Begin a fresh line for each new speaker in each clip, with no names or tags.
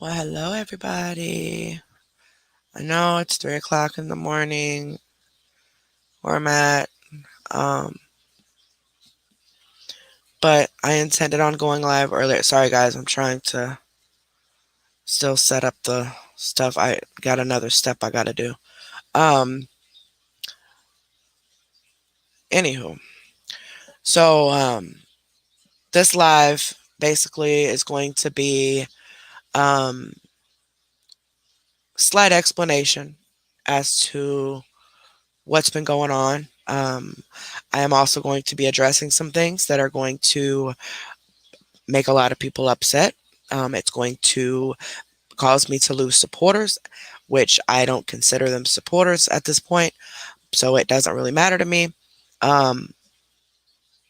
Well, hello, everybody. I know it's 3 o'clock in the morning where I'm at, um, but I intended on going live earlier. Sorry, guys, I'm trying to still set up the stuff. I got another step I got to do. Um, Anywho, so this live basically is going to be um, slight explanation as to what's been going on. I am also going to be addressing some things that are going to make a lot of people upset. It's going to cause me to lose supporters, which I don't consider them supporters at this point. So it doesn't really matter to me. Um,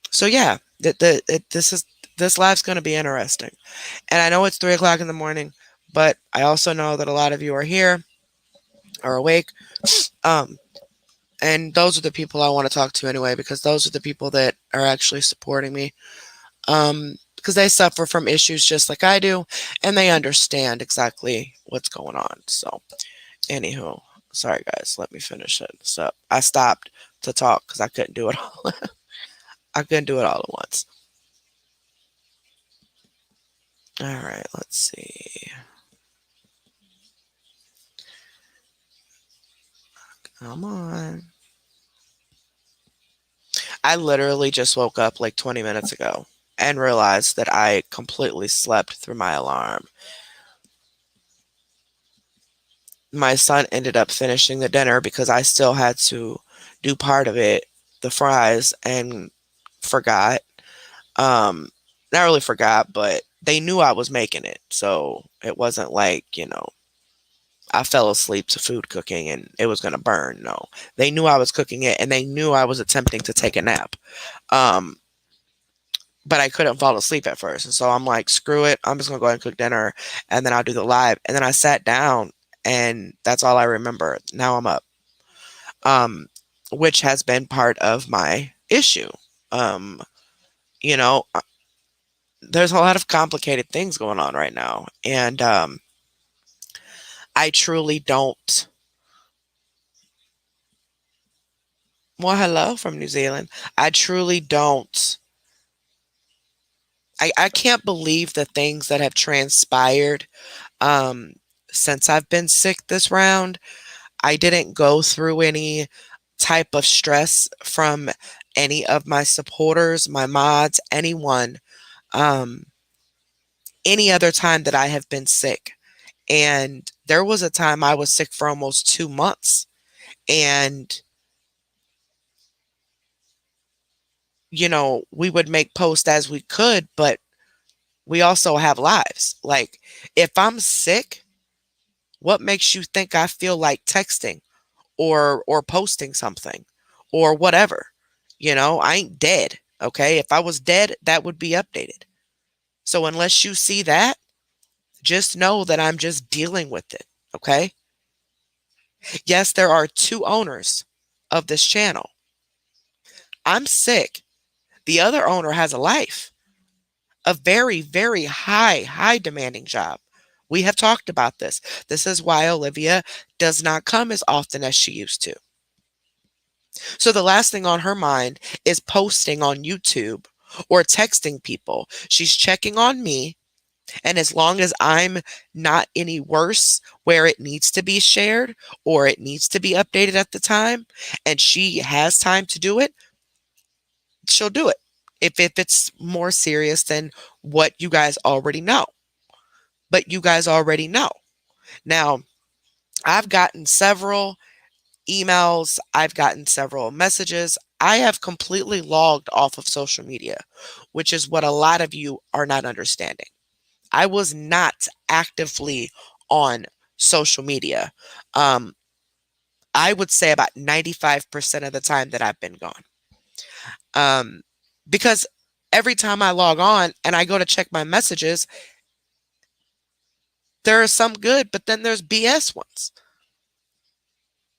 so yeah, this live's going to be interesting. And I know it's 3 o'clock in the morning, but I also know that a lot of you are here, are awake. Um, and those are the people I want to talk to anyway, because those are the people that are actually supporting me. Because they suffer from issues just like I do, and they understand exactly what's going on. So, anywho, sorry guys, let me finish it. So I stopped to talk because I couldn't do it all. I couldn't do it all at once. All right, let's see. Come on. I literally just woke up like 20 minutes ago and realized that I completely slept through my alarm. My son ended up finishing the dinner because I still had to do part of it, the fries, and forgot. Um, Not really forgot, but they knew I was making it. So it wasn't like, I fell asleep to food cooking and it was going to burn. No, they knew I was cooking it and they knew I was attempting to take a nap. Um, but I couldn't fall asleep at first. And so I'm like, screw it. I'm just going to go ahead and cook dinner and then I'll do the live. And then I sat down and that's all I remember. Now I'm up, um, which has been part of my issue. Um, you know, there's a lot of complicated things going on right now. And I truly don't. Well, hello from New Zealand. I truly don't. I can't believe the things that have transpired um, since I've been sick this round. I didn't go through any type of stress from any of my supporters, my mods, anyone, um, any other time that I have been sick. And there was a time I was sick for almost 2 months. And, we would make posts as we could, but we also have lives. Like, if I'm sick, what makes you think I feel like texting or posting something or whatever? I ain't dead. Okay. If I was dead, that would be updated. So unless you see that, just know that I'm just dealing with it. Okay. Yes, there are two owners of this channel. I'm sick. The other owner has a life, a very, very high demanding job. We have talked about this. This is why Olivia does not come as often as she used to. So the last thing on her mind is posting on YouTube or texting people. She's checking on me. And as long as I'm not any worse where it needs to be shared or it needs to be updated at the time, and she has time to do it, she'll do it. If it's more serious than what you guys already know. But you guys already know. Now, I've gotten several emails, I've gotten several messages. I have completely logged off of social media, which is what a lot of you are not understanding. I was not actively on social media. Um, I would say about 95% of the time that I've been gone. Um, because every time I log on and I go to check my messages, there are some good, but then there's BS ones.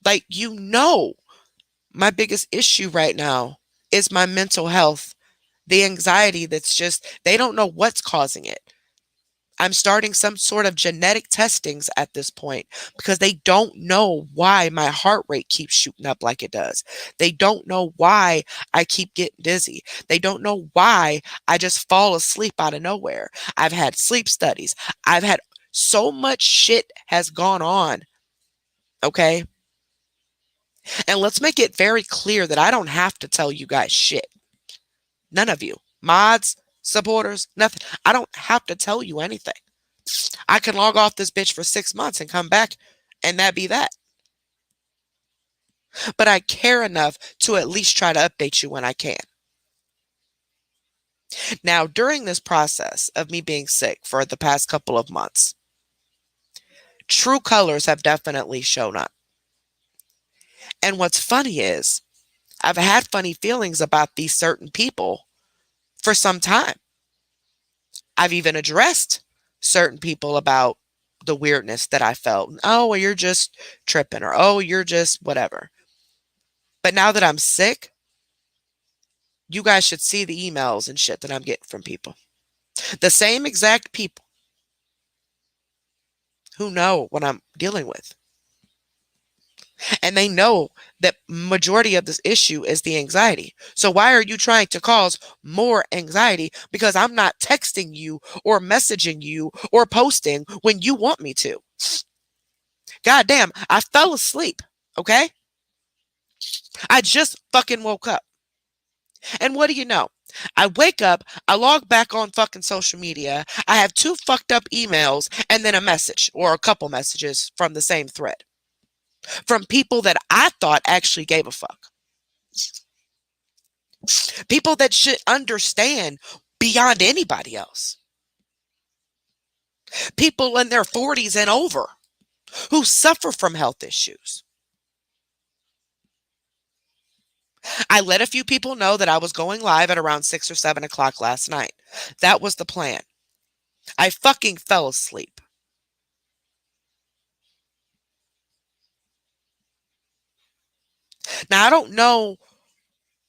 Like, my biggest issue right now is my mental health, the anxiety that's just, they don't know what's causing it. I'm starting some sort of genetic testings at this point because they don't know why my heart rate keeps shooting up like it does. They don't know why I keep getting dizzy. They don't know why I just fall asleep out of nowhere. I've had sleep studies. I've had so much shit has gone on. Okay. And let's make it very clear that I don't have to tell you guys shit. None of you. Mods, supporters, nothing. I don't have to tell you anything. I can log off this bitch for 6 months and come back, and that be that. But I care enough to at least try to update you when I can. Now, during this process of me being sick for the past couple of months, true colors have definitely shown up. And what's funny is, I've had funny feelings about these certain people for some time. I've even addressed certain people about the weirdness that I felt. Oh, well, you're just tripping, or oh, you're just whatever. But now that I'm sick, you guys should see the emails and shit that I'm getting from people. The same exact people who know what I'm dealing with. And they know that majority of this issue is the anxiety. So why are you trying to cause more anxiety? Because I'm not texting you or messaging you or posting when you want me to. God damn, I fell asleep. Okay? I just fucking woke up. And what do you know? I wake up, I log back on fucking social media, I have 2 fucked up emails, and then a message or a couple messages from the same thread from people that I thought actually gave a fuck. People that should understand beyond anybody else. People in their 40s and over who suffer from health issues. I let a few people know that I was going live at around 6 or 7 o'clock last night. That was the plan. I fucking fell asleep. Now, I don't know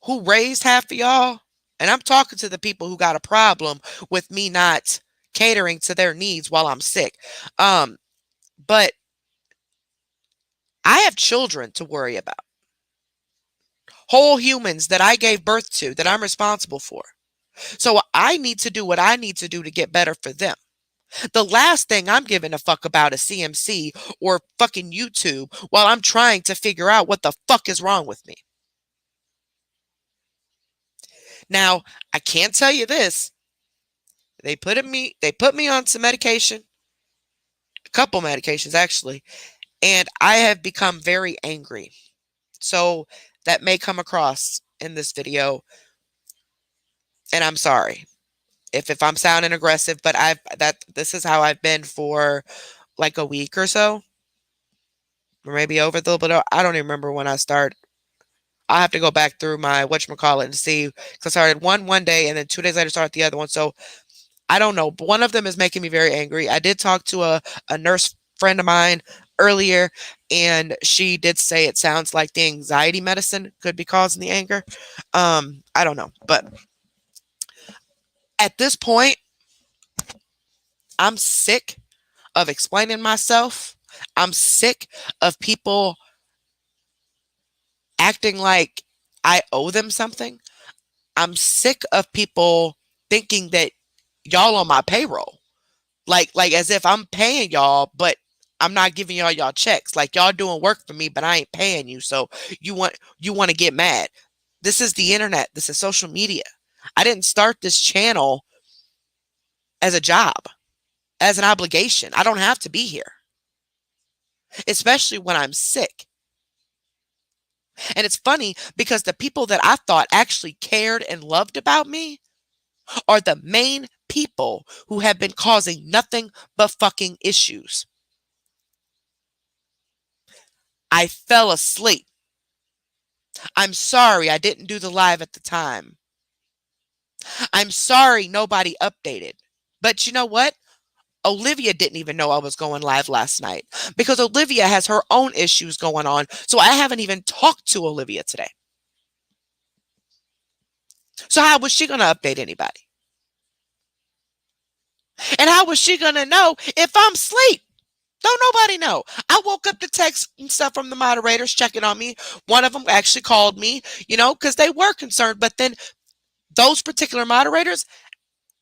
who raised half of y'all, and I'm talking to the people who got a problem with me not catering to their needs while I'm sick. But I have children to worry about. Whole humans that I gave birth to, that I'm responsible for. So I need to do what I need to do to get better for them. The last thing I'm giving a fuck about is CMC or fucking YouTube while I'm trying to figure out what the fuck is wrong with me. Now, I can't tell you this. They put me on some medication, a couple medications actually, and I have become very angry. So that may come across in this video, and I'm sorry if I'm sounding aggressive, but this is how I've been for like a week or so, or maybe over a little bit. I don't even remember when I started. I'll have to go back through my whatchamacallit and see, because I started one day and then 2 days later started the other one. So I don't know. But one of them is making me very angry. I did talk to a nurse friend of mine earlier, and she did say it sounds like the anxiety medicine could be causing the anger. I don't know. But at this point, I'm sick of explaining myself. I'm sick of people acting like I owe them something. I'm sick of people thinking that y'all on my payroll. Like as if I'm paying y'all, but I'm not giving y'all checks. Like y'all doing work for me, but I ain't paying you. So you want to get mad. This is the internet. This is social media. I didn't start this channel as a job, as an obligation. I don't have to be here, especially when I'm sick. And it's funny because the people that I thought actually cared and loved about me are the main people who have been causing nothing but fucking issues. I fell asleep. I'm sorry I didn't do the live at the time. I'm sorry nobody updated. But you know what? Olivia didn't even know I was going live last night because Olivia has her own issues going on. So I haven't even talked to Olivia today. So how was she going to update anybody? And how was she gonna know if I'm asleep? Don't nobody know. I woke up to text and stuff from the moderators checking on me. One of them actually called me, because they were concerned. But then those particular moderators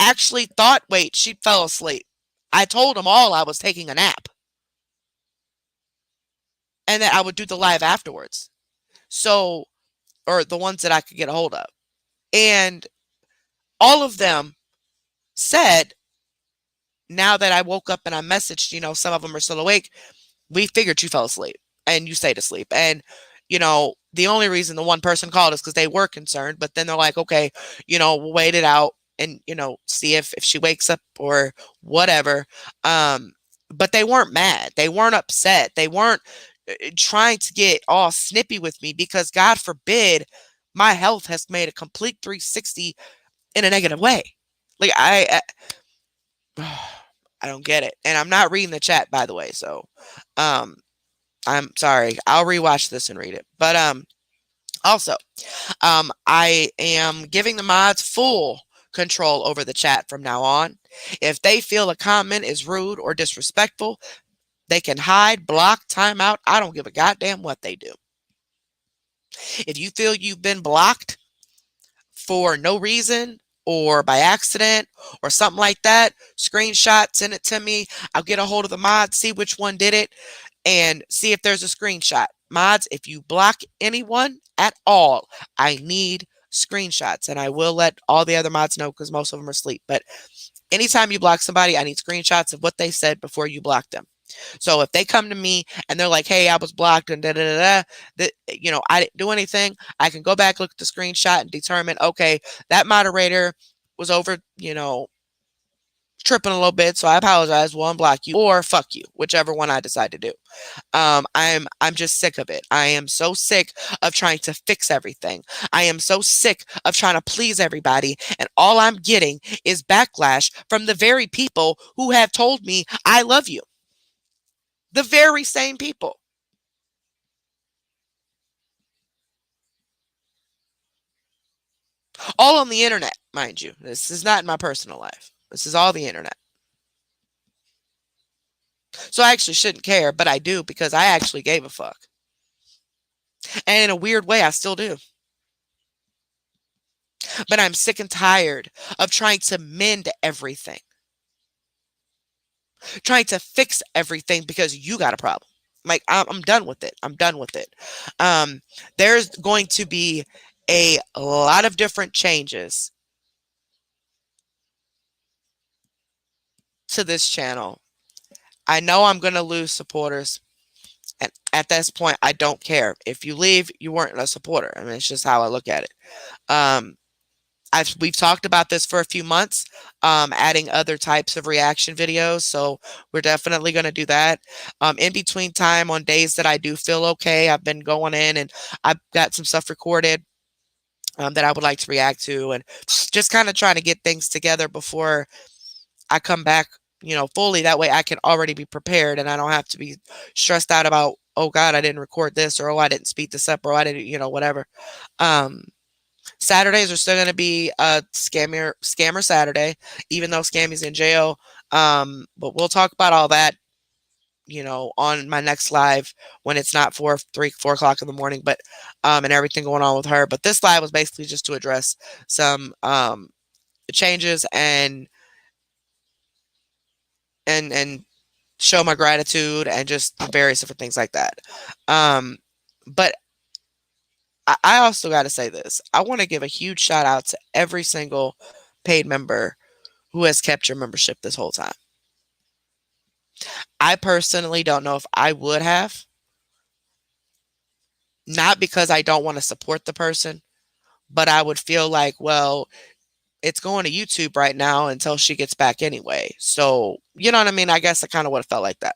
actually thought, wait, she fell asleep. I told them all I was taking a nap and that I would do the live afterwards. So, or the ones that I could get a hold of. And all of them said, now that I woke up and I messaged, some of them are still awake, we figured you fell asleep and you stayed asleep. And, the only reason the one person called is because they were concerned, but then they're like, okay, we'll wait it out and, see if she wakes up or whatever. But they weren't mad. They weren't upset. They weren't trying to get all snippy with me because God forbid my health has made a complete 360 in a negative way. Like I don't get it. And I'm not reading the chat, by the way. So, I'm sorry. I'll rewatch this and read it. But, also, I am giving the mods full control over the chat from now on. If they feel a comment is rude or disrespectful, they can hide, block, time out. I don't give a goddamn what they do. If you feel you've been blocked for no reason or by accident or something like that, screenshot, send it to me. I'll get a hold of the mod, see which one did it, and see if there's a screenshot. Mods, if you block anyone at all, I need screenshots, and I will let all the other mods know because most of them are asleep. But anytime you block somebody, I need screenshots of what they said before you block them. So if they come to me and they're like, hey, I was blocked and I didn't do anything, I can go back, look at the screenshot and determine, okay, that moderator was over, tripping a little bit. So I apologize. We'll unblock you or fuck you, whichever one I decide to do. I'm just sick of it. I am so sick of trying to fix everything. I am so sick of trying to please everybody. And all I'm getting is backlash from the very people who have told me I love you. The very same people. All on the internet, mind you. This is not in my personal life. This is all the internet. So I actually shouldn't care, but I do because I actually gave a fuck. And in a weird way, I still do. But I'm sick and tired of trying to mend everything. Trying to fix everything because you got a problem. Like, I'm done with it. I'm done with it. There's going to be a lot of different changes to this channel. I know I'm going to lose supporters. And at this point, I don't care. If you leave, you weren't a supporter. I mean, it's just how I look at it. We've talked about this for a few months, adding other types of reaction videos. So we're definitely going to do that. In between time, on days that I do feel okay, I've been going in and I've got some stuff recorded that I would like to react to, and just kind of trying to get things together before I come back, fully. That way I can already be prepared and I don't have to be stressed out about, oh God, I didn't record this, or oh, I didn't speed this up, or I didn't, whatever. Saturdays are still going to be a scammer Saturday, even though Scammy's in jail. But we'll talk about all that, on my next live when it's not 4 o'clock in the morning, but, and everything going on with her. But this live was basically just to address some, changes and show my gratitude and just various different things like that. But I also got to say this. I want to give a huge shout out to every single paid member who has kept your membership this whole time. I personally don't know if I would have. Not because I don't want to support the person, but I would feel like, well, it's going to YouTube right now until she gets back anyway. So, you know what I mean? I guess I kind of would have felt like that.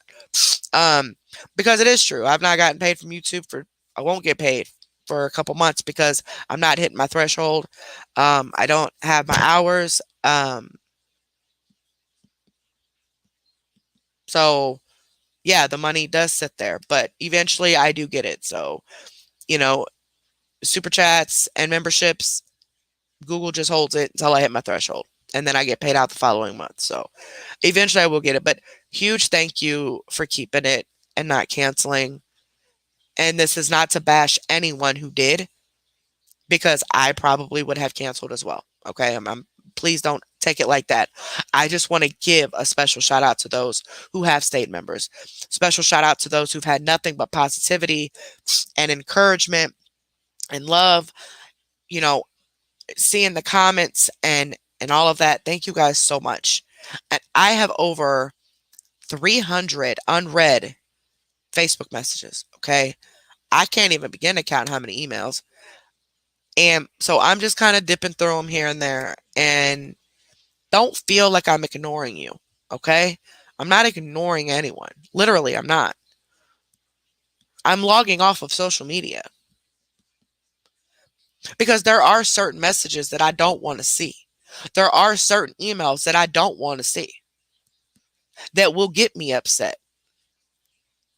Because it is true. I've not gotten paid from YouTube I won't get paid for a couple months because I'm not hitting my threshold. I don't have my hours. So yeah, the money does sit there, but eventually I do get it. So, super chats and memberships, Google just holds it until I hit my threshold. and then I get paid out the following month. So eventually I will get it. But huge thank you for keeping it and not canceling. And this is not to bash anyone who did, because I probably would have canceled as well. Okay. Please don't take it like that. I just want to give a special shout out to those who have stayed members. Special shout out to those who've had nothing but positivity and encouragement and love, you know, seeing the comments and all of that. Thank you guys so much. And I have over 300 unread Facebook messages. Okay. I can't even begin to count how many emails. And so I'm just kind of dipping through them here and there, and don't feel like I'm ignoring you. Okay. I'm not ignoring anyone. Literally, I'm not. I'm logging off of social media because there are certain messages that I don't want to see. There are certain emails that I don't want to see that will get me upset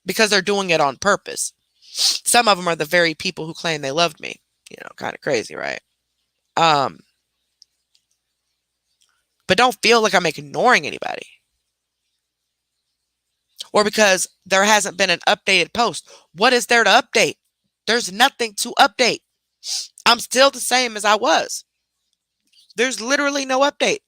because they're doing it on purpose. Some of them are the very people who claim they loved me. Kind of crazy, right? But don't feel like I'm ignoring anybody. Or because there hasn't been an updated post. What is there to update? There's nothing to update. I'm still the same as I was. There's literally no update.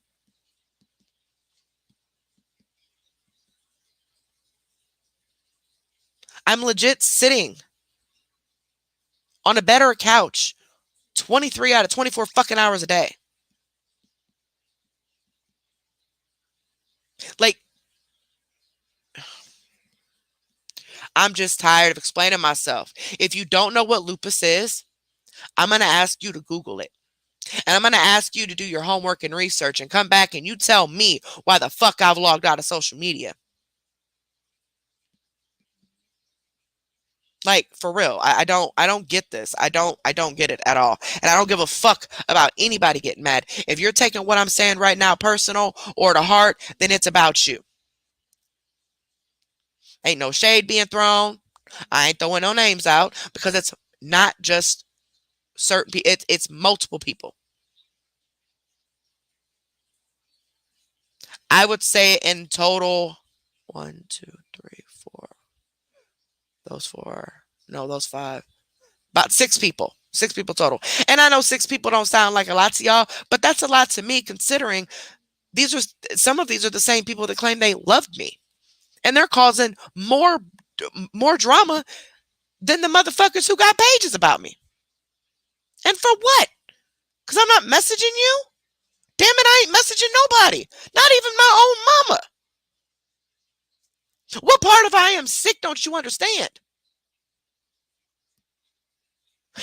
I'm legit sitting on a bed or a couch 23 out of 24 fucking hours a day. Like, I'm just tired of explaining myself. If you don't know what lupus is, I'm going to ask you to Google it. And I'm going to ask you to do your homework and research and come back and you tell me why the fuck I've logged out of social media. Like, for real. I don't get this. I don't get it at all. And I don't give a fuck about anybody getting mad. If you're taking what I'm saying right now personal or to heart, then it's about you. Ain't no shade being thrown. I ain't throwing no names out because it's not just certain people. It's multiple people. I would say in total, 1, 2, 3, 4. Those 4. No, those 5. About 6 people. 6 people total. And I know 6 people don't sound like a lot to y'all, but that's a lot to me considering some of these are the same people that claim they loved me. And they're causing more drama than the motherfuckers who got pages about me. And for what? Because I'm not messaging you? Damn it, I ain't messaging nobody. Not even my own mama. What part of I am sick don't you understand?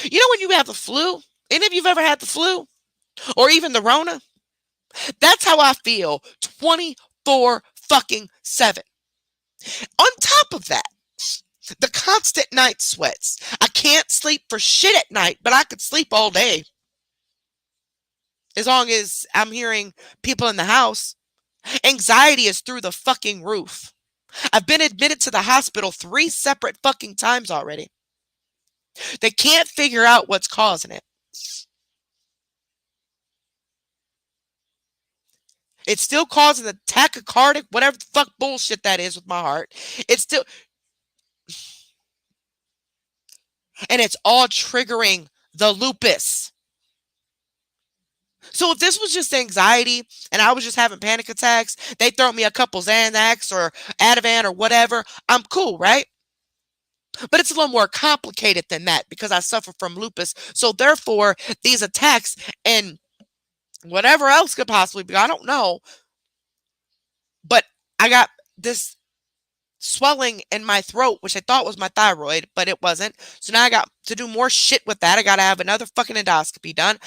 You know when you have the flu? Any of you've ever had the flu? Or even the Rona? That's how I feel 24 fucking 7. On top of that, the constant night sweats. I can't sleep for shit at night, but I could sleep all day. As long as I'm hearing people in the house. Anxiety is through the fucking roof. I've been admitted to the hospital 3 separate fucking times already. They can't figure out what's causing it. It's still causing the tachycardic, whatever the fuck bullshit that is with my heart. It's still... And it's all triggering the lupus. So if this was just anxiety and I was just having panic attacks, they throw me a couple Xanax or Ativan or whatever, I'm cool, right? But it's a little more complicated than that because I suffer from lupus. So therefore, these attacks and whatever else could possibly be, I don't know. But I got this swelling in my throat, which I thought was my thyroid, but it wasn't. So now I got to do more shit with that. I got to have another fucking endoscopy done.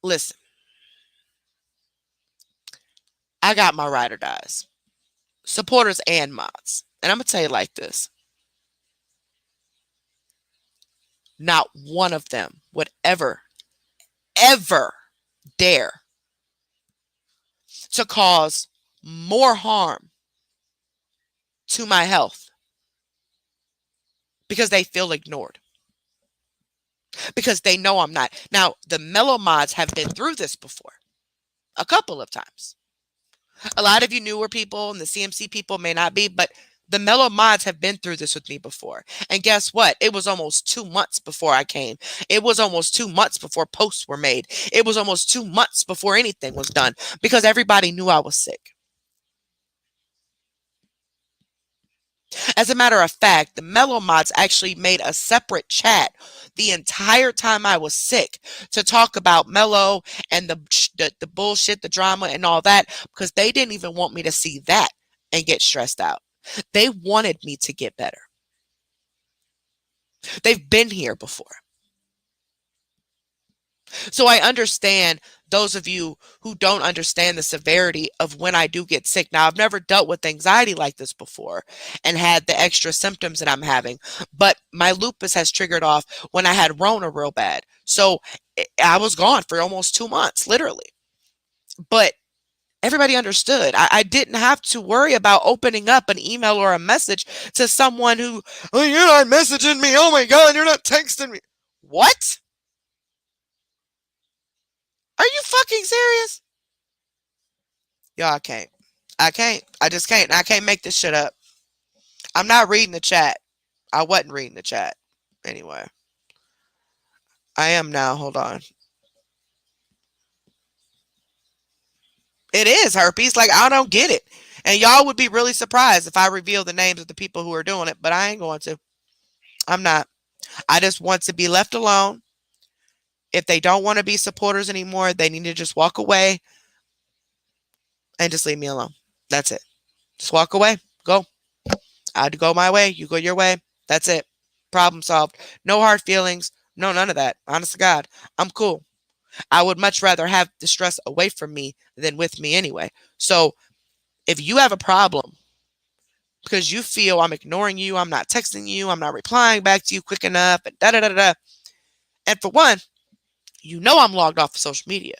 Listen, I got my ride or dies, supporters and mods. And I'm going to tell you like this. Not one of them would ever dare to cause more harm to my health because they feel ignored. Because they know I'm not. Now, the mellow mods have been through this before. a couple of times. A lot of you newer people and the CMC people may not be, but the mellow mods have been through this with me before. And guess what? It was almost 2 months before I came. It was almost 2 months before posts were made. It was almost 2 months before anything was done because everybody knew I was sick. As a matter of fact, the Mellow Mods actually made a separate chat the entire time I was sick to talk about Mellow and the bullshit, the drama, and all that because they didn't even want me to see that and get stressed out. They wanted me to get better. They've been here before. So I understand those of you who don't understand the severity of when I do get sick. Now, I've never dealt with anxiety like this before and had the extra symptoms that I'm having, but my lupus has triggered off when I had Rona real bad. So I was gone for almost 2 months, literally. But everybody understood. I didn't have to worry about opening up an email or a message to someone who, oh, you're not messaging me. Oh my God, you're not texting me. What? Are you fucking serious? Y'all, I can't. I can't. I just can't. I can't make this shit up. I'm not reading the chat. I wasn't reading the chat. Anyway. I am now. Hold on. It is herpes. Like, I don't get it. And y'all would be really surprised if I reveal the names of the people who are doing it, but I ain't going to. I'm not. I just want to be left alone. If they don't want to be supporters anymore, they need to just walk away and just leave me alone. That's it. Just walk away. Go. I'd go my way. You go your way. That's it. Problem solved. No hard feelings. No, none of that. Honest to God. I'm cool. I would much rather have the stress away from me than with me anyway. So if you have a problem because you feel I'm ignoring you, I'm not texting you, I'm not replying back to you quick enough, and da da da da. And for one, you know I'm logged off of social media.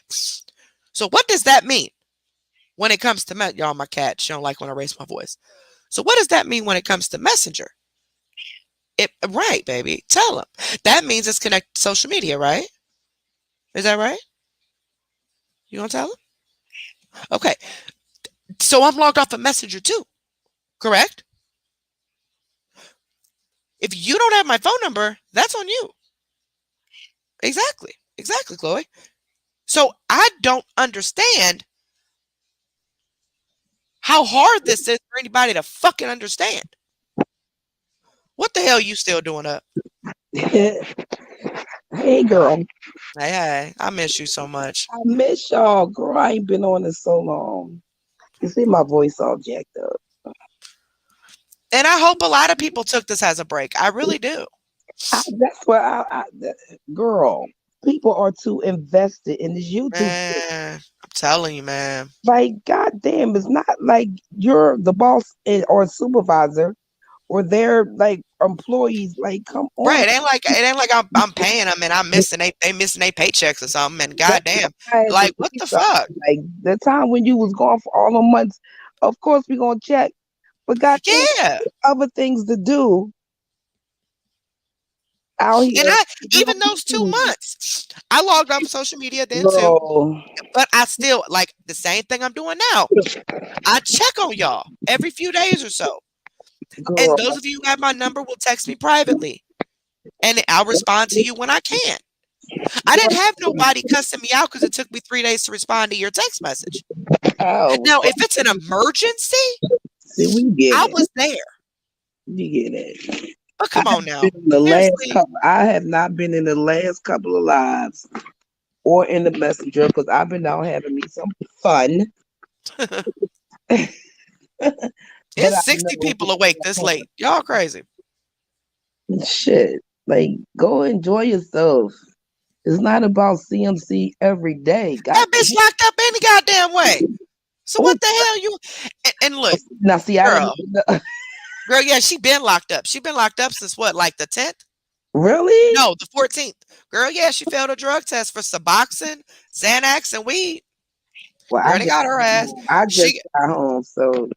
So what does that mean when it comes to y'all? My cat, she don't like when I raise my voice. So what does that mean when it comes to Messenger? Right, baby. Tell them. That means it's connected to social media, right? Is that right? You gonna tell them? Okay. So I'm logged off of Messenger too, correct? If you don't have my phone number, that's on you. Exactly. Exactly, Chloe. So I don't understand how hard this is for anybody to fucking understand. What the hell you still doing up?
Hey, girl.
Hey, hey, I miss you so much.
I miss y'all, girl. I ain't been on this so long. You see my voice all jacked up.
And I hope a lot of people took this as a break. I really do.
That's what girl. People are too invested in this YouTube shit.
Man, I'm telling you, man.
Like, goddamn, it's not like you're the boss or supervisor or they're like employees. Like, come
Right.
on.
It ain't like I'm paying them and I'm missing they missing their paychecks or something. And
That's
goddamn.
why I had to
Like, what
say
the fuck?
something. Like, the time when you was gone for all the months, of course we gonna check. But goddamn,
Yeah.
other things to do out
And
here.
even those 2 months, I logged off of social media then too.
Girl,
But I still like the same thing I'm doing now. I check on y'all every few days or so. And
girl,
those of you who have my number will text me privately. And I'll respond to you when I can. I didn't have nobody cussing me out because it took me 3 days to respond to your text message.
oh,
Now, if it's an emergency,
see, we get
I
it.
was there.
We get it.
But
I
come on
have been
now.
in the last
Seriously.
couple. I have not been in the last couple of lives or in the messenger because I've been out having me some fun. But I
It's 60
know
people awake this late. Y'all crazy.
shit. Like, go enjoy yourself. It's not about CMC every day. God
That bitch locked up any goddamn way. So
damn.
what the hell you and look,
Now, see, I didn't
girl,
even know.
girl, yeah, she been locked up. She been locked up since what, like the 10th?
Really?
No, the 14th. Girl, yeah, she failed a drug test for Suboxone, Xanax, and weed.
Well,
Girl, they got her ass.
I just
She
got home, so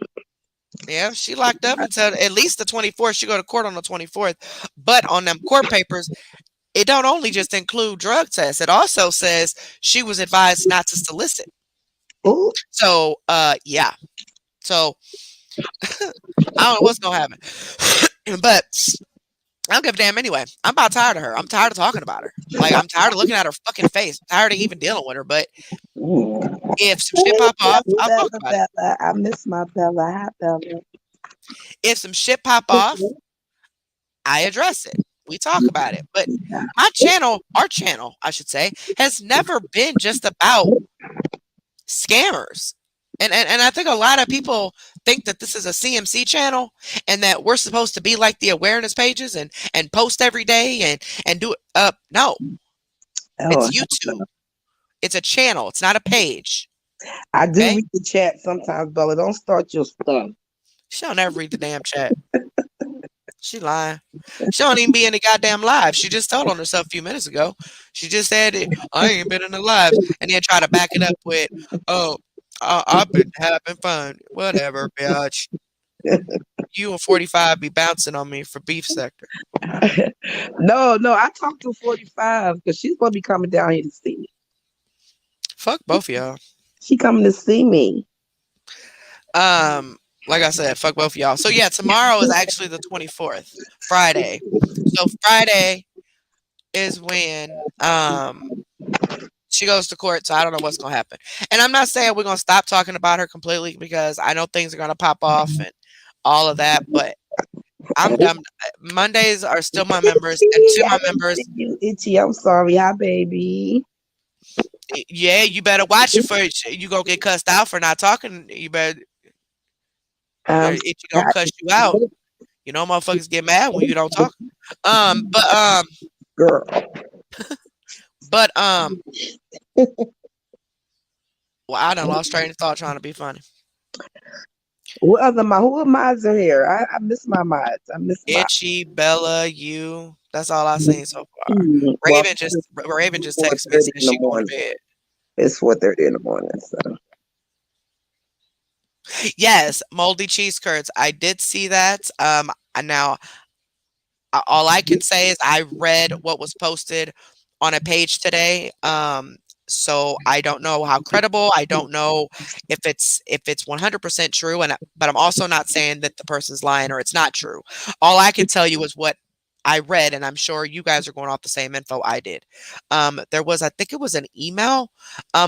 Yeah, she locked up until at least the 24th. She go to court on the 24th. But on them court papers, it don't only just include drug tests. It also says she was advised not to solicit.
Oh,
Yeah. So I don't know what's gonna happen. But I don't give a damn anyway. I'm about tired of her. I'm tired of talking about her. Like, I'm tired of looking at her fucking face. I'm tired of even dealing with her. But
mm.
if some shit
Hey,
pop off,
Bella,
I'll talk
Bella,
about it.
Bella. I miss my Bella. Hi, Bella.
If some shit pop off, I address it. We talk about it. But my channel, our channel, I should say, has never been just about scammers. And I think a lot of people think that this is a CMC channel and that we're supposed to be like the awareness pages and post every day and do it up. No,
Oh,
it's YouTube. It's a channel. It's not a page.
I do
Okay?
read the chat sometimes, Bella. Don't start your stuff.
She don't ever read the damn chat. She lying. She don't even be in the goddamn live. She just told on herself a few minutes ago. She just said it. I ain't been in the lives, and then try to back it up with, "Oh, I've been having fun. Whatever, bitch. You and 45 be bouncing on me for beef sector.
No, no. I talked to 45 because she's gonna be coming down here to see me.
Fuck both of y'all.
She coming to see me.
Um, like I said, fuck both of y'all. So yeah, tomorrow is actually the 24th, Friday. So Friday is when she goes to court, so I don't know what's gonna happen. And I'm not saying we're gonna stop talking about her completely because I know things are gonna pop off and all of that, but I'm Mondays are still my members, and to
I
my
didn't
members,
see you, Itchy. I'm sorry. Hi, baby.
yeah, you better watch it for you gonna get cussed out for not talking. You better if you gonna
Hi,
cuss you out. You know, motherfuckers get mad when you don't talk. Um, but um,
girl.
but well, I done lost train of thought trying to be funny.
Who are mods are here? I miss my mods. I miss my.
Itchy, Bella, you. That's all I've seen so far.
Well,
Raven just
four
texted me and
thirty
said
in the
she going to
morning.
bed.
It's 4:30 in the morning. So
Yes, moldy cheese curds. I did see that. Now all I can say is I read what was posted on a page today. So I don't know how credible. I don't know if it's 100% true. But I'm also not saying that the person's lying or it's not true. All I can tell you is what I read, and I'm sure you guys are going off the same info I did. There was, I think it was an email,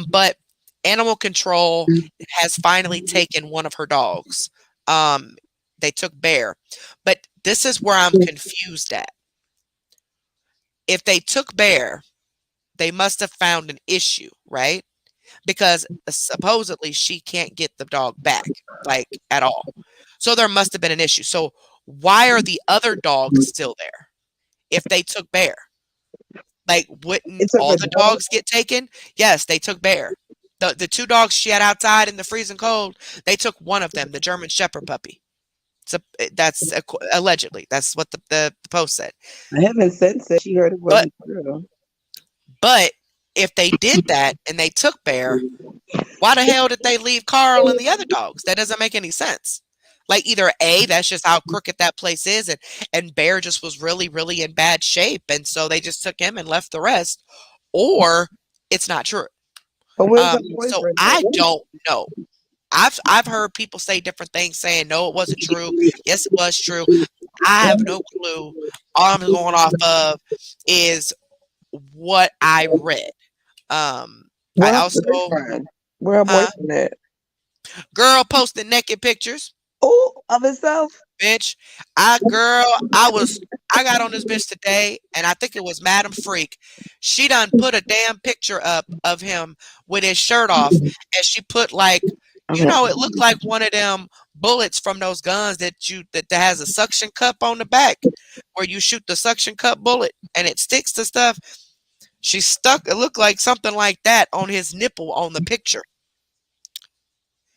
but animal control has finally taken one of her dogs. Um, they took Bear, but this is where I'm confused at. If they took Bear, they must have found an issue, right? Because supposedly she can't get the dog back, like at all. So there must have been an issue. So why are the other dogs still there if they took Bear? Like,
it
wouldn't
took
all
her
the
daughter.
dogs get taken? Yes, they took Bear. The two dogs she had outside in the freezing cold, they took one of them, the German Shepherd puppy. So that's allegedly that's what the post said.
I haven't said she heard it
But
wasn't true.
but if they did that and they took Bear, why the hell did they leave Carl and the other dogs? That doesn't make any sense. Like, either A, that's just how crooked that place is, and Bear just was really, really in bad shape, and so they just took him and left the rest, or it's not true.
But where's her
So
boyfriend
I
at?
don't know. I've heard people say different things saying no, it wasn't true. Yes, it was true. I have no clue. All I'm going off of is what I read. I
Where her
also,
boyfriend? Where her
huh?
boyfriend at?
Girl posted naked pictures,
Oh, of himself.
bitch. I got on this bitch today, and I think it was Madam Freak. She done put a damn picture up of him with his shirt off, and she put like,
Okay.
it looked like one of them bullets from those guns that has a suction cup on the back, where you shoot the suction cup bullet and it sticks to stuff. She stuck. It looked like something like that on his nipple on the picture.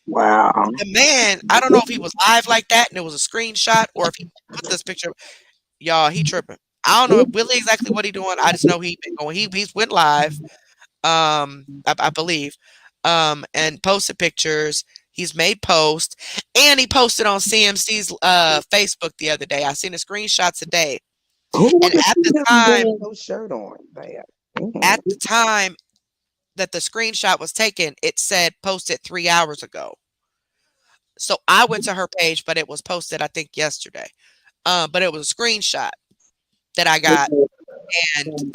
Wow.
The man, I don't know if he was live like that and it was a screenshot or if he put this picture. Y'all, he tripping. I don't know really exactly what he doing. I just know he been going. He's went live, I believe, and posted pictures. He's made posts, and he posted on CMC's Facebook the other day. I seen a screenshot today,
Who would
and
have seen him with no shirt on? Damn. Mhm.
at the time, that the screenshot was taken, it said posted 3 hours ago. So I went to her page, but it was posted, I think, yesterday. But it was a screenshot that I got, and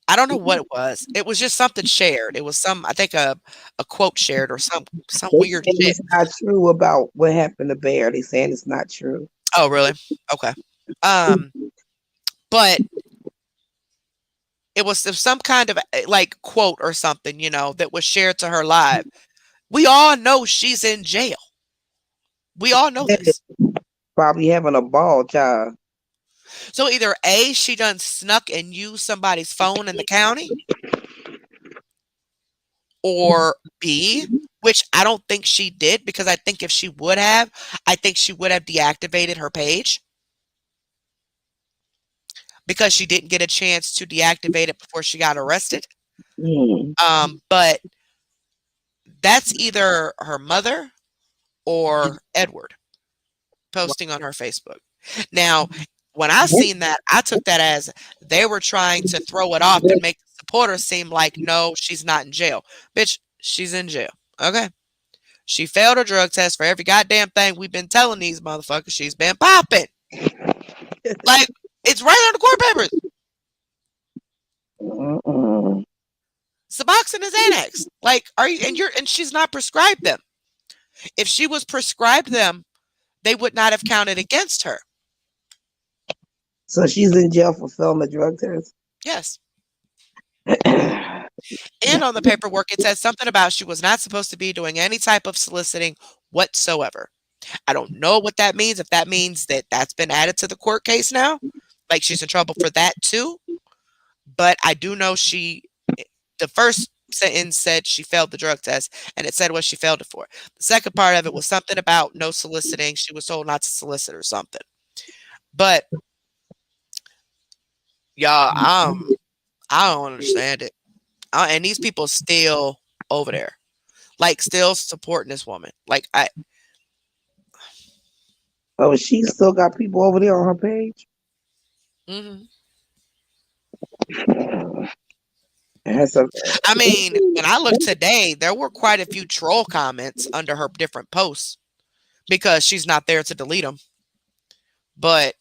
I don't know what it was. It was just something shared. It was some, I think, a quote shared or some
They
weird
saying
shit.
it's not true about what happened to Bear. They saying it's not true.
Oh, really? Okay. Um, but it was some kind of like quote or something, that was shared to her live. We all know she's in jail. We all know
Yeah,
this.
probably having a ball, child.
So either A, she done snuck and used somebody's phone in the county, or B, which I don't think she did, because I think if she would have, I think she would have deactivated her page because she didn't get a chance to deactivate it before she got arrested.
Mm.
But that's either her mother or Edward posting on her Facebook. Now, when I seen that, I took that as they were trying to throw it off and make the supporters seem like, no, she's not in jail. Bitch, she's in jail. Okay. She failed her drug test for every goddamn thing we've been telling these motherfuckers she's been popping. Like, it's right on the court papers.
Mm-mm.
Suboxone is Xanax. Like, and she's not prescribed them. If she was prescribed them, they would not have counted against her.
So she's in jail for failing the drug test.
Yes. And on the paperwork, it says something about she was not supposed to be doing any type of soliciting whatsoever. I don't know what that means. If that means that that's been added to the court case now, like she's in trouble for that too. But I do know the first sentence said she failed the drug test, and it said what she failed it for. The second part of it was something about no soliciting. She was told not to solicit or something. But y'all, I don't understand it. And these people still over there, like still supporting this woman. Like
Oh, she still got people over there on her page.
mhm.
That's a
I mean, when I looked today, there were quite a few troll comments under her different posts because she's not there to delete them. But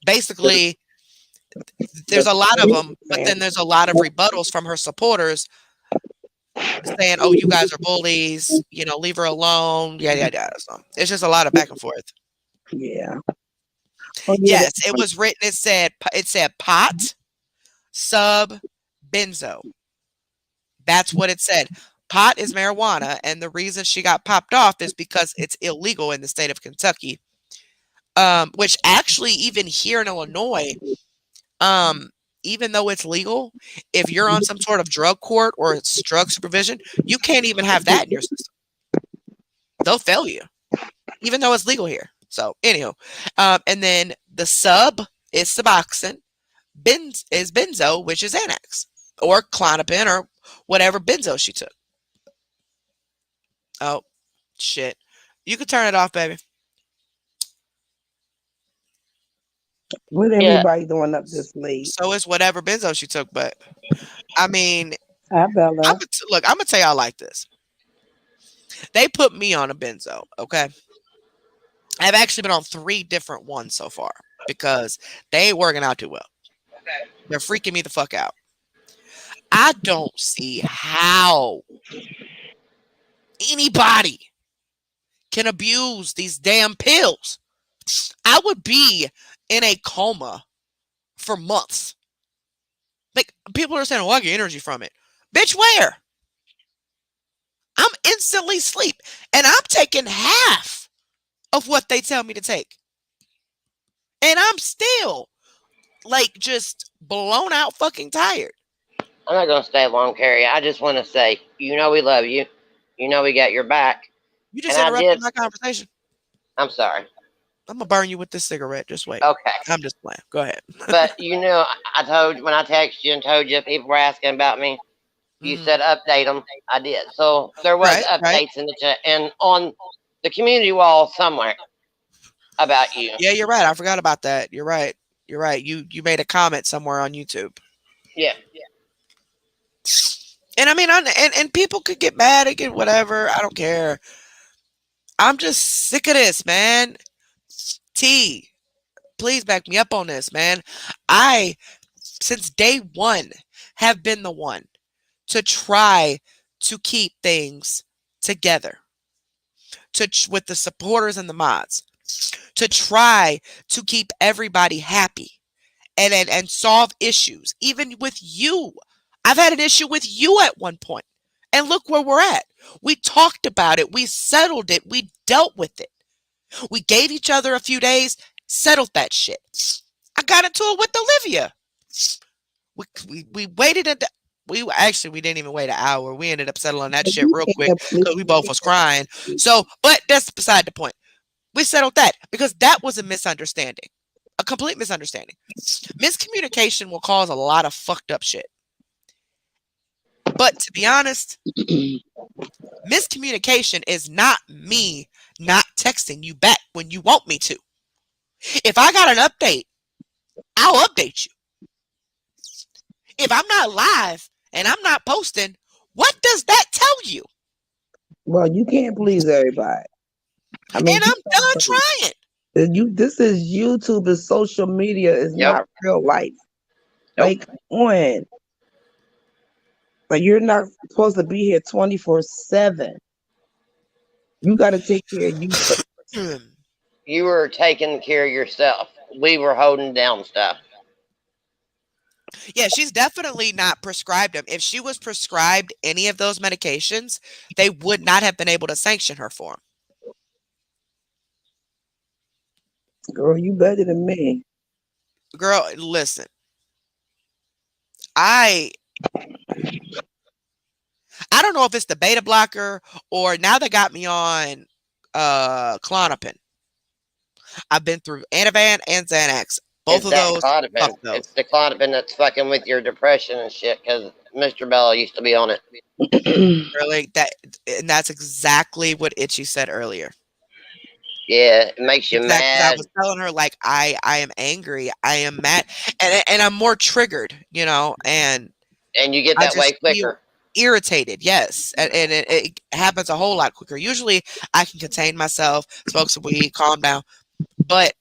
basically, there's a lot of them, but then there's a lot of rebuttals from her supporters saying, "Oh, you guys are bullies. Leave her alone." Yeah, yeah, yeah. So it's just a lot of back and forth.
yeah. Oh yeah.
Yes, it was written. It said pot sub benzo. That's what it said. Pot is marijuana, and the reason she got popped off is because it's illegal in the state of Kentucky. Which actually, even here in Illinois, um, even though it's legal, if you're on some sort of drug court or it's drug supervision, you can't even have that in your system. They'll fail you, even though it's legal here. So, anyhow, and then the sub is Suboxone, benz is benzo, which is Xanax or Clonopin or whatever benzo she took. Oh, shit. You can turn it off, baby.
What
Yeah.
everybody doing up this late?
So it's whatever benzo she took, but I mean,
Hi, Bella.
look, I'm gonna tell y'all like this. They put me on a benzo, okay? I've actually been on 3 different ones so far because they ain't working out too well. They're freaking me the fuck out. I don't see how anybody can abuse these damn pills. I would be in a coma for months. Like, people are saying, well, I get energy from it. Bitch, where? I'm instantly asleep. And I'm taking half of what they tell me to take. And I'm still, like, just blown out fucking tired.
I'm not gonna stay long, Carrie. I just want to say, we love you. We got your back.
You
And
just
I
interrupted
did.
my conversation.
I'm sorry.
I'm going to burn you with this cigarette. Just wait.
Okay.
I'm just playing. Go ahead.
But I told when I texted you and told you people were asking about me. You
Mhm.
said update them. I did. So there was
Right, right.
updates in the chat and on the community wall somewhere about you.
Yeah, you're right. I forgot about that. You're right. You're right. You made a comment somewhere on YouTube.
Yeah.
And I mean, and people could get mad and get whatever. I don't care. I'm just sick of this, man. T, please back me up on this, man. I, since day one, have been the one to try to keep things together, with the supporters and the mods, to try to keep everybody happy and solve issues, even with you. I've had an issue with you at one point, and look where we're at. We talked about it, we settled it, we dealt with it. We gave each other a few days, settled that shit. I got into it with Olivia. We waited we didn't even wait an hour. We ended up settling that shit
You
real quick
can't please.
because we both was crying. So, but that's beside the point. We settled that because that was a misunderstanding, a complete misunderstanding. Miscommunication will cause a lot of fucked up shit. But to be honest, miscommunication is not me not texting you back when you want me to. If I got an update, I'll update you. If I'm not live and I'm not posting, what does that tell you?
Well, you can't please everybody. I mean,
And I'm done trying.
this is YouTube, is social media, is
Yep.
not real life.
Nope.
Like, come on. Like, you're not supposed to be here 24/7. You got to take care of you first.
You were taking care of yourself. We were holding down stuff.
Yeah, she's definitely not prescribed them. If she was prescribed any of those medications, they would not have been able to sanction her for them.
Girl, you better than me.
Girl, listen. I don't know if it's the beta blocker or now they got me on Klonopin. I've been through Ativan and Xanax. Both
It's
of
that
those.
Clonopin.
Fuck those.
It's the Clonopin that's fucking with your depression and shit. Because Mr. Bella used to be on it.
Really, and that's exactly what Itchy said earlier.
Yeah, it makes you
Exactly. I
mad.
was telling her like I am angry, I am mad, and I'm more triggered, and
And you get
I
that way
just feel
quicker.
irritated. Yes, and it happens a whole lot quicker. Usually, I can contain myself, smoke some weed, calm down, but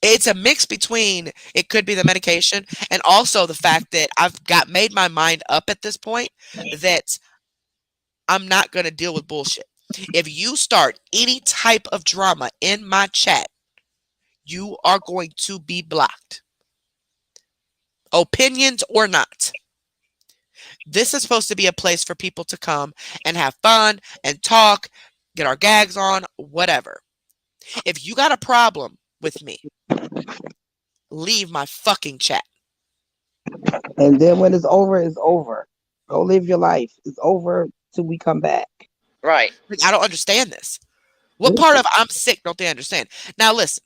it's a mix between it could be the medication and also the fact that I've made my mind up at this point that I'm not going to deal with bullshit. If you start any type of drama in my chat, you are going to be blocked. Opinions or not. This is supposed to be a place for people to come and have fun and talk, get our gags on, whatever. If you got a problem with me, leave my fucking chat.
And then when it's over, it's over. Go live your life. It's over till we come back.
Right.
I don't understand this. What part of I'm sick don't they understand? Now listen.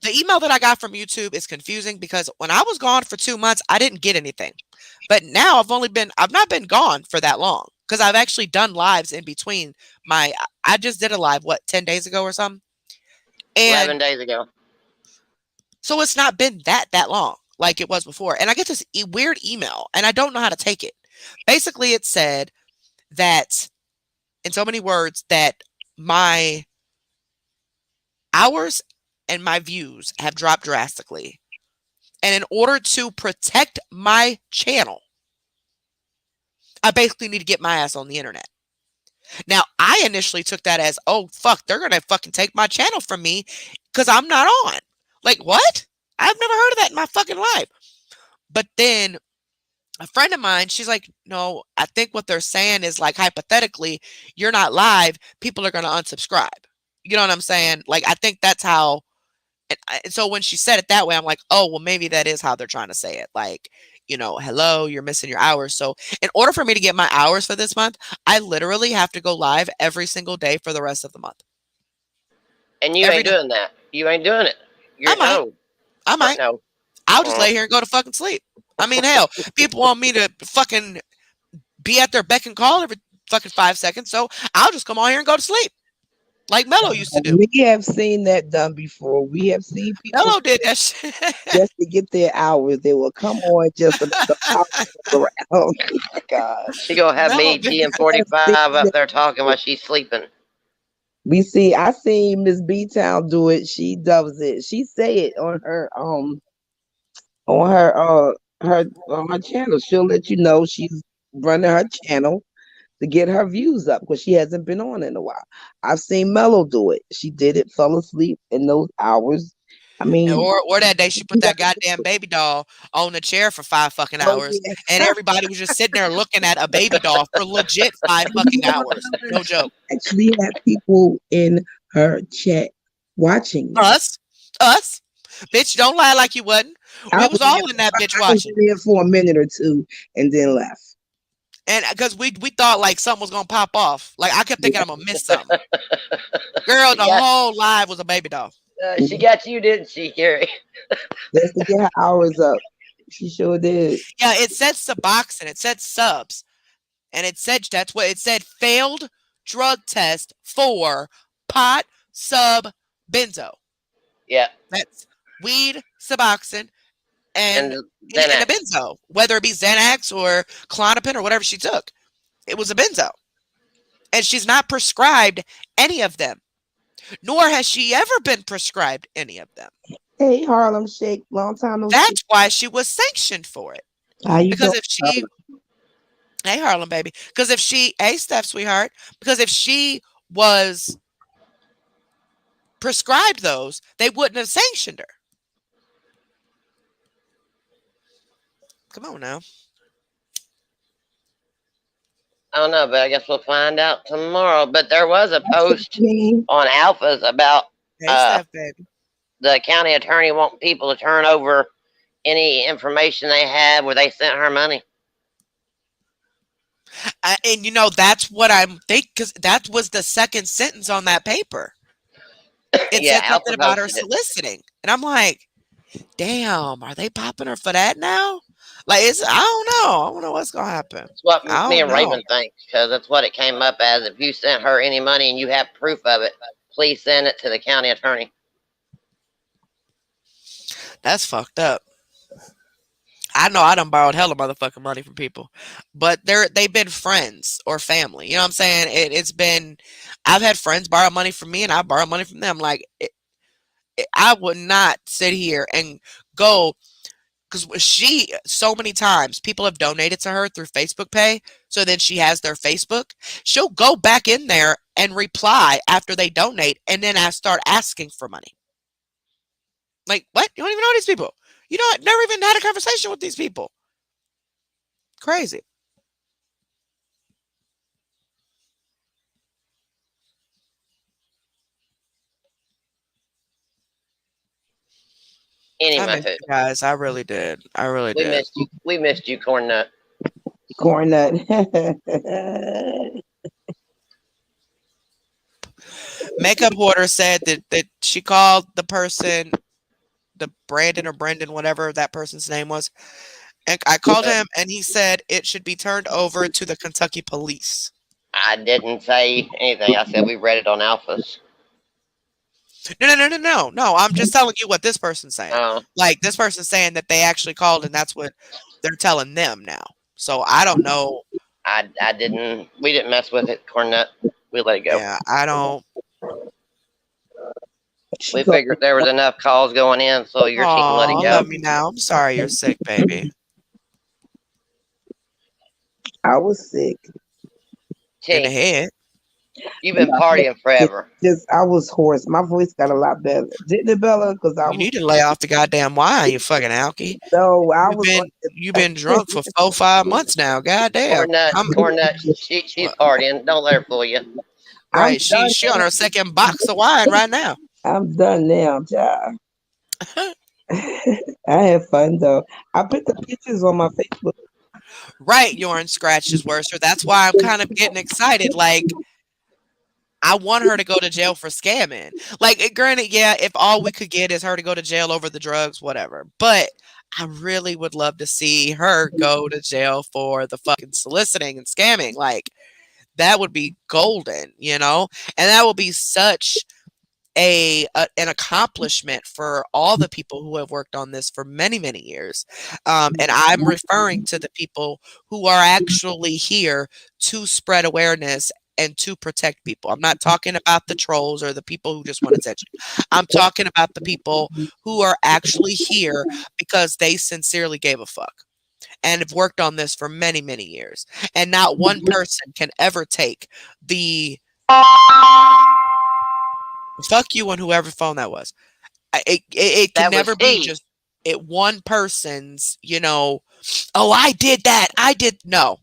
The email that I got from YouTube is confusing because when I was gone for 2 months, I didn't get anything. But now I've not been gone for that long because I've actually done lives in between I just did a live, 10 days ago or something?
11
And
days ago.
so it's not been that long like it was before. And I get this weird email and I don't know how to take it. Basically, it said that, in so many words, that my hours and my views have dropped drastically. And in order to protect my channel, I basically need to get my ass on the internet. Now, I initially took that as, oh, fuck, they're going to fucking take my channel from me because I'm not on. Like, what? I've never heard of that in my fucking life. But then a friend of mine, she's like, no, I think what they're saying is like, hypothetically, you're not live. People are going to unsubscribe. You know what I'm saying? Like, I think that's how. And so when she said it that way, I'm like, oh, well, maybe that is how they're trying to say it. Like, hello, you're missing your hours. So in order for me to get my hours for this month, I literally have to go live every single day for the rest of the month.
And you ain't doing that. You ain't doing it.
I might.
No.
I'll just lay here and go to fucking sleep. I mean, hell, people want me to fucking be at their beck and call every fucking 5 seconds. So I'll just come on here and go to sleep. like Mello used to do.
We have seen that done before. We have seen people
Mello did that shit.
just to get their hours. They will come on just to make a pop around. God.
She gonna have
Mello
me
did.
We have seen
TM45 up
that
there talking while
before.
she's sleeping.
I seen Miss B Town do it. She does it. She say it on her channel. She'll let you know she's running her channel to get her views up because she hasn't been on in a while. I've seen Mello do it. She did it, fell asleep in those hours. I mean,
Or that day she put
you
that
gotta
goddamn baby doll on the chair for 5 fucking hours,
yeah.
and everybody was just sitting there looking at a baby doll for legit five
And you
fucking
know
hours.
another,
No
she
joke.
actually had people in her chat watching it.
Us, us, bitch. Don't lie like you wasn't.
I
We
was
was
there
all in that bitch
I was
watching,
there for a minute or two and then left.
and because we thought like something was gonna pop off. Like I kept thinking
Yeah.
I'm gonna miss something. Girl,
She
the
got
whole live was a baby doll.
she got you, didn't she, Carrie?
Just to get her hours up. She sure did.
Yeah, it said Suboxone, it said subs, and it said that's what it said. Failed drug test for pot sub benzo.
Yeah,
That's weed, Suboxone, and
and
and a
Xanax.
benzo, whether it be Xanax or Clonopin or whatever she took. It was a benzo, and she's not prescribed any of them, nor has she ever been prescribed any of them.
Hey, Harlem Shake, long time no see.
That's why she was sanctioned for it.
How you
Because
doing,
if she,
Harlem?
hey Harlem baby, because if she, hey Steph sweetheart, because if she was prescribed those, they wouldn't have sanctioned her. Come on now.
I don't know, but I guess we'll find out tomorrow. But there was a
What's his
post
name?
on Alphas about
Hey
uh,
Steph baby.
the county attorney wanting people to turn over any information they had where they sent her money.
And you know that's what I'm thinking because that was the second sentence on that paper. It
Yeah,
said something
Alpha
about her
posted it.
soliciting, and I'm like, damn, are they popping her for that now? Like, it's I don't know. I don't know what's gonna happen.
It's what
I
me
don't
and
know.
Raven think because that's what it came up as. If you sent her any money and you have proof of it, please send it to the county attorney.
That's fucked up. I know I done borrowed hella motherfucking money from people, but they've been friends or family. You know what I'm saying? It's been. I've had friends borrow money from me, and I borrow money from them. Like, I would not sit here and go because she so many times people have donated to her through Facebook Pay. So then she has their Facebook. She'll go back in there and reply after they donate, and then I start asking for money. Like, what? You don't even know these people. You know, I never even had a conversation with these people. Crazy. I
Anyway,
missed you guys. I really did. I really
we
did.
missed you. We missed you, corn nut.
Corn nut.
Makeup Hoarder said that she called the person, the Brandon or Brendan, whatever that person's name was. And I called him and he said it should be turned over to the Kentucky police.
I didn't say anything. I said we read it on Alphas.
No, no, no, no, no, no. I'm just telling you what this person's saying.
Uh,
Like this person's saying that they actually called and that's what they're telling them now. So I don't know.
I didn't. We didn't mess with it, corn nut. We let it go.
Yeah, I don't.
She
We
called
figured there was enough calls going in, so your team let it
Oh,
go.
love me now. I'm sorry you're sick, baby.
I was sick.
In the
T,
head.
you've been partying forever.
Just I was hoarse. My voice got a lot better. Didn't it, Bella? Because I
You
was
need to lay off the goddamn wine, you fucking alky.
no, I
You've
was on
been you've been drunk for 4, 5 months now. Goddamn. I'm
Corn nut. She's
well,
partying. Don't let her fool you.
I'm
right. She
done
she on
now.
her second box of wine right now.
I'm done now, child. I had fun though. I put the pictures on my Facebook.
Right, urine scratches worse. So that's why I'm kind of getting excited. Like I want her to go to jail for scamming. Like granted, yeah, if all we could get is her to go to jail over the drugs, whatever. But I really would love to see her go to jail for the fucking soliciting and scamming. Like That would be golden, you know? And that will be such an accomplishment for all the people who have worked on this for many, many years. And I'm referring to the people who are actually here to spread awareness and to protect people. I'm not talking about the trolls or the people who just want attention. I'm talking about the people who are actually here because they sincerely gave a fuck and have worked on this for many, many years. And not one person can ever take the fuck you on whoever phone that was. It can
That was
never be
Steve.
just one person's, oh, I did that. I did. No,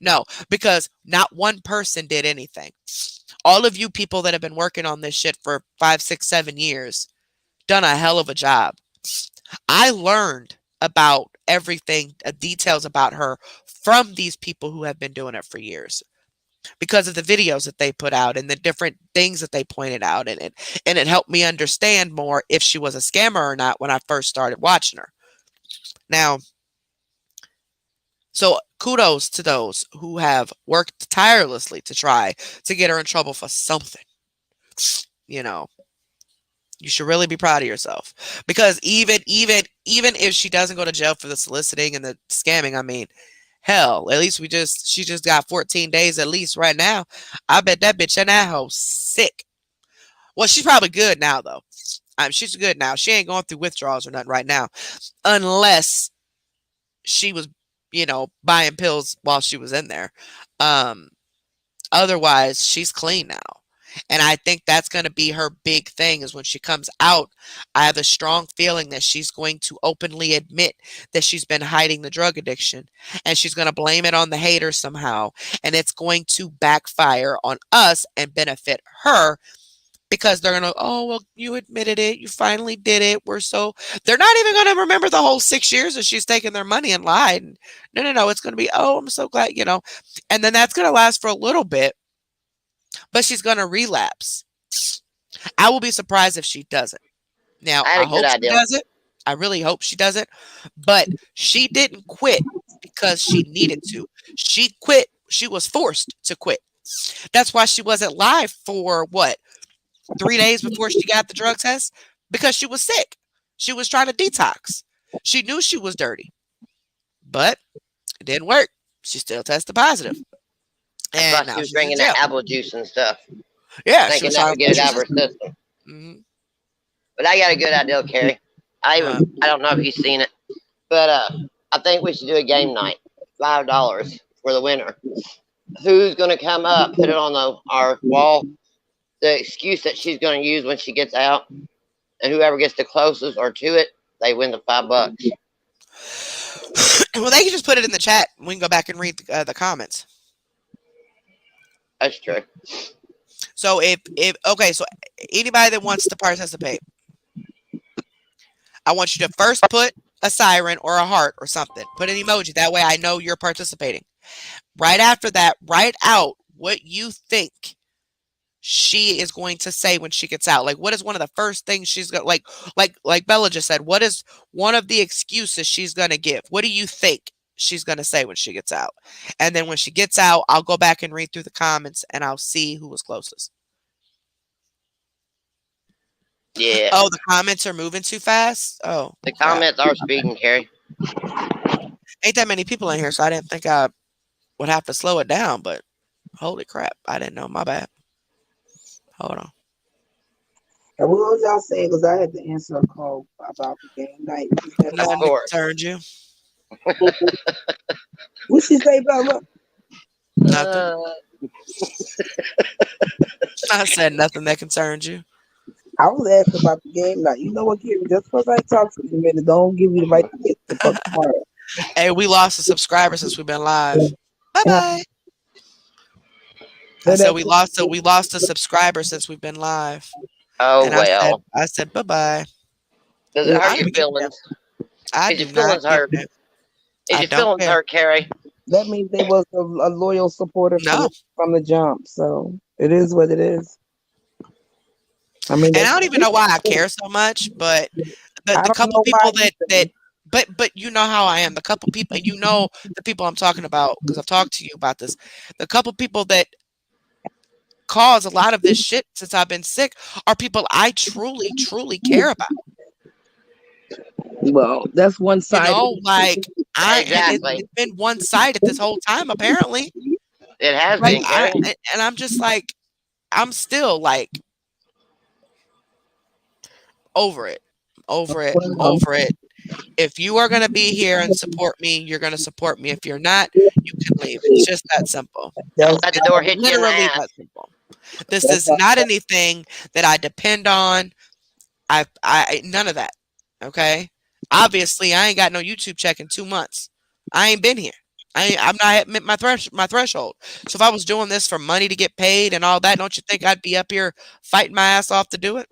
no, because not one person did anything. All of you people that have been working on this shit for 5, 6, 7 years done a hell of a job. I learned about everything, details about her from these people who have been doing it for years because of the videos that they put out and the different things that they pointed out in it. And it helped me understand more if she was a scammer or not when I first started watching her. Now, so kudos to those who have worked tirelessly to try to get her in trouble for something. You know, you should really be proud of yourself because even if she doesn't go to jail for the soliciting and the scamming, I mean, hell, at least she just got 14 days at least right now. I bet that bitch and that hoe sick. Well, she's probably good now though. She's good now. She ain't going through withdrawals or nothing right now, unless she was, buying pills while she was in there. Um, Otherwise, she's clean now. And I think that's going to be her big thing is when she comes out, I have a strong feeling that she's going to openly admit that she's been hiding the drug addiction and she's going to blame it on the haters somehow. And it's going to backfire on us and benefit her because they're going to, oh, well, you admitted it. You finally did it. They're not even going to remember the whole 6 years that she's taken their money and lied. No, no, no. It's going to be, oh, I'm so glad, and then that's going to last for a little bit, but she's going to relapse. I will be surprised if she doesn't. Now,
I had
I
a good
hope she
idea.
does it. I really hope she does it. But she didn't quit because she needed to. She quit. She was forced to quit. That's why she wasn't live for what? 3 days before she got the drug test? Because she was sick. She was trying to detox. She knew she was dirty. But it didn't work. She still tested positive.
That's
And
why
now
she was
she's in
drinking
jail.
that apple juice and stuff,
Yeah, she
thinking
was
that
trying to
would get
flush
it
her
out of her
system.
system.
Hmm.
But I got a good idea, Carrie.
Uh,
I don't know if you've seen it, but I think we should do a game night. $5 for the winner. Who's gonna come up? Put it on our wall. The excuse that she's gonna use when she gets out, and whoever gets the closest or to it, they win the $5.
well, they can just put it in the chat. We can go back and read the comments.
That's true.
So if okay, so anybody that wants to participate, I want you to first put a siren or a heart or something. Put an emoji. That way I know you're participating. Right after that, write out what you think she is going to say when she gets out. Like what is one of the first things she's going to like Bella just said, what is one of the excuses she's going to give? What do you think she's going to say when she gets out? And then when she gets out, I'll go back and read through the comments and I'll see who was closest.
Yeah.
Oh, the comments are moving too fast? Oh,
The
crap.
comments are speeding, Carrie.
Ain't that many people in here, so I didn't think I would have to slow it down, but holy crap, I didn't know. My bad. Hold on.
And what was y'all saying? Because I had to answer a call about the game night. Is that
Of
Nothing
Bob?
that
course.
concerns you?
What she say, Bella?
Nothing.
Uh,
I said nothing that concerns you.
I was asking about the game night. You know what, Kevin? Just because I talk to you a minute, don't give you the right to get the fuck quiet.
Hey, we lost a subscriber since we've been live. Bye
And I
bye. I
said
said
that
we lost a subscriber since we've been live.
oh
And
well.
I said bye bye.
Does it
yeah,
I
hurt
don't
your
even give a damn.
feelings?
I
Is
do
your
not
feelings
give
hurt?
a damn.
Is
I
your
don't
feelings
care.
hurt, Carrie?
that means they was a loyal supporter
No.
from the jump. So it is what it is. I mean,
And
they.
I don't even know why I care so much, but
I
the
don't
couple
know why
people
either.
but you know how I am. The couple people, the people I'm talking about because I've talked to you about this. The couple people that caused a lot of this shit since I've been sick are people I truly, truly care about.
Well, that's one
You
side.
know, like
Exactly.
it's been one sided this whole time apparently.
It has
Like
been, Kenny.
and I'm just like I'm still like over it, over it,
Well,
over it. If you are gonna be here and support me, you're gonna support me. If you're not, you can leave. It's just that simple.
Don't
that's
let the
It's
door hit you in the
literally
ass.
that simple. This
that's
is not anything that I depend on. None of that. Okay. Obviously, I ain't got no YouTube check in 2 months. I ain't been here. I'm not at my threshold. So if I was doing this for money to get paid and all that, don't you think I'd be up here fighting my ass off to do it?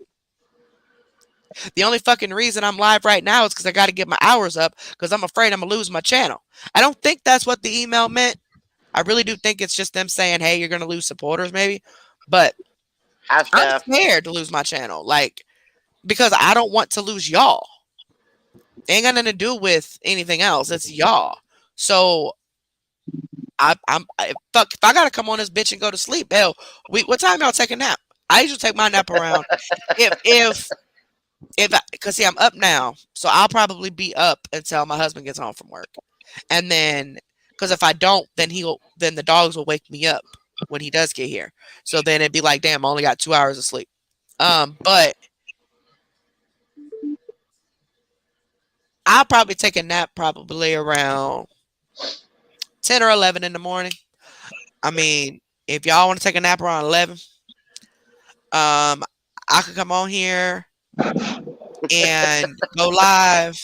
The only fucking reason I'm live right now is because I got to get my hours up because I'm afraid I'm gonna lose my channel. I don't think that's what the email meant. I really do think it's just them saying, "Hey, you're gonna lose supporters, maybe." But
That's
I'm
tough.
scared to lose my channel, like because I don't want to lose y'all. It ain't got nothing to do with anything else. It's y'all. So fuck. If I gotta come on this bitch and go to sleep, hell, what time y'all take a nap? I usually take my nap around if because see I'm up now, so I'll probably be up until my husband gets home from work, and then because if I don't, then the dogs will wake me up when he does get here. So then it'd be like, damn, I only got 2 hours of sleep. But I'll probably take a nap probably around 10 or 11 in the morning. I mean, if y'all want to take a nap around 11, I could come on here and go live.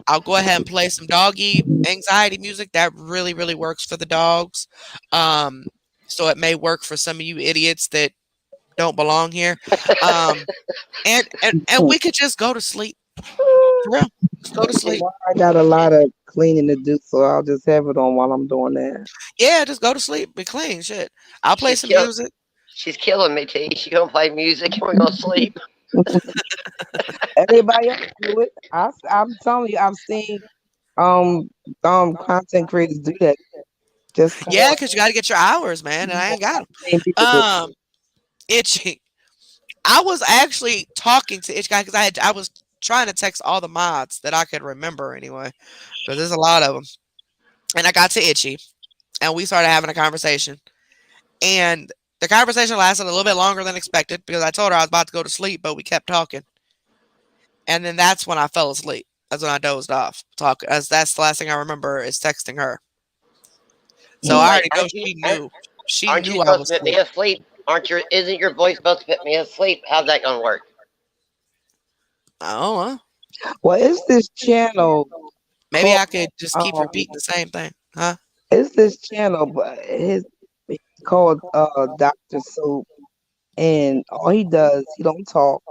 I'll go ahead and play some doggy anxiety music. That really, really works for the dogs. Um, so it may work for some of you idiots that don't belong here. Um, and we could just go to sleep. For real. Just go to sleep.
I got a lot of cleaning to do, so I'll just have it on while I'm doing that.
Yeah, just go to sleep. Be clean. Shit. I'll play
She's
some
kill.
music.
She's killing me, T. She gonna play music and we're gonna sleep.
Everybody else do it. I'm telling you, I've seen um content creators do that. Just come
Yeah,
on,
because you got to get your hours, man. And I ain't got
same people
them.
do.
Itchy. I was actually talking to Itchy guy because I was trying to text all the mods that I could remember anyway, because there's a lot of them. And I got to Itchy, and we started having a conversation. And the conversation lasted a little bit longer than expected because I told her I was about to go to sleep, but we kept talking. And then that's when I fell asleep. That's when I dozed off. As that's the last thing I remember is texting her. So I
Wait,
already know
aren't you?
she knew. She
Aren't you
knew I
supposed
was
to put me
asleep.
asleep? Aren't your? Isn't your voice supposed to put me asleep? How's that gonna work?
Oh, well,
Well, it's this channel
maybe
called
I could just keep
um,
repeating the same thing, huh?
it's this channel, but he's called Doctor Soap, and all he does, he don't talk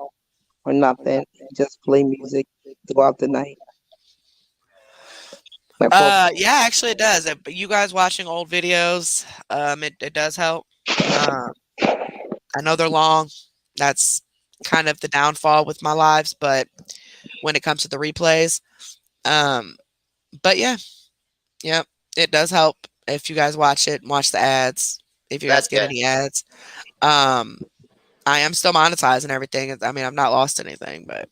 or nothing. He just play music throughout the night. Like for
Yeah, actually it does. You guys watching old videos, it does help. Um, I know they're long. That's kind of the downfall with my lives, but when it comes to the replays, um, but yeah, yeah, it does help if you guys watch it and watch the ads. If you guys
That's
get
good.
any ads, um, I am still monetizing everything. I mean, I've not lost anything, but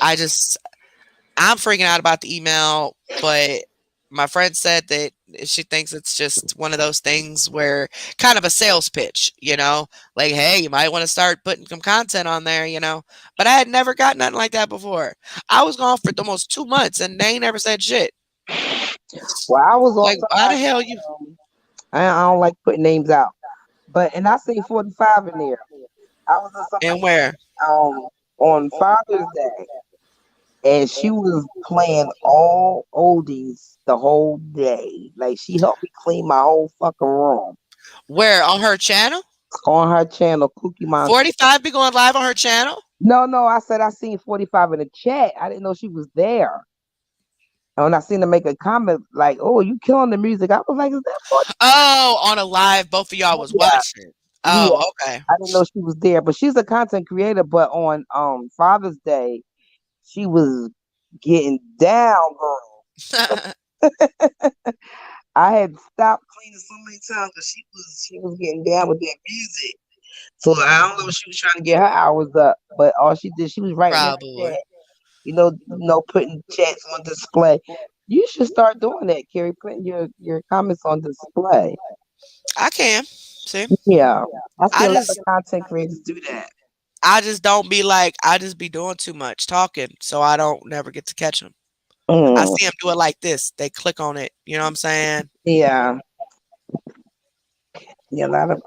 I just I'm freaking out about the email, but my friend said that she thinks it's just one of those things where kind of a sales pitch, like, hey, you might want to start putting some content on there, But I had never got nothing like that before. I was gone for almost 2 months and they ain't never said shit.
well, I was on
Like, why the
somebody.
hell you
I don't like putting names out, but and I seen 45 in there. I was in
and
somebody
where?
on Father's Day, and she was playing all oldies the whole day. Like she helped me clean my whole fucking room
Where on her channel?
on her channel, Cookie Monster.
45 be going live on her channel?
No, I said I seen 45 in the chat. I didn't know she was there. And when I seen her make a comment like, "Oh, you killing the music," I was like, "Is that 40?"
Oh, on a live, both of y'all was
Yeah,
watching.
yeah.
Oh, okay.
I didn't know she was there, but she's a content creator. But on Father's Day, she was getting down, girl. I had stopped cleaning so many times because she was getting down with that music. So I don't know if she was trying to get her hours up, but all she did, she was writing in the
Probably.
chat. Putting chats on display. You should start doing that, Carrie. Putting your comments on display.
I can. See?
Yeah, I see
I
a lot of
just
content creators do that.
I just don't be like I just be doing too much talking, so I don't never get to catch them. I
Mm,
see them do it like this. They click on it. You know what I'm saying?
yeah, yeah, a lot of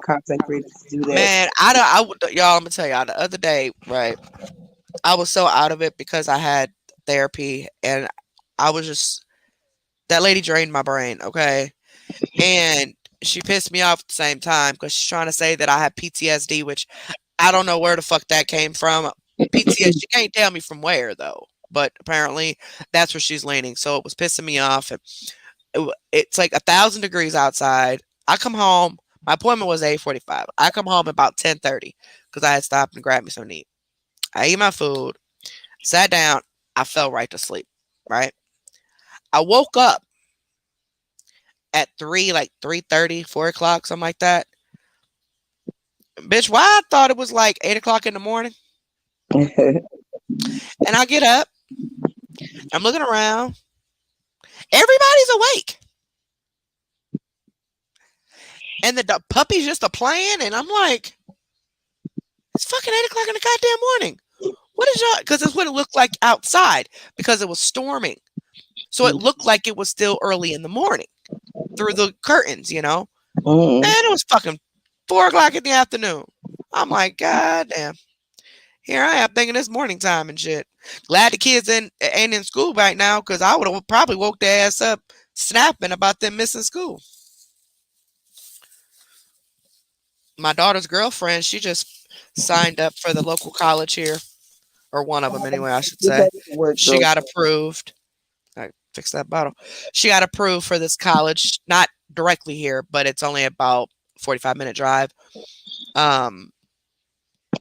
content creators do that.
Man, I don't. I would, y'all. I'm gonna tell y'all the other day, right? I was so out of it because I had therapy, and I was just that lady drained my brain. Okay, and she pissed me off at the same time because she's trying to say that I have PTSD, which I don't know where the fuck that came from. PTSD. She can't tell me from where though, but apparently that's where she's leaning. So it was pissing me off. It's like 1,000 degrees outside. I come home. My appointment was 8:45. I come home about 10:30 because I had stopped and grabbed me some to eat. I ate my food, sat down. I fell right to sleep. Right. I woke up at 3, like 3:30, 4 o'clock, something like that. Bitch, why I thought it was like 8 o'clock in the morning. And I get up. I'm looking around. Everybody's awake. And the puppy's just a playing. And I'm like, it's fucking 8 o'clock in the goddamn morning. What is y'all? Because it's what it looked like outside because it was storming. So it looked like it was still early in the morning through the curtains, you know?
Mm,
And it was fucking 4 o'clock in the afternoon. I'm like, God damn. Here I am thinking it's morning time and shit. Glad the kids ain't in school right now because I would have probably woke their ass up snapping about them missing school. My daughter's girlfriend, she just signed up for the local college here, or one of them anyway, I should
get
say.
back to work,
She
girl.
got approved. I fixed that bottle. She got approved for this college, not directly here, but it's only about 45-minute drive. Um,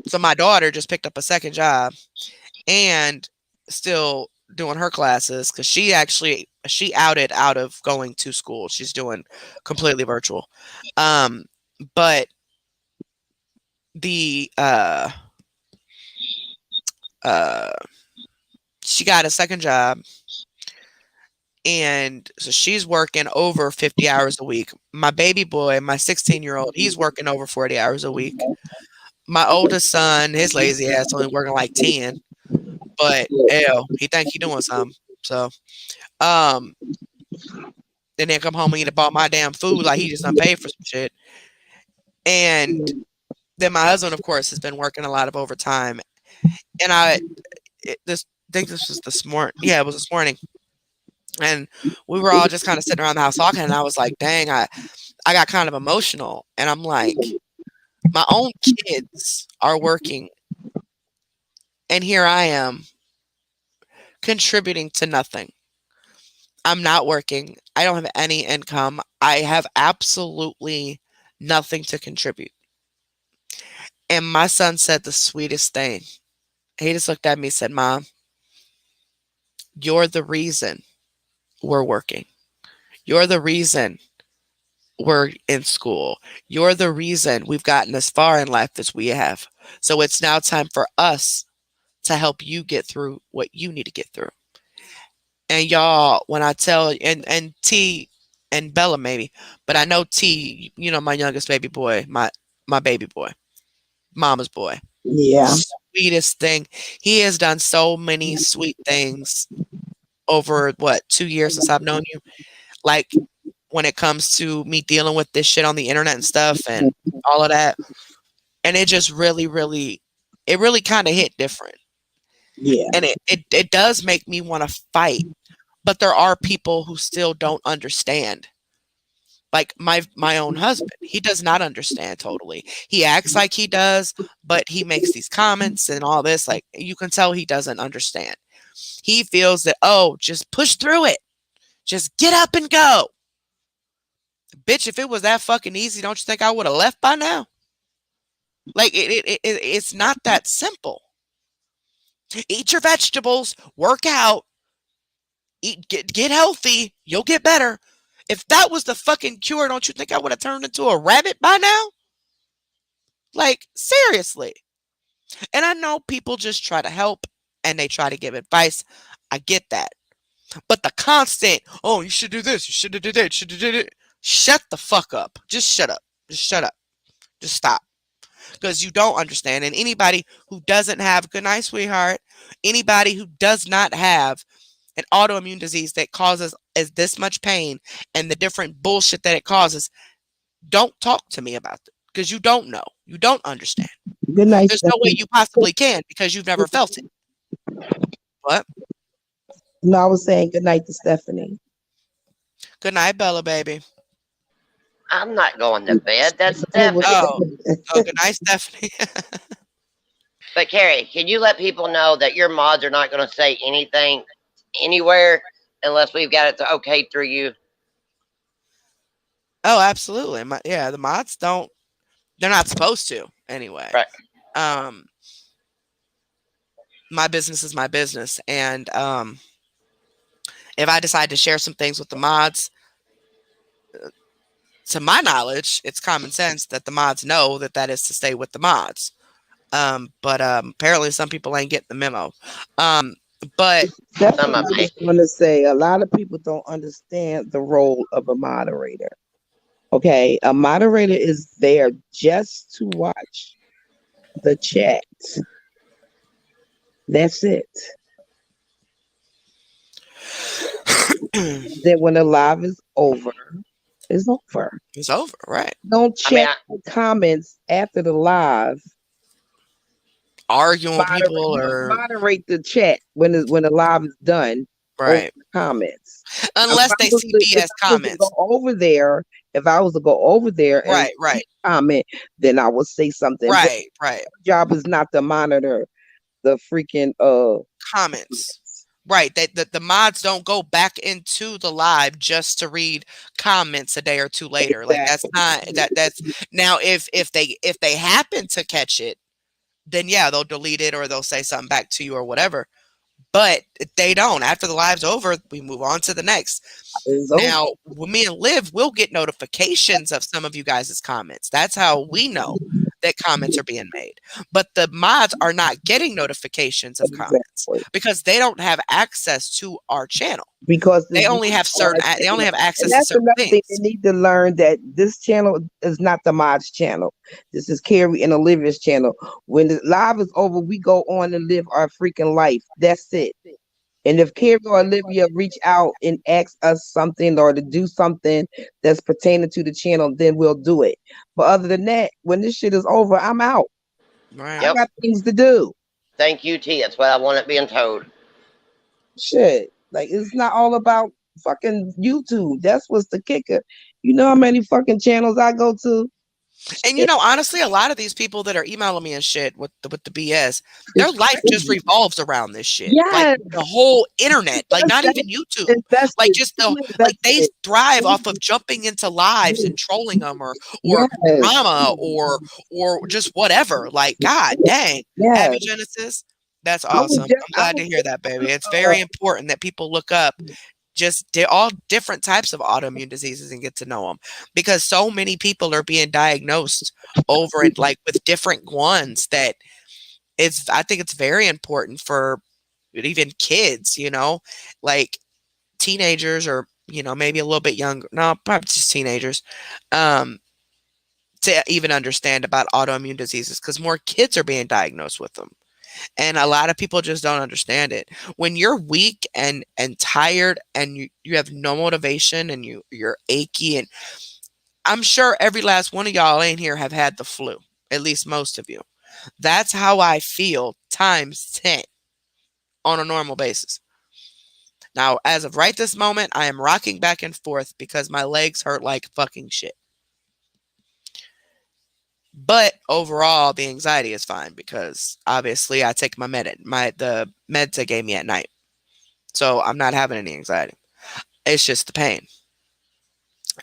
so my daughter just picked up a second job and still doing her classes because she outed out of going to school. She's doing completely virtual. Um, but the uh she got a second job, and so she's working over 50 hours a week. My baby boy, my 16-year-old, he's working over 40 hours a week. My oldest son, his lazy ass only working like 10, but hell, he think he doing something. So um and then come home and eat up all my damn food like he just unpaid for some shit. And then my husband, of course, has been working a lot of overtime. And this think this was this morning. Yeah, it was this morning. And we were all just kind of sitting around the house talking, and I was like, dang, I got kind of emotional. And I'm like, my own kids are working, and here I am contributing to nothing. I'm not working. I don't have any income. I have absolutely nothing to contribute. And my son said the sweetest thing. He just looked at me and said, Mom, you're the reason we're working. You're the reason we're in school. You're the reason we've gotten as far in life as we have. So it's now time for us to help you get through what you need to get through. And y'all, when I tell and T and Bella maybe, but I know T, my youngest baby boy, my baby boy, mama's boy.
Yeah,
Sweetest thing. He has done so many sweet things over what 2 years since I've known you. Like when it comes to me dealing with this shit on the internet and stuff and all of that. And it just really, really, it really kind of hit different.
yeah,
And it does make me want to fight. But there are people who still don't understand. Like my own husband, he does not understand totally. He acts like he does, but he makes these comments and all this. Like you can tell he doesn't understand. He feels that, oh, just push through it. Just get up and go. Bitch, if it was that fucking easy, don't you think I would have left by now? Like it's not that simple. Eat your vegetables, work out, get healthy, you'll get better. If that was the fucking cure, don't you think I would have turned into a rabbit by now? Like, seriously. And I know people just try to help and they try to give advice. I get that. But the constant, oh, you should do this, you should do that, you should do that. Shut the fuck up. Just shut up. Just shut up. Just stop. Because you don't understand. And anybody who doesn't have, good night, sweetheart, anybody who does not have an autoimmune disease that causes as this much pain and the different bullshit that it causes, don't talk to me about it because you don't know. You don't understand.
Good night,
There's no way
Stephanie.
you possibly can because you've never felt it. What?
No, I was saying good night to Stephanie.
Good night, Bella, baby.
I'm not going to bed. That's Stephanie.
Oh, oh, good night, Stephanie.
But Carrie, can you let people know that your mods are not going to say anything anywhere unless we've got it to okay through you?
Oh, absolutely. Yeah, the mods don't. They're not supposed to anyway.
Right.
My business is my business, and if I decide to share some things with the mods, to my knowledge, it's common sense that the mods know that that is to stay with the mods. But apparently some people ain't getting the memo. But
That's
Some
what
of
I
me.
was going to say. A lot of people don't understand the role of a moderator. Okay, a moderator is there just to watch the chat. That's it. Then when the live is over, it's over.
it's over, right?
Don't
I mean,
check the comments after the live.
Arguing with
Moderate,
people or
moderate the chat when the live is done over
right.
the comments. Now,
Unless they see
if
BS
I was to go
comments.
over there, if I was to go over there and
Right, right,
comment, then I would say something. But
right, right.
job is not to monitor the freaking
Comments. Right. That the mods don't go back into the live just to read comments a day or two later. Like that's not that's now if they happen to catch it, then yeah, they'll delete it or they'll say something back to you or whatever. But they don't. After the live's over, we move on to the next. Now, when me and Liv, we'll get notifications of some of you guys' comments. That's how we know that comments are being made. But the mods are not getting notifications of comments because they don't have access to our channel.
Because
They only have they only have access to certain
another thing
things.
they need to learn, that this channel is not the mods channel. This is Carrie and Olivia's channel. When the live is over, we go on and live our freaking life. That's it. And if Carrie or Olivia reach out and ask us something or to do something that's pertaining to the channel, then we'll do it. But other than that, when this shit is over, I'm out.
Right.
I
Yep.
got things to do.
Thank you, T. That's what I want it being told.
Shit. Like, it's not all about fucking YouTube. That's what's the kicker. You know how many fucking channels I go to?
And you know, honestly, a lot of these people that are emailing me and shit with the BS, their
It's
life just
crazy.
revolves around this shit. Like
Yes.
the whole internet, like not
That's
even YouTube. Like
invested.
just
Too
like they
invested.
thrive off of jumping into lives and trolling them or
Yes.
drama or just whatever. Like God dang.
Yes.
Abby Genesis, that's
I was
awesome.
just,
I'm glad to hear that, baby. It's very important that people look up just all different types of autoimmune diseases and get to know them because so many people are being diagnosed over it like with different ones that I think it's very important for even kids, you know, like teenagers or, you know, maybe a little bit younger. No, probably just teenagers. To even understand about autoimmune diseases because more kids are being diagnosed with them. And a lot of people just don't understand it. When you're weak and tired and you have no motivation and you're achy, and I'm sure every last one of y'all in here have had the flu, at least most of you. That's how I feel times 10 on a normal basis. Now, as of right this moment, I am rocking back and forth because my legs hurt like fucking shit. But overall, the anxiety is fine because obviously I take the meds they gave me at night. So I'm not having any anxiety. It's just the pain.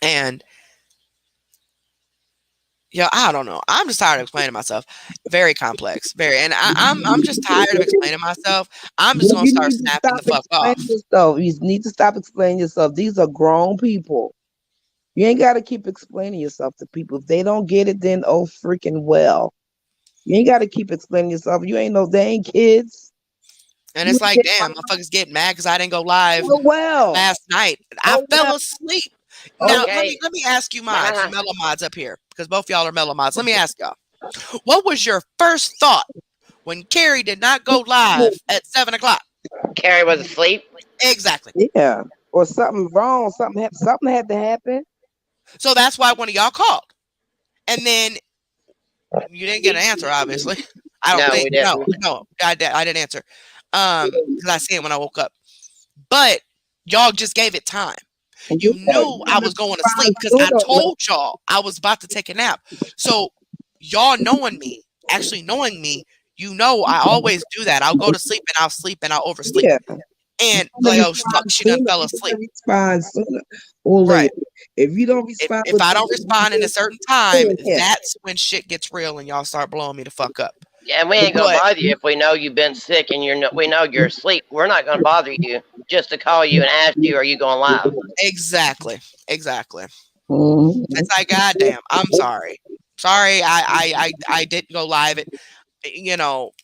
And yeah, I don't know. I'm just tired of explaining myself. Very complex. Very and I'm just tired of explaining myself. I'm just
Well,
gonna
you
start
need to
snapping
stop
the fuck
explaining
off.
yourself. You need to stop explaining yourself. These are grown people. You ain't got to keep explaining yourself to people. If they don't get it, then oh freaking well. You ain't got to keep explaining yourself. You ain't no, they ain't kids.
And
You
it's like,
get
damn, motherfuckers getting mad because I didn't go live
oh well.
last night. I
Oh
fell
well.
asleep.
Oh
Now let
Okay.
me ask you mods, you
Nah.
mellow mods up here, because both y'all are mellow mods. Let me ask y'all, what was your first thought when Carrie did not go
well.
live at 7 o'clock?
Carrie was asleep.
Exactly.
Yeah. Or something wrong. Something had to happen.
So that's why one of y'all called, and then you didn't get an answer. Obviously, I don't
No,
think.
we
No,
didn't.
no, I didn't answer. Because I seen it when I woke up. But y'all just gave it time.
Yeah.
You knew
You
I
gotta
was going to
respond
sleep because I
sooner.
told y'all I was about to take a nap. So y'all knowing me, actually knowing me, you know I always do that. I'll go to sleep and I'll sleep and I'll oversleep.
Yeah.
And
To
like, oh fuck,
respond
she done
sooner.
fell
You gotta
asleep.
respond sooner or
Right.
later. If you don't respond
If I
within
don't respond in a certain time,
yeah.
that's when shit gets real and y'all start blowing me the fuck up.
Yeah, and we ain't gonna
But
bother you if we know you've been sick and we know you're asleep. We're not gonna bother you just to call you and ask you, are you going live?
exactly, exactly.
Mhm.
It's like, goddamn, I'm sorry. Sorry, I didn't go live at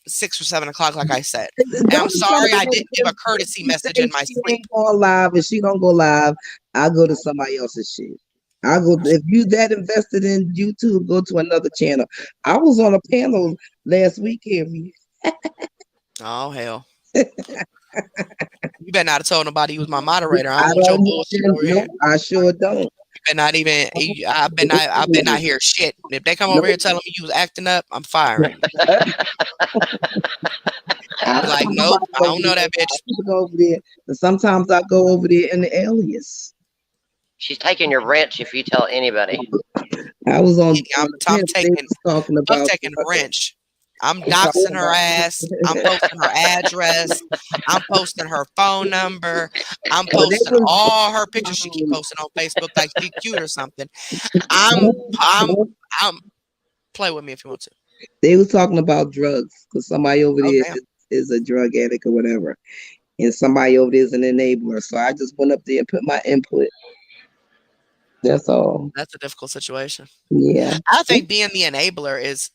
6 or 7 o'clock, like I said. And I'm
Don't
sorry I
somebody
didn't give a
if
courtesy
she
message
say
in my
she
sleep.
ain't going live and she don't go live, I'll go to somebody else's shit. I'll go if you that invested in YouTube, go to another channel. I was on a panel last week, Harry.
Oh hell. You better not have told nobody you was my moderator. I
I
don't want your
don't
bullshit over
no,
here.
I sure don't.
You better not even. I've been not hear shit. If they come over
Nope.
here telling me you was acting up, I'm firing you.
I
Be like,
don't
nope, I
go over
don't know
there.
that bitch.
Go over there. And sometimes I go over there in the alias.
She's taking your wrench if you tell anybody.
I was
I'm,
on the
I'm
panel. They
taking
was talking
I'm
about
taking wrench. I'm
they talking
doxing her
about
ass. I'm posting her address. I'm posting her phone number. I'm
well, they
posting
was
all her pictures she keep posting on Facebook like she cute or something. I'm I'm I'm play with me if you want to.
they was talking about drugs because somebody over
Oh
there
damn.
is a drug addict or whatever, and somebody over there is an enabler. So I just went up there and put my input. That's all.
That's a difficult situation.
Yeah.
I think being the enabler is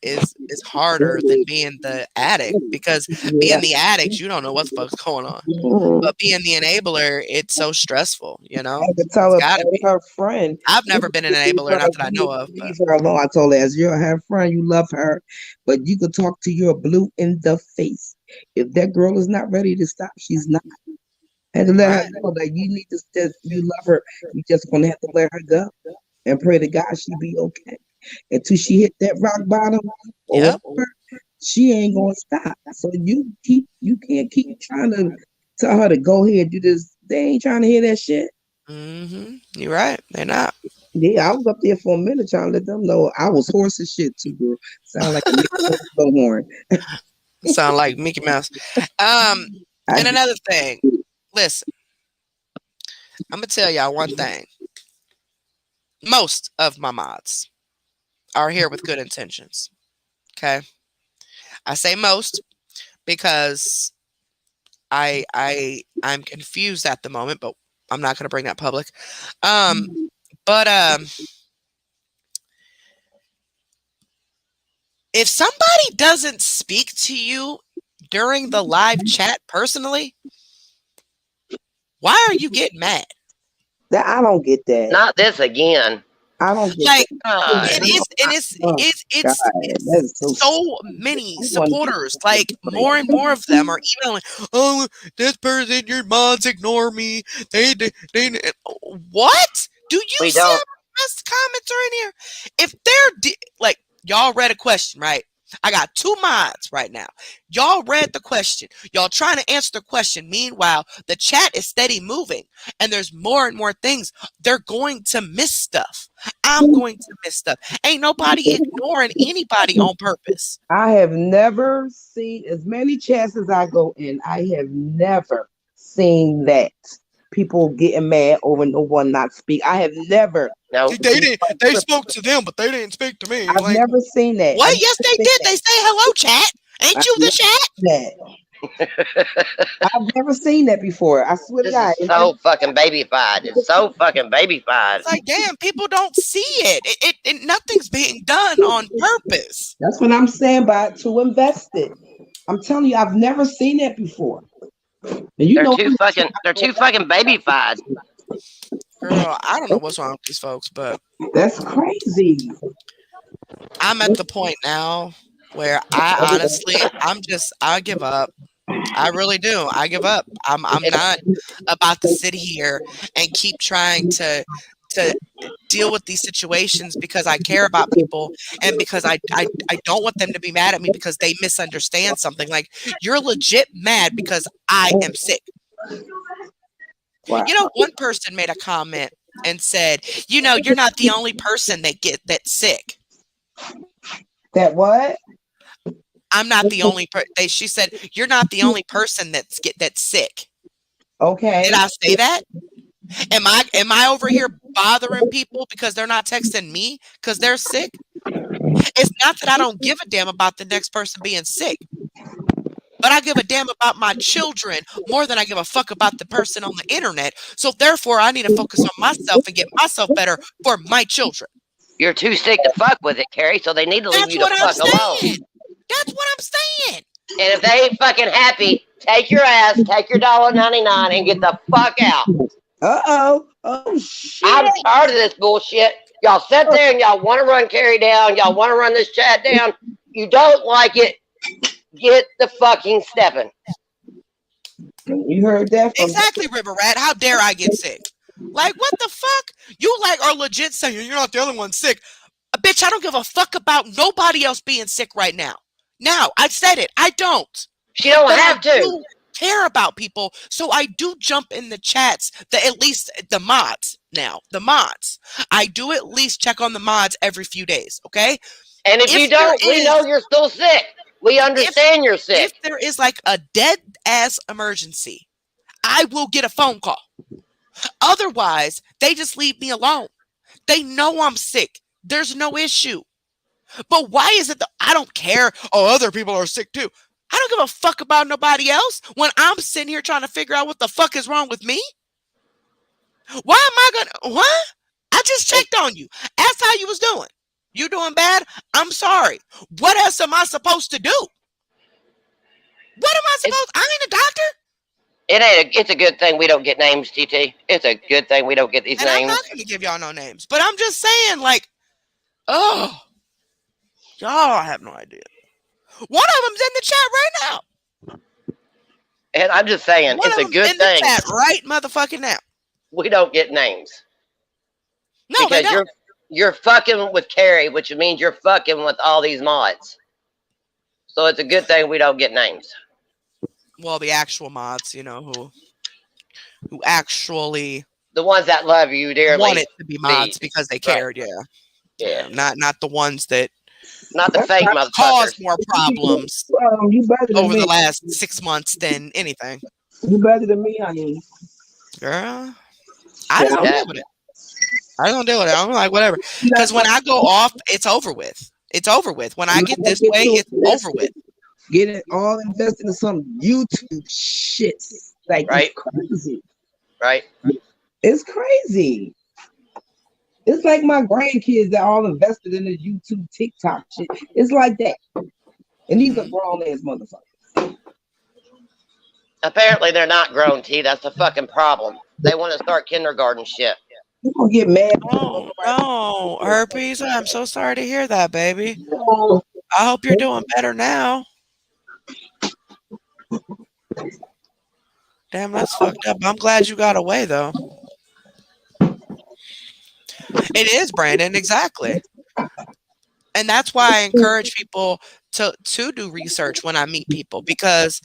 harder than being the addict because being
Yeah.
the addict, you don't know what the fuck's going on.
Mhm.
But being the enabler, it's so stressful, you
I
know?
had to tell
It's
her,
gotta be.
her friend,
I've
you
never been an
leave
enabler,
her,
not that I know of, but
leave her alone. I told her, as you're her friend, you love her, but you could talk to your blue in the face. If that girl is not ready to stop, she's not. I had to let her
right.
know that you need to, that you love her. You just gonna have to let her go and pray to God she be okay until she hit that rock bottom or
Yep.
whatever. She ain't gonna stop. So you can't keep trying to tell her to go ahead do this. They ain't trying to hear that shit.
You're right. They're not.
Yeah, I was up there for a minute trying to let them know I was hoarse as shit too, girl. Sound like a Mickey Mouse horn.
Sound like Mickey Mouse. Um,
I
and another thing, listen, I'm gonna tell y'all one thing. Most of my mods are here with good intentions. Okay. I say most because I'm confused at the moment, but I'm not gonna bring that public. Um, but if somebody doesn't speak to you during the live chat personally, why are you getting mad?
that I don't get that.
Not this again.
I don't get
Like
that.
God.
it is, and
Oh God, that is so stupid.
so many
I want to
supporters. Like more and more of them are emailing. Oh, this person, your mods ignore me. They what? Do you
We
see how
don't.
many comments are in here? If they're like y'all read a question, right? I got two mods right now. Y'all read the question. Y'all trying to answer the question. Meanwhile, the chat is steady moving and there's more and more things. They're going to miss stuff. I'm going to miss stuff. Ain't nobody ignoring anybody on purpose.
I have never seen as many chats as I go in. I have never seen that people getting mad over no one not speak. I have never.
No.
They didn't. They spoke to them, but they didn't speak to me.
I've
Like
never seen that.
what?
I've
Yes,
never
they
seen
did.
that.
They say hello, chat. Ain't
I've
you the
never
chat?
seen that. I've never seen that before. I swear to
This is
God.
so fucking babyfied. It's so fucking babyfied.
It's like, damn, people don't see it. Nothing's being done on purpose.
That's what I'm saying by to invest it. I'm telling you, I've never seen that before. And you know,
They're too fucking babyfied.
Girl, I don't know what's wrong with these folks, but
that's crazy.
I'm at the point now where I give up. I really do. I give up. I'm not about to sit here and keep trying to deal with these situations because I care about people and because I don't want them to be mad at me because they misunderstand something. Like, you're legit mad because I am sick.
Wow.
You know, one person made a comment and said, you know, you're not the only person that's sick.
That what?
I'm not the only she said, you're not the only person that's sick.
Okay.
Did I say that? Am I over here bothering people because they're not texting me because they're sick? It's not that I don't give a damn about the next person being sick, but I give a damn about my children more than I give a fuck about the person on the internet. So therefore, I need to focus on myself and get myself better for my children.
You're too sick to fuck with it, Carrie, so they need to leave
That's
you the
what I'm
fuck alone.
saying. That's what I'm saying.
And if they ain't fucking happy, take your ass, take your $1.99 and get the fuck out.
Oh shit.
I'm tired of this bullshit. Y'all sit there and y'all want to run Carrie down. Y'all want to run this chat down. You don't like it. Get the fucking stepping.
You heard that from
Exactly, River Rat. How dare I get sick? Like, what the fuck? You like are legit saying you're not the only one sick. Bitch, I don't give a fuck about nobody else being sick right now. Now, I said it. I don't.
She don't
But
have
I
to.
do care about people, so I do jump in the chats, at least the mods now. The mods. I do at least check on the mods every few days, okay?
And if you don't, we know you're still sick. We understand you're sick.
If there is like a dead ass emergency, I will get a phone call. Otherwise, they just leave me alone. They know I'm sick. There's no issue. But why is it that I don't care? Oh, other people are sick too. I don't give a fuck about nobody else when I'm sitting here trying to figure out what the fuck is wrong with me. Why am I gonna what? I just checked on you. Asked how you was doing. You doing bad? I'm sorry. What else am I supposed to do? What am I supposed? I ain't a doctor.
It's a good thing we don't get names, TT. It's a good thing we don't get these names.
I'm not gonna give y'all no names, but I'm just saying, like, oh, y'all have no idea. One of them's in the chat right now.
And I'm just saying, it's a good thing.
In the chat right motherfucking now.
We don't get names.
No,
because
they don't.
You're fucking with Carrie, which means you're fucking with all these mods. So it's a good thing we don't get names.
Well, the actual mods, you know, who actually
the ones that love you dearly
wanted to be mods because they cared,
right.
Yeah. Not the ones that
not the fake motherfuckers
caused more problems
you better
over
me.
the last 6 months than anything.
You better than me, honey.
Girl, I just don't deal with it. I'm like, whatever. Because when I go off, it's over with. It's over with. When I get this way, it's over with.
Get it all invested in some YouTube shit. Like,
right?
It's crazy.
Right?
It's crazy. It's like my grandkids that all invested in the YouTube, TikTok shit. It's like that. And these are grown ass motherfuckers.
Apparently they're not grown, T. That's the fucking problem. They want to start kindergarten shit.
You gonna get mad?
Oh, no, Herpes. I'm so sorry to hear that, baby. I hope you're doing better now. Damn, that's fucked up. I'm glad you got away, though. It is, Brandon, exactly. And that's why I encourage people to do research when I meet people, because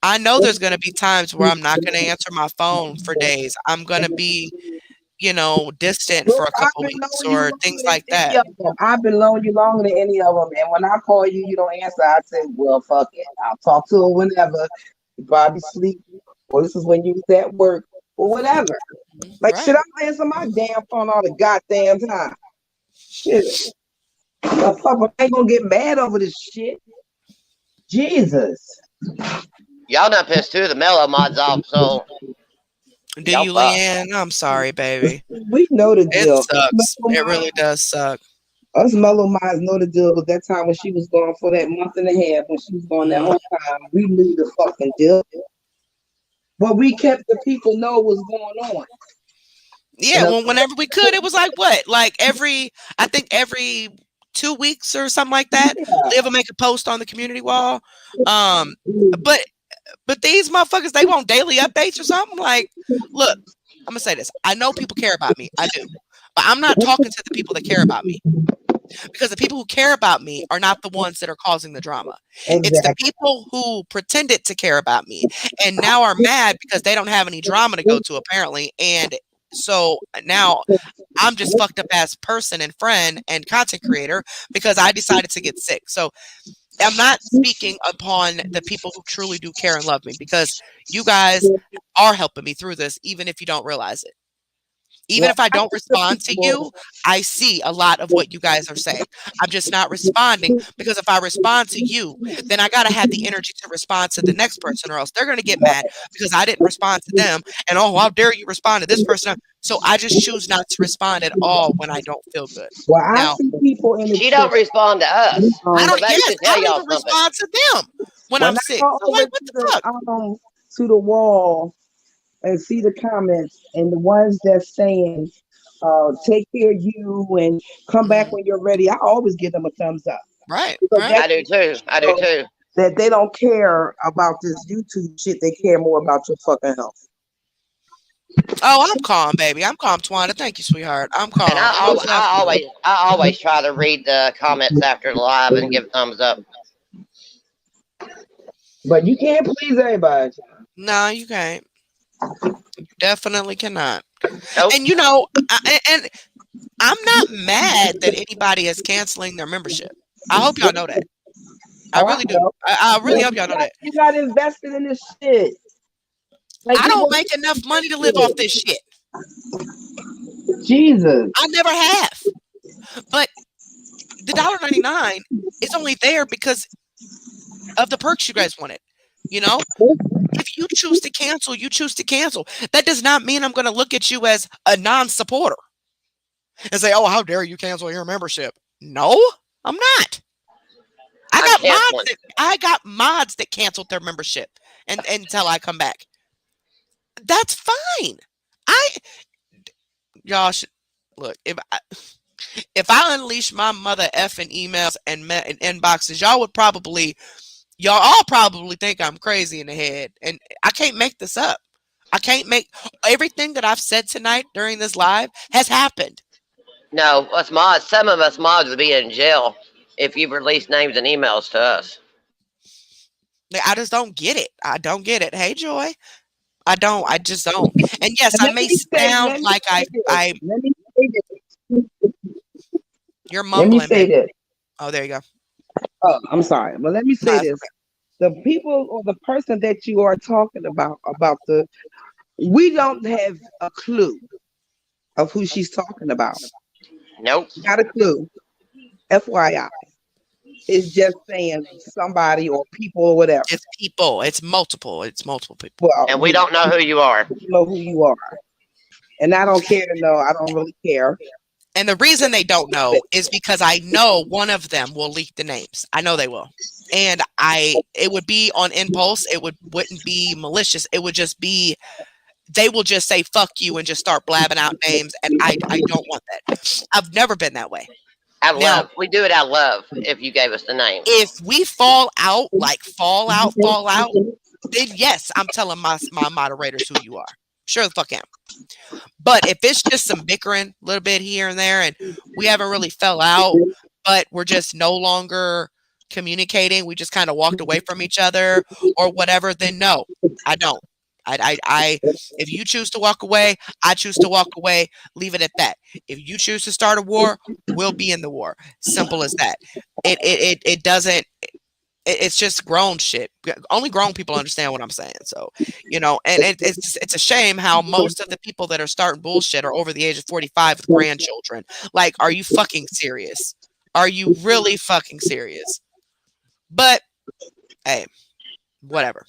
I know there's going to be times where I'm not going to answer my phone for days. I'm going to be, distant for a couple weeks or things like that.
I've been knowing you longer than any of them. And when I call you, you don't answer. I say, well, fuck it. I'll talk to her whenever. You probably sleep. Or this is when you was at work or whatever. Like, shit, I'm answering my damn phone all the goddamn time. Shit. I ain't gonna get mad over this shit. Jesus.
Y'all done pissed two of the mellow mods off, so
Do
y'all
you,
fuck.
Leanne? I'm sorry, baby.
We know the
It
deal.
sucks. It really does suck.
Us mellow minds know the deal. That time when she was gone for that month and a half, when she was gone that
Mm.
whole time, we knew the fucking deal. But we kept the people know what's going on.
Yeah,
And
well, whenever we could, it was like what? Like I think every 2 weeks or something like that. Leah will make a post on the community wall. Um, but these motherfuckers, they want daily updates or something. Like, look, I'm gonna say this. I know people care about me. I do. But I'm not talking to the people that care about me. Because the people who care about me are not the ones that are causing the drama. It's the
exactly.
people who pretended to care about me and now are mad because they don't have any drama to go to, apparently. And so now I'm just fucked up as person and friend and content creator because I decided to get sick. So I'm not speaking upon the people who truly do care and love me, because you guys are helping me through this, even if you don't realize it. Even
Well,
if I
I
don't
think the
respond to
people,
you, I see a lot of what you guys are saying. I'm just not responding, because if I respond to you, then I got to have the energy to respond to the next person, or else they're going to get mad because I didn't respond to them. And oh, how dare you respond to this person? So I just choose not to respond at all when I don't feel good.
well, I
Now,
see people in the
She
chat.
don't respond to us.
I
So
don't,
that
yes,
should
I
tell
don't
y'all
even
something.
respond to them when
When
I'm
I
sick.
go
So,
over
like,
to
what the fuck?
the wall and see the comments and the ones that's saying, take care of you and come back
Mhm.
when you're ready, I always give them a thumbs up
Right,
because
right.
that
I do too. I do
shows
too.
that they don't care about this YouTube shit. They care more about your fucking health.
Oh, I'm calm, baby. I'm calm, Twana. Thank you, sweetheart. I'm
And
calm. Most definitely.
I always try to read the comments after the live and give thumbs up.
But you can't please everybody.
No, you can't. You definitely cannot.
Nope.
And and I'm not mad that anybody is canceling their membership. I hope y'all know that. I
Oh, I
really do.
know.
I really hope y'all know that.
You got invested in this shit. Like
I don't
people,
make enough money to live off this shit.
Jesus.
I never have. But the $1.99 is only there because of the perks you guys wanted. You know, if you choose to cancel, you choose to cancel. That does not mean I'm going to look at you as a non-supporter and say, "Oh, how dare you cancel your membership?" No, I'm not.
I'm canceling.
I got mods that canceled their membership and until I come back. That's fine. I y'all should look, if I unleash my mother effing emails and inboxes, y'all all probably think I'm crazy in the head, and I can't make this up. I can't make everything that I've said tonight during this live has happened.
No, us mods, some of us mods would be in jail if you release names and emails to us.
Like, I just don't get it. I don't get it. Hey, Joy. I don't. I just don't. And yes,
And
I may sound
let me
like
say this.
I
Let me say this.
you're
Let me
mumbling,
say
baby.
this.
Oh, there you go.
Oh, I'm sorry, but let me
No,
say
it's
this.
okay.
The people or the person that you are talking about we don't have a clue of who she's talking about.
Nope.
Not a clue. FYI. It's just saying somebody or people or whatever.
It's people. It's multiple. It's multiple people.
Well,
And we
we
don't know who you are.
don't know who you are. And I don't care to know. I don't really care.
And the reason they don't know is because I know one of them will leak the names. I know they will. And it would be on impulse. Wouldn't be malicious. It would just be, they will just say fuck you and just start blabbing out names, and I don't want that. I've never been that way.
Out of
Now,
love. We do it out of love if you gave us the names.
if we fall out, like fall out, then yes, I'm telling my moderators who you are. Sure the fuck am. But if it's just some bickering, a little bit here and there, and we haven't really fell out, but we're just no longer communicating, we just kind of walked away from each other or whatever, then no, I don't. If you choose to walk away, I choose to walk away. Leave it at that. If you choose to start a war, we'll be in the war. Simple as that. It doesn't. It's just grown shit. Only grown people understand what I'm saying. So, and it's a shame how most of the people that are starting bullshit are over the age of 45 with grandchildren. Like, are you fucking serious? Are you really fucking serious? But hey, whatever.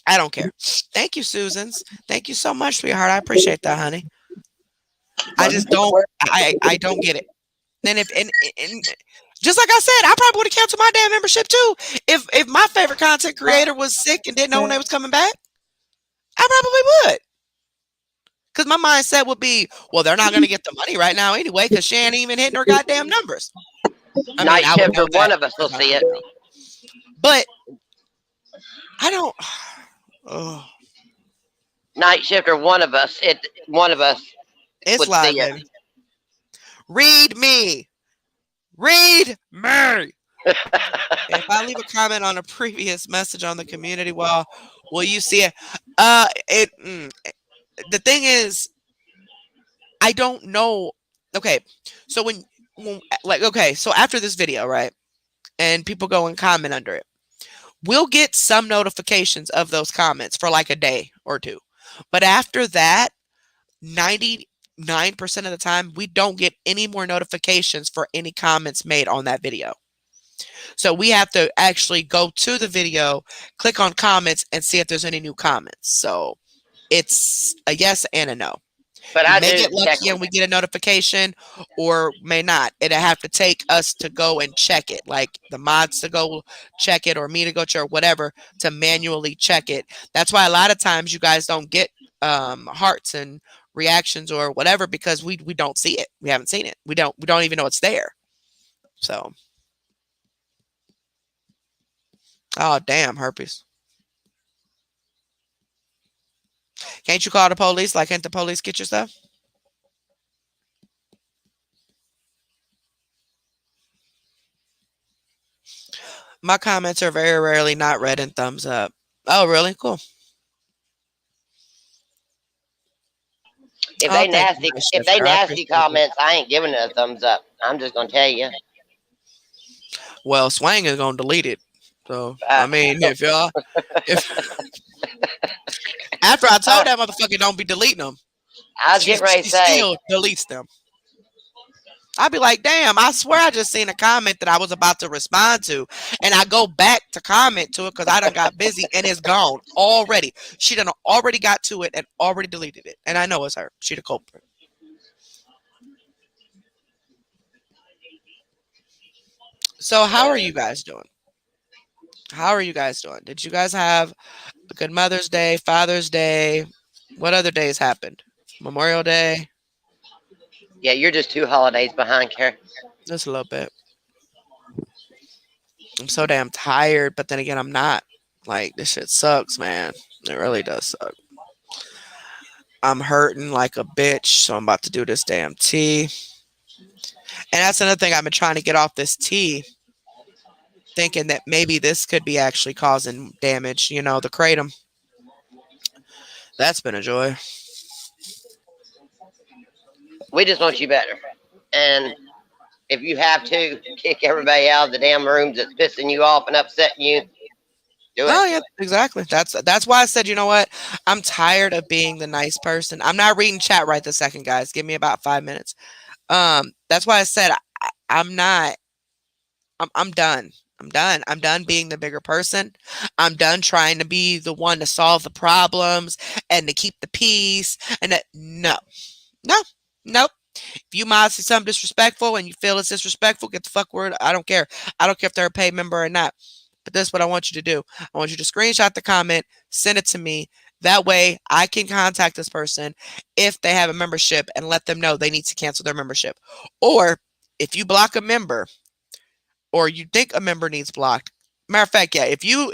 I don't care. Thank you, Susans. Thank you so much, sweetheart. I appreciate that, honey. I
Well, you
just
know
don't.
what?
I don't get it. And if and just like I said, I probably would have canceled my damn membership too. If my favorite content creator was sick and didn't know when they was coming back, I probably would. Because my mindset would be, well, they're not going to get the money right now anyway, because she ain't even hitting her goddamn numbers. I mean,
Night
I would
shift
know
or one
that
of us will
about
see it.
now. But I don't. Oh,
Night shift or one of us
it's
would see
live,
it.
baby. Read me. Read me. If I leave a comment on a previous message on the community wall, will you see it? The thing is, I don't know. Okay, so so after this video, right, and people go and comment under it, we'll get some notifications of those comments for like a day or two, but after that, 99% of the time, we don't get any more notifications for any comments made on that video. So we have to actually go to the video, click on comments, and see if there's any new comments. So it's a yes and a no.
But
We
I
may
do
get
check
lucky
them.
and we get a notification, or may not. It'll have to take us to go and check it, like the mods to go check it, or me to go check, or whatever, to manually check it. That's why a lot of times you guys don't get hearts and reactions or whatever, because we don't see it. We haven't seen it. We don't even know it's there. So, oh damn, herpes. Can't you call the police? Like, can't the police get your stuff? My comments are very rarely not read and thumbs up. Oh, really? Cool.
If
Oh,
they
thank you,
nasty,
Night
if they
Shifter. I
nasty
appreciate it.
comments, I ain't giving it a thumbs up. I'm just gonna tell you.
Well, Swang is gonna delete it. So
Uh,
I mean, if after I told
I,
that motherfucker don't be deleting them,
I was
she
getting ready
she
to say,
still deletes them. I'd be like, damn, I swear I just seen a comment that I was about to respond to. And I go back to comment to it because I done got busy and it's gone already. She done already got to it and already deleted it. And I know it's her. She the culprit. So how are you guys doing? How are you guys doing? Did you guys have a good Mother's Day, Father's Day? What other days happened? Memorial Day?
yeah, you're just 2 holidays behind, Karen.
Just a little bit. I'm so damn tired, but then again, I'm not. Like, this shit sucks, man. It really does suck. I'm hurting like a bitch, so I'm about to do this damn tea. And that's another thing, I've been trying to get off this tea, thinking that maybe this could be actually causing damage. The kratom. That's been a joy.
We just want you better. And if you have to kick everybody out of the damn rooms that's pissing you off and upsetting you, do it.
Oh yeah, exactly. That's why I said, you know what? I'm tired of being the nice person. I'm not reading chat right this second, guys. Give me about 5 minutes. That's why I said I'm not. I'm done. I'm done. I'm done being the bigger person. I'm done trying to be the one to solve the problems and to keep the peace. And no, no, nope. If you might see something disrespectful and you feel it's disrespectful, get the fuck word. I don't care. I don't care if they're a paid member or not. But this is what I want you to do. I want you to screenshot the comment, send it to me. That way I can contact this person if they have a membership and let them know they need to cancel their membership. Or if you block a member or you think a member needs blocked, matter of fact, yeah, if you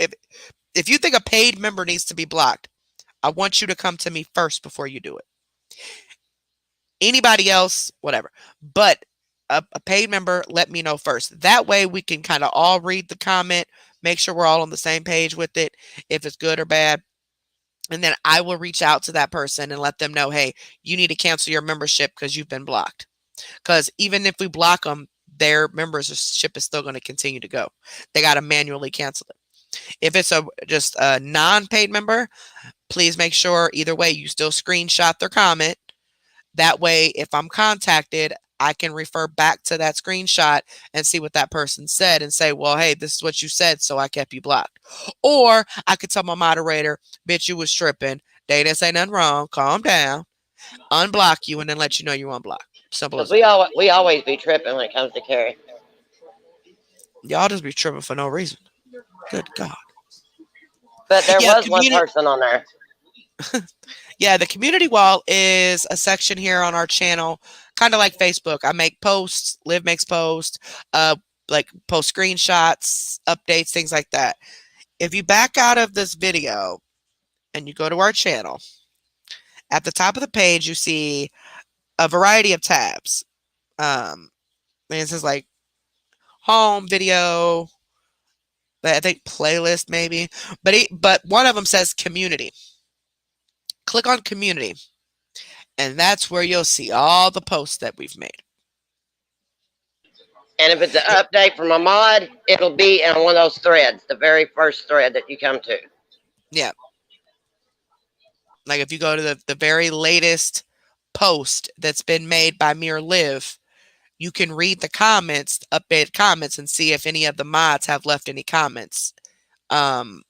think a paid member needs to be blocked, I want you to come to me first before you do it. Anybody else, whatever. But a paid member, let me know first. That way we can kind of all read the comment, make sure we're all on the same page with it, if it's good or bad. And then I will reach out to that person and let them know, hey, you need to cancel your membership because you've been blocked. Because even if we block them, their membership is still going to continue to go. They got to manually cancel it. If it's just a non-paid member, please make sure either way you still screenshot their comment. That way, if I'm contacted, I can refer back to that screenshot and see what that person said and say, well, hey, this is what you said, so I kept you blocked. Or I could tell my moderator, bitch, you was tripping. They didn't say nothing wrong. Calm down. Unblock you and then let you know you unblocked. Simple
Because
as that.
we always be tripping when it comes to Carrie.
Y'all just be tripping for no reason. Good God.
But there
Yeah,
was one
community.
person on there.
Yeah, the community wall is a section here on our channel, kind of like Facebook. I make posts, Liv makes posts, like post screenshots, updates, things like that. If you back out of this video and you go to our channel, at the top of the page you see a variety of tabs. And it says like home, video, but I think playlist maybe. But one of them says community. Click on community, and that's where you'll see all the posts that we've made.
And if it's an
It-
update from a mod, it'll be in one of those threads, the very first thread that you come to.
yeah, like if you go to the very latest post that's been made by me or Liv, you can read the comments, updated comments, and see if any of the mods have left any comments, um,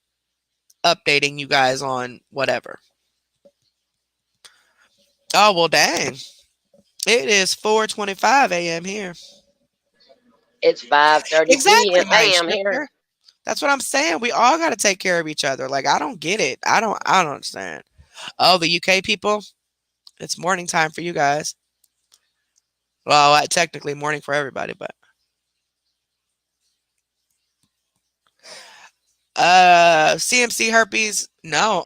updating you guys on whatever. Oh well, dang! It is 4:25 a.m. here.
It's 5:30
Exactly,
p.m.
night
a.m. here.
shifter. That's what I'm saying. We all got to take care of each other. Like I don't get it. I don't understand. Oh, the UK people. It's morning time for you guys. Well, technically morning for everybody, but CMC herpes. No,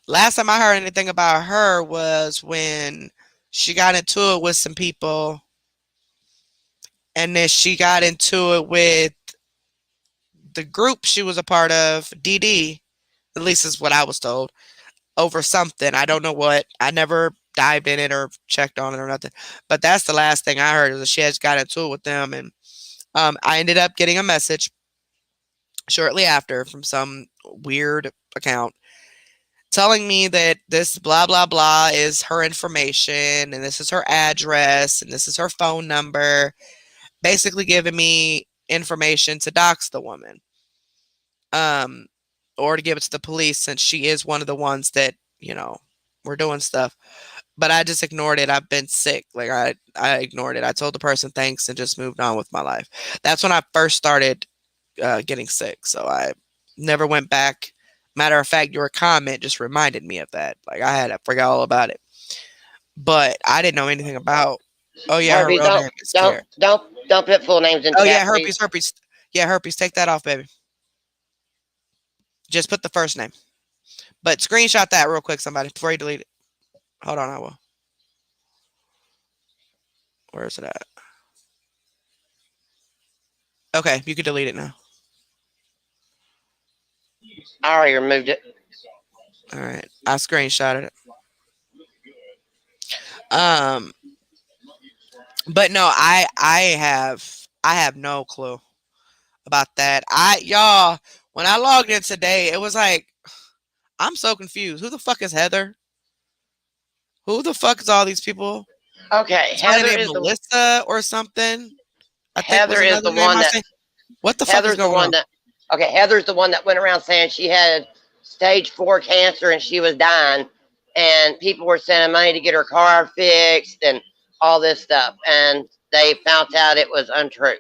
Last time I heard anything about her was when she got into it with some people, and then she got into it with the group she was a part of, DD. At least is what I was told. Over something. I don't know what. I never dived in it or checked on it or nothing. But that's the last thing I heard is that she had got into it with them, and I ended up getting a message shortly after from some weird account telling me that this blah blah blah is her information and this is her address and this is her phone number, basically giving me information to dox the woman, um or to give it to the police since she is one of the ones that were doing stuff. But I just ignored it. I've been sick. Like I ignored it. I told the person thanks and just moved on with my life. That's when I first started getting sick. So I never went back. Matter of fact, your comment just reminded me of that. Like I forgot all about it. But I didn't know anything about. Oh yeah, her
Harvey,
real name is Karen.
don't put full names in
Oh yeah,
chat,
herpes,
please.
herpes. Yeah, herpes. Take that off, baby. Just put the first name. But screenshot that real quick, somebody, before you delete it. Hold on, I will. Where is it at? Okay, you can delete it now.
I already removed it.
All right, I screenshotted it. Um, but no, I have no clue about that. Y'all, when I logged in today, it was like I'm so confused. Who the fuck is Heather? Who the fuck is all these people?
Okay,
Somebody named Melissa or something. I think was
Heather is
another
the
name
one
I
that
say. What the fuck is
Heather's the
going
one
on?
that okay, Heather's the one that went around saying she had stage 4 cancer and she was dying, and people were sending money to get her car fixed and all this stuff, and they found out it was untrue.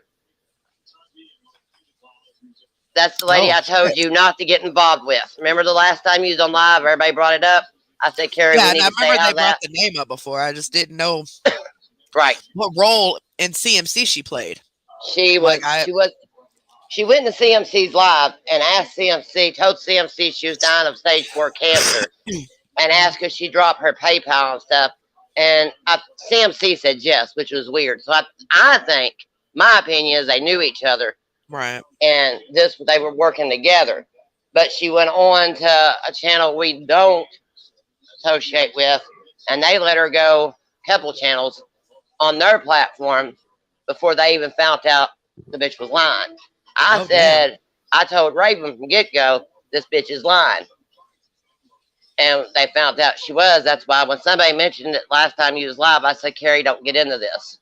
That's the lady
Oh
I told
shit.
you not to get involved with. Remember the last time you was on live, everybody brought it up. I said, Carrie, we
Yeah, and
need
I
to stay
remember
out
they
of
brought
that.
the name up before. I just didn't know
Right.
what role in CMC she played.
She
Like
was she was she went to CMC's live and asked CMC, told CMC she was dying of stage 4 cancer, and asked if she dropped her PayPal and stuff. And CMC said yes, which was weird. So I think my opinion is they knew each other,
right.
and they were working together. But she went on to a channel we don't associate with, and they let her go a couple channels on their platform before they even found out the bitch was lying.
Oh damn.
I told Raven from get go, this bitch is lying. and they found out she was. That's why when somebody mentioned it last time you was live, I said, Carrie, don't get into this.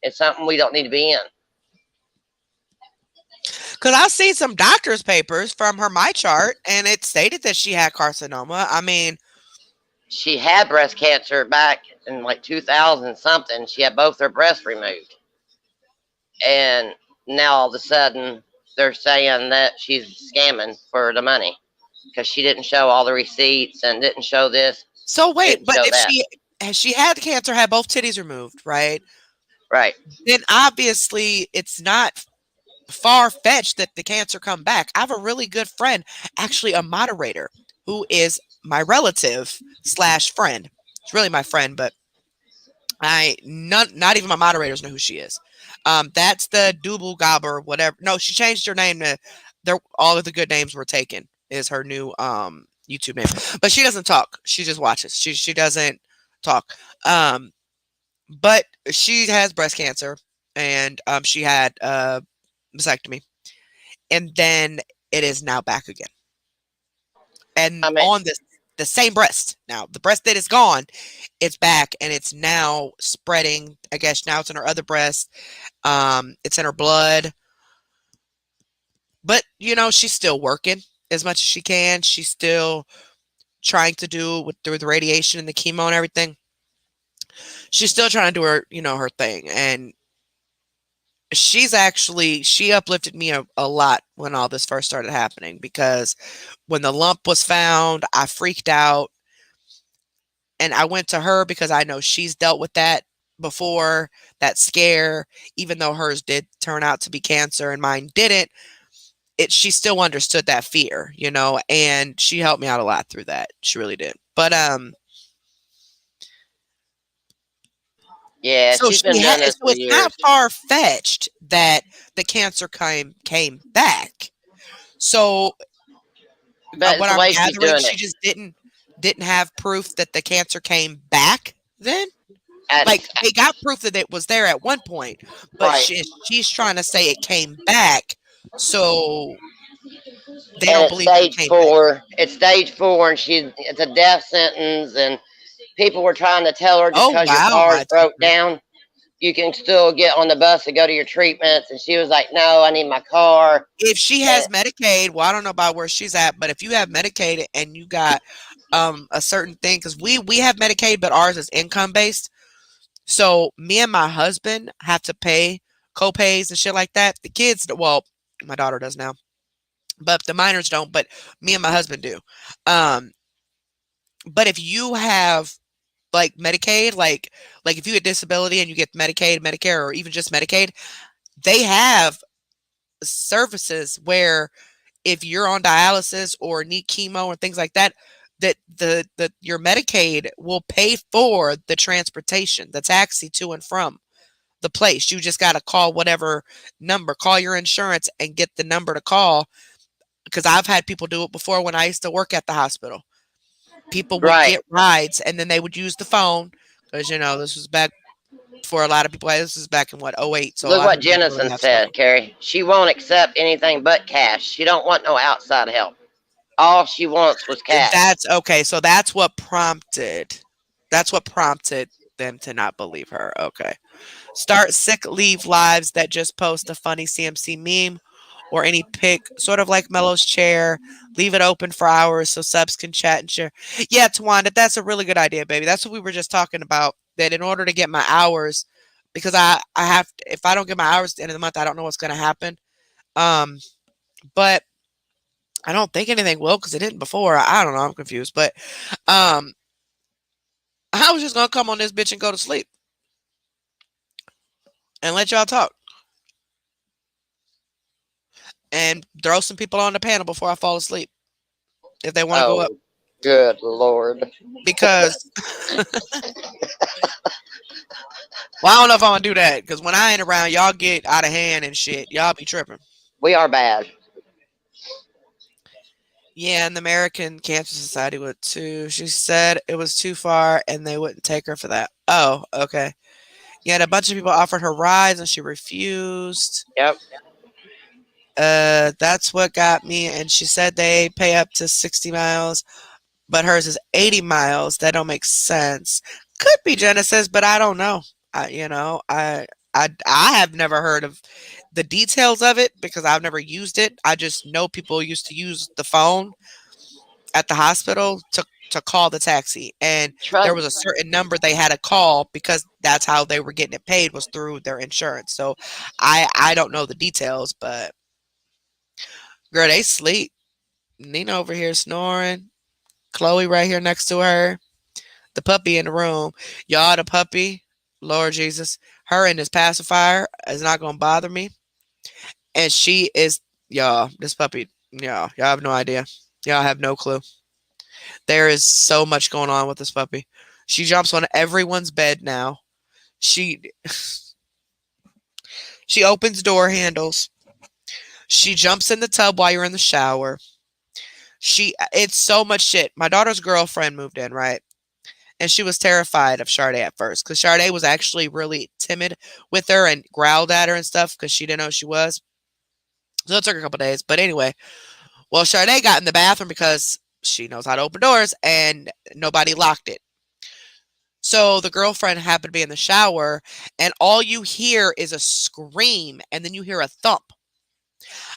It's something we don't need to be in.
Because I've seen some doctor's papers from her my chart, and it stated that she had carcinoma. I mean,
She had breast cancer back in like 2000 something. She had both her breasts removed. And now all of a sudden they're saying that she's scamming for the money because she didn't show all the receipts and didn't show this,
so wait,
didn't
but
show
if
that.
she had cancer, had both titties removed, right?
Right.
Then obviously it's not far fetched that the cancer come back. I have a really good friend, actually a moderator, who is my relative slash friend. It's really my friend, but not even my moderators know who she is. That's the Double Gobber, whatever. No, she changed her name to. All of the good names were taken. Is her new YouTube name, but she doesn't talk. She just watches. She doesn't talk. But she has breast cancer, and she had mastectomy, and then it is now back again, and
I mean,
on the same breast. Now the breast that is gone, it's back, and it's now spreading. I guess now it's in her other breast. It's in her blood, but she's still working as much as she can. She's still trying to do through the radiation and the chemo and everything. She's still trying to do her thing, and she uplifted me a lot when all this first started happening, because when the lump was found, I freaked out, and I went to her because I know she's dealt with that before, that scare. Even though hers did turn out to be cancer and mine didn't, she still understood that fear, and she helped me out a lot through that. She really did. But
yeah,
so
she's been doing this
so
for
it's not
years.
far fetched that the cancer came back. So
But it's
what
the
I'm
way she's
gathering,
doing
she
it.
just didn't have proof that the cancer came back then.
And,
Like, they got proof that it was there at one point, but
right.
she's trying to say it came back, so they
And
don't
it's
believe that it
stage
came back.
four. It's stage four, and it's a death sentence. And people were trying to tell her just
Oh
because your
wow,
car's
my
broke
teacher.
down, you can still get on the bus to go to your treatments. And she was like, "No, I need my car."
If she
And
has Medicaid, well, I don't know about where she's at, but if you have Medicaid and you got a certain thing, because we have Medicaid, but ours is income based. So me and my husband have to pay co-pays and shit like that. The kids, well, my daughter does now, but the minors don't. But me and my husband do. Um, but if you have like Medicaid, like if you get disability and you get Medicaid, Medicare, or even just Medicaid, they have services where if you're on dialysis or need chemo and things like that, that the your Medicaid will pay for the transportation, the taxi to and from the place. You just got to call whatever number, call your insurance and get the number to call. Because I've had people do it before when I used to work at the hospital. People would
right,
get rides and then they would use the phone, because this was back for a lot of people. This is back in what, '08, so a
look
lot of
what
people didn't really
Jennison
have cell
said,
phones.
Carrie. She won't accept anything but cash. She don't want no outside help. All she wants was cash.
That's okay. So that's what prompted them to not believe her. Okay. Start sick leave lives that just post a funny CMC meme or any pic, sort of like Mello's chair. Leave it open for hours so subs can chat and share. Yeah, Tawanda, that's a really good idea, baby. That's what we were just talking about. That in order to get my hours, because I have if I don't get my hours at the end of the month, I don't know what's going to happen. Um, but I don't think anything will, because it didn't before. I don't know. I'm confused, but um, I was just gonna come on this bitch and go to sleep and let y'all talk and throw some people on the panel before I fall asleep if they want to go up.
Oh, good Lord.
Because, well, I don't know if I'm gonna do that, because when I ain't around, y'all get out of hand and shit. Y'all be tripping.
We are bad.
Yeah, and the American Cancer Society would too. She said it was too far and they wouldn't take her for that. Oh, okay. Yeah, and a bunch of people offered her rides and she refused.
Yep.
That's what got me. And she said they pay up to 60 miles, but hers is 80 miles. That don't make sense. Could be Genesis, but I don't know. I have never heard of the details of it because I've never used it. I just know people used to use the phone at the hospital to call the taxi, and there
Trust.
was a certain number they had to call because that's how they were getting it paid was through their insurance. So I don't know the details, but girl, they sleep. Nina over here snoring. Chloe right here next to her. The puppy in the room. Y'all, the puppy, Lord Jesus, her and this pacifier is not gonna bother me. And she is, y'all, this puppy, y'all have no idea. Y'all have no clue. There is so much going on with this puppy. She jumps on everyone's bed now. She she opens door handles. She jumps in the tub while you're in the shower. It's so much shit. My daughter's girlfriend moved in, right? And she was terrified of Sade at first because Sade was actually really timid with her and growled at her and stuff because she didn't know who she was. So it took her a couple days. But anyway, well, Sade got in the bathroom because she knows how to open doors and nobody locked it. So the girlfriend happened to be in the shower, and all you hear is a scream, and then you hear a thump.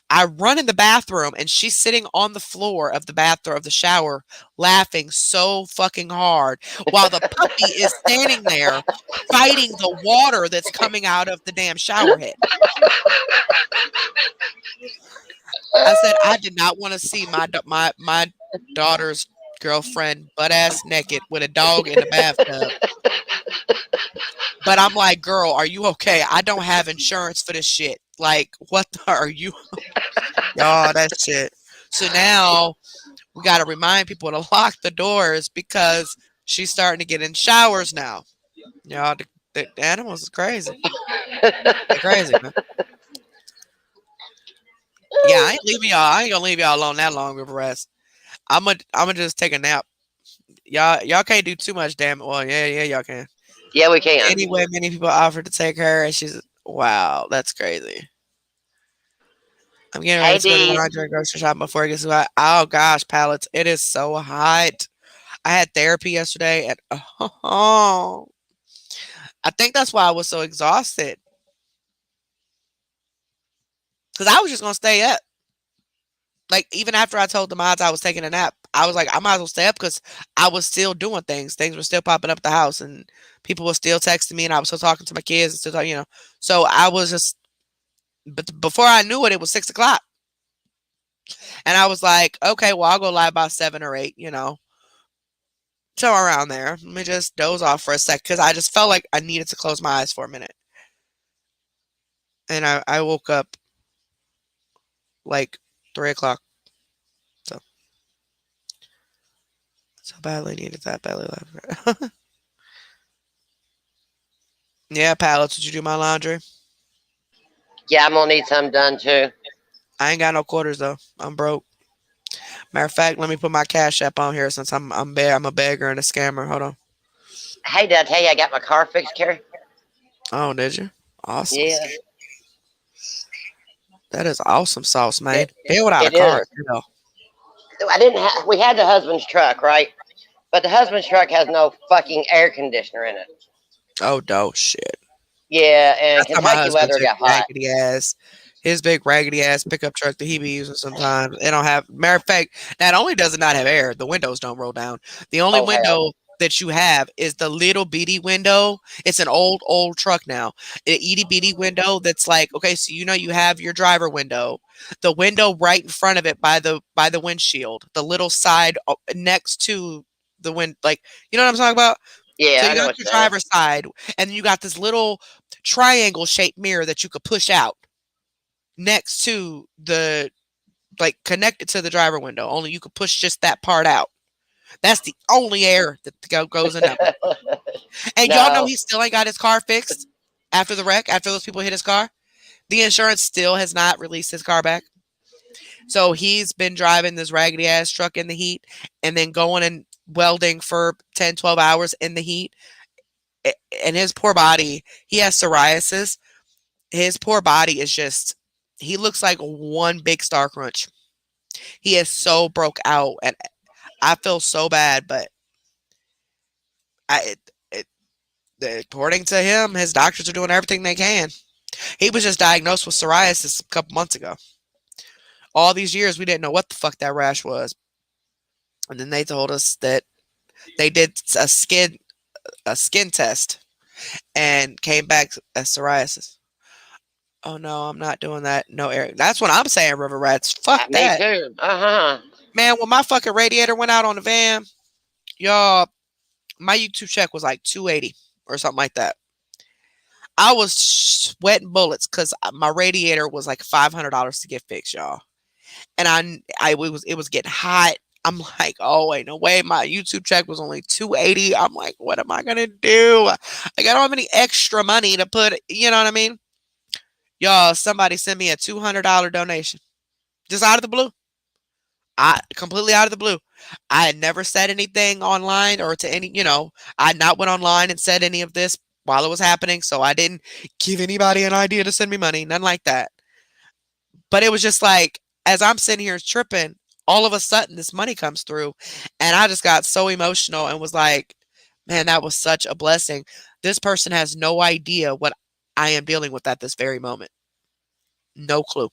I run in the bathroom, and she's sitting on the floor of the bathroom of the shower, laughing so fucking hard, while the puppy is standing there fighting the water that's coming out of the damn shower head. I said I did not want to see my daughter's girlfriend butt ass naked with a dog in the bathtub. But I'm like, girl, are you okay? I don't have insurance for this shit. Like, what are you? Y'all, that shit. So now we got to remind people to lock the doors because she's starting to get in showers now. Y'all, the animals is crazy. They're crazy, man. Yeah, I ain't leaving y'all. I ain't gonna leave y'all alone that long with rest. I'm gonna just take a nap. Y'all can't do too much, damn it. Well, yeah, y'all can.
Yeah, we can.
Anyway, many people offered to take her, and she's wow, that's crazy. I'm getting ready
Hey,
to go to the
D.
laundry and grocery shop before it gets too hot. Oh gosh, pallets, it is so hot. I had therapy yesterday, and oh, I think that's why I was so exhausted because I was just gonna stay up. Like even after I told the mods I was taking a nap, I was like, I might as well stay up because I was still doing things. Things were still popping up at the house, and people were still texting me, and I was still talking to my kids and still talking. So I was just, but before I knew it, it was 6 o'clock, and I was like, okay, well I'll go lie about 7 or 8, somewhere around there. Let me just doze off for a sec because I just felt like I needed to close my eyes for a minute, and I woke up like 3 o'clock. So so badly needed that belly laugh. Yeah, pallets. Did you do my laundry?
Yeah, I'm gonna need some done too.
I ain't got no quarters though. I'm broke. Matter of fact, let me put my cash app on here since I'm a beggar and a scammer. Hold on.
Hey, did I tell you I got my car fixed, Carrie?
Oh, did you? Awesome.
Yeah,
That is awesome sauce, man.
it
Being without a
it
car
is.
is hell.
I didn't. We had the husband's truck, right? But the husband's truck has no fucking air conditioner in it.
Oh, no shit.
Yeah, and
That's how my
Kentucky
husband's
weather
big
got hot.
raggedy ass. His big raggedy ass pickup truck that he be using sometimes. It don't have. Matter of fact, not only does it not have air, the windows don't roll down. The only
Oh hell,
window that you have is the little bitty window. It's an old truck now. An itty bitty window that's like okay, so you have your driver window, the window right in front of it by the windshield, the little side next to the wind, like you know what I'm talking about. So
yeah, I
you
know
got
what
your
you're saying.
driver's side, and then you got this little triangle shaped mirror that you could push out next to the like connected to the driver window. Only you could push just that part out. That's the only air that goes in that motherfucker. And y'all know
No,
he still ain't got his car fixed after the wreck, after those people hit his car. The insurance still has not released his car back. So he's been driving this raggedy ass truck in the heat and then going and welding for 10, 12 hours in the heat. And his poor body, he has psoriasis. His poor body is just, he looks like one big star crunch. He is so broke out. And I feel so bad, but I it, according to him, his doctors are doing everything they can. He was just diagnosed with psoriasis a couple months ago. All these years, we didn't know what the fuck that rash was, and then they told us that they did a skin test and came back as psoriasis. Oh no, I'm not doing that. No, Eric. That's what I'm saying, river rats. Fuck
Me
that.
too. Uh huh.
Man, when my fucking radiator went out on the van, y'all, my YouTube check was like 280 or something like that. I was sweating bullets because my radiator was like $500 to get fixed, y'all. And it was getting hot. I'm like, oh wait, no way. My YouTube check was only 280. I'm like, what am I gonna do? Like, I don't have any extra money to put. You know what I mean? Y'all, somebody sent me a $200 donation just out of the blue. I completely out of the blue. I had never said anything online or to any, I had not went online and said any of this while it was happening, so I didn't give anybody an idea to send me money, nothing like that. But it was just like as I'm sitting here tripping, all of a sudden this money comes through and I just got so emotional and was like, man, that was such a blessing. This person has no idea what I am dealing with at this very moment. No clue.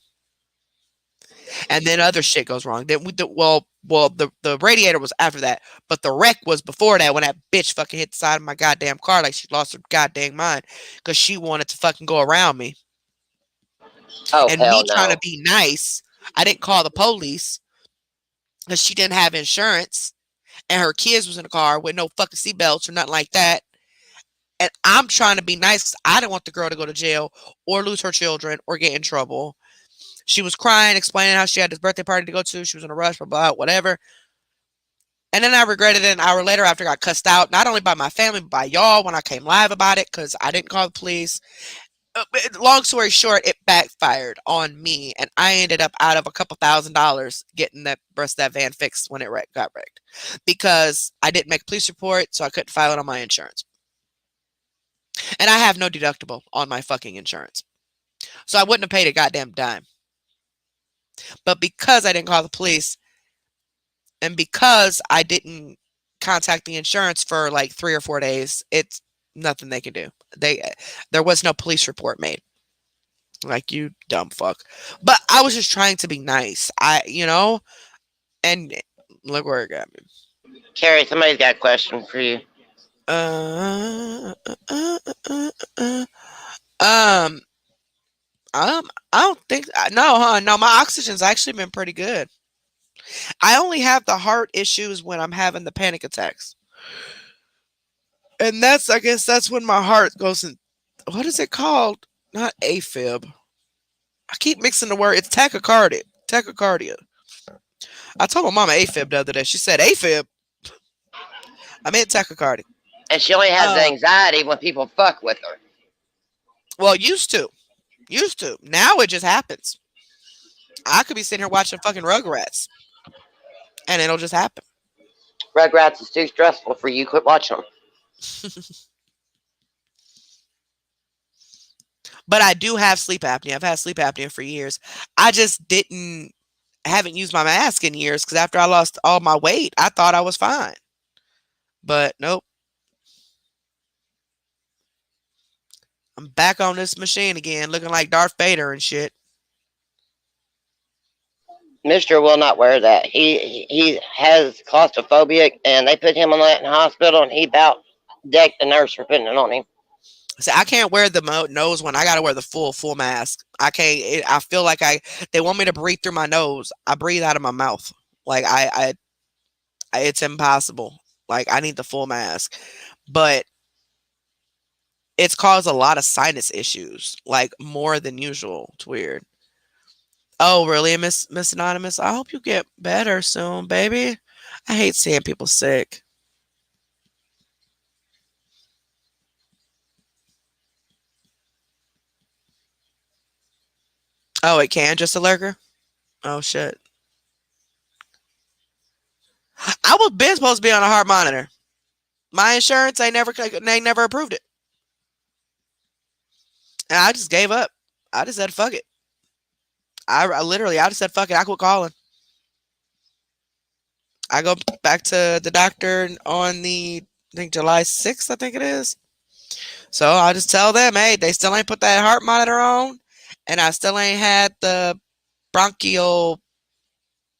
And then other shit goes wrong. Then the radiator was after that, but the wreck was before that when that bitch fucking hit the side of my goddamn car like she lost her goddamn mind because she wanted to fucking go around me.
Oh
And me
hell
trying to
no.
be nice, I didn't call the police because she didn't have insurance and her kids was in the car with no fucking seatbelts or nothing like that. And I'm trying to be nice because I didn't want the girl to go to jail or lose her children or get in trouble. She was crying, explaining how she had this birthday party to go to. She was in a rush, blah, blah, whatever. And then I regretted it an hour later after I got cussed out, not only by my family, but by y'all when I came live about it because I didn't call the police. Long story short, it backfired on me, and I ended up out of a couple $1,000s getting that rest of that van fixed when it got wrecked because I didn't make a police report, so I couldn't file it on my insurance. And I have no deductible on my fucking insurance. So I wouldn't have paid a goddamn dime. But because I didn't call the police and because I didn't contact the insurance for like 3 or 4 days, it's nothing they can do. There was no police report made. Like you dumb fuck. But I was just trying to be nice. And look where it got me.
Carrie, somebody's got a question for you.
Uh, uh, uh, uh, uh, um, I don't think no, huh? No, my oxygen's actually been pretty good. I only have the heart issues when I'm having the panic attacks. And I guess that's when my heart goes in. What is it called? Not AFib. I keep mixing the word. It's tachycardia. Tachycardia. I told my mama AFib the other day. She said AFib. I meant tachycardia.
And she only has
Uh,
anxiety when people fuck with her.
well, used to. Now it just happens. I could be sitting here watching fucking Rugrats, and it'll just happen.
Rugrats is too stressful for you. Quit watching them.
But I do have sleep apnea. I've had sleep apnea for years. I just haven't used my mask in years because after I lost all my weight, I thought I was fine. But nope, I'm back on this machine again, looking like Darth Vader and shit.
Mister will not wear that. He has claustrophobia, and they put him on that in the hospital, and he about decked the nurse for putting it on him.
See, I can't wear the nose one. I got to wear the full mask. I can't. I feel like they want me to breathe through my nose. I breathe out of my mouth. Like it's impossible. Like I need the full mask, but it's caused a lot of sinus issues, like more than usual. It's weird. Oh, really, Miss Anonymous? I hope you get better soon, baby. I hate seeing people sick. Oh, it can just a lurker. Oh shit. I was been supposed to be on a heart monitor. My insurance they never approved it, and I just gave up. I just said fuck it. I just said fuck it. I quit calling. I go back to the doctor on I think July 6th, I think it is. So I'll just tell them, hey, they still ain't put that heart monitor on, and I still ain't had the bronchial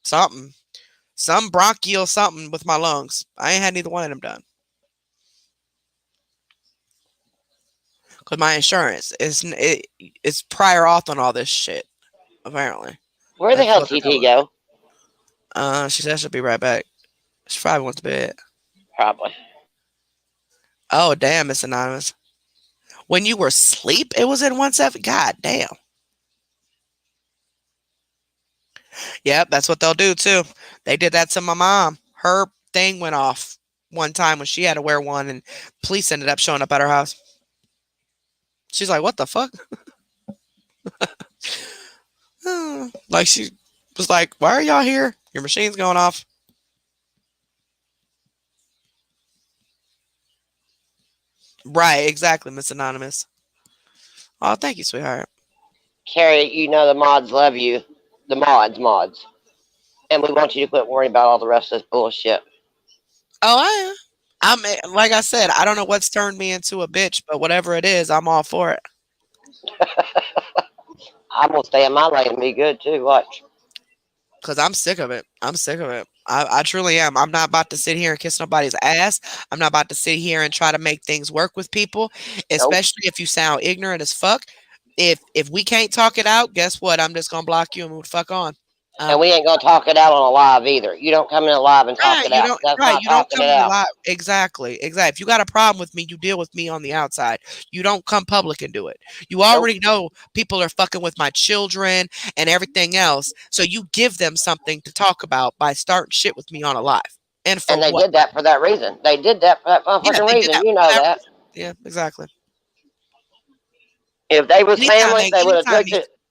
something, some bronchial something with my lungs. I ain't had neither one of them done because my insurance it's prior auth on all this shit. Apparently,
Where the
that's
hell
what they're
TT
telling me.
go?
She said she'll be right back. She probably went to bed.
Probably.
Oh damn, Miss Anonymous. When you were asleep, it was in 170. God damn. Yep, that's what they'll do too. They did that to my mom. Her thing went off one time when she had to wear one, and police ended up showing up at her house. She's like, "What the fuck?" Like she was like, "Why are y'all here? Your machine's going off." Right, exactly, Miss Anonymous. Oh, thank you, sweetheart.
Carrie, you know the mods love you. The mods. And we want you to quit worrying about all the rest of this bullshit.
Oh, I am. Like I said, I don't know what's turned me into a bitch, but whatever it is, I'm all for it.
I'm gonna stay in my lane and be good too. Watch.
Because I'm sick of it. I'm sick of it. I truly am. I'm not about to sit here and kiss nobody's ass. I'm not about to sit here and try to make things work with people,
Nope.
especially if you sound ignorant as fuck. If we can't talk it out, guess what? I'm just gonna block you and move the fuck on.
And we ain't gonna talk it out on a live either. You don't come in a live and talk
Right,
it out. That's not
you don't
talking
come
it
in a
out.
lot. Exactly, exactly. If you got a problem with me, you deal with me on the outside. You don't come public and do it. You
Nope.
already know people are fucking with my children and everything else, so you give them something to talk about by starting shit with me on a live. And for
And they
what?
did that for that reason. They did that for that
Yeah,
motherfucking
they did
reason.
that
You
for
know
that
that.
reason. Yeah, exactly.
If they was family, they would have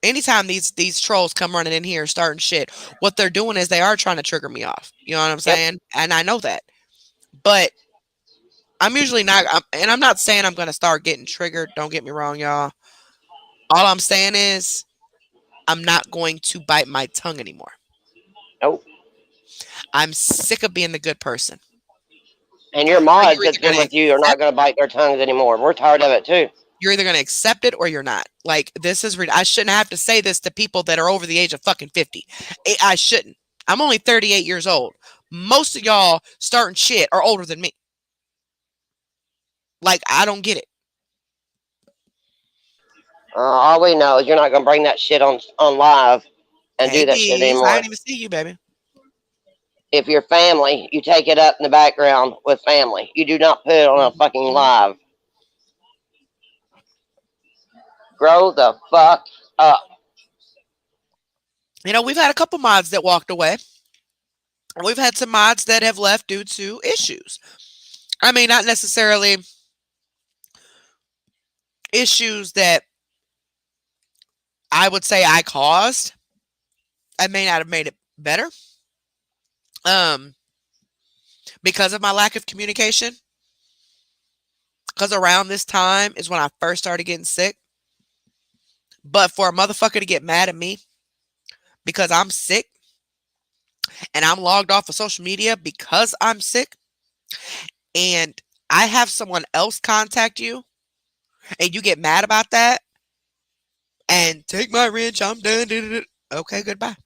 Anytime
took it.
these trolls come running in here starting shit, what they're doing is they are trying to trigger me off. You know what I'm
Yep.
saying? And I know that. But I'm usually not, and I'm not saying I'm going to start getting triggered. Don't get me wrong, y'all. All I'm saying is I'm not going to bite my tongue anymore.
Nope.
I'm sick of being the good person.
And your
So
mods that's been with you are not going to bite their tongues anymore. We're tired of it too.
you're either going to accept it or you're not. Like this is I shouldn't have to say this to people that are over the age of fucking 50. I shouldn't. I'm only 38 years old. Most of y'all starting shit are older than me. Like I don't get it.
All we know is you're not going to bring that shit on live and
Hey
do that shit
bees, I
anymore.
didn't even see you, baby.
If you're family, you take it up in the background with family. You do not put it on a fucking
Mhm.
live. Grow the fuck up.
You know, we've had a couple mods that walked away. We've had some mods that have left due to issues. I mean, not necessarily issues that I would say I caused. I may not have made it better. Um, because of my lack of communication. Because around this time is when I first started getting sick. But for a motherfucker to get mad at me because I'm sick and I'm logged off of social media because I'm sick and I have someone else contact you and you get mad about that and take my wrench, I'm done. Okay, goodbye.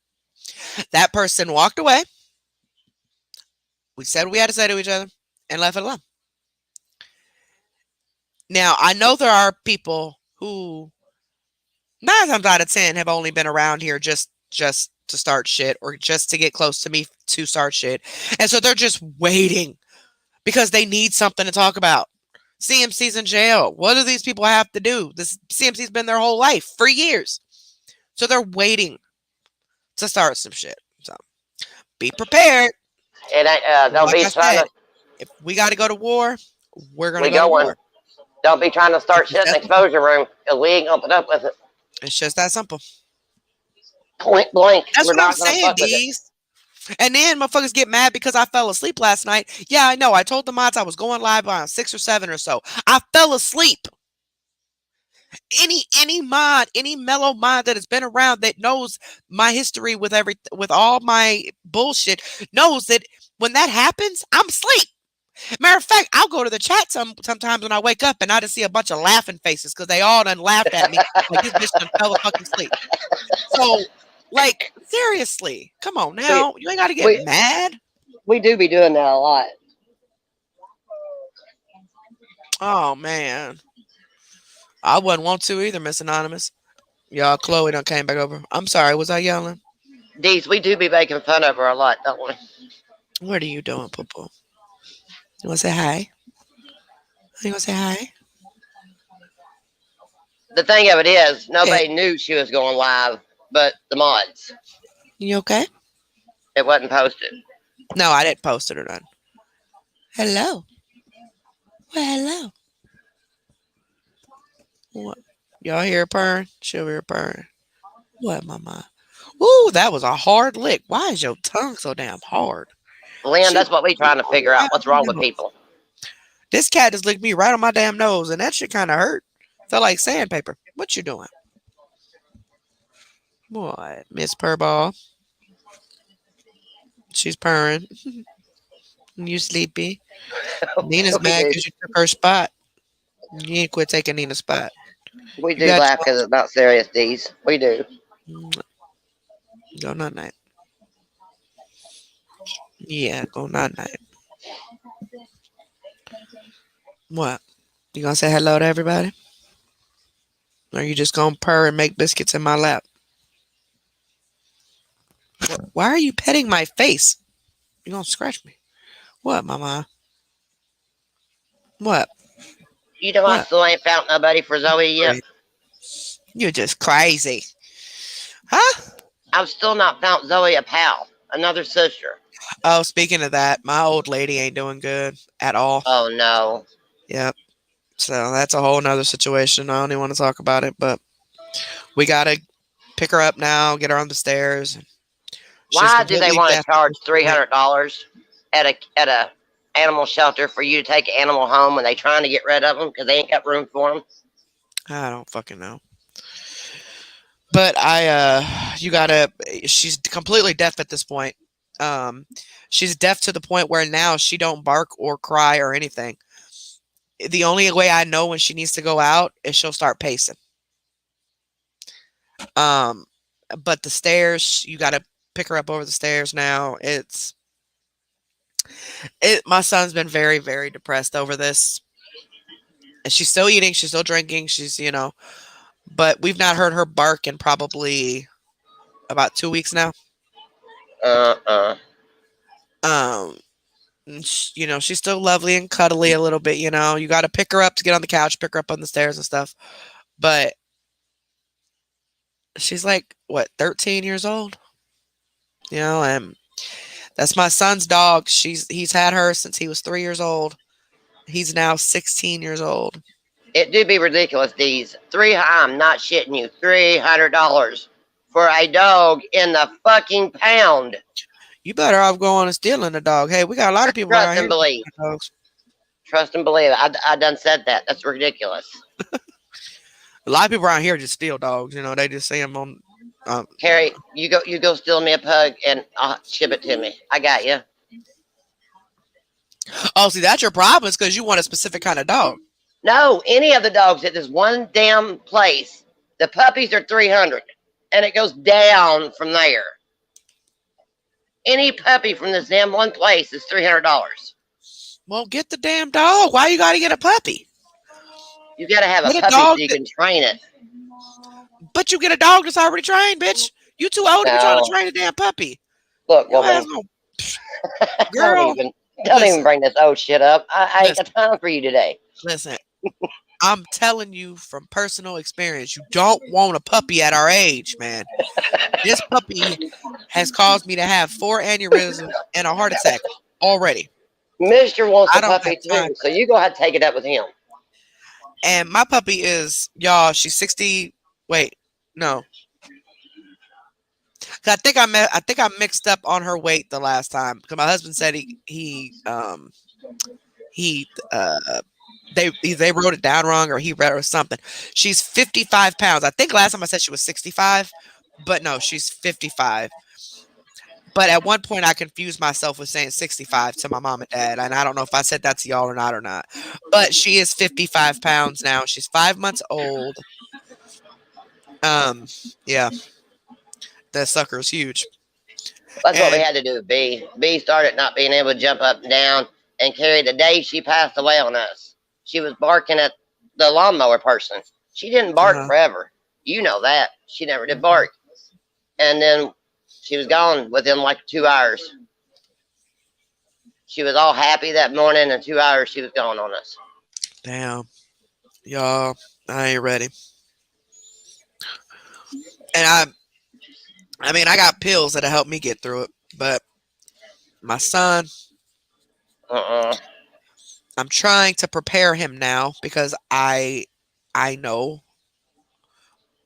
That person walked away. We said what we had to say to each other and left it alone. Now, I know there are people who 9 times out of 10 have only been around here just to start shit or just to get close to me to start shit. And so they're just waiting because they need something to talk about. CMC's in jail. What do these people have to do? This CMC's been their whole life for years. So they're waiting to start some shit. So be prepared.
It ain't. Don't
Like
be
I
trying
said,
to.
if we got to go to war, we're going to
We
go to
going.
war.
Don't be trying to start
It's
shit in the
that simple.
exposure room because we ain't gonna put up with it.
It's just that simple.
Point blank.
That's
We're
what I'm
not gonna
saying,
fuck with it.
D's. And then motherfuckers get mad because I fell asleep last night. Yeah, I know. I told the mods I was going live around 6 or 7 or so. I fell asleep. Any mod, any mellow mod that has been around that knows my history with all my bullshit knows that When that happens, I'm asleep. Matter of fact, I'll go to the chat sometimes when I wake up and I just see a bunch of laughing faces because they all done laughed at me like this bitch done fell a fucking asleep. So, like, seriously, come on
we
now. You ain't got to get
we
mad.
we do be doing that a lot.
Oh, man. I wouldn't want to either, Miss Anonymous. Y'all, Chloe done came back over. I'm sorry, was I yelling?
Deez, we do be making fun of her a lot, don't we?
What are you doing, Poo Poo? You want to say hi? You want to say hi?
The thing of it is,
Yeah.
nobody knew she was going live, but the mods.
You okay?
It wasn't posted.
No, I didn't post it or none. Hello. Well, hello. What? Y'all hear her purring? She'll hear her purring. What, mama? Ooh, that was a hard lick. Why is your tongue so damn hard?
Lynn,
She
that's what we trying to figure out.
right
What's
on
wrong
my
with
nose.
people?
This cat just licked me right on my damn nose, and that shit kind of hurt. Felt like sandpaper. What you doing? What, Miss Purrball? She's purring. You sleepy? Nina's
we
mad
do.
because you took her spot. You ain't quit taking Nina's spot.
We
You
do
got
laugh because it's not serious, Deez. We do.
your go night night. Yeah, go night night. What? You gonna say hello to everybody? Or you just gonna purr and make biscuits in my lap? Why are you petting my face? You gonna scratch me? What, mama? What?
You know I
What?
still ain't found nobody for Zoe yet.
Crazy. You're just crazy. Huh?
I've still not found Zoe a pal, another sister.
Oh, speaking of that, my old lady ain't doing good at all.
Oh no.
Yep. So that's a whole nother situation. I don't even want to talk about it, but we gotta pick her up now, get her on the stairs. She's
Why do they
completely
want
deaf
to
at
charge
this
three
point.
hundred dollars at a animal shelter for you to take an animal home when they trying to get rid of them because they ain't got room for them?
I don't fucking know. But you gotta. She's completely deaf at this point. Um, she's deaf to the point where now she don't bark or cry or anything. The only way I know when she needs to go out is she'll start pacing. Um, but the stairs, you gotta pick her up over the stairs now. My son's been very, very depressed over this. And she's still eating, she's still drinking, but we've not heard her bark in probably about 2 weeks now.
Uh.
Um, she's still lovely and cuddly a little bit. You got to pick her up to get on the couch, pick her up on the stairs and stuff. But she's like, what, 13 years old? And that's my son's dog. He's had her since he was 3 years old. He's now 16 years old.
It do be ridiculous, these. I'm not shitting you. $300 for a dog in the fucking pound.
You better off going and stealing a dog. Hey, we got a lot of people
Trust
around
and
here
believe.
stealing dogs.
Trust and believe. I done said that. That's ridiculous.
A lot of people around here just steal dogs. They just see them on.
Carrie, you go steal me a pug and ship it to me. I got you.
Oh, see, that's your problem. Is because you want a specific kind of dog.
No, any of the dogs at this one damn place. The puppies are 300, and it goes down from there. Any puppy from this damn one place is $300.
Well, get the damn dog. Why you got to get a puppy?
You got to have a
Get a
puppy so
dog
you can train it.
But you get a dog that's already trained, bitch. You too old to be trying to
No,
train a damn puppy.
look,
Your ass
woman.
gonna,
don't
girl.
even don't even
Listen,
bring this old shit up. I ain't
listen,
got time for you today.
listen. I'm telling you from personal experience, you don't want a puppy at our age, man. This puppy has caused me to have 4 aneurysms and a heart attack already.
Mister wants
I
a
don't have
puppy
time
too, so
for that.
you go ahead and take it up with him.
And my puppy is, y'all, she's 60. Wait, no. 'Cause I think I mixed up on her weight the last time. Because my husband said he they wrote it down wrong, or he read or something. She's 55 pounds. I think last time I said she was 65, but no, she's 55. But at one point, I confused myself with saying 65 to my mom and dad, and I don't know if I said that to y'all or not. But she is 55 pounds now. She's 5 months old. Um, yeah, that sucker is huge.
That's what we
And
had to do with B. B started not being able to jump up and down and carry the day she passed away on us. She was barking at the lawnmower person. She didn't bark
uh,
forever. You know that. She never did bark. And then she was gone within like 2 hours. She was all happy that morning. In 2 hours, she was gone on us.
damn, y'all, I ain't ready. And I mean, I got pills that'll help me get through it. But my son,
Uh-uh.
I'm trying to prepare him now because I know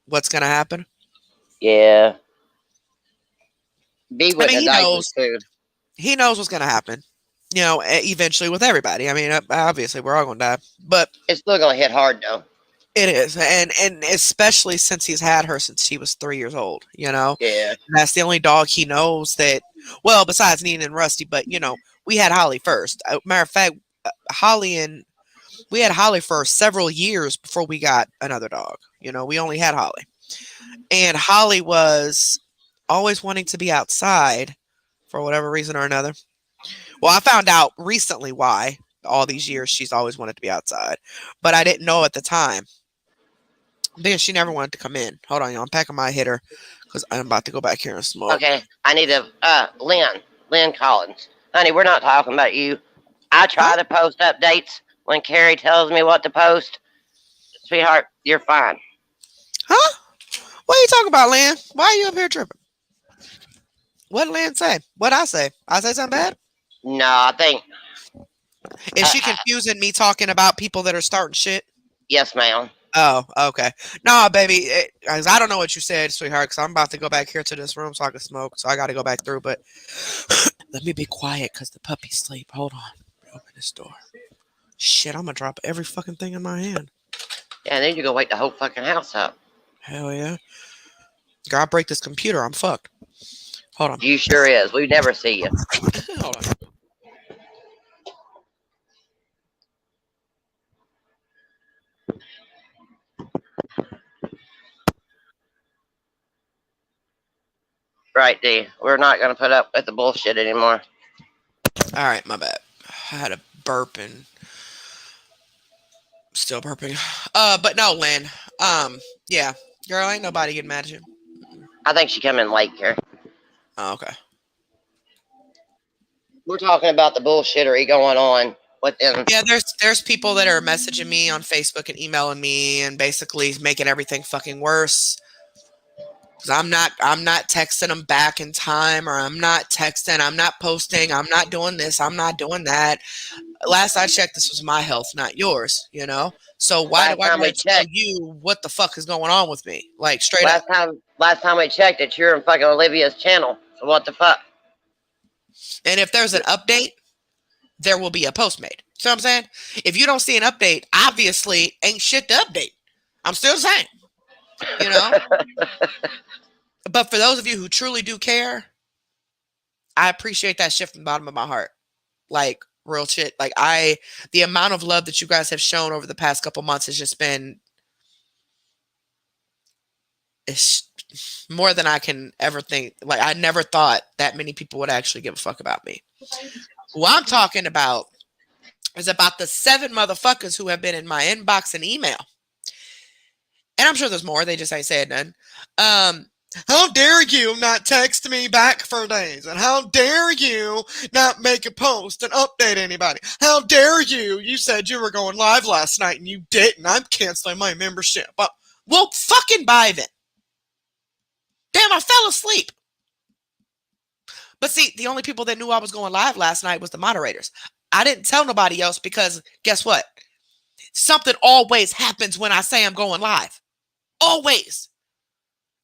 what's gonna happen.
Yeah. B
I
wouldn't
mean,
have diapers too.
he knows what's gonna happen. You know, eventually with everybody. I mean, obviously we're all gonna die, but
It's still gonna hit hard though.
it is, and especially since he's had her since he was 3 years old. You know,
Yeah.
and that's the only dog he knows that. Well, besides Nina and Rusty, but you know, we had Holly first. Matter of fact, Holly and we had Holly for several years before we got another dog. You know, we only had Holly, and Holly was always wanting to be outside for whatever reason or another. Well, I found out recently why. All these years, she's always wanted to be outside, but I didn't know at the time because she never wanted to come in. Hold on, y'all. I'm packing my hitter because I'm about to go back here and smoke.
Okay. I need to Lynn Collins. Honey, we're not talking about you. I
Huh?
try to post updates when Carrie tells me what to post. Sweetheart, you're fine.
Huh? What are you talking about, Lan? Why are you up here tripping? What did Lan say? What I say? I say something bad?
No, I think
Is she
uh,
confusing me talking about people that are starting shit?
yes, ma'am.
Oh, okay. No, baby, 'cause I don't know what you said, sweetheart, because I'm about to go back here to this room so I can smoke. So I got to go back through, but let me be quiet because the puppies sleep. Hold on. Open this door. Shit, I'm going to drop every fucking thing in my hand.
Yeah, then you go wake the whole fucking house up.
Hell yeah. Gotta break this computer. I'm fucked. Hold on.
You sure is. We never see you.
Hold on.
Right, D. We're not gonna put up with the bullshit anymore.
All right, my bad. I had a burp and still burping. But no, Lynn. Yeah, girl, ain't nobody getting mad at you.
I think she come in late, Carrie.
Oh, okay.
We're talking about the bullshittery going on within.
Yeah, there's people that are messaging me on Facebook and emailing me and basically making everything fucking worse. Cause I'm not texting them back in time, or I'm not texting, I'm not posting, I'm not doing this, I'm not doing that. Last I checked, this was my health, not yours. You know. So why do
Last
I
time we
gotta tell
checked,
you what the fuck is going on with me? Like straight up.
last time we checked it, you're in fucking Olivia's channel. So what the fuck?
And if there's an update, there will be a post made. See what I'm saying? If you don't see an update, obviously ain't shit to update. I'm still saying, you know. But for those of you who truly do care, I appreciate that shit from the bottom of my heart. Like real shit. Like the amount of love that you guys have shown over the past couple months has just been it's more than I can ever think. Like I never thought that many people would actually give a fuck about me. Who I'm talking about is about the 7 motherfuckers who have been in my inbox and email. And I'm sure there's more. They just ain't said none. How dare you not text me back for days? And how dare you not make a post and update anybody? How dare you? You said you were going live last night and you didn't. I'm canceling my membership. Well, fucking bye then. Damn, I fell asleep. But see, the only people that knew I was going live last night was the moderators. I didn't tell nobody else because guess what? Something always happens when I say I'm going live. Always.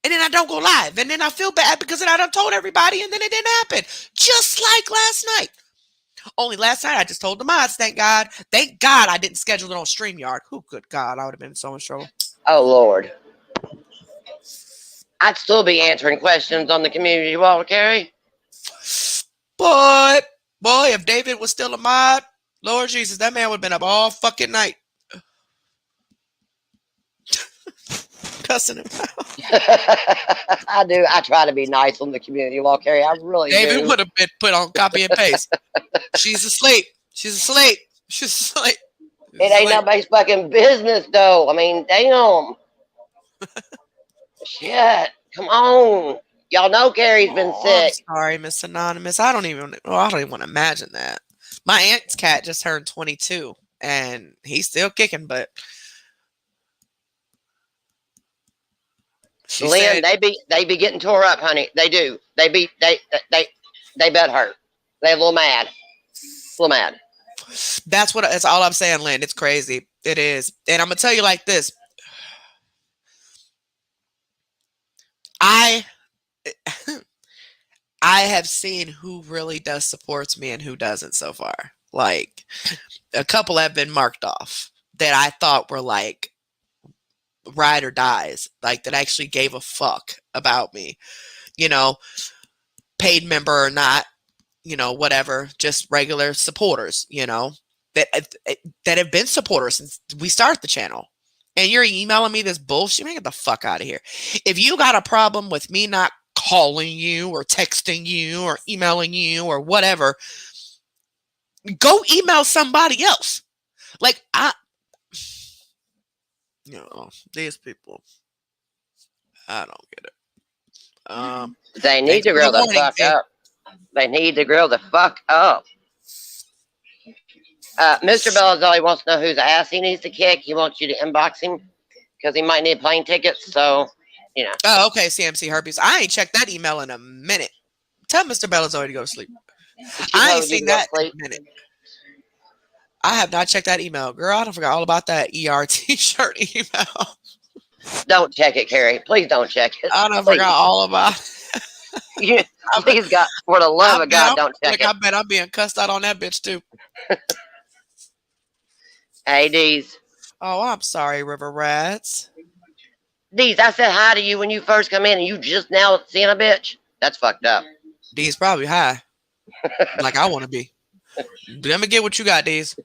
And then I don't go live. And then I feel bad because then I done told everybody and then it didn't happen. Just like last night. Only last night I just told the mods, thank God. Thank God I didn't schedule it on StreamYard. Oh, good God. I would have been in so much trouble.
Oh Lord. I'd still be answering questions on the community wall, Carrie.
Boy, boy, if David was still a mod, Lord Jesus, that man would have been up all fucking night cussing him out.
I do. I try to be nice on the community wall, Carrie. I really
David
do.
would have been put on copy and paste. She's asleep. She's asleep. She's asleep. She's
It ain't
asleep.
nobody's fucking business, though. I mean, damn. Shit. Come on. Y'all know Carrie's been
Oh, I'm
sick.
sorry, Miss Anonymous. I don't even. Oh, I don't even want to imagine that. My aunt's cat just turned 22, and he's still kicking. But she
Lynn,
said
they be getting tore up, honey. They do. They bet hurt. They a little mad. A little mad.
that's all I'm saying, Lynn. It's crazy. It is, and I'm gonna tell you like this. I I have seen who really does supports me and who doesn't so far. Like a couple have been marked off that I thought were like ride or dies, like that actually gave a fuck about me, you know, paid member or not, whatever, just regular supporters, that that have been supporters since we started the channel. And you're emailing me this bullshit, man, get the fuck out of here. If you got a problem with me not calling you or texting you or emailing you or whatever, go email somebody else. Like these people, I don't get it.
They need
Thanks
to
for
grow
the
the
warning,
fuck
T.
up. They need to grow the fuck up. Mr. Belazoli wants to know whose ass he needs to kick. He wants you to inbox him because he might need plane tickets. So,
Oh, okay, CMC Herpes. I ain't checked that email in a minute. Tell Mr. Bellazoy to go to sleep.
she
I ain't
told you
seen
to go to
that in
sleep.
a minute. I have not checked that email. Girl, I don't forgot all about that ER t-shirt email.
Don't check it, Carrie. Please don't check it.
I don't
Please.
forgot all about it.
Please, God, for the love of God, don't check
I
it.
bet I'm being cussed out on that bitch too.
Hey, Deez.
Oh, I'm sorry, River Rats.
Deez, I said hi to you when you first come in and you just now seeing a bitch. That's fucked up.
D's probably high. Like I want to be. Let me get what you got, D's.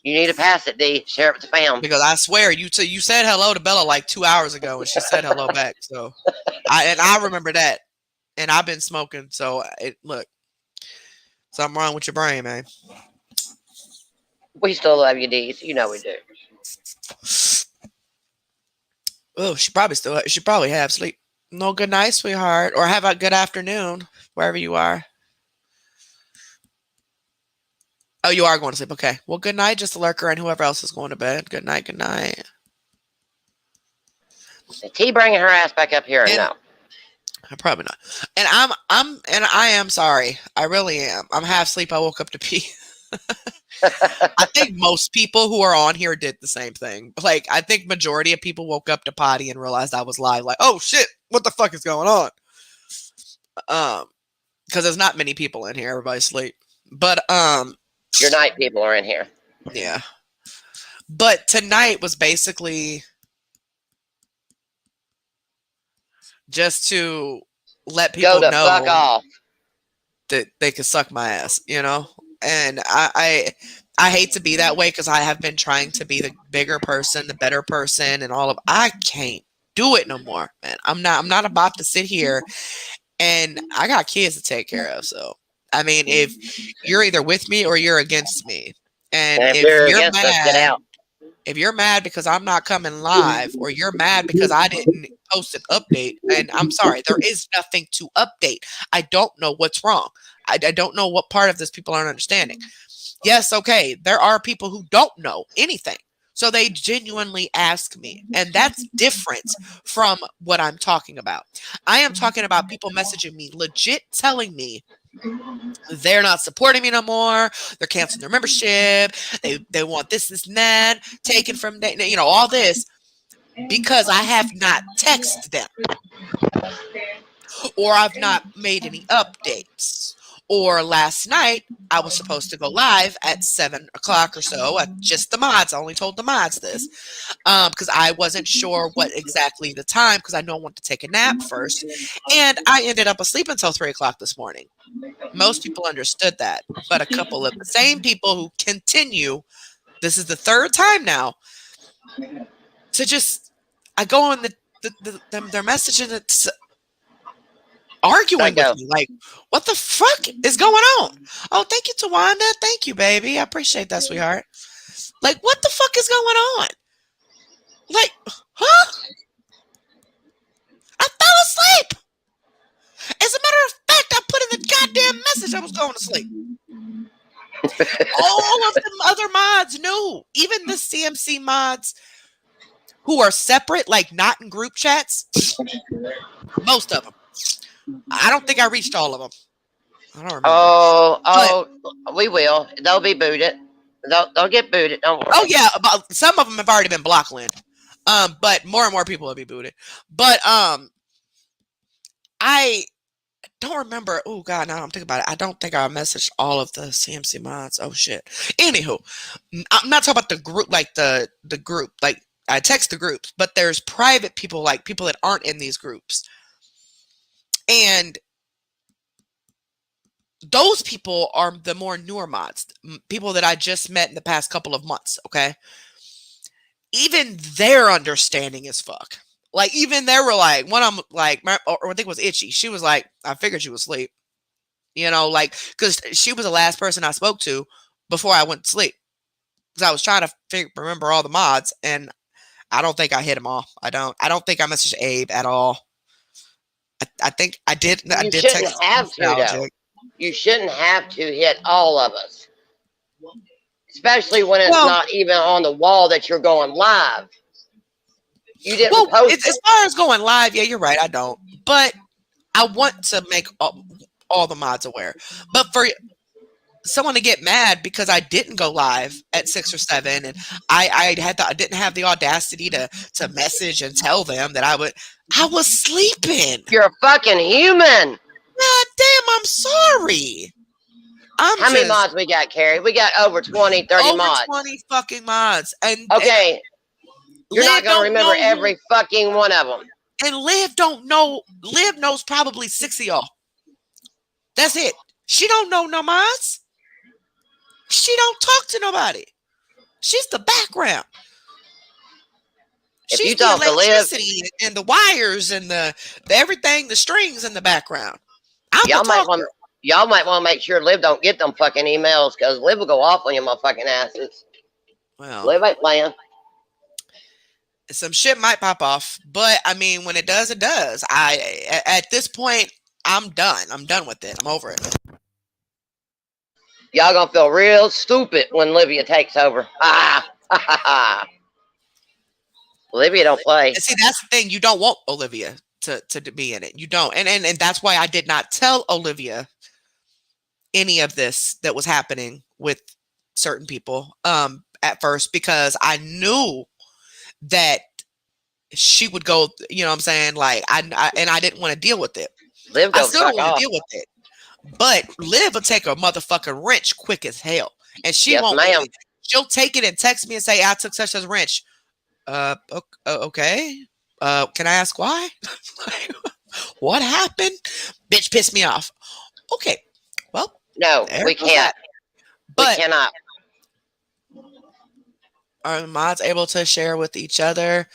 You need to pass it, D. Share it with the fam.
Because I swear you said hello to Bella like 2 hours ago, and she said hello back. So I remember that, and I've been smoking. So look, something wrong with your brain, man.
We still love you, Deez. You know we do.
Oh, she probably have sleep. No, good night, sweetheart, or have a good afternoon wherever you are. Oh, you are going to sleep. Okay. Well, good night, just a lurker, and whoever else is going to bed. Good night. Good night.
Is T bringing her ass back up here or no?
Probably not. And I am sorry. I really am. I'm half asleep. I woke up to pee. I think most people who are on here did the same thing. Like, I think majority of people woke up to potty and realized I was live. Like, oh shit, what the fuck is going on? Because there's not many people in here. Everybody's asleep. But
your night people are in here.
Yeah. But tonight was basically just to let people
go to
know
fuck off.
that they could suck my ass, And I hate to be that way because I have been trying to be the bigger person, the better person, and I can't do it no more, man. I'm not about to sit here, and I got kids to take care of. So I mean, if you're either with me or you're against me, and
if
if
you're
you're
against us, get
mad,
out.
if you're mad because I'm not coming live, or you're mad because I didn't post an update, and I'm sorry, there is nothing to update. I don't know what's wrong. I don't know what part of this people aren't understanding. Yes, okay, there are people who don't know anything. So they genuinely ask me. And that's different from what I'm talking about. I am talking about people messaging me, legit telling me they're not supporting me no more. They're canceling their membership. They want this and that taken from them, all this because I have not texted them, or I've not made any updates, Or last night, I was supposed to go live at 7 o'clock or so. Just the mods. I only told the mods this because I wasn't sure what exactly the time because I know I want to take a nap first. And I ended up asleep until 3 o'clock this morning. Most people understood that, but a couple of the same people who continue, this is the third time now, to just, I go on their message and it's arguing with
Psycho.
me. Like, what the fuck is going on? Oh, thank you, Tawanda. Thank you, baby. I appreciate that, sweetheart. Like, what the fuck is going on? Like, huh? I fell asleep. As a matter of fact, I put in the goddamn message I was going to sleep. All of the other mods knew. Even the CMC mods who are separate, like not in group chats, most of them. I don't think I reached all of them. I don't remember.
Oh, we will. They'll be booted. They'll get booted. Don't worry.
Oh yeah, about some of them have already been blocked, Lynn. But more and more people will be booted. But I don't remember. Oh God, now I'm thinking about it. I don't think I messaged all of the CMC mods. Oh shit. Anywho, I'm not talking about the group, like the group. Like I text the groups, but there's private people, like people that aren't in these groups, and those people are the more newer mods, people that I just met in the past couple of months. Okay, even their understanding is fuck. Like even they were like, one of them, like, or I think it was Itchy. She was like, I figured you was asleep. You know, like, because she was the last person I spoke to before I went to sleep. Because I was trying to remember all the mods, and I don't think I hit them all. I don't think I messaged Abe at all. I think I did. I
You
did
shouldn't
text
have to, though.
Nostalgic.
You shouldn't have to hit all of us, especially when it's
Well,
not even on the wall that you're going live. You didn't post
as
it.
far as going live, yeah, you're right. I don't, but I want to make all the mods aware. But for someone to get mad because I didn't go live at 6 or 7, and I didn't have the audacity to message and tell them that I was sleeping.
You're a fucking human.
God damn, I'm sorry.
How many mods we got, Carrie? We got over 20, 30
over
mods.
20 fucking mods. And
okay, you're not
Liv
going to remember
know
every fucking one of them.
And Liv don't know. Liv knows probably 6 of y'all. That's it. She don't know no mods. She don't talk to nobody. She's the background.
If
She's
you
the
talk to Liv,
electricity and the wires and the everything, the strings in the background. I'm the talker.
y'all might want to make sure Liv don't get them fucking emails, because Liv will go off on your motherfucking asses.
Well,
Liv ain't playing.
some shit might pop off, but I mean, when it does, it does. At this point, I'm done. I'm done with it. I'm over it.
Y'all gonna feel real stupid when Olivia takes over. Ah, ha, ha, ha. Olivia don't play.
And see, that's the thing. You don't want Olivia to be in it. You don't. And that's why I did not tell Olivia any of this that was happening with certain people at first, because I knew that she would go, you know what I'm saying? Like, I didn't want to deal with it.
Liv
I
don't
still don't
fuck
want
off.
to deal with it. But Liv will take a motherfucking wrench quick as hell. And she
Yes,
won't.
ma'am.
She'll take it and text me and say, I took such a wrench. Okay. Can I ask why? What happened? Bitch pissed me off. Okay. Well,
No, we can't.
But
we cannot.
are the mods able to share with each other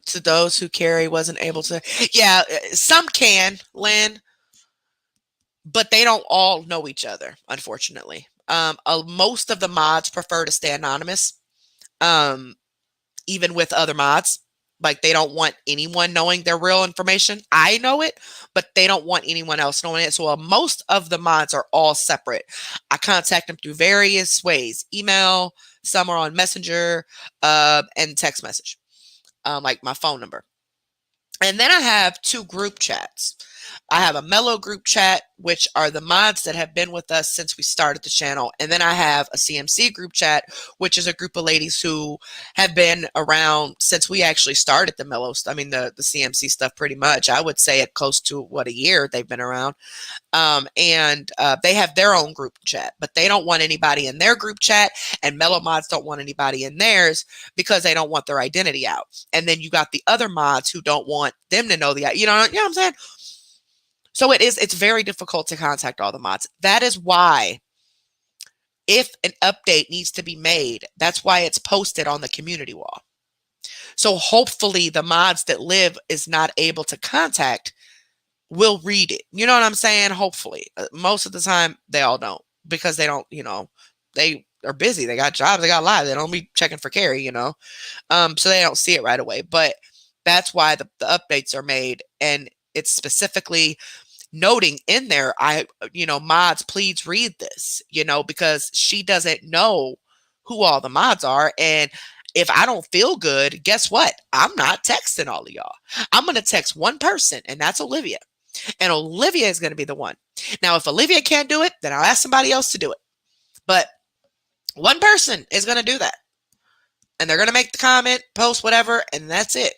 to those who Carrie wasn't able to? Yeah, some can, Lynn, but they don't all know each other, unfortunately. Most of the mods prefer to stay anonymous, even with other mods. Like, they don't want anyone knowing their real information. I know it, but they don't want anyone else knowing it. So most of the mods are all separate. I contact them through various ways: email, some are on Messenger, and text message, like my phone number. And then I have 2 group chats. I have a Mellow group chat, which are the mods that have been with us since we started the channel. And then I have a CMC group chat, which is a group of ladies who have been around since we actually started the Mellow, the CMC stuff pretty much. I would say it close to a year they've been around. And they have their own group chat, but they don't want anybody in their group chat, and Mellow mods don't want anybody in theirs because they don't want their identity out. And then you got the other mods who don't want them to know you know what I'm saying? So it's very difficult to contact all the mods. That is why if an update needs to be made, that's why it's posted on the community wall. So hopefully the mods that Liv is not able to contact will read it. You know what I'm saying? Hopefully. Most of the time they all don't, because they don't, they are busy. They got jobs, they got lives. They don't be checking for Carrie, so they don't see it right away. But that's why the updates are made, and it's specifically noting in there, mods, please read this, because she doesn't know who all the mods are. And if I don't feel good, guess what? I'm not texting all of y'all. I'm going to text one person, and that's Olivia. And Olivia is going to be the one. Now, if Olivia can't do it, then I'll ask somebody else to do it. But one person is going to do that. And they're going to make the comment, post, whatever, and that's it.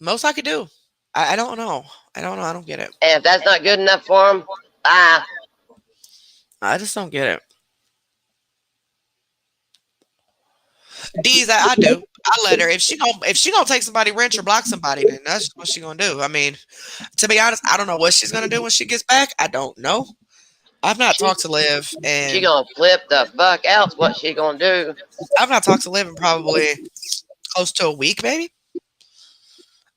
Most I could do. I don't know. I don't get it.
And if that's not good enough for them, bye.
I just don't get it. D's, I do. I let her. If she gonna take somebody wrench or block somebody, then that's what she gonna do. I mean, to be honest, I don't know what she's gonna do when she gets back. I don't know. I've not talked to Liv, and
she gonna flip the fuck out. What she gonna do?
I've not talked to Liv in probably close to a week, maybe.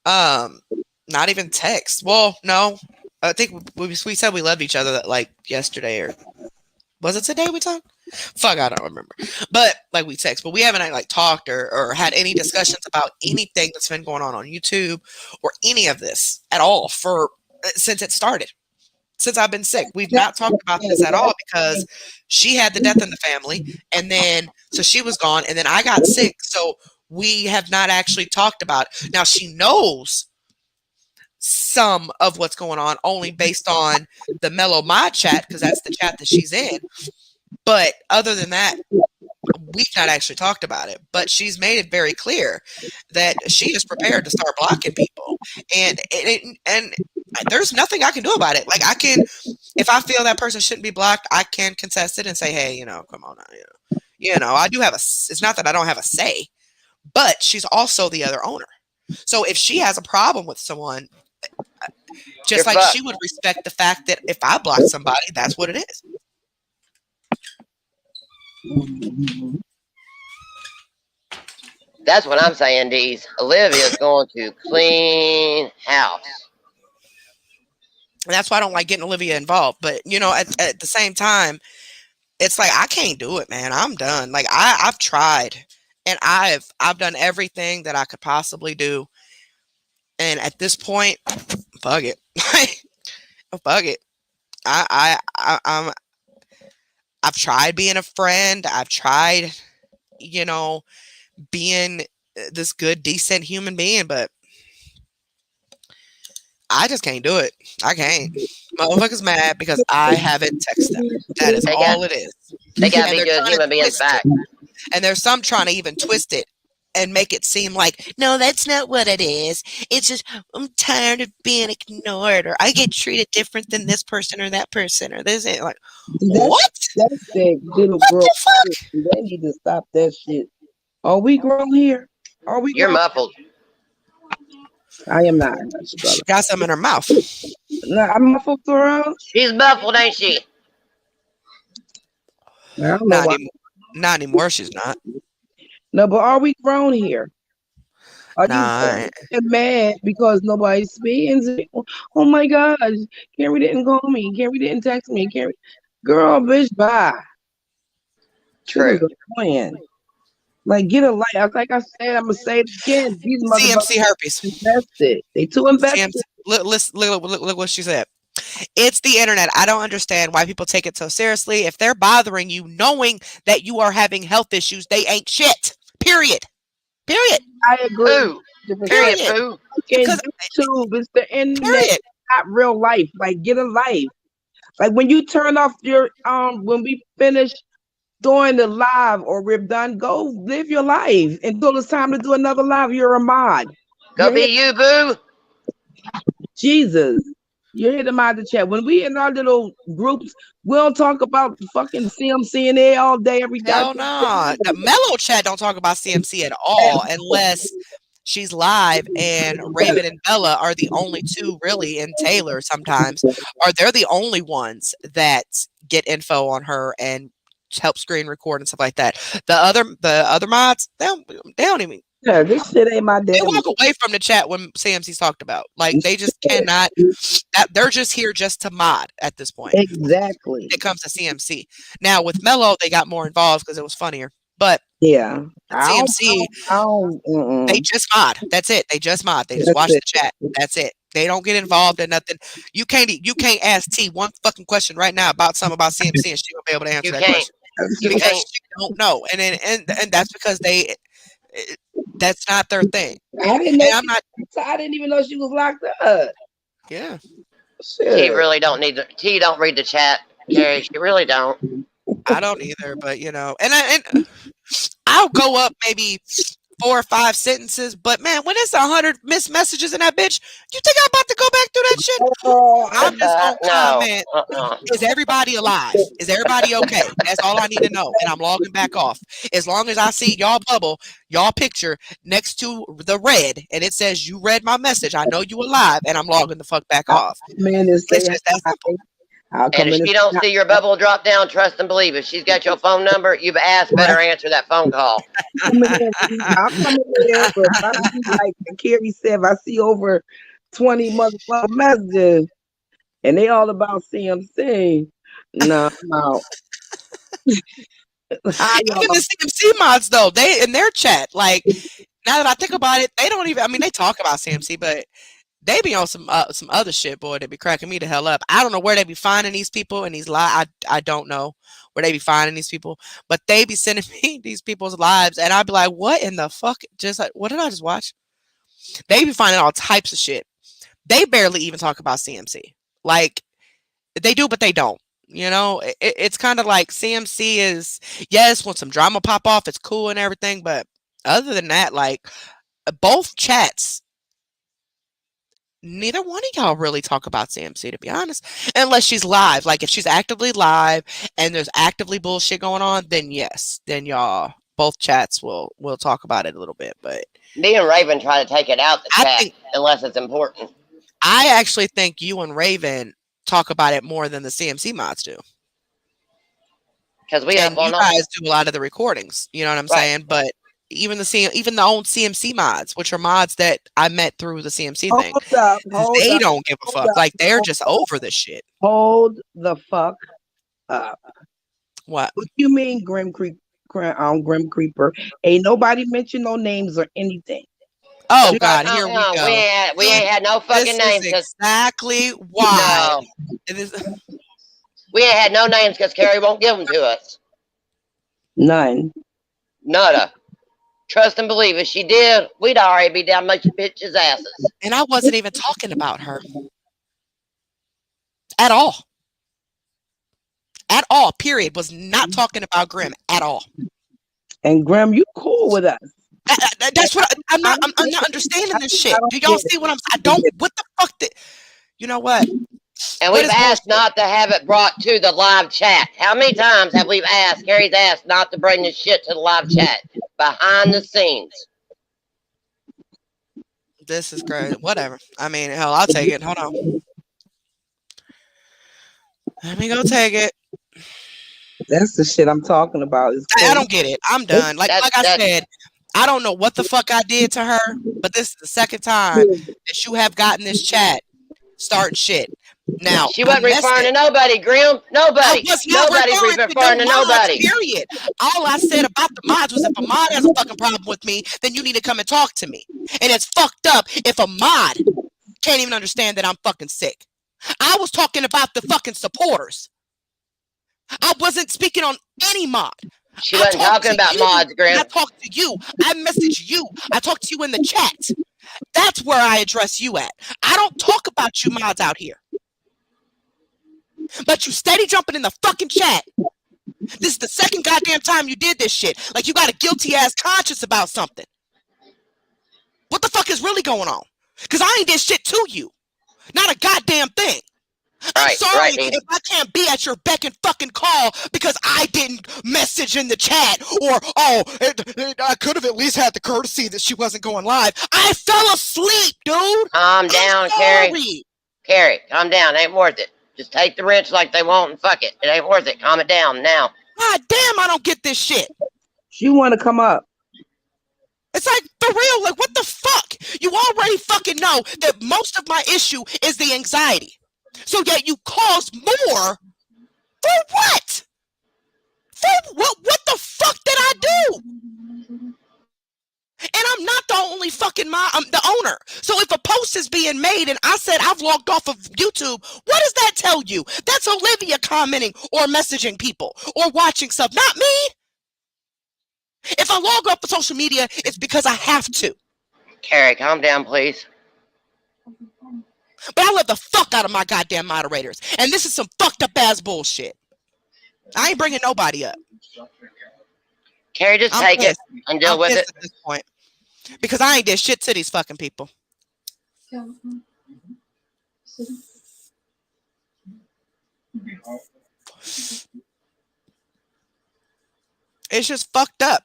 Not even text. Well, no. I think we said we loved each other like yesterday, or was it today we talked? Fuck, I don't remember. But like we text, but we haven't like talked or had any discussions about anything that's been going on YouTube or any of this at all since it started. Since I've been sick, we've not talked about this at all, because she had the death in the family, and then so she was gone, and then I got sick, so we have not actually talked about it. Now she knows some of what's going on only based on the Mellow Mod chat, because that's the chat that she's in. But other than that, we've not actually talked about it. But she's made it very clear that she is prepared to start blocking people, and there's nothing I can do about it. Like, I can, if I feel that person shouldn't be blocked, I can contest it and say, hey, come on now, I do have it's not that I don't have a say, but she's also the other owner. So if she has a problem with someone, just like she would respect the fact that if I block somebody, that's what it is.
That's what I'm saying, Deez. Olivia's going to clean house.
And that's why I don't like getting Olivia involved. But, at the same time, it's like, I can't do it, man. I'm done. Like, I've tried, and I've done everything that I could possibly do. And at this point, fuck it. Fuck it. I've tried being a friend. I've tried, being this good, decent human being, but I just can't do it. I can't. Motherfuckers mad because I haven't texted them. That is all it is.
They gotta be good human beings back.
And there's some trying to even twist it and make it seem like, no, that's not what it is. It's just, I'm tired of being ignored, or I get treated different than this person or that person, or this. Like, what?
That's that little
what
girl.
The fuck?
They need to stop that shit. Are we grown here? Are we?
You're muffled.
I am not.
She got something in her mouth.
No, I'm muffled around.
She's muffled, ain't she?
Not anymore. She's not.
No, but are we grown here? Are you mad because nobody speaks? Oh my God, Carrie didn't call me. Carrie didn't text me. Carrie, girl, bitch, bye.
True.
Plan. Like, get a light. Like I said, I'm gonna say it again. These
CMC herpes.
Invested. They too invested.
Look what she said. It's the internet. I don't understand why people take it so seriously. If they're bothering you, knowing that you are having health issues, they ain't shit. Period.
I agree.
Who?
100%.
Period,
Period.
boo.
Fucking
Because
YouTube, it's the internet,
period.
not real life. Like, get a life. Like when you turn off your when we finish doing the live or we're done, go live your life until it's time to do another live. You're a mod.
Go
You're
be
here,
you, boo.
Jesus. You're here to mod the chat. When we in our little groups, we don't talk about fucking CMC and A all day, every
Hell
goddamn
no. The Mellow chat don't talk about CMC at all unless she's live and Raven and Bella are the only two really, and Taylor sometimes, or they're the only ones that get info on her and help screen record and stuff like that. The other mods, they don't even
Yeah, this shit ain't my
they
damn.
walk away from the chat when CMC's talked about. Like they just cannot that they're just here just to mod at this point.
Exactly.
It comes to CMC. Now with Mello, they got more involved because it was funnier. But
Yeah.
with CMC,
I don't,
they just mod. That's it. They just mod. They just
that's
watch
it.
the chat. That's it. They don't get involved in nothing. You can't ask T one fucking question right now about something about CMC and she won't be able to answer
You
that
can't.
question
You
because
can't.
she don't know. And that's because that's not their thing.
I didn't
And
know
I'm not.
I didn't even know she was locked up.
Yeah.
T
Shit.
really don't need the. T don't read the chat, Carrie. She really don't.
I don't either. But and I'll go up maybe 4 or 5 sentences, but man, when it's 100 missed messages in that bitch, you think I'm about to go back through that shit?
Oh,
I'm just gonna
No.
comment. Is everybody alive? Is everybody okay? That's all I need to know. And I'm logging back off. As long as I see y'all bubble, y'all picture next to the red, and it says you read my message, I know you alive, and I'm logging the fuck back
I'll
off.
come in and
It's
say
just that
hi.
simple.
I'll
And
come
if
in and
she
say
don't
hi.
see your bubble drop down, trust and believe. If she's got your phone number, you've asked, better answer that phone call.
I'll come in there, but if I see, like Carrie said, if I see over 20 motherfucking messages and they all about CMC, no, I'm out. Hi,
Even
y'all.
the CMC mods though, they in their chat, like now that I think about it, they don't even. I mean, they talk about CMC, but they be on some other shit, boy. They be cracking me the hell up. I don't know where they be finding these people and these lives. I don't know where they be finding these people, but they be sending me these people's lives, and I'd be like, "What in the fuck? Just like, what did I just watch?" They be finding all types of shit. They barely even talk about CMC. Like they do, but they don't. It's kind of like CMC is yes, when some drama pop off, it's cool and everything, but other than that, like both chats neither one of y'all really talk about CMC to be honest, unless she's live. Like if she's actively live and there's actively bullshit going on, then yes, then y'all both chats will talk about it a little bit. But
Me and Raven try to take it out the
I
chat
think
unless it's important.
I actually think you and Raven talk about it more than the CMC mods do,
Because we
and
up all
you
night.
guys do a lot of the recordings. You know what I'm
Right.
saying? But even the own CMC mods, which are mods that I met through the CMC thing,
Hold
they
up,
don't give a
hold
fuck.
up,
Like they're just over this shit.
hold the fuck up.
What?
What you mean, Grim Creeper? Ain't nobody mention no names or anything.
Oh
Just
God, here we
We
go.
ain't, we
See,
ain't had no
this
fucking
is
names because
exactly why.
no,
It is,
we ain't had no names because Carrie won't give them to us.
none.
Nada. Trust and believe. If she did, we'd already be down much bitches' asses.
and I wasn't even talking about her at all. At all. Period. Was not talking about Grim at all.
And Grim, you cool with us?
That's what I'm not understanding this
I
shit.
don't
Do y'all
get it.
see what I'm? I don't. What the fuck? You know what?
And
What
we've
is
asked
bullshit?
not to have it brought to the live chat. How many times have we asked? Carrie's asked not to bring this shit to the live chat behind the scenes.
This is crazy. Whatever. I mean, hell, I'll take it. Hold on. Let me go take it.
That's the shit I'm talking about. It's
I
crazy.
don't get it. I'm done. Like
That
I
that
said, I don't know what the fuck I did to her, but this is the second time that you have gotten this chat starting shit. Now
she
I
wasn't referring to nobody, Grim.
I
Nobody.
was not
Nobody
referring to no
referring to
mods,
nobody.
period. All I said about the mods was if a mod has a fucking problem with me, then you need to come and talk to me. And it's fucked up if a mod can't even understand that I'm fucking sick. I was talking about the fucking supporters. I wasn't speaking on any mod.
She
I
wasn't
talked
talking
to
about
you.
mods, Grim.
I talked to you. I messaged you. I talked to you in the chat. That's where I address you at. I don't talk about you mods out here. But you steady jumping in the fucking chat. This is the second goddamn time you did this shit. Like you got a guilty ass conscience about something. What the fuck is really going on? Because I ain't did shit to you. Not a goddamn thing. I'm sorry if I can't be at your beck and fucking call because I didn't message in the chat or, I could have at least had the courtesy that she wasn't going live. I fell asleep, dude.
Calm down, Carrie. Carrie, calm down. Ain't worth it. Just take the wrench like they want and fuck it. It ain't worth it. Calm it down now.
God damn, I don't get this shit.
She want to come up.
It's like, for real, like, what the fuck? You already fucking know that most of my issue is the anxiety. So yet you caused more for what? For what the fuck did I do? And I'm not the only fucking I'm the owner. So if a post is being made and I said I've logged off of YouTube, what does that tell you? That's Olivia commenting or messaging people or watching stuff, not me. If I log off of social media, it's because I have to.
Carrie, calm down, please.
But I love the fuck out of my goddamn moderators. And this is some fucked up ass bullshit. I ain't bringing nobody up.
Carrie, just take it and deal with it.
At this point. Because I ain't did shit to these fucking people. It's just fucked up.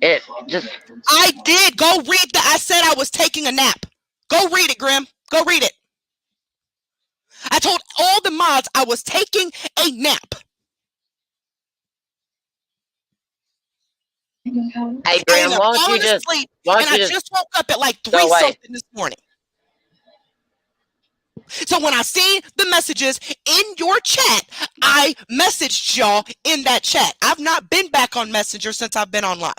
I did. Go read I said I was taking a nap. Go read it, Grim. Go read it. I told all the mods I was taking a nap.
Hey, Grim, why don't you just...
I just woke up at like 3 something this morning. So when I see the messages in your chat, I messaged y'all in that chat. I've not been back on Messenger since I've been on live.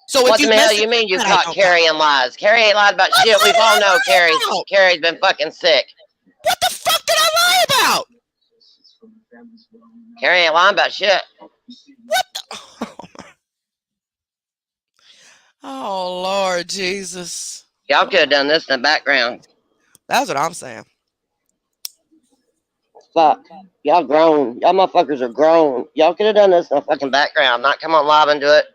So
what the hell you mean you caught Carrie in lies? Carrie ain't lied about shit. We all know Carrie's been fucking sick.
What the fuck did I lie about?
Carrie ain't lying about shit.
What the? Oh, Lord Jesus.
Y'all could have done this in the background.
That's what I'm saying.
Fuck. Y'all grown. Y'all motherfuckers are grown. Y'all could have done this in the fucking background. Not come on live and do it.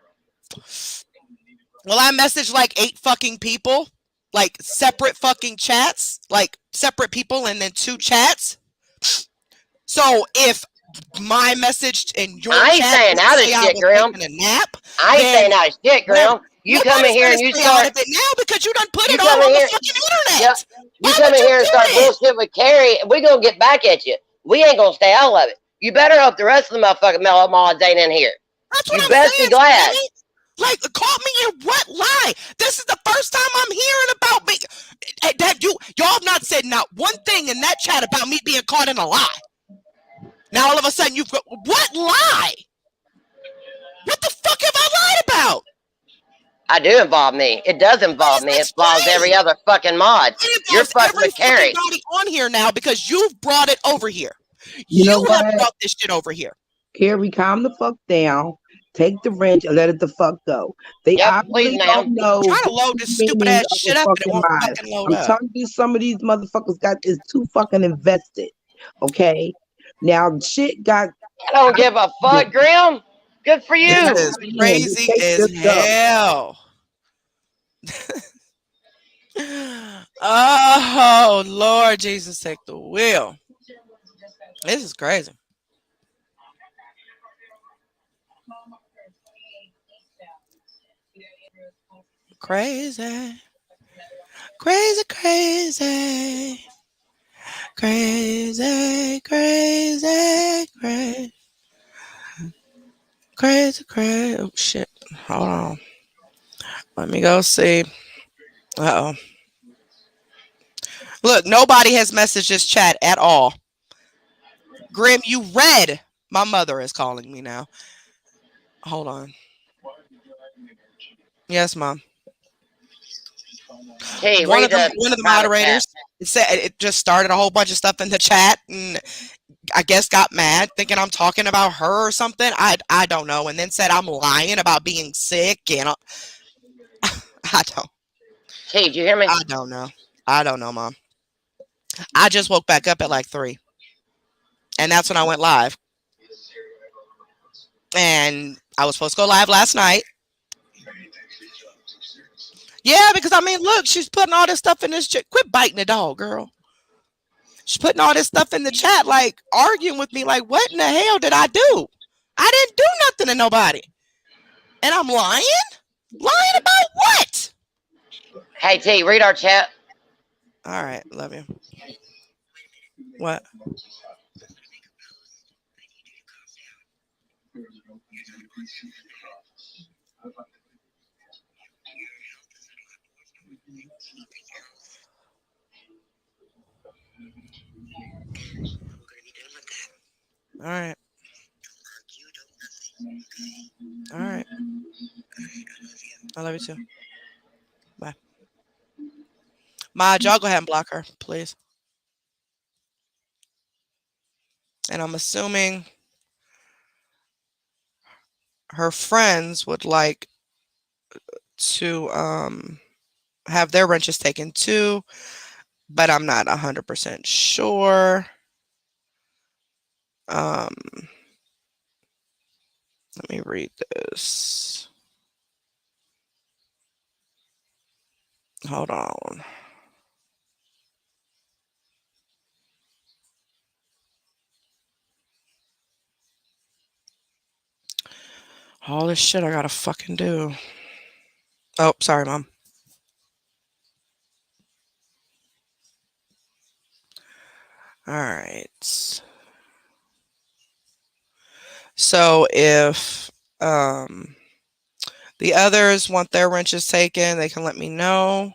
Well, I messaged like 8 fucking people. Like separate fucking chats. Like separate people and then 2 chats. So if my message in your
I ain't
chat
saying out of shit, Grim.
A nap,
I ain't saying out of shit, Grim. You come in here and you start
it now because you done put it all on the fucking internet.
Yep. You come in here and start bullshit with Carrie, and we gonna get back at you. We ain't gonna stay out of it. You better hope the rest of the motherfucking mellow mods ain't in here.
That's what
you best be glad.
Sammy. Like, caught me in what lie? This is the first time I'm hearing about me. That y'all have not said not one thing in that chat about me being caught in a lie. Now all of a sudden you've got what lie? What the fuck have I lied about?
I do involve me. It does involve me. It involves every other fucking mod. You're fucking with Carrie.
Everybody on here now because you've brought it over here. You have brought this shit over here.
Carrie, calm the fuck down. Take the wrench and let it the fuck go. They obviously don't know.
I'm trying to load this stupid ass shit up and it won't fucking load up.
I'm telling you, some of these motherfuckers is too fucking invested. Okay? Now shit got.
I don't give a fuck, Grim. Good for you.
This is crazy as hell. Oh Lord Jesus, take the wheel. This is crazy. Crazy. Crazy, crazy. Crazy, crazy, crazy. Crazy, crazy. Oh shit. Hold on. Let me go see. Uh-oh. Look, nobody has messaged this chat at all. Grim, you read. My mother is calling me now. Hold on. Yes, Mom.
Hey,
one of the moderators said it just started a whole bunch of stuff in the chat and I guess got mad thinking I'm talking about her or something. I don't know. And then said I'm lying about being sick and I don't.
T, did you hear me?
I don't know. I don't know, Mom. I just woke back up at like 3. And that's when I went live. And I was supposed to go live last night. Yeah, because I mean, look, she's putting all this stuff in this chat. Quit biting the dog, girl. She's putting all this stuff in the chat, like arguing with me, like, what in the hell did I do? I didn't do nothing to nobody. And I'm lying? Lying about what?
Hey, T, read our chat.
All right, love you. What? All right. All right. I love you too. Bye. Ma, y'all go ahead and block her, please. And I'm assuming her friends would like to have their wrenches taken too, but I'm not 100% sure. Let me read this. Hold on. All this shit I gotta fucking do. Oh, sorry, Mom. All right. So if the others want their wrenches taken, they can let me know.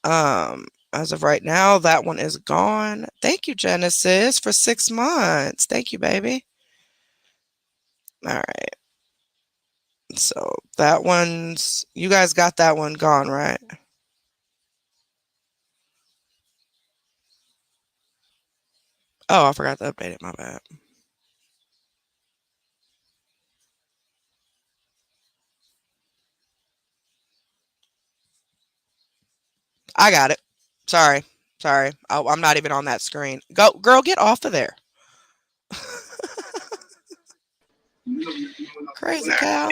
As of right now, that one is gone. Thank you, Genesis, for 6 months. Thank you, baby. All right. So that one's, you guys got that one gone, right? Oh, I forgot to update it. My bad. I got it. Sorry. Sorry. I'm not even on that screen. Go, girl, get off of there. Crazy cow.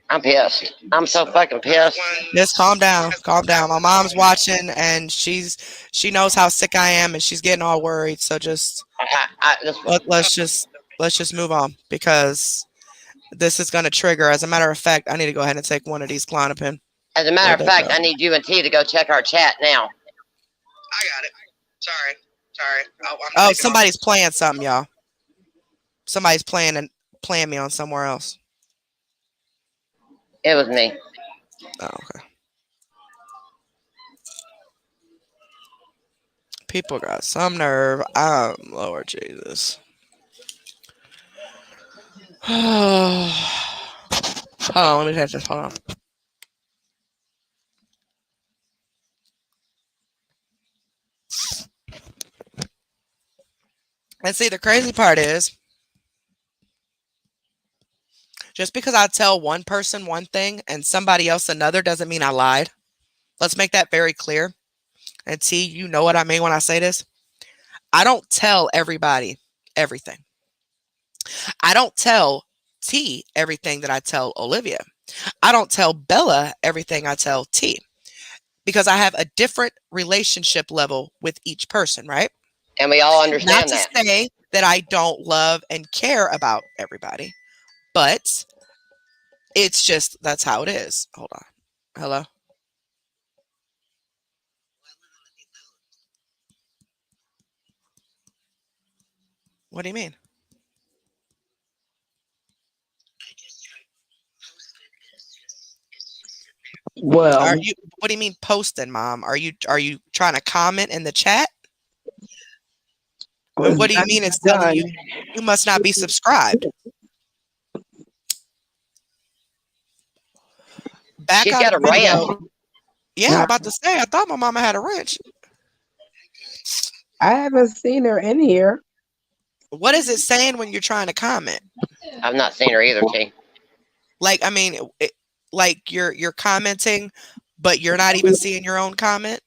I'm pissed. I'm so fucking pissed.
Just calm down. Calm down. My mom's watching and she knows how sick I am and she's getting all worried. So just let's just move on because this is going to trigger. As a matter of fact, I need to go ahead and take one of these Klonopin.
As a matter of fact, I need you and T to go check our chat now.
I got it. Sorry. Oh, somebody's playing something, y'all. Somebody's playing me on somewhere else.
It was me.
Oh, okay. People got some nerve. Lord Jesus. Hold on, let me take this. Hold on. And see, the crazy part is, just because I tell one person one thing and somebody else another doesn't mean I lied. Let's make that very clear. And T, you know what I mean when I say this. I don't tell everybody everything. I don't tell T everything that I tell Olivia. I don't tell Bella everything I tell T because I have a different relationship level with each person, right?
And we all
Not
understand
to
that.
say that I don't love and care about everybody, but it's just that's how it is. Hold on. Hello? What do you mean?
Well,
Are you what do you mean posting, Mom? Are you trying to comment in the chat? And what do you mean it's telling you you must not be subscribed? Back
She's
out of
got a
the video.
wrench.
Yeah, I'm about to say, I thought my mama had a wrench.
I haven't seen her in here.
What is it saying when you're trying to comment?
I've not seen her either, T.
Like, I mean, like you're commenting, But you're not even seeing your own comment?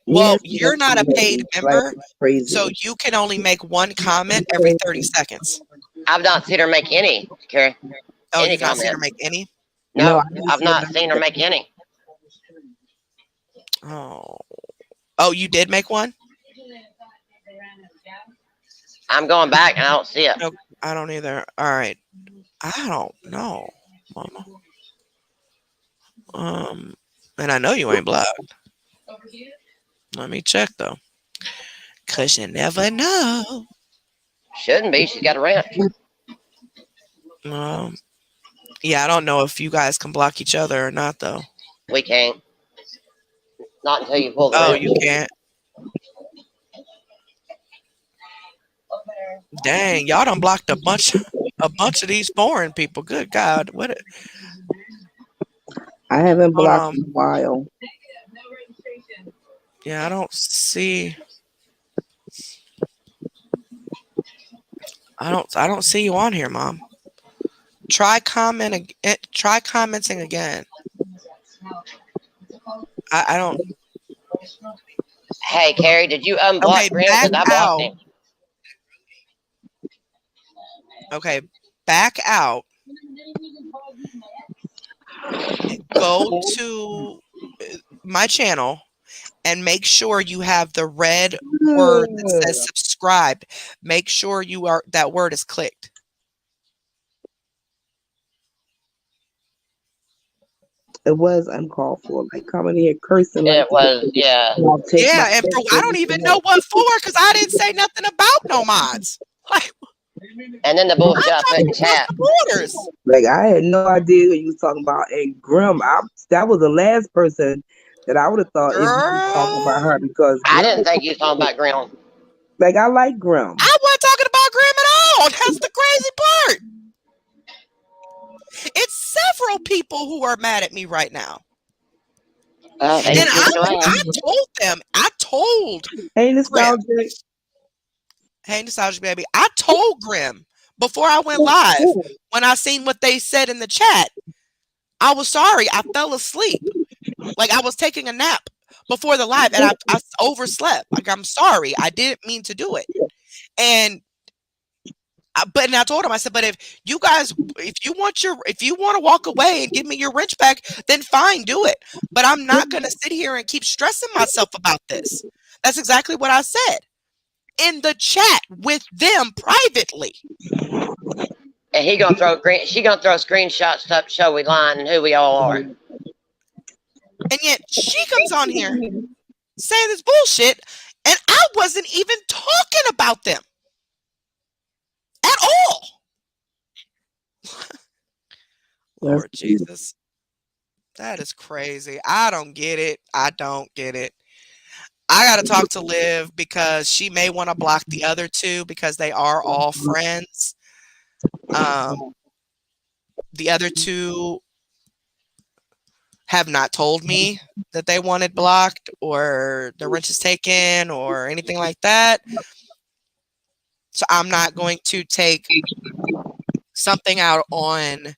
Yeah,
Well, you're not a paid
like
member, so
crazy.
you can only make one comment every 30 seconds.
I've not seen her make any, Carrie,
Oh,
any
you've not seen
comment.
her make any?
No, I
No,
didn't
I've
see
not seen her
nothing.
make any.
Oh. Oh, you did make one?
I'm going back and I don't see it.
No, I don't either. All right. I don't know, mama. Um, and I know you ain't blocked. Let me check though, cause you never know.
Shouldn't be. She's got a ranch.
Um, yeah, I don't know if you guys can block each other or not though.
We can't. Not until you pull the
Oh,
wrench.
you can't. Dang, y'all done blocked a bunch of these foreign people. Good God, what?
I haven't
Hold
blocked
on.
in a while.
Yeah, I don't see. I don't see you on here, Mom. Try commenting again. I don't.
Hey, Carrie, did you unblock
Okay,
Graham?
back
Because I blocked
out.
him.
Okay, back out. Go to my channel and make sure you have the red word that says subscribe. Make sure that word is clicked.
It was uncalled for. Like coming here cursing like
It was, yeah.
I'll take my
Yeah, and I
picture.
don't even know what for because I didn't say nothing about no mods. Like
And then the bullshit
I'm
I put
talking
in
across
chat.
the borders.
Like I had no idea what you was talking about. And Grim, that was the last person that I would have thought if you was talking about
Girl,
her because
I
Grim,
didn't think you was talking about Graham.
like I like Grim.
I wasn't talking about Grim at all. That's the crazy part. It's several people who are mad at me right now.
They
And
just get your
I
ass.
told them, I told
Hey,
Grim,
nostalgic.
hey, Nostalgia Baby, I told Grim before I went live when I seen what they said in the chat. I was sorry. I fell asleep. Like I was taking a nap before the live and I overslept. Like I'm sorry. I didn't mean to do it. And and I told him, I said, but if you guys, if you want to walk away and give me your wrench back, then fine, do it. But I'm not going to sit here and keep stressing myself about this. That's exactly what I said in the chat with them privately.
And he gonna throw green. She gonna throw screenshots up, show we lying and who we all are.
And yet she comes on here saying this bullshit, and I wasn't even talking about them at all. Lord Jesus. That is crazy. I don't get it. I don't get it. I got to talk to Liv because she may want to block the other two because they are all friends. The other two have not told me that they wanted blocked or the wrenches taken or anything like that. So I'm not going to take something out on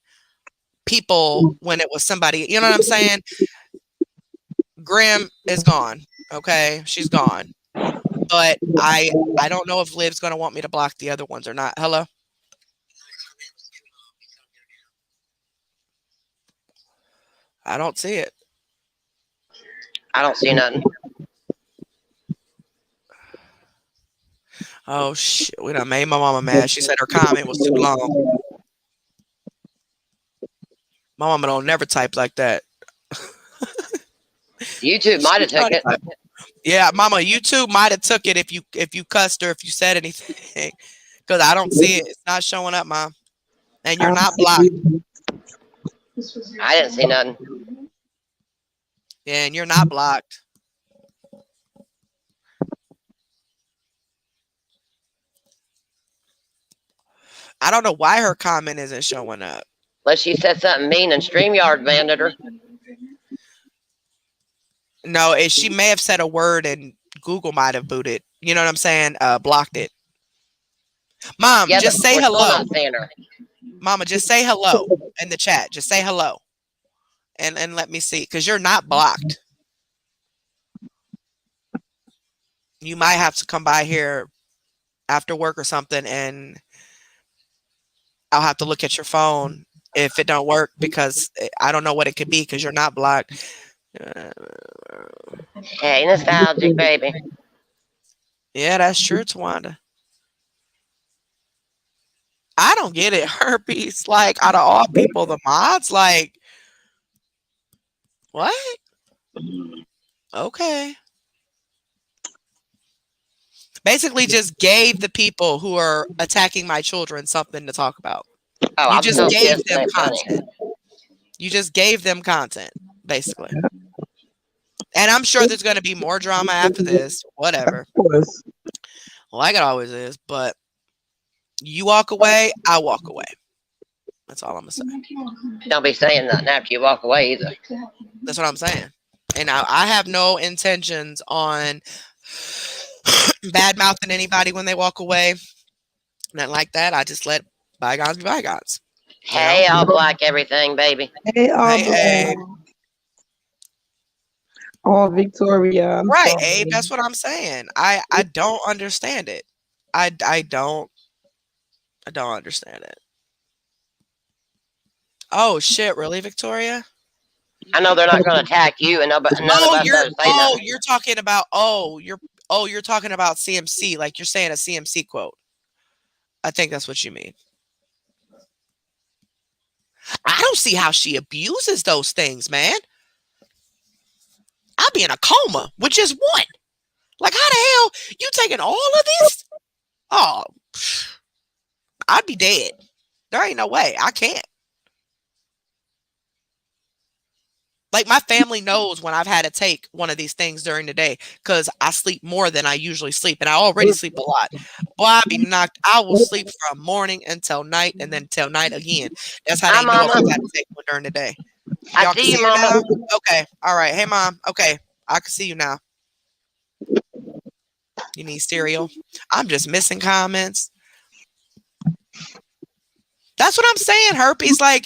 people when it was somebody, you know what I'm saying? Graham is gone. Okay, she's gone. But I don't know if Liv's going to want me to block the other ones or not. Hello? I don't see it.
I don't see nothing.
Oh shit, we done made my mama mad. She said her comment was too long. My mama don't never type like that.
YouTube
She
might have took
tried to
it.
type. Yeah, mama, you too might have took it if you cussed or if you said anything. Because I don't see it. It's not showing up, mom. And you're not blocked.
I didn't see nothing.
Yeah, and you're not blocked. I don't know why her comment isn't showing up.
Unless she said something mean and StreamYard banned her.
No, she may have said a word and Google might have booted. You know what I'm saying? Blocked it. Mom,
Yeah, but
just say
we're still
hello.
not seeing her.
Mama, just say hello in the chat. Just say hello. And let me see. Because you're not blocked. You might have to come by here after work or something, and I'll have to look at your phone if it don't work, because I don't know what it could be, because you're not blocked.
Hey, nostalgic baby.
Yeah, that's true, Tawanda. I don't get it. Herpes, like, out of all people, the mods, like, what? Okay. Basically just gave the people who are attacking my children something to talk about.
Oh,
You
I'm
just
so
gave
pissed. It
them
ain't funny.
content. You just gave them content, basically. And I'm sure there's going to be more drama after this. Whatever.
Of course.
Like it always is. But you walk away, I walk away. That's all I'm going to say.
Don't be saying nothing after you walk away either.
That's what I'm saying. And I have no intentions on bad mouthing anybody when they walk away. Nothing like that. I just let bygones be bygones. You know?
Hey, I'll black everything, baby.
Hey,
Hey, Abe.
Oh, Victoria, I'm
Right,
sorry.
Abe. That's what I'm saying. I don't understand it. I don't understand it. Oh shit! Really, Victoria?
I know they're not going to attack you, and none of us have to say nothing.
You're talking about you're talking about CMC, like you're saying a CMC quote. I think that's what you mean. I don't see how she abuses those things, man. I'll be in a coma with just one. Like, how the hell you taking all of this? Oh, I'd be dead. There ain't no way. I can't. Like, my family knows when I've had to take one of these things during the day, because I sleep more than I usually sleep, and I already sleep a lot. Boy, I be knocked. I will sleep from morning until night, and then till night again. That's how
Hi,
they know if
Mama.
I've had to take one during the day.
I
Y'all can
see you,
see her
Mama.
now? Okay. All right. Hey, Mom. Okay. I can see you now. You need cereal? I'm just missing comments. That's what I'm saying, Herpes. Like,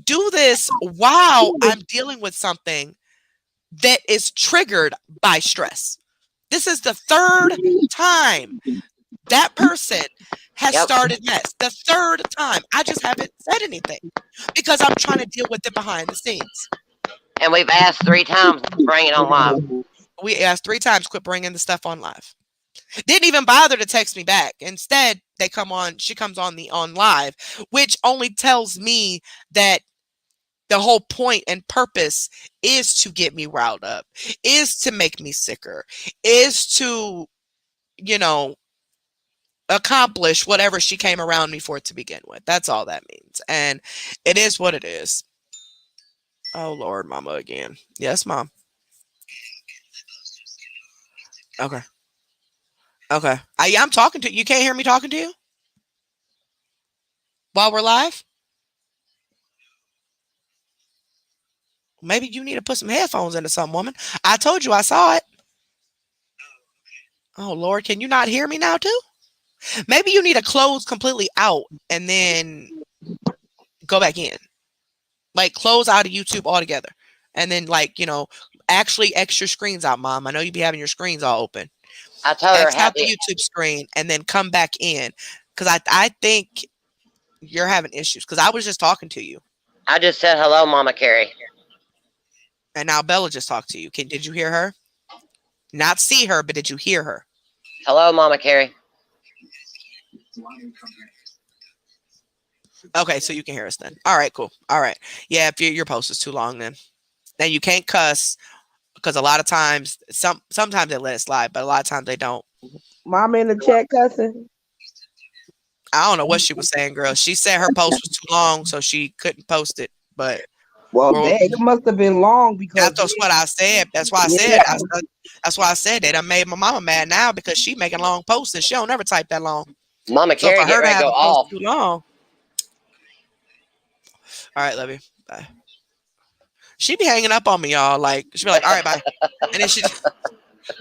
do this while I'm dealing with something that is triggered by stress. This is the third time that person has
Yep.
started mess. The third time. I just haven't said anything because I'm trying to deal with it behind the scenes.
And we've asked 3 times to bring it on live.
We asked 3 times, quit bringing the stuff on live. Didn't even bother to text me back. Instead, she comes on live, which only tells me that the whole point and purpose is to get me riled up, is to make me sicker, is to, accomplish whatever she came around me for to begin with. That's all that means. And it is what it is. Oh, Lord, Mama again. Yes, Mom. Okay. Okay. I'm talking to you. You can't hear me talking to you while we're live? Maybe you need to put some headphones into something, woman. I told you I saw it. Oh, Lord, can you not hear me now, too? Maybe you need to close completely out and then go back in. Like, close out of YouTube altogether. And then, actually X your screens out, Mom. I know you be having your screens all open.
I told her
X out the
happy.
YouTube screen and then come back in. Because I think you're having issues. Because I was just talking to you.
I just said hello, Mama Carrie.
And now Bella just talked to you. Did you hear her? Not see her, but did you hear her?
Hello, Mama Carrie.
Okay, so you can hear us then. All right, cool. All right. Yeah, if your post is too long then. Then you can't cuss, because a lot of times, sometimes they let it slide, but a lot of times they don't.
Mama in the chat cussing.
I don't know what she was saying, girl. She said her post was too long, so she couldn't post it. But
It must have been long because
that's what I said. That's why I said. That's why I said that. I made my mama mad now because she making long posts and she don't ever type that long.
Mama
So
Carrie,
for
get
her to
ready to
have
go
a post
off.
too long. All right, love you. Bye. She be hanging up on me, y'all. Like, she be like, all right, bye. And then she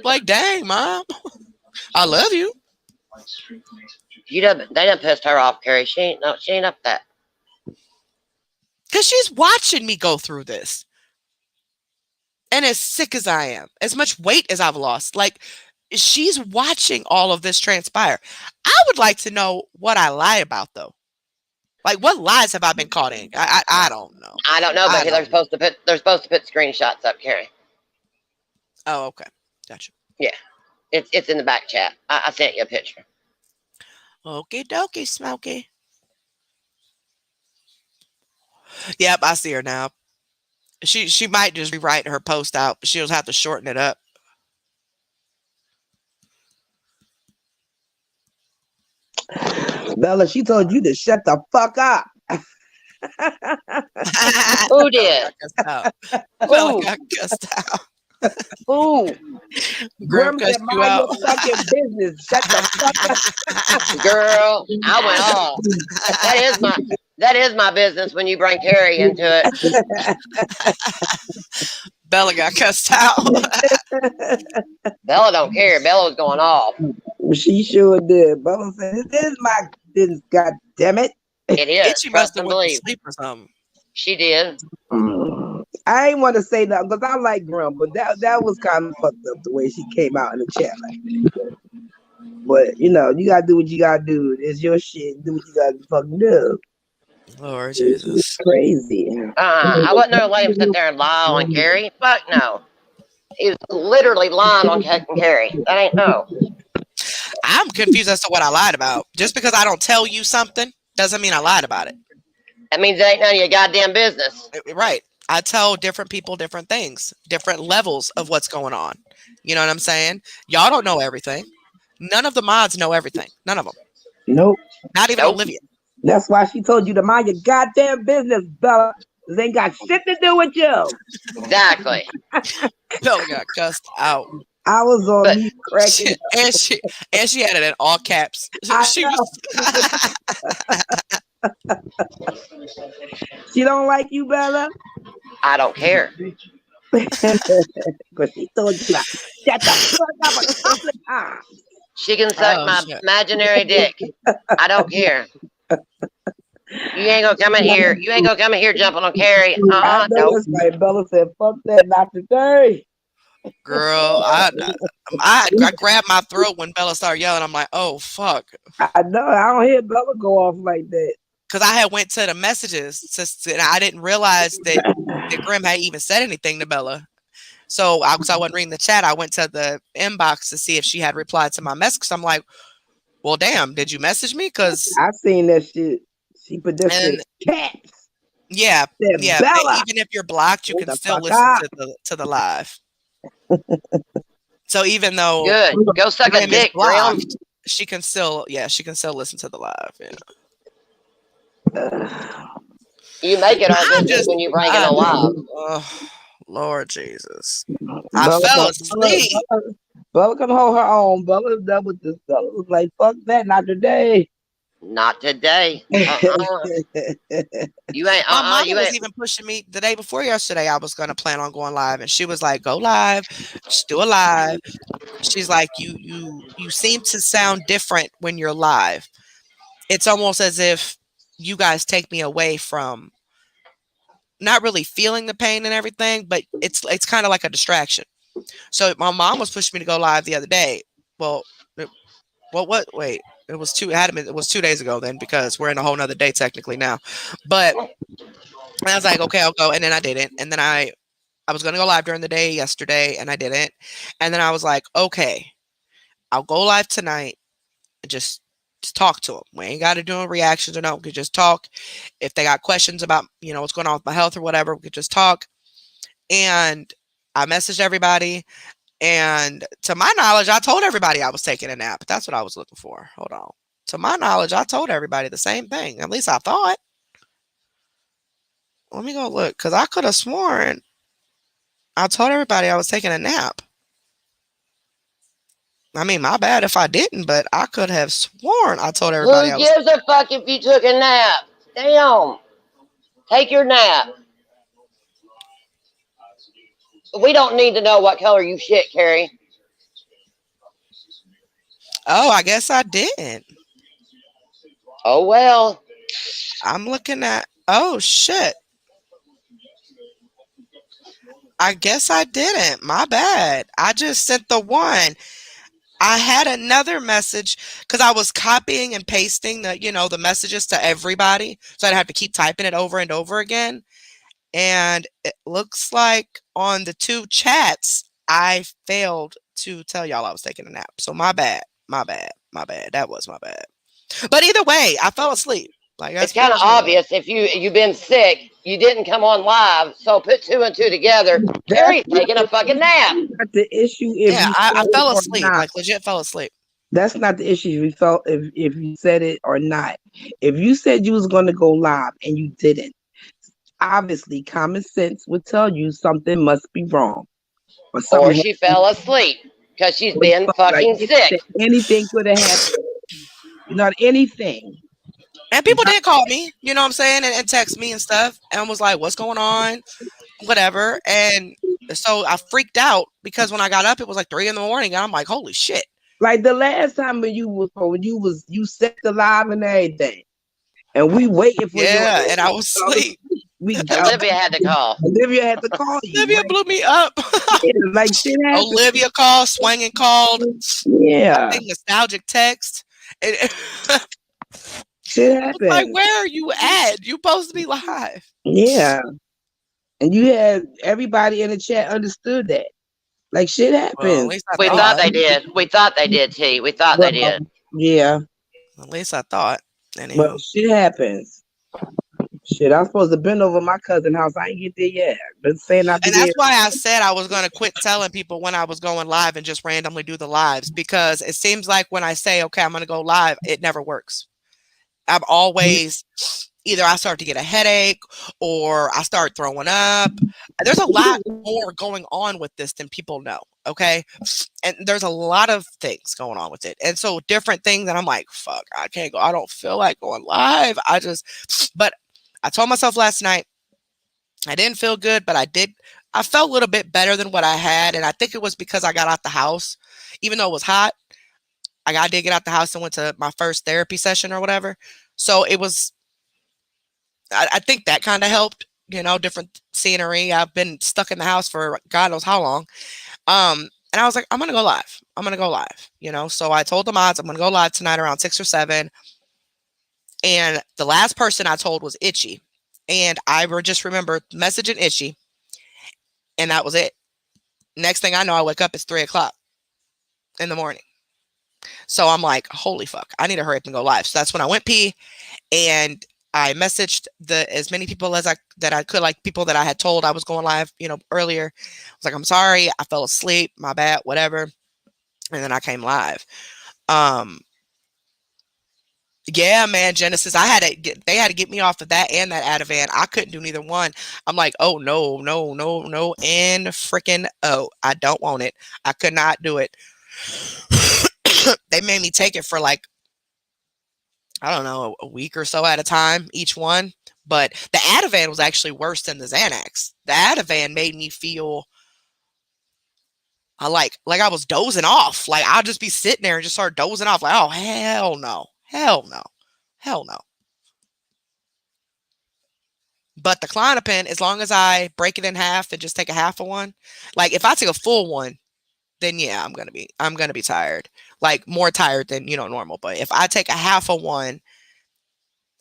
like, dang, Mom, I love you.
They done pissed her off, Carrie. She ain't up that.
Because she's watching me go through this. And as sick as I am, as much weight as I've lost, like she's watching all of this transpire. I would like to know what I lie about though. Like what lies have I been caught in? I don't know.
I don't know, but
I don't know.
they're supposed to put screenshots up, Carrie.
Oh, okay. Gotcha.
Yeah, it's in the back chat. I sent you a picture.
Okie dokie, Smokey. Yep, I see her now. She might just rewrite her post out, but she'll have to shorten it up.
Bella, she told you to shut the fuck up.
Who
Bella
did?
got cussed out. Bella
Who?
got cussed out.
Who?
Grim
Grim said,
cussed you
mind
out.
your fucking business. Shut the fuck up.
Girl, I went off. That is my business when you bring Carrie into it.
Bella got cussed out.
Bella don't care. Bella's going off.
She sure did. Bella said, this is my business, god damn it.
It is.
Itchy must
Trust
have
and
went to
believe.
sleep or something.
She did.
I ain't want to say that because I like Grim, but that was kind of fucked up the way she came out in the chat like that. But you know, you gotta do what you gotta do. It's your shit. Do what you gotta fucking do.
Lord
It's
Jesus.
crazy.
I wasn't gonna let him sit there and lie on Carrie. Fuck no. He was literally lying on Carrie. That ain't no.
I'm confused as to what I lied about. Just because I don't tell you something doesn't mean I lied about it.
That means it ain't none of your goddamn business.
Right. I tell different people different things, different levels of what's going on. You know what I'm saying? Y'all don't know everything. None of the mods know everything. None of them.
Nope.
Not even
Nope.
Olivia.
That's why she told you to mind your goddamn business, Bella. This ain't got shit to do with you.
Exactly.
Bella got cussed out.
I was on
But
me cracking.
and she had it in all caps.
I
She
know.
was
She don't like you, Bella.
I don't care.
Because she told you to shut the fuck up a couple of times.
She can suck
oh
my
shit.
imaginary dick. I don't care. You ain't gonna come in here. You ain't gonna come in here jumping on Carrie.
I know
Nope.
that's right. Bella said, fuck that, not today.
Girl, I grabbed my throat when Bella started yelling. I'm like, oh fuck.
I know. I don't hear Bella go off like that.
Because I had went to the messages and I didn't realize that Grim had even said anything to Bella. So I wasn't reading the chat. I went to the inbox to see if she had replied to my message. So I'm like, well, damn, did you message me? Because
I seen that shit. She put this in
and
caps.
yeah,
Said, Bella,
even if you're blocked, you
hold
can
the
still
fuck
listen
up.
to the live. So even though
Good. Go suck a
Grim is
dick, Grim.
blocked, she can still listen to the live. Yeah.
You make it our
I'm
business
just,
when you bring it alive.
oh, Lord Jesus. I
Bella,
fell
Bella,
asleep.
Bella can hold her own. Bella's done with this. Bella was like, fuck that, not today.
Not today. You ain't.
My mama
You
was
ain't.
even pushing me the day before yesterday. I was going to plan on going live, and she was like, "Go live, just do a live." She's like, "You seem to sound different when you're live. It's almost as if you guys take me away from not really feeling the pain and everything, but it's kind of like a distraction." So my mom was pushing me to go live the other day. Well, what? Wait, it was it was 2 days ago then because we're in a whole nother day technically now, but. And I was like, okay, I'll go. And then I didn't. And then I was going to go live during the day yesterday and I didn't. And then I was like, okay, I'll go live tonight and just talk to them. We ain't got to do reactions or no. We could just talk. If they got questions about, what's going on with my health or whatever, we could just talk. And I messaged everybody. And to my knowledge, I told everybody I was taking a nap. That's what I was looking for. Hold on. To my knowledge, I told everybody the same thing. At least I thought. Let me go look because I could have sworn I told everybody I was taking a nap. I mean, my bad if I didn't, but I could have sworn I told everybody
Who
I was.
gives a fuck if you took a nap? Damn. Take your nap. We don't need to know what color you shit, Carrie.
Oh, I guess I didn't.
Oh well.
I'm looking at. Oh shit. I guess I didn't. My bad. I just sent the one. I had another message because I was copying and pasting the messages to everybody. So I'd have to keep typing it over and over again. And it looks like on the two chats, I failed to tell y'all I was taking a nap. So my bad. My bad. My bad. That was my bad. But either way, I fell asleep. Like that's
It's kind
pretty
of
much what it was.
obvious if you've been sick, you didn't come on live. So put two and two together.
That's
Carrie's
not
taking a
the
fucking nap.
not the issue if
Yeah,
you
I
said it
fell
or
asleep.
not.
Like legit fell asleep.
That's not the issue if you felt if you said it or not. If you said you was gonna go live and you didn't, obviously common sense would tell you something must be wrong or
Or
something
she fell asleep because she's
or
been
something like
fucking sick.
anything could have happened. Not anything.
And people did call me, you know what I'm saying, and text me and stuff, and was like, "What's going on?" Whatever. And so I freaked out because when I got up, it was like 3 in the morning, and I'm like, "Holy shit!"
Like the last time when you set the live and everything, and we waiting for you.
Yeah, and I was asleep.
We
Olivia had to call.
Olivia had to call you.
Olivia
Like,
blew me up.
yeah, like shit happened.
Olivia called, Swangin called. I
Yeah,
think nostalgic text. It, I
shit
was like,
happened.
"Where are you at? You supposed to be live."
Yeah, and you had everybody in the chat understood that. Like shit
Well, at
happens.
least I
We
Like,
thought
thought.
they did. We thought they did, T. We thought they
well,
did.
yeah,
At least I thought.
but
Anywho.
shit happens. Shit, I'm supposed to been over my cousin's house. I ain't get there yet. Been saying I'll be
And that's
there.
why I said I was going to quit telling people when I was going live and just randomly do the lives, because it seems like when I say, okay, I'm going to go live, it never works. I'm always either I start to get a headache or I start throwing up. There's a lot more going on with this than people know. Okay. And there's a lot of things going on with it. And so different things. And I'm like, fuck, I can't go. I don't feel like going live. But I told myself last night, I didn't feel good, but I felt a little bit better than what I had. And I think it was because I got out the house, even though it was hot. I did get out the house and went to my first therapy session or whatever. So it was, I think that kind of helped, different scenery. I've been stuck in the house for God knows how long. And I was like, I'm going to go live. I'm going to go live. So I told the mods I'm going to go live tonight around 6 or 7. And the last person I told was Itchy. And I just remember messaging Itchy. And that was it. Next thing I know, I wake up, it's 3 o'clock in the morning. So I'm like, holy fuck, I need to hurry up and go live. So that's when I went pee, and I messaged as many people that I could, like people that I had told I was going live, earlier. I was like, I'm sorry, I fell asleep, my bad, whatever. And then I came live. Um, yeah, man, Genesis. They had to get me off of that and that Ativan. I couldn't do neither one. I'm like, oh no, no, no, no, and freaking I don't want it. I could not do it. They made me take it for like, I don't know, a week or so at a time, each one. But the Ativan was actually worse than the Xanax. The Ativan made me feel like I was dozing off. Like I'll just be sitting there and just start dozing off. Like, oh hell no, hell no, hell no. But the Klonopin, as long as I break it in half and just take a half of one, like if I take a full one, then yeah, I'm gonna be tired, like more tired than normal. But if I take a half of one,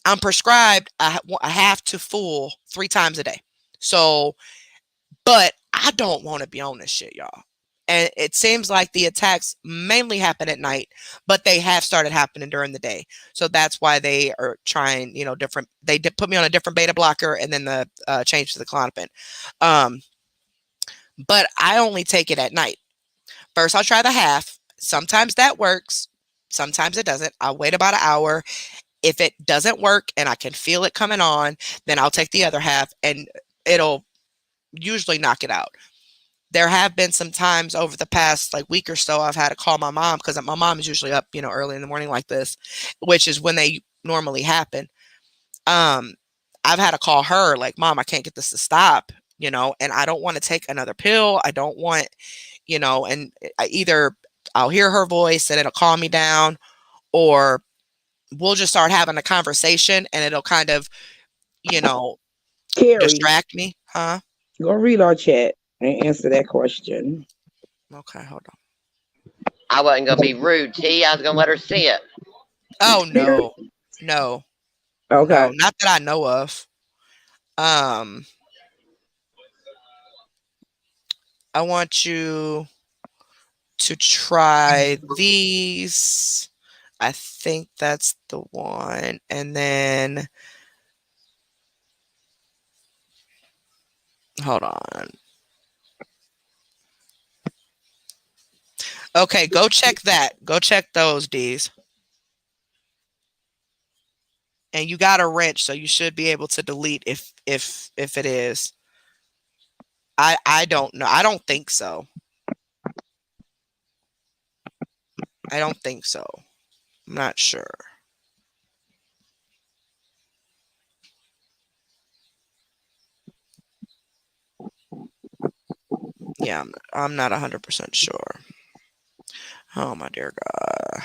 I'm prescribed a half to full 3 times a day. So, but I don't want to be on this shit, y'all. And it seems like the attacks mainly happen at night, but they have started happening during the day. So that's why they are trying, different. They did put me on a different beta blocker and then the change to the Klonopin. Um, but I only take it at night. First, I'll try the half. Sometimes that works. Sometimes it doesn't. I'll wait about an hour. If it doesn't work and I can feel it coming on, then I'll take the other half and it'll usually knock it out. There have been some times over the past like week or so I've had to call my mom because my mom is usually up, early in the morning like this, which is when they normally happen. Um, I've had to call her like, Mom, I can't get this to stop, and I don't want to take another pill. I don't want, and either I'll hear her voice and it'll calm me down, or we'll just start having a conversation and it'll kind of, you know,
Carrie,
distract me. Huh?
go read our chat and answer that question.
Okay, hold on.
I wasn't gonna be rude, T. I was gonna let her see it.
Oh no. No.
Okay.
No, not that I know of. Um, I want you to try these. I think that's the one. And then hold on. Okay, go check that. Go check those D's. And you got a wrench, so you should be able to delete if it is. I don't know. I don't think so. I don't think so. I'm not sure. Yeah, I'm not 100% sure. Oh my dear God.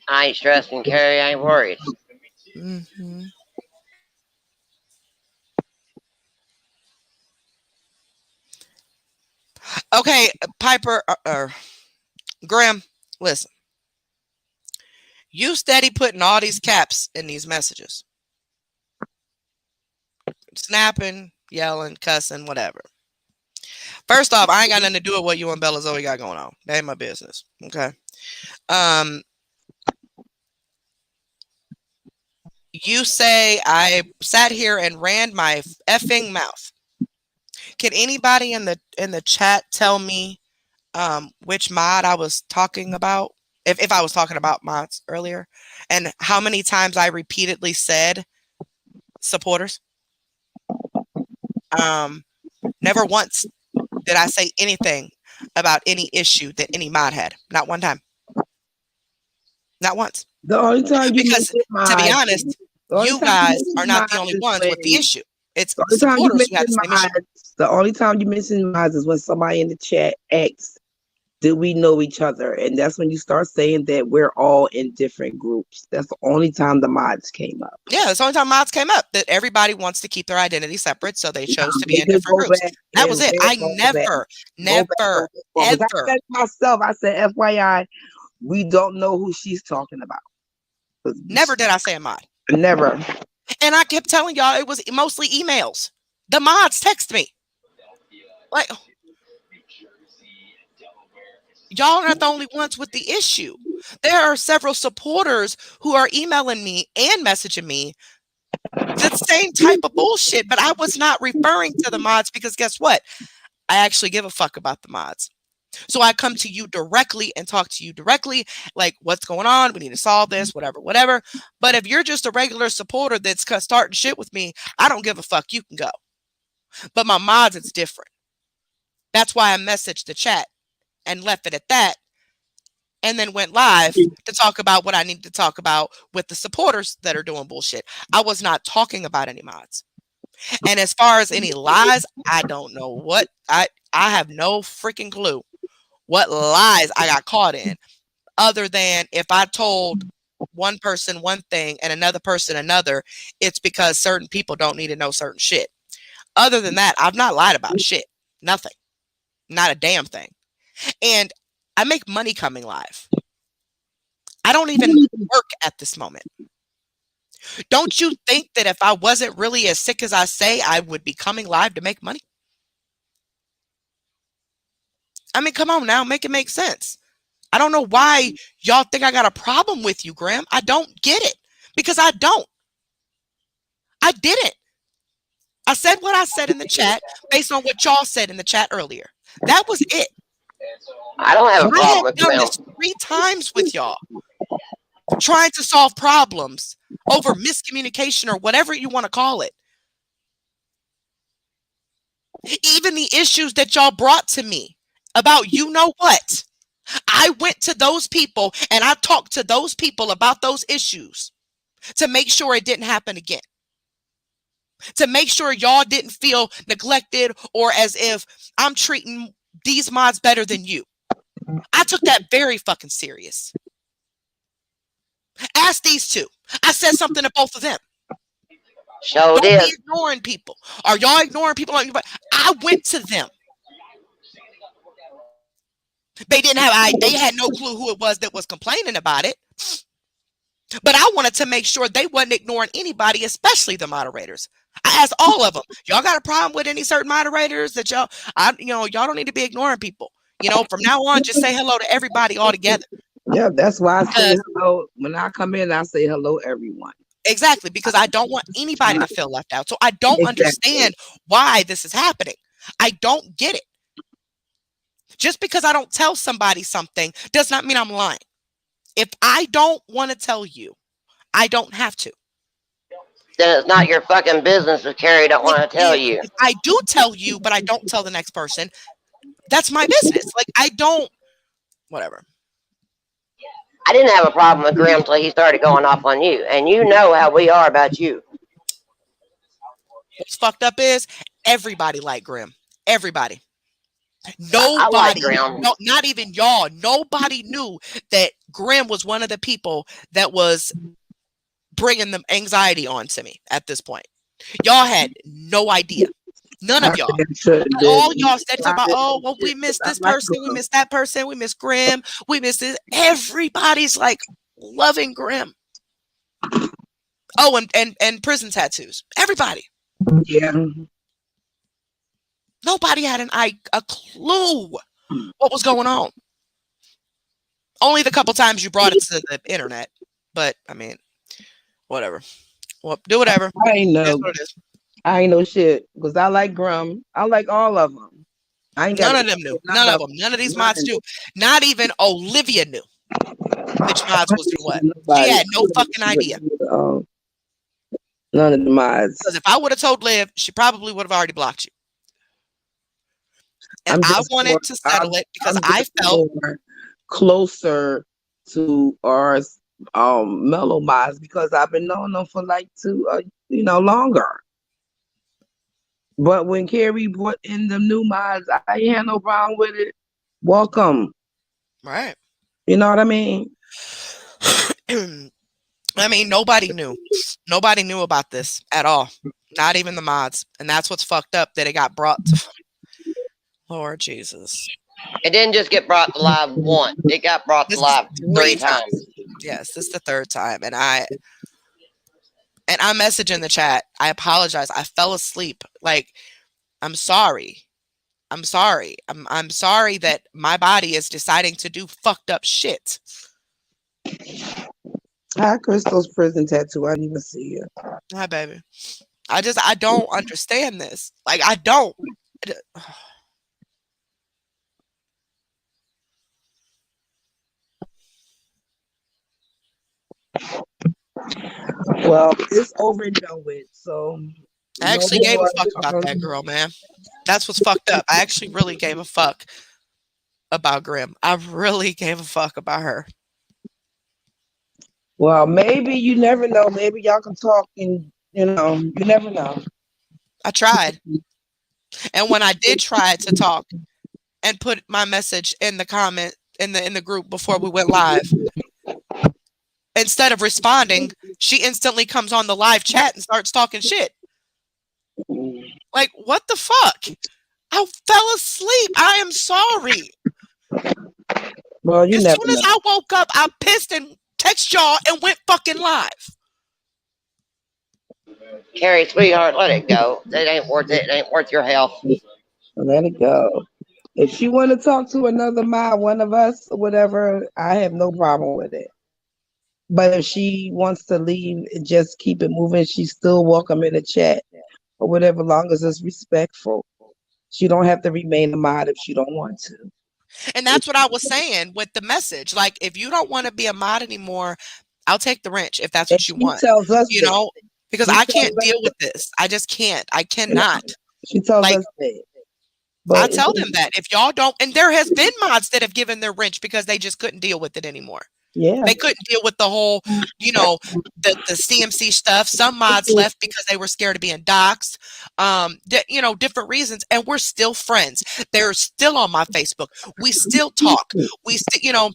I ain't stressing, Carrie. I ain't worried.
Hmm. Okay, Piper, Graham, listen. You steady putting all these caps in these messages. Snapping, yelling, cussing, whatever. First off, I ain't got nothing to do with what you and Bella Zoe got going on. That ain't my business. Okay. Um, you say I sat here and ran my effing mouth. Can anybody in the chat tell me which mod I was talking about? If I was talking about mods earlier, and how many times I repeatedly said supporters? Um, Never once did I say anything about any issue that any mod had. Not one time. Not once.
The only time you
Because
mention
to be
mods,
honest,
the only
you
time you
guys are
mention
not the
mods
only
is
ones
when
with the issue. It's
the
the
only time you
supporters who have
mention
the same issue.
mods, the only time you mention mods is when somebody in the chat asks, "Do we know each other?" And that's when you start saying that we're all in different groups. That's the only time the mods came up.
Yeah, it's the only time mods came up that everybody wants to keep their identity separate, so they chose to be
They
in
could
different
go
groups.
back
That was
and
it. I
verify that.
never,
Go back
never,
on this one. Because I
ever,
said myself, I said, FYI, we don't know who she's talking about.
never did I say a mod.
Never.
And I kept telling y'all it was mostly emails. The mods text me. Like, y'all are not the only ones with the issue. There are several supporters who are emailing me and messaging me the same type of bullshit, but I was not referring to the mods because guess what? I actually give a fuck about the mods. So I come to you directly and talk to you directly, like what's going on? We need to solve this, whatever, whatever. But if you're just a regular supporter that's starting shit with me, I don't give a fuck. You can go. But my mods, it's different. That's why I messaged the chat and left it at that, and then went live to talk about what I needed to talk about with the supporters that are doing bullshit. I was not talking about any mods. And as far as any lies, I don't know what I have no freaking clue what lies I got caught in, other than if I told one person one thing and another person another, it's because certain people don't need to know certain shit. Other than that, I've not lied about shit. Nothing. Not a damn thing. And I make money coming live. I don't even work at this moment. Don't you think that if I wasn't really as sick as I say, I would be coming live to make money? I mean, come on now, make it make sense. I don't know why y'all think I got a problem with you, Graham. I don't get it because I don't. I didn't. I said what I said in the chat based on what y'all said in the chat earlier. That was it.
I don't have a
I
problem
have
with
done
Mel.
this 3 times with y'all, trying to solve problems over miscommunication or whatever you want to call it. Even the issues that y'all brought to me about you know what. I went to those people and I talked to those people about those issues to make sure it didn't happen again. To make sure y'all didn't feel neglected or as if I'm treating these mods better than you. I took that very fucking serious. Ask these two. I said something to both of them.
Show
Don't be
did.
ignoring people. Are y'all ignoring people? I went to them. They didn't have they had no clue who it was that was complaining about it. But I wanted to make sure they wasn't ignoring anybody, especially the moderators. I asked all of them, y'all got a problem with any certain moderators that y'all don't need to be ignoring people. From now on, just say hello to everybody all together.
Yeah, that's why I say hello. When I come in, I say hello, everyone.
Exactly, because I don't want anybody to feel left out. So I don't understand why this is happening. I don't get it. Just because I don't tell somebody something does not mean I'm lying. If I don't want to tell you, I don't have to.
Then it's not your fucking business if Carrie don't want to tell you.
If I do tell you, but I don't tell the next person, that's my business. Like, I don't, whatever.
I didn't have a problem with Grim until he started going off on you. And you know how we are about you.
What's fucked up is everybody liked Grim. Everybody.
I like
Nobody,
Grim.
no, not even y'all. Nobody knew that Grim was one of the people that was bringing the anxiety on to me at this point. Y'all had no idea. None of y'all. All y'all said about, oh, well, we missed this person, we missed that person, we missed Grim, we missed this. Everybody's like loving Grim. Oh, and prison tattoos. Everybody.
Yeah.
Nobody had a clue what was going on. Only the couple times you brought it to the internet. But, I mean, whatever. Well, do whatever.
I ain't know shit because I like Grum. I like all of them.
None of them knew. None of them. None of these mods knew. Not even Olivia knew which mods was what. She had no fucking idea.
None of the mods.
Because if I would have told Liv, she probably would have already blocked you. And I wanted to settle it because I felt
closer to our mellow mods because I've been knowing them for like longer. But when Carrie brought in the new mods, I ain't had no problem with it. Welcome.
Right.
You know what I mean?
I mean, nobody knew. Nobody knew about this at all. Not even the mods. And that's what's fucked up, that it got brought to Lord Jesus.
It didn't just get brought to live once. It got brought to live 3 times.
Yes, this is the 3rd time. And I messaged in the chat. I apologize. I fell asleep. Like, I'm sorry. I'm sorry. I'm sorry that my body is deciding to do fucked up shit.
Hi, Crystal's prison tattoo. I didn't even see you.
Hi, baby. I don't understand this. Like, I don't.
Well, it's over and done with. So
I actually gave a fuck about that girl, man. That's what's fucked up. I actually really gave a fuck about Grim. I really gave a fuck about her.
Well, maybe you never know. Maybe y'all can talk, and you never know.
I tried, and when I did try to talk and put my message in the comment in the group before we went live, instead of responding, she instantly comes on the live chat and starts talking shit. Like, what the fuck? I fell asleep. I am sorry.
Well,
as soon as I woke up, I pissed and text y'all and went fucking live.
Carrie, sweetheart, let it go. It ain't worth it. It ain't worth your health.
Let it go. If she want to talk to another mod, one of us, or whatever, I have no problem with it. But if she wants to leave and just keep it moving, she's still welcome in the chat or whatever, long as it's respectful. She don't have to remain a mod if she don't want to.
And that's what I was saying with the message. Like, if you don't want to be a mod anymore, I'll take the wrench if that's what you want.
Tells us
because I can't deal with this. I just can't. I cannot.
She tells us that.
I tell them that if y'all don't, and there has been mods that have given their wrench because they just couldn't deal with it anymore.
Yeah.
They couldn't deal with the whole, you know, the CMC stuff. Some mods left because they were scared of being doxxed, different reasons, and we're still friends. They're still on my Facebook. We still talk. We still,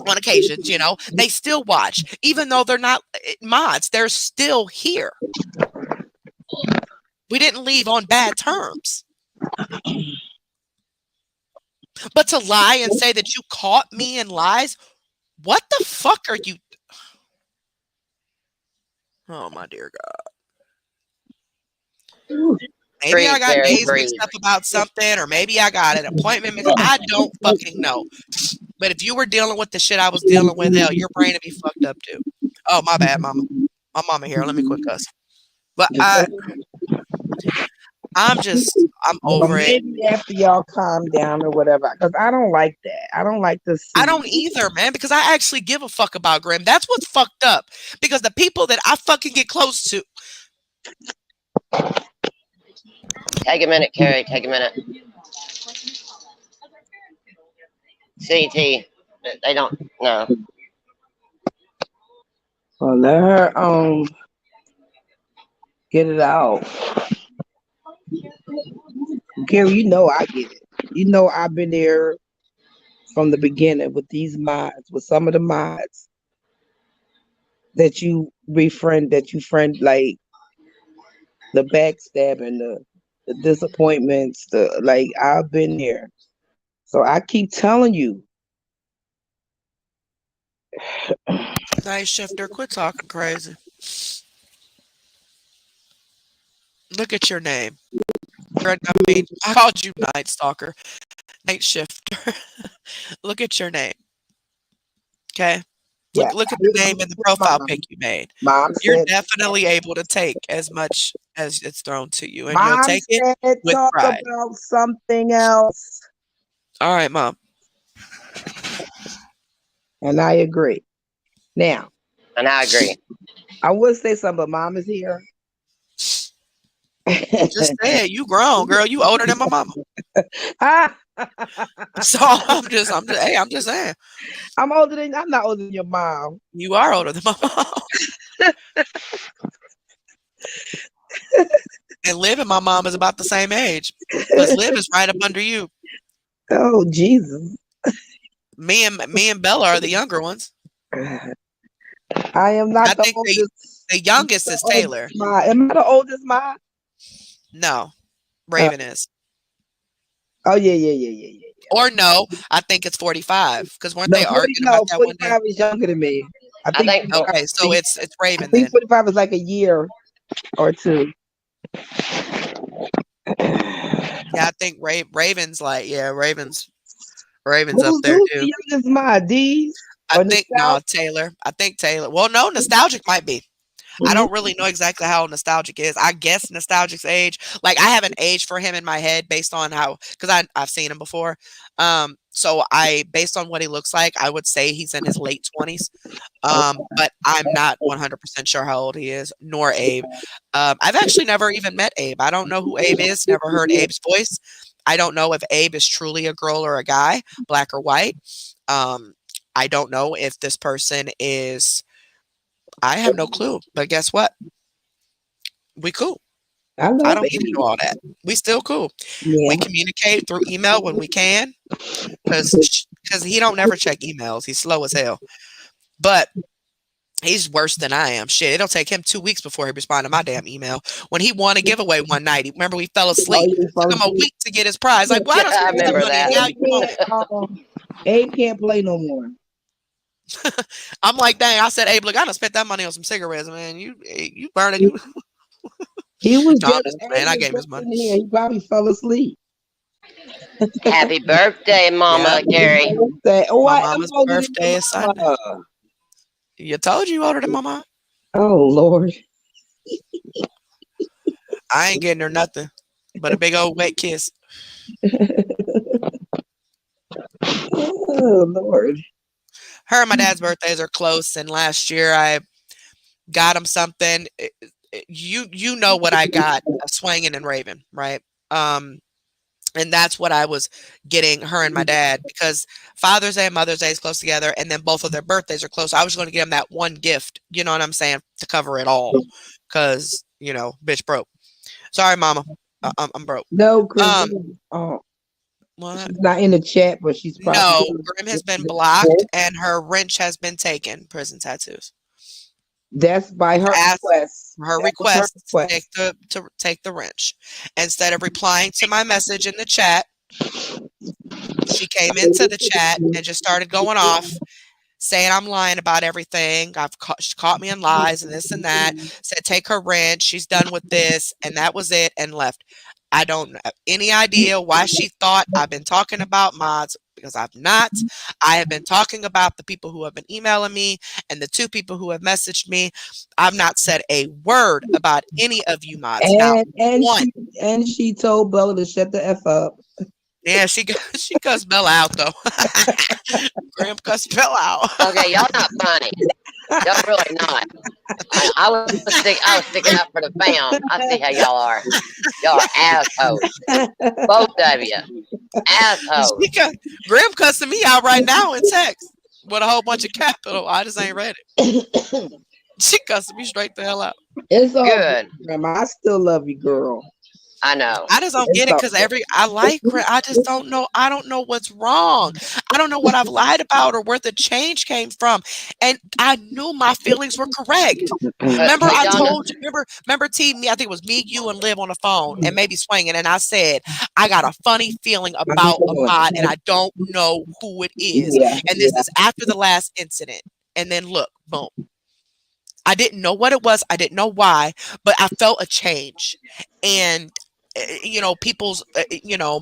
on occasions, they still watch, even though they're not mods. They're still here. We didn't leave on bad terms. But to lie and say that you caught me in lies, what the fuck are you? Oh my dear God. Maybe I
Breathe,
got
Terry,
days
breathe.
mixed up about something, or maybe I got an appointment I don't fucking know. But if you were dealing with the shit I was dealing with, hell, your brain would be fucked up too. Oh, my bad, mama. My mama here. Let me quit cuss. But I'm
Well,
over it.
maybe after y'all calm down or whatever, because I don't like that. I don't like to
I
see.
don't either, man, because I actually give a fuck about Grim. That's what's fucked up. Because the people that I fucking get close to,
Take a minute, Carrie. Take a minute. CT. They don't. No.
Well, let her get it out. Gary, you know I get it. You know I've been there from the beginning with these mods, with some of the mods that you friend, like the backstabbing, the disappointments, I've been there. So I keep telling you.
night shifter, quit talking crazy. Look at your name. I mean, I called you Night Stalker, Night Shifter. Look at your name. Okay.
Yeah,
Look at
I
the
didn't
name
listen
and the
to
profile
mom.
pic you made.
Mom
You're
said
definitely able to take as much as it's thrown to you, and you'll
Mom
take it
said
with
talk
pride.
about something else.
All right, mom.
And I agree. Now,
And I agree.
I would say something, but mom is here.
Just say it. You grown, girl. You older than my mama.
Ah,
So I'm just saying.
I'm not older than your mom.
You are older than my mom. And Liv and my mom is about the same age. Because Liv is right up under you.
Oh Jesus.
Me and Bella are the younger ones.
I am not
I
the
think
oldest.
the
I'm not
youngest
the
is
oldest
Taylor.
ma. Am I the oldest ma?
No,
Uh,
Raven is.
oh yeah, yeah, yeah, yeah, yeah.
Or no, I think it's 45. Because weren't
No,
they
40,
arguing about
no,
that one day?
45 is younger than me. I
I
think
think
45
Okay,
is
so it's
I
Raven
think
then.
45 is like a year or two.
Yeah, I think Raven's like, yeah, Raven's up there
Who's
too.
the youngest ma? D's
I
or
think no,
nostalgia?
Taylor. I think Tayller. Well, no, nostalgic might be. I
Mhm.
don't really know exactly how nostalgic is. I guess nostalgic's age. Like I have an age for him in my head based on how because I've seen him before. So I based on what he looks like, I would say he's in his late 20s. But I'm not 100% sure how old he is, nor Abe. I've actually never even met Abe. I don't know who Abe is. Never heard Abe's voice. I don't know if Abe is truly a girl or a guy, black or white. Um, I don't know if this person is. I have no clue. But guess what? We cool.
I
I
love
don't need to
it.
know all that. We still cool.
Yeah.
We communicate through email when we can, because he don't never check emails. He's slow as hell. But he's worse than I am. Shit, it'll take him 2 weeks before he respond to my damn email. When he won a giveaway one night, remember we fell
Oh,
asleep.
you fall
Took him a
asleep.
week to get his prize. Like, why don't
I
spend some
remember
money and
that.
now
Abe
you won?
can't, Abe can't play no more.
I'm like, dang. I said, Abe, look, I done spent that money on some cigarettes, man. You burning you.
He was
No, I'm
just
just
Abe
playing. I
was
gave him his
just
money.
in here. He probably fell asleep.
Happy birthday,
Yeah,
Mama Gary.
Say, oh,
my
I am
mama's
older than
birthday
your
is Sunday.
mama.
You told you older than my mom.
Oh Lord.
I ain't getting her nothing but a big old wet kiss.
Oh Lord.
Her and my dad's birthdays are close, and last year I got him something. You know what I got? A swangin' and Raven, right? Um, And that's what I was getting her and my dad, because Father's Day and Mother's Day is close together, and then both of their birthdays are close. I was going to get them that one gift, you know what I'm saying, to cover it all, because bitch broke. Sorry, Mama, I'm broke.
No, because
Um, what?
she's not in the chat, but she's probably
No, Grim has been blocked, and her wrench has been taken. Prison tattoos.
that's by her
Asked
request.
her
That was her
request
request.
to take the wrench. Instead of replying to my message in the chat, she came into the chat and just started going off, saying I'm lying about everything. She caught me in lies and this and that. Said take her rent. She's done with this, and that was it, and left. I don't have any idea why she thought I've been talking about mods, because I've not. I have been talking about the people who have been emailing me and the two people who have messaged me. I've not said a word about any of you mods, not
And
one.
she told Bella to shut the F up.
Yeah, she cussed Bella out though. Graham cussed Bella out.
Okay, y'all not funny. Y'all really not. I was sticking up for the fam. I see how y'all are. Y'all are assholes. Both of you. Assholes.
Graham cussing me out right now in text with a whole bunch of capital. I just ain't read it. She cussing me straight the hell out.
It's all
Good.
good, Grandma. I still love you, girl.
I know.
I just don't
It's
get it,
all
because
good.
I like Graham. I just don't know. I don't know what's wrong. I don't know what I've lied about or where the change came from. And I knew my feelings were correct. Remember,
But
I
y'all know.
told you. Remember, T. Me. I think it was me, you, and Liv on the phone, and maybe Swinging. And I said I got a funny feeling about a mod, and I don't know who it is.
Yeah,
And this is after the last incident. And then look, boom. I didn't know what it was. I didn't know why, but I felt a change, and people's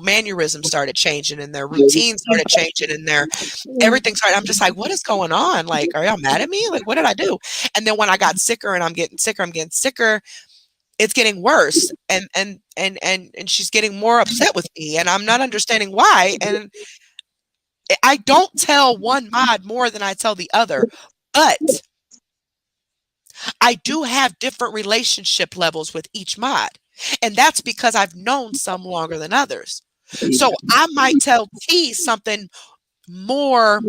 mannerisms started changing, and their routines started changing, and their everything started. I'm just like, what is going on? Like, are y'all mad at me? Like, what did I do? And then when I got sicker, and I'm getting sicker, it's getting worse, and she's getting more upset with me, and I'm not understanding why. And I don't tell one mod more than I tell the other, but I do have different relationship levels with each mod. And that's because I've known some longer than others. So I might tell T something more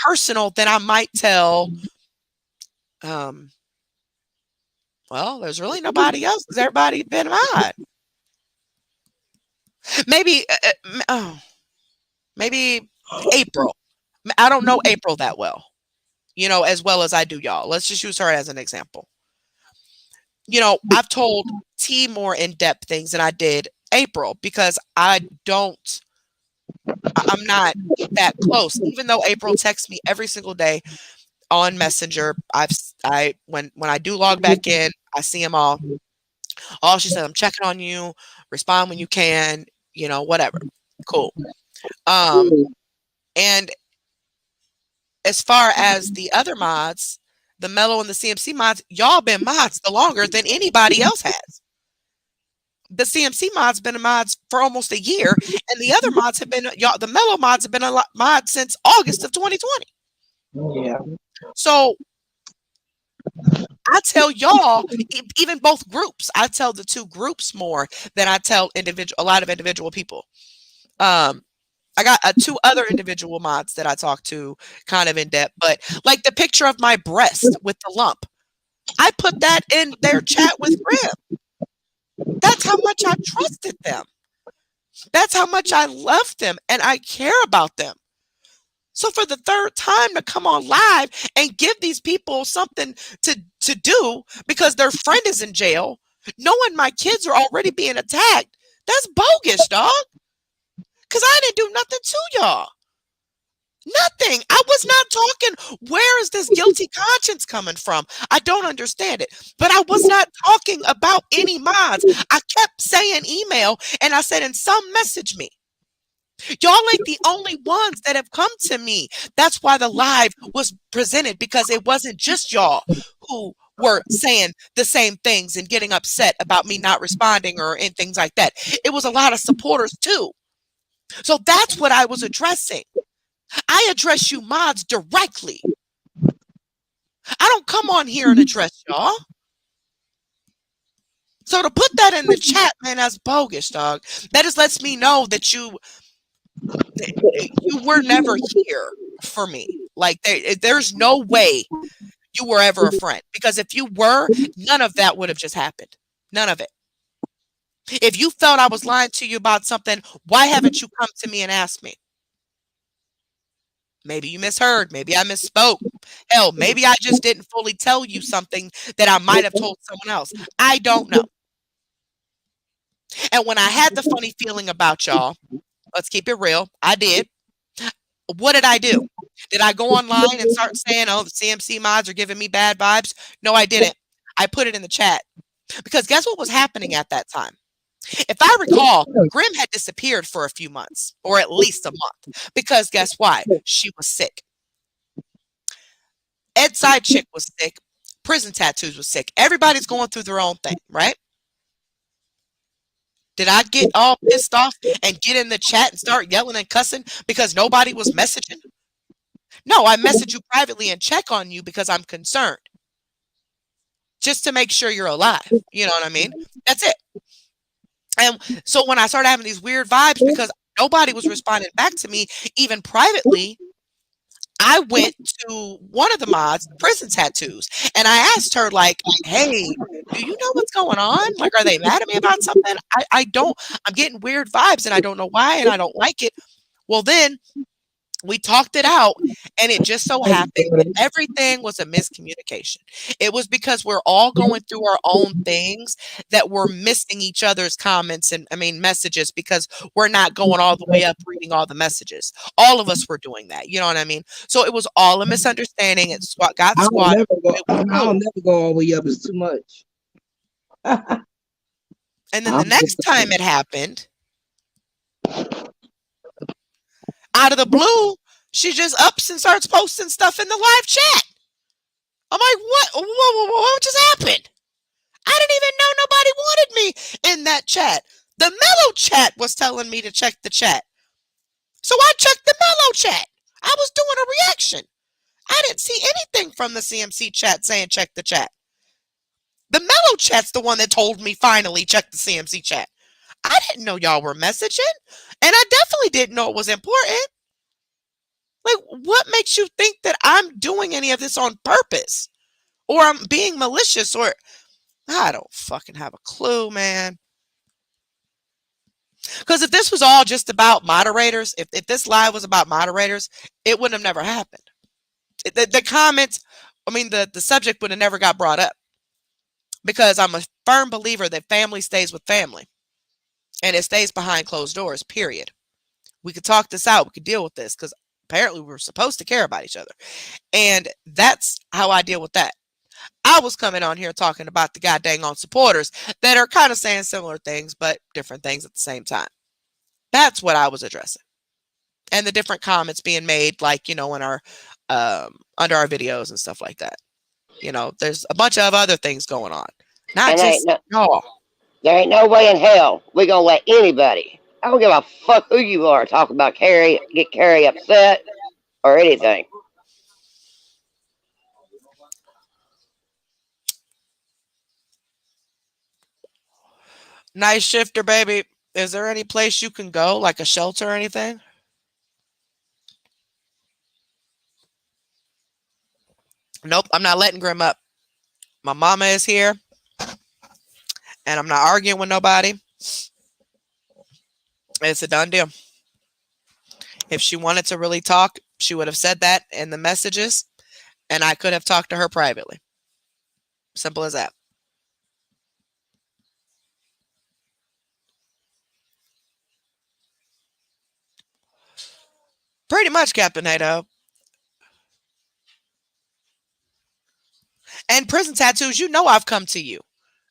personal than I might tell, um, well, there's really nobody else, because everybody been mod. Maybe, maybe April. I don't know April that well, as well as I do y'all. Let's just use her as an example. I've told T more in-depth things than I did April, because I'm not that close. Even though April texts me every single day on Messenger, when I do log back in, I see them all. All she said, I'm checking on you, respond when you can, whatever. Cool. And as far as the other mods, the Mellow and the CMC mods, y'all been mods the longer than anybody else has. The CMC mods been a mods for almost a year, and the other mods have been y'all. The Mellow mods have been a mod since August of 2020.
yeah.
So I tell y'all, even both groups, I tell the two groups more than I tell a lot of individual people. I got two other individual mods that I talk to kind of in depth, but like the picture of my breast with the lump, I put that in their chat with Grim. That's how much I trusted them. That's how much I love them and I care about them. So for the third time to come on live and give these people something to do because their friend is in jail, knowing my kids are already being attacked, that's bogus, dog. Because I didn't do nothing to y'all. Nothing. I was not talking. Where is this guilty conscience coming from? I don't understand it. But I was not talking about any mods. I kept saying email, and I said, and some message me. Y'all ain't the only ones that have come to me. That's why the live was presented, because it wasn't just y'all who were saying the same things and getting upset about me not responding or and things like that. It was a lot of supporters too. So that's what I was addressing. I address you mods directly. I don't come on here and address y'all. So to put that in the chat, man, that's bogus, dog. That just lets me know that you were never here for me. Like there's no way you were ever a friend, because if you were, none of that would have just happened. None of it. If you felt I was lying to you about something, why haven't you come to me and asked me? Maybe you misheard. Maybe I misspoke. Hell, maybe I just didn't fully tell you something that I might have told someone else. I don't know. And when I had the funny feeling about y'all, let's keep it real, I did. What did I do? Did I go online and start saying, oh, the CMC mods are giving me bad vibes? No, I didn't. I put it in the chat. Because guess what was happening at that time? If I recall, Grim had disappeared for a few months, or at least a month. Because guess why? She was sick. Ed Side Chick was sick. Prison Tattoos was sick. Everybody's going through their own thing, right? Did I get all pissed off and get in the chat and start yelling and cussing because nobody was messaging? No, I message you privately and check on you because I'm concerned. Just to make sure you're alive. You know what I mean? That's it. And so when I started having these weird vibes because nobody was responding back to me, even privately, I went to one of the mods, Prison Tattoos, and I asked her, like, hey, do you know what's going on? Like, are they mad at me about something? I don't, I'm getting weird vibes and I don't know why and I don't like it. Well, then we talked it out, and it just so happened that everything was a miscommunication. It was because we're all going through our own things that we're missing each other's comments and messages, because we're not going all the way up reading all the messages. All of us were doing that. You know what I mean? So it was all a misunderstanding. It got squatted. It was
I'll
cool.
never go all the way up. It's too much.
And then the next time it happened, out of the blue, she just ups and starts posting stuff in the live chat. I'm like, what? What just happened? I didn't even know nobody wanted me in that chat. The Mellow chat was telling me to check the chat. So I checked the Mellow chat. I was doing a reaction. I didn't see anything from the CMC chat saying check the chat. The Mellow chat's the one that told me finally check the CMC chat. I didn't know y'all were messaging, and I definitely didn't know it was important. Like, what makes you think that I'm doing any of this on purpose? Or I'm being malicious, or I don't fucking have a clue, man. Because if this was all just about moderators, if this live was about moderators, it wouldn't have never happened. The comments, the subject would have never got brought up. Because I'm a firm believer that family stays with family. And it stays behind closed doors, period. We could talk this out. We could deal with this, because apparently we're supposed to care about each other. And that's how I deal with that. I was coming on here talking about the goddamn on supporters that are kind of saying similar things, but different things at the same time. That's what I was addressing. And the different comments being made, like, in our under our videos and stuff like that. There's a bunch of other things going on. Not
And
just y'all.
there ain't no way in hell we gonna let anybody, I don't give a fuck who you are, talk about get Carrie upset or anything.
Night shifter, baby. Is there any place you can go, like a shelter or anything? Nope, I'm not letting Grim up. My mama is here, and I'm not arguing with nobody. It's a done deal. If she wanted to really talk, she would have said that in the messages, and I could have talked to her privately. Simple as that. Pretty much, Captain Nato. And Prison Tattoos, I've come to you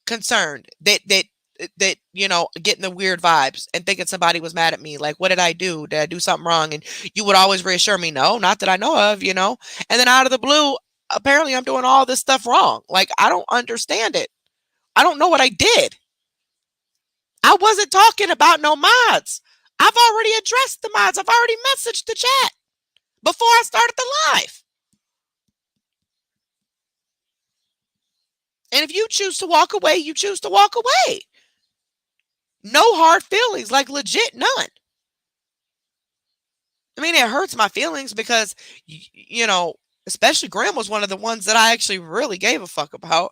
concerned that getting the weird vibes and thinking somebody was mad at me. Like, what did I do? Did I do something wrong? And you would always reassure me, no, not that I know of, And then out of the blue, apparently I'm doing all this stuff wrong. Like, I don't understand it. I don't know what I did. I wasn't talking about no mods. I've already addressed the mods. I've already messaged the chat before I started the live. And if you choose to walk away, you choose to walk away. No hard feelings, like legit none. I mean, it hurts my feelings because, you know, especially Graham was one of the ones that I actually really gave a fuck about.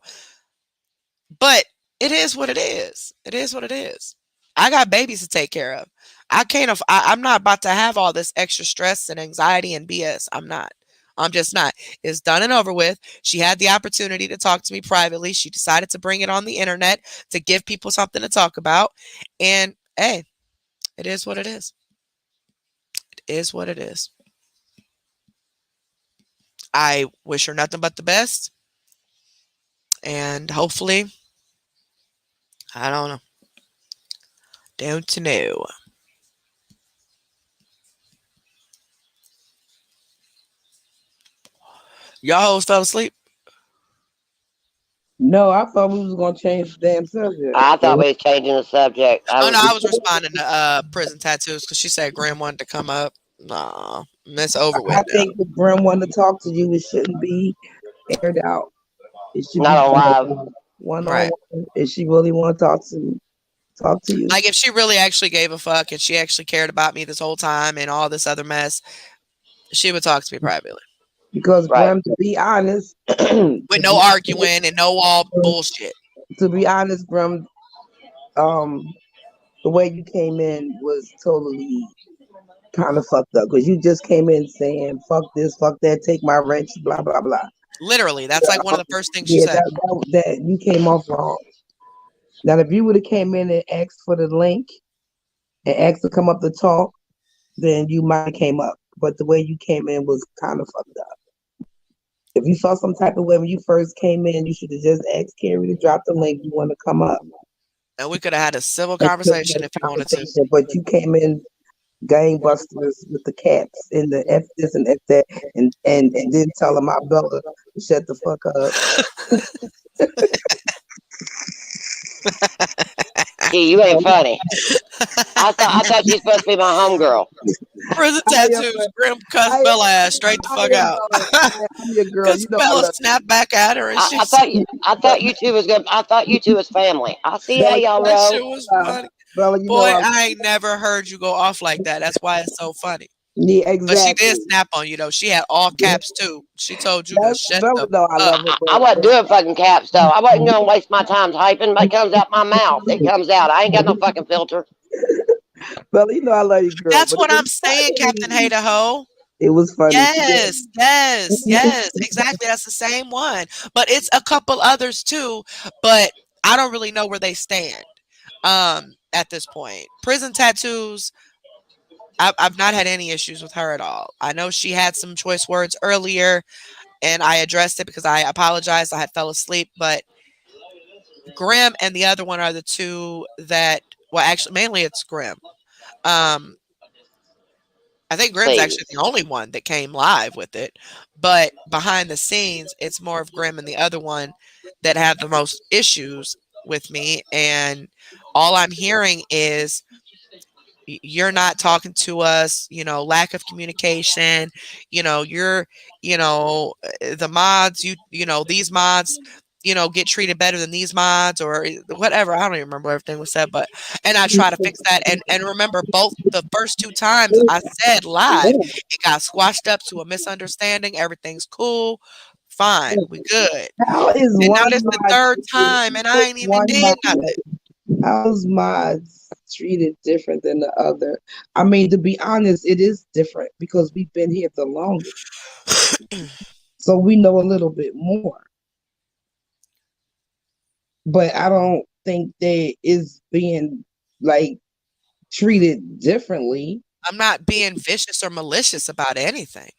But it is what it is. It is what it is. I got babies to take care of. I can't. I'm not about to have all this extra stress and anxiety and BS. I'm not. I'm just not. It's done and over with. She had the opportunity to talk to me privately. She decided to bring it on the internet to give people something to talk about. And hey, it is what it is. It is what it is. I wish her nothing but the best. And hopefully, I don't know. Don't know. Y'all hoes fell asleep.
No, I thought we was gonna change the damn subject.
I thought we was changing the subject.
Oh no, I was responding to prison tattoos because she said Graham wanted to come up. Nah, that's over with
I
now.
think if Brim wanted to talk to you, it shouldn't be aired out. It should
Not
be
on live.
one on
Right.
one. If she really want to talk to you,
Like if she really actually gave a fuck and she actually cared about me this whole time and all this other mess, she would talk to me privately
because
Right.
Brim, to be honest,
with no arguing and no all bullshit.
to be honest, Brim, um, the way you came in was totally kind of fucked up because you just came in saying "fuck this, fuck that, take my wrench," blah blah blah.
Literally, that's like one of the first things she
Yeah,
said.
that you came off wrong. Now, if you would have came in and asked for the link and asked to come up to talk, then you might have came up. But the way you came in was kind of fucked up. If you felt some type of way when you first came in, you should have just asked Carrie to drop the link. You want to come up
And we could have had a civil
and could have
conversation
had
if
a
you wanted to.
conversation. But you came in gangbusters with the caps and the F this and F that, and didn't tell my Bella to shut the fuck up.
Gee, you ain't funny. I thought you was supposed to be my homegirl.
Prison
I am,
tattoos. Grim cuss
I
Bella ass straight the fuck out.
I'm your girl.
Because
You know I
Bella
love
snapped back at her and
I,
she
I
said,
thought you. I thought you two was good. I thought you two was family. I see how
Bella.
y'all
that shit
roll.
was
Uh,
funny.
Bella, you know
Boy,
I love
I ain't never heard you go off like that. That's why it's so funny.
yeah,
But she did
exactly.
snap on you though. She had all caps too. She told you to shut
Bella
the
know I
fuck
love
up.
her,
I wasn't doing fucking caps though. I wasn't gonna waste my time typing. But it comes out my mouth. It comes out. I ain't got no fucking filter.
Bella, you know I love you, girl.
That's
But it
what
was
I'm saying, Captain
funny.
Hater Ho.
It was funny.
Yes, yes, yes, exactly. That's the same one. But it's a couple others too. But I don't really know where they stand at this point. Prison tattoos, I've not had any issues with her at all. I know she had some choice words earlier and I addressed it because I apologized. I had fell asleep, but Grim and the other one are the two that, well, actually, mainly it's Grim. Um, I think Grim's actually
Please.
the only one that came live with it, but behind the scenes, it's more of Grim and the other one that have the most issues with me. And all I'm hearing is you're not talking to us, lack of communication, you're, the mods, these mods, get treated better than these mods or whatever. I don't even remember what everything was said, but, and I try to fix that. And remember both the first two times I said live, it got squashed up to a misunderstanding. Everything's cool. Fine. We good.
How is
And now
one
this the
mod
third
treated?
time and I ain't even
One
did
mod?
nothing.
How's mods treated different than the other? I mean, to be honest, it is different because we've been here the longest, so we know a little bit more. But I don't think they is being like treated differently.
I'm not being vicious or malicious about anything.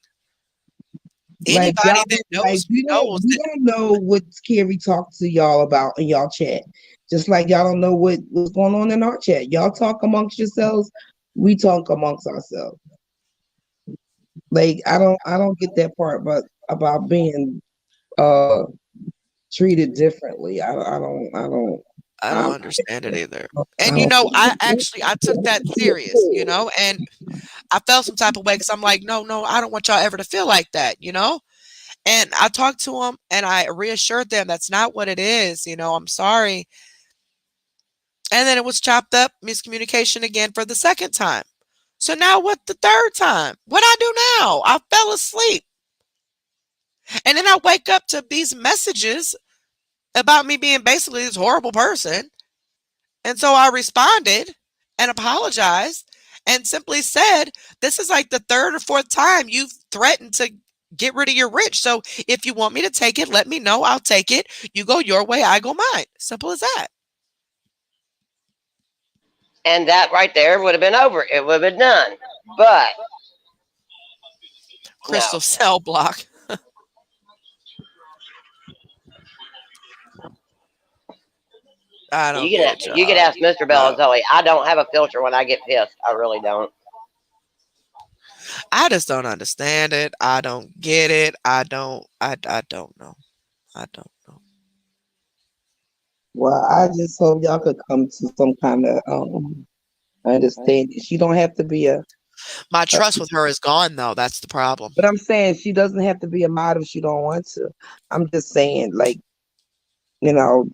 Like y'all,
Anybody that
like
knows me knows
we
that
don't know what Carrie talked to y'all about in y'all chat. Just like y'all don't know what's going on in our chat. Y'all talk amongst yourselves. We talk amongst ourselves. Like I don't get that part, but about being uh treated differently.
I
I,
don't understand it either.
I
And
don't.
I took that serious, and I felt some type of way because I'm like, no, no, I don't want y'all ever to feel like that. And I talked to them and I reassured them that's not what it is. I'm sorry. And then it was chopped up, miscommunication again for the second time. So now what the third time? What I do now? I fell asleep. And then I wake up to these messages about me being basically this horrible person. And so I responded and apologized and simply said, this is like the third or fourth time you've threatened to get rid of your rich. So if you want me to take it, let me know. I'll take it. You go your way, I go mine. Simple as that.
And that right there would have been over. It would have been done. But
Crystal
no.
cell block. I don't get it,
You can
y'all.
ask Mr.
No.
Bellinzelli. I don't have a filter when I get pissed. I really don't.
I just don't understand it. I don't get it. I don't know. I don't know.
Well, I just hope y'all could come to some kind of understanding. She don't have to be
My trust with her is gone though. That's the problem.
but I'm saying she doesn't have to be a model if she don't want to. I'm just saying, like,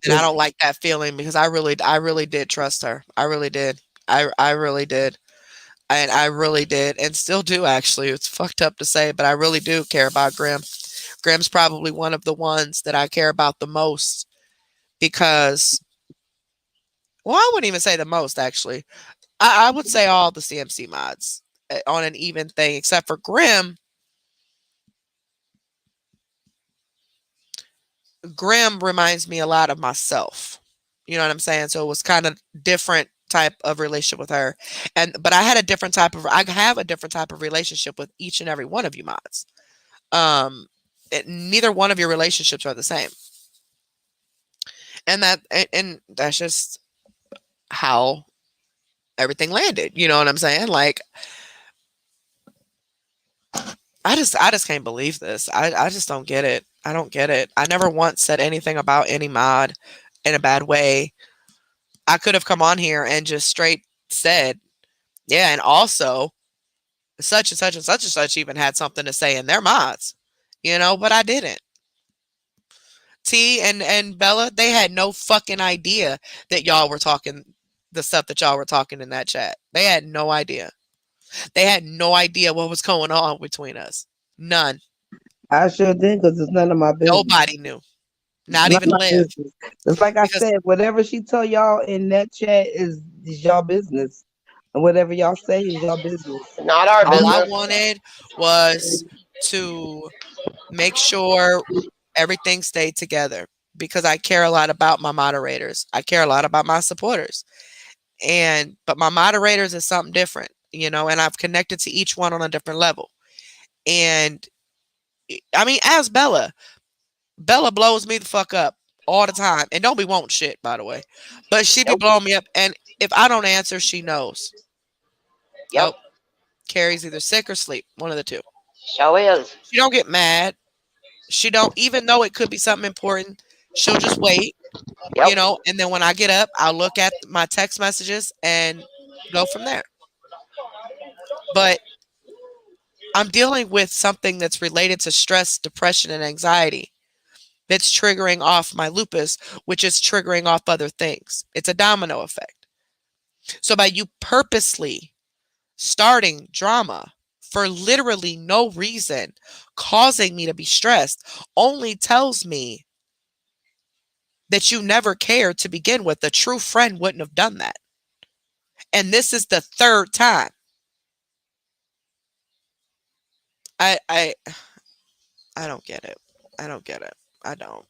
And I
just
don't like that feeling because I really did trust her. I really did. I really did. And I really did and still do actually. It's fucked up to say, but I really do care about Grim. Grim's probably one of the ones that I care about the most because well, I wouldn't even say the most actually. I would say all the CMC mods on an even thing, except for Grim. Grim reminds me a lot of myself. You know what I'm saying? So it was kind of different type of relationship with her. But I have a different type of relationship with each and every one of you mods. Um Neither one of your relationships are the same. And that's just how everything landed. You know what I'm saying? Like I just can't believe this. I just don't get it. I don't get it. I never once said anything about any mod in a bad way. I could have come on here and just straight said, yeah, and also such and such and such and such even had something to say in their mods, but I didn't. T and Bella, they had no fucking idea that y'all were talking the stuff that y'all were talking in that chat. They had no idea. They had no idea what was going on between us. None.
I sure did because it's none of my business.
Nobody knew.
It's
Not
none of
even
my
Liv.
business. It's like I
Because
said, whatever she tell y'all in that chat is y'all business, and whatever y'all say is y'all business.
Not our
all I
business.
wanted was to make sure everything stayed together because I care a lot about my moderators. I care a lot about my supporters. But my moderators is something different, and I've connected to each one on a different level. And I mean, as Bella blows me the fuck up all the time. And don't be wanting shit, by the way. But she be
Nope.
blowing me up. And if I don't answer, she knows.
Yep.
Oh, Carrie's either sick or sleep. One of the two.
Show is.
She don't get mad. She don't, even though it could be something important, she'll just wait,
Yep.
and then when I get up, I'll look at my text messages and go from there. But I'm dealing with something that's related to stress, depression, and anxiety that's triggering off my lupus, which is triggering off other things. It's a domino effect. So by you purposely starting drama for literally no reason, causing me to be stressed, only tells me that you never cared to begin with. A true friend wouldn't have done that. And this is the third time. I I I don't get it. I don't get it. I don't.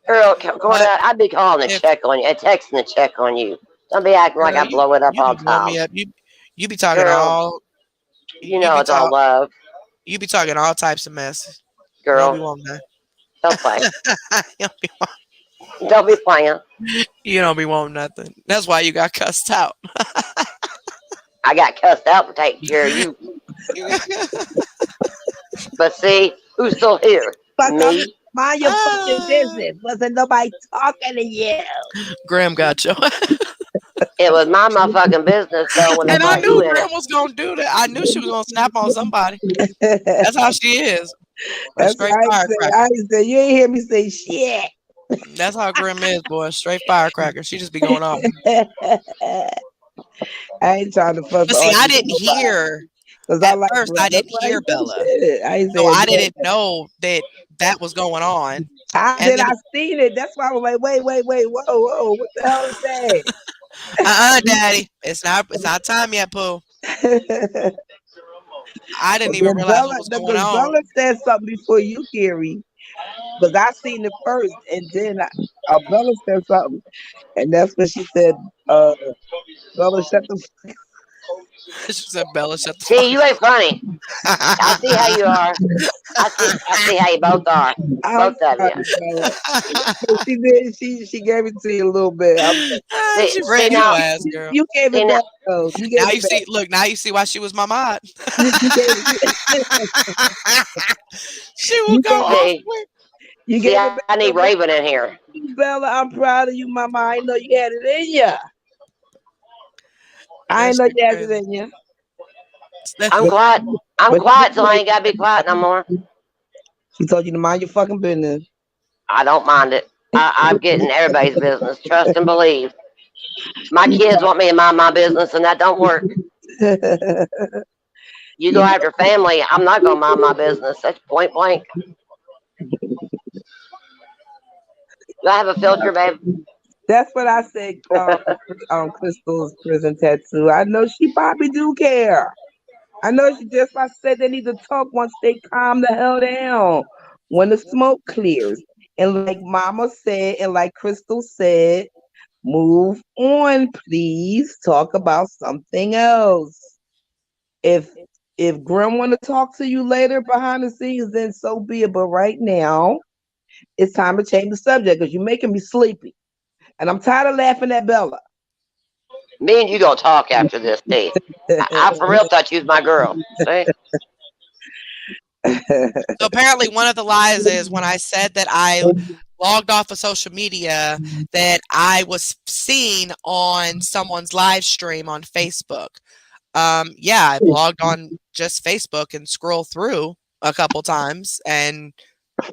Girl, going
But
out. I'd be calling to
if
check on you and texting to check on you. Don't be acting like
girl,
I blow it up
you
all
be
the
blowing
time.
me up. You be talking
Girl,
all
you
you
know
be
it's all
talk
love.
you be talking all types of mess. You don't be
Girl,
wanting that.
don't play.
you, don't be,
Don't be playing.
you don't be wanting nothing. That's why you got cussed out.
I got cussed out for taking care of you. But see, who's still here?
Fuck up,
Me.
mind your fucking
Ah,
business. Wasn't nobody talking to you.
Graham got you.
It was my motherfucking business though when they
And I
brought you
knew
in it.
Graham was gonna do that. I knew she was gonna snap on somebody. That's how she is. A
That's what
straight
I say. I
firecracker.
say you ain't hear me say shit.
That's how Grim is, boy. Straight firecracker. She just be going off.
I ain't trying to fuss
But
or
see, I
argue with
didn't
nobody.
hear
Cause I
at
like
first.
Grim.
I
That's
didn't
why I
hear
ain't say
Bella,
shit. I ain't
so
saying
I
nothing.
didn't know that that was going on. And
Then
then,
I seen it. That's why I was like, wait, whoa, what the hell
Daddy, it's not time yet, Pooh.
is
I
But
didn't even
then
realize
Bella,
what was going
because
on.
Bella said something before you, Carrie. Because I seen it first, and then Bella said something, and that's when she said, uh, "Bella, shut the."
She said, "Bella, shut the
See,
fuck
you ain't funny. I see how you
up."
are. I see how you both are.
I'm
Both of
sorry,
you.
Bella. But she did. She gave it to you a little bit.
See,
She
see
ran your
now,
ass, girl.
You gave
see
it
now.
back though. You gave
Now
it
you
back.
see. Look, now you see why she was my mod.
You gave
She will
you
go
gave it.
off
See,
with.
You
see.
gave it
I
back.
need
So
Raven in here.
Bella, I'm proud of you, Mama. I know you had it in you. I
That
know
shit
you had it
crazy.
in you.
I'm
But
quiet. I'm
but she
quiet,
did
so I ain't gotta be quiet no more.
She told you to mind your fucking business.
I don't mind it. I'm getting everybody's business. Trust and believe. My
You
kids want me to mind my business, and that don't work. You go
you
after family, I'm not gonna mind my business. That's point blank. Do I have a filter, babe?
That's what I said. Crystal's prison tattoo. I know she probably do care. I know she just like said they need to talk once they calm the hell down. When the smoke clears. And like Mama said, and like Crystal said, move on, please. Talk about something else. If Grim want to talk to you later behind the scenes, then so be it. But right now, it's time to change the subject because you're making me sleepy. And I'm tired of laughing at Bella.
Me and you gonna talk after this, D. I for real thought you was my girl. See?
So apparently, one of the lies is when I said that I logged off of social media, that I was seen on someone's live stream on Facebook. Yeah, I've logged on just Facebook and scroll through a couple times and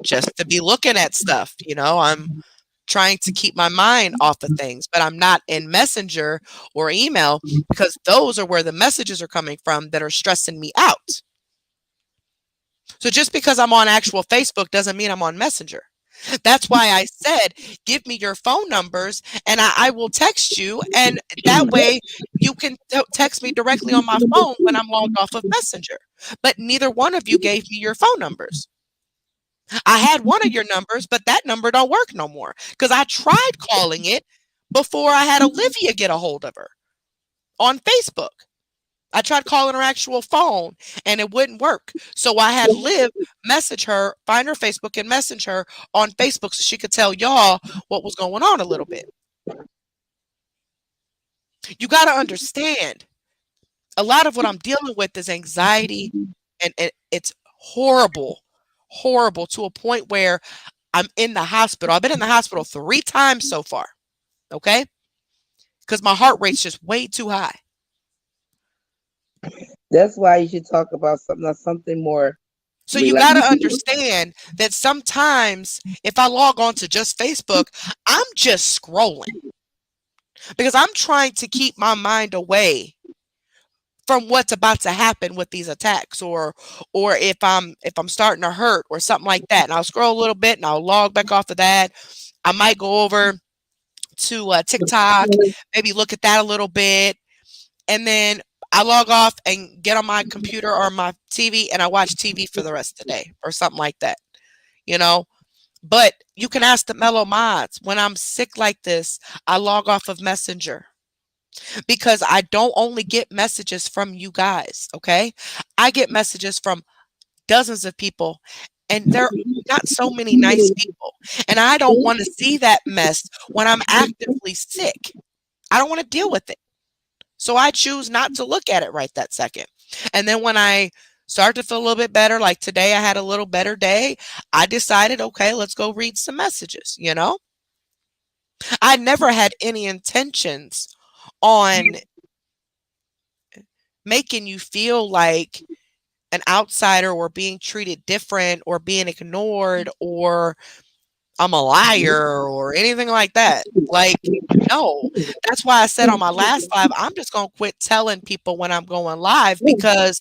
just to be looking at stuff. I'm trying to keep my mind off of things, but I'm not in Messenger or email because those are where the messages are coming from that are stressing me out. So just because I'm on actual Facebook doesn't mean I'm on Messenger. That's why I said, give me your phone numbers and I will text you. And that way you can text me directly on my phone when I'm logged off of Messenger. But neither one of you gave me your phone numbers. I had one of your numbers, but that number don't work no more because I tried calling it before I had Olivia get a hold of her on Facebook. I tried calling her actual phone and it wouldn't work. So I had Liv message her, find her Facebook and message her on Facebook so she could tell y'all what was going on a little bit. You got to understand, a lot of what I'm dealing with is anxiety and it's horrible, horrible to a point where I'm in the hospital. I've been in the hospital 3 times so far, okay? Because my heart rate's just way too high.
That's why you should talk about something more
So you got to
relaxed.
understand that sometimes if I log on to just Facebook, I'm just scrolling because I'm trying to keep my mind away from what's about to happen with these attacks or if I'm starting to hurt or something like that. And I'll scroll a little bit and I'll log back off of that. I might go over to TikTok, maybe look at that a little bit, and then I log off and get on my computer or my TV and I watch TV for the rest of the day or something like that, you know. But you can ask the mellow mods. When I'm sick like this, I log off of Messenger because I don't only get messages from you guys, okay? I get messages from dozens of people, and they're not so many nice people. And I don't want to see that mess when I'm actively sick. I don't want to deal with it. So I choose not to look at it right that second. And then when I start to feel a little bit better, like today I had a little better day, I decided, okay, let's go read some messages. I never had any intentions on making you feel like an outsider or being treated different or being ignored or I'm a liar or anything like that. Like, no. That's why I said on my last live, I'm just going to quit telling people when I'm going live because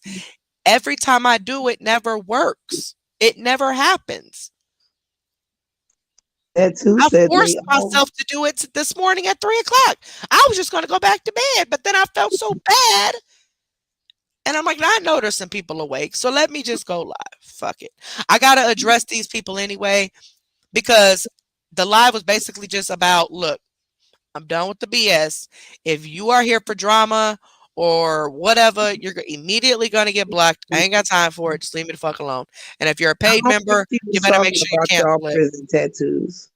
every time I do it never works. It never happens.
That too
I
said they
forced myself to do it this morning at 3 o'clock. I was just going to go back to bed, but then I felt so bad. And I'm like, I know there's some people awake, so let me just go live. Fuck it. I got to address these people anyway because the live was basically just about, look, I'm done with the BS. If you are here for drama or whatever, you're immediately going to get blocked. I ain't got time for it. Just leave me the fuck alone. And if you're a
I
paid
don't think
member,
she
you
was
better make
talking
sure you
about y'all
cancel it.
prison tattoos.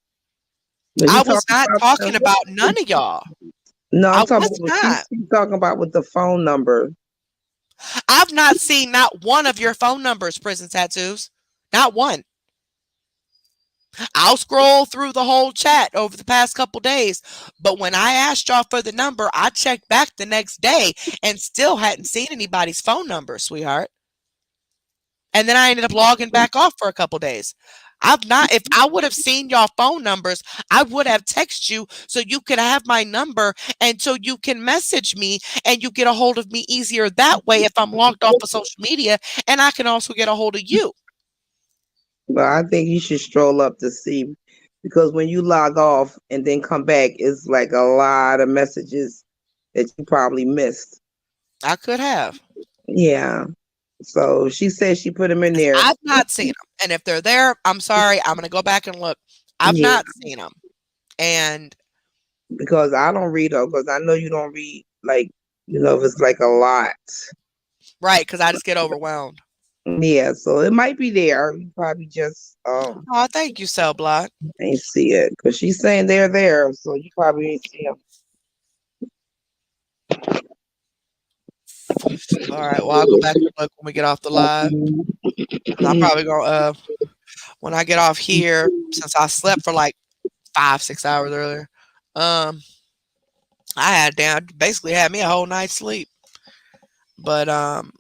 When you
I was
talking
not
about
talking about none of y'all.
no,
I
I'm talking
was
about what
not.
she's talking about with the phone number.
I've not seen not one of your phone numbers, prison tattoos. Not one. I'll scroll through the whole chat over the past couple days, but when I asked y'all for the number, I checked back the next day and still hadn't seen anybody's phone number, sweetheart. And then I ended up logging back off for a couple days. If I would have seen y'all phone numbers, I would have texted you so you could have my number and so you can message me and you get a hold of me easier that way if I'm logged off of social media and I can also get a hold of you.
But I think you should stroll up to see because when you log off and then come back, it's like a lot of messages that you probably missed.
I could have.
Yeah. So she said she put them in
'Cause
there.
I've not seen them. And if they're there, I'm sorry. I'm going to go back and look. I've
Yeah.
not seen them. And
Because I don't read them because I know you don't read like if it's like a lot.
right, because I just get overwhelmed.
Yeah, so it might be there. You probably just
Oh, thank you, Cell Block.
ain't see it because she's saying they're there, so you probably ain't see them.
All right. Well, I'll go back and look when we get off the live. And I'm probably going to, when I get off here, since I slept for like 5-6 hours earlier, I had down basically had me a whole night's sleep. But I'm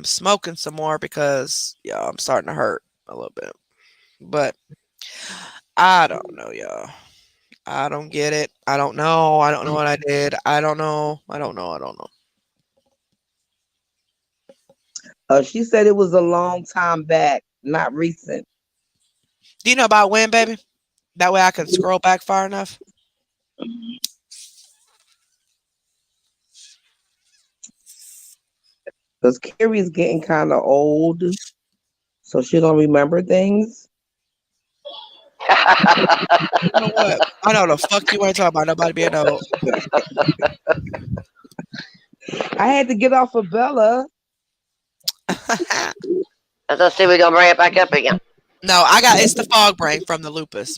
smoking some more because I'm starting to hurt a little bit. But I don't know, y'all. I don't get it. I don't know. I don't know what I did. I don't know. I don't know. I don't know.
She said it was a long time back, not recent.
Do you know about when, baby? That way I can scroll back far enough.
Because Carrie's getting kind of old, so she don't remember things.
You know what? I know the fuck you ain't talking about nobody being old.
I had to get off of Bella.
Let's see, we're gonna bring it back up again.
No, it's the fog brain from the lupus,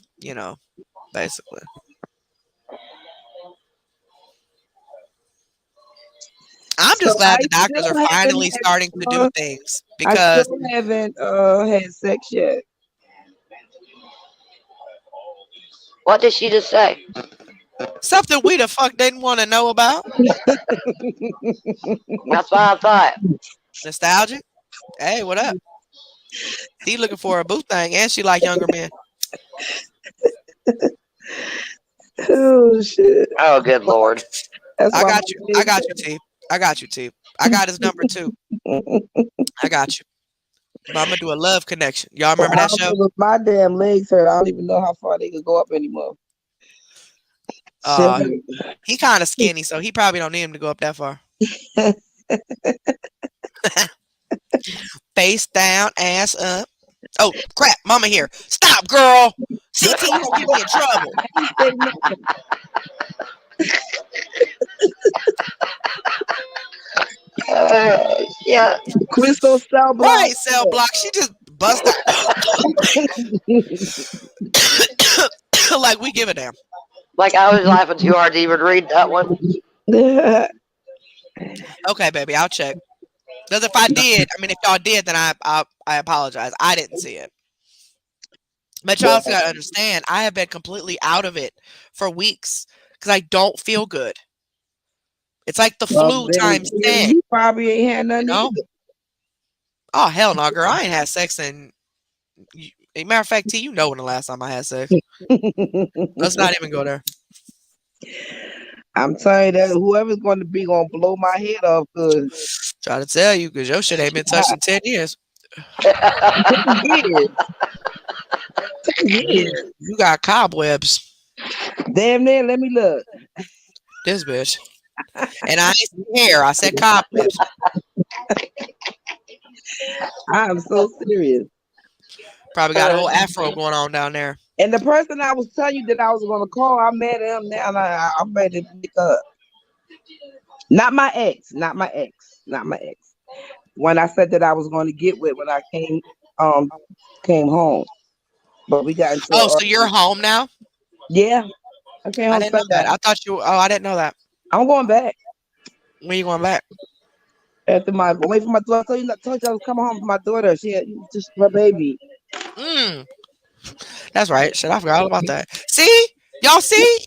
basically. I'm
So
just glad
I
the doctors
still
are
haven't
finally starting to do things
I
because
still haven't had sex yet.
What did she just say?
something we the fuck didn't want to know about.
That's what I thought.
Nostalgic. Hey, what up? She looking for a boo thing and she like younger men.
Oh shit!
Oh, good lord.
That's
I
why
got you. I got you, T. I got you, T. I got his number too. I got you. But I'm gonna do a love connection. Y'all remember
I
that
don't
show?
know if my damn legs hurt. I don't even know how far they could go up anymore. Shit.
He kind of skinny, so he probably don't need him to go up that far. Face down, ass up. Oh crap, mama here. Stop, girl. CT, you gonna get me in trouble.
Yeah.
Crystal cell block.
Right, cell block. She just bust out like we give a damn.
Like I was laughing too hard to even read that one.
Okay, baby, I'll check. Because if I did, I mean, if y'all did, then I apologize. I didn't see it. But y'all also gotta understand, I have been completely out of it for weeks because I don't feel good. It's like the
Well,
flu
then,
times
Carrie,
10.
you probably ain't had
You
nothing
know? Oh hell no, girl! I ain't had sex in. Matter of fact, T, you know when the last time I had sex.
either.
Let's not even go there.
I'm telling you that whoever's going to be gonna blow my head off because
Try to tell you because your shit ain't been touched in 10 years.
10 years, 10 years.
You got cobwebs,
Damn near. Let me look.
this bitch. And I ain't said hair. I said cobwebs.
I'm so serious.
Probably got a whole afro going on down there.
And the person I was telling you that I was gonna call, I'm mad at him now. And I'm ready to pick up. Not my ex. Not my ex. Not my ex. When I said that I was going to get with when I came home, but we got into
Oh,
an
so you're
argument.
home now?
Yeah, I came
I
home
didn't know that.
Sunday.
I thought you. Oh, I didn't know that.
I'm going back
When you going back?
after my wait for my daughter. I told you I was coming home for my daughter. She had just my baby.
Mm, that's right. Shit, I forgot all about that. See, y'all see,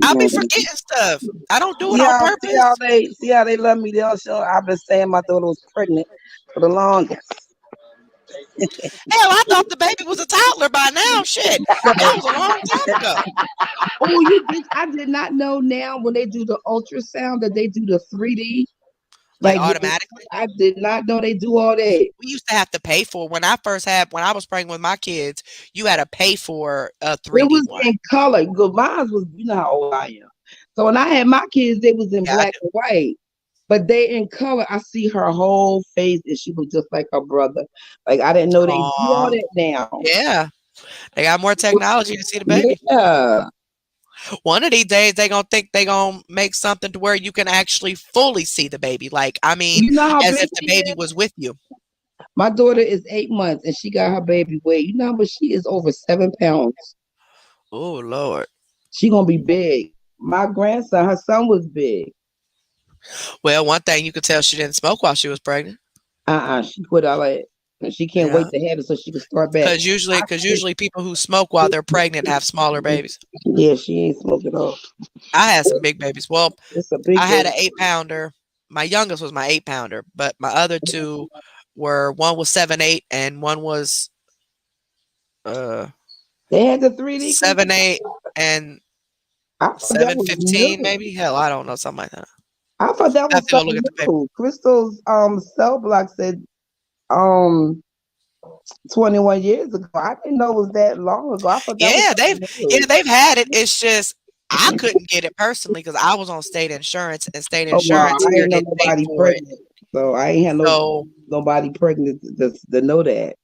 I be forgetting stuff. I don't do it on purpose.
See how they love me. They all show. I've been saying my daughter was pregnant for the longest.
Hell, I thought the baby was a toddler by now. Shit, that was a long time ago.
Oh, you did? I did not know now when they do the ultrasound that they do the 3D.
Like
Like
automatically.
I did not know they do all that.
We used to have to pay for when I was pregnant with my kids. You had to pay for a
It
3D
was
one.
in color. Because mine was, you know how old I am. So when I had my kids, they was in
Yeah, I
black and white. But they in color. I see her whole face and she was just like her brother. Like I didn't know
do.
they do all
Aw,
that now.
yeah, they got more technology to see the baby.
Yeah.
One of these days, they gonna think they gonna make something to where you can actually fully see the baby. Like, I mean,
You know how
as
big
if the
she
baby
is?
was with you.
My daughter is 8 months and she got her baby weight. You know how much she is over 7 pounds.
Oh Lord.
She gonna be big. My grandson, her son was big.
Well, one thing you could tell she didn't smoke while she was pregnant.
She quit all that. And she can't wait
Yeah,
to have it so she can start back. I
because
said,
usually people who smoke while they're pregnant have smaller babies.
yeah, she ain't smoked at all.
I had some big babies. Well,
It's a big
I had
baby.
an 8 pounder. My youngest was my 8 pounder, but my other two were one was 7'8" and one was uh
They had the 3D, Crystal.
7'8" and
I thought that was
7'15"
new.
maybe. Hell, I don't know, something like that.
I thought that
I have
was
to go look
something
at the paper.
new. Crystal's cell block said um 21 years ago. I didn't know it was that long ago. I thought that was
Yeah,
something new.
they've had it. It's just I couldn't get it personally because I was on state insurance and state
Oh well,
insurance
I
here
ain't know
didn't pay
nobody
for it.
pregnant. So I ain't had
So,
nobody pregnant to know that.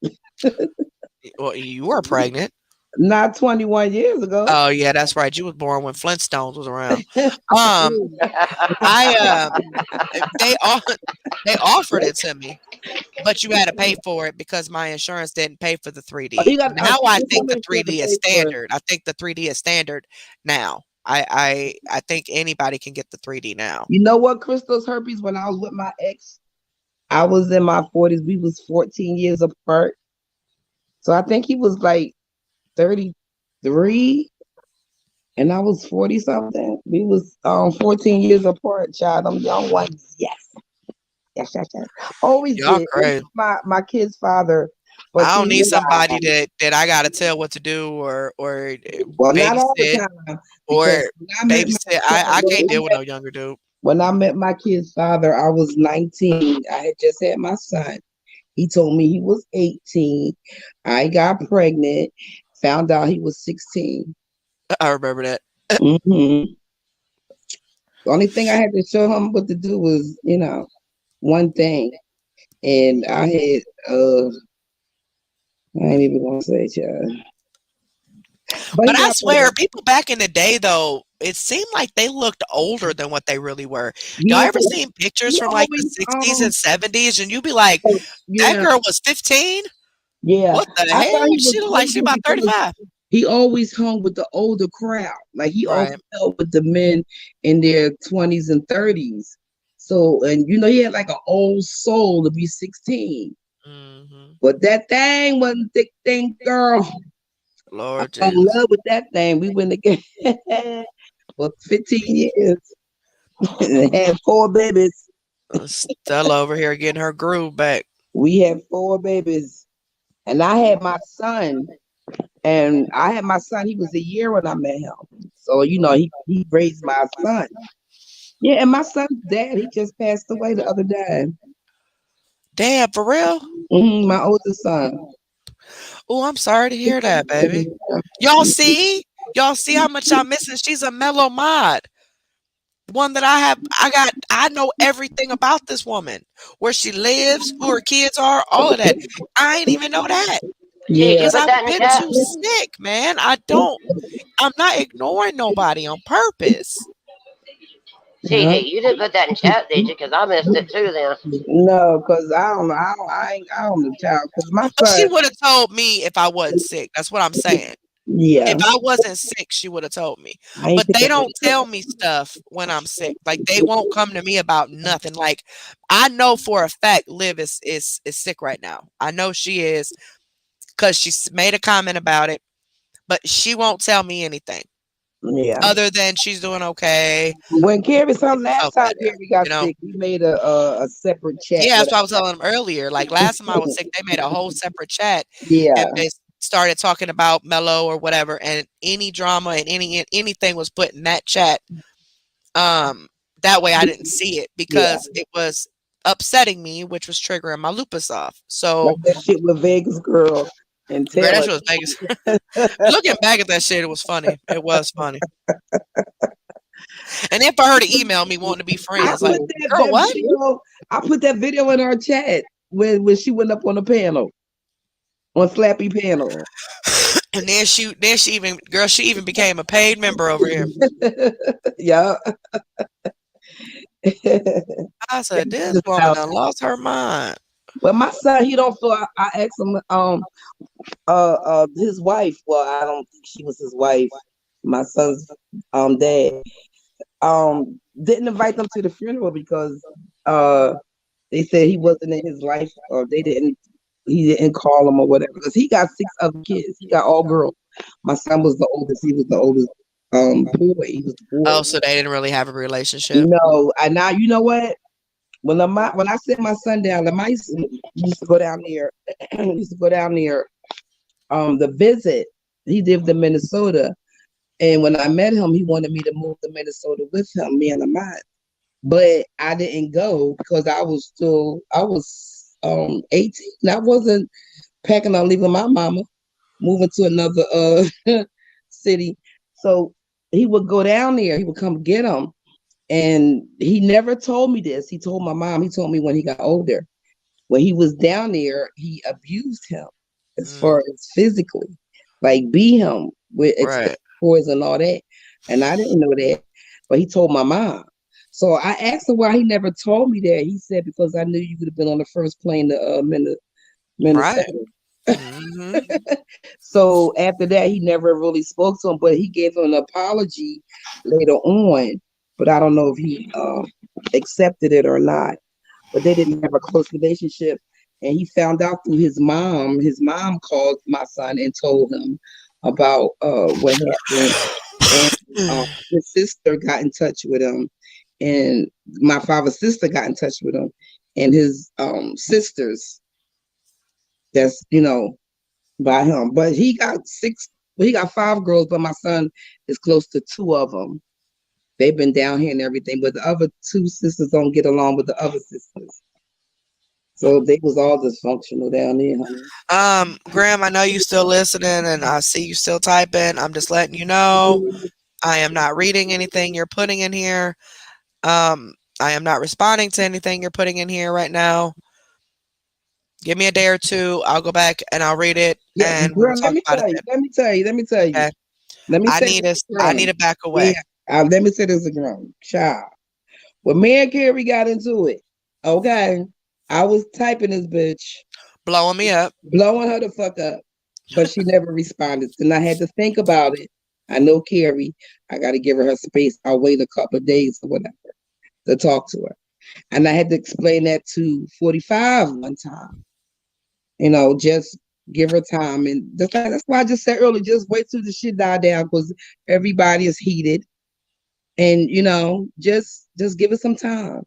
well, you were pregnant.
Not 21 years ago.
Oh yeah, that's right. You was born when Flintstones was around. Um, I they all they offered it to me, but you had to pay for it because my insurance didn't pay for the
Oh,
3D.
you got
Now I
just
think the
make sure to
3D is
pay for it.
standard. I think the 3D is standard now. I think anybody can get the 3D now.
You know what, Crystal's herpes? When I was with my ex, I was in my 40s. We was 14 years apart. So I think he was like 33 and I was 40 something. We was 14 years apart, child. I'm young ones. Yes. Yes, yes, yes. Always
Y'all
did. Even
crazy.
my kid's father, but
I
see,
don't need somebody that I gotta tell what to do or
well, not all the
babysit
time because
or babysit. I can't deal with no younger dude.
when I met my kid's father, I was 19. I had just had my son. He told me he was 18. I got pregnant, found out he was 16.
I remember that.
The only thing I had to show him what to do was, one thing. And I had, I ain't even gonna say, child. But
But
he
I
got
swear,
pregnant.
people back in the day though, it seemed like they looked older than what they really were. Y'all
Yeah,
ever seen pictures
he
from like the
always,
60s and 70s and you be like, that
yeah,
girl was 15?
yeah.
What the
I thought
hell?
he was
She look like she
older
about
because
35.
he always hung with the older crowd. Like he always
Right.
hung with the men in their 20s and 30s. So, and he had like an old soul to be 16.
Hmm.
But that thing wasn't thick thing, girl. I
Lord
fell in
Jesus.
love with that thing. We went together for 15 years. and had 4 babies.
Stella over here getting her groove back.
We had 4 babies. And I had my son. And I had my son, he was a year when I met him. So, he raised my son. Yeah, and my son's dad, he just passed away the other day.
Damn, for real?
My oldest son.
Oh, I'm sorry to hear that, baby. Y'all see? Y'all see how much I'm missing? She's a mellow mod. One that I know everything about this woman. Where she lives, who her kids are, all of that. I ain't even know that.
T, did you
Yeah.
Because
put
I've
that in the
been
chat?
too sick, man. I'm not ignoring nobody on purpose.
T,
Huh?
you didn't put that in chat, did you? Because I missed it too then.
No, because I don't know. I don't know, child. Because my
But she
son,
would have told me if I wasn't sick. That's what I'm saying.
yeah,
If I wasn't sick, she would have told me.
I ain't
But
think
they
about
don't tell me stuff when I'm sick. Like they won't come to me about nothing. Like I know for a fact Liv is sick right now. I know she is because made a comment about it, but she won't tell me anything
yeah.
other than she's doing okay.
When Carrie,
She
last
felt
time
better,
Carrie got
you know.
sick, we made a separate chat
Yeah,
with
that's what I was telling them earlier. Like last time I was sick, they made a whole separate chat and
yeah,
they started talking about Mello or whatever, and any drama and anything was put in that chat. Um, that way I didn't see it
yeah.
because it was upsetting me, which was triggering my lupus off.
Like
So,
that shit with Vegas girl and
girl, that
Taylor.
shit was Vegas. Looking back at that shit, it was funny. It was funny. And then for her to email me wanting to be
I
friends, like,
put that,
girl,
that
what?
video. I put that video in our chat when she went up on the panel on Slappy panel.
And then she even, girl, she even became a paid member over here.
Yeah.
I said, this woman done lost her mind.
Well, my son, he don't feel. I asked him, his wife. Well, I don't think she was his wife. My son's dad didn't invite them to the funeral because they said he wasn't in his life, or he didn't call him or whatever. Because he got 6 other kids. He got all girls. My son was the oldest. He was the oldest boy. He was the boy.
Oh, so they didn't really have a relationship.
No, and now you know what? When I sent my son down, the mice used to go down there. Used to go down there. The visit. He lived in Minnesota, and when I met him, he wanted me to move to Minnesota with him, me and Lamont. But I didn't go because I was 18. I wasn't packing on leaving my mama, moving to another city. So he would go down there. He would come get him. And he never told me this. He told my mom. He told me when he got older. When he was down there, he abused him as
Mm,
far as physically, like beat him with
right.
explosive toys and all that. And I didn't know that, but he told my mom. So I asked him why he never told me that. He said because I knew you would have been on the first plane to
Right.
Minnesota.
Hmm.
So after that, he never really spoke to him, but he gave him an apology later on. But I don't know if he accepted it or not. But they didn't have a close relationship. And he found out through his mom. His mom called my son and told him about what happened. And his sister got in touch with him. And my father's sister got in touch with him. And his sisters, that's, by him. But he got 5 girls, but my son is close to 2 of them. They've been down here and everything, but the other 2 sisters don't get along with the other sisters. So they was all dysfunctional down there, honey.
Graham, I know you still listening and I see you still typing. I'm just letting you know I am not reading anything you're putting in here. I am not responding to anything you're putting in here right now. Give me a day or two. I'll go back and I'll read it
Yeah,
and we will
girl, let
talk
me
about it
tell you,
then.
let me tell you, let me tell you.
Okay.
Let me
I
say
need
this
us
to
I need
grown.
to back
Yeah,
away.
let me say this to grown. Child. When me and Carrie got into it, okay, I was typing this bitch,
Blowing me up.
blowing her the fuck up, but she never responded. And I had to think about it. I know Carrie, I got to give her space. I'll wait a couple of days or whatever to talk to her. And I had to explain that to 45 one time. Just give her time. And that's why I just said earlier, just wait till the shit die down because everybody is heated. and just give it some time.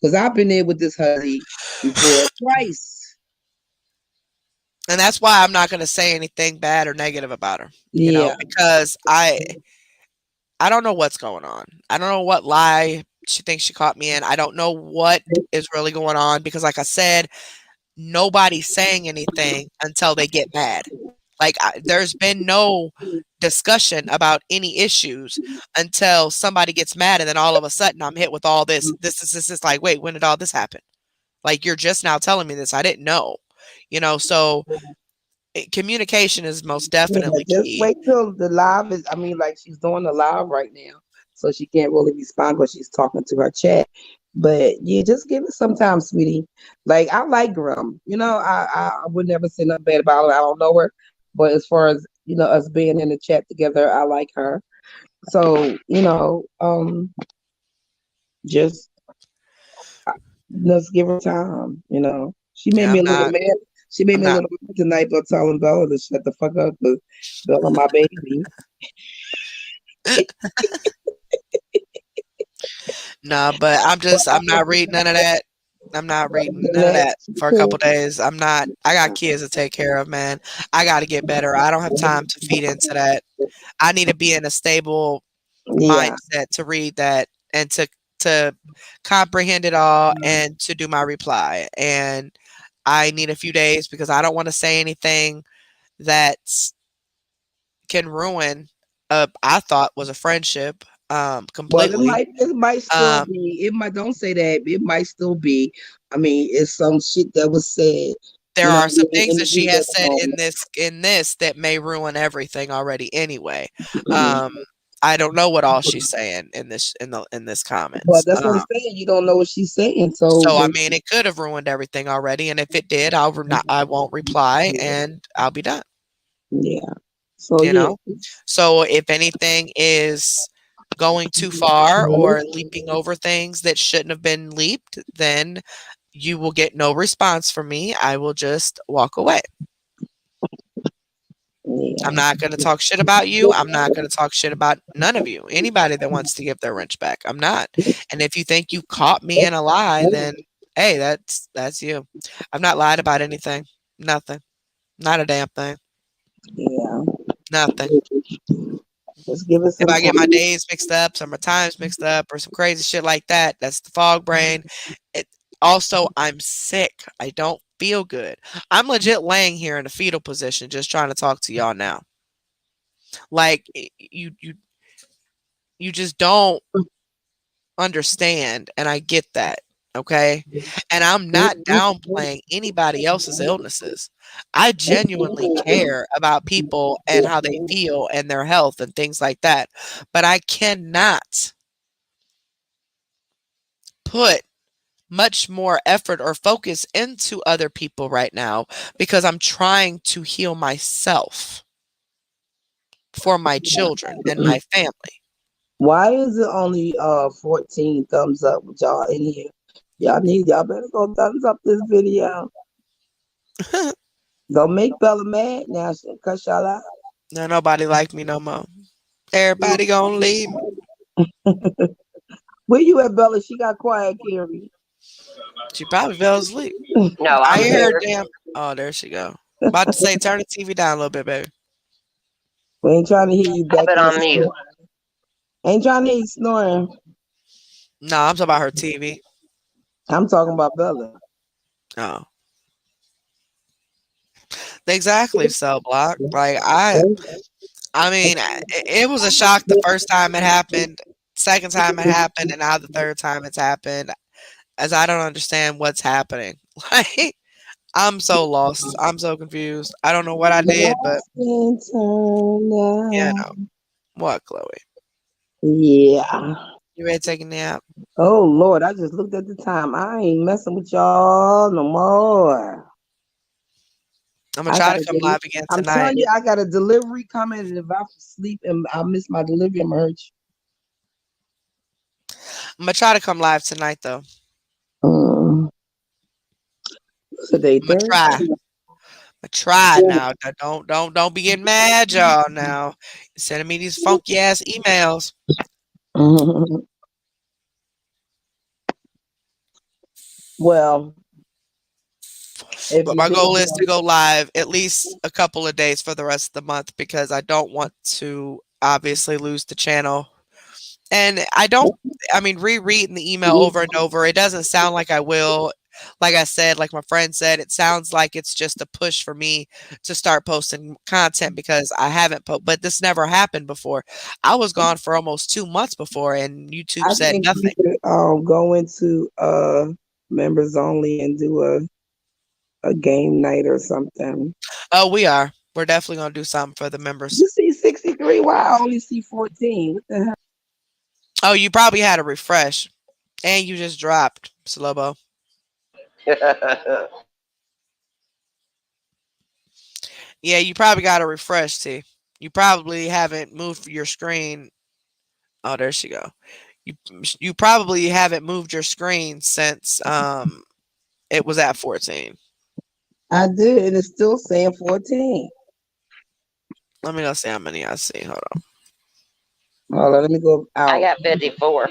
Because I've been there with this hussy before twice.
And that's why I'm not going to say anything bad or negative about her,
Yeah.
because I don't know what's going on. I don't know what lie she thinks she caught me in. I don't know what is really going on because, like I said, nobody's saying anything until they get mad. Like, there's been no discussion about any issues until somebody gets mad, and then all of a sudden I'm hit with all this. This is like, wait, when did all this happen? Like, you're just now telling me this. I didn't know, so communication is most
Yeah,
definitely
just
key.
wait till the live is. I mean, like she's doing the live right now, so she can't really respond because she's talking to her chat. But yeah, just give it some time, sweetie. Like I like Grum. I would never say nothing bad about her. I don't know her, but as far as us being in the chat together, I like her. So just let's give her time. She made
Yeah,
me
I'm
a little
not.
mad. She made
I'm
me a
not.
little mad tonight by telling Bella to shut the fuck up because Bella, my baby.
Nah, but I'm not reading none of that. I'm not reading none of that for a couple days. I'm not. I got kids to take care of, man. I got to get better. I don't have time to feed into that. I need to be in a stable
Yeah.
mindset to read that and to comprehend it all and to do my reply. And I need a few days because I don't want to say anything that can ruin I thought was a friendship
Well, it
completely.
might it might still
Um
be. It might don't say that. It might still be. I mean, it's some shit that was said.
there
You know
are
what I
some
mean?
things
In
that
the
she
heat
has
of the
said in
moment.
this that may ruin everything already anyway. Um I don't know what all she's saying in this
But
comments.
that's what I'm saying. You don't know what she's saying. So
So I mean, it could have ruined everything already, and if it did, I won't reply, and I'll be done.
yeah. So
You
yeah.
know. So if anything is going too far or leaping over things that shouldn't have been leaped, then you will get no response from me. I will just walk away. I'm
Yeah.
not going to talk shit about you. I'm not going to talk shit about none of you. Anybody that wants to give their wrench back, I'm not. And if you think you caught me in a lie, then hey, that's you. I've not lied about anything. Nothing. Not a damn thing.
Yeah.
Nothing.
Just give it
If
some
I get my
time.
days mixed up, some of my times mixed up, or some crazy shit like that, that's the fog brain. It also, I'm sick. I don't feel good. I'm legit laying here in a fetal position, just trying to talk to y'all now. Like you just don't understand, and I get that. Okay. And I'm not downplaying anybody else's illnesses. I genuinely care about people and how they feel and their health and things like that. But I cannot put much more effort or focus into other people right now because I'm trying to heal myself for my children and my family.
Why is it only 14 thumbs up with y'all in here? Y'all better go thumbs up this video. Don't make Bella mad now. She'll cuss y'all out.
Now nobody like me no more. Everybody gonna leave me.
Where you at, Bella? She got quiet, Carrie.
She probably fell asleep.
No,
I
I'm
hear her
here.
damn. Oh, there she go. About to say, turn the TV down a little bit, baby.
We ain't trying to hear you
I've
back
been
there
on mute.
snoring. Ain't trying to hear you snoring.
No, I'm talking about her TV.
I'm talking about Bella.
Oh, exactly. So block. Like I mean, it was a shock the first time it happened, second time it happened, and now the third time it's happened. As I don't understand what's happening. Like I'm so lost. I'm so confused. I don't know what I did, but
Lost in
yeah,
turn.
no. What, Chloe?
Yeah.
You ready to take a nap?
Oh Lord, I just looked at the time. I ain't messing with y'all no more.
I'm gonna
I
try
got
to
a
come live again
I'm
tonight.
telling you, I got a delivery coming, and if I sleep and I miss my delivery, I'm hurt.
I'm gonna try to come live tonight though.
Um, Today
I'm gonna try.
Thursday.
Try now. Don't be getting mad, y'all. Now, you're sending me these funky ass emails.
Well, if
But
you
my
did,
goal is to go live at least a couple of days for the rest of the month because I don't want to obviously lose the channel. And I mean, rereading the email over and over, it doesn't sound like I will. Like I said, like my friend said, it sounds like it's just a push for me to start posting content because I haven't but this never happened before. I was gone for almost 2 months before and YouTube
I
said
think you
nothing.
could go into members only and do a game night or something.
Oh, we are. We're definitely gonna do something for the members.
You see 63? Why I only see 14? What the hell?
Oh, you probably had a refresh. And you just dropped, Slobo. Yeah, you probably got to refresh, T. You probably haven't moved your screen. Oh, there she go. You you probably haven't moved your screen since it was at 14.
I did, and it's still saying 14.
Let me go see how many I see. Hold on.
Hold on, let me go
I
out.
got 54.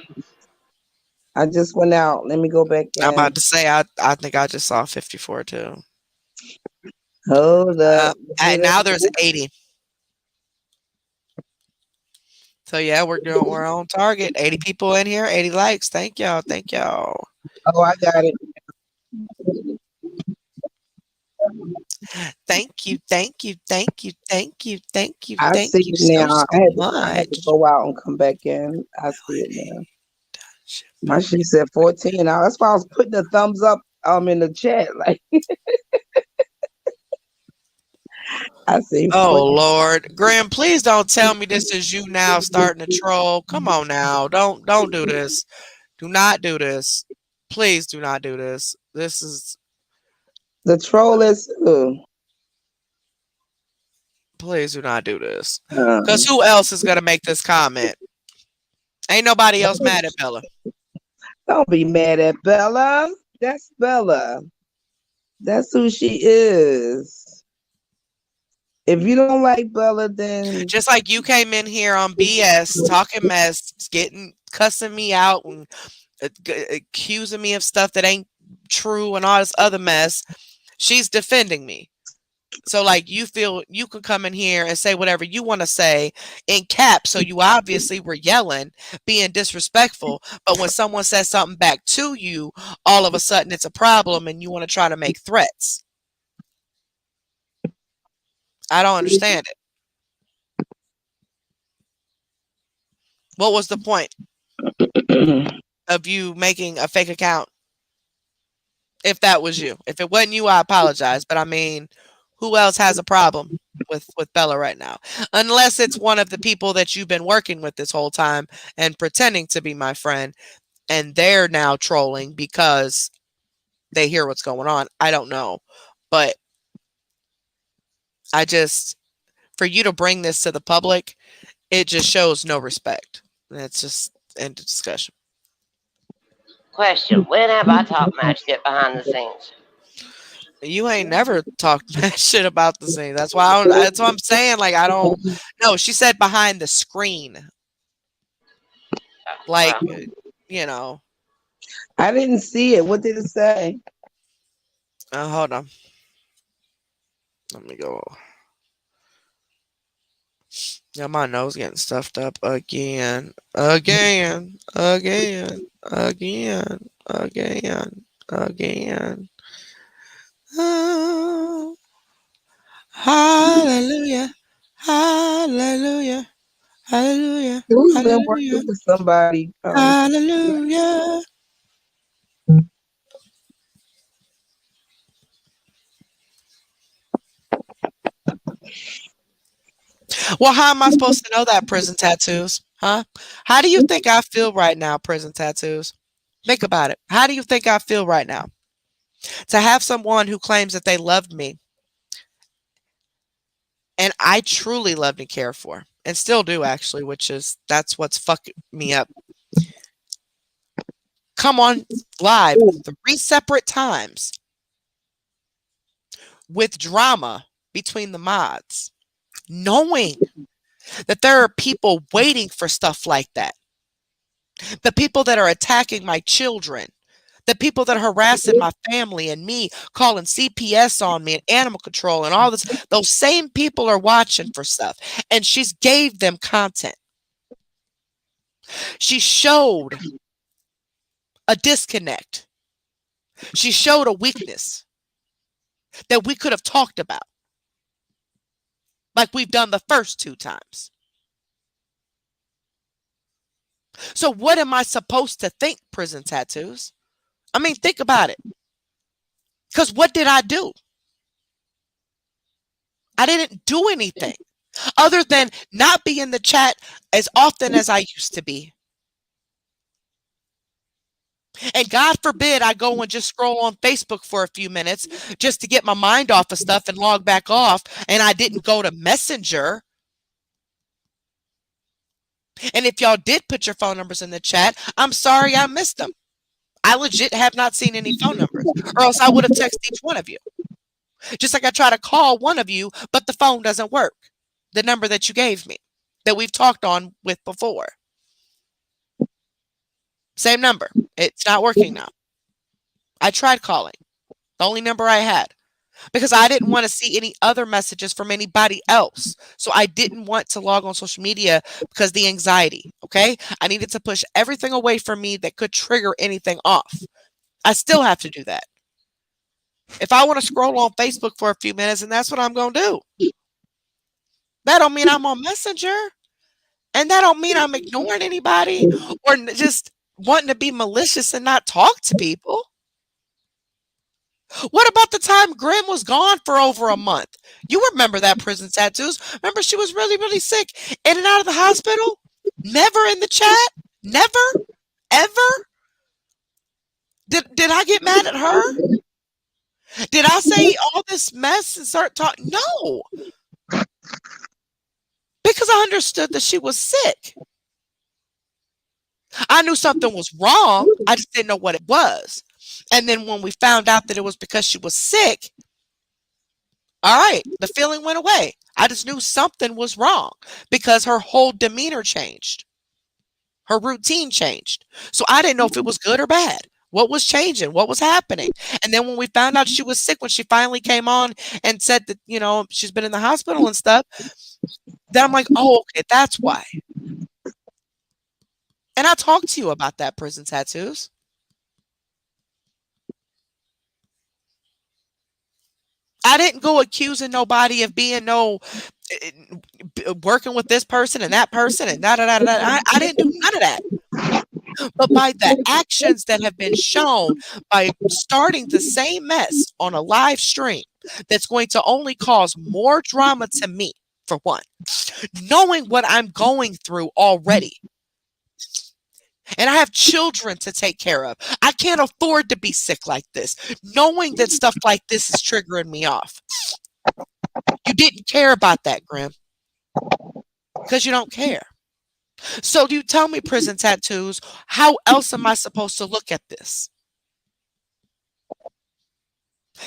I just went out. Let me go back
I'm about
in.
to say I think I just saw 54 too.
Hold up.
Now there's 80. So yeah, we're on target. 80 people in here, 80 likes. Thank y'all. Thank y'all.
Oh, I got it.
Thank you. Thank you. Thank you. Thank you. Thank you.
I see
Thank you
it
so
now.
so
I had to
much.
go out and come back in. I see it now. My shit said 14. Now that's why I was putting the thumbs up in the chat. Like I see
Oh
14.
Lord, Graham, please don't tell me this is you now starting to troll. Come on now, don't do this. Do not do this. Please do not do this. This is
The troll is
please do not do this. Cause
uh,
who else is gonna make this comment? Ain't nobody else mad at Bella.
don't be mad at Bella. That's Bella. That's who she is. If you don't like Bella, then
Just like you came in here on BS, talking mess, getting cussing me out and accusing me of stuff that ain't true and all this other mess. She's defending me. So like you feel you can come in here and say whatever you want to say in caps. So you obviously were yelling, being disrespectful. But when someone says something back to you, all of a sudden it's a problem and you want to try to make threats. I don't understand it. What was the point of you making a fake account? If that was you. If it wasn't you, I apologize. But I mean, who else has a problem with Bella right now? Unless it's one of the people that you've been working with this whole time and pretending to be my friend, and they're now trolling because they hear what's going on. I don't know. But I just for you to bring this to the public, it just shows no respect. It's just end of discussion.
Question: when have I top matched it behind the scenes?
You ain't never talked that shit about the scene. That's why that's what I'm saying. Like I don't. No, she said behind the screen. Like
Well,
you know.
I didn't see it. What did it say?
Hold on. Let me go. Yeah, my nose getting stuffed up again, again. Oh, hallelujah, hallelujah, hallelujah,
Who's been
hallelujah,
working with somebody?
hallelujah. Well, how am I supposed to know that prison tattoos? Huh? How do you think I feel right now, prison tattoos? Think about it. How do you think I feel right now? To have someone who claims that they loved me and I truly loved and cared for and still do actually, which is that's what's fucking me up. Come on live
Ooh,
3 separate times with drama between the mods, knowing that there are people waiting for stuff like that. The people that are attacking my children, the people that are harassing my family and me, calling CPS on me and animal control and all this, those same people are watching for stuff. And she's gave them content. She showed a disconnect. She showed a weakness that we could have talked about, like we've done the first two times. So, what am I supposed to think, Prison Tattoos? I mean, think about it. Because what did I do? I didn't do anything other than not be in the chat as often as I used to be. And God forbid I go and just scroll on Facebook for a few minutes just to get my mind off of stuff and log back off. And I didn't go to Messenger. And if y'all did put your phone numbers in the chat, I'm sorry I missed them. I legit have not seen any phone numbers, or else I would have texted each one of you. Just like I try to call one of you, but the phone doesn't work. The number that you gave me that we've talked on with before. Same number. It's not working now. I tried calling. The only number I had. Because I didn't want to see any other messages from anybody else. So I didn't want to log on social media because the anxiety, okay? I needed to push everything away from me that could trigger anything off. I still have to do that. If I want to scroll on Facebook for a few minutes, and that's what I'm going to do. That don't mean I'm on Messenger. And that don't mean I'm ignoring anybody or just wanting to be malicious and not talk to people. What about the time Grim was gone for over a month? You remember that, Prison Tattoos. Remember she was really, really sick, in and out of the hospital? Never in the chat? Never? Ever? Did I get mad at her? Did I say all this mess and start talking? No. Because I understood that she was sick. I knew something was wrong. I just didn't know what it was. And then when we found out that it was because she was sick, all right, the feeling went away. I just knew something was wrong because her whole demeanor changed. Her routine changed. So I didn't know if it was good or bad. What was changing? What was happening? And then when we found out she was sick, when she finally came on and said that, she's been in the hospital and stuff, then I'm like, oh, okay, that's why. And I talked to you about that, Prison Tattoos. I didn't go accusing nobody of being working with this person and that person and da da da da. I didn't do none of that. But by the actions that have been shown by starting the same mess on a live stream, that's going to only cause more drama to me, for one, knowing what I'm going through already. And I have children to take care of. I can't afford to be sick like this, knowing that stuff like this is triggering me off. You didn't care about that, Grim, because you don't care. So you tell me, Prison Tattoos, how else am I supposed to look at this?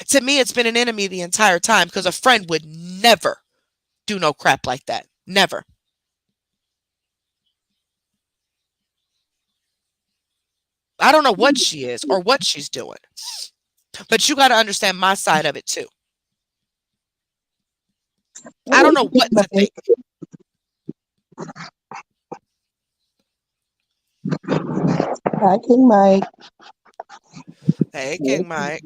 To me, it's been an enemy the entire time because a friend would never do no crap like that. Never. I don't know what she is or what she's doing. But you got to understand my side of it too. I don't know what to think.
Hi, King Mike.
Hey, King Mike.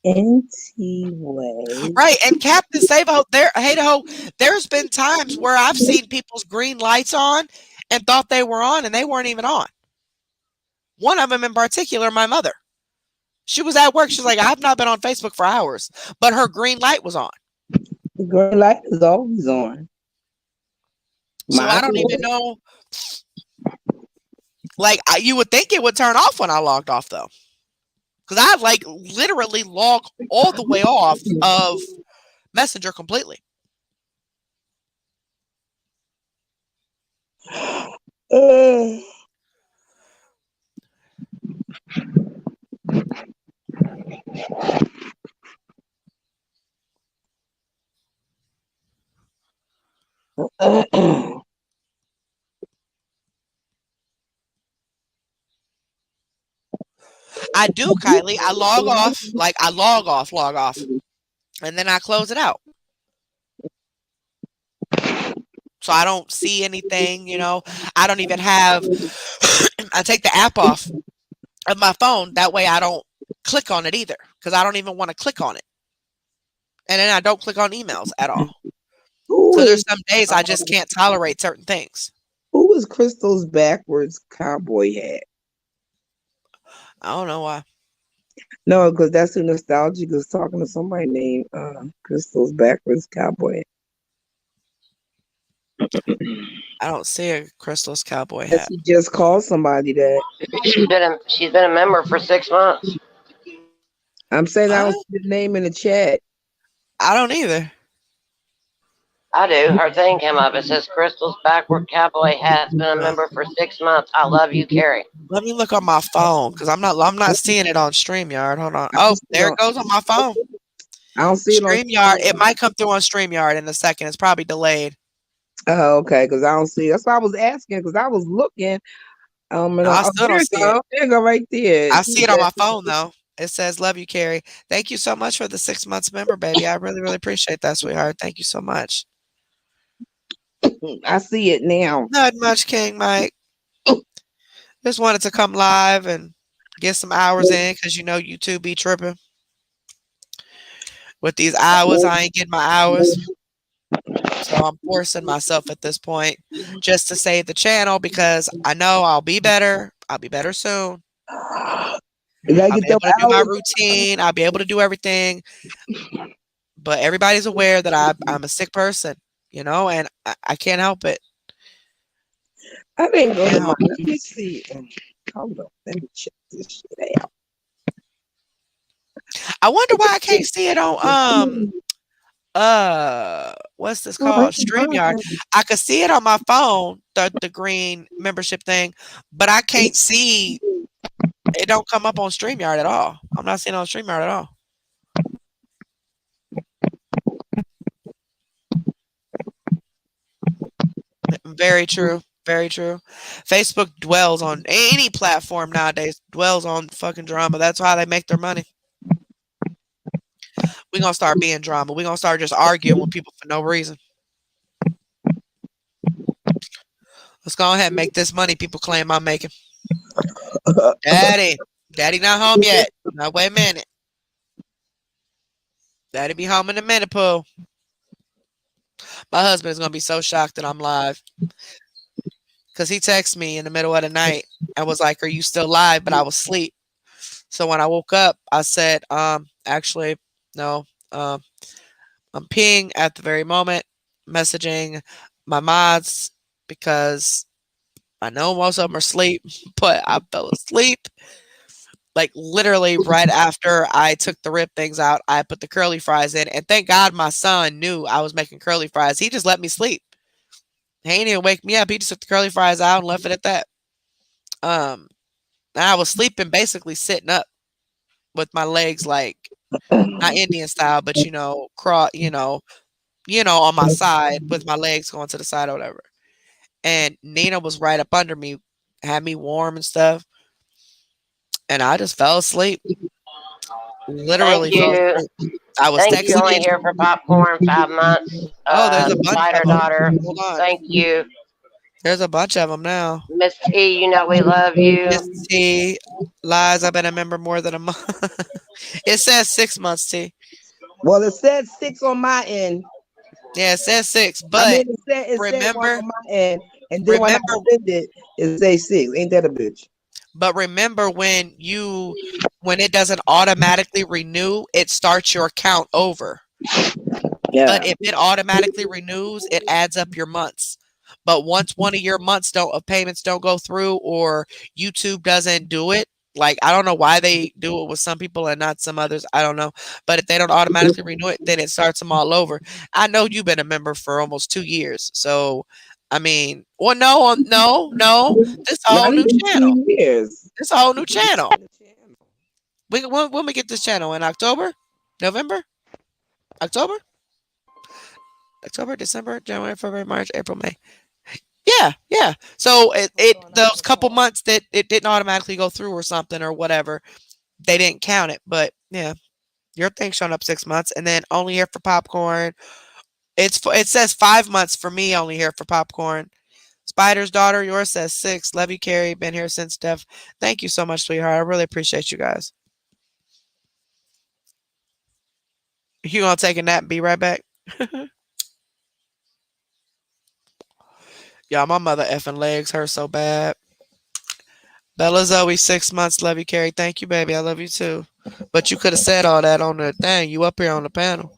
Anyway.
Right, and Captain Save-A-Ho, there's been times where I've seen people's green lights on and thought they were on and they weren't even on. One of them in particular, my mother. She was at work. She's like, I've not been on Facebook for hours, but her green light was on.
The green light is always on.
So I don't even know. Like, you would think it would turn off when I logged off, though. Because I literally logged all the way off of Messenger completely. I do, Kylie. I log off, like I log off, and then I close it out. So I don't see anything, you know. I don't even have I take the app off of my phone. That way I don't click on it either because I don't even want to click on it. And then I don't click on emails at all.
Who
So there's
is
some days I just can't tolerate certain things.
who is Crystal's backwards cowboy hat?
I don't know why.
No, because that's too nostalgic. I was talking to somebody named Crystal's backwards cowboy.
I don't see a Crystal's cowboy
Yes,
hat.
he just called somebody that.
She's been a member for 6 months.
I'm saying I don't
What?
see the name in the chat.
I don't either.
I do. Her thing came up. It says Crystal's backward cowboy hat's been a
Uh,
member for 6 months. I love you, Carrie.
Let me look on my phone because I'm not seeing it on StreamYard. Hold on.
I
Oh,
don't see it
there it
on.
goes on my phone.
I don't see it on.
StreamYard. It might come through on StreamYard in a second. It's probably delayed.
Oh, okay, because I don't see. That's why I was asking because I was looking. And
No, I
oh,
still
there
don't
you
see it.
go. There you go, right there.
I
She
see it on
said,
my phone though. It says "Love you, Carrie." Thank you so much for the 6 months member, baby. I really, really appreciate that, sweetheart. Thank you so much.
I see it now.
Not much, King Mike. Just wanted to come live and get some hours in because you know YouTube be tripping with these hours. I ain't getting my hours, so I'm forcing myself at this point just to save the channel because I know I'll be better. I'll be better soon.
You gotta
I'll
get
be
them
able to do my
hours.
routine. I'll be able to do everything. But everybody's aware that I'm a sick person, you know, and I can't help it.
I didn't go
Can't
to my.
help it.
Let me see. Hold on. Let me check this shit out.
I wonder why I can't see it on what's this
Oh, I
called?
can find
StreamYard.
it.
I could see it on my phone, the green membership thing, but I can't see it don't come up on StreamYard at all. I'm not seeing it on StreamYard at all. Very true. Very true. Facebook dwells on any platform nowadays, dwells on fucking drama. That's how they make their money. We're gonna start being drama. We're gonna start just arguing with people for no reason. Let's go ahead and make this money people claim I'm making. Daddy. Daddy not home yet. Now wait a minute. Daddy be home in a minute, Pooh. My husband is gonna be so shocked that I'm live. Cause he texted me in the middle of the night and was like, "Are you still live?" But I was asleep. So when I woke up, I said, actually, no. I'm peeing at the very moment, messaging my mods because I know most of them are asleep, but I fell asleep. Like literally right after I took the rib things out, I put the curly fries in. And thank God my son knew I was making curly fries. He just let me sleep. He didn't even wake me up. He just took the curly fries out and left it at that. Um, and I was sleeping basically sitting up with my legs like not Indian style, but on my side with my legs going to the side or whatever. And Nina was right up under me, had me warm and stuff. And I just fell asleep.
Thank
Literally fell
you.
asleep. I was
Thank you,
texting.
only here for popcorn, 5 months.
Oh, there's a bunch of
Spider
them.
daughter.
Hold on.
Thank you.
There's a bunch of them now.
Miss T, you know we love you.
Miss T, lies. I've been a member more than a month. It says 6 months, T.
Well, it said 6 on my end.
Yeah, it says 6.
I
But
mean, it said one
remember,
on my end, and then when I
remember,
send it, it say 6. Ain't that a bitch?
but remember when it doesn't automatically renew, it starts your count over. But
Yeah.
if it automatically renews, it adds up your months. But once one of your months don't of payments don't go through or YouTube doesn't do it, like I don't know why they do it with some people and not some others. I don't know. But if they don't automatically renew it, then it starts them all over. I know you've been a member for almost 2 years. So I mean, well, no. This a
Not
whole new
even
channel.
2 years.
This a whole new channel. When we get this channel in October, November, October. October, December, January, February, March, April, May. Yeah, yeah. So it those couple months that it didn't automatically go through or something or whatever, they didn't count it, but yeah, your thing's showing up 6 months, and then only here for popcorn. It says 5 months for me. Only here for popcorn. Spider's daughter, yours says 6. Love you, Carrie. Been here since Dev. Thank you so much, sweetheart. I really appreciate you guys. You gonna take a nap and be right back? Y'all, my mother effing legs hurt so bad. Bella Zoe, 6 months. Love you, Carrie. Thank you, baby. I love you too. But you could have said all that on the thing. You up here on the panel.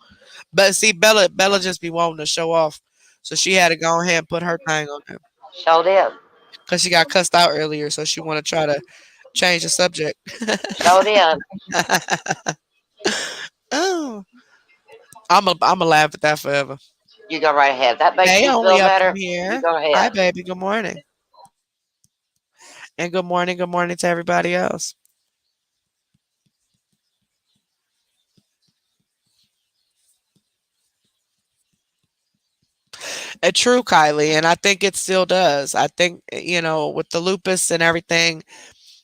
But see, Bella just be wanting to show off. So she had to go ahead and put her thing on there.
Show did.
Because she got cussed out earlier. So she want to try to change the subject.
Show did.
Oh, I'm a laugh at that forever.
You go right ahead. If that makes
They
you
only
feel
up from
better, you
here.
go
Hi,
ahead.
baby. Good morning. And good morning to everybody else. A true Kylie, and I think it still does. I think, with the lupus and everything,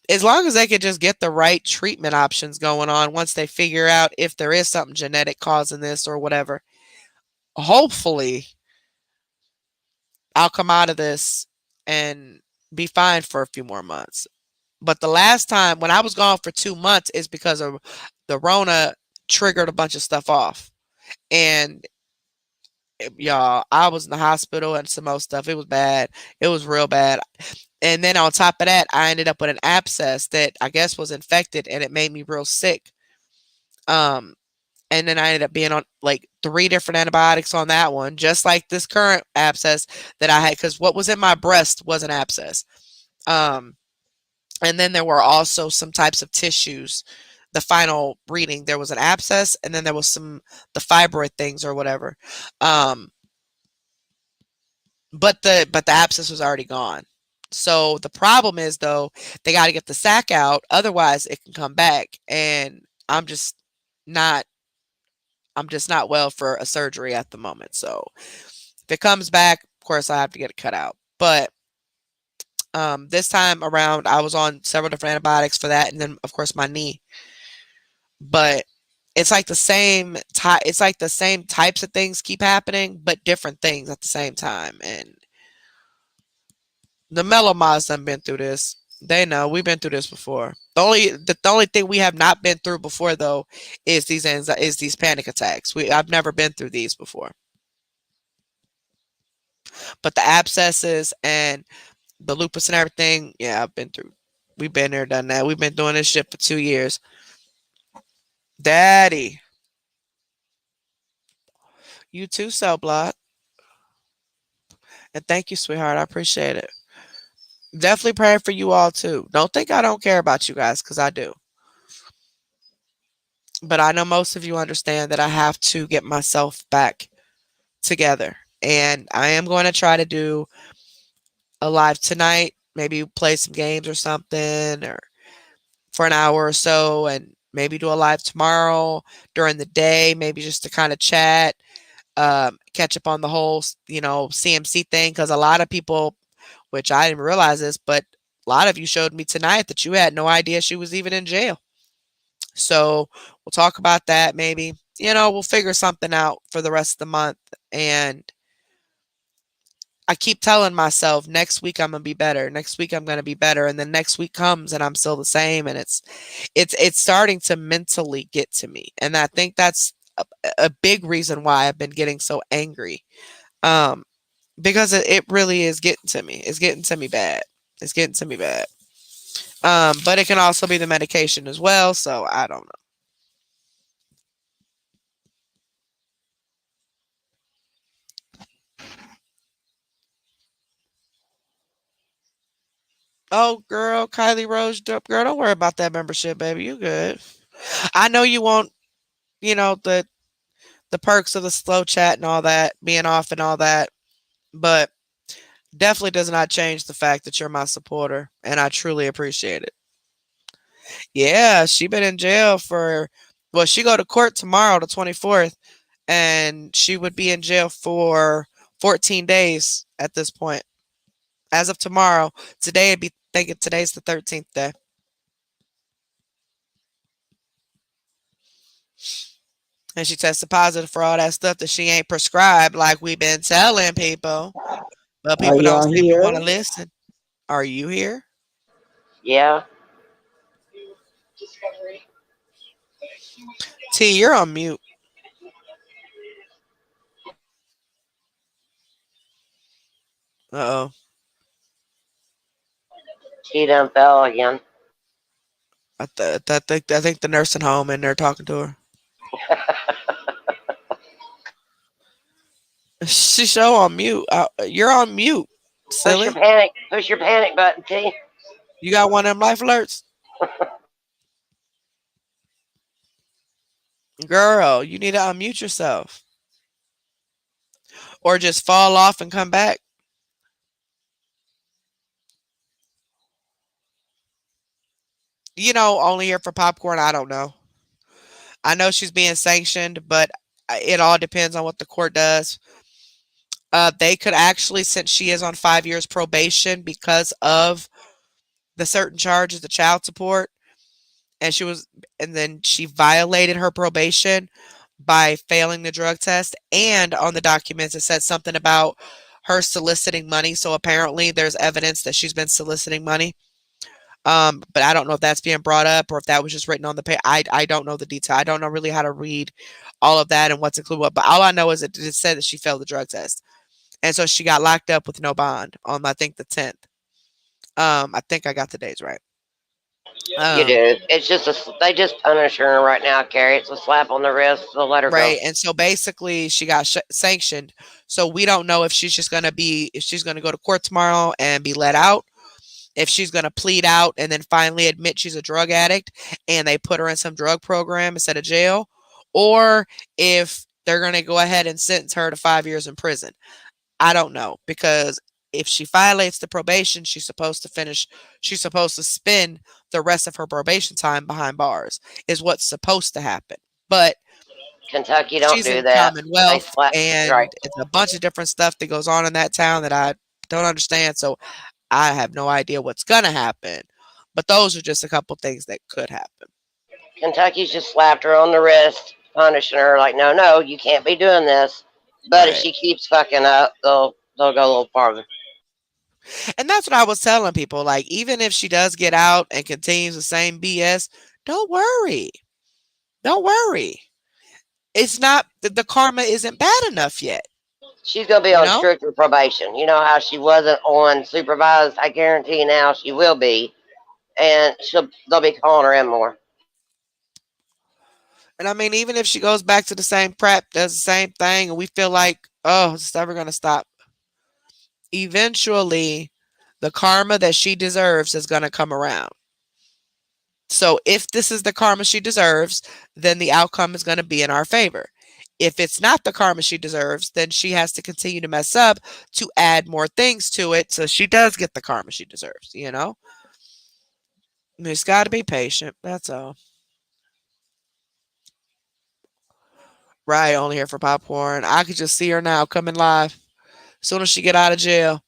as long as they could just get the right treatment options going on once they figure out if there is something genetic causing this or whatever, hopefully I'll come out of this and be fine for a few more months. But the last time when I was gone for 2 months is because of the Rona triggered a bunch of stuff off. And y'all, I was in the hospital and some more stuff. It was bad. It was real bad. And then on top of that, I ended up with an abscess that I guess was infected and it made me real sick. Um, and then I ended up being on like 3 different antibiotics on that one, just like this current abscess that I had, because what was in my breast was an abscess. Um, and then there were also some types of tissues. The final reading, there was an abscess, and then there was the fibroid things or whatever. Um, but the abscess was already gone. So the problem is though, they got to get the sac out, otherwise it can come back. And I'm just not I'm just not well for a surgery at the moment. So if it comes back, of course I have to get it cut out. But this time around, I was on several different antibiotics for that, and then of course my knee. But it's like the same type. It's like the same types of things keep happening, but different things at the same time. And the Melomods done been through this. They know we've been through this before. The only thing we have not been through before though is these panic attacks. I've never been through these before. But the abscesses and the lupus and everything, yeah, I've been through. We've been there, done that. We've been doing this shit for 2 years. Daddy, you too, cell block. And thank you, sweetheart. I appreciate it. Definitely praying for you all too. Don't think I don't care about you guys, because I do. But I know most of you understand that I have to get myself back together. And I am going to try to do a live tonight, maybe play some games or something, or for an hour or so, and maybe do a live tomorrow during the day, maybe just to kind of chat, catch up on the whole, CMC thing. Because a lot of people, which I didn't realize this, but a lot of you showed me tonight that you had no idea she was even in jail. So we'll talk about that maybe. We'll figure something out for the rest of the month. And I keep telling myself next week I'm gonna be better. Next week I'm gonna be better. And then next week comes and I'm still the same. And it's starting to mentally get to me. And I think that's a big reason why I've been getting so angry. Um, because it really is getting to me. It's getting to me bad. It's getting to me bad. But it can also be the medication as well. So I don't know. Oh, girl, Kylie Rose, girl, don't worry about that membership, baby. You good? I know you want, the perks of the slow chat and all that, being off and all that, but definitely does not change the fact that you're my supporter, and I truly appreciate it. Yeah, she been in jail for, well, she go to court tomorrow, the 24th, and she would be in jail for 14 days at this point. As of tomorrow, today it'd be thinking today's the 13th day. And she tested positive for all that stuff that she ain't prescribed, like we've been telling people. But
Are
people don't
y'all
seem to want
here?
to listen. Are you here?
Yeah.
T, you're on mute. Uh oh.
She done fell again.
I think the nursing home in there talking to her. She show on mute. You're on mute, silly.
Push your panic button, T.
You got one of them life alerts? Girl, you need to unmute yourself. Or just fall off and come back. Only here for popcorn. I don't know. I know she's being sanctioned, but it all depends on what the court does. They could actually, since she is on 5 years probation because of the certain charges, the child support, and then she violated her probation by failing the drug test. And on the documents, it said something about her soliciting money. So apparently, there's evidence that she's been soliciting money. But I don't know if that's being brought up or if that was just written on the page. I don't know the detail. I don't know really how to read all of that and what's included. But all I know is it said that she failed the drug test, and so she got locked up with no bond on I think the 10th. I think I got the days right.
You
Um,
do. It's just they just punish her right now, Carrie. It's a slap on the wrist. They'll let her go.
right, and so basically she got sanctioned. So we don't know if she's just gonna be if she's gonna go to court tomorrow and be let out, if she's going to plead out and then finally admit she's a drug addict and they put her in some drug program instead of jail, or if they're going to go ahead and sentence her to 5 years in prison. I don't know, because if she violates the probation, she's supposed to spend the rest of her probation time behind bars, is what's supposed to happen. But
Kentucky don't
she's
do
in
that. They
Commonwealth,
slap. Right.
and it's a bunch of different stuff that goes on in that town that I don't understand. So I have no idea what's gonna happen, but those are just a couple things that could happen.
Kentucky's just slapped her on the wrist, punishing her like, no, no, you can't be doing this. But if
Right.
she keeps fucking up, they'll go a little farther.
And that's what I was telling people. Like, even if she does get out and continues the same BS, don't worry. Don't worry. It's not the karma isn't bad enough yet,
She's gonna be
you
on
know?
stricter probation. You know how she wasn't on supervised. I guarantee you now she will be, and they'll be calling her in more.
And I mean, even if she goes back to the same prep, does the same thing, and we feel like, oh, it's never gonna stop. Eventually, the karma that she deserves is gonna come around. So if this is the karma she deserves, then the outcome is going to be in our favor. If it's not the karma she deserves, then she has to continue to mess up to add more things to it so she does get the karma she deserves. You just got to be patient. That's all. Right, only here for popcorn. I could just see her now coming live as soon as she get out of jail.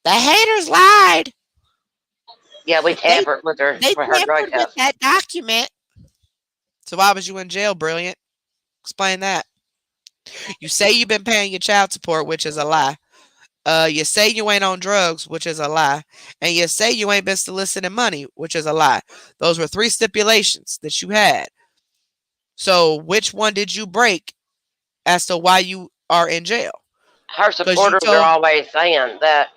The haters lied.
Yeah, we
They
tampered with
they
her drug
tampered with
test.
that document. So why was you in jail, Brilliant? Explain that. You say you've been paying your child support, which is a lie. You say you ain't on drugs, which is a lie, and you say you ain't been soliciting money, which is a lie. Those were three stipulations that you had. So, which one did you break as to why you are in jail?
Her
Because you
supporters are
told.
always saying that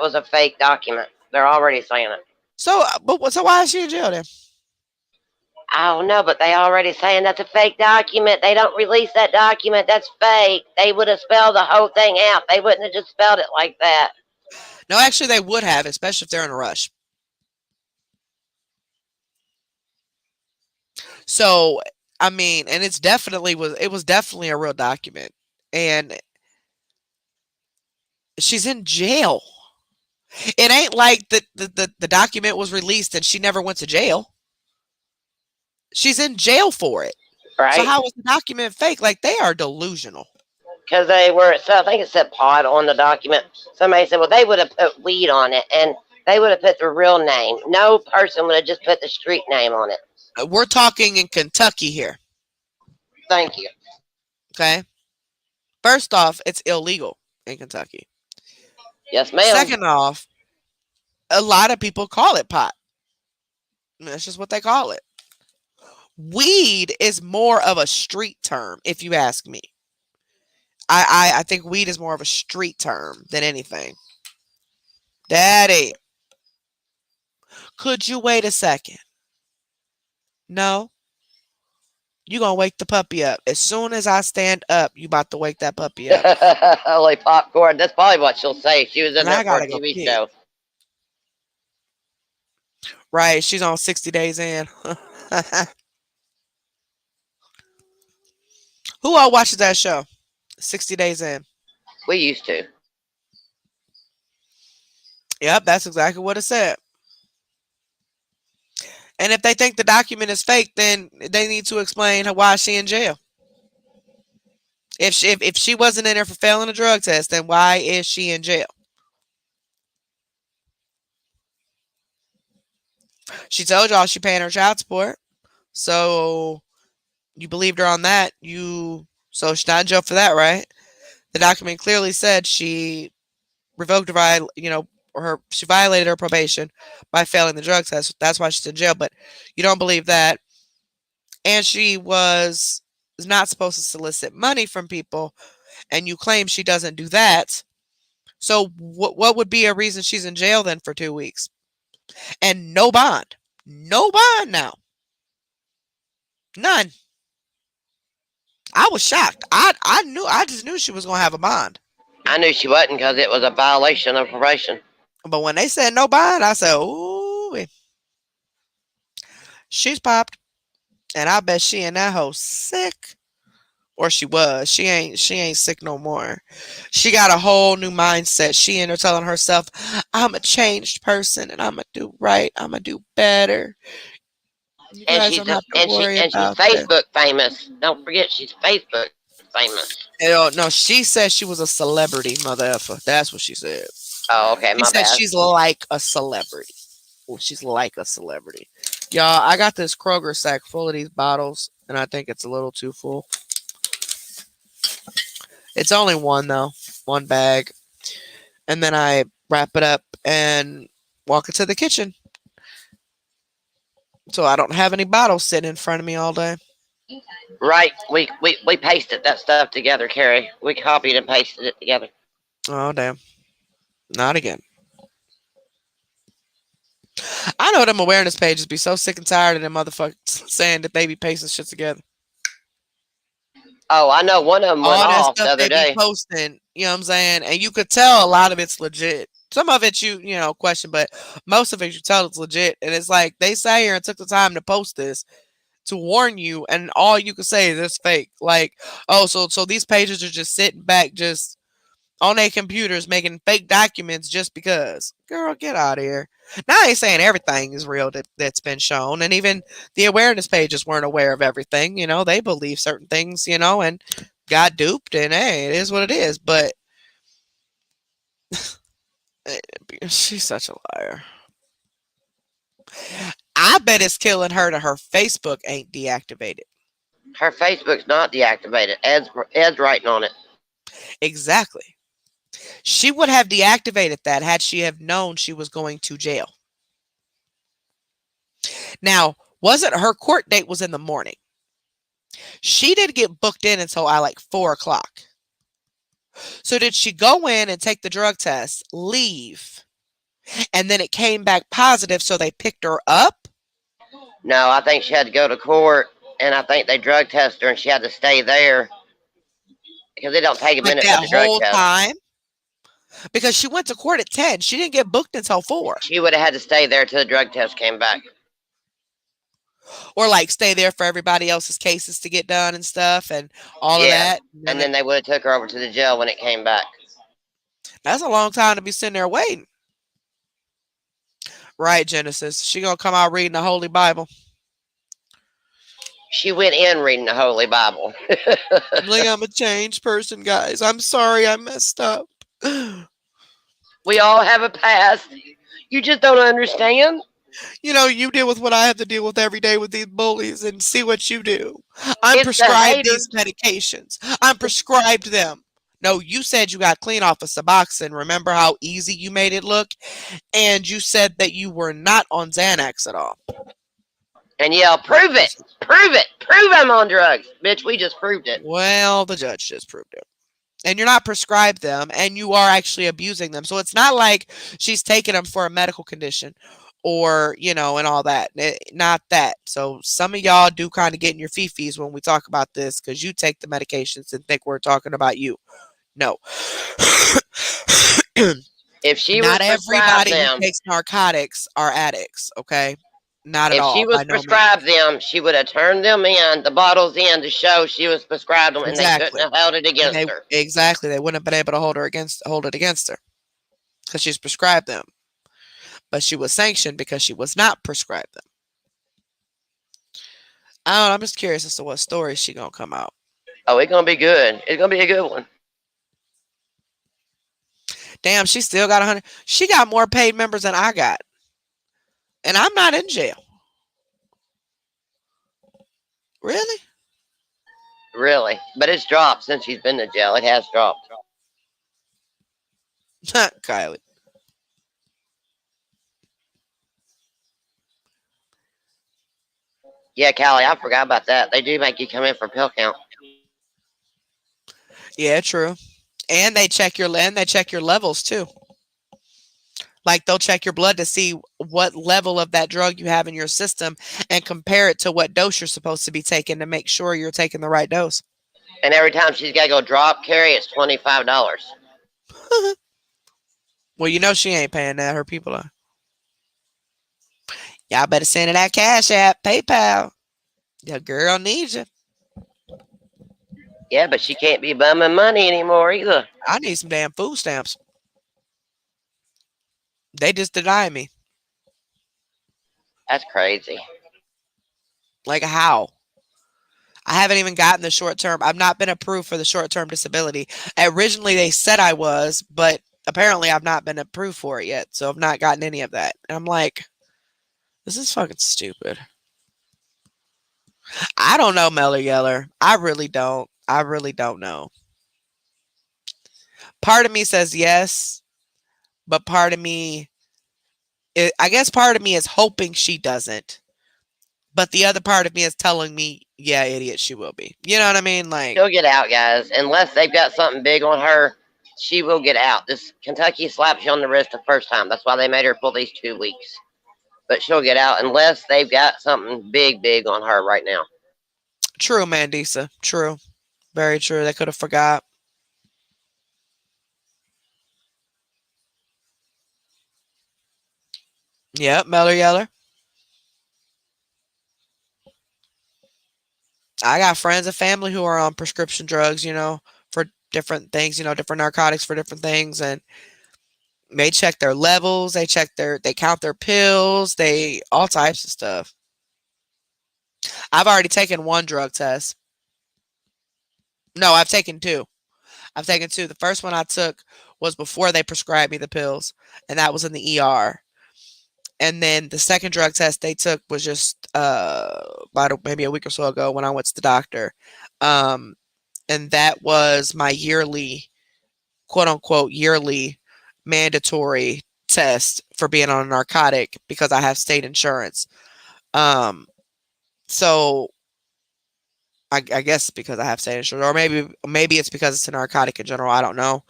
was a fake document. They're already saying it.
So why is she in jail then?
I don't know, but they already saying that's a fake document. They don't release that document. That's fake. They would have spelled the whole thing out. They wouldn't have just spelled it like that.
No, actually, they would have, especially if they're in a rush. So, I mean, and it was definitely a real document, and she's in jail. It ain't like the document was released and she never went to jail. She's in jail for it. So
Right?
how was the document fake? Like, they are delusional.
Because they were, so I think it said pot on the document. Somebody said, well, they would have put weed on it and they would have put the real name. No person would have just put the street name on it.
We're talking in Kentucky here.
Thank you.
Okay. First off, it's illegal in Kentucky.
Yes, ma'am.
Second off, a lot of people call it pot. That's just what they call it. Weed is more of a street term, if you ask me. I think weed is more of a street term than anything. Daddy, could you wait a second? No, you gonna wake the puppy up. As soon as I stand up, you about to wake that puppy up.
Holy popcorn. That's probably what she'll say. She was in
And
there
I
for a
gotta go
TV
pee.
show.
Right, she's on 60 days in. Who all watches that show? 60 days in.
We used to.
Yep, that's exactly what it said. And if they think the document is fake, then they need to explain why she in jail. If she wasn't in there for failing a drug test, then why is she in jail? She told y'all she paying her child support, so you believed her on that. She's not in jail for that, right? The document clearly said she revoked her, she violated her probation by failing the drug test. That's why she's in jail. But you don't believe that, and she was not supposed to solicit money from people, and you claim she doesn't do that. So what would be a reason she's in jail then for 2 weeks and no bond? No bond now. None. I was shocked. I just knew she was gonna have a bond.
I knew she wasn't because it was a violation of probation.
But when they said no bond, I said, ooh, she's popped. And I bet she and that hoe sick. Or she was. She ain't sick no more. She got a whole new mindset. She in there telling herself, I'm a changed person and I'ma do right. I'ma do better. You
And
guys
she's
don't
just
have to worry
and she's
about that.
Facebook famous. Don't forget she's Facebook famous.
Hell no, she said she was a celebrity, mother effer. That's what she said.
Oh, okay,
She
my
said
bad.
she's like a celebrity. Oh, she's like a celebrity. Y'all, I got this Kroger sack full of these bottles, and I think it's a little too full. It's only one though, one bag. And then I wrap it up and walk into the kitchen. So I don't have any bottles sitting in front of me all day.
Right, we pasted that stuff together, Carrie. We copied and pasted it together.
Oh damn. Not again. I know them awareness pages be so sick and tired of them motherfuckers saying that they be pasting shit together.
Oh, I know one of them went
All that
off the
stuff
other
they be
day.
posting, you know what I'm saying? And you could tell a lot of it's legit. Some of it you question, but most of it you tell it's legit. And it's like they sat here and took the time to post this to warn you, and all you could say is it's fake. Like, oh, so these pages are just sitting back just on their computers making fake documents just because. Girl, get out of here. Now I ain't saying everything is real that's been shown, and even the awareness pages weren't aware of everything. They believe certain things, and got duped, and hey, it is what it is. But she's such a liar. I bet it's killing her that her Facebook ain't deactivated.
Her Facebook's not deactivated. Ed's writing on it.
Exactly. She would have deactivated that had she have known she was going to jail. Now, wasn't her court date was in the morning. She didn't get booked in until like 4 o'clock. So did she go in and take the drug test, leave, and then it came back positive, so they picked her up?
No, I think she had to go to court, and I think they drug tested her, and she had to stay there because it don't take a
Like
minute for
that
the drug
whole
test.
time? Because she went to court at 10. She didn't get booked until 4.
She would have had to stay there till the drug test came back.
Or like stay there for everybody else's cases to get done and stuff and all of
Yeah,
that.
and then they would have took her over to the jail when it came back.
That's a long time to be sitting there waiting. Right, Genesis. She gonna come out reading the Holy Bible.
She went in reading the Holy Bible.
Like, I'm a changed person, guys. I'm sorry I messed up.
We all have a past. You just don't understand.
You deal with what I have to deal with every day with these bullies and see what you do. I'm
It's the
prescribed these
haters.
medications. I'm prescribed them. No, you said you got clean off of Suboxone. Remember how easy you made it look? And you said that you were not on Xanax at all.
And yell, prove it, prove it, prove I'm on drugs. Bitch, we just proved it.
Well, the judge just proved it. And you're not prescribed them, and you are actually abusing them. So it's not like she's taking them for a medical condition or, and all that. Not that. So some of y'all do kind of get in your fifis when we talk about this because you take the medications and think we're talking about you. No.
If she was
Not
prescribed
everybody who
them,
takes narcotics are addicts, okay? Not at
if she
all,
was
by no means.
prescribed them, she would have turned them in, the bottles in, to show she was prescribed them, and they couldn't
Exactly.
have held it
And
against her.
they wouldn't have been able to hold it against her because she's prescribed them. But she was sanctioned because she was not prescribed them. I don't know, I'm just curious as to what story she gonna come out.
Oh, it's gonna be good. It's gonna be a good one.
Damn, she still got 100. She got more paid members than I got, and I'm not in jail. Really,
Really, but it's dropped since she's been to jail. It has dropped.
Kylie?
Yeah, Callie, I forgot about that. They do make you come in for pill count.
Yeah, true. And they check your levels too. Like they'll check your blood to see what level of that drug you have in your system and compare it to what dose you're supposed to be taking to make sure you're taking the right dose.
And every time she's got to go drop carry, it's $25.
Well, she ain't paying that. Her people are. Y'all better send her that cash app, PayPal. Your girl needs you.
Yeah, but she can't be bumming money anymore either.
I need some damn food stamps. They just deny me.
That's crazy.
Like how? I haven't even gotten the short term. I've not been approved for the short term disability. Originally, they said I was, but apparently, I've not been approved for it yet. So I've not gotten any of that. And I'm like, this is fucking stupid. I don't know, Meller Yeller. I really don't. I really don't know. Part of me says yes, but part of me, I guess part of me is hoping she doesn't. But the other part of me is telling me, yeah, idiot, she will be. You know what I mean? Like,
She'll get out, guys. Unless they've got something big on her, she will get out. This Kentucky slaps you on the wrist the first time. That's why they made her pull these 2 weeks. But she'll get out unless they've got something big, big on her right now.
true, Mandisa. True. Very true. They could have forgot. Yep, Meller Yeller. I got friends and family who are on prescription drugs, for different things, different narcotics for different things. And they check their levels, they count their pills, they all types of stuff. I've already taken one drug test. No, I've taken two. I've taken two. The first one I took was before they prescribed me the pills, and that was in the ER. And then the second drug test they took was just about maybe a week or so ago when I went to the doctor. Um, and that was my yearly, quote unquote, yearly mandatory test for being on a narcotic because I have state insurance. Um, so I guess because I have state insurance, or maybe it's because it's a narcotic in general. I don't know.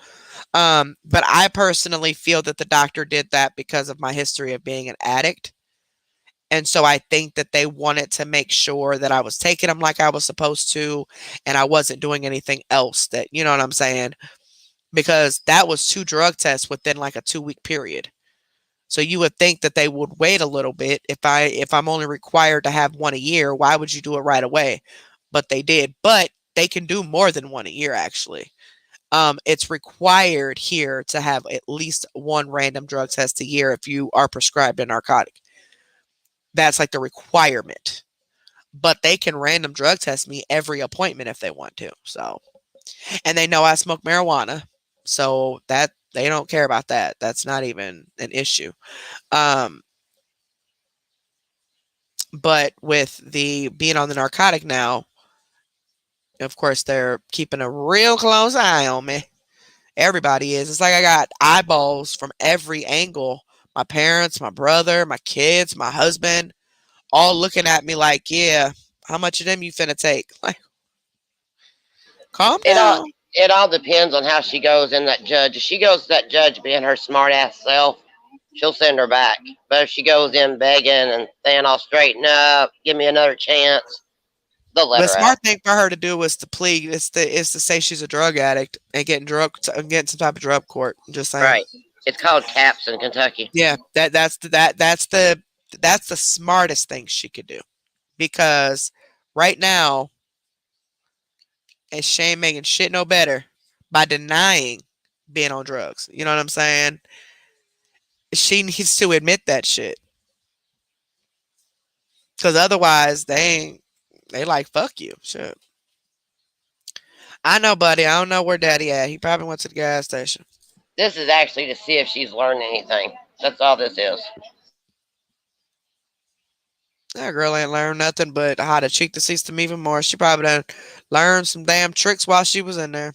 But I personally feel that the doctor did that because of my history of being an addict. And so I think that they wanted to make sure that I was taking them like I was supposed to, and I wasn't doing anything else that, you know what I'm saying? Because that was two drug tests within like a 2-week period. So you would think that they would wait a little bit. If I'm only required to have one a year, why would you do it right away? But they did. But they can do more than one a year actually. It's required here to have at least one random drug test a year if you are prescribed a narcotic. That's like the requirement. But they can random drug test me every appointment if they want to. So, and they know I smoke marijuana. So that they don't care about that. That's not even an issue. Um, But with the being on the narcotic now, of course, they're keeping a real close eye on me. Everybody is. It's like I got eyeballs from every angle. My parents, my brother, my kids, my husband, all looking at me like, yeah, how much of them you finna take? Like, calm
It all
down.
it all depends on how she goes in that judge. If she goes to that judge being her smart ass self, she'll send her back. But if she goes in begging and saying I'll straighten up, give me another chance, they'll let
The
her out.
smart thing for her to do is to plead, is to say she's a drug addict and getting some type of drug court. I'm just saying.
Right. It's called caps in Kentucky.
Yeah, that's the smartest thing she could do because right now, and she ain't making shit no better by denying being on drugs. You know what I'm saying? She needs to admit that shit because otherwise they like fuck you. Shit. I know, buddy. I don't know where daddy at. He probably went to the gas station.
This is actually to see if she's learned anything. That's all this is.
That girl ain't learned nothing but how to cheat the system even more. She probably done learned some damn tricks while she was in there.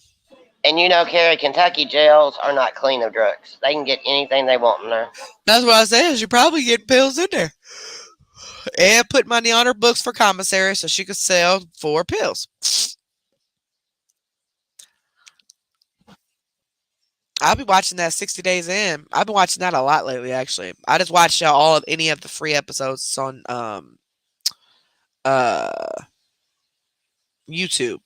And you know, Carrie, Kentucky jails are not clean of drugs. They can get anything they want in there.
That's what I said. She probably get pills in there and put money on her books for commissary so she could sell 4 pills. I'll be watching that 60 Days In. I've been watching that a lot lately, actually. I just watched all of any of the free episodes on uh YouTube.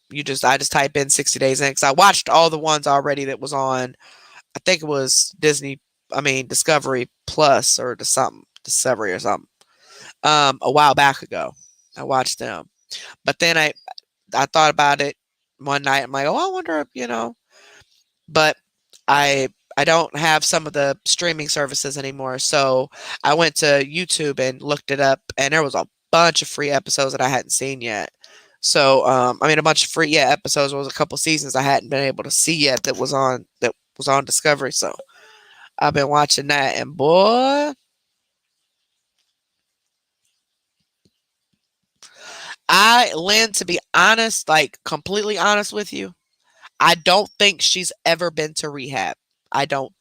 I just type in 60 Days In because I watched all the ones already that was on. I think it was Discovery Plus or the something Discovery or something. A while back ago, I watched them, but then I thought about it one night. I'm like, oh, I wonder if but I I don't have some of the streaming services anymore. So I went to YouTube and looked it up, and there was a bunch of free episodes that I hadn't seen yet. So a bunch of free episodes was a couple seasons I hadn't been able to see yet that was on Discovery. So I've been watching that, and boy, Lynn, to be honest, like completely honest with you, I don't think she's ever been to rehab. I don't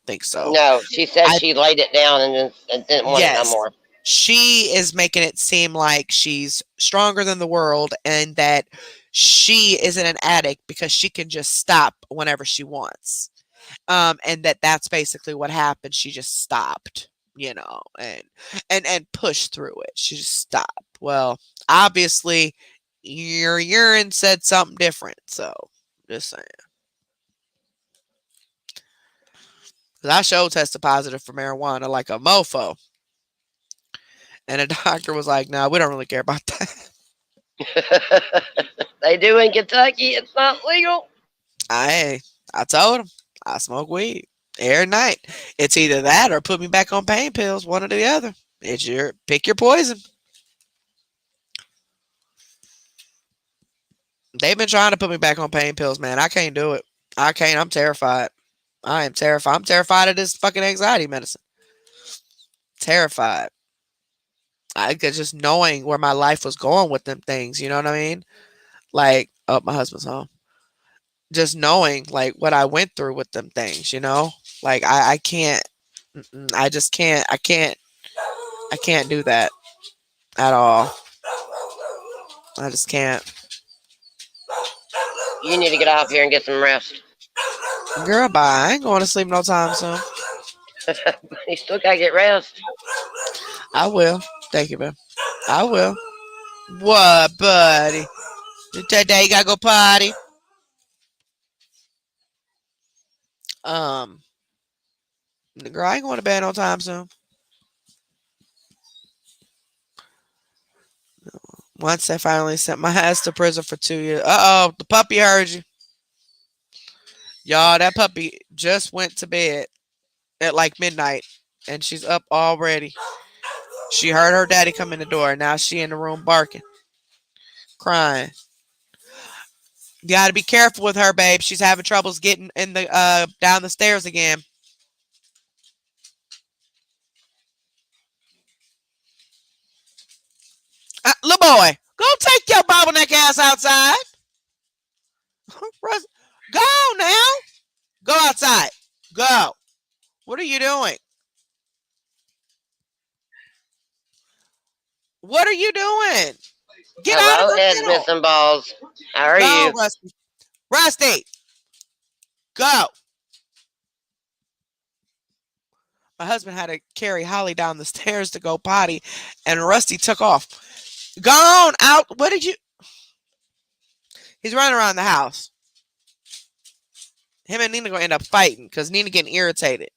think so.
No, she said
I
she laid it down and didn't want it no
Yes.
more.
She is making it seem like she's stronger than the world and that she isn't an addict because she can just stop whenever she wants. And that's basically what happened. She just stopped, and pushed through it. She just stopped. Well, obviously your urine said something different, so just saying. 'Cause I showed tested positive for marijuana like a mofo. And the doctor was like, "No, we don't really care about that."
They do in Kentucky. It's not legal.
I I told him I smoke weed every night. It's either that or put me back on pain pills, one or the other. It's your pick your poison. They've been trying to put me back on pain pills, man. I can't do it. I can't. I'm terrified. I am terrified. I'm terrified of this fucking anxiety medicine. Terrified. I could just knowing where my life was going with them things. You know what I mean? Like, oh, my husband's home. Just knowing like what I went through with them things. Like I can't. I just can't. I can't do that at all. I just can't.
You need to get off here and get some rest.
Girl, bye. I ain't going to sleep no time soon.
You still gotta get rest.
I will. Thank you, man. I will. What, buddy? Today you gotta go potty. Um, Girl, I ain't going to bed no time soon. Once I finally sent my ass to prison for 2 years. The puppy heard you. Y'all, that puppy just went to bed at like midnight and she's up already. She heard her daddy come in the door. Now she in the room barking, crying. You gotta be careful with her, babe. She's having troubles getting in the down the stairs again. little boy, go take your bobbleneck ass outside. Go now. Go outside. Go. What are you doing? What are you doing? Get out of
Hello,
her
Ed's
kennel.
missing balls. How are
Go,
you?
Rusty. Rusty, go. My husband had to carry Holly down the stairs to go potty, and Rusty took off. Gone out. What did you? He's running around the house. Him and Nina gonna end up fighting because Nina getting irritated.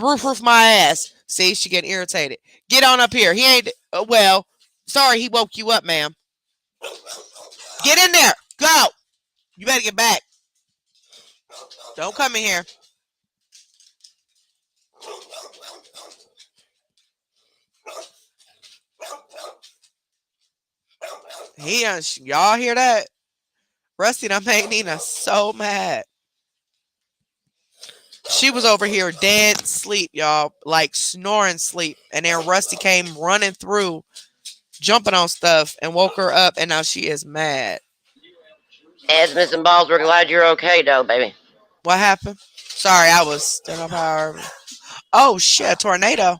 Roof my ass. See, she getting irritated. Get on up here. He ain't. Well, sorry, he woke you up, ma'am. Get in there. Go. You better get back. Don't come in here. Y'all hear that? Rusty done made Nina so mad. She was over here dead sleep, y'all, like snoring sleep. And then Rusty came running through, jumping on stuff, and woke her up. And now she is mad.
Ed's missing balls. We're glad you're okay, though, baby.
What happened? Sorry, I was still up power. Oh shit, tornado.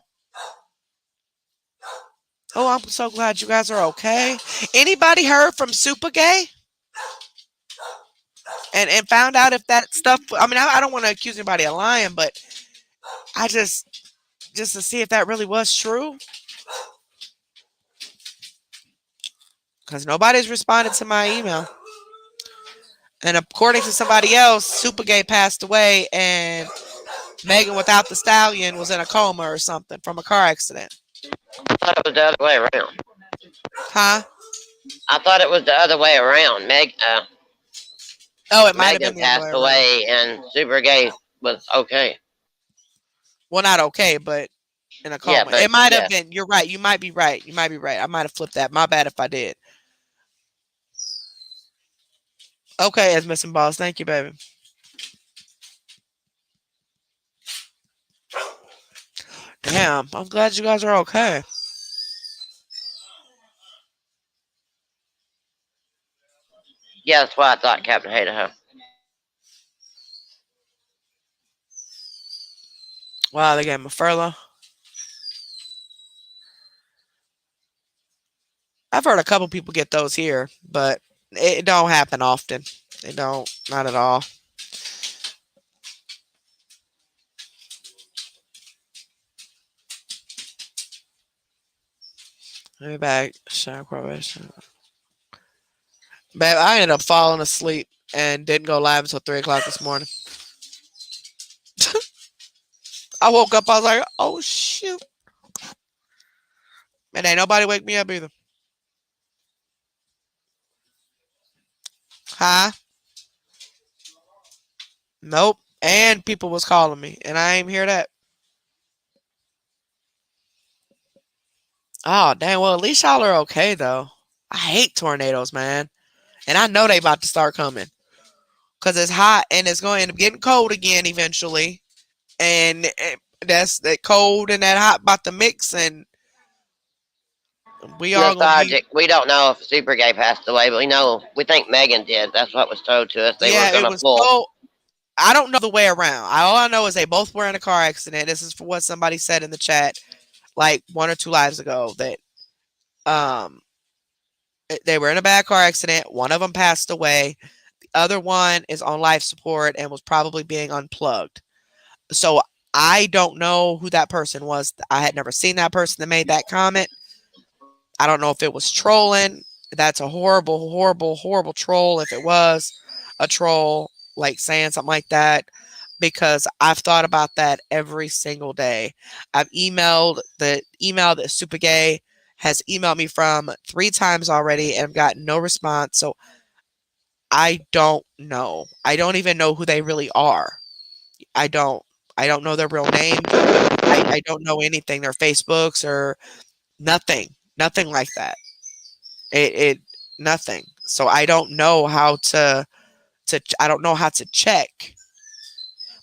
Oh, I'm so glad you guys are okay. Anybody heard from Super Gay? And found out if that stuff, I mean, I don't want to accuse anybody of lying, but I just to see if that really was true. Because nobody's responded to my email. And according to somebody else, Super Gay passed away and Megan without the stallion was in a coma or something from a car accident.
I thought it was the other way around.
Huh?
I thought it was the other way around.
Oh, it might have been
Megan
the other way
passed
around.
away and Super Gay was okay.
Well, not okay, but in a
Yeah,
coma.
but
It might have
yes.
been. You're right. You might be right. You might be right. I might have flipped that. My bad if I did. Okay, as missing balls. Thank you, baby. Damn, I'm glad you guys are okay.
Yeah, that's why I thought Captain hated her.
Wow, they gave him a furlough. I've heard a couple people get those here, but it don't happen often. It don't, not at all. Let me back. Shower corporation. Babe, I ended up falling asleep and didn't go live until 3 o'clock this morning. I woke up, I was like, oh shoot. And ain't nobody wake me up either. Huh? Nope. And people was calling me, and I ain't hear that. Oh, dang. Well, at least y'all are okay, though. I hate tornadoes, man. And I know they about to start coming. Because it's hot, and it's going to end up getting cold again eventually. And that's that cold and that hot about to mix, and we all going to be...
Nostalgic. We don't know if Super Gay passed away, but we think Megan did. That's what was told to us. They were
Yeah, it
gonna
was
pull.
so... I don't know the way around. All I know is they both were in a car accident. This is for what somebody said in the chat, like 1 or 2 lives ago, that um they were in a bad car accident. One of them passed away. The other one is on life support and was probably being unplugged. So I don't know who that person was. I had never seen that person that made that comment. I don't know if it was trolling. That's a horrible, horrible, horrible troll. If it was a troll, like saying something like that, because I've thought about that every single day. I've emailed the email that Super Gay has emailed me from 3 times already and I've gotten no response. So I don't know. I don't even know who they really are. I don't. I don't know their real names. I don't know anything. Their Facebooks or nothing. Nothing like that. It nothing. So I don't know how to I don't know how to check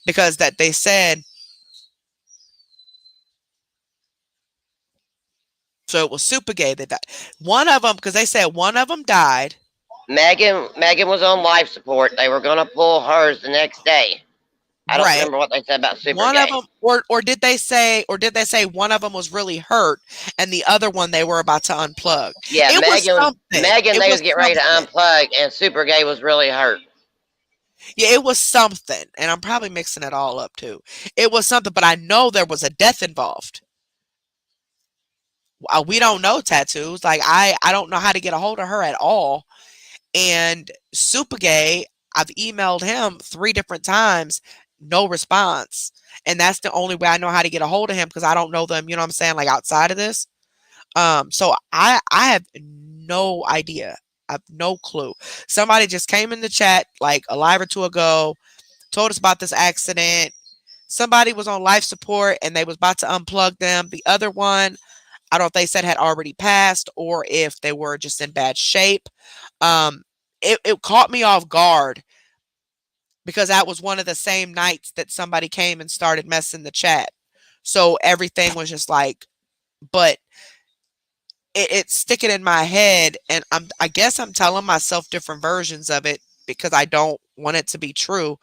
because that they said So it was Super Gay that died. One of them, because they said one of them died.
Megan was on life support. They were gonna pull hers the next day. I don't
Right.
remember what they said about Super
One of
Gay.
them, or did they say one of them was really hurt, and the other one they were about to unplug.
Yeah,
It was something.
Megan.
It
They
was
was getting ready to
something.
unplug, and Super Gay was really hurt.
Yeah, it was something, and I'm probably mixing it all up too. It was something, but I know there was a death involved. We don't know tattoos. Like I don't know how to get a hold of her at all. And Super Gay, I've emailed him 3 different times, no response. And that's the only way I know how to get a hold of him because I don't know them. You know what I'm saying? Like outside of this. So I have no idea. I have no clue. Somebody just came in the chat like a live or two ago, told us about this accident. Somebody was on life support and they was about to unplug them. The other one, I don't know if they said had already passed or if they were just in bad shape. Um, it caught me off guard because that was one of the same nights that somebody came and started messing the chat. So everything was just like, but it's sticking in my head, and I guess I'm telling myself different versions of it because I don't want it to be true.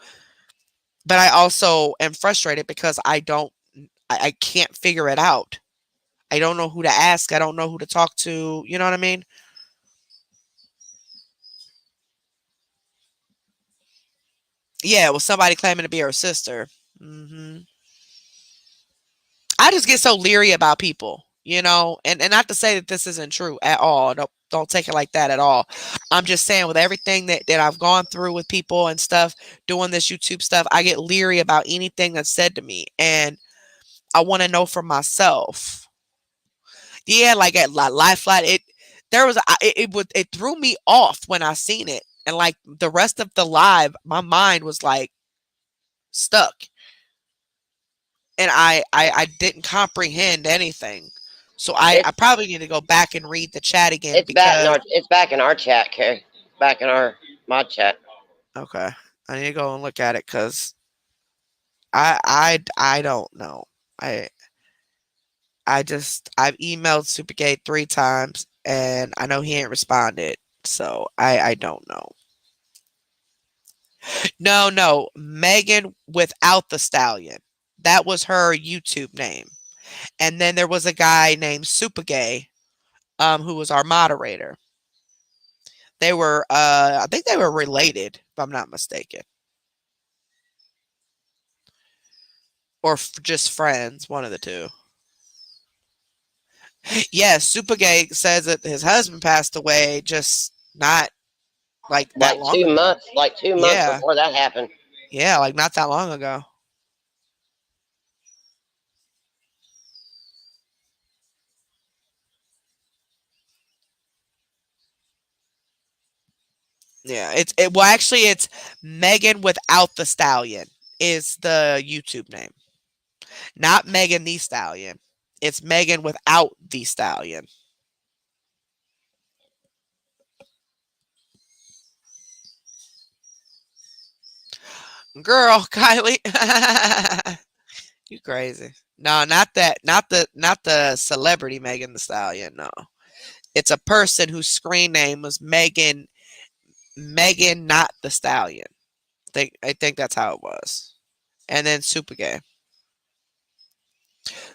But I also am frustrated because I can't figure it out. I don't know who to ask. I don't know who to talk to. You know what I mean? Yeah, it was somebody claiming to be her sister. I just get so leery about people, and not to say that this isn't true at all. Don't take it like that at all. I'm just saying with everything that I've gone through with people and stuff, doing this YouTube stuff, I get leery about anything that's said to me, and I want to know for myself. Yeah, like at Life Flight, there was it threw me off when I seen it, and like the rest of the live, my mind was like stuck, and I didn't comprehend anything. So I
It's
probably need to go back and read the chat again because
it's back in our chat, Carrie. Back in our mod chat.
okay, I need to go and look at it because I don't know. I I've emailed Supergate 3 times and I know he ain't responded. So I don't know. No, Megan without the stallion. That was her YouTube name. And then there was a guy named Supergay, who was our moderator. They were I think they were related, if I'm not mistaken. Or just friends, one of the two. Yes, Supergay says that his husband passed away just not like that long ago.
Like 2 months
Yeah.
before that happened.
Yeah, like not that long ago. Yeah, well actually it's Megan without the stallion is the YouTube name. Not Megan the Stallion. It's Megan without the stallion. Girl, Kylie. You crazy. No, not that. Not the celebrity Megan the Stallion, no. It's a person whose screen name was Megan not the Stallion. I think that's how it was. And then Super Gay.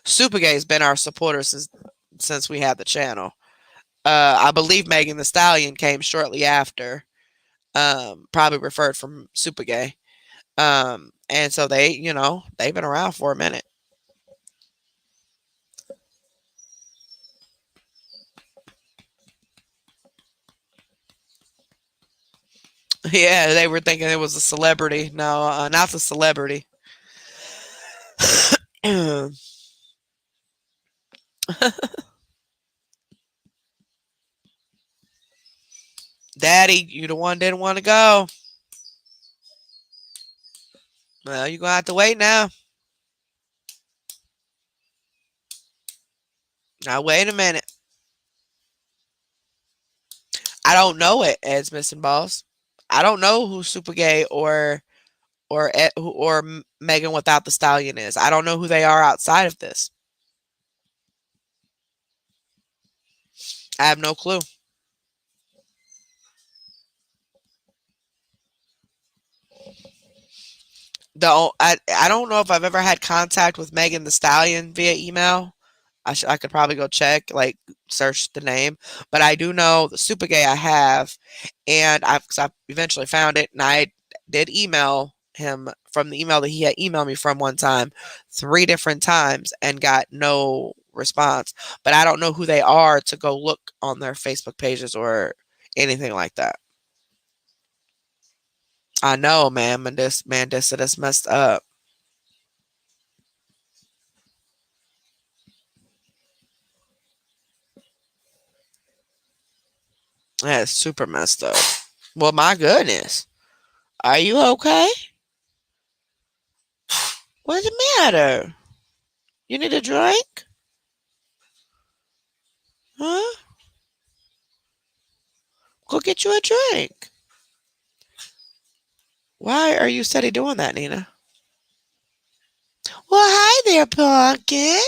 Super Gay has been our supporter since we had the channel. I believe Megan the Stallion came shortly after. Probably referred from Super Gay. And so they've been around for a minute. Yeah, they were thinking it was a celebrity. No, not the celebrity. Daddy, you the one didn't want to go. Well, you're gonna have to wait now. Now wait a minute. I don't know it as Missing Balls. I don't know who Super Gay or Megan without the Stallion is. I don't know who they are outside of this. I have no clue. I don't know if I've ever had contact with Megan the Stallion via email. I could probably go check, like search the name, but I do know the super gay I have, and I eventually found it, and I did email him from the email that he had emailed me from one time, 3 different times, and got no response. But I don't know who they are to go look on their Facebook pages or anything like that. I know, man, this that's messed up. That's super messed up. Well, my goodness. Are you okay? What's the matter? You need a drink? Huh? Go get you a drink. Why are you steady doing that, Nina? Well, hi there, Pumpkin.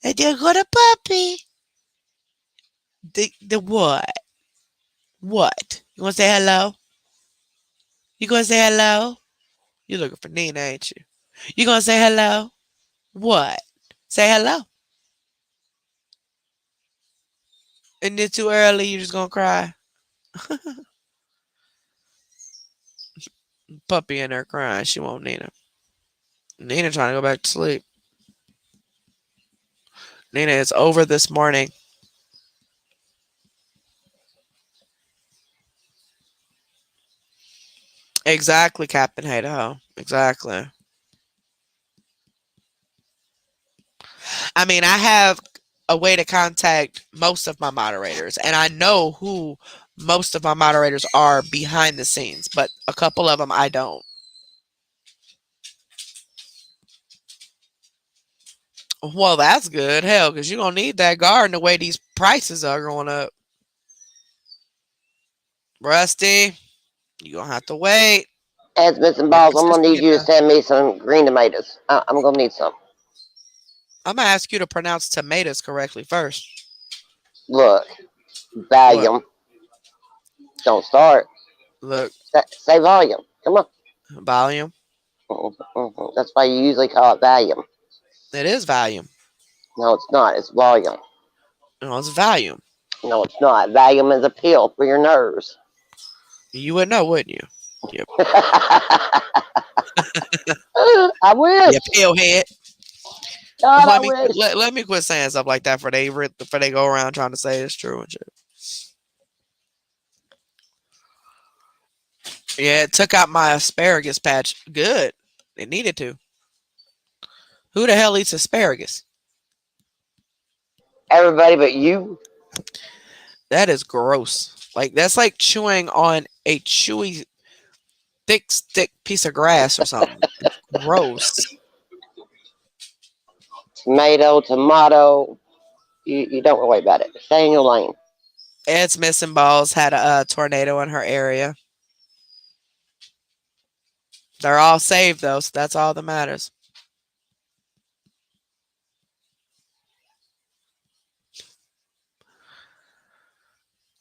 And there go the puppy. The what? What? You gonna say hello? You gonna say hello? You looking for Nina, ain't you? You gonna say hello? What? Say hello. And it's too early, you just gonna cry? Puppy in there crying. She won't Nina. Nina trying to go back to sleep. Nina, it's over this morning. Exactly, Captain Hato. Exactly. I mean, I have a way to contact most of my moderators, and I know who most of my moderators are behind the scenes, but a couple of them I don't. Well, that's good. Hell, because you're going to need that garden the way these prices are going up. Rusty, you're going to have to wait.
As missing
Wait
balls,
for
I'm gonna
sister to
need
get
you to
back.
send me some green tomatoes. I'm gonna need some.
I'm going to ask you to pronounce tomatoes correctly first.
Look,
What?
volume. Don't start.
Look,
Say volume. Come on.
volume.
That's why you usually call it volume.
It is volume.
No, it's not. It's volume.
No, it's volume.
No, it's not. Valium is a pill for your nerves.
You would know, wouldn't you? You,
I wish.
you pillhead.
God, I
Let me
wish.
let me quit saying stuff like that for they go around trying to say it's true and shit. Yeah, it took out my asparagus patch. Good. It needed to. Who the hell eats asparagus?
Everybody but you.
That is gross. Like that's like chewing on a chewy, thick piece of grass or something. It's gross.
Tomato. You don't worry about it. Stay in your lane.
Ed's missing balls had a tornado in her area. They're all saved though, so that's all that matters.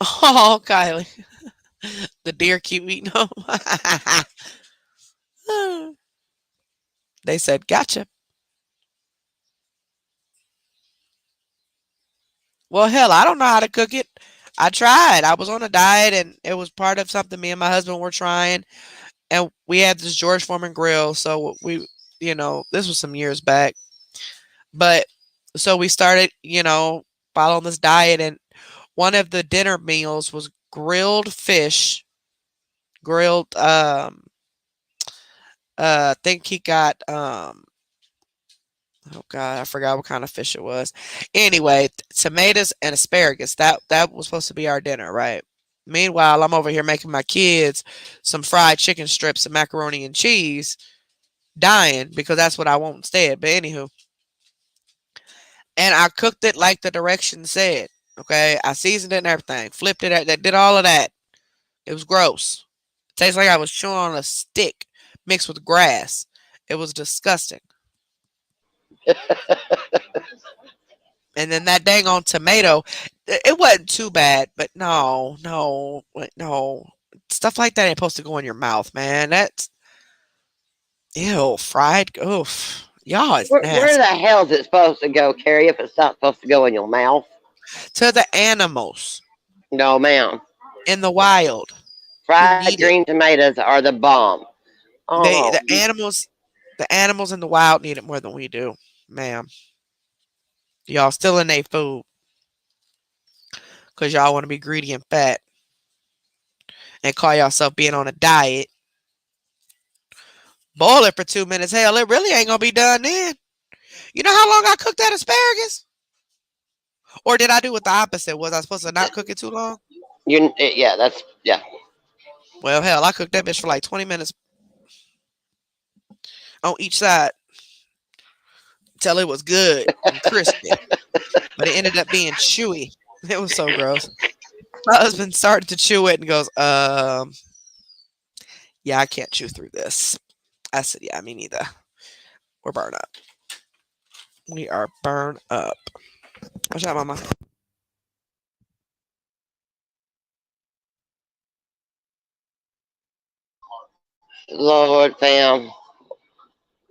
Oh, Kylie, the deer keep eating them. They said, "Gotcha." Well, hell, I don't know how to cook it. I tried. I was on a diet, and it was part of something me and my husband were trying. And we had this George Foreman grill, so this was some years back. But so we started, following this diet, and one of the dinner meals was grilled fish, grilled. I think he got oh god, I forgot what kind of fish it was. Anyway, tomatoes and asparagus. That was supposed to be our dinner, right? Meanwhile, I'm over here making my kids some fried chicken strips and macaroni and cheese, dying because that's what I want instead. But anywho, and I cooked it like the directions said. Okay, I seasoned it and everything, flipped it, that did all of that. It was gross. It tastes like I was chewing on a stick mixed with grass. It was disgusting. And then that dang on tomato. It wasn't too bad, but no, no, no. Stuff like that ain't supposed to go in your mouth, man. That's ew, fried. Oof, y'all is
Where the
nasty.
hell is it supposed to go, Carrie? If it's not supposed to go in your mouth?
To the animals
No, ma'am.
in the wild who
Fried
need it.
green tomatoes are the bomb.
They
Oh,
the animals in the wild need it more than we do, ma'am. Y'all still in their food because y'all want to be greedy and fat and call yourself being on a diet. Boil it for 2 minutes. Hell, it really ain't gonna be done then. You know how long I cooked that asparagus? Or did I do it the opposite? Was I supposed to not cook it too long?
yeah, that's yeah.
Well, hell, I cooked that bitch for like 20 minutes on each side till it was good and crispy. But it ended up being chewy. It was so gross. My husband started to chew it and goes, yeah, I can't chew through this. I said, yeah, me neither. We're burned up. We are burned up. Watch out, mama.
Lord, fam,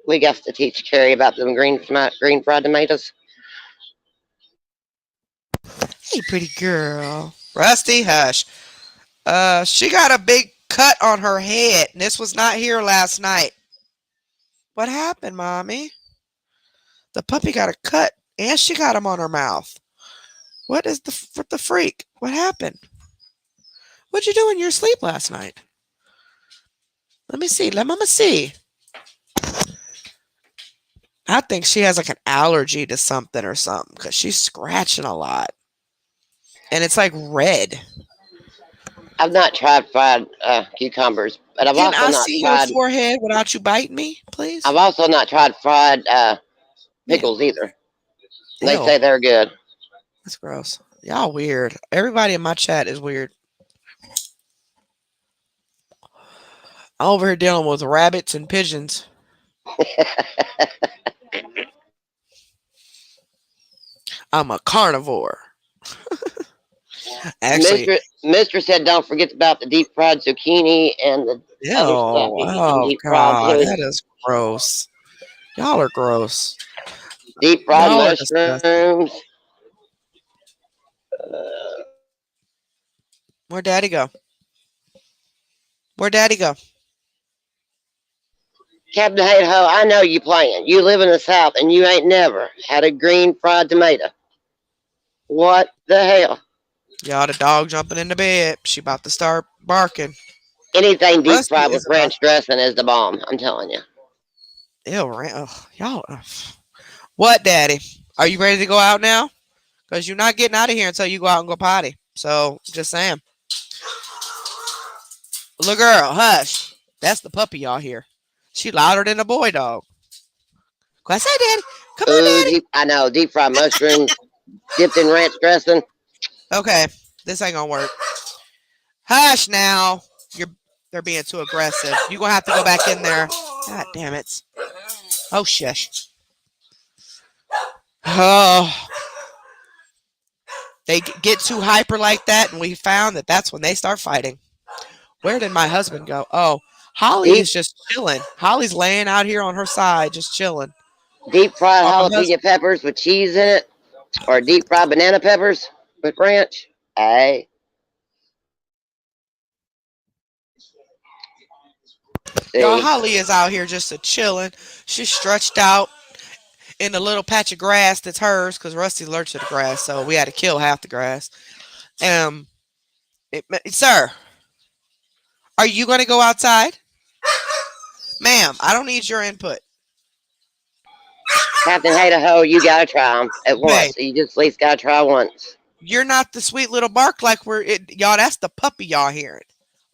we got to teach Carrie about them green fried tomatoes.
Hey, pretty girl. Rusty, hush. She got a big cut on her head. And this was not here last night. What happened, mommy? The puppy got a cut and she got him on her mouth. What the freak? What happened? What'd you do in your sleep last night? Let me see. Let mama see. I think she has like an allergy to something or something because she's scratching a lot. And it's like red.
I've not tried fried cucumbers, but
Can I see your forehead without you biting me,
I've
please?
also not tried fried
Yeah.
pickles either. They
Ew.
say they're good.
That's gross. Y'all weird. Everybody in my chat is weird. I'm over here dealing with rabbits and pigeons. I'm a carnivore. Actually,
Mistress said don't forget about the deep fried zucchini and the
ew.
other stuff you can
Oh,
deep fry
God.
too.
That is gross. Y'all are gross.
Deep fried
Y'all are disgusting.
mushrooms.
Where'd daddy go? Where'd daddy go?
Captain Hate Ho, I know you playing. You live in the South and you ain't never had a green fried tomato. What the hell?
Y'all, the dog jumping in the bed. She about to start barking.
Anything deep
Rusty
fried with
is about
ranch dressing is the bomb. I'm telling you.
ew, y'all. What, daddy? Are you ready to go out now? Because you're not getting out of here until you go out and go potty. So, just saying. Little girl, hush. That's the puppy y'all hear. She louder than a boy dog. Go outside, daddy. Come on,
Ooh,
daddy.
I know deep fried mushrooms dipped in ranch dressing.
Okay, this ain't gonna work. Hush now. You're they're being too aggressive. You're gonna have to go back in there. God damn it. Oh shush. Oh, they get too hyper like that, and we found that that's when they start fighting. Where did my husband go? Oh, Holly
Deep
is just chilling. Holly's laying out here on her side, just chilling.
deep fried
While my
jalapeno
husband,
peppers with cheese in it, or deep fried banana peppers with ranch. Hey,
y'all,
see,
Holly is out here just a chilling. She's stretched out in the little patch of grass that's hers because Rusty allergic to the grass, so we had to kill half the grass. Um, sir, are you going to go outside, ma'am? I don't need your input,
Captain Hater you gotta try them at
babe.
once. You just at least gotta try once.
You're not the sweet little bark like y'all. That's the puppy y'all hearing,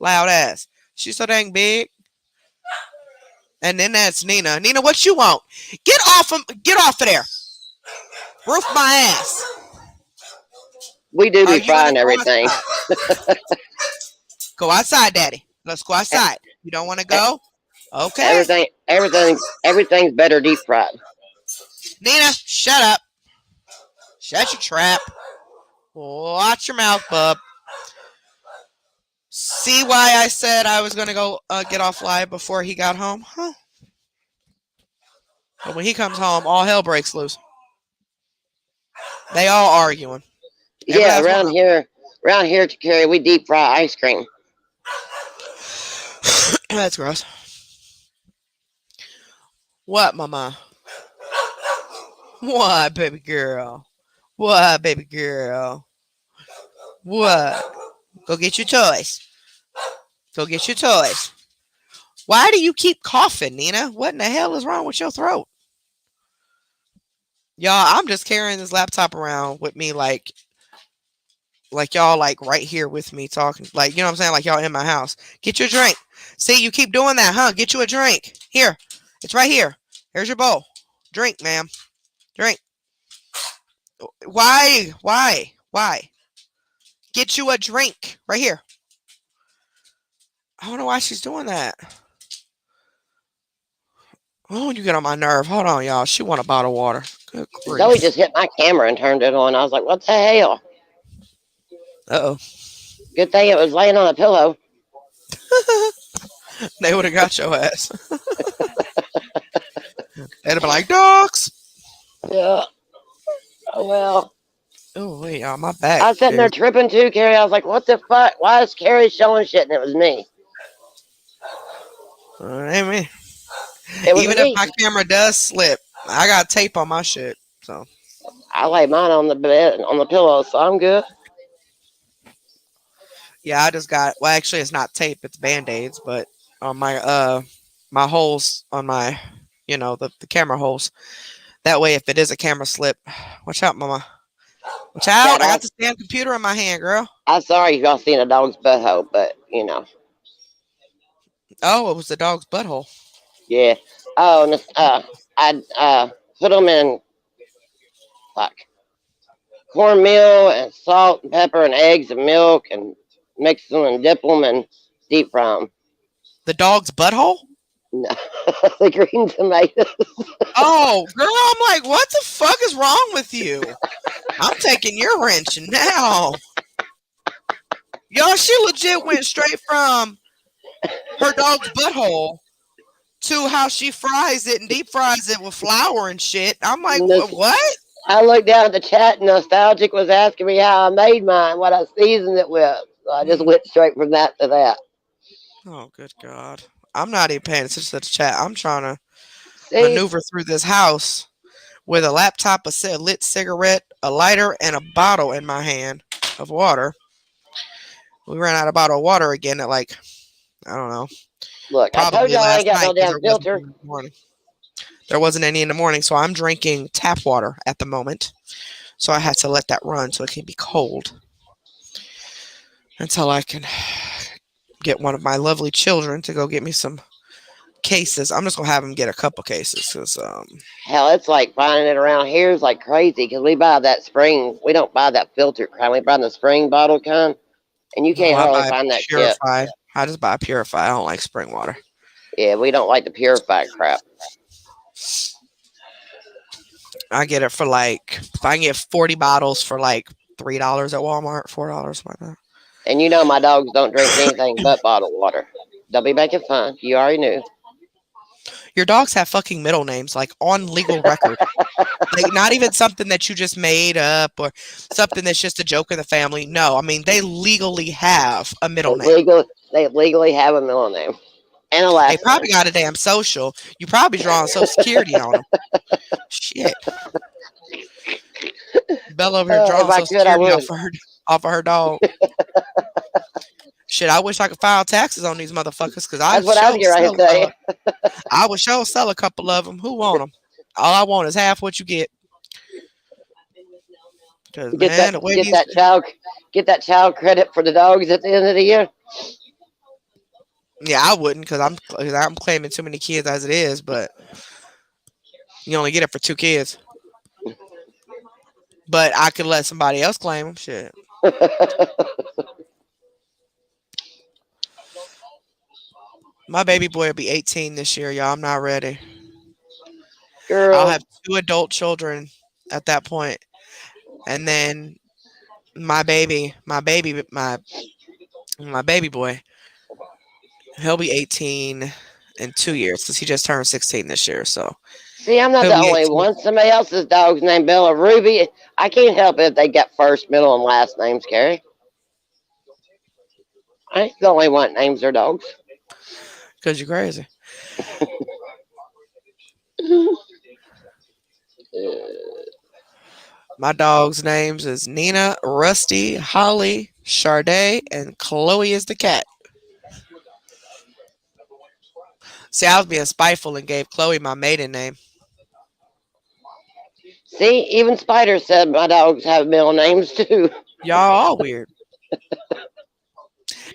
loud ass. She's so dang big. And then that's Nina. Nina, what you want? Get off of there. Roof my ass.
We do
Are
be
you gonna
frying
go
everything.
outside? Go outside, Daddy. Let's go
E-
outside. You don't want to
e-
go? Okay.
Everything's better deep fried.
Nina, shut up. Shut your trap. Watch your mouth, bub. See why I said I was gonna go get off live before he got home? Huh? But when he comes home, all hell breaks loose. They all arguing. Every
Yeah,
last one
around here to carry, we deep fry ice cream.
of them. That's gross. What, mama? What, baby girl? What, baby girl? What? Go get your toys. Go get your toys. Why do you keep coughing, Nina? What in the hell is wrong with your throat? Y'all, I'm just carrying this laptop around with me like y'all like right here with me talking. Like, you know what I'm saying? Like y'all in my house. Get your drink. See, you keep doing that, huh? Get you a drink. Here. It's right here. Here's your bowl. Drink, ma'am. Drink. Why? Why? Why? Get you a drink. Right here. I don't know why she's doing that. Oh, you get on my nerve. Hold on, y'all. She want a bottle of water. Good
Zoe
grief.
just hit my camera and turned it on. I was like, what the hell?
Uh-oh.
Good thing it was laying on a pillow.
They would have got your ass. They'd have been like, dogs.
Yeah. Oh, well.
Oh, wait, y'all. My back
I was sitting there
is...
tripping too, Carrie. I was like, what the fuck? Why is Carrie showing shit? And it was me.
Ain't me.
It was
Even if
me.
my camera does slip, I got tape on my shit. So,
I lay mine on the bed, on the pillow, so I'm good.
yeah, I just got... Well, actually, it's not tape. It's Band-Aids. But on my holes on my... the camera holes. That way, if it is a camera slip... Watch out, mama. Watch out.
Dad,
I got the damn computer in my hand, girl.
I'm sorry if y'all seen a dog's butthole, but, you know.
Oh, it was the dog's butthole.
Yeah. Oh, and I put them in, like, cornmeal and salt and pepper and eggs and milk and mix them and dip them and deep fry them.
The dog's butthole?
No, the green tomatoes.
Oh, girl, I'm like, what the fuck is wrong with you? I'm taking your wrench now. Y'all, she legit went straight from her dog's butthole to how she fries it and deep fries it with flour and shit. I'm like, what?
I looked down at the chat and Nostalgic was asking me how I made mine, what I seasoned it with. So I just went straight from that to that.
Oh, good God. I'm not even paying attention to the chat. I'm trying to
See,
maneuver through this house with a laptop, a lit cigarette, a lighter, and a bottle in my hand of water. We ran out of bottle of water again at like, I don't know,
look, I told
probably
y'all I
last
ain't got
night
no
because
damn filter.
there wasn't any in the morning. So I'm drinking tap water at the moment. So I had to let that run so it can be cold until I can get one of my lovely children to go get me some cases. I'm just gonna have him get a couple cases because
Hell, it's like finding it around here is like crazy because we buy that spring. We don't buy that filter kind. We buy the spring bottle kind, and you
oh,
can't
I
hardly
buy
find that shit.
purified. I just buy purified. I don't like spring water.
Yeah, we don't like the purified crap.
I get it for like if I can get 40 bottles for like $3 at Walmart, $4, like that.
And you know my dogs don't drink anything but bottled water. Don't be making fun. You already knew.
Your dogs have fucking middle names, like on legal record. Like not even something that you just made up or something that's just a joke in the family. No, I mean they legally have a middle name.
They legally have a middle name and a
They
last name.
probably got a damn social. You probably drawing Social Security on them. Shit. Bella over here
If
drawing
I
Social
could, I
Security
would.
off of her dog. Shit, I wish I could file taxes on these motherfuckers because
That's what I was getting ready to tell you.
I would sure sell a couple of them. Who want them? All I want is half what you get. Because
Get
man,
that
the way
get
these
that child get that child credit for the dogs at the end of the year.
yeah, I wouldn't because I'm claiming too many kids as it is, but you only get it for 2 kids. But I could let somebody else claim them. Shit. My baby boy will be 18 this year, y'all. I'm not ready. I'll
Girl,
have 2 adult children at that point, and then my baby boy, he'll be 18 in 2 years because he just turned 16 this year. So
See, I'm not
he'll
the
be
only
18.
one. Somebody else's dog's named Bella Ruby. I can't help it if they got first, middle, and last names, Carrie. I ain't the only one that names their dogs.
Because you're crazy. My dog's names is Nina, Rusty, Holly, Sade, and Chloe is the cat. See, I was being spiteful and gave Chloe my maiden name.
See, even Spider said my dogs have middle names too.
Y'all all weird.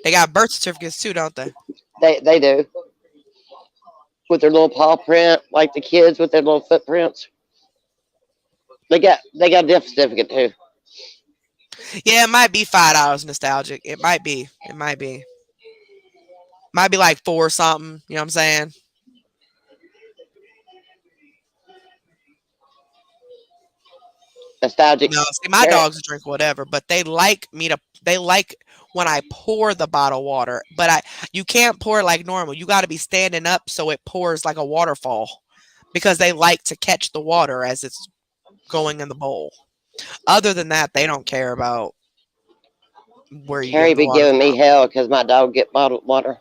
They got birth certificates too, don't they?
They do with their little paw print, like the kids with their little footprints. They got a death certificate too.
Yeah, it might be $5 nostalgic. It might be. It might be. Might be like four or something. You know what I'm saying?
Nostalgic.
No, see, my
Carrot.
dogs drink whatever, but they like me to. They like when I pour the bottled water, but you can't pour it like normal. You got to be standing up so it pours like a waterfall, because they like to catch the water as it's going in the bowl. Other than that, they don't care about where you
Carrie
getting the
be
water
giving me
from.
hell because my dog get bottled water.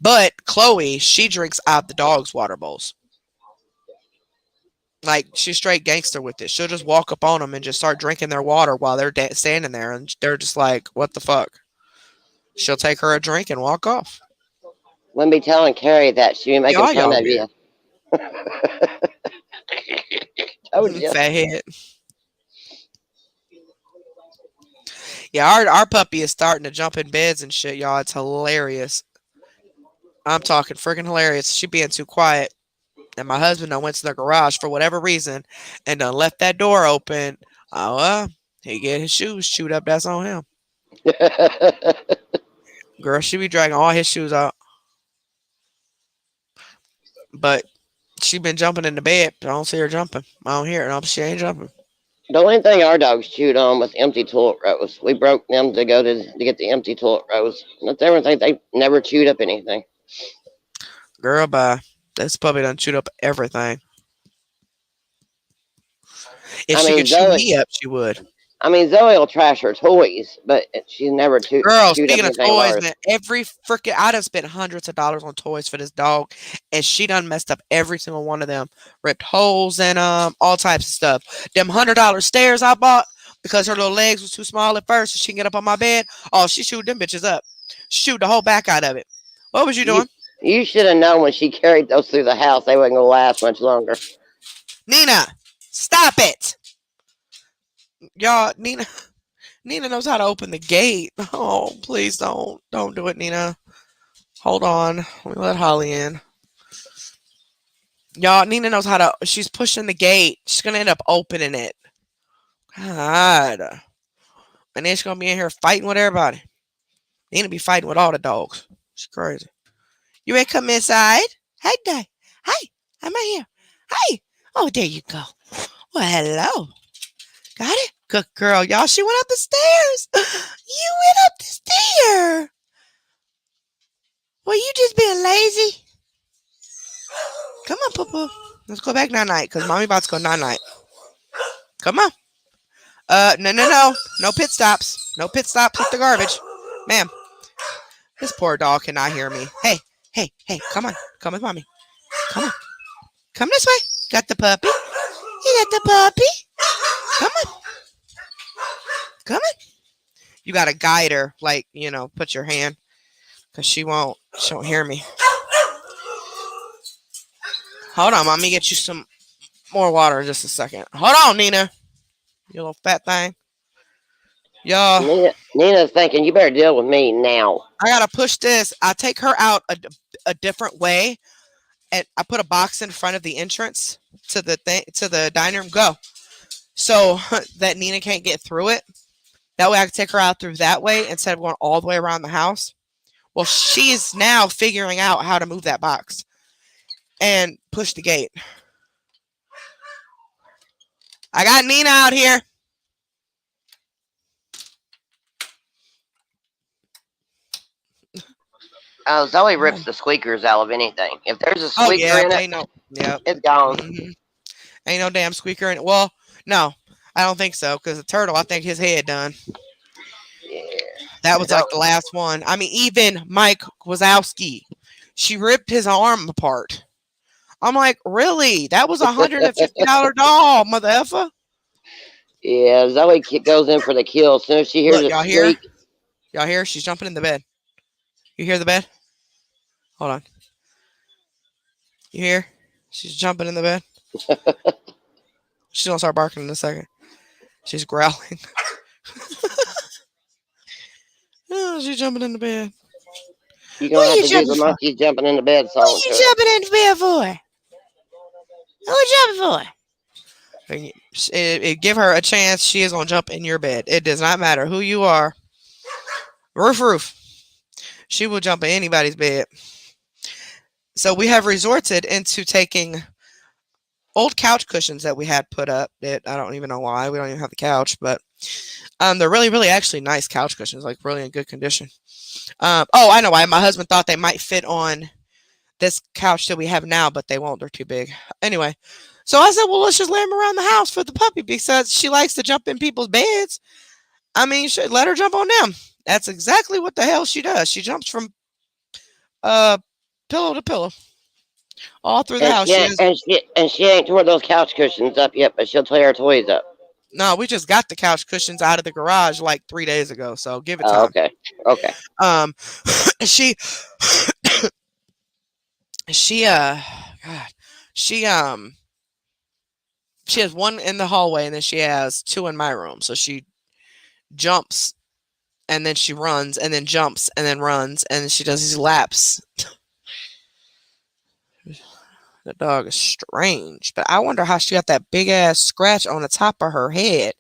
But Chloe, she drinks out the dog's water bowls. Like she's straight gangster with it. She'll just walk up on them and just start drinking their water while they're standing there, and they're just like, "What the fuck?" She'll take her a drink and walk off.
Wouldn't be telling Carrie that she be making fun
Y'all
of
weird.
you. Told you.
Fat head. Yeah, our puppy is starting to jump in beds and shit, y'all. It's hilarious. I'm talking freaking hilarious. She being too quiet. And my husband done went to the garage for whatever reason and done left that door open. Oh, he get his shoes chewed up. That's on him. Girl, she be dragging all his shoes out. But she been jumping in the bed. I don't see her jumping. I don't hear it. No, she ain't jumping.
The only thing our dogs chewed on was empty toilet rolls. We broke them to go to get the empty toilet rolls. That's everything. They never chewed up anything.
Girl, bye. This puppy done chewed up everything. If
I
she
mean
could chew
Zoe.
me up, she would.
I mean Zoe will trash her toys, but she's never
Girl,
chewed up
speaking of
anything of
toys,
ours.
man, every freaking I done spent hundreds of dollars on toys for this dog, and she done messed up every single one of them. Ripped holes in them, all types of stuff. Them $100 stairs I bought because her little legs was too small at first, so she can get up on my bed. Oh, she chewed them bitches up. She chewed the whole back out of it. What was you
You
doing?
you should have known when she carried those through the house, they wasn't gonna last much longer.
Nina, stop it. Y'all, Nina knows how to open the gate. Oh, please don't do it, Nina. Hold on. Let me let Holly in. Y'all, Nina knows how to. She's pushing the gate. She's gonna end up opening it. God, and then she's gonna be in here fighting with everybody. Nina be fighting with all the dogs. She's crazy. You ready to come inside? Hey, Day. Hey, I'm right here. Hey. Oh, there you go. Well, hello. Got it? Good girl, y'all. She went up the stairs. You went up the stairs. Well, you just being lazy. Come on, Papa. Let's go back night night, cause mommy about to go night night. Come on. No. No pit stops. No pit stops with the garbage. Ma'am, this poor dog cannot hear me. Hey, come on. Come with mommy. Come on. Come this way. Got the puppy. You got the puppy. Come on. Come on. You gotta guide her, like, put your hand. Cause she won't hear me. Hold on, mommy, get you some more water in just a second. Hold on, Nina. You little fat thing. Y'all,
Nina's thinking you better deal with me now.
I gotta push this. I take her out a different way, and I put a box in front of the entrance to the dining room. Go, so that Nina can't get through it. That way, I can take her out through that way instead of going all the way around the house. Well, she's now figuring out how to move that box and push the gate. I got Nina out here.
Zoe
Yeah.
rips the squeakers out of anything. If there's a
Oh
squeaker
yeah,
in it,
ain't no. Yep.
it's gone.
Hmm. Ain't no damn squeaker in it. Well, no, I don't think so. Because the turtle, I think his head done.
Yeah.
That was
So
like the last one. I mean, even Mike Wazowski, she ripped his arm apart. I'm like, really? That was $150 doll, mother effer.
yeah, Zoe goes in for the kill. As soon as she hears
Look,
a
y'all hear?
squeak,
Y'all hear? She's jumping in the bed. You hear the bed? Hold on. You hear? She's jumping in the bed. She's gonna start barking in a second. She's growling. Oh, she's jumping in the bed.
you're
What
gonna
are
have
you
to do
jumping
the
for?
monkey jumping in the bed
What
song
are you
to her.
jumping in the bed for? What are you jumping for? Give her a chance. She is gonna jump in your bed. It does not matter who you are. Roof. She will jump in anybody's bed. So we have resorted into taking old couch cushions that we had put up. That I don't even know why we don't even have the couch, but they're really actually nice couch cushions, like really in good condition. Oh, I know why. My husband thought they might fit on this couch that we have now, but they won't. They're too big. Anyway, so I said, well, let's just lay them around the house for the puppy because she likes to jump in people's beds. I mean, let her jump on them. That's exactly what the hell she does. She jumps from uh pillow to pillow all through the
And
house.
she
She
ain't,
is.
and she ain't tore those couch cushions up yet, but she'll tear her toys up.
No, we just got the couch cushions out of the garage like 3 days ago. So give it
Oh,
time.
okay, okay.
Um, she she God, she she has one in the hallway and then she has two in my room. So she jumps and then she runs and then jumps and then runs and then she does these laps. The dog is strange, but I wonder how she got that big ass scratch on the top of her head.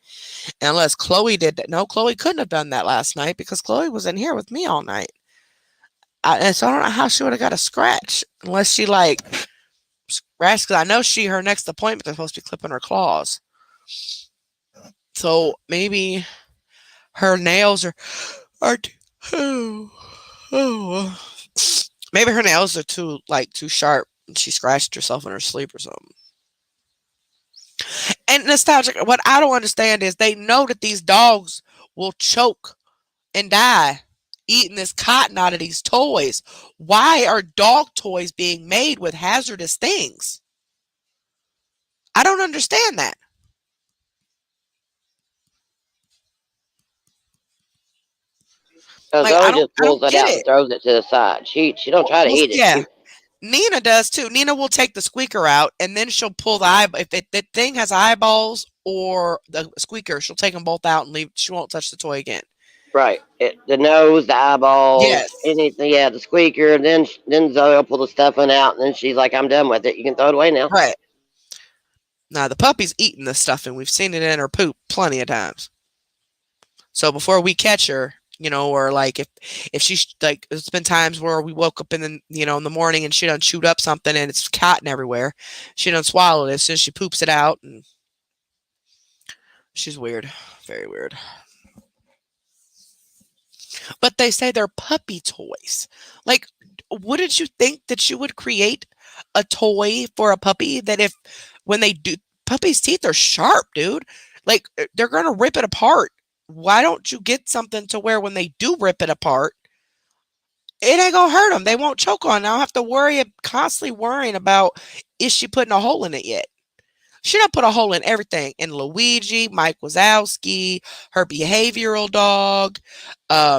Unless Chloe did that. No, Chloe couldn't have done that last night because Chloe was in here with me all night. And so I don't know how she would have got a scratch unless she like scratched. Because I know her next appointment is supposed to be clipping her claws. So maybe her nails are too, oh, maybe her nails are too sharp. And she scratched herself in her sleep or something. And nostalgic. What I don't understand is they know that these dogs will choke and die eating this cotton out of these toys. Why are dog toys being made with hazardous things? I don't understand that.
So
Like
Zoe just
I
pulls
don't
it
get
out and
it.
throws it to the side. She don't try to
Well,
eat it.
yeah, Nina does too. Nina will take the squeaker out and then she'll pull the eye. If the thing has eyeballs or the squeaker, she'll take them both out and leave. She won't touch the toy again.
Right. The nose, the eyeballs,
Yes,
anything. Yeah, the squeaker. Then Zoe will pull the stuffing out, and then she's like, "I'm done with it. You can throw it away now."
right. Now the puppy's eating this stuff, and we've seen it in her poop plenty of times. So before we catch her, or like if she's like, it's been times where we woke up in the morning and she done chewed up something and it's cotton everywhere. She done swallowed it, so she poops it out, and she's weird, very weird. But they say they're puppy toys. Like, wouldn't you think that you would create a toy for a puppy that if when they do puppies' teeth are sharp, dude. Like they're gonna rip it apart. Why don't you get something to where when they do rip it apart, it ain't gonna hurt them. They won't choke on it. I don't have to constantly worrying about is she putting a hole in it yet? She done put a hole in everything. In Luigi, Mike Wazowski, her behavioral dog.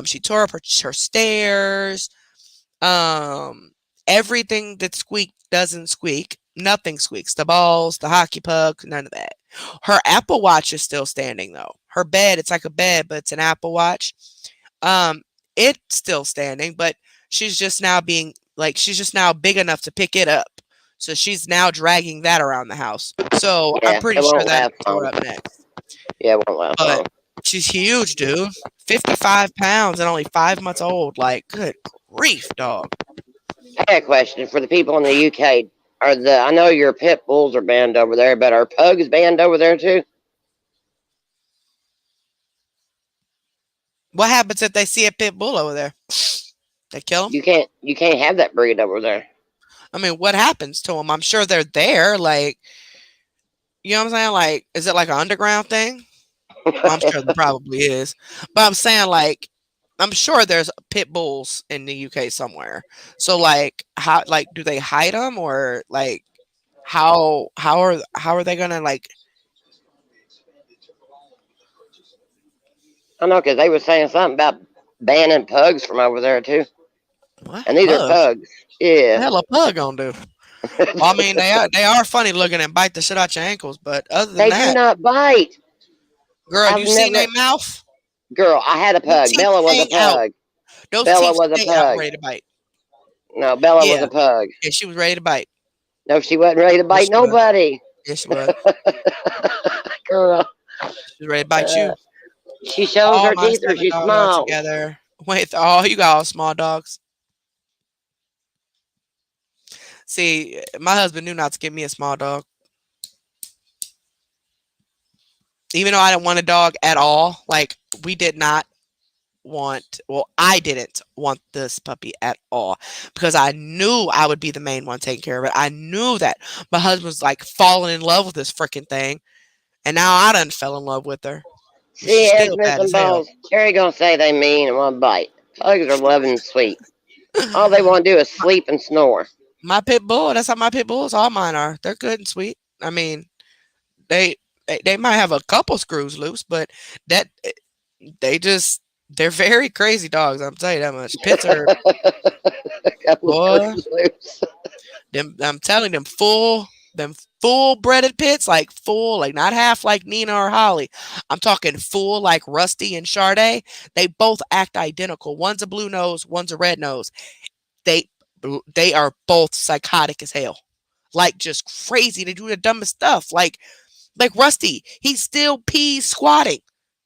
She tore up her stairs. Um, Everything that squeak doesn't squeak. Nothing squeaks. The balls, the hockey puck, none of that. Her Apple Watch is still standing though. Her bed, it's like a bed, but it's an Apple Watch. Um, it's still standing, but she's just now big enough to pick it up. So she's now dragging that around the house. So I'm
Yeah,
pretty
it
sure
won't
that
last
tore
long.
up next.
Yeah, it won't last
But
long.
she's huge, dude. 55 pounds and only 5 months old. Like, good grief, dog.
I got a question for the people in the UK. I know your pit bulls are banned over there, but are pugs banned over there too?
What happens if they see a pit bull over there? They kill them.
You can't have that breed over there.
I mean, what happens to them? I'm sure they're there. Like, you know what I'm saying? Like, is it like an underground thing? Well, I'm sure there probably is. But I'm saying, like, I'm sure there's pit bulls in the UK somewhere. So, like, how, like, do they hide them or like, how are they gonna like
I know because they were saying something about banning pugs from over there too,
what
and these are
pugs?
pugs.
The
Yeah,
hell a pug gonna do? Well, I mean, they are funny looking and bite the shit out your ankles, but other than
they do
that,
not bite.
girl,
I've
you seen
never,
their mouth?
girl. I had a
Them
pug.
teeth
Bella was a
hang out.
pug.
Those
Bella
teeth
was a
stay out
pug.
ready to bite.
No, Bella was
Yeah,
a pug.
yeah, she was ready to bite.
No, she wasn't ready to
Yes,
bite
she was.
nobody.
Yes, she was.
Girl,
She was ready to bite
uh,
you.
she shows
All
her
my
teeth or
7
she
dogs are
smiles.
together. Wait, oh, you got all small dogs. See, my husband knew not to get me a small dog, even though I didn't want a dog at all. Like, we did not well, I didn't want this puppy at all because I knew I would be the main one taking care of it. I knew that my husband was like falling in love with this freaking thing, and now I done fell in love with her, but
See,
she's
Ed's
still bad
missing
as hell.
balls. Cherry gonna say they mean and won't bite. Pugs are loving and sweet. All they want to do is sleep and snore.
My pit bull, that's how my pit bulls, all mine are. They're good and sweet. I mean, they they might have a couple screws loose, but that they're very crazy dogs. I'm telling you that much. Pits are
A couple of
boy.
screws loose.
Them, I'm telling them full breaded pits, like full, like not half like Nina or Holly. I'm talking full like Rusty and Sade. They both act identical. One's a blue nose, one's a red nose. They they are both psychotic as hell. Like just crazy. They do the dumbest stuff. Like Rusty, he still pees squatting.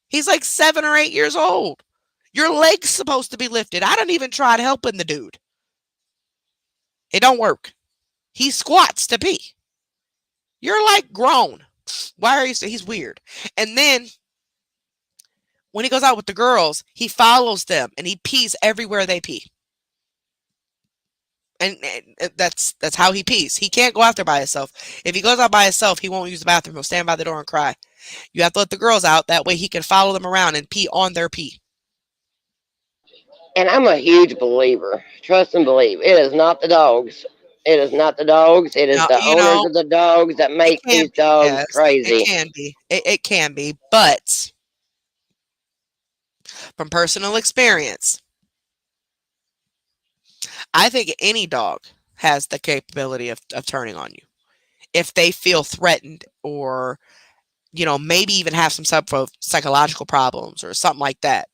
He's like 7 or 8 years old. Your leg's supposed to be lifted. I don't even try helping the dude. It don't work. He squats to pee. You're like grown. Why are you? He's weird. And then when he goes out with the girls, he follows them and he pees everywhere they pee. And that's how he pees. He can't go out there by himself. If he goes out by himself, he won't use the bathroom. He'll stand by the door and cry. You have to let the girls out. That way he can follow them around and pee on their pee.
And I'm a huge believer. Trust and believe. It is not the dogs. It is not the dogs. It is
Now,
the owners of the dogs that
it
make
can
these
be.
dogs
Yes, it
crazy.
can be. It can be. But from personal experience, I think any dog has the capability of turning on you if they feel threatened or maybe even have some sort of psychological problems or something like that.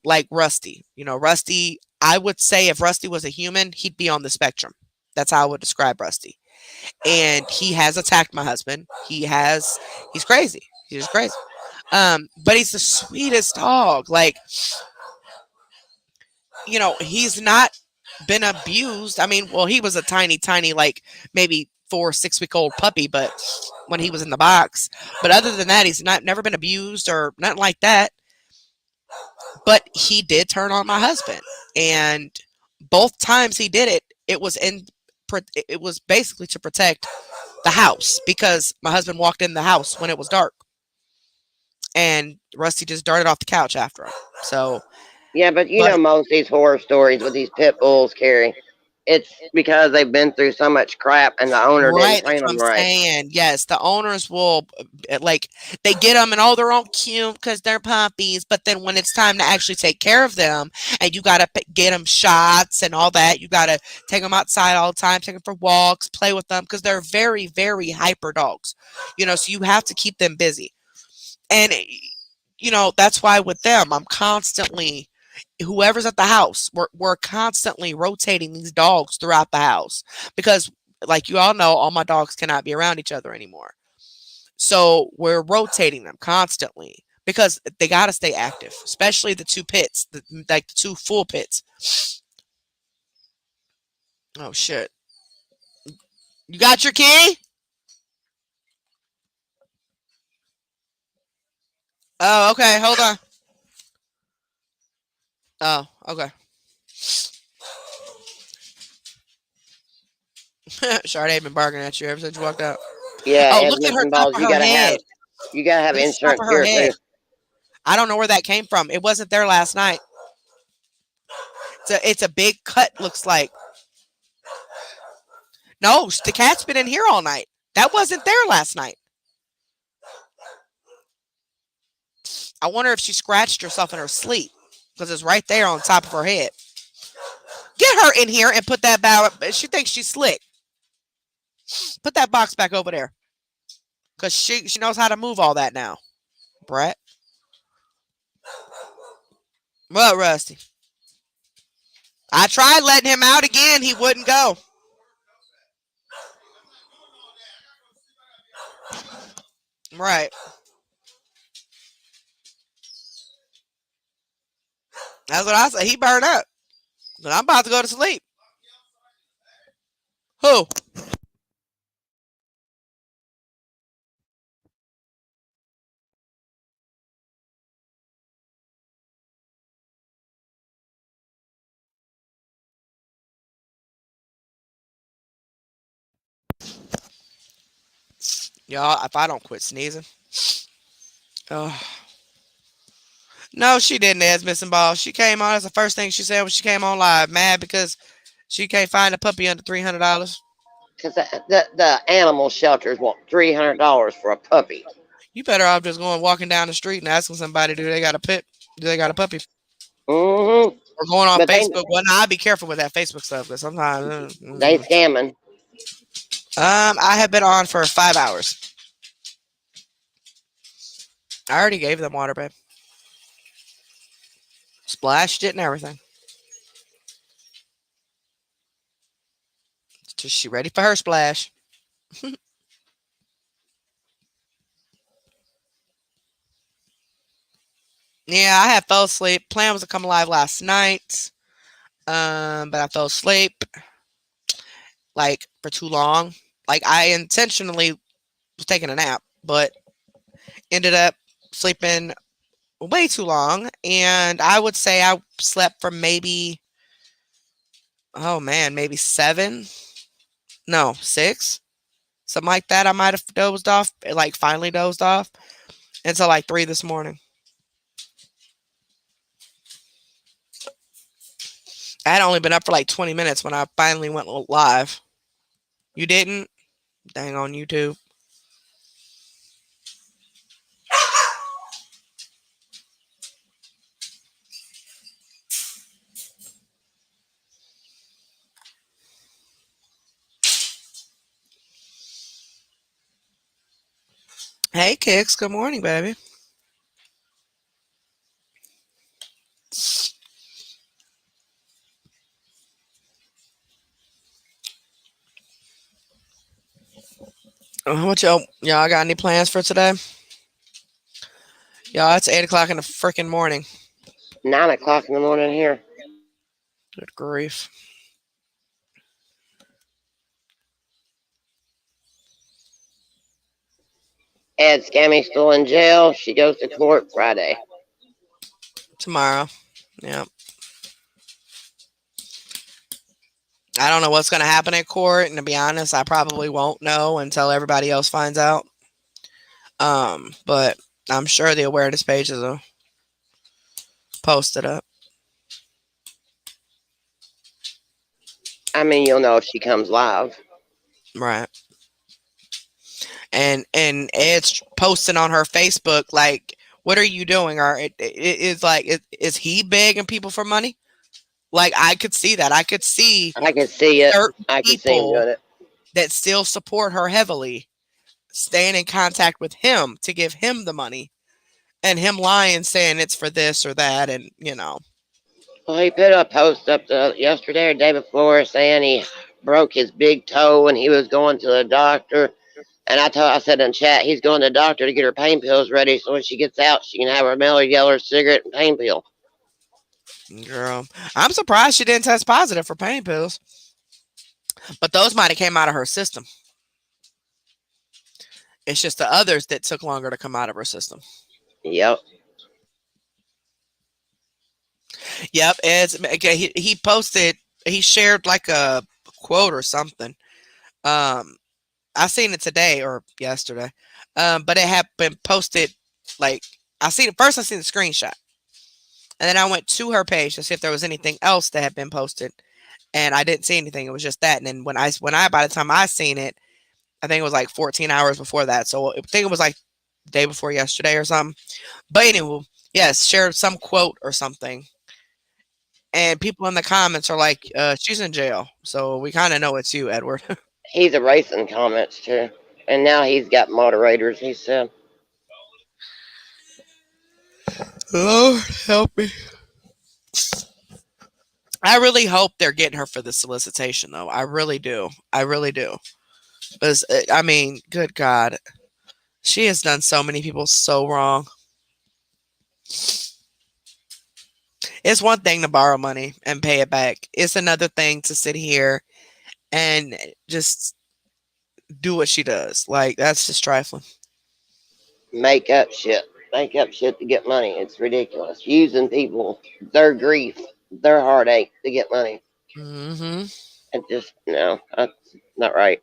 Like Rusty. Rusty, I would say if Rusty was a human, he'd be on the spectrum. That's how I would describe Rusty. And he has attacked my husband. He's crazy. He's just crazy. But he's the sweetest dog. Like, he's not been abused. I mean, well, he was a tiny, tiny, like maybe 4 6 week old puppy, but when he was in the box. But other than that, he's not never been abused or nothing like that. But he did turn on my husband, and both times he did it, it was basically to protect the house because my husband walked in the house when it was dark, and Rusty just darted off the couch after him. So,
Yeah, but you
but
know most of these horror stories with these pit bulls, Carrie, it's because they've been through so much crap and the owner didn't
right,
train
that's what
them
I'm
right.
saying. Yes, the owners will like they get them and oh, they're all cute because they're puppies. But then when it's time to actually take care of them, and you gotta get them shots and all that, you gotta take them outside all the time, take them for walks, play with them because they're very, very hyper dogs. So you have to keep them busy. And that's why with them, I'm constantly whoever's at the house, we're constantly rotating these dogs throughout the house because like you all know, all my dogs cannot be around each other anymore. So we're rotating them constantly because they got to stay active, especially the two pits, like the two full pits. Oh shit. You got your key? Oh, okay. Hold on. Oh, okay. Sade been barking at you ever since you walked out.
Yeah,
Oh,
it has
look at her
missing
top
balls.
of her head.
You gotta have
Look at the top
insurance
of her
here
head.
too.
I don't know where that came from. It wasn't there last night. It's a big cut. Looks like no. The cat's been in here all night. That wasn't there last night. I wonder if she scratched herself in her sleep because it's right there on top of her head. Get her in here and put that bow. She thinks she's slick. Put that box back over there because she knows how to move all that now. Brett. What, Rusty? I tried letting him out again. He wouldn't go. Right. That's what I said. He burned up. But I'm about to go to sleep. Who? Y'all, if I don't quit sneezing. Oh. No, she didn't, as missing ball. She came on. That's the first thing she said when she came on live. Mad because she can't find a puppy under $300.
Because the animal shelters want $300 for a puppy.
You better off just going walking down the street and asking somebody, do they got a pet? Do they got a puppy?
Mm-hmm.
Or going on
But
Facebook. Well, now I'd be careful with that Facebook stuff because sometimes.
they scamming.
I have been on for 5 hours. I already gave them water, babe. Splashed it and everything. Just she ready for her splash. Yeah, I had fell asleep. Plan was to come live last night. But I fell asleep like for too long. Like I intentionally was taking a nap, but ended up sleeping way too long. And I would say I slept for maybe, oh man, maybe 7, no, 6, something like that. I might have dozed off, like finally dozed off until like 3 this morning. I had only been up for like 20 minutes when I finally went live. You didn't? Dang on YouTube. Hey, Kicks. Good morning, baby. What y'all got any plans for today? Y'all, it's 8 o'clock in the freaking morning.
9 o'clock in the morning here.
Good grief.
Ed Scammy's still in jail. She goes to court Friday.
Tomorrow. Yeah. I don't know what's going to happen in court. And to be honest, I probably won't know until everybody else finds out. But I'm sure the awareness pages will post it up.
I mean, you'll know if she comes live.
Right. And Ed's posting on her Facebook, like, what are you doing? Or it's like, is he begging people for money? Like, I could see that. I could see
I can see it.
certain
I can see him
people
doing it.
that still support her heavily staying in contact with him to give him the money, and him lying saying it's for this or that, and
Well, he put a post up yesterday or day before saying he broke his big toe and he was going to the doctor. And I said in chat, he's going to the doctor to get her pain pills ready so when she gets out, she can have her Miller Yeller cigarette and pain pill.
girl, I'm surprised she didn't test positive for pain pills, but those might have came out of her system. It's just the others that took longer to come out of her system.
Yep.
Yep. He posted, he shared like a quote or something. Um, I seen it today or yesterday. But it had been posted like I seen it first. I seen the screenshot, and then I went to her page to see if there was anything else that had been posted, and I didn't see anything. It was just that. And then when I by the time I seen it, I think it was like 14 hours before that. So I think it was like the day before yesterday or something. But anyway, yes, shared some quote or something. And people in the comments are like, she's in jail. So we kind of know it's you, Edward.
He's erasing comments too, and now he's got moderators. He said,
Lord help me. I really hope they're getting her for the solicitation, though. I really do. I really do. Because, I mean, good God. She has done so many people so wrong. It's one thing to borrow money and pay it back. It's another thing to sit here and just do what she does. Like, that's just trifling.
make up shit to get money. It's ridiculous. Using people, their grief, their heartache to get money.
Hmm.
It just no, that's not right.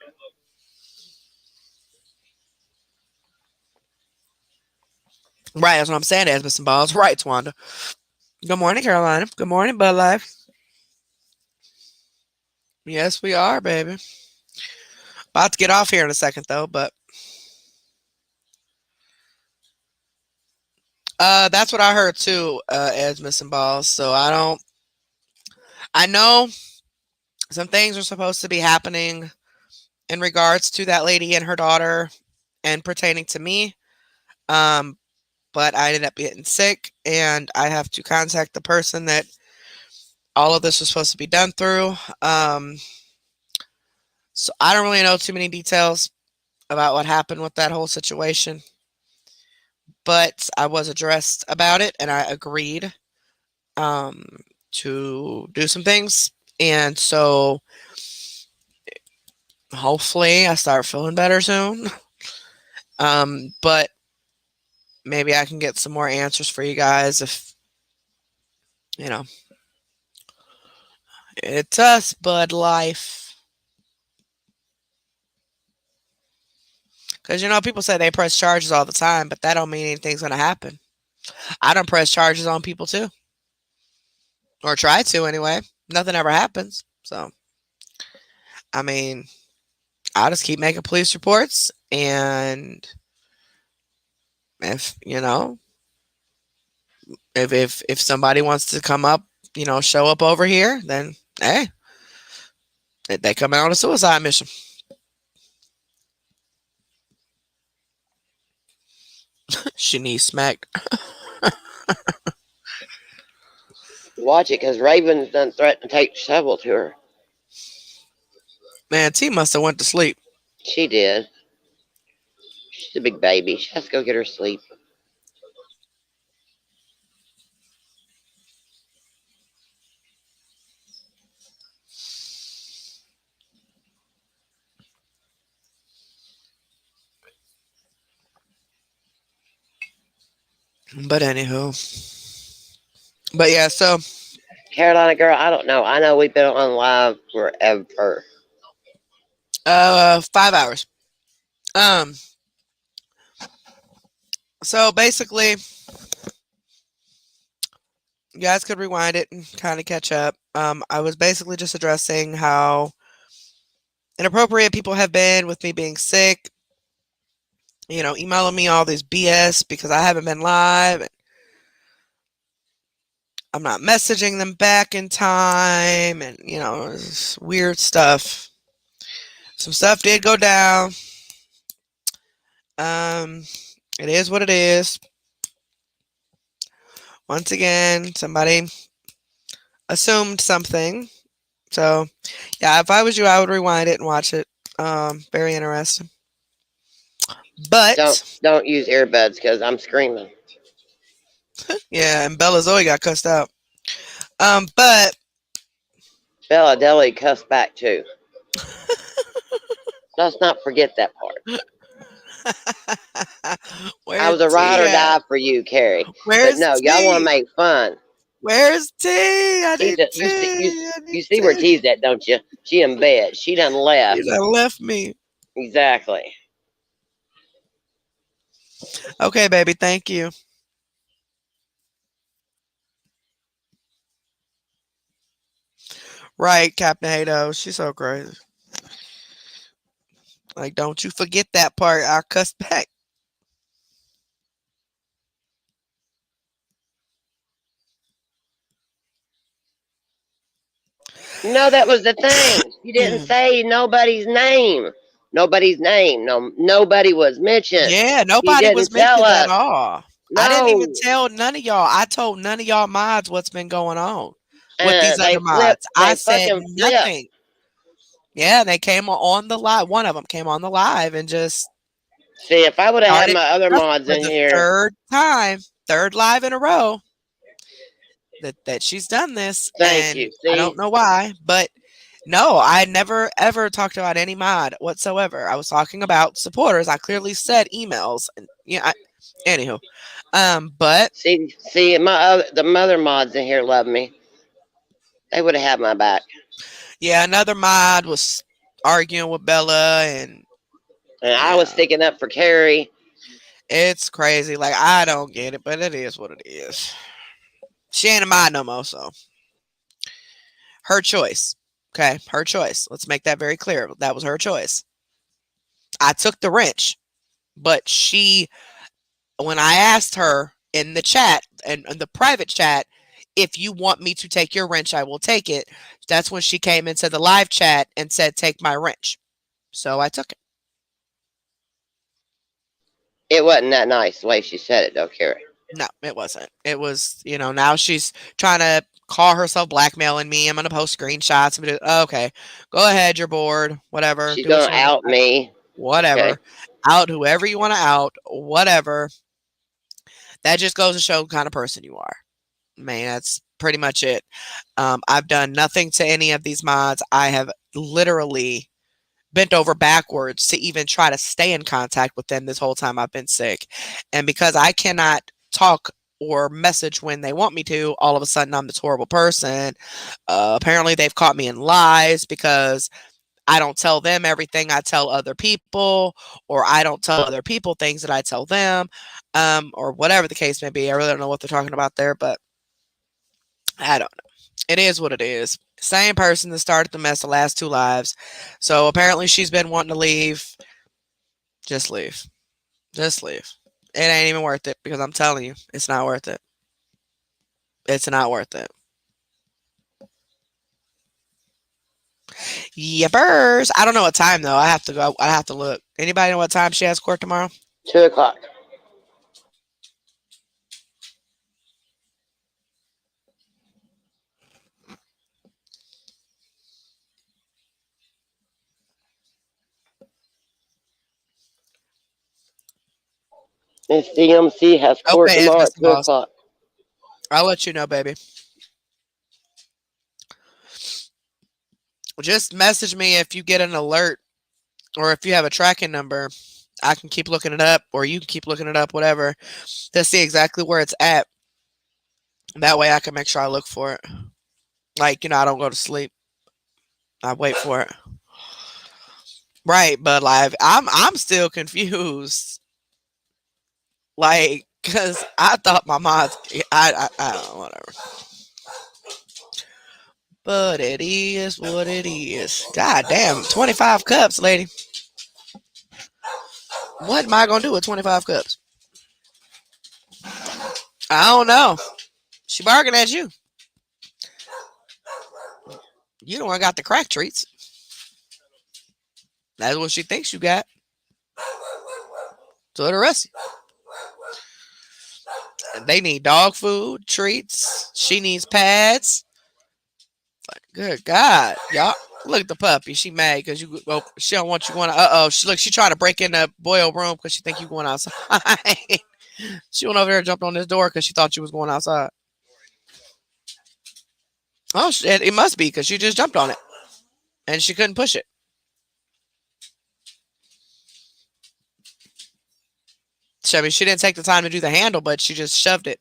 Right, that's what I'm saying, Esmus and Balls. Right, Twanda. Good morning, Carolina. Good morning, Bud Life. Yes, we are, baby. About to get off here in a second, though, but that's what I heard too, Esmus and Balls. So I know some things are supposed to be happening in regards to that lady and her daughter and pertaining to me. Um, but I ended up getting sick and I have to contact the person that all of this was supposed to be done through. Um, so I don't really know too many details about what happened with that whole situation, but I was addressed about it and I agreed um, to do some things. And so hopefully I start feeling better soon. But maybe I can get some more answers for you guys if, you know, it's us, Bud Life. Because, people say they press charges all the time, but that don't mean anything's going to happen. I don't press charges on people too, or try to anyway. Nothing ever happens. So, I mean, I'll just keep making police reports. And if, if somebody wants to come up, show up over here, then hey, they come out on a suicide mission. She needs smacked.
Watch it, cause Raven's done threatened to take the shovel to her.
Man, T must have went to sleep.
She did. She's a big baby. She has to go get her sleep.
But anywho, but yeah, so
Carolina girl, I don't know. I know we've been on live forever.
5 hours. Um, so basically, you guys could rewind it and kind of catch up. I was basically just addressing how inappropriate people have been with me being sick. Emailing me all this BS because I haven't been live. And I'm not messaging them back in time, and it's weird stuff. Some stuff did go down. It is what it is. Once again, somebody assumed something. So, yeah, if I was you, I would rewind it and watch it. Very interesting.
Don't
But
don't use earbuds because I'm screaming.
yeah, and Bella Zoe got cussed out. But
Bella Deli cussed back too. Let's not forget that part. I
where's
was a ride
T
or
at?
die for you, Carrie. But
Where's
no, y'all want to
T?
make fun.
Where's T? I
T's
need
at,
T. I
you
need
see where
T.
T's at, don't you? She in bed. She done
You
left.
done left me.
Exactly.
Okay, baby. Thank you. Right, Captain Hato. She's so crazy. Like, don't you forget that part. I'll cuss back.
No, that was the thing. She didn't say nobody's name. Nobody's name. No, nobody was mentioned.
Yeah,
She
nobody
didn't
was
tell
mentioned at
us.
all. I didn't even
No,
tell none of y'all. I told none of y'all mods what's been going on with these other mods. I
They
said
fucking flipped.
nothing. Yeah, they came on the live. One of them came on the live and just
See, if I would have had
started
my other
discussing
mods
for
in
the
here,
third time, third live in a row that she's done this,
thank
and
you.
I
See,
don't know why, but no, I never ever talked about any mod whatsoever. I was talking about supporters. I clearly said emails, and yeah. Anywho, but
see, the mother mods in here love me. They would have had my back,
yeah, another mod was arguing with Bella, and
and I was
yeah,
sticking up for Carrie.
it's crazy. Like I don't get it, but it is what it is. She ain't a mod no more, so her choice. Okay, her choice. Let's make that very clear. That was her choice. I took the wrench, but she, when I asked her in the chat and in the private chat, if you want me to take your wrench, I will take it. That's when she came into the live chat and said, take my wrench. So I took it.
It wasn't that nice the way she said it, though, Carrie.
No, it wasn't. It was, now she's trying to call herself blackmailing me. I'm going to post screenshots. Okay, go ahead. You're bored. Whatever.
She's
Do what
gonna
you want.
out me. Okay.
Whatever. Out whoever you want to out. Whatever. That just goes to show what kind of person you are. Man, that's pretty much it. I've done nothing to any of these mods. I have literally bent over backwards to even try to stay in contact with them this whole time I've been sick. And because I cannot talk or message when they want me to, all of a sudden I'm this horrible person. Apparently, they've caught me in lies because I don't tell them everything I tell other people, or I don't tell other people things that I tell them, or whatever the case may be. I really don't know what they're talking about there, but I don't know. It is what it is. Same person that started the mess the last two lives. So apparently she's been wanting to leave. Just leave. Just leave. It ain't even worth it because I'm telling you, it's not worth it. It's not worth it. Yepers. I don't know what time though. I have to go. I have to look. Anybody know what time she has court tomorrow?
2 o'clock. Miss DMC has court
Okay, it's
tomorrow at
Mr.
two
Boss.
o'clock.
I'll let you know, baby. Just message me if you get an alert or if you have a tracking number. I can keep looking it up, or you can keep looking it up, whatever, to see exactly where it's at. That way I can make sure I look for it. Like, I don't go to sleep. I wait for it. Right, but like I'm still confused. Like, cause I thought my mods I don't know, whatever. But it is what it is. God damn, 25 cups, lady. What am I gonna do with 25 cups? I don't know. She barking at you. You the one got the crack treats. That's what she thinks you got. So the rest, they need dog food, treats. She needs pads. Good God, y'all. Look at the puppy. She mad because you. Well, she don't want you going. She look. She trying to break in the boy room because she think you going outside. She went over there and jumped on this door because she thought you was going outside. Oh shit! It must be because she just jumped on it and she couldn't push it. I mean, she didn't take the time to do the handle, but she just shoved it.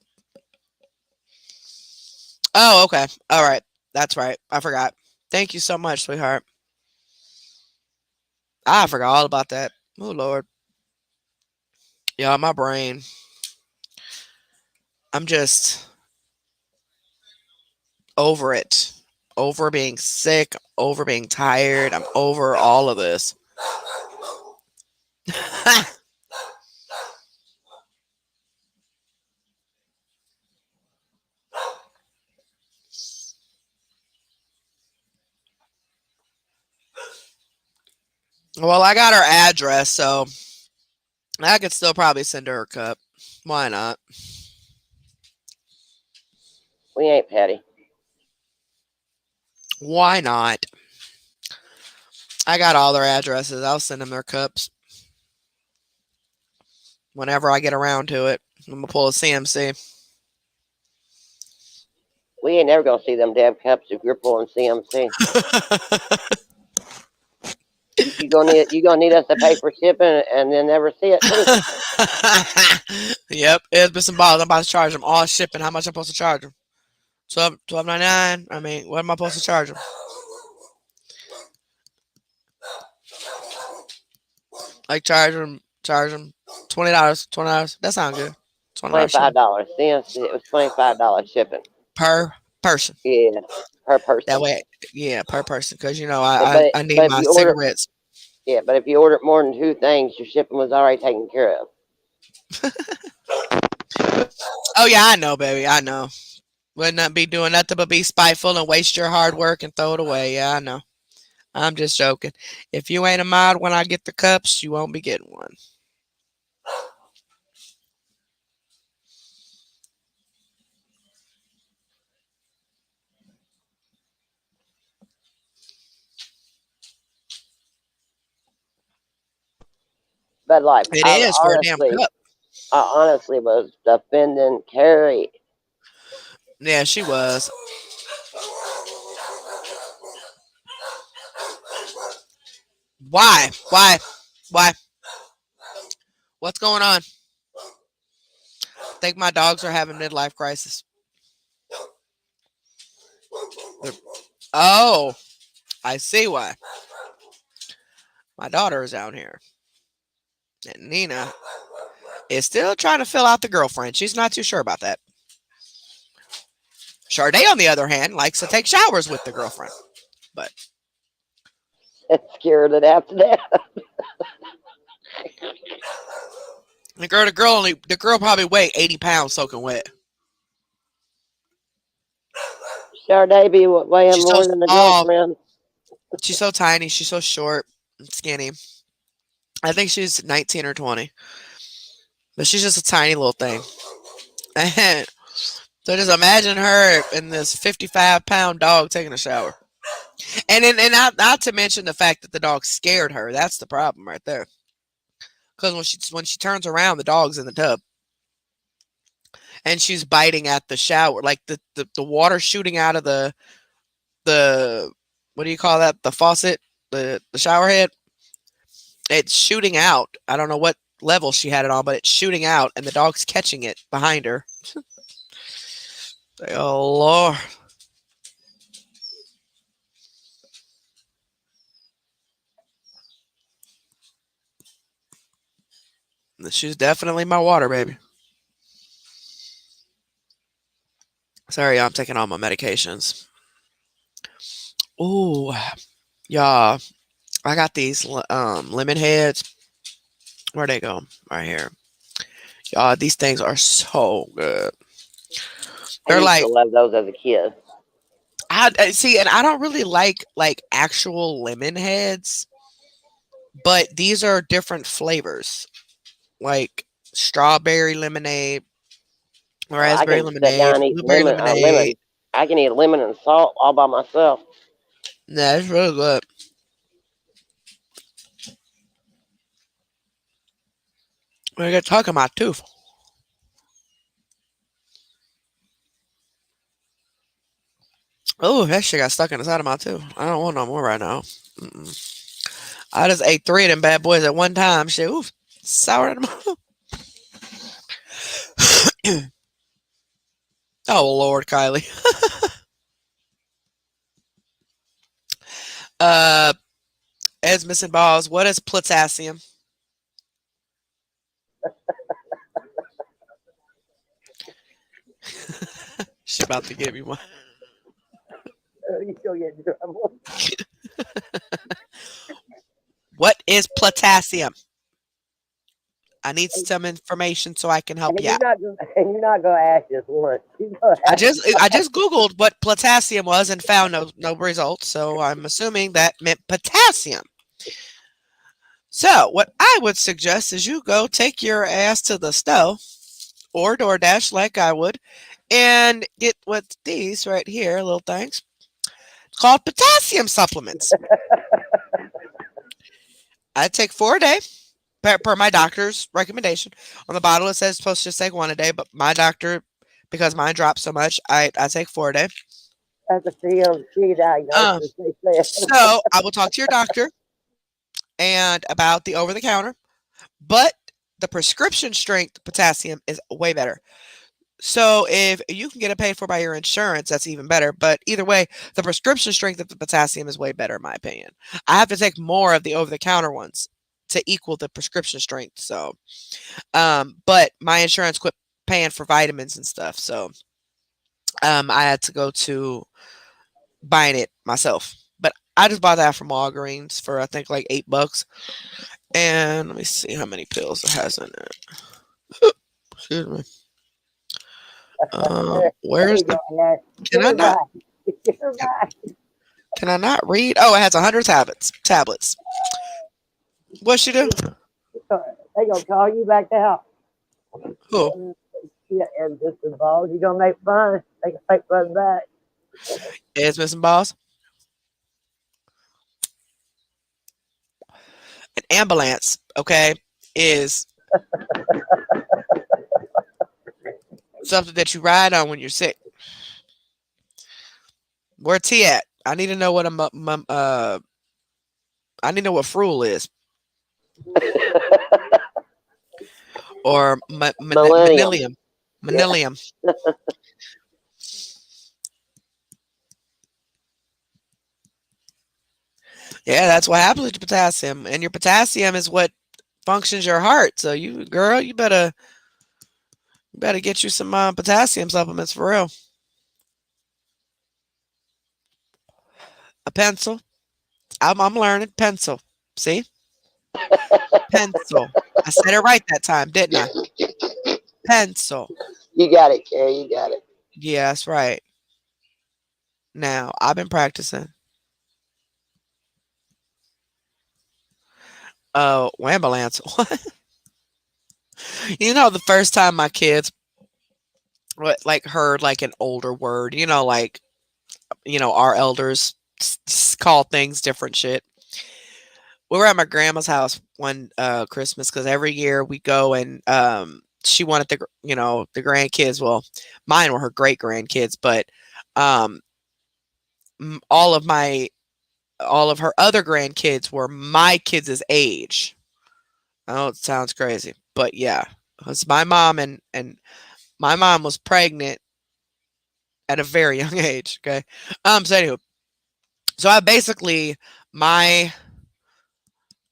Oh, okay. All right. That's right. I forgot. Thank you so much, sweetheart. I forgot all about that. Oh Lord. Yeah, my brain. I'm just over it. Over being sick, over being tired. I'm over all of this. Well, I got her address, so I could still probably send her a cup. Why not?
We ain't petty.
Why not? I got all their addresses. I'll send them their cups whenever I get around to it. I'm gonna pull a CMC.
We ain't never gonna see them damn cups if you're pulling CMC. You gonna need us to pay for shipping and then never see it too.
Yep, it's been some balls. I'm about to charge them all shipping. How much I'm supposed to charge them? 12.99. I mean, what am I supposed to charge them? Like charge them $20. $20. That sounds good.
Twenty
$20
five
shipping
dollars. CMC. It was $25 shipping.
per person.
Yeah, per
That
person.
way, yeah, per person. Because you know,
But
I
but
I need
but if
my
you order,
cigarettes.
yeah, but if you ordered more than two things, your shipping was already taken care of.
Oh yeah, I know, baby. I know. Would not be doing nothing but be spiteful and waste your hard work and throw it away. Yeah, I know. I'm just joking. If you ain't a mod when I get the cups, you won't be getting one.
But like,
It is for a damn cup.
I honestly was defending Carrie.
Yeah, she was. Why? Why? Why? What's going on? I think my dogs are having midlife crisis. They're- oh, I see why. My daughter is out here. And Nina is still trying to fill out the girlfriend. She's not too sure about that. Sade, on the other hand, likes to take showers with the girlfriend. But
Scared it after that.
the girl probably weigh 80 pounds soaking wet.
Sade be weighing
She's so
more than the
small.
girlfriend.
She's so tiny. She's so short and skinny. I think she's 19 or 20. But she's just a tiny little thing. And so just imagine her and this 55-pound dog taking a shower. And not to mention the fact that the dog scared her. That's the problem right there. Because when she turns around, the dog's in the tub and she's biting at the shower, like the water shooting out of the what do you call that? The faucet, the shower head. It's shooting out. I don't know what level she had it on, but it's shooting out, and the dog's catching it behind her. Oh Lord, she's definitely my water baby. Sorry, I'm taking all my medications. Ooh, yeah, I got these lemon heads. Where'd they go? Right here. Y'all, these things are so good.
I
They're
used to
like
love those as a kid.
I see, and I don't really like actual lemon heads, but these are different flavors, like strawberry lemonade,
Oh, I
raspberry
can sit down
lemonade,
and eat
blueberry lemonade.
lemon. I can eat lemon and salt all by myself.
Yeah, it's really good. I got talking my tooth. Oh, that shit got stuck in the side of my tooth. I don't want no more right now. Mm-mm. I just ate three of them bad boys at one time. Shit, oof, sour in the mouth. Oh Lord, Kylie. Uh, Ed's missing balls. What is potassium? She about to give me one.
You still get in trouble.
What is potassium? I need some information so I can help you out.
And you're not gonna ask this once. You're gonna
I just googled what potassium was and found no results. So I'm assuming that meant potassium. So what I would suggest is you go take your ass to the stove or DoorDash like I would, and get what these right here little things called potassium supplements. I take 4 a day per my doctor's recommendation. On the bottle it says it's supposed to just take 1 a day, but my doctor, because mine dropped so much, I take 4 a day.
That's a CMC
Um,
diagnosis. They said.
so I will talk to your doctor and about the over the counter, but the prescription strength potassium is way better. So if you can get it paid for by your insurance, that's even better. But either way, the prescription strength of the potassium is way better, in my opinion. I have to take more of the over the counter ones to equal the prescription strength. So, but my insurance quit paying for vitamins and stuff. So, I had to go to buying it myself. But I just bought that from Walgreens for I think like $8. And let me see how many pills it has in it. Excuse me.
There
Where's
you
the?
go, Ed.
Can
Get
I
her
not?
back. Get her back.
Can I not read? Oh, it has 100 tablets. Tablets. What she do?
They gonna call you back out.
Who?
Yeah, and just the balls. You gonna make fun. They can make fun back.
Is missing balls? An ambulance, okay, is something that you ride on when you're sick. Where T at? I need to know what I need to know what frual is, or
Millennium.
manilium.
Yeah.
Manilium. Yeah, that's what happens to potassium, and your potassium is what functions your heart. So you, girl, you better get you some potassium supplements for real. A pencil. I'm learning pencil. See, pencil. I said it right that time, didn't I? Pencil.
You got it, Carrie. You got it.
Yeah, that's right. Now I've been practicing. Oh, ambulance. What? The first time my kids like heard like an older word, like our elders call things different shit. We were at my grandma's house one Christmas because every year we go and she wanted the grandkids. Well, mine were her great grandkids, but um, all of her other grandkids were my kids' age. I know it sounds crazy, but yeah, it was my mom and my mom was pregnant at a very young age. Okay, so anyway, so I basically my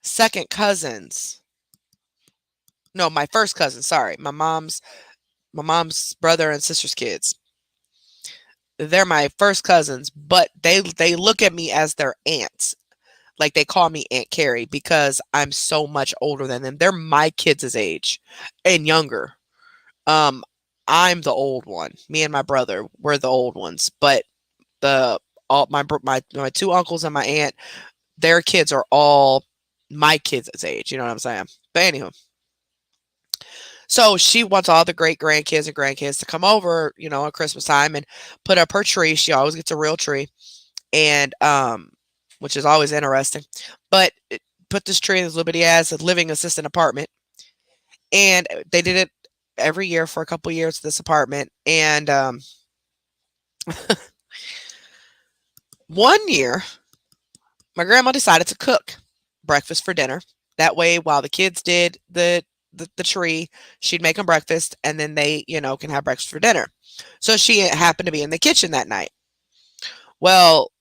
second cousins, no, my first cousin, sorry, my mom's brother and sister's kids. They're my first cousins, but they look at me as their aunts. Like they call me Aunt Carrie because I'm so much older than them. They're my kids' age and younger. Um, I'm the old one. Me and my brother, we're the old ones. But the all my two uncles and my aunt, their kids are all my kids' age. You know what I'm saying? But anywho, so she wants all the great grandkids and grandkids to come over, at Christmas time and put up her tree. She always gets a real tree, and which is always interesting. But put this tree in this little bitty ass a living assistant apartment, and they did it every year for a couple years at this apartment. And one year, my grandma decided to cook breakfast for dinner. That way, while the kids did the the tree. She'd make them breakfast, and then they, can have breakfast for dinner. So she happened to be in the kitchen that night. Well,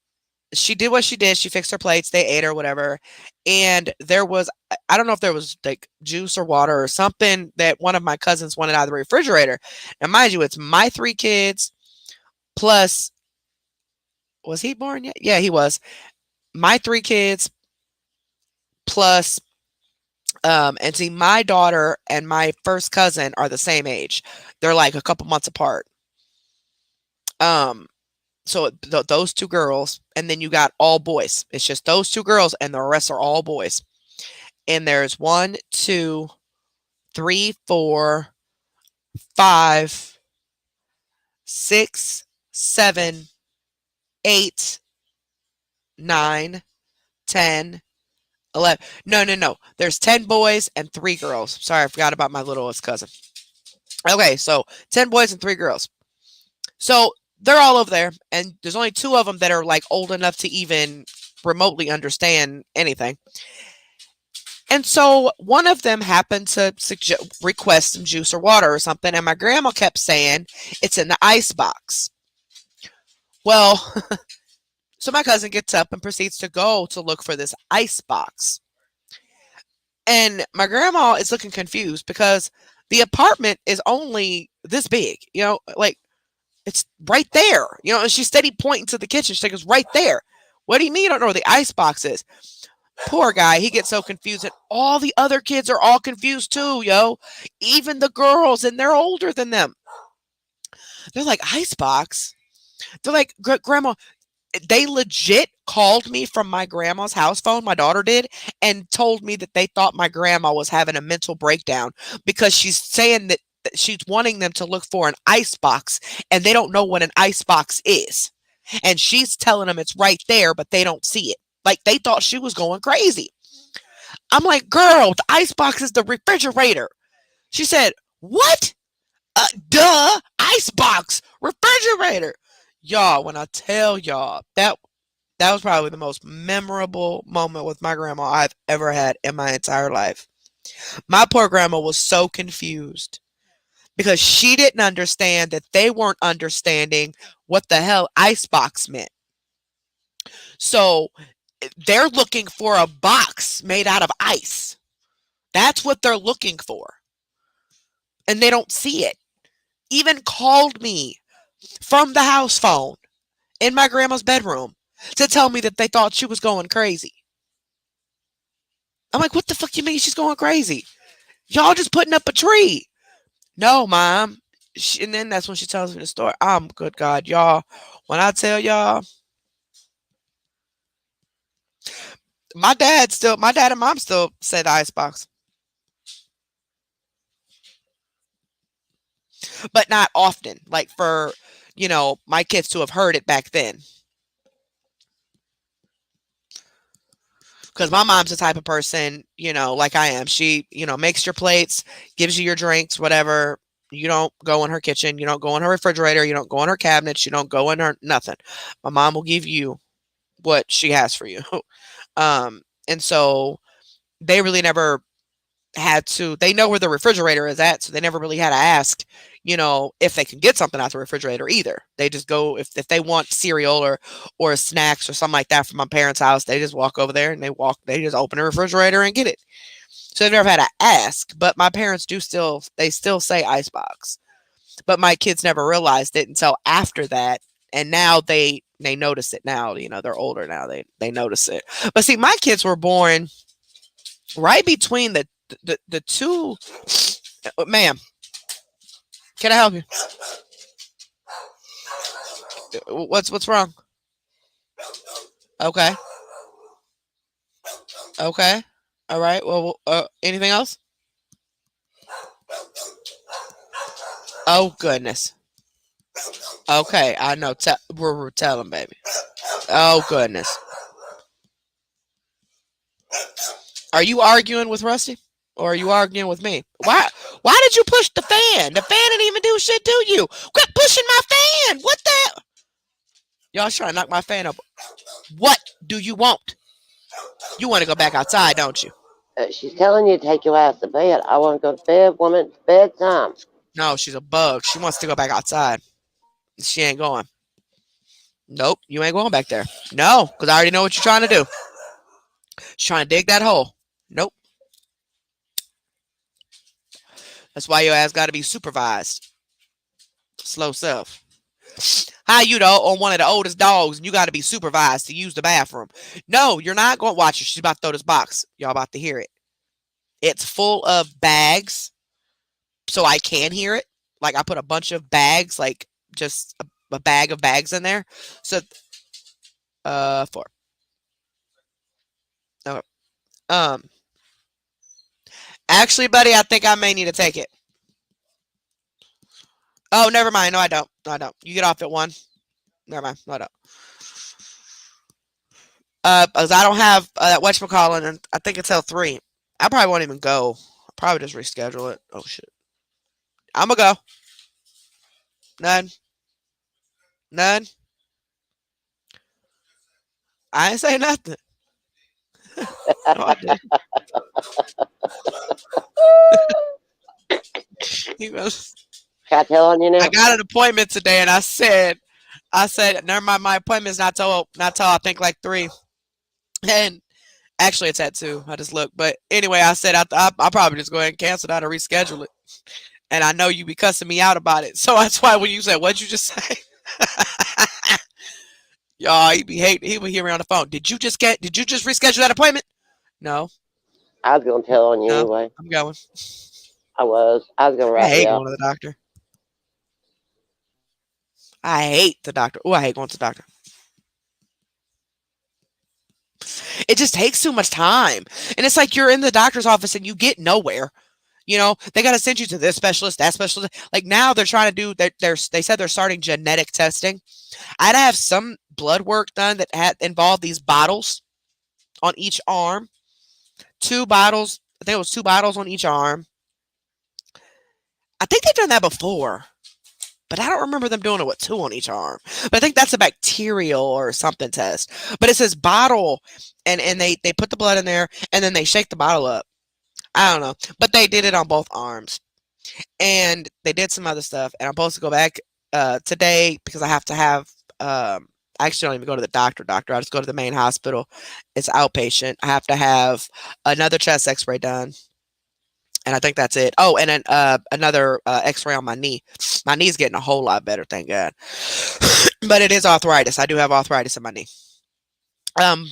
she did what she did. She fixed her plates. They ate or whatever. And there was, I don't know if there was like juice or water or something that one of my cousins wanted out of the refrigerator. Now, mind you, it's my 3 kids plus, was he born yet? Yeah, he was. My 3 kids plus, and see, my daughter and my first cousin are the same age. They're like a couple months apart. Um, so those 2 girls, and then you got all boys. It's just those 2 girls, and the rest are all boys. And there's 1, 2, 3, 4, 5, 6, 7, 8, 9, 10, 11. No, no, no. There's 10 boys and 3 girls. Sorry, I forgot about my littlest cousin. Okay, so 10 boys and 3 girls. So they're all over there, and there's only 2 of them that are like old enough to even remotely understand anything. And so one of them happened to request some juice or water or something, and my grandma kept saying it's in the ice box. Well, so my cousin gets up and proceeds to go to look for this ice box. And my grandma is looking confused because the apartment is only this big, like it's right there, and she's steady pointing to the kitchen. She's like, it's right there. What do you mean you don't know where the ice box is? Poor guy, he gets so confused, and all the other kids are all confused too, even the girls, and they're older than them. They're like, icebox? They're like, Grandma, they legit called me from my grandma's house phone, my daughter did, and told me that they thought my grandma was having a mental breakdown because she's saying that she's wanting them to look for an icebox, and they don't know what an icebox is. And she's telling them it's right there, but they don't see it. Like, they thought she was going crazy. I'm like, girl, the icebox is the refrigerator. She said, what? Duh, icebox, refrigerator. Y'all, when I tell y'all, that was probably the most memorable moment with my grandma I've ever had in my entire life. My poor grandma was so confused because she didn't understand that they weren't understanding what the hell icebox meant. So they're looking for a box made out of ice. That's what they're looking for. And they don't see it. Even called me from the house phone in my grandma's bedroom to tell me that they thought she was going crazy. I'm like, what the fuck you mean she's going crazy? Y'all just putting up a tree. No, Mom. And then that's when she tells me the story. Good God, y'all. When I tell y'all, my dad and Mom still say the icebox. But not often. Like for, my kids to have heard it back then. Because my mom's the type of person, like I am. She, makes your plates, gives you your drinks, whatever. You don't go in her kitchen. You don't go in her refrigerator. You don't go in her cabinets. You don't go in her nothing. My mom will give you what she has for you. And so they really never had to, they know where the refrigerator is at. So they never really had to ask, if they can get something out the refrigerator either. They just go, if they want cereal or snacks or something like that from my parents' house, they just walk over there and they just open the refrigerator and get it. So they've never had to ask, but my parents they still say icebox. But my kids never realized it until after that. And now they notice it now, they're older now. They notice it. But see, my kids were born right between the two. Ma'am, can I help you? What's wrong? Okay. Okay. All right. Well, anything else? Oh goodness. Okay, I know. We're telling, baby. Oh goodness. Are you arguing with Rusty? Or are you arguing with me? Why did you push the fan? The fan didn't even do shit to you. Quit pushing my fan. What the? Y'all trying to knock my fan up. What do you want? You want to go back outside, don't you?
She's telling you to take your ass to bed. I want to go to bed, woman. It's bedtime.
No, she's a bug. She wants to go back outside. She ain't going. Nope, you ain't going back there. No, because I already know what you're trying to do. She's trying to dig that hole. Nope. That's why your ass got to be supervised. Slow self. How you though on one of the oldest dogs and you got to be supervised to use the bathroom? No, you're not going to watch her. She's about to throw this box. Y'all about to hear it. It's full of bags, so I can hear it. Like I put a bunch of bags, like just a bag of bags in there. So, four. Okay. Um, actually, buddy, I think I may need to take it. Oh, never mind. No, I don't. No, I don't. You get off at one. Never mind. No, I don't. Because I don't have that whatchamacallit, and I think it's till 3. I probably won't even go. I'll probably just reschedule it. Oh, shit. I'm going to go. None. None. I ain't say nothing. No, I did. He goes,
Can I tell on you
I
now?
got an appointment today, and I said, never mind, my appointment's not till I think like 3. And actually, it's at 2. I just looked. But anyway, I said, I'll probably just go ahead and cancel that or reschedule it. And I know you be cussing me out about it. So that's why when you said, what'd you just say? Y'all, he be hearing me on the phone. Did you just reschedule that appointment? No,
I was gonna tell on you
no,
anyway.
I'm going.
I was gonna
I
rat you
hate
out.
going to the doctor. I hate the doctor. Oh, I hate going to the doctor. It just takes too much time. And it's like you're in the doctor's office and you get nowhere. You know, they got to send you to this specialist, that specialist. Like now they're trying to do they said they're starting genetic testing. I'd have some blood work done that had involved these bottles on each arm. 2 bottles. I think it was 2 bottles on each arm. I think they've done that before, but I don't remember them doing it with 2 on each arm. But I think that's a bacterial or something test. But it says bottle, and they put the blood in there, and then they shake the bottle up. I don't know, but they did it on both arms, and they did some other stuff. And I'm supposed to go back today because I have to have. I actually don't even go to the doctor. Doctor, I just go to the main hospital. It's outpatient. I have to have another chest X-ray done, and I think that's it. Oh, and then another X-ray on my knee. My knee's getting a whole lot better, thank God. But it is arthritis. I do have arthritis in my knee. Um,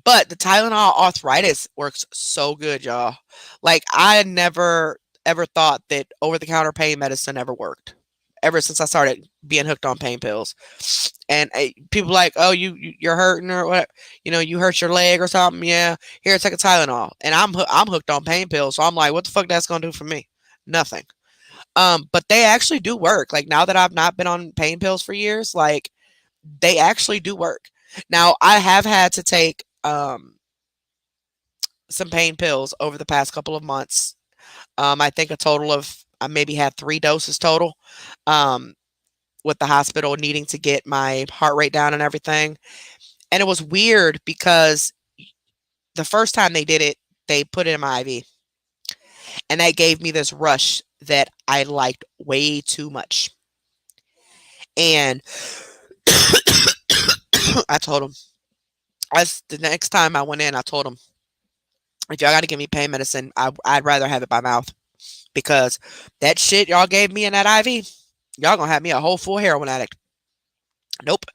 but the Tylenol arthritis works so good, y'all. Like I never ever thought that over-the-counter pain medicine ever worked. Ever since I started being hooked on pain pills, and people like, oh, you're hurting or what? You know, you hurt your leg or something. Yeah, here, take a Tylenol, and I'm hooked on pain pills. So I'm like, what the fuck that's gonna do for me? Nothing. But they actually do work. Like now that I've not been on pain pills for years, like they actually do work. Now I have had to take some pain pills over the past couple of months. I think a total of I maybe had 3 doses total. Um, with the hospital needing to get my heart rate down and everything. And it was weird because the first time they did it, they put it in my IV, and that gave me this rush that I liked way too much. And I told them, as the next time I went in, I told them, if y'all got to give me pain medicine, I'd rather have it by mouth because that shit y'all gave me in that IV, y'all gonna have me a whole full heroin addict. Nope.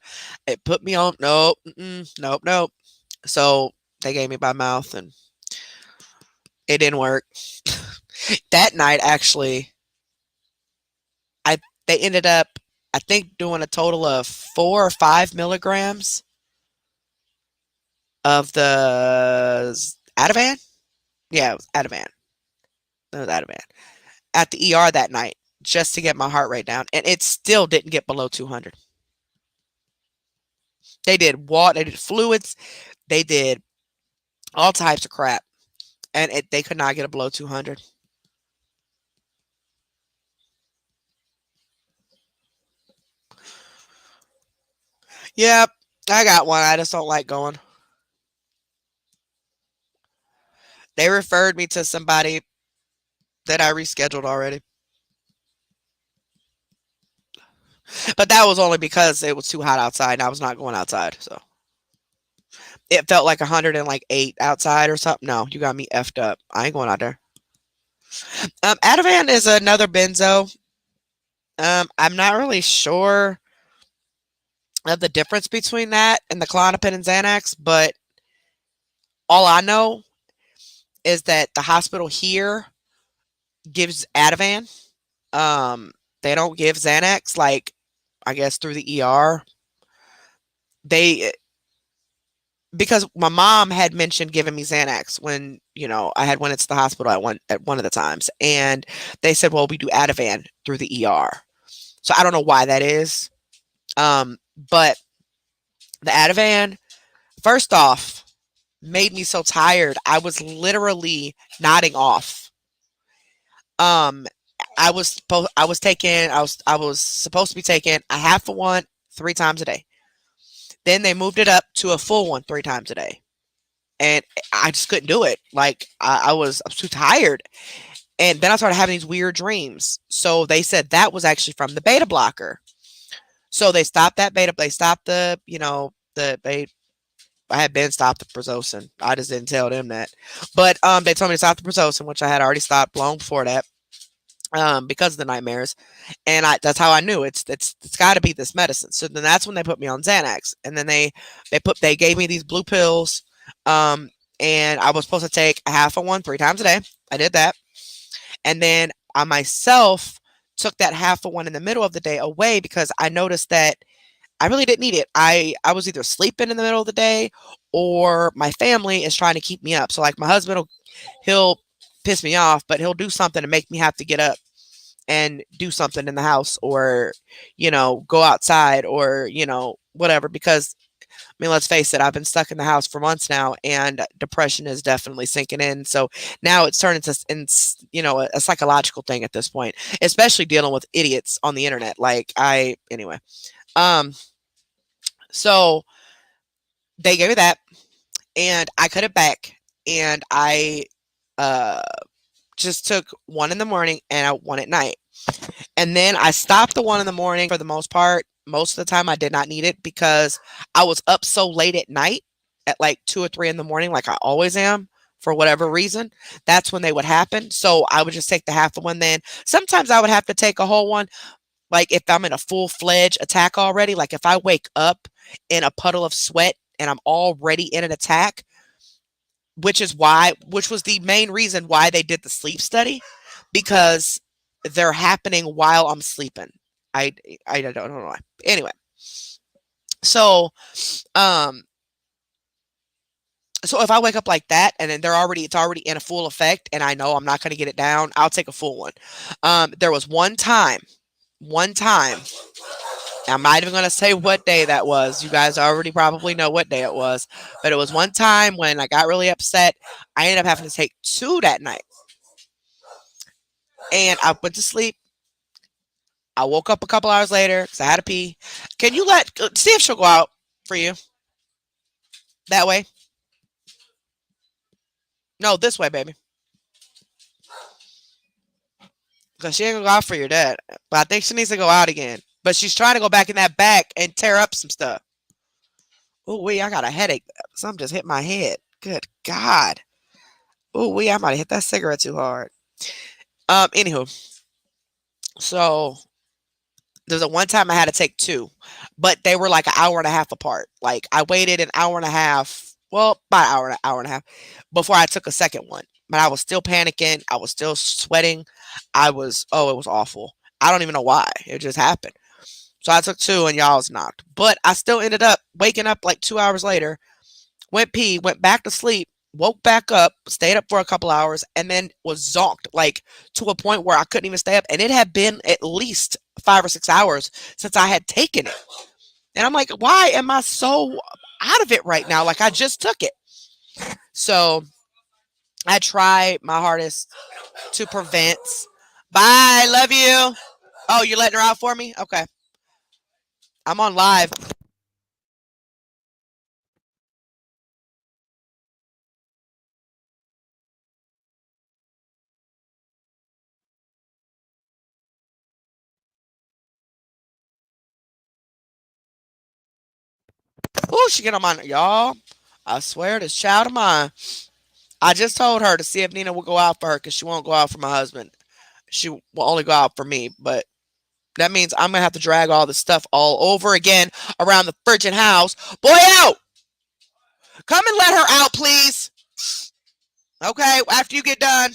It put me on. Nope. Nope. Nope. So they gave me by mouth and it didn't work. That night, actually, I they ended up, I think, doing a total of 4 or 5 milligrams of the Ativan. Yeah, it was Ativan. It was Ativan at the ER that night just to get my heart rate down, and it still didn't get below 200. They did water, they did fluids, they did all types of crap, and they could not get it below 200. Yep, I got one. I just don't like going. They referred me to somebody that I rescheduled already. But that was only because it was too hot outside and I was not going outside. So it felt like 108 outside or something. No, you got me effed up. I ain't going out there. Ativan is another benzo. I'm not really sure of the difference between that and the Klonopin and Xanax, but all I know is that the hospital here gives Ativan. They don't give Xanax, like I guess through the ER. They because my mom had mentioned giving me Xanax when I had went into the hospital at one of the times, and they said, "Well, we do Ativan through the ER." So I don't know why that is, but the Ativan, first off, made me so tired. I was literally nodding off. Um, I was supposed to be taking a half of one 3 times a day. Then they moved it up to a full one 3 times a day. And I just couldn't do it. Like I was too tired. And then I started having these weird dreams. So they said that was actually from the beta blocker. So they stopped that beta. They stopped I had been stopped the Prozocin. I just didn't tell them that. But they told me to stop the Prozocin, which I had already stopped long before that. Because of the nightmares, and that's how I knew it's got to be this medicine. So then that's when they put me on Xanax, and then they gave me these blue pills, um, and I was supposed to take a half of one 3 times a day. I did that, and then I myself took that half of one in the middle of the day away because I noticed that I really didn't need it. I was either sleeping in the middle of the day, or my family is trying to keep me up. So like my husband he'll piss me off, but he'll do something to make me have to get up and do something in the house, or go outside, or whatever, because I mean, let's face it, I've been stuck in the house for months now, and depression is definitely sinking in. So now it's turned into a psychological thing at this point, especially dealing with idiots on the internet. Like I anyway. um so they gave me that, and I cut it back, and I uh just took one in the morning and one at night. And then I stopped the one in the morning for the most part. Most of the time I did not need it because I was up so late at night at like 2 or 3 in the morning, like I always am for whatever reason. That's when they would happen. So I would just take the half of one then. Sometimes I would have to take a whole one, like if I'm in a full-fledged attack already, like if I wake up in a puddle of sweat and I'm already in an attack, which was the main reason why they did the sleep study, because they're happening while I'm sleeping. I I don't know why. Anyway, so um so if I wake up like that and then it's already in a full effect and I know I'm not going to get it down, I'll take a full one. There was one time, I'm not even going to say what day that was. You guys already probably know what day it was, but it was one time when I got really upset. I ended up having to take two that night, and I went to sleep. I woke up a couple hours later because I had to pee. Can you see if she'll go out for you that way? No, this way, baby. Because she ain't gonna go out for your dad. But I think she needs to go out again. But she's trying to go back in that back and tear up some stuff. Oh, wait, I got a headache. Something just hit my head. Good God. Oh, wait, I might have hit that cigarette too hard. Anywho, so there's a one time I had to take two, but they were like an hour and a half apart. Like I waited an hour and a half, well, about an hour and a half before I took a second one. But I was still panicking. I was still sweating. It was awful. I don't even know why. It just happened. So I took two and y'all was knocked. But I still ended up waking up like 2 hours later, went pee, went back to sleep, woke back up, stayed up for a couple hours, and then was zonked like to a point where I couldn't even stay up. And it had been at least 5 or 6 hours since I had taken it. And I'm like, why am I so out of it right now? Like I just took it. So I try my hardest to prevent. Bye, love you. Oh, you're letting her out for me? Okay. I'm on live. Oh, she get on my y'all. I swear this child of mine. I just told her to see if Nina will go out for her because she won't go out for my husband. She will only go out for me. But that means I'm gonna have to drag all this stuff all over again around the frigid house. Boy out! Come and let her out, please. Okay, after you get done.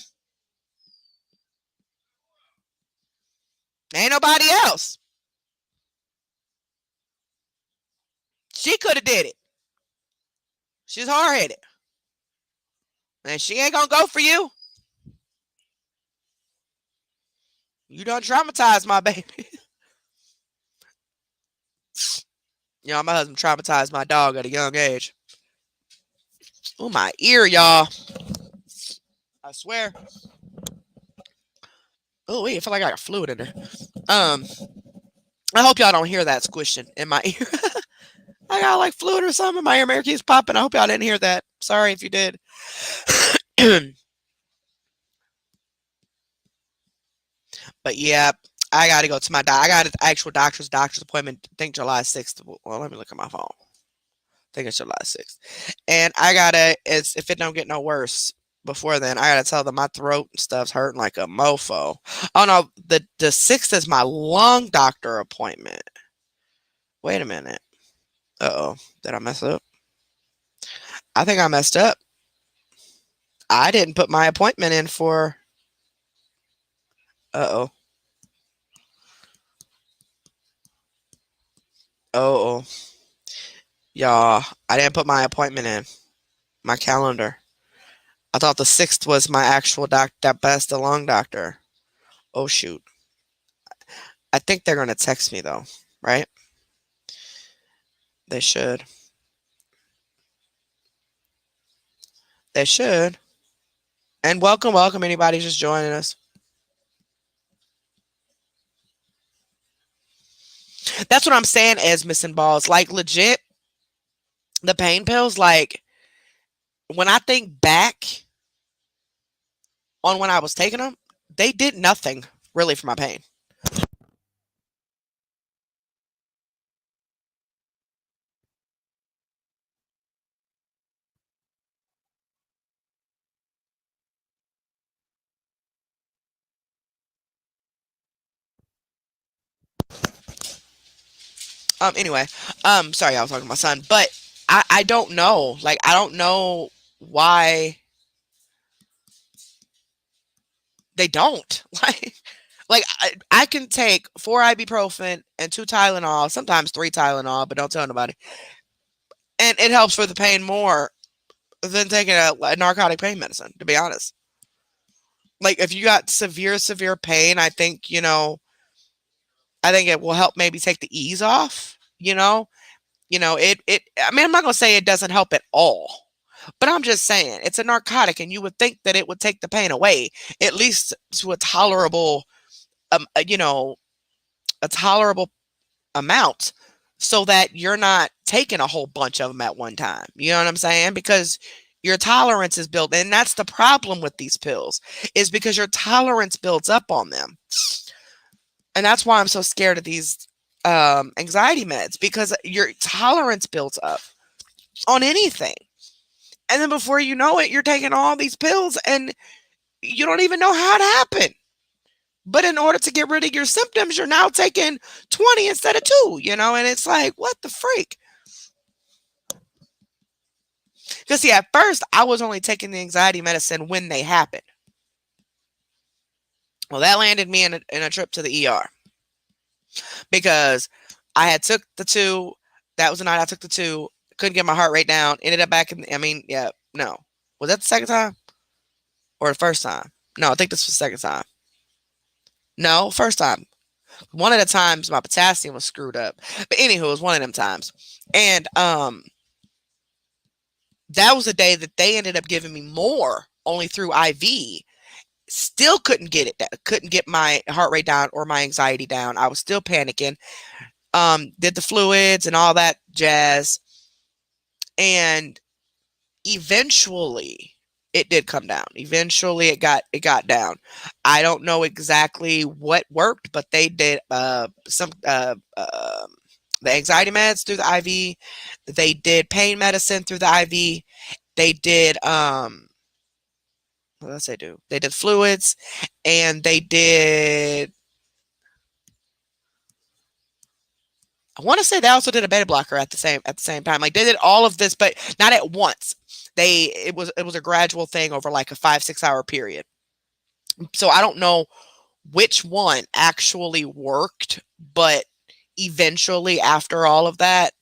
Ain't nobody else. She could have did it. She's hard headed. And she ain't gonna go for you. You done traumatized my baby. You know, my husband traumatized my dog at a young age. Oh, my ear, y'all. I swear. Oh, wait, I feel like I got fluid in there. I hope y'all don't hear that squishing in my ear. I got like fluid or something. My ear keeps popping. I hope y'all didn't hear that. Sorry if you did. But yeah, I got to go to my I got an actual doctor's appointment. I think July 6th. Well, let me look at my phone. I think it's July 6th. And I gotta, it's if it don't get no worse before then, I gotta tell them my throat and stuff's hurting like a mofo. Oh no, the 6th is my lung doctor appointment. Wait a minute. Uh-oh. Did I mess up? I think I messed up. I didn't put my appointment in for. Uh-oh. Oh, y'all. I didn't put my appointment in. My calendar. I thought the 6th was my actual that best the lung doctor. Oh shoot. I think they're gonna text me though, right? They should. They should. And welcome, welcome anybody just joining us. That's what I'm saying is missing balls. Like legit, the pain pills, like when I think back on when I was taking them, they did nothing really for my pain. Anyway, sorry, I was talking to my son, but I don't know. Like, I don't know why they don't. Like I can take 4 ibuprofen and 2 Tylenol, sometimes 3 Tylenol, but don't tell nobody. And it helps for the pain more than taking a narcotic pain medicine, to be honest. Like if you got severe pain, I think, I think it will help maybe take the ease off, it I mean, I'm not going to say it doesn't help at all. But I'm just saying, it's a narcotic and you would think that it would take the pain away, at least to a tolerable a tolerable amount so that you're not taking a whole bunch of them at one time. You know what I'm saying? Because your tolerance is built, and that's the problem with these pills, is because your tolerance builds up on them. And that's why I'm so scared of these anxiety meds, because your tolerance builds up on anything. And then before you know it, you're taking all these pills and you don't even know how it happened. But in order to get rid of your symptoms, you're now taking 20 instead of 2, and it's like, what the freak? Because see, at first, I was only taking the anxiety medicine when they happened. Well, that landed me in a trip to the ER. Because I had took the 2. That was the night I took the 2. Couldn't get my heart rate down. Ended up back in, no. Was that the second time? Or the first time? No, I think this was the second time. No, first time. One of the times my potassium was screwed up. But anywho, it was one of them times. And that was the day that they ended up giving me more, only through IV. Still couldn't get it down. Couldn't get my heart rate down or my anxiety down. I was still panicking. Did the fluids and all that jazz. And eventually it did come down. Eventually it got down. I don't know exactly what worked, but they did some the anxiety meds through the IV. They did pain medicine through the IV. They did what else they do? They did fluids, and they did. I want to say they also did a beta blocker at the same time. Like they did all of this, but not at once. It was a gradual thing over like a 5-6 hour period. So I don't know which one actually worked, but eventually after all of that,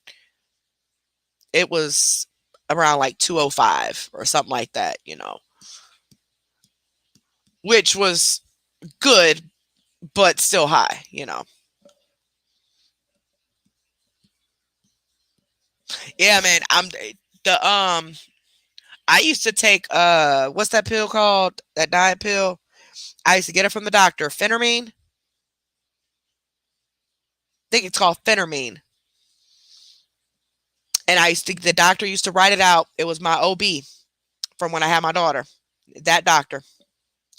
it was around like 205 or something like that, which was good, but still high. Yeah, man. The I used to take what's that pill called? That diet pill? I used to get it from the doctor. Phenermine. I think it's called Phenermine. And the doctor used to write it out. It was my OB from when I had my daughter. That doctor.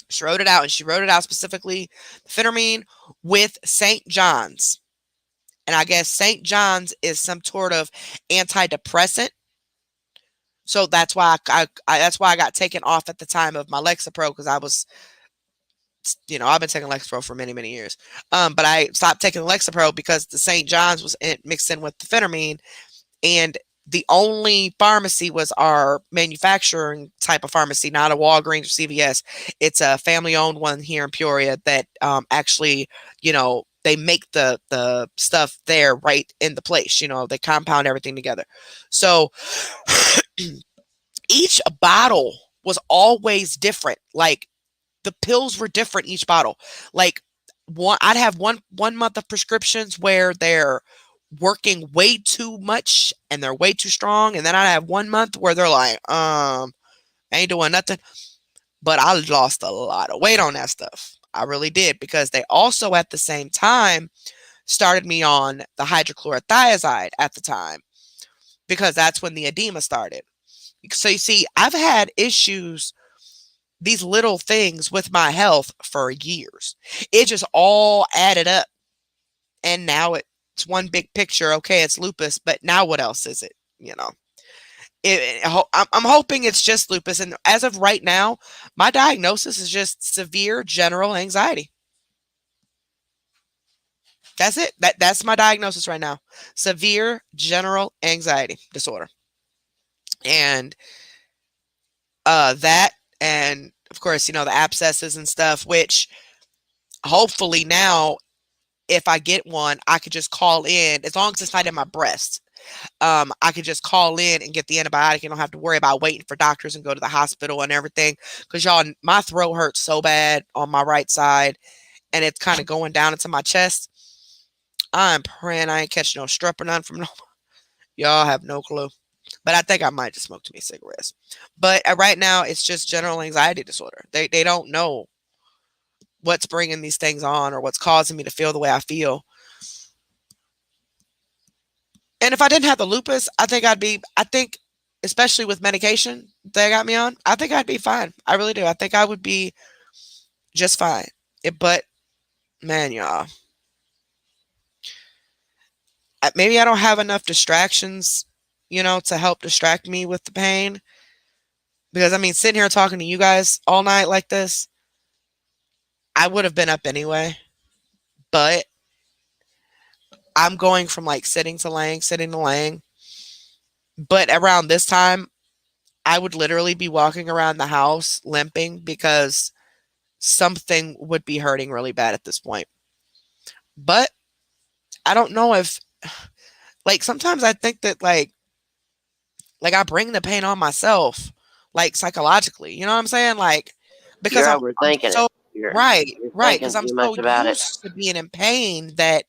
She wrote it out, and she wrote it out specifically Phenermine with St. John's. And I guess St. John's is some sort of antidepressant. So that's why I got taken off at the time of my Lexapro, because I was, I've been taking Lexapro for many, many years. But I stopped taking Lexapro because the St. John's was mixed in with the Phenermine, and the only pharmacy was our manufacturing type of pharmacy, not a Walgreens or CVS. It's a family-owned one here in Peoria that actually, they make the stuff there right in the place. They compound everything together. So each bottle was always different. Like the pills were different each bottle. Like I'd have one month of prescriptions where they're working way too much and they're way too strong, and then I have 1 month where they're like, ain't doing nothing. But I lost a lot of weight on that stuff. I really did, because they also at the same time started me on the hydrochlorothiazide at the time, because that's when the edema started. So you see, I've had issues, these little things with my health for years. It just all added up. And now it's one big picture. Okay, it's lupus, but now what else is it? I'm hoping it's just lupus. And as of right now, my diagnosis is just severe general anxiety. That's it. That's my diagnosis right now. Severe general anxiety disorder. And that, and of course, the abscesses and stuff, which hopefully now, if I get one, I could just call in, as long as it's not in my breast. I could just call in and get the antibiotic and don't have to worry about waiting for doctors and go to the hospital and everything. Because y'all, my throat hurts so bad on my right side, and it's kind of going down into my chest. I'm praying I ain't catching no strep or none from no. Y'all have no clue. But I think I might just smoke too many cigarettes. But right now, it's just general anxiety disorder. They don't know what's bringing these things on or what's causing me to feel the way I feel. And if I didn't have the lupus, I think, especially with medication they got me on, I think I'd be fine. I really do. I think I would be just fine. But man, y'all, maybe I don't have enough distractions, to help distract me with the pain. Because sitting here talking to you guys all night like this, I would have been up anyway. But I'm going from like sitting to laying, sitting to laying. But around this time, I would literally be walking around the house limping, because something would be hurting really bad at this point. But I don't know if, like, sometimes I think that like I bring the pain on myself, like psychologically. You know what I'm saying? Like, because
You're
I'm
overthinking
so
it. You're
right,
you're
right,
thinking
because I'm
too
so
much about it.
used to being in pain that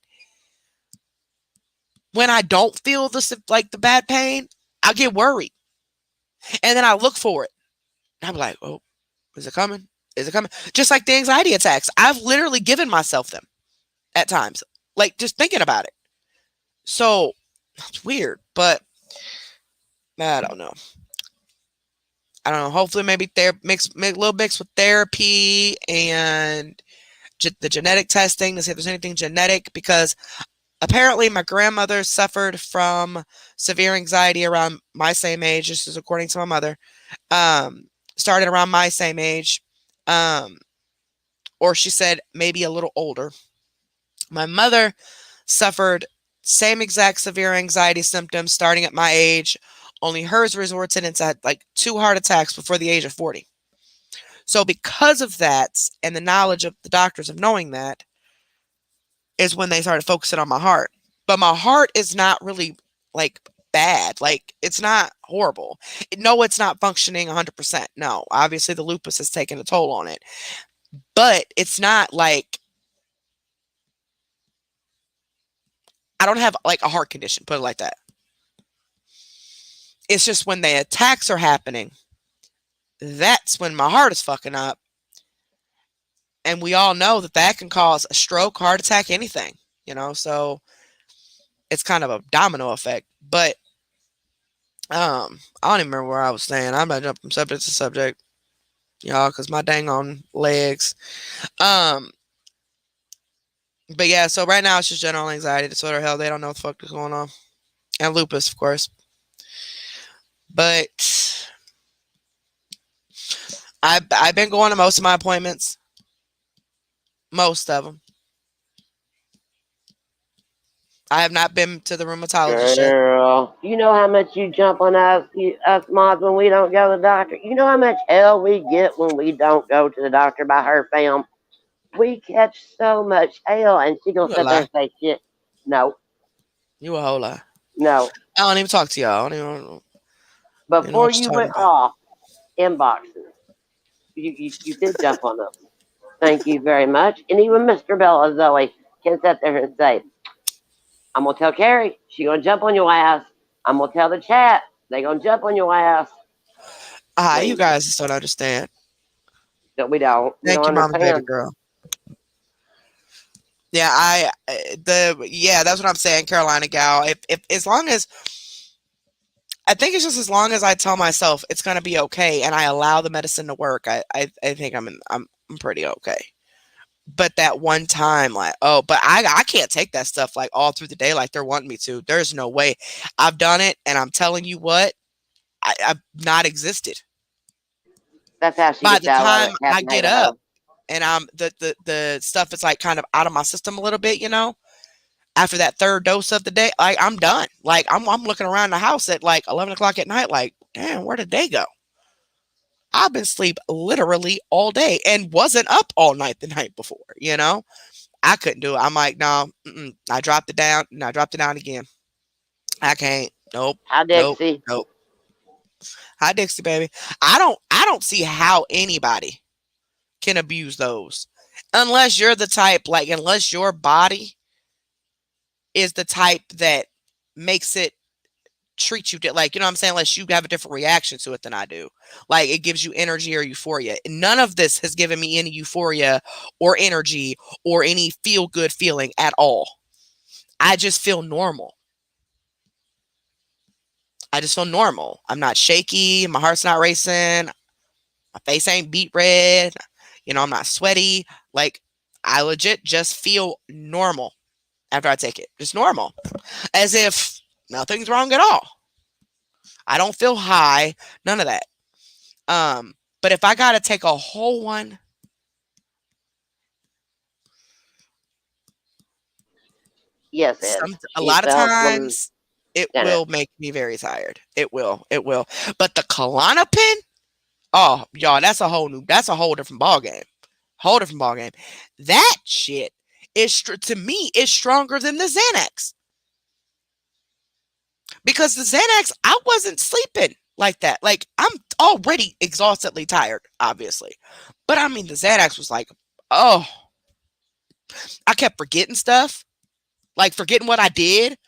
when I don't feel the bad pain, I get worried, and then I look for it. And I'm like, oh, is it coming? Is it coming? Just like the anxiety attacks, I've literally given myself them at times, like just thinking about it. So it's weird, but I don't know. I don't know. Hopefully, maybe make a little mix with therapy and the genetic testing to see if there's anything genetic, because Apparently, my grandmother suffered from severe anxiety around my same age. This is according to my mother. Started around my same age, um, or she said maybe a little older. My mother suffered same exact severe anxiety symptoms starting at my age. Only hers resorted into like 2 heart attacks before the age of 40. So because of that and the knowledge of the doctors of knowing that is when they started focusing on my heart. But my heart is not really like bad. Like it's not horrible. No, it's not functioning 100%. No, obviously the lupus has taken a toll on it. But it's not like I don't have like a heart condition, put it like that. It's just when the attacks are happening, that's when my heart is fucking up. And we all know that that can cause a stroke, heart attack, anything, so it's kind of a domino effect. But I don't even remember where I was saying. I'm not jumping from subject to subject, y'all, because my dang on legs. Um, but yeah, so right now it's just general anxiety disorder. Hell, they don't know what the fuck is going on. And lupus, of course. But I've been going to most of my appointments. Most of them. I have not been to the rheumatologist yet.
Girl, you know how much you jump on us moms when we don't go to the doctor? You know how much hell we get when we don't go to the doctor by her film? We catch so much hell, and she gonna
You a
sit there
lie.
and say shit. No,
You a whole lie.
no.
I don't even talk to y'all. I don't even know
Before
what
you
you're talking
went
about.
off inboxing, you did jump on us. Thank you very much. And even Mr. Bella Zoe can sit there and say, I'm gonna tell Carrie, she gonna jump on your ass. I'm gonna tell the chat, they gonna jump on your ass.
You
Please.
guys just don't understand.
No, we don't. We don't
Thank you, mama, baby
understand.
girl. Yeah, that's what I'm saying, Carolina gal. If as long as I think it's just as long as I tell myself it's gonna be okay and I allow the medicine to work, I think I'm pretty okay. But that one time, like, oh, but I can't take that stuff like all through the day like they're wanting me to. There's no way. I've done it, and I'm telling you what, I've not existed.
That's how she
By
gets
the
out of
time
it, Captain
I get up
Idaho.
and I'm the stuff is like kind of out of my system a little bit. After that third dose of the day, like I'm done. Like I'm looking around the house at like 11 o'clock at night, like, damn, where did they go? I've been asleep literally all day and wasn't up all night the night before. I couldn't do it. I'm like, no, I dropped it down and I dropped it down again. I can't. Nope.
Hi,
Nope.
Dixie.
Nope. Hi, Dixie, baby. I don't see how anybody can abuse those. Unless you're the type, like, unless your body is the type that makes it treat you like, you know what I'm saying? Unless you have a different reaction to it than I do. Like, it gives you energy or euphoria. None of this has given me any euphoria or energy or any feel good feeling at all. I just feel normal. I just feel normal. I'm not shaky. My heart's not racing. My face ain't beet red. I'm not sweaty. Like, I legit just feel normal after I take it. Just normal. As if nothing's wrong at all. I don't feel high. None of that. But if I got to take a whole one,
Yes, Ed.
a
She
lot of
felt them
times it
in it.
will make me very tired. It will. It will. But the Klonopin, oh, y'all, that's a whole different ball game. Whole different ball game. That shit to me is stronger than the Xanax because the Xanax I wasn't sleeping like that. Like I'm already exhaustedly tired, obviously, but I mean the Xanax was like, oh, I kept forgetting stuff, like forgetting what I did,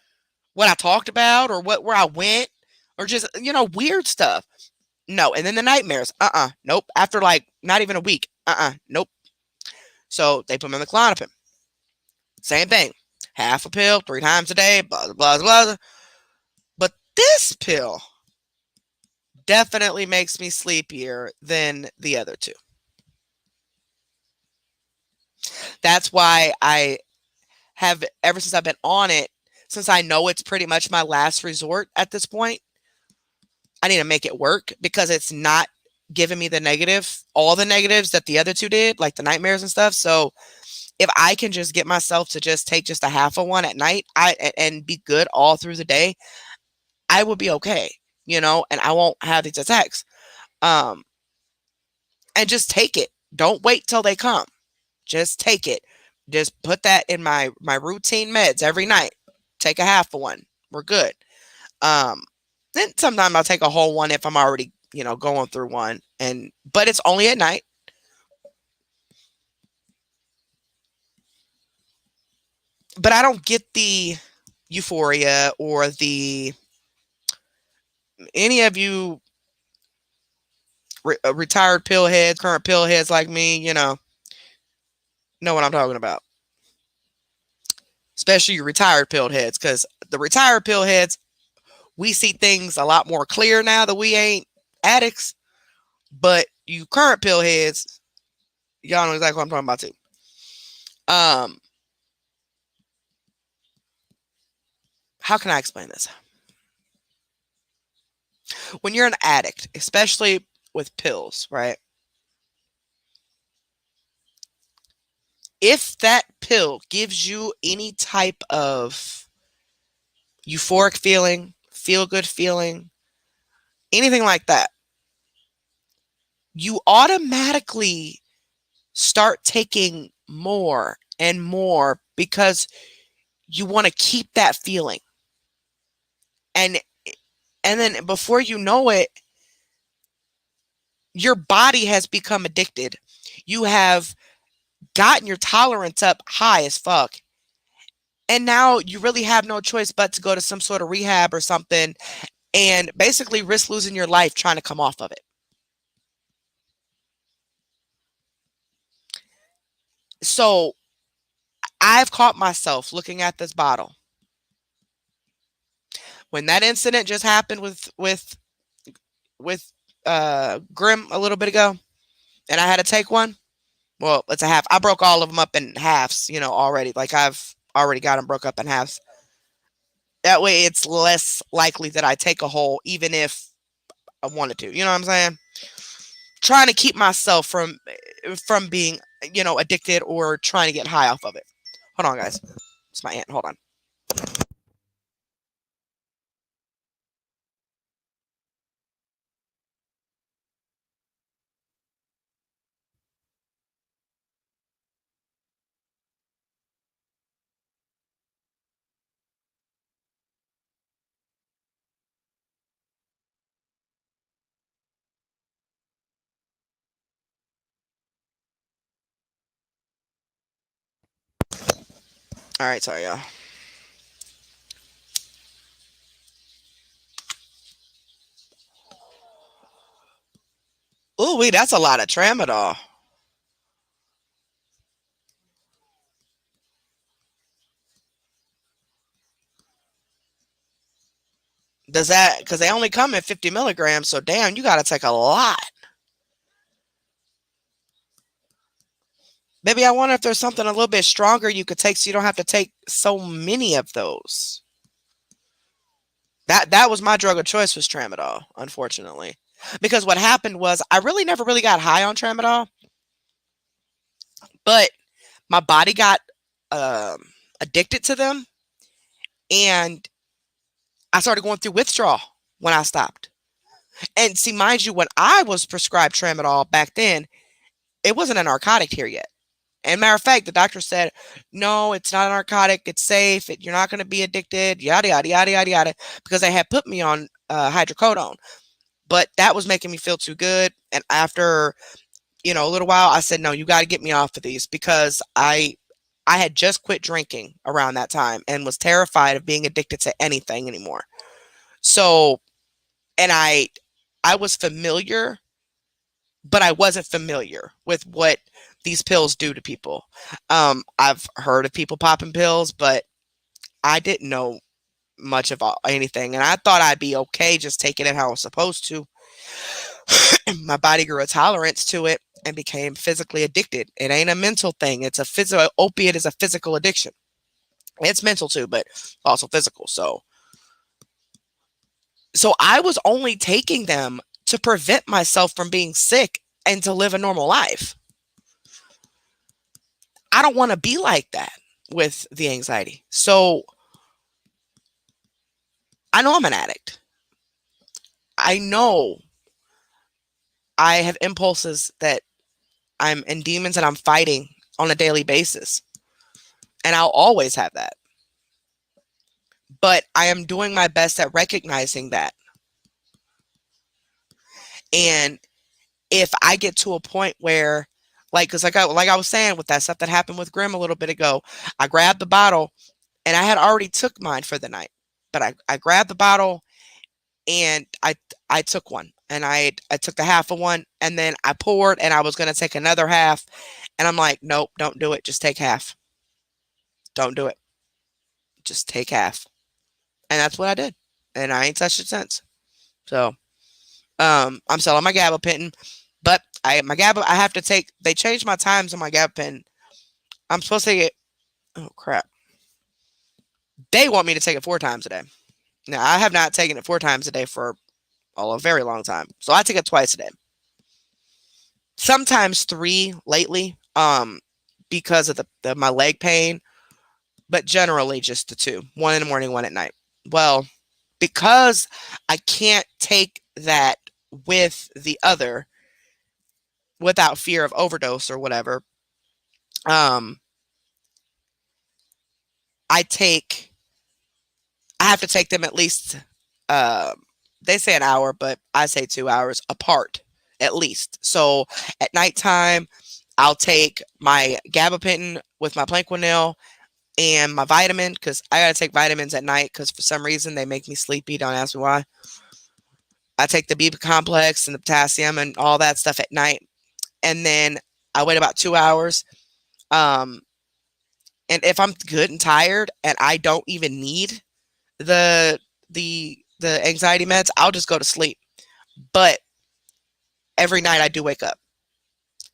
what I talked about, or where I went, or just weird stuff. No, and then the nightmares. Nope. After like not even a week. Nope. So they put me on the Klonopin. Same thing. Half a pill, 3 times a day, blah, blah, blah, blah. But this pill definitely makes me sleepier than the other two. That's why I have ever since I've been on it, since I know it's pretty much my last resort at this point, I need to make it work because it's not giving me all the negatives that the other two did, like the nightmares and stuff. So if I can just get myself to just take just a half of one at night, and be good all through the day, I will be okay, and I won't have these attacks. Um, and just take it. Don't wait till they come. Just take it. Just put that in my routine meds every night. Take a half of one. We're good. Um, then sometimes I'll take a whole one if I'm already, going through one. But it's only at night. But I don't get the euphoria or the any of you retired pill heads, current pill heads like me, know what I'm talking about. Especially your retired pill heads, because the retired pill heads, we see things a lot more clear now that we ain't addicts. But you current pill heads, y'all know exactly what I'm talking about too. How can I explain this? When you're an addict, especially with pills, right? If that pill gives you any type of euphoric feeling, feel good feeling, anything like that, you automatically start taking more and more because you want to keep that feeling. And then before you know it, your body has become addicted. You have gotten your tolerance up high as fuck. And now you really have no choice but to go to some sort of rehab or something and basically risk losing your life trying to come off of it. So I've caught myself looking at this bottle. When that incident just happened with Grim a little bit ago, and I had to take one. Well, it's a half. I broke all of them up in halves, already. Like I've already got them broke up in halves. That way, it's less likely that I take a whole, even if I wanted to. You know what I'm saying? Trying to keep myself from being, addicted or trying to get high off of it. Hold on, guys. It's my aunt. Hold on. All right, sorry, y'all. Ooh, wee, that's a lot of tramadol. Does that, because they only come in 50 milligrams, so damn, you got to take a lot. Maybe I wonder if there's something a little bit stronger you could take so you don't have to take so many of those. That was my drug of choice was tramadol, unfortunately. Because what happened was I really never really got high on tramadol, but my body got addicted to them, and I started going through withdrawal when I stopped. And see, mind you, when I was prescribed tramadol back then, it wasn't a narcotic here yet. And matter of fact, the doctor said, no, it's not a narcotic. It's safe. You're not going to be addicted, yada, yada, yada, yada, yada, because they had put me on hydrocodone. But that was making me feel too good. And after, a little while, I said, no, you got to get me off of these because I had just quit drinking around that time and was terrified of being addicted to anything anymore. So, and I was familiar, but I wasn't familiar with what these pills do to people. I've heard of people popping pills, but I didn't know much of anything. And I thought I'd be okay just taking it how I was supposed to. My body grew a tolerance to it and became physically addicted. It ain't a mental thing. It's a physical, opiate is a physical addiction. It's mental too, but also physical. So I was only taking them to prevent myself from being sick and to live a normal life. I don't want to be like that with the anxiety. So I know I'm an addict. I know I have impulses that I'm in demons and I'm fighting on a daily basis. And I'll always have that. But I am doing my best at recognizing that. And if I get to a point where, like, because like I was saying with that stuff that happened with Grim a little bit ago, I grabbed the bottle and I had already took mine for the night. But I grabbed the bottle and I took one and I took the half of one and then I poured and I was going to take another half and I'm like, nope, don't do it. Just take half. Don't do it. Just take half. And that's what I did. And I ain't touched it since. So, I'm selling my gabapentin, but I have to take, they changed my times on my gabapentin. I'm supposed to get, oh crap. They want me to take it 4 times a day. Now, I have not taken it 4 times a day for a very long time. So I take it twice a day. Sometimes 3 lately, because of my leg pain, but generally just the 2, 1 in the morning, 1 at night. Well, because I can't take that with the other without fear of overdose or whatever, um, I have to take them at least, they say an hour, but I say 2 hours apart at least. So at nighttime, I'll take my gabapentin with my Plaquenil and my vitamin, because I got to take vitamins at night because for some reason they make me sleepy. Don't ask me why. I take the B complex and the potassium and all that stuff at night. And then I wait about 2 hours. Um, and if I'm good and tired and I don't even need the the anxiety meds, I'll just go to sleep. But every night I do wake up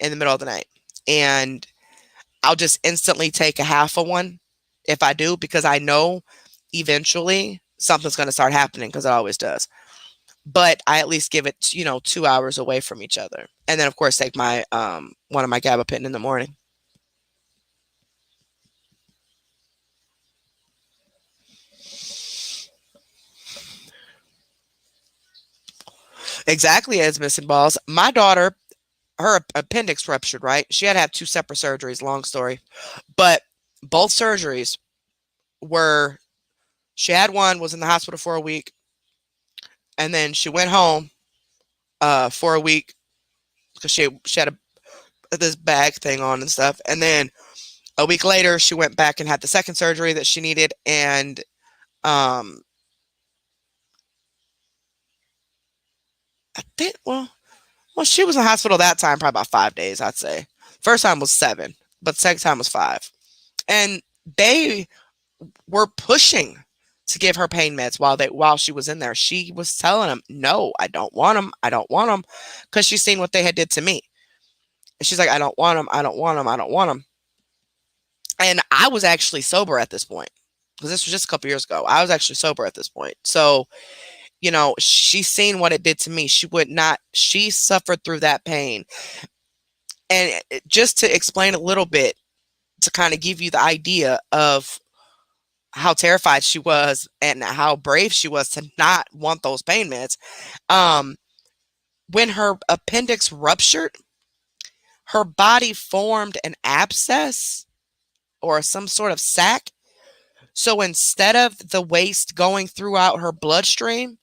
in the middle of the night and I'll just instantly take a half of one if I do, because I know eventually something's going to start happening, because it always does. But I at least give it, 2 hours away from each other. And then of course take my one of my gabapentin in the morning. Exactly, as missing balls. My daughter, her appendix ruptured, right? She had to have 2 separate surgeries, long story. But both surgeries were, she had one, was in the hospital for a week, and then she went home for a week because she had this bag thing on and stuff. And then a week later, she went back and had the second surgery that she needed. And I think, well, she was in the hospital that time, probably about 5 days, I'd say. First time was 7, but second time was 5. And they were pushing to give her pain meds while she was in there. She was telling them, no, I don't want them. I don't want them, because she's seen what they had did to me. And she's like, I don't want them. I don't want them. I don't want them. And I was actually sober at this point, because this was just a couple years ago. I was actually sober at this point. So, she's seen what it did to me. She suffered through that pain. And just to explain a little bit, to kind of give you the idea of how terrified she was and how brave she was to not want those pain meds. When her appendix ruptured, her body formed an abscess or some sort of sac. So instead of the waste going throughout her bloodstream,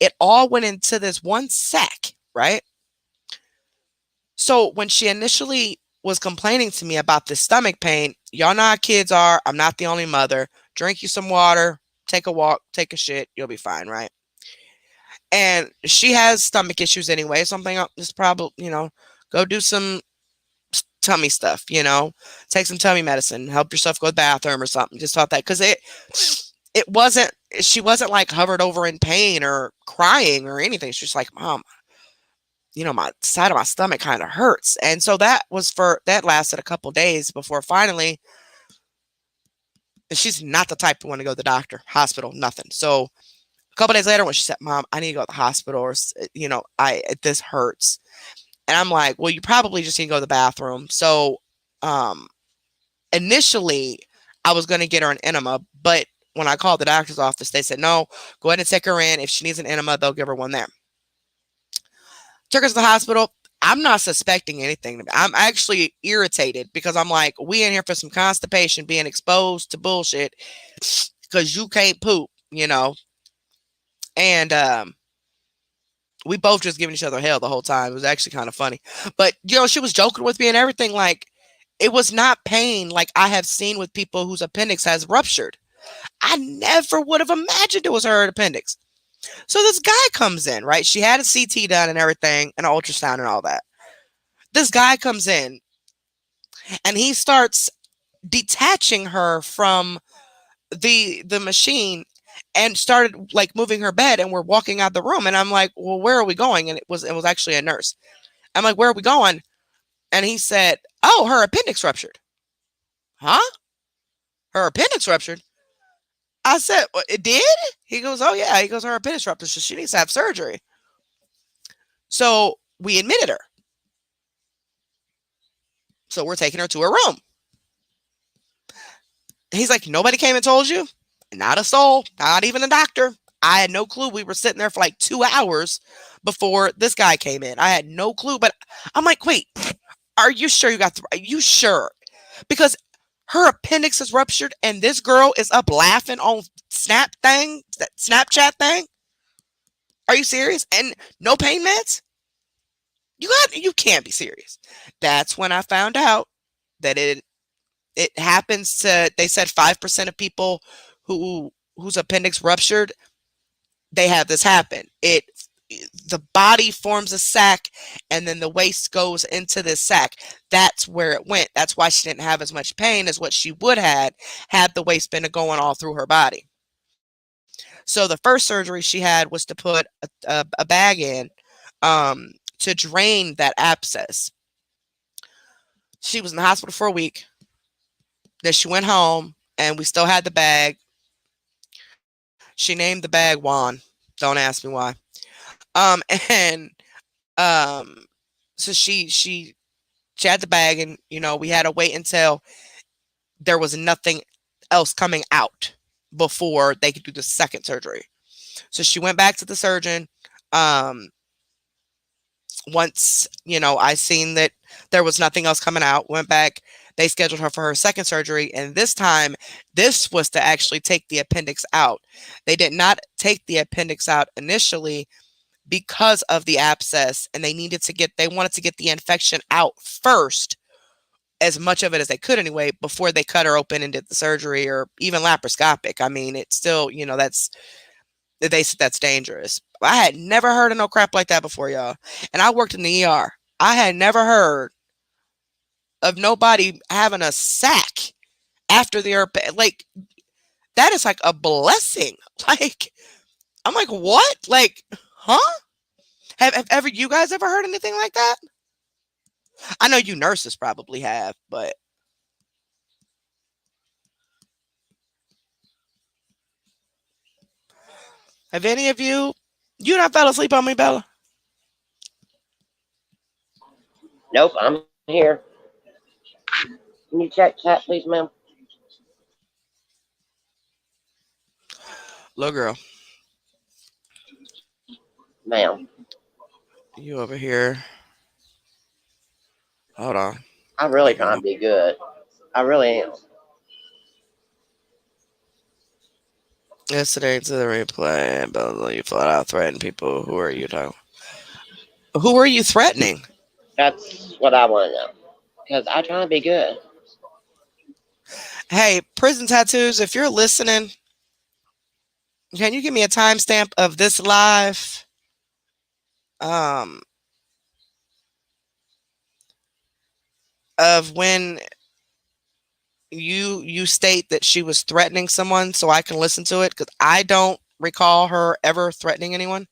it all went into this one sac, right? So when she initially was complaining to me about this stomach pain, y'all know how kids are. I'm not the only mother. Drink you some water, take a walk, take a shit, you'll be fine, right? And she has stomach issues anyway. Something just probably, go do some tummy stuff, take some tummy medicine, help yourself go to the bathroom or something. Just thought that, because it wasn't, she wasn't like hovered over in pain or crying or anything. She's just like, Mom, my side of my stomach kind of hurts. And so that lasted a couple days before finally And she's not the type to want to go to the doctor, hospital, nothing. So a couple days later, when she said, "Mom, I need to go to the hospital," or I this hurts, and I'm like, "Well, you probably just need to go to the bathroom." So, um, initially, I was going to get her an enema, but when I called the doctor's office, they said, "No, go ahead and take her in. If she needs an enema, they'll give her one there." Took her to the hospital. I'm not suspecting anything. I'm actually irritated because I'm like, we in here for some constipation, being exposed to bullshit because you can't poop. And we both just giving each other hell the whole time. It was actually kind of funny. But, she was joking with me and everything. Like, it was not pain like I have seen with people whose appendix has ruptured. I never would have imagined it was her appendix. So this guy comes in, right? She had a CT done and everything, an ultrasound and all that. This guy comes in and he starts detaching her from the machine and started like moving her bed, and we're walking out the room, and I'm like, well, where are we going? And it was actually a nurse. I'm like, where are we going? And he said, oh, her appendix ruptured. Huh? Her appendix ruptured? I said, it did? He goes, oh yeah. He goes, her appendix ruptured, so she needs to have surgery. So we admitted her. So we're taking her to her room. He's like, nobody came and told you? Not a soul, not even a doctor. I had no clue. We were sitting there for like 2 hours before this guy came in. I had no clue, but I'm like, wait, are you sure you got are you sure? Because her appendix is ruptured and this girl is up laughing on that Snapchat thing. Are you serious? And no pain meds? You can't be serious. That's when I found out that it happens to, they said 5% of people whose appendix ruptured, they have this happen. The body forms a sac and then the waste goes into this sac. That's where it went. That's why she didn't have as much pain as what she would had the waste been going all through her body. So the first surgery she had was to put a bag in to drain that abscess. She was in the hospital for a week. Then she went home and we still had the bag. She named the bag Juan. Don't ask me why. And um, so she had the bag, and we had to wait until there was nothing else coming out before they could do the second surgery. So she went back to the surgeon. Um, Once I seen that there was nothing else coming out, went back. They scheduled her for her second surgery, and this time, this was to actually take the appendix out. They did not take the appendix out initially because of the abscess, and they wanted to get the infection out first, as much of it as they could anyway, before they cut her open and did the surgery, or even laparoscopic. I mean, it's still, they said that's dangerous. I had never heard of no crap like that before, y'all. And I worked in the ER. I had never heard of nobody having a sack after their, like, that is like a blessing. Like, I'm like, what? Like, huh? Have ever you guys ever heard anything like that? I know you nurses probably have, but have any of you not fell asleep on me, Bella?
Nope, I'm here. Can you check chat, please, ma'am?
Little girl,
Ma'am,
you over here. Hold on.
I'm really
Give me
trying to
one.
be good. I really am.
Yesterday to the replay, Bella, you flat out threatened people. Who are you talking? Who are you threatening?
That's what I want to know. Because I try to be good.
Hey, Prison Tattoos, if you're listening, can you give me a timestamp of this live? Um, of when you state that she was threatening someone, so I can listen to it, because I don't recall her ever threatening anyone.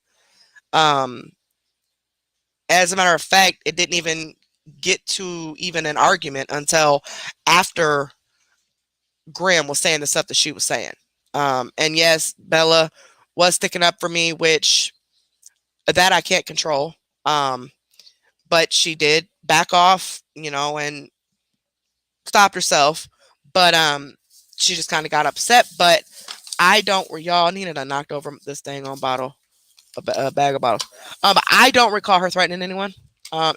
Um, as a matter of fact, it didn't even get to even an argument until after Graham was saying the stuff that she was saying. And yes, Bella was sticking up for me, which that I can't control. Um, but she did back off, and stopped herself. But she just kind of got upset. But I don't. Y'all needed to knocked over this dang on bottle, a bag of bottles. I don't recall her threatening anyone. Um,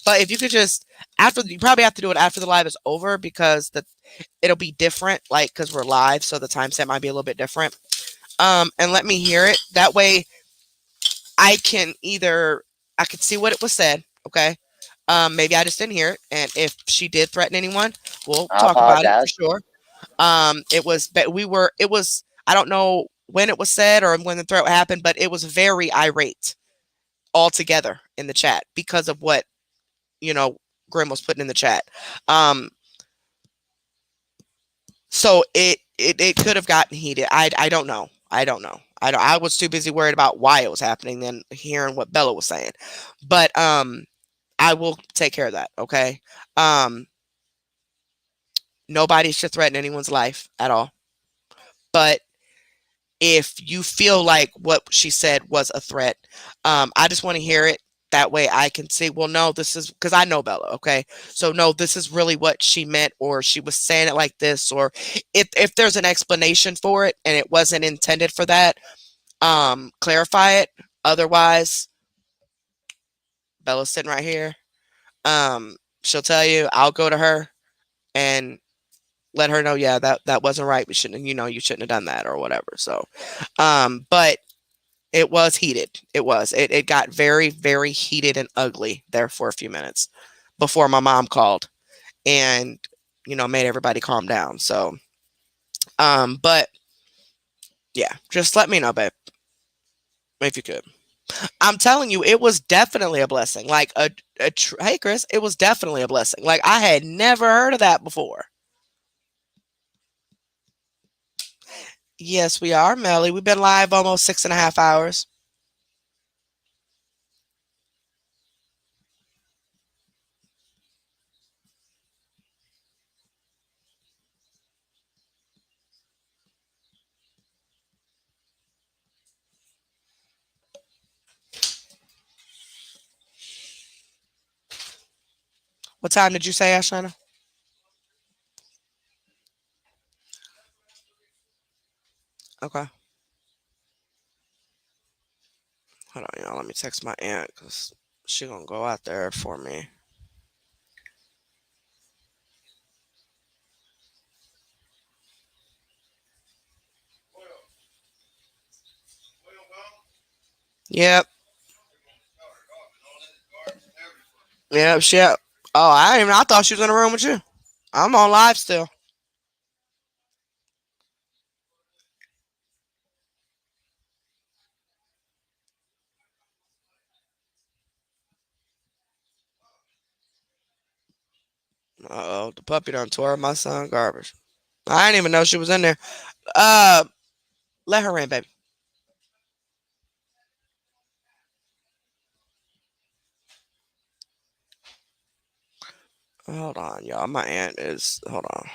but if you could just you probably have to do it after the live is over because it'll be different, like because we're live, so the time set might be a little bit different. And let me hear it. That way, I could see what it was said. Okay. Maybe I just didn't hear it, and if she did threaten anyone, we'll
I
talk about it for
apologize.
sure. It was, but it was. I don't know when it was said or when the threat happened, but it was very irate altogether in the chat because of what you know Grim was putting in the chat. Um, so it could have gotten heated. I don't know. I don't know. I was too busy worried about why it was happening than hearing what Bella was saying. But I will take care of that. Okay. Um, Nobody should threaten anyone's life at all. But if you feel like what she said was a threat, I just want to hear it. That way I can say, well, no, this is because I know Bella. Okay. So, no, this is really what she meant, or she was saying it like this, or if there's an explanation for it and it wasn't intended for that, clarify it. Otherwise, Bella's sitting right here. She'll tell you, I'll go to her and let her know, yeah, that wasn't right. We shouldn't, you shouldn't have done that or whatever. So, but it was heated. It got very, very heated and ugly there for a few minutes before my mom called and, made everybody calm down. So, but yeah, just let me know, babe, if you could. I'm telling you, it was definitely a blessing. Like hey, Chris, it was definitely a blessing. Like I had never heard of that before. Yes, we are, Melly. We've been live almost 6.5 hours. What time did you say, Ashana? Okay. Hold on, y'all. Let me text my aunt because she gonna go out there for me. Yep. Yep. She. Oh, I thought she was in the room with you. I'm on live still. Uh oh, the puppy done tore up my son garbage. I didn't even know she was in there. Uh, Let her in, baby. Hold on, y'all. My aunt is. Hold on.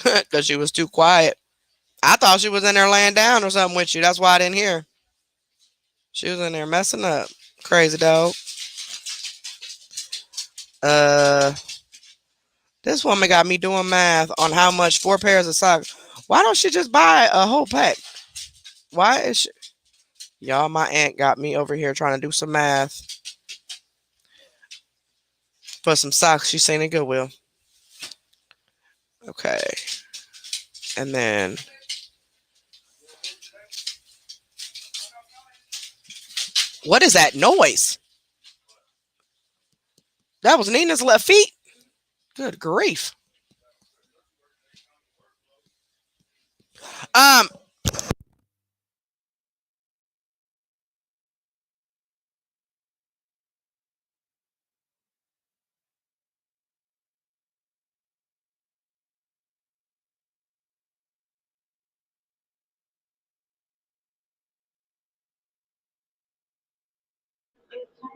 Because she was too quiet. I thought she was in there laying down or something with you. That's why I didn't hear. She was in there messing up. Crazy dog. Uh, this woman got me doing math on how much 4 pairs of socks. Why don't she just buy a whole pack? Why is she? Y'all, my aunt got me over here trying to do some math for some socks she's seen in Goodwill. Okay. And then, what is that noise? That was Nina's left feet. Good grief. Um,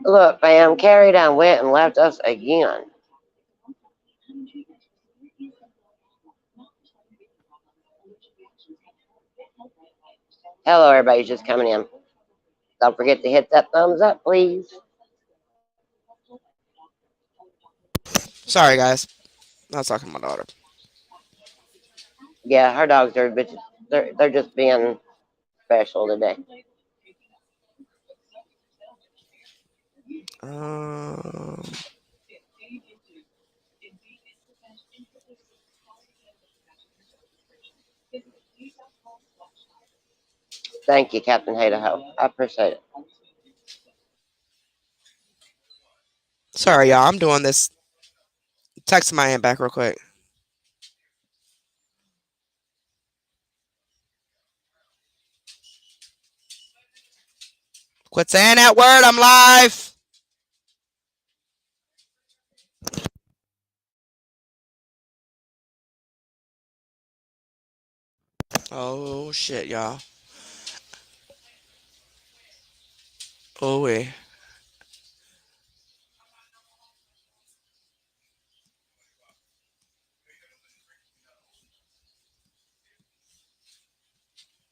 Look, fam, Carrie done went and left us again. Hello, everybody just coming in. Don't forget to hit that thumbs up, please.
Sorry, guys. I was talking to my daughter.
Yeah, her dogs are bitches. They're just being special today.
Um,
Thank you, Captain Haterho. I appreciate it.
sorry, y'all. I'm doing this. Text my aunt back real quick. Quit saying that word. I'm live. Oh shit, y'all. Oh wait.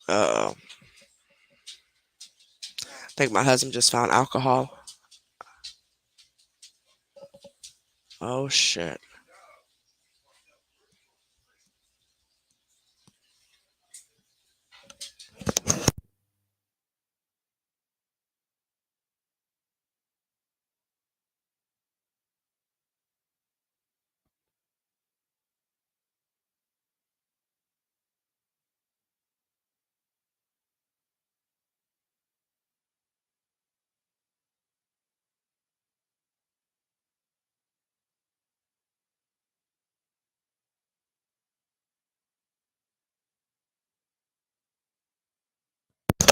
Uh oh. I think my husband just found alcohol. Oh shit.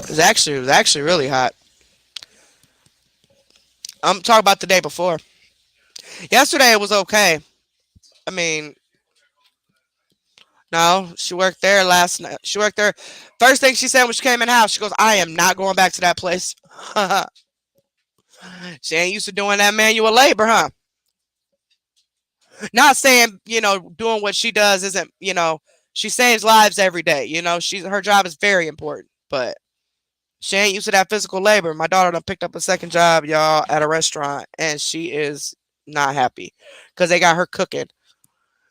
It was actually really hot. I'm talking about the day before. Yesterday it was okay. I mean, no, she worked there last night. She worked there. First thing she said when she came in the house, she goes, "I am not going back to that place." She ain't used to doing that manual labor, huh? Not saying, doing what she does isn't, she saves lives every day. Her job is very important, but she ain't used to that physical labor. My daughter done picked up a second job, y'all, at a restaurant, and she is not happy because they got her cooking.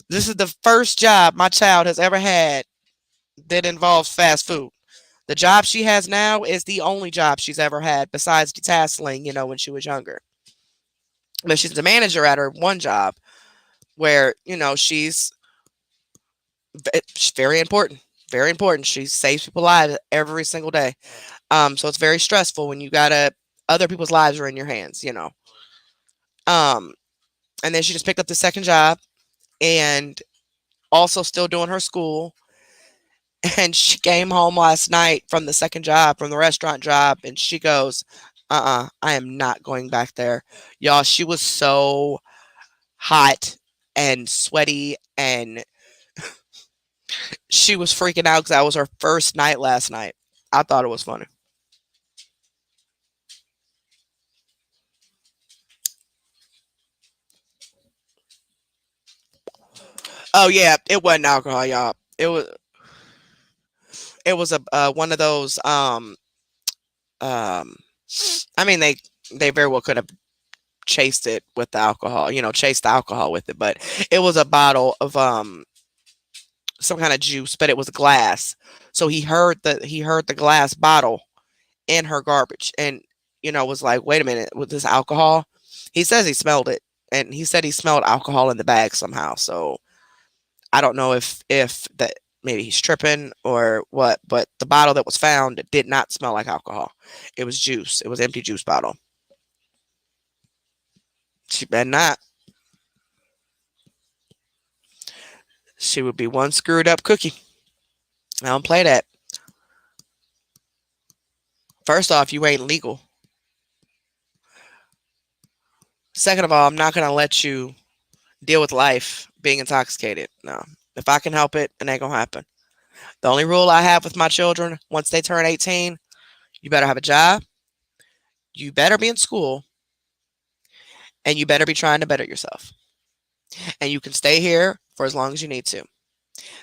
This is the first job my child has ever had that involves fast food. The job she has now is the only job she's ever had besides detasseling, when she was younger. But she's the manager at her one job where, she's very important. Very important. She saves people lives every single day. So it's very stressful when you gotta other people's lives are in your hands. Um, and then she just picked up the second job and also still doing her school. And she came home last night from the second job, from the restaurant job, and she goes, I am not going back there. Y'all, she was so hot and sweaty and she was freaking out because that was her first night last night. I thought it was funny. Oh yeah, it wasn't alcohol, y'all. It was a one of those um I mean they very well could have chased it with the alcohol, chased the alcohol with it, but it was a bottle of some kind of juice, but it was glass. So he heard the glass bottle in her garbage and was like, "Wait a minute, with this alcohol?" He says he smelled it and he said he smelled alcohol in the bag somehow. So I don't know if that maybe he's tripping or what, but the bottle that was found did not smell like alcohol. It was juice. It was empty juice bottle. She better not. She would be one screwed up cookie. I don't play that. First off, you ain't legal. Second of all, I'm not gonna let you deal with life being intoxicated. No. If I can help it, it ain't gonna happen. The only rule I have with my children, once they turn 18, you better have a job, you better be in school, and you better be trying to better yourself. And you can stay here for as long as you need to.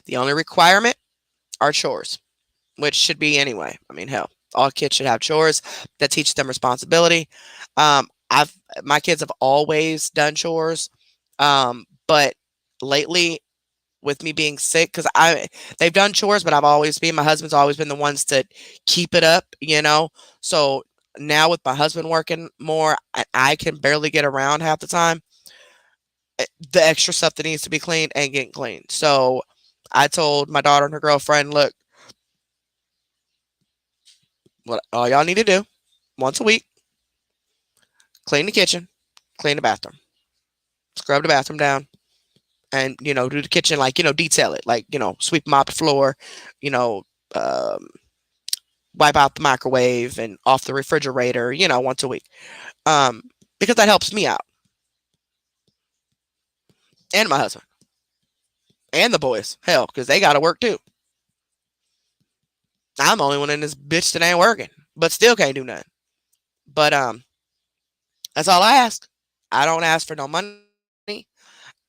The only requirement are chores. which should be anyway. I mean, hell, all kids should have chores that teach them responsibility. I've my kids have always done chores, but lately with me being sick, because I they've done chores, but I've always been my husband's always been the ones to keep it up, you know. So now with my husband working more, I can barely get around half the time. The extra stuff that needs to be cleaned ain't getting cleaned. So I told my daughter and her girlfriend, look, what all y'all need to do once a week, clean the kitchen, clean the bathroom, scrub the bathroom down, and do the kitchen, like detail it, like sweep mop the floor, you know um, wipe out the microwave and off the refrigerator, once a week, um, because that helps me out and my husband and the boys, hell, because they got to work too. I'm the only one in this bitch that ain't working, but still can't do nothing. But that's all I ask. I don't ask for no money.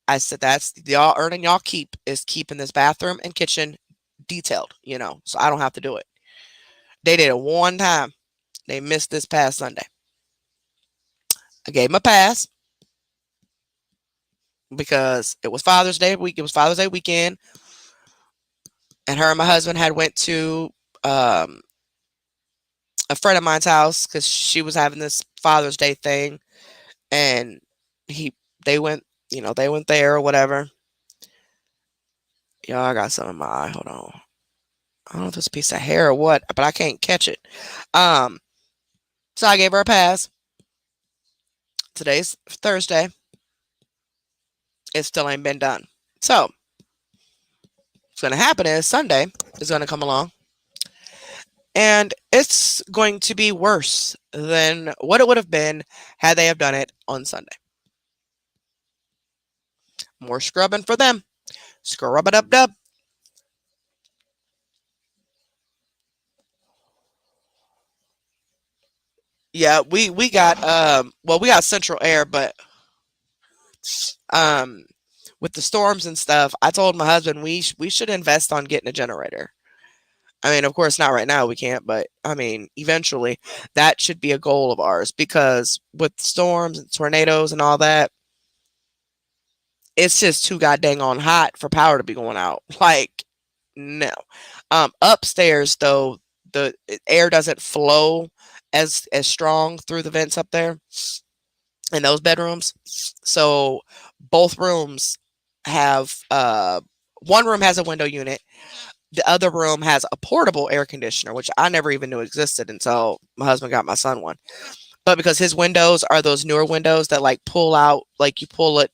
I said that's y'all earning y'all keep is keeping this bathroom and kitchen detailed, so I don't have to do it. They did it one time. They missed this past Sunday. I gave them a pass because it was Father's Day week. It was Father's Day weekend, and her and my husband had went to um, a friend of mine's house because she was having this Father's Day thing, and he they went, they went there or whatever. Y'all, I got something in my eye. Hold on. I don't know if it's a piece of hair or what, but I can't catch it. Um, so I gave her a pass. Today's Thursday. It still ain't been done. So what's gonna happen is Sunday is gonna come along, and it's going to be worse than what it would have been had they have done it on Sunday. More scrubbing for them. Scrub it up, dub. Yeah, we got well, we got central air, but um with the storms and stuff, I told my husband we should invest on getting a generator. I mean, of course, not right now, we can't, but I mean, eventually that should be a goal of ours because with storms and tornadoes and all that, it's just too goddamn on hot for power to be going out. Like, no. Upstairs though, the air doesn't flow as strong through the vents up there in those bedrooms. So both rooms have one room has a window unit. The other room has a portable air conditioner, which I never even knew existed until my husband got my son one. But because his windows are those newer windows that like pull out, like you pull it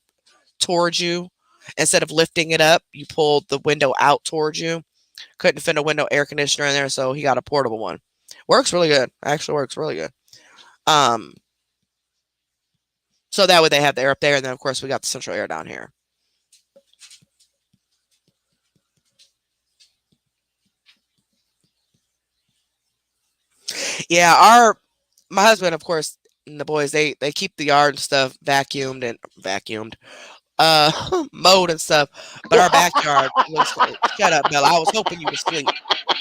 towards you instead of lifting it up, you pull the window out towards you. Couldn't fit a window air conditioner in there, so he got a portable one. Works really good. Actually works really good. Um, so that way they have the air up there, and then of course we got the central air down here. Yeah, our my husband, of course, and the boys, they keep the yard and stuff vacuumed, mowed and stuff. But our backyard looks like, shut up, Bella. I was hoping you were asleep.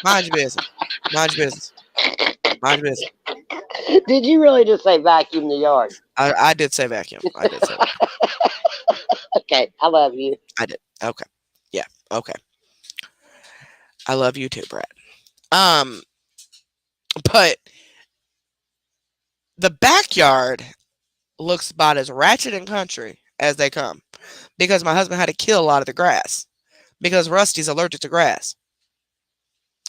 Mind your business. Mind your business. Mind your business.
Did you really just say vacuum the yard?
I did say vacuum. I did say vacuum.
Okay, I love you.
I did. Okay. Yeah. Okay. I love you too, Brad. Um, but the backyard looks about as ratchet and country as they come because my husband had to kill a lot of the grass because Rusty's allergic to grass.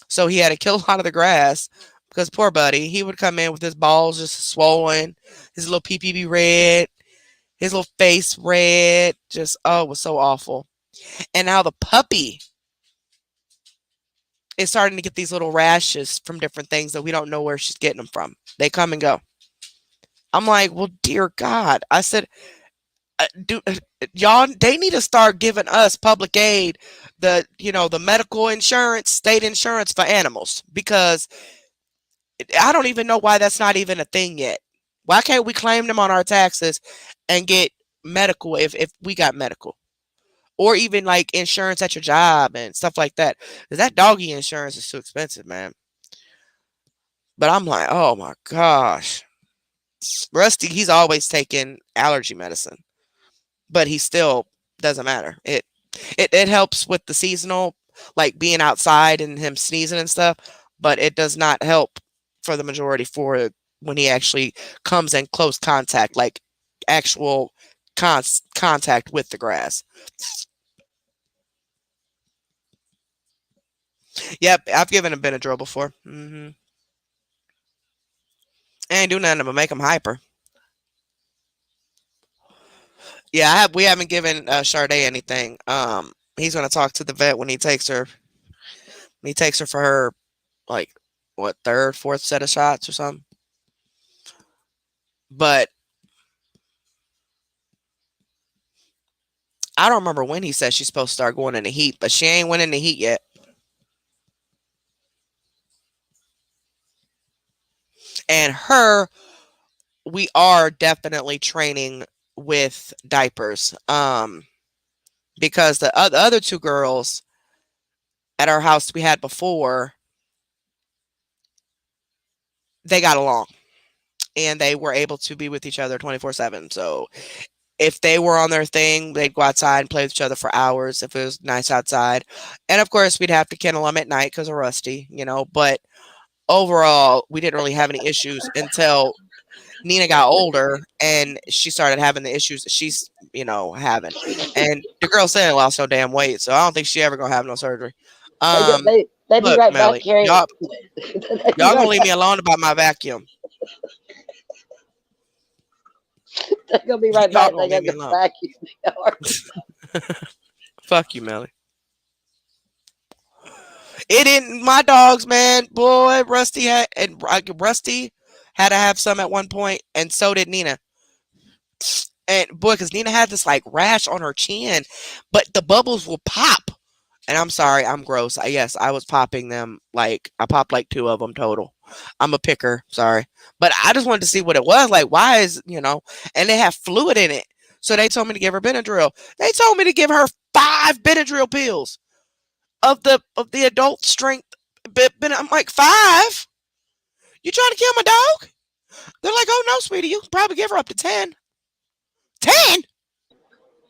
So he had to kill a lot of the grass because poor buddy, he would come in with his balls just swollen, his little pee be red, his little face red, just oh, it was so awful. And now the puppy is starting to get these little rashes from different things that we don't know where she's getting them from. They come and go. I'm like, well, dear God. I said, do y'all? They need to start giving us public aid, the medical insurance, state insurance for animals because I don't even know why that's not even a thing yet. Why can't we claim them on our taxes and get medical if we got medical? Or even like insurance at your job and stuff like that. 'Cause that doggy insurance is too expensive, man. But I'm like, oh my gosh. Rusty, he's always taking allergy medicine, but he still doesn't matter. It helps with the seasonal, like being outside and him sneezing and stuff, but it does not help for the majority for when he actually comes in close contact, like actual contact with the grass. Yep, I've given him Benadryl before. I ain't do nothing but make him hyper. Yeah, we haven't given Sade anything. He's gonna talk to the vet when he takes her. When he takes her for her, like, what, third, fourth set of shots or something. But I don't remember when he said she's supposed to start going in the heat, but she ain't went in the heat yet. And her, we are definitely training with diapers. Because the other two girls at our house we had before, they got along and they were able to be with each other 24/7. So if they were on their thing, they'd go outside and play with each other for hours if it was nice outside. And of course, we'd have to kennel them at night because of Rusty, But overall, we didn't really have any issues until Nina got older and she started having the issues that she's, having. And the girl said lost no damn weight, so I don't think she ever gonna have no surgery.
They be
Look,
right back
Melly,
carrying.
y'all,
They be
y'all gonna
right
leave me alone about my vacuum.
They're gonna be right
Y'all
back.
gonna
They
leave
gotta
me
go
alone.
back in the yard.
Fuck you, Melly. It didn't. My dogs, man, boy, Rusty had to have some at one point, and so did Nina. And boy, because Nina had this like rash on her chin, but the bubbles will pop. And I'm sorry, I'm gross. Yes, I was popping them. Like I popped like two of them total. I'm a picker, sorry, but I just wanted to see what it was. Like, why is And they have fluid in it, so they told me to give her Benadryl. They told me to give her 5 Benadryl pills of the adult strength. I'm like, 5? You trying to kill my dog? They're like, oh no, sweetie, you can probably give her up to 10. 10?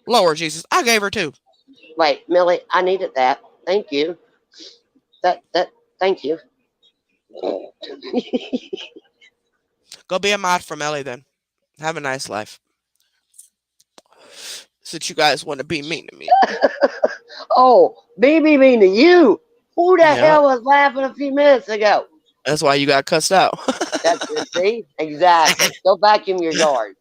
Lord Jesus, I gave her 2.
Wait, Millie, I needed that. Thank you. That. Thank you.
Go be a mod for Melly then. Have a nice life. Since you guys want to be mean to me.
Oh, BB mean to you. Who the
Yeah.
hell was laughing a few minutes ago?
That's why you got cussed out.
That's see exactly. Go vacuum your yard.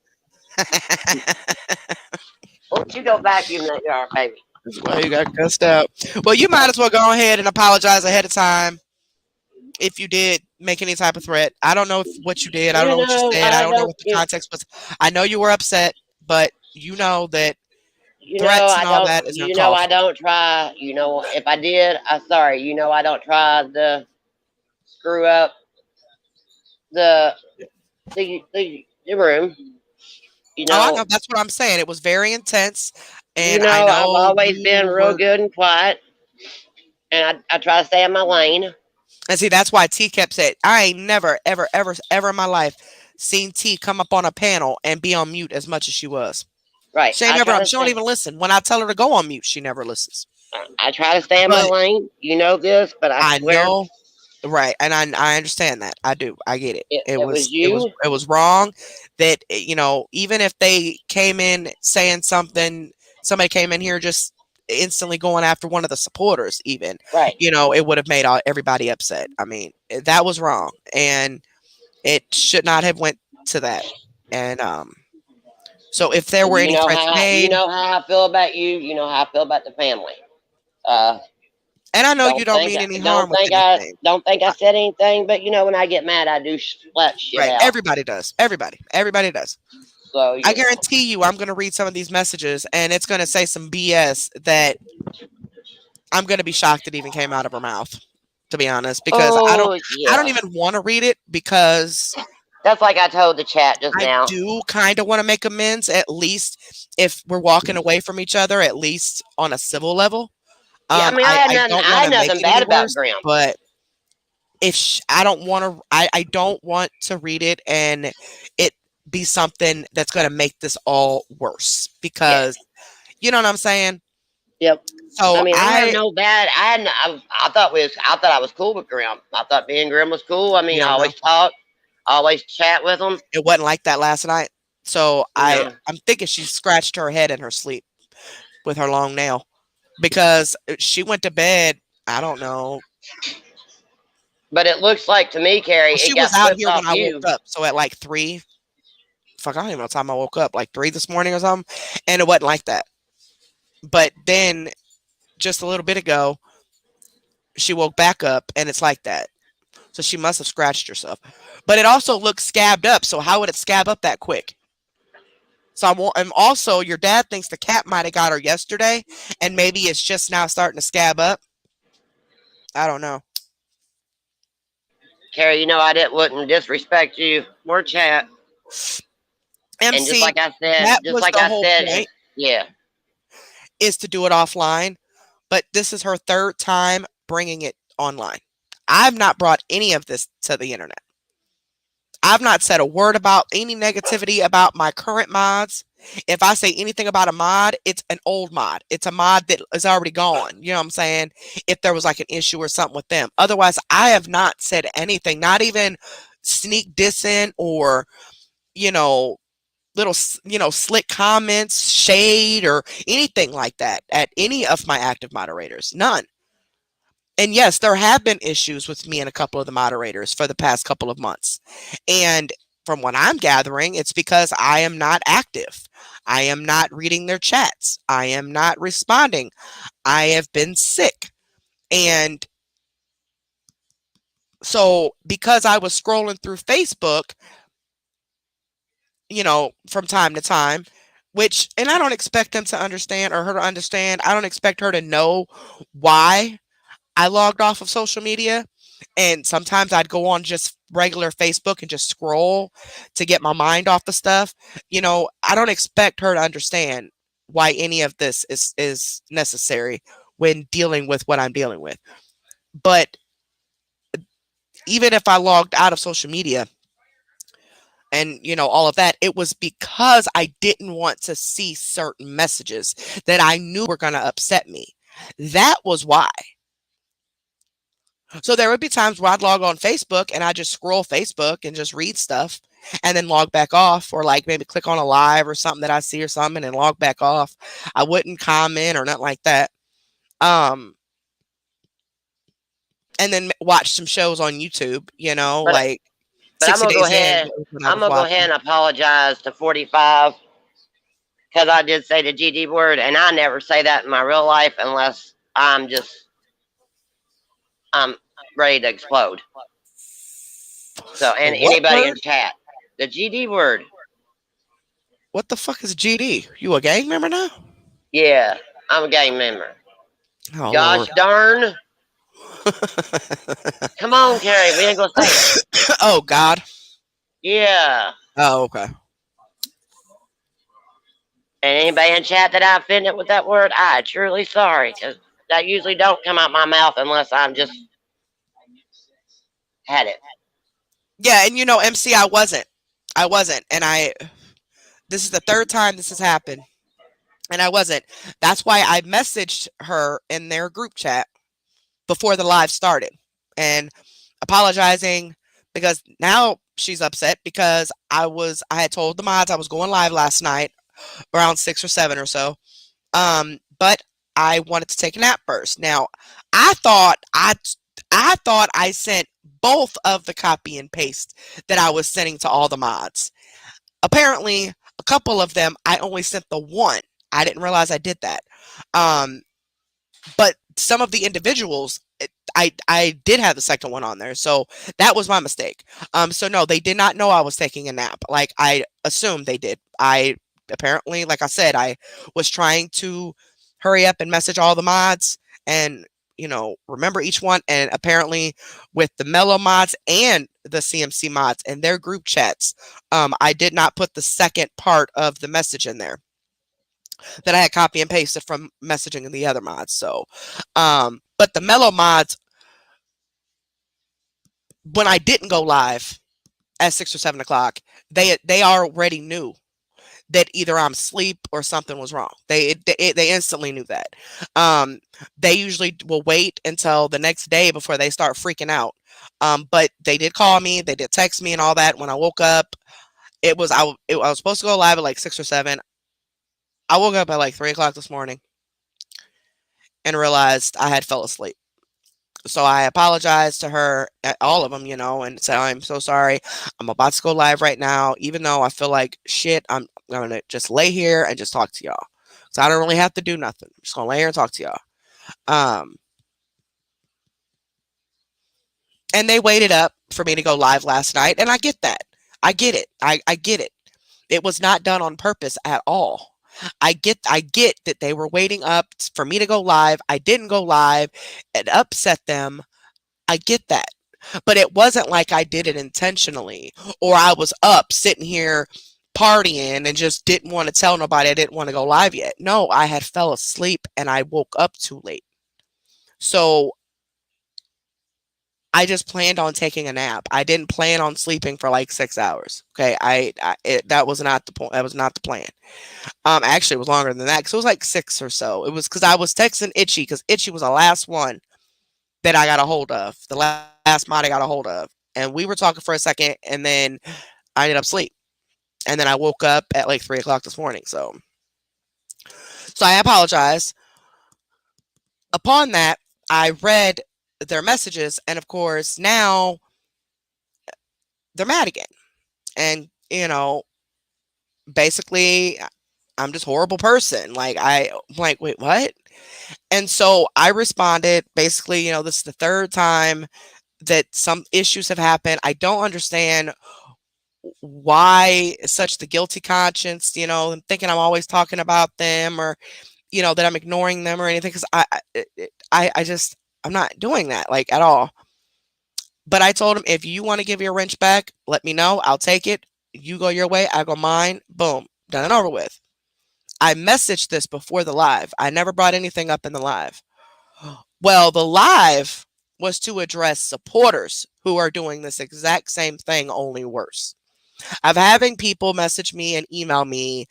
Won't you go vacuum that yard, baby?
That's why you got cussed out. Well, you might as well go ahead and apologize ahead of time if you did make any type of threat. I don't know what you did. I don't
You
know what you
know
said. I
I
don't know
don't.
what the context was. I know you were upset, but you know that
You know
threats and
I
all
don't.
that is
You know
uncalled
I
for.
don't try. You know if I did, I'm sorry. You know I don't try to screw up the the room. You
Oh, I
know.
know. That's what I'm saying. It was very intense,
You
and I
know I've
know
always been
you
real
were.
good and quiet, and I try to stay in my lane.
And see, that's why T kept saying, I ain't never, ever, ever, ever in my life seen T come up on a panel and be on mute as much as she was.
Right.
She ain't
I try
never.
to
She don't
stay.
even listen. When I tell her to go on mute, she never listens.
I try to stay in my
But
lane. You know this, but I
I
swear
know, right, and I understand that. I do. I get it. It
it was
was it was
you.
it was wrong. That even if they came in saying something, somebody came in here just instantly going after one of the supporters, even
Right.
it would have made everybody upset. I mean, that was wrong, and it should not have went to that. And so if there were
You
any
know
threats
how you
made,
know how I feel about you. You know how I feel about the family. Uh,
and I know you
don't
don't
think
mean any harm with anything,
don't think I
I-
said anything. But you know when I get mad, I do splat shit
right?
out.
Everybody does. Everybody does.
So
I
you know.
guarantee you, I'm going to read some of these messages, and it's going to say some BS that I'm going to be shocked it even came out of her mouth. To be honest, because
Oh
I don't
yeah.
even want to read it because
That's like I told the chat just
I
now.
do kind of want to make amends. At least if we're walking away from each other, at least on a civil level.
Yeah, I mean
I
I
don't
had
want to make
nothing
it any
bad about
worse,
Grim.
but I don't want to, I don't want to read it and it be something that's going to make this all worse
Yeah.
because you know what I'm saying.
Yep. I
So
mean, I have no bad. I had. I thought we was. I thought I was cool with Grim. I thought me and Grim was cool. I mean,
you
I
don't know,
always talk, always chat with him.
it wasn't like that last night. So
No,
I'm thinking she scratched her head in her sleep with her long nail because she went to bed. I don't know.
but it looks like to me, Carrie,
Well, she
it
was
got
out
flipped
here when
off
I woke
you.
up. So at like 3, fuck, I don't even know what time I woke up, like 3 this morning or something. And it wasn't like that. But then just a little bit ago, she woke back up and it's like that. So she must have scratched herself. But it also looks scabbed up. So how would it scab up that quick? So and also your dad thinks the cat might have got her yesterday and maybe it's just now starting to scab up. I don't know.
Carrie, I didn't wouldn't disrespect you. We're chat, and
MC, that
just
was
like
the
I
whole
said, and
point,
yeah,
is to do it offline. But this is her third time bringing it online. I've not brought any of this to the internet. I've not said a word about any negativity about my current mods. If I say anything about a mod, it's an old mod. It's a mod that is already gone. You know what I'm saying? If there was like an issue or something with them. Otherwise, I have not said anything, not even sneak dissing or, you know, little, slick comments, shade, or anything like that at any of my active moderators. None. And yes, there have been issues with me and a couple of the moderators for the past couple of months. And from what I'm gathering, it's because I am not active. I am not reading their chats. I am not responding. I have been sick. And so, because I was scrolling through Facebook, from time to time, and I don't expect them to understand or her to understand. I don't expect her to know why I logged off of social media. And sometimes I'd go on just regular Facebook and just scroll to get my mind off the stuff. I don't expect her to understand why any of this is necessary when dealing with what I'm dealing with. But even if I logged out of social media and all of that, it was because I didn't want to see certain messages that I knew were going to upset me. That was why. So there would be times where I'd log on Facebook and I just scroll Facebook and just read stuff and then log back off, or like maybe click on a live or something that I see or something and log back off. I wouldn't comment or nothing like that. Um, and then watch some shows on YouTube,
but
like
but
60 Days In was when I
I'm
was
gonna go ahead
watching.
and apologize to 45 because I did say the GD word, and I never say that in my real life unless I'm ready to explode. So,
The
and
what
anybody in
word?
chat, the GD word,
What the fuck is GD? You a gang member now?
yeah, I'm a gang member.
Oh
Gosh
Lord.
darn, come on, Carrie, we ain't gonna say it.
Oh God.
Yeah,
Oh okay.
and anybody in chat that I offended with that word, I truly sorry because that usually don't come out my mouth unless I'm just had it.
Yeah, and MC, I wasn't. And this is the third time this has happened. And I wasn't. That's why I messaged her in their group chat before the live started and apologizing because now she's upset because I had told the mods I was going live last night around 6 or 7 or so. But I wanted to take a nap first. Now, I thought I sent both of the copy and paste that I was sending to all the mods. Apparently, a couple of them I only sent the one. I didn't realize I did that. Um, but some of the individuals, I did have the second one on there, so that was my mistake. So no, they did not know I was taking a nap. Like I assumed they did. I apparently, like I said, I was trying to hurry up and message all the mods and remember each one. And apparently, with the Mellow mods and the CMC mods and their group chats, I did not put the second part of the message in there that I had copy and pasted from messaging in the other mods. So, but the Mellow mods when I didn't go live at 6 or 7 o'clock, they already knew that either I'm asleep or something was wrong. They instantly knew that. Um, they usually will wait until the next day before they start freaking out. But they did call me, they did text me and all that. When I woke up, I was supposed to go live at like 6 or 7. I woke up at like 3 o'clock this morning and realized I had fell asleep. So I apologized to her, all of them, and said, I'm so sorry. I'm about to go live right now. Even though I feel like shit, I'm going to just lay here and just talk to y'all. So I don't really have to do nothing. I'm just going to lay here and talk to y'all. Um, and they waited up for me to go live last night. And I get that. I get it. I get it. It was not done on purpose at all. I get that they were waiting up for me to go live. I didn't go live. It upset them. I get that. But it wasn't like I did it intentionally or I was up sitting here partying and just didn't want to tell nobody I didn't want to go live yet. No, I had fell asleep and I woke up too late. So I just planned on taking a nap. I didn't plan on sleeping for like 6 hours. Okay, that was not the point. That was not the plan. Actually, it was longer than that because it was like 6 or so. It was because I was texting Itchy because Itchy was the last one that I got a hold of, the last mod I got a hold of. And we were talking for a second, and then I ended up asleep. And then I woke up at like 3 o'clock this morning. So I apologized. Upon that, I read their messages, and of course, now they're mad again. And, basically, I'm just a horrible person. I'm like, wait, what? And so I responded basically, this is the third time that some issues have happened. I don't understand why such the guilty conscience, I'm thinking I'm always talking about them or, that I'm ignoring them or anything. Cause I just, I'm not doing that like at all. But I told him, if you want to give your wrench back, let me know. I'll take it. You go your way. I go mine. Boom. Done and over with. I messaged this before the live. I never brought anything up in the live. Well, the live was to address supporters who are doing this exact same thing, only worse. I'm having people message me and email me,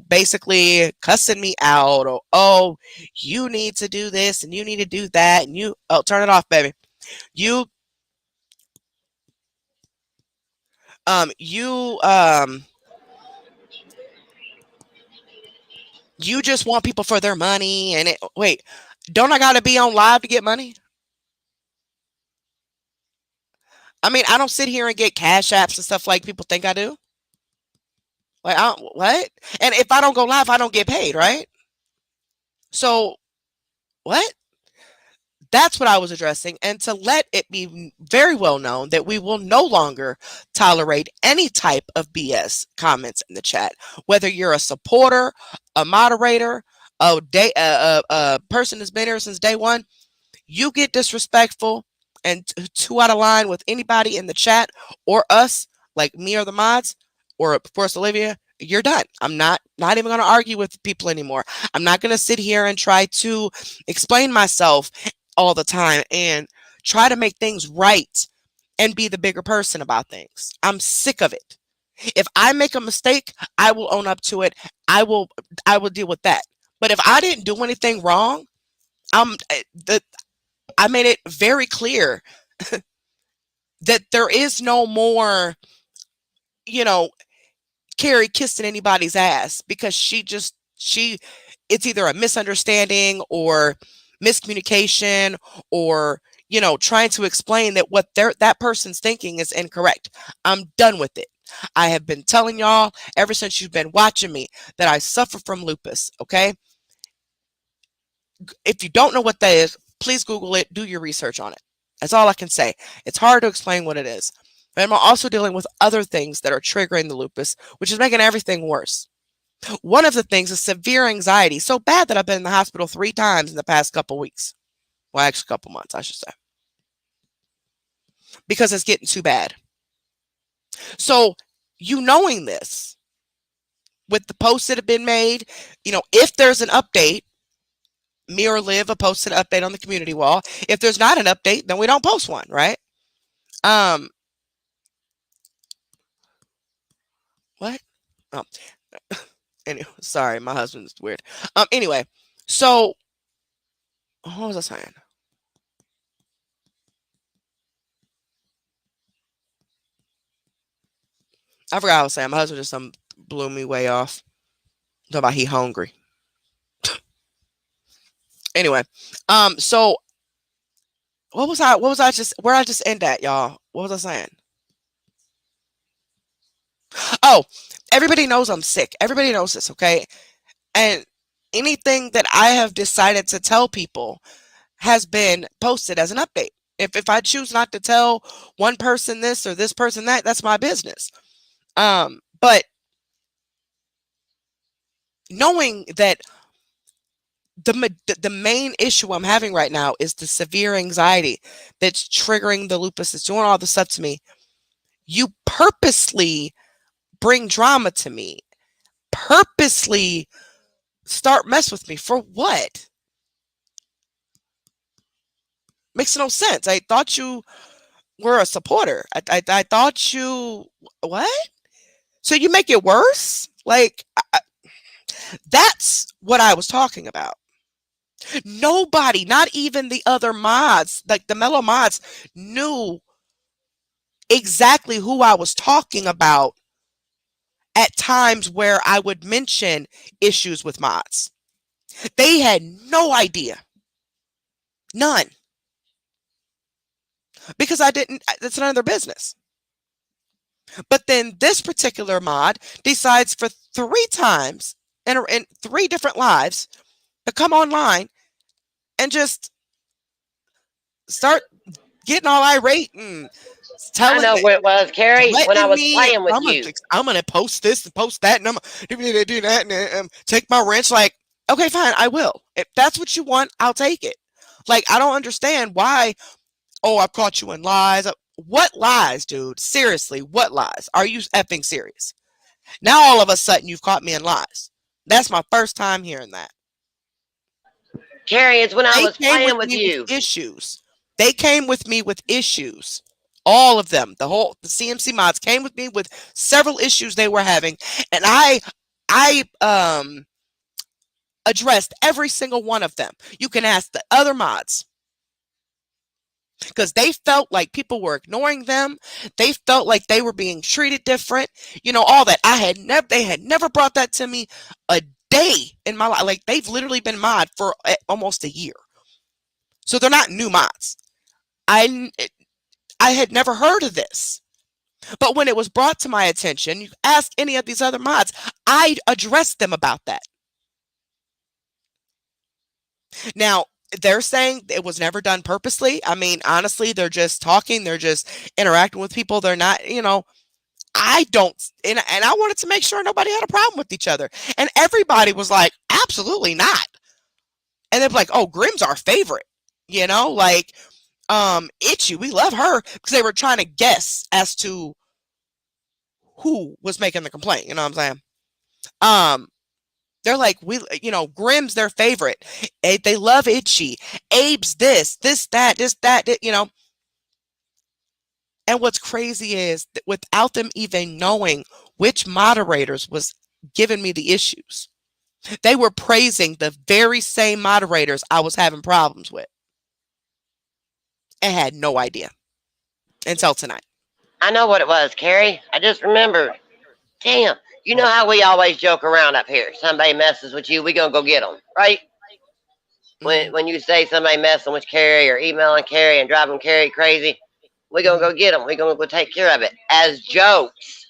basically cussing me out or, oh, you need to do this and you need to do that. And oh, turn it off, baby. You, um, you, um, you just want people for their money. And wait, don't I got to be on live to get money? I mean, I don't sit here and get cash apps and stuff like people think I do. Like, what? And if I don't go live, I don't get paid, right? So, what? That's what I was addressing. And to let it be very well known that we will no longer tolerate any type of BS comments in the chat, whether you're a supporter, a moderator, a person that's been here since day one. You get disrespectful and too out of line with anybody in the chat or us, like me or the mods, or of course Olivia, you're done. I'm not even going to argue with people anymore. I'm not going to sit here and try to explain myself all the time and try to make things right and be the bigger person about things. I'm sick of it. If I make a mistake, I will own up to it. I will deal with that. But if I didn't do anything wrong, I'm the I made it very clear that there is no more, you know, Carrie kissing anybody's ass because it's either a misunderstanding or miscommunication or, trying to explain that what that person's thinking is incorrect. I'm done with it. I have been telling y'all ever since you've been watching me that I suffer from lupus. Okay. If you don't know what that is, please Google it, do your research on it. That's all I can say. It's hard to explain what it is. But I'm also dealing with other things that are triggering the lupus, which is making everything worse. One of the things is severe anxiety, so bad that I've been in the hospital 3 times in the past couple weeks. Well, actually, a couple months, I should say, because it's getting too bad. So, knowing this, with the posts that have been made, if there's an update, me or Liv will post an update on the community wall. If there's not an update, then we don't post one, right? Um, what? Oh, anyway, sorry, my husband's weird. Anyway, so what was I saying? I forgot what I was saying. My husband just blew me way off. Talking about he hungry. Anyway, so what was I? What was I just? Where I just end at, y'all? What was I saying? Oh, everybody knows I'm sick. Everybody knows this, okay? And anything that I have decided to tell people has been posted as an update. If I choose not to tell one person this or this person that, that's my business. But knowing that the main issue I'm having right now is the severe anxiety that's triggering the lupus, that's doing all the stuff to me. You purposely bring drama to me, purposely start mess with me for what? Makes no sense. I thought you were a supporter. I thought you what? So you make it worse? Like that's what I was talking about. Nobody, not even the other mods, like the mellow mods, knew exactly who I was talking about at times where I would mention issues with mods. They had no idea. None. Because I didn't, that's none of their business. But then this particular mod decides for 3 times in 3 different lives to come online and just start getting all irate and
I
telling
know
me,
what it was, Carrie, when I
threatening
was
me.
playing with you.
I'm gonna post this and post that, and I'm gonna do that and take my wrench. Like, okay, fine, I will. If that's what you want, I'll take it. Like, I don't understand why. Oh, I caught you in lies. What lies, dude? Seriously, what lies? Are you effing serious? Now all of a sudden you've caught me in lies. That's my first time hearing that.
Carrie, it's when I
They
was
came with
playing with
me with
you.
issues. They came with me with issues. All of them, the CMC mods came with me with several issues they were having, and I addressed every single one of them. You can ask the other mods because they felt like people were ignoring them. They felt like they were being treated different. You know, all that. They had never brought that to me a day in my life. Like, they've literally been mod for almost a year. So they're not new mods. I I had never heard of this. But when it was brought to my attention, you ask any of these other mods, I addressed them about that. Now, they're saying it was never done purposely. I mean, honestly, they're just talking, they're just interacting with people. They're not, I don't, and I wanted to make sure nobody had a problem with each other. And everybody was like, absolutely not. And they're like, oh, Grimm's our favorite, like, Itchy, we love her, because they were trying to guess as to who was making the complaint. You know what I'm saying? Um, they're like, Grimm's their favorite. They love Itchy. Abe's this, that. And what's crazy is that without them even knowing which moderators was giving me the issues, they were praising the very same moderators I was having problems with and had no idea until tonight.
I know what it was, Carrie. I just remembered. Damn. You know how we always joke around up here. Somebody messes with you, we gonna go get them, right?
Mm-hmm.
When you say somebody messing with Carrie or emailing Carrie and driving Carrie crazy, we gonna go get them. We gonna go take care of it as jokes.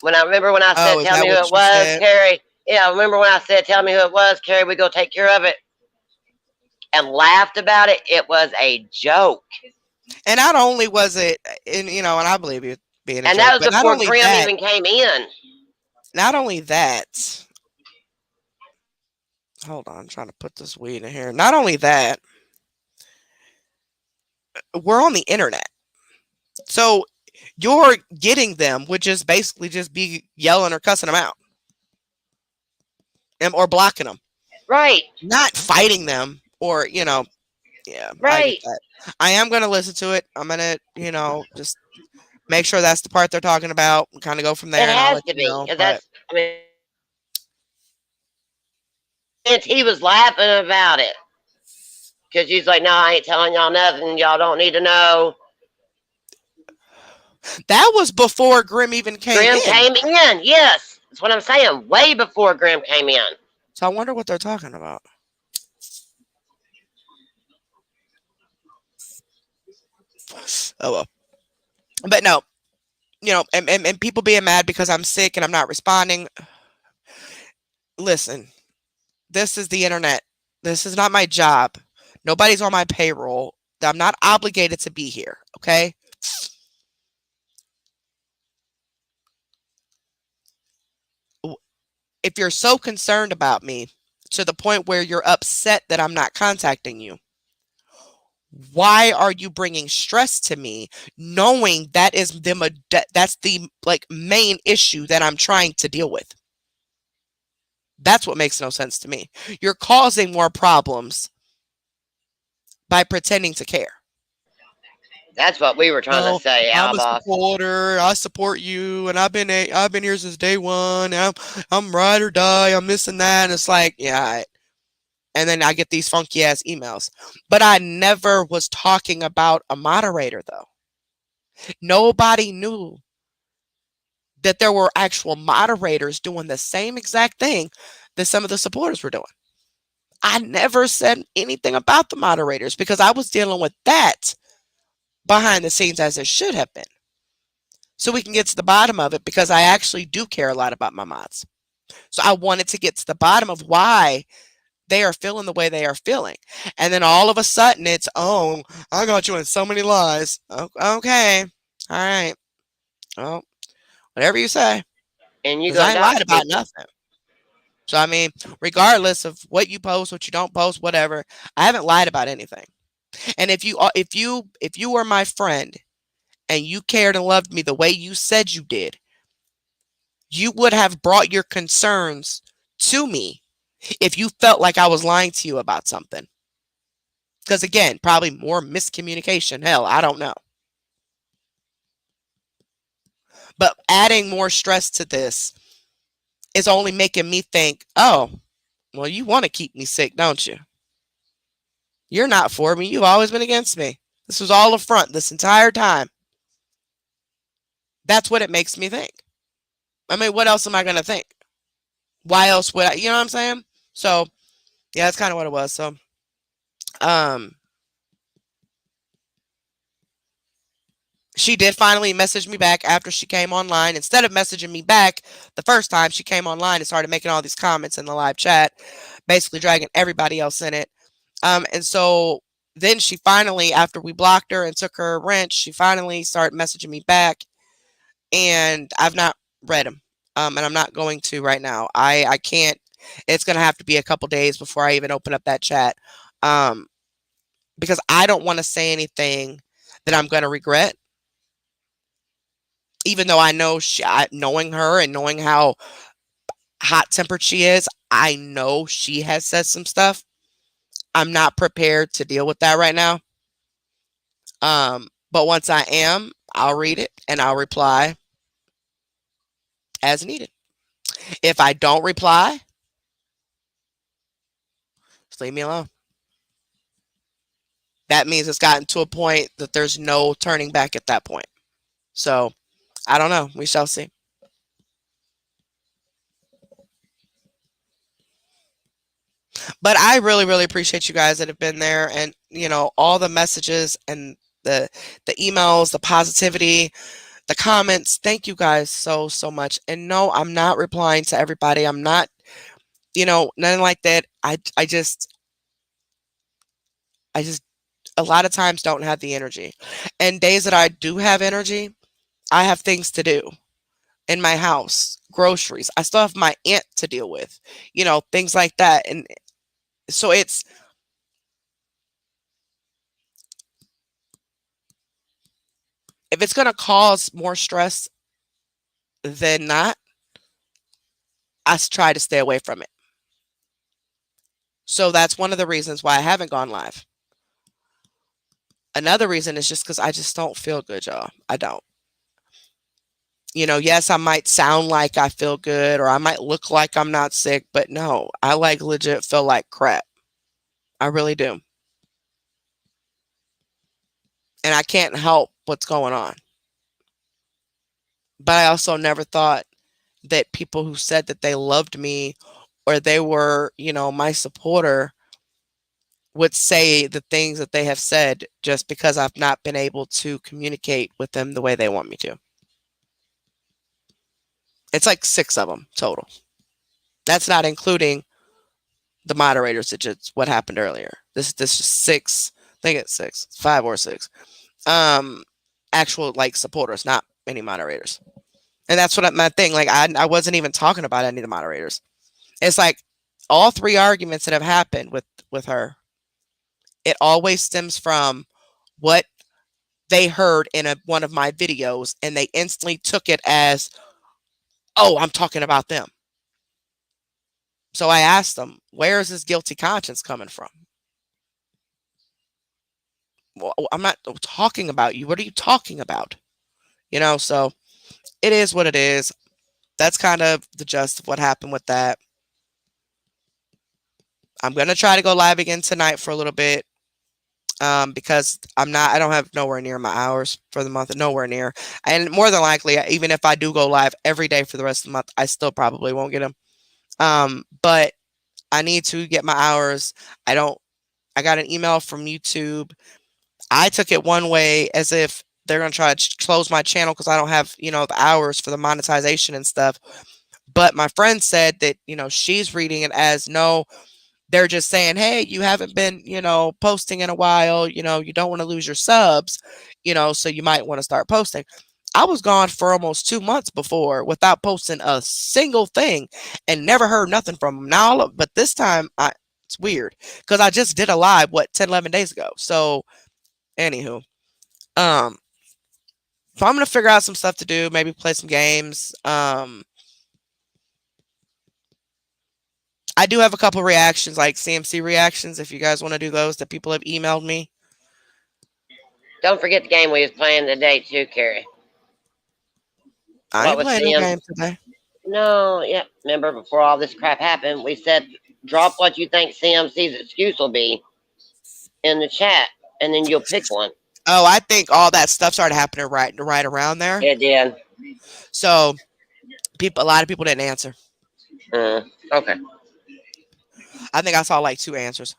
When I
Oh,
said,
is
"Tell
that
me who
what
it
you
was,
said?
Carrie." Yeah, I remember when I said, "Tell me who it was, Carrie." We go take care of it, and laughed about it. It was a joke,
And not only was it, and I believe it being a
and that
joke,
was
but
before Grim even came in.
not only that, hold on, I'm trying to put this weed in here. Not only that, we're on the internet. So you're getting them would just basically just be yelling or cussing them out or blocking them,
Right.
not fighting them or, Yeah, I get
Right.
that. I am gonna listen to it. I'm gonna, just make sure that's the part they're talking about, and kind of go from
It
there, and I'll
has
let
to
you
be.
know.
And
But
he was laughing about it because he's like, "No, I ain't telling y'all nothing. Y'all don't need to know."
that was before Grim even came
Grim
in.
came in. Yes, that's what I'm saying. Way before Grim came in.
So I wonder what they're talking about. Oh well. But no, and people being mad because I'm sick and I'm not responding. Listen, this is the internet. This is not my job. Nobody's on my payroll. I'm not obligated to be here. Okay. If you're so concerned about me to the point where you're upset that I'm not contacting you, why are you bringing stress to me knowing that's the like main issue that I'm trying to deal with? That's what makes no sense to me. You're causing more problems by pretending to care.
That's what we were trying to
No,
say,
I'm
Al
a
boss.
supporter. I support you, and I've been here since day one. I'm ride or die. I'm this and that. And it's like, yeah. And then I get these funky ass emails. But I never was talking about a moderator though. Nobody knew that there were actual moderators doing the same exact thing that some of the supporters were doing. I never said anything about the moderators because I was dealing with that behind the scenes as it should have been. So we can get to the bottom of it because I actually do care a lot about my mods. So I wanted to get to the bottom of why they are feeling the way they are feeling. And then all of a sudden it's, oh, I got you in so many lies. Okay. All right. Well, whatever you say.
And you
Because I
gonna
ain't lied
dox
about
people.
nothing. So I mean, regardless of what you post, what you don't post, whatever, I haven't lied about anything. And if you were my friend and you cared and loved me the way you said you did, you would have brought your concerns to me if you felt like I was lying to you about something. Because again, probably more miscommunication. Hell, I don't know. But adding more stress to this is only making me think, oh, well, you want to keep me sick, don't you? You're not for me. You've always been against me. This was all a front this entire time. That's what it makes me think. I mean, what else am I going to think? Why else would I? You know what I'm saying? So, yeah, that's kind of what it was. So, um, she did finally message me back after she came online. Instead of messaging me back the first time, she came online and started making all these comments in the live chat, basically dragging everybody else in it. And so then she finally, after we blocked her and took her wrench, she finally started messaging me back, and I've not read them. And I'm not going to right now. I can't. It's gonna have to be a couple days before I even open up that chat, um, because I don't want to say anything that I'm gonna regret. Even though I know knowing her and knowing how hot tempered she is, I know she has said some stuff. I'm not prepared to deal with that right now. But once I am, I'll read it and I'll reply as needed. If I don't reply, just leave me alone. That means it's gotten to a point that there's no turning back at that point. So I don't know. We shall see. But I really, really appreciate you guys that have been there, and all the messages and the emails, the positivity, the comments. Thank you guys so so much. And no, I'm not replying to everybody. I'm not, nothing like that. I just a lot of times don't have the energy. And days that I do have energy, I have things to do in my house, groceries. I still have my aunt to deal with, things like that. And so if it's going to cause more stress than not, try to stay away from it. So that's one of the reasons why I haven't gone live. Another reason is just because I just don't feel good, y'all. I don't. Yes, I might sound like I feel good or I might look like I'm not sick, but no, I like legit feel like crap. I really do. And I can't help what's going on. But I also never thought that people who said that they loved me or they were, my supporter would say the things that they have said just because I've not been able to communicate with them the way they want me to. It's like 6 of them total. That's not including the moderators that just what happened earlier. This is 6. I think it's 6, 5 or 6. Um, Actual like supporters, not any moderators. And that's what my thing. Like I wasn't even talking about any of the moderators. It's like all 3 arguments that have happened with her. It always stems from what they heard in one of my videos, and they instantly took it as, oh, I'm talking about them. So I asked them, where is this guilty conscience coming from? Well, I'm not talking about you. What are you talking about? So it is what it is. That's kind of the gist of what happened with that. I'm going to try to go live again tonight for a little bit. Because I don't have nowhere near my hours for the month, nowhere near. And more than likely, even if I do go live every day for the rest of the month, I still probably won't get them. But I need to get my hours. I got an email from YouTube. I took it one way as if they're going to try to close my channel because I don't have, the hours for the monetization and stuff. But my friend said that, she's reading it as no, they're just saying, hey, you haven't been, posting in a while, you don't want to lose your subs, so you might want to start posting. I was gone for almost 2 months before without posting a single thing and never heard nothing from them. Now, but this time, it's weird because I just did a live, 10, 11 days ago. So, anywho, um, so I'm going to figure out some stuff to do, maybe play some games. I do have a couple reactions, like CMC reactions, if you guys want to do those that people have emailed me.
Don't forget the game we was playing today too, Carrie.
I
What
ain't
was
playing no
Sam?
game today.
No, yeah. Remember before all this crap happened, we said drop what you think CMC's excuse will be in the chat, and then you'll pick one.
Oh, I think all that stuff started happening right around there.
It did.
So a lot of people didn't answer.
Okay.
I think I saw like 2 answers.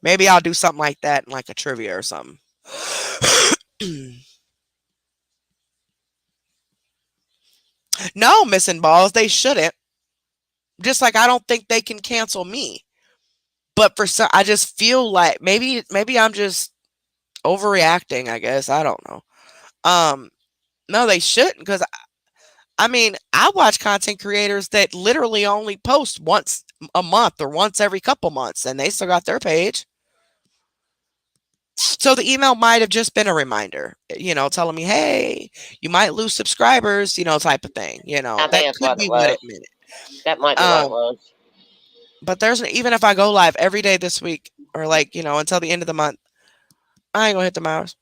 Maybe I'll do something like that in like a trivia or something. No, missing balls. They shouldn't. Just like I don't think they can cancel me. But for some, I just feel like maybe I'm just overreacting. I guess I don't know. No, they shouldn't because I mean I watch content creators that literally only post once a month or once every couple months, and they still got their page. So the email might have just been a reminder, telling me, hey, you might lose subscribers, type of thing.
I think
That
that's
could
what it
be what
was.
it meant.
That might be what it was.
But even if I go live every day this week or like, until the end of the month, I ain't gonna hit the hours.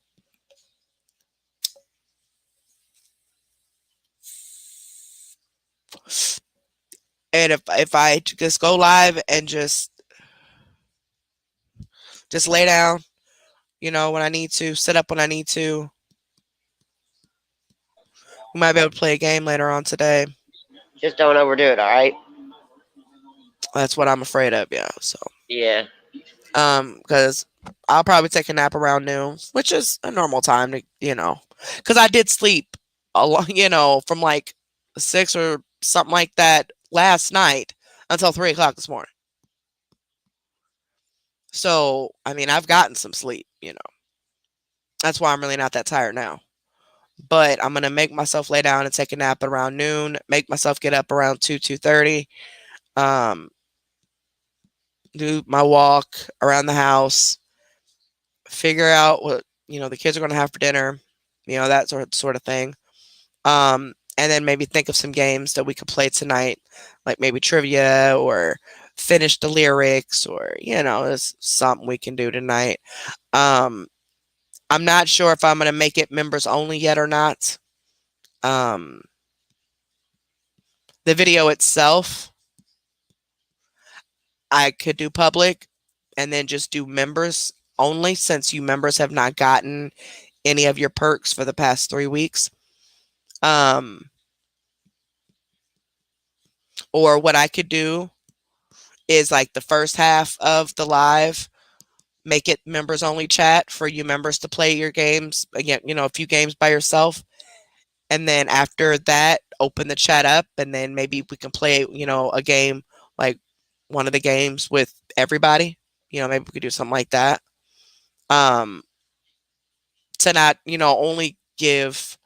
And if I just go live and just lay down, when I need to, sit up when I need to, we might be able to play a game later on today.
Just don't overdo it, all right?
That's what I'm afraid of, yeah. So
Yeah.
because I'll probably take a nap around noon, which is a normal time to, because I did sleep a lot, from like 6 or something like that last night until 3 o'clock this morning. So, I mean, I've gotten some sleep, That's why I'm really not that tired now. But I'm gonna make myself lay down and take a nap at around noon. Make myself get up around 2:30. Um, do my walk around the house. Figure out what the kids are gonna have for dinner. That sort of thing. And then maybe think of some games that we could play tonight, like maybe trivia or finish the lyrics, or it's something we can do tonight. Um, I'm not sure if I'm gonna make it members only yet or not. Um, the video itself, I could do public and then just do members only, since you members have not gotten any of your perks for the past 3 weeks. Um, or what I could do is, like, the first half of the live, make it members only chat for you members to play your games again, a few games by yourself. And then after that, open the chat up, and then maybe we can play, a game, like one of the games with everybody. Maybe we could do something like that. Um, to not, only give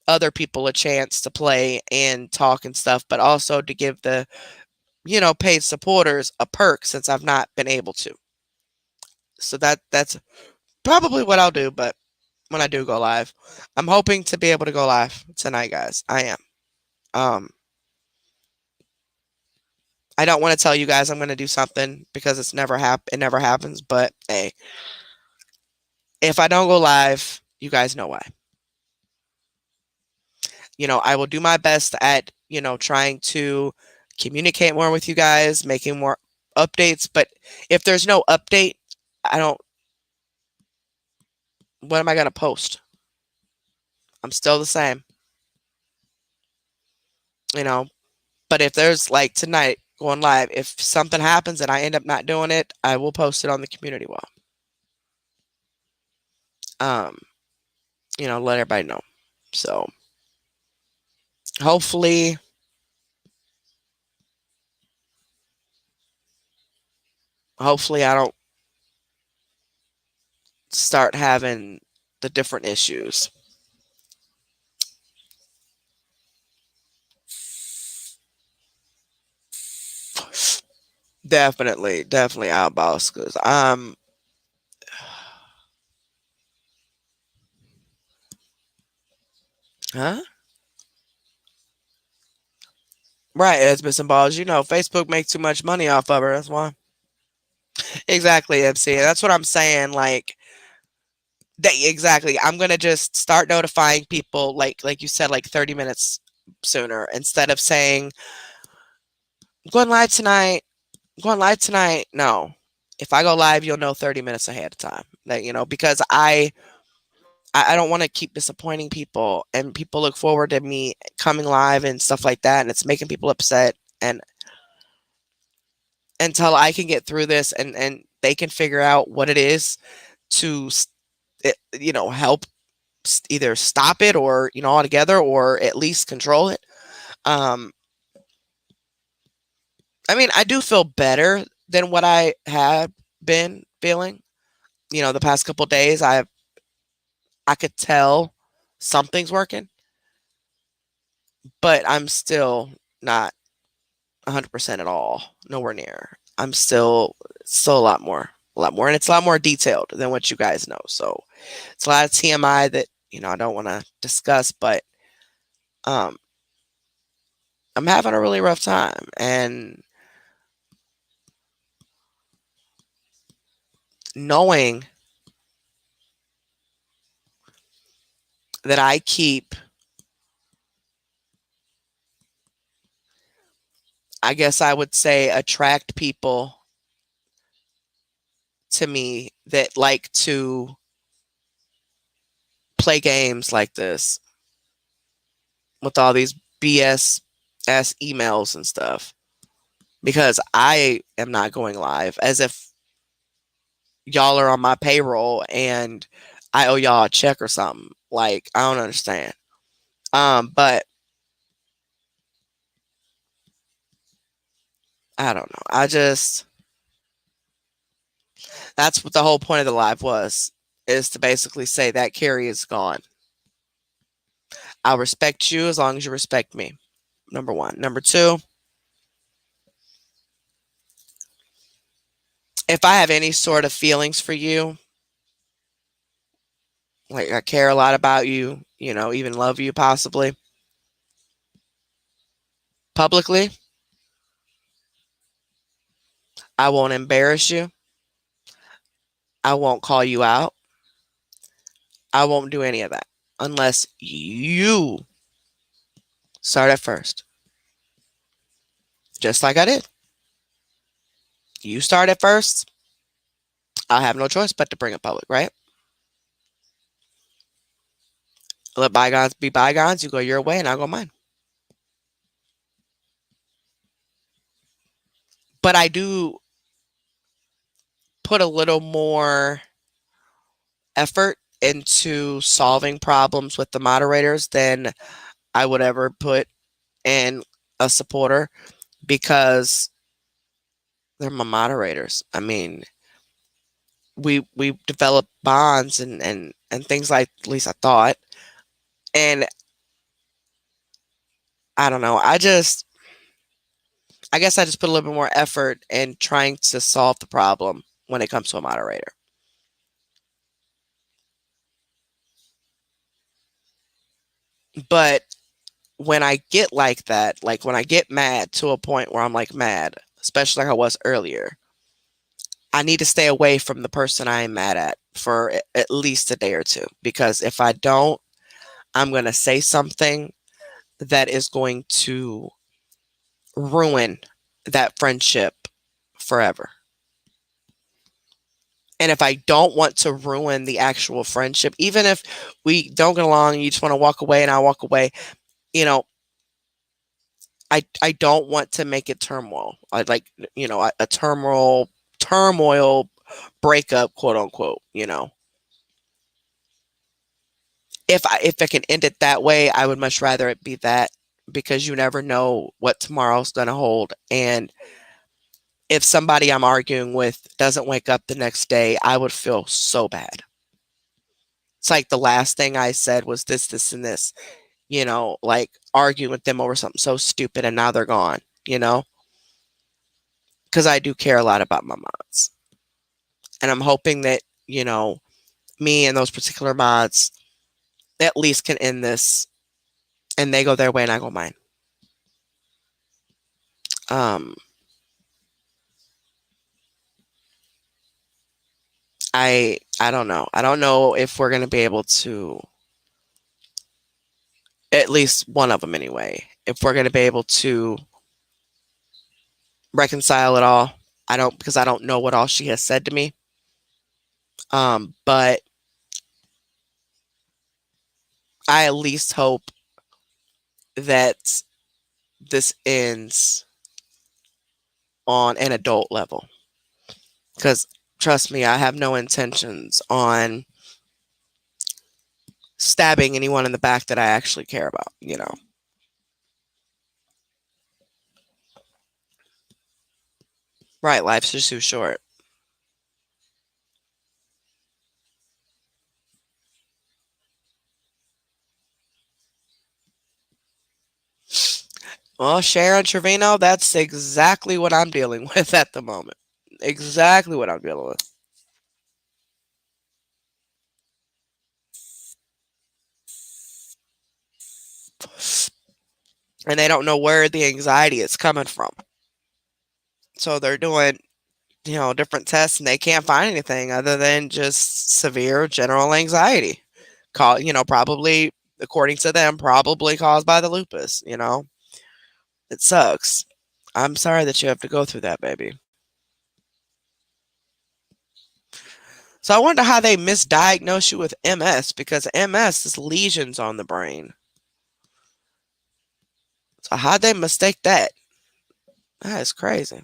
other people a chance to play and talk and stuff, but also to give the, paid supporters a perk, since I've not been able to. So that's probably what I'll do, but when I do go live, I'm hoping to be able to go live tonight, guys. I am. Um, I don't want to tell you guys I'm going to do something, because it never happens, but hey, if I don't go live, you guys know why. I will do my best at, trying to communicate more with you guys, making more updates, but if there's no update, I don't what am I going to post? I'm still the same, you know. But if there's, like, tonight going live, if something happens and I end up not doing it, I will post it on the community wall. Um, let everybody know. So hopefully, I don't start having the different issues. Definitely out, boss. Cause huh? Right, it's been some balls. Facebook makes too much money off of her. That's why. Exactly, MC. That's what I'm saying. Like, exactly. I'm gonna just start notifying people, like you said, like 30 minutes sooner, instead of saying, "I'm going live tonight. I'm going live tonight." No, if I go live, you'll know 30 minutes ahead of time. Because I don't want to keep disappointing people, and people look forward to me coming live and stuff like that, and it's making people upset. And until I can get through this, and they can figure out what it is to, help either stop it, or altogether, or at least control it. Um, I mean, I do feel better than what I had been feeling. The past couple days, I could tell something's working, but I'm still not 100% at all. Nowhere near. I'm still a lot more, and it's a lot more detailed than what you guys know. So it's a lot of TMI that I don't want to discuss, but um, I'm having a really rough time, and knowing that I keep, I guess I would say, attract people to me that like to play games like this with all these BS ass emails and stuff, because I am not going live, as if y'all are on my payroll and I owe y'all a check or something. Like, I don't understand. But I don't know. That's what the whole point of the live was, is to basically say that Carrie is gone. I'll respect you as long as you respect me. Number one. Number two, if I have any sort of feelings for you, like I care a lot about you, even love you possibly, publicly, I won't embarrass you. I won't call you out. I won't do any of that unless you start at first, just like I did. You start at first. I have no choice but to bring it public, right? Let bygones be bygones. You go your way and I'll go mine. But I do put a little more effort into solving problems with the moderators than I would ever put in a supporter because they're my moderators. I mean, we develop bonds and things like, at least I thought. And I don't know. I guess I just put a little bit more effort in trying to solve the problem when it comes to a moderator. But when I get like that, like when I get mad to a point where I'm like mad, especially like I was earlier, I need to stay away from the person I am mad at for at least a day or two. Because if I don't, I'm going to say something that is going to ruin that friendship forever. And if I don't want to ruin the actual friendship, even if we don't get along and you just want to walk away and I walk away, you know, I don't want to make it turmoil. I like, a turmoil breakup, quote unquote, If I can end it that way, I would much rather it be that because you never know what tomorrow's going to hold. And if somebody I'm arguing with doesn't wake up the next day, I would feel so bad. It's like the last thing I said was this, and this, like arguing with them over something so stupid and now they're gone, because I do care a lot about my mods. And I'm hoping that, me and those particular mods at least can end this and they go their way and I go mine. Um, I don't know. I don't know if we're gonna be able to, at least one of them anyway, if we're gonna be able to reconcile it all. I don't because I don't know what all she has said to me. But I at least hope that this ends on an adult level. Because trust me, I have no intentions on stabbing anyone in the back that I actually care about. Right, life's just too short. Well, Sharon Trevino, that's exactly what I'm dealing with at the moment. Exactly what I'm dealing with. And they don't know where the anxiety is coming from. So they're doing, different tests and they can't find anything other than just severe general anxiety. Probably, according to them, probably caused by the lupus. It sucks. I'm sorry that you have to go through that, baby. So I wonder how they misdiagnosed you with MS because MS is lesions on the brain. So how'd they mistake that? That is crazy.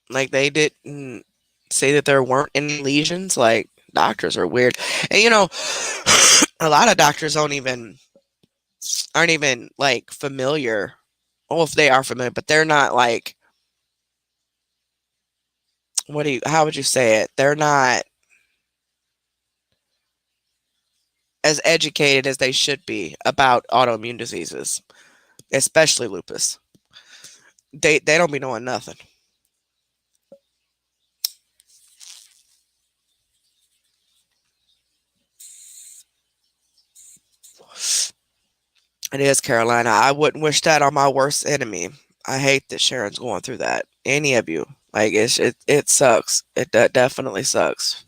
Like they didn't say that there weren't any lesions. Like doctors are weird, and a lot of doctors aren't even like familiar. Well, if they are familiar, but they're not like how would you say it? They're not as educated as they should be about autoimmune diseases, especially lupus. They don't be knowing nothing. It is Carolina. I wouldn't wish that on my worst enemy. I hate that Sharon's going through that. Any of you. Like it sucks. It definitely sucks.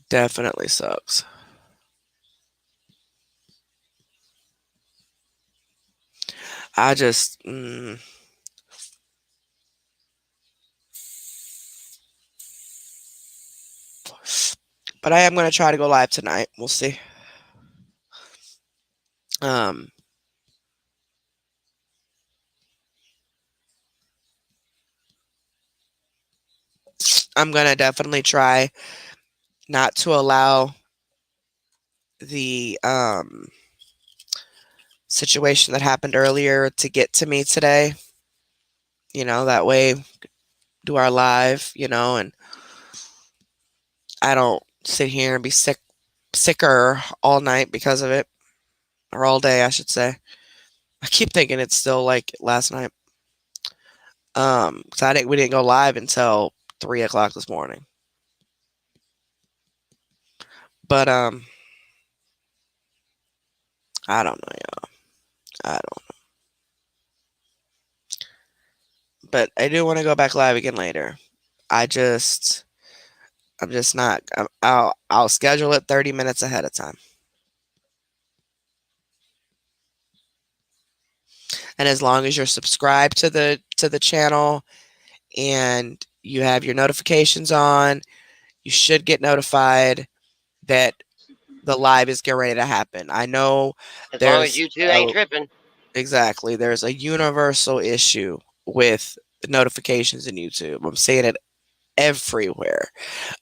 Definitely sucks. I just but I am going to try to go live tonight. We'll see. Um I'm going to definitely try not to allow the situation that happened earlier to get to me today. That way do our live, and I don't sit here and be sicker all night because of it, or all day, I should say. I keep thinking it's still like last night. Because we didn't go live until 3 o'clock this morning. But I don't know, y'all. I don't know. But I do want to go back live again later. I just, I'm just not. I'll schedule it 30 minutes ahead of time. And as long as you're subscribed to the channel and you have your notifications on, you should get notified that the live is getting ready to happen. I know
As long as
there's
you two ain't tripping.
exactly there's a universal issue with notifications in YouTube. I'm seeing it everywhere.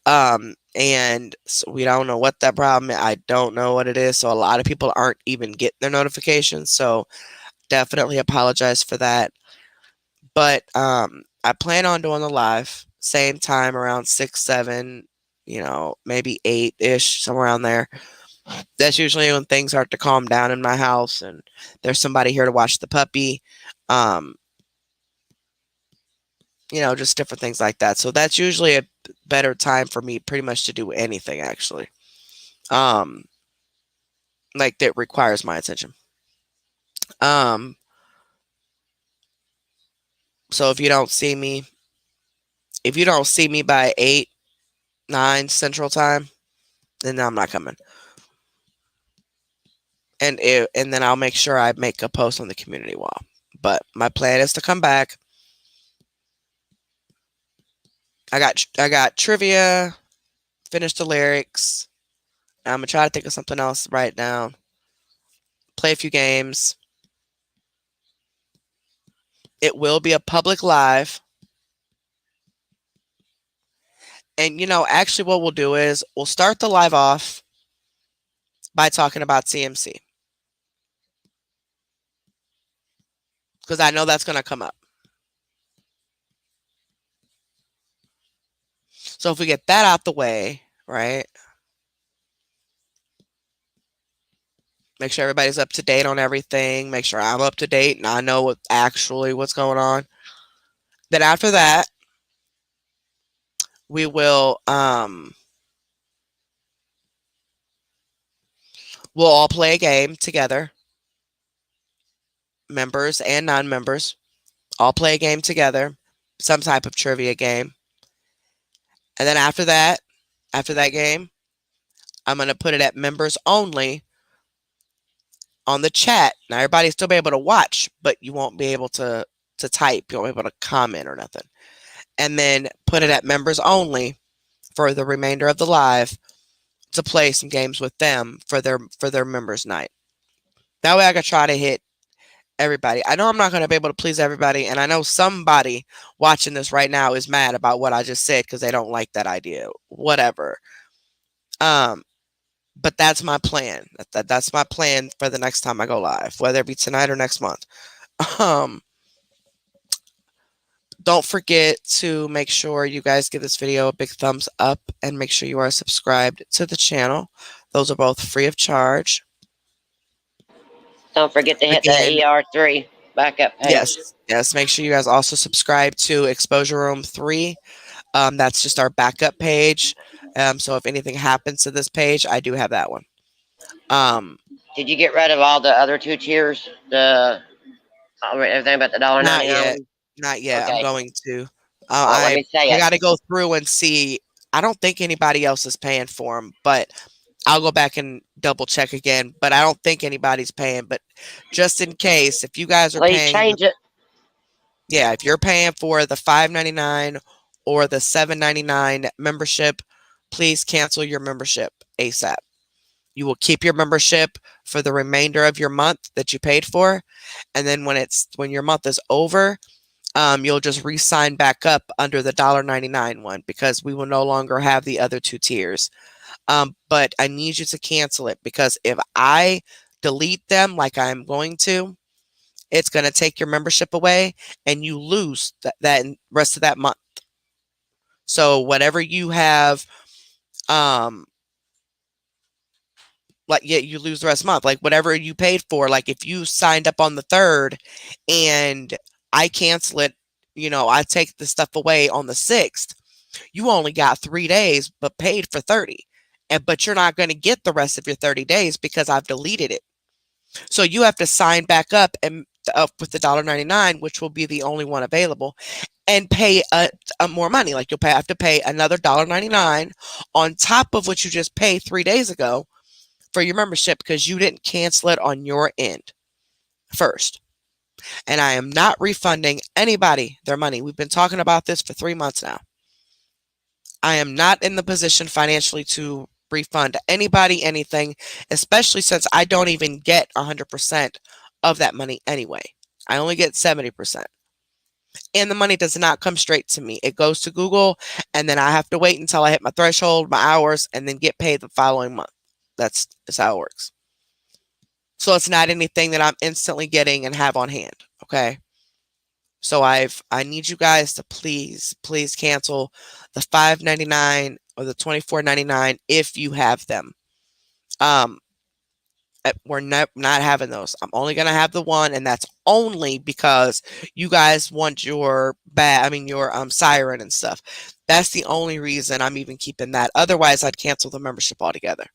And so we don't know what that problem is. I don't know what it is. So a lot of people aren't even getting their notifications. So definitely apologize for that. But I plan on doing the live same time around 6, 7, maybe 8-ish, somewhere around there. That's usually when things start to calm down in my house and there's somebody here to watch the puppy. Um, just different things like that. So that's usually a better time for me pretty much to do anything actually. Um, like that requires my attention. Um, so if you don't see me by 8, 9 central time, then I'm not coming. And then I'll make sure I make a post on the community wall. But my plan is to come back. I got trivia, finish the lyrics. I'm gonna try to think of something else right now. Play a few games. It will be a public live. And actually what we'll do is we'll start the live off by talking about CMC. Because I know that's gonna come up. So if we get that out the way, right? Make sure everybody's up to date on everything. Make sure I'm up to date and I know what's going on. Then after that, we will we'll all play a game together. Members and non-members all play a game together, some type of trivia game. And then after that game, I'm going to put it at members only on the chat. Now everybody's still be able to watch, but you won't be able to type. You won't be able to comment or nothing. And then put it at members only for the remainder of the live to play some games with them for their members night. That way I can try to hit everybody. I know I'm not going to be able to please everybody, and I know somebody watching this right now is mad about what I just said because they don't like that idea. Whatever. Um, but that's my plan. That's my plan for the next time I go live, whether it be tonight or next month. Um, don't forget to make sure you guys give this video a big thumbs up and make sure you are subscribed to the channel. Those are both free of charge.
Don't forget to hit that
Again,
ER3 backup page.
yes. Make sure you guys also subscribe to Exposure Room 3. That's just our backup page. So if anything happens to this page, I do have that one. Um,
Did you get rid of all the other two tiers? The everything but the dollar
Not
ninety
yet.
nine.
Not yet. I'm
Okay.
going to.
Well, let
I
me say
I
it.
got to go through and see. I don't think anybody else is paying for them, but I'll go back and double check again. But I don't think anybody's paying. But just in case, if you guys are
Please
paying,
change it.
yeah, if you're paying for the 5.99 or the 7.99 membership, please cancel your membership ASAP. You will keep your membership for the remainder of your month that you paid for, and then when your month is over, you'll just re-sign back up under the $1.99 one because we will no longer have the other two tiers. But I need you to cancel it because if I delete them like I'm going to, it's going to take your membership away and you lose that rest of that month. So whatever you have, um, like yeah, you lose the rest of the month. Like whatever you paid for, like if you signed up on the 3rd and I cancel it, I take the stuff away on the 6th, you only got 3 days but paid for 30. But you're not going to get the rest of your 30 days because I've deleted it. So you have to sign back up and up with the $1.99, which will be the only one available, and pay more money. Like have to pay another $1.99 on top of what you just paid 3 days ago for your membership because you didn't cancel it on your end first. And I am not refunding anybody their money. We've been talking about this for 3 months now. I am not in the position financially to refund anybody anything, especially since I don't even get 100% of that money anyway. I only get 70%. And the money does not come straight to me. It goes to Google, and then I have to wait until I hit my threshold, my hours, and then get paid the following month. That's how it works. So it's not anything that I'm instantly getting and have on hand. Okay. So I need you guys to please cancel the 5.99 or the 24.99 if you have them. Um, we're not having those. I'm only gonna have the one, and that's only because you guys want your siren and stuff. That's the only reason I'm even keeping that. Otherwise, I'd cancel the membership altogether.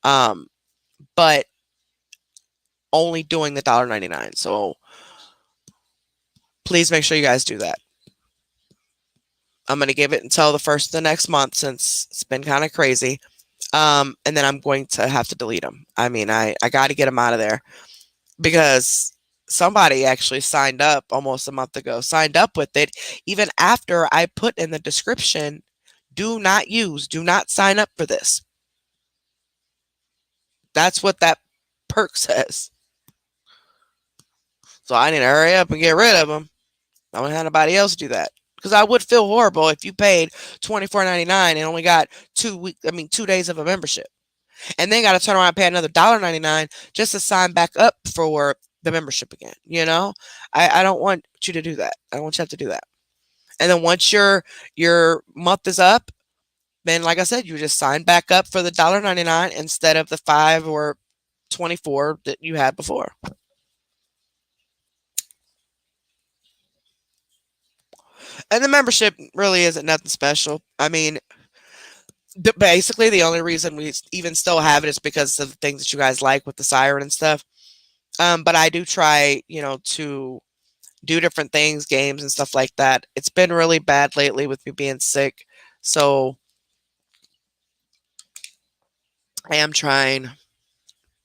Um, but only doing the $1.99. So please make sure you guys do that. I'm gonna give it until the first of the next month since it's been kind of crazy. And then I'm going to have to delete them. I mean, I got to get them out of there because somebody actually signed up almost a month ago, signed up with it, even after I put in the description, do not sign up for this. That's what that perk says. So I need to hurry up and get rid of them. I don't have anybody else do that. Because I would feel horrible if you paid $24.99 and only got 2 days of a membership. And then got to turn around and pay another $1.99 just to sign back up for the membership again. I don't want you to do that. I don't want you to have to do that. And then once your month is up, then like I said, you just sign back up for the $1.99 instead of the 5 or 24 that you had before. And the membership really isn't nothing special. I mean, basically the only reason we even still have it is because of the things that you guys like with the siren and stuff. But I do try, to do different things, games and stuff like that. It's been really bad lately with me being sick. So I am trying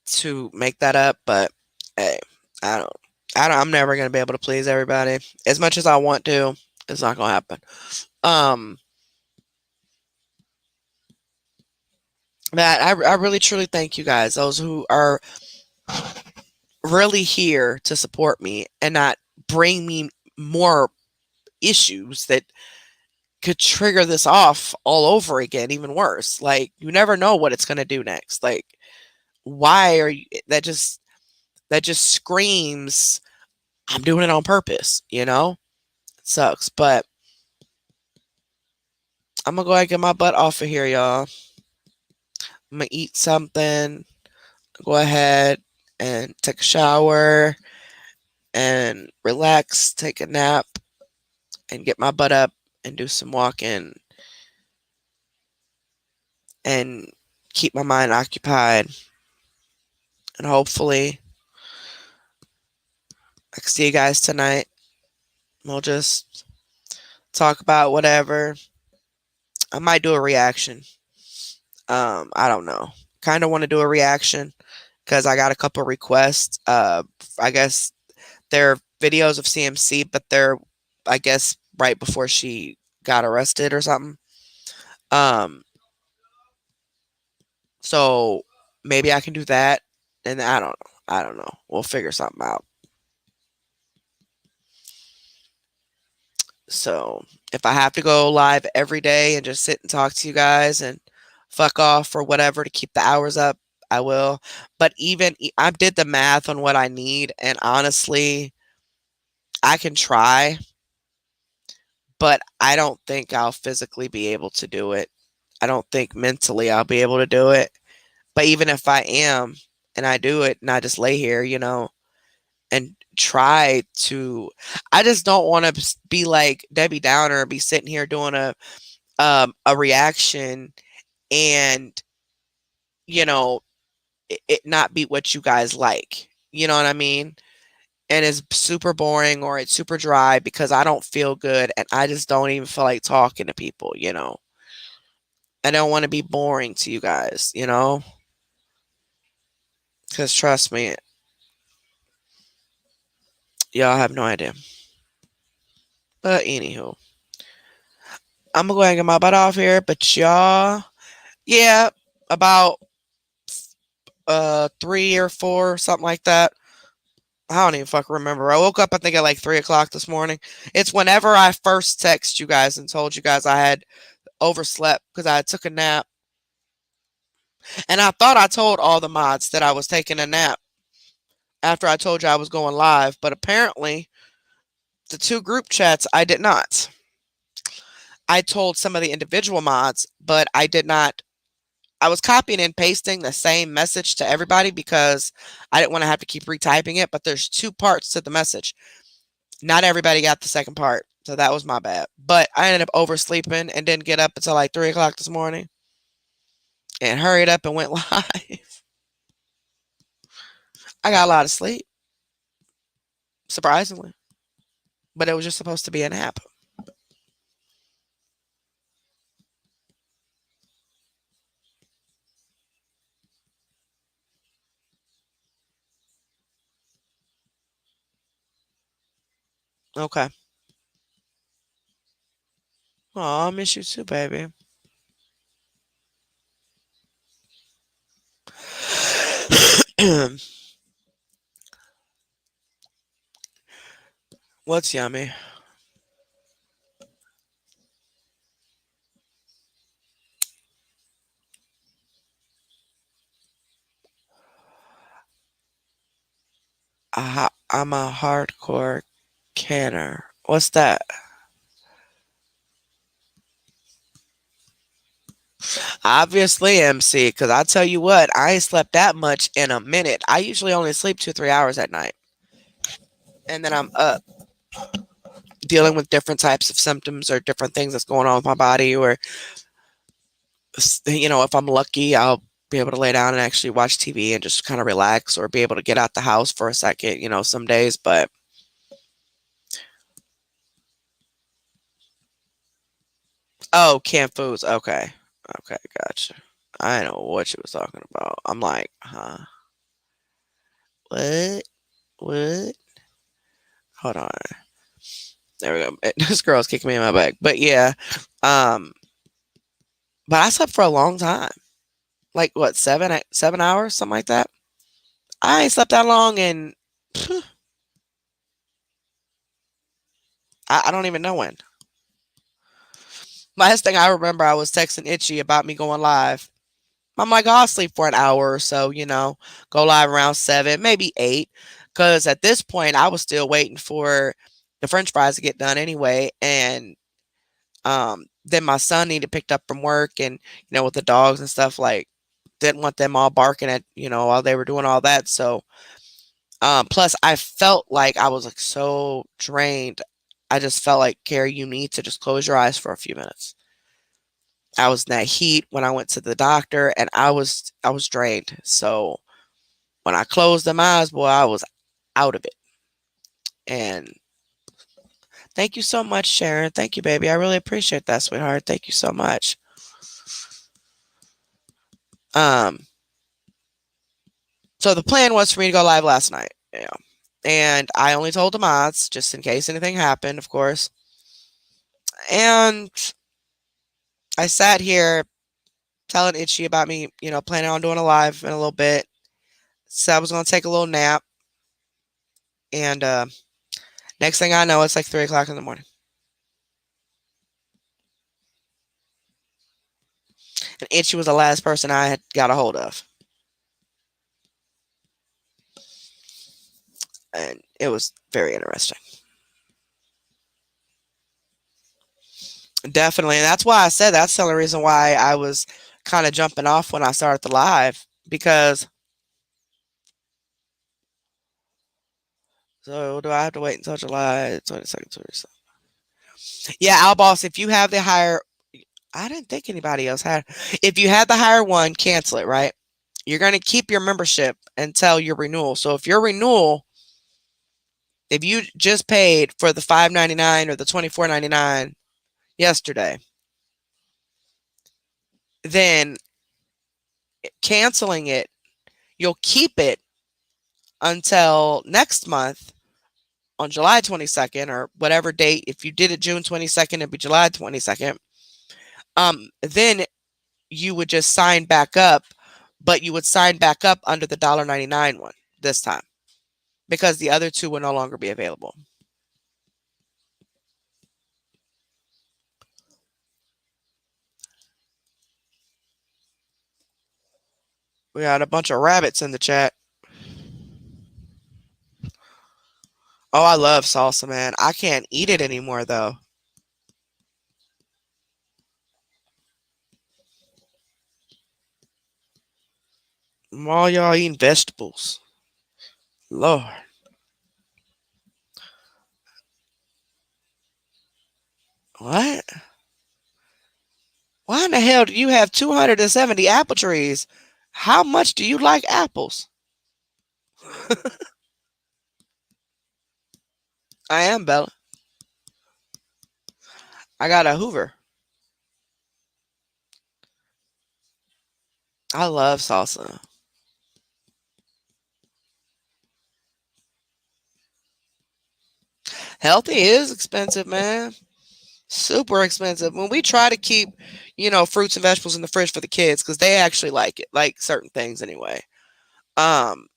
to make that up, but hey, I don't I'm never going to be able to please everybody as much as I want to. It's not going to happen. Um Matt, I really truly thank you guys, those who are really here to support me and not bring me more issues that could trigger this off all over again, even worse. Like you never know what it's going to do next. Like why are you that just screams I'm doing it on purpose, It sucks, but I'm going to go ahead and get my butt off of here, y'all. I'm going to eat something, go ahead and take a shower and relax, take a nap and get my butt up and do some walking and keep my mind occupied And hopefully I can see you guys tonight. We'll just talk about whatever. I might do a reaction. I don't know. Kind of want to do a reaction because I got a couple requests. I guess they're videos of CMC, but they're, I guess, right before she got arrested or something. Um, so maybe I can do that, and I don't know. I don't know. We'll figure something out. So if I have to go live every day and just sit and talk to you guys and fuck off or whatever to keep the hours up, I will. But I did the math on what I need, and honestly, I can try, but I don't think I'll physically be able to do it. I don't think mentally I'll be able to do it. But even if I am and I do it and I just lay here, and try to, I just don't want to be like Debbie Downer, be sitting here doing a reaction and, you know, it not be what you guys like. You know what I mean? And it's super boring or it's super dry because I don't feel good and I just don't even feel like talking to people. I don't want to be boring to you guys. Because trust me, y'all have no idea. But anywho, I'm gonna go ahead and get my butt off here. But y'all, yeah, about 3 or 4, something like that. I don't even fucking remember. I woke up, I think, at like 3 o'clock this morning. It's whenever I first texted you guys and told you guys I had overslept because I took a nap. And I thought I told all the mods that I was taking a nap after I told you I was going live, but apparently the two group chats I did not. I told some of the individual mods, but I did not. I was copying and pasting the same message to everybody because I didn't want to have to keep retyping it, but there's two parts to the message. Not everybody got the second part, so that was my bad. But I ended up oversleeping and didn't get up until like 3 o'clock this morning and hurried up and went live. I got a lot of sleep, surprisingly, but it was just supposed to be a nap. Okay. Oh, I miss you too, baby. What's yummy? I'm a hardcore canner. What's that? Obviously, MC, because I tell you what, I ain't slept that much in a minute. I usually only sleep 2, 3 hours at night. And then I'm up dealing with different types of symptoms or different things that's going on with my body. Or, if I'm lucky, I'll be able to lay down and actually watch TV and just kind of relax or be able to get out the house for a second, some days. But, oh, canned foods. Okay. Okay, gotcha. I know what you was talking about. I'm like, huh? What? What? Hold on. There we go. This girl's kicking me in my back. But yeah, um, but I slept for a long time. Like what, 7 hours, something like that. I ain't slept that long, and I don't even know when. Last thing I remember, I was texting Itchy about me going live. I'm like, oh, I'll sleep for an hour or so, go live around 7, maybe 8. Because at this point, I was still waiting for the French fries to get done anyway. And then my son needed picked up from work and, with the dogs and stuff, like, didn't want them all barking at, while they were doing all that. So, plus I felt like I was like so drained. I just felt like, Carrie, you need to just close your eyes for a few minutes. I was in that heat when I went to the doctor and I was drained. So, When I closed them eyes, boy, I was out of it. And thank you so much, Sharon. Thank you, baby. I really appreciate that, sweetheart. Thank you so much. Um, so the plan was for me to go live last night. Yeah. And I only told the mods just in case anything happened, of course. And I sat here telling Itchy about me, planning on doing a live in a little bit. So I was going to take a little nap. And next thing I know, it's like 3 o'clock in the morning. And Itchy was the last person I had got a hold of. And it was very interesting. Definitely. And that's why I said that's the only reason why I was kind of jumping off when I started the live. Because, so do I have to wait until July 22nd? 27th? Yeah, Alboss, if you have the higher, I didn't think anybody else had. If you had the higher one, cancel it, right? You're going to keep your membership until your renewal. So if your renewal, if you just paid for the $5.99 or the $24.99 yesterday, then canceling it, you'll keep it until next month on July 22nd or whatever date. If you did it June 22nd, it'd be July 22nd. Then you would just sign back up, but you would sign back up under the $1.99 one this time because the other two will no longer be available. We got a bunch of rabbits in the chat. Oh, I love salsa, man. I can't eat it anymore, though. All y'all eating vegetables. Lord. What? Why in the hell do you have 270 apple trees? How much do you like apples? I am, Bella. I got a Hoover. I love salsa. Healthy is expensive, man. Super expensive. When we try to keep, fruits and vegetables in the fridge for the kids because they actually like it, like certain things anyway. Um,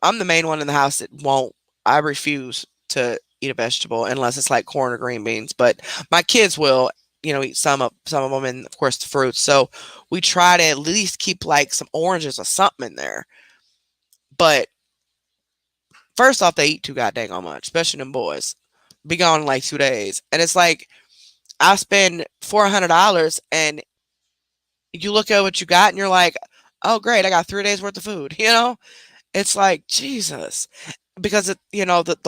I'm the main one in the house that won't. I refuse to eat a vegetable unless it's like corn or green beans. But my kids will, eat some of them, and of course the fruits. So we try to at least keep like some oranges or something in there. But first off, they eat too goddamn much, especially them boys. Be gone in like 2 days, and it's like I spend $400, and you look at what you got, and you're like, oh great, I got 3 days worth of food. It's like Jesus. Because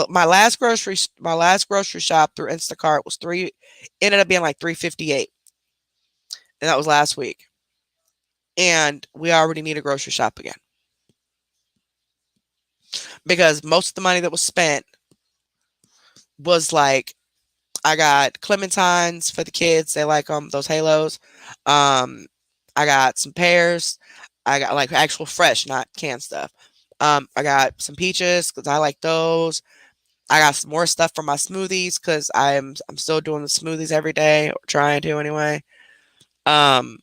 my last grocery shop through Instacart was ended up being like 358, and that was last week. And we already need a grocery shop again because most of the money that was spent was like I got clementines for the kids; they like them, those halos. I got some pears. I got like actual fresh, not canned stuff. I got some peaches because I like those. I got some more stuff for my smoothies because I'm still doing the smoothies every day, or trying to anyway. Um,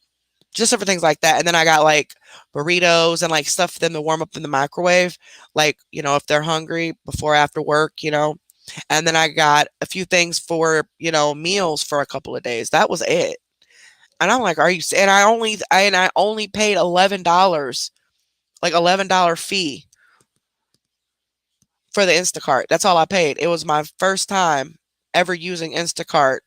just different things like that. And then I got like burritos and like stuff for them to warm up in the microwave, like if they're hungry before or after work. And then I got a few things for meals for a couple of days. That was it. And I'm like, are you? And I only paid $11, like $11 fee for the Instacart. That's all I paid. It was my first time ever using Instacart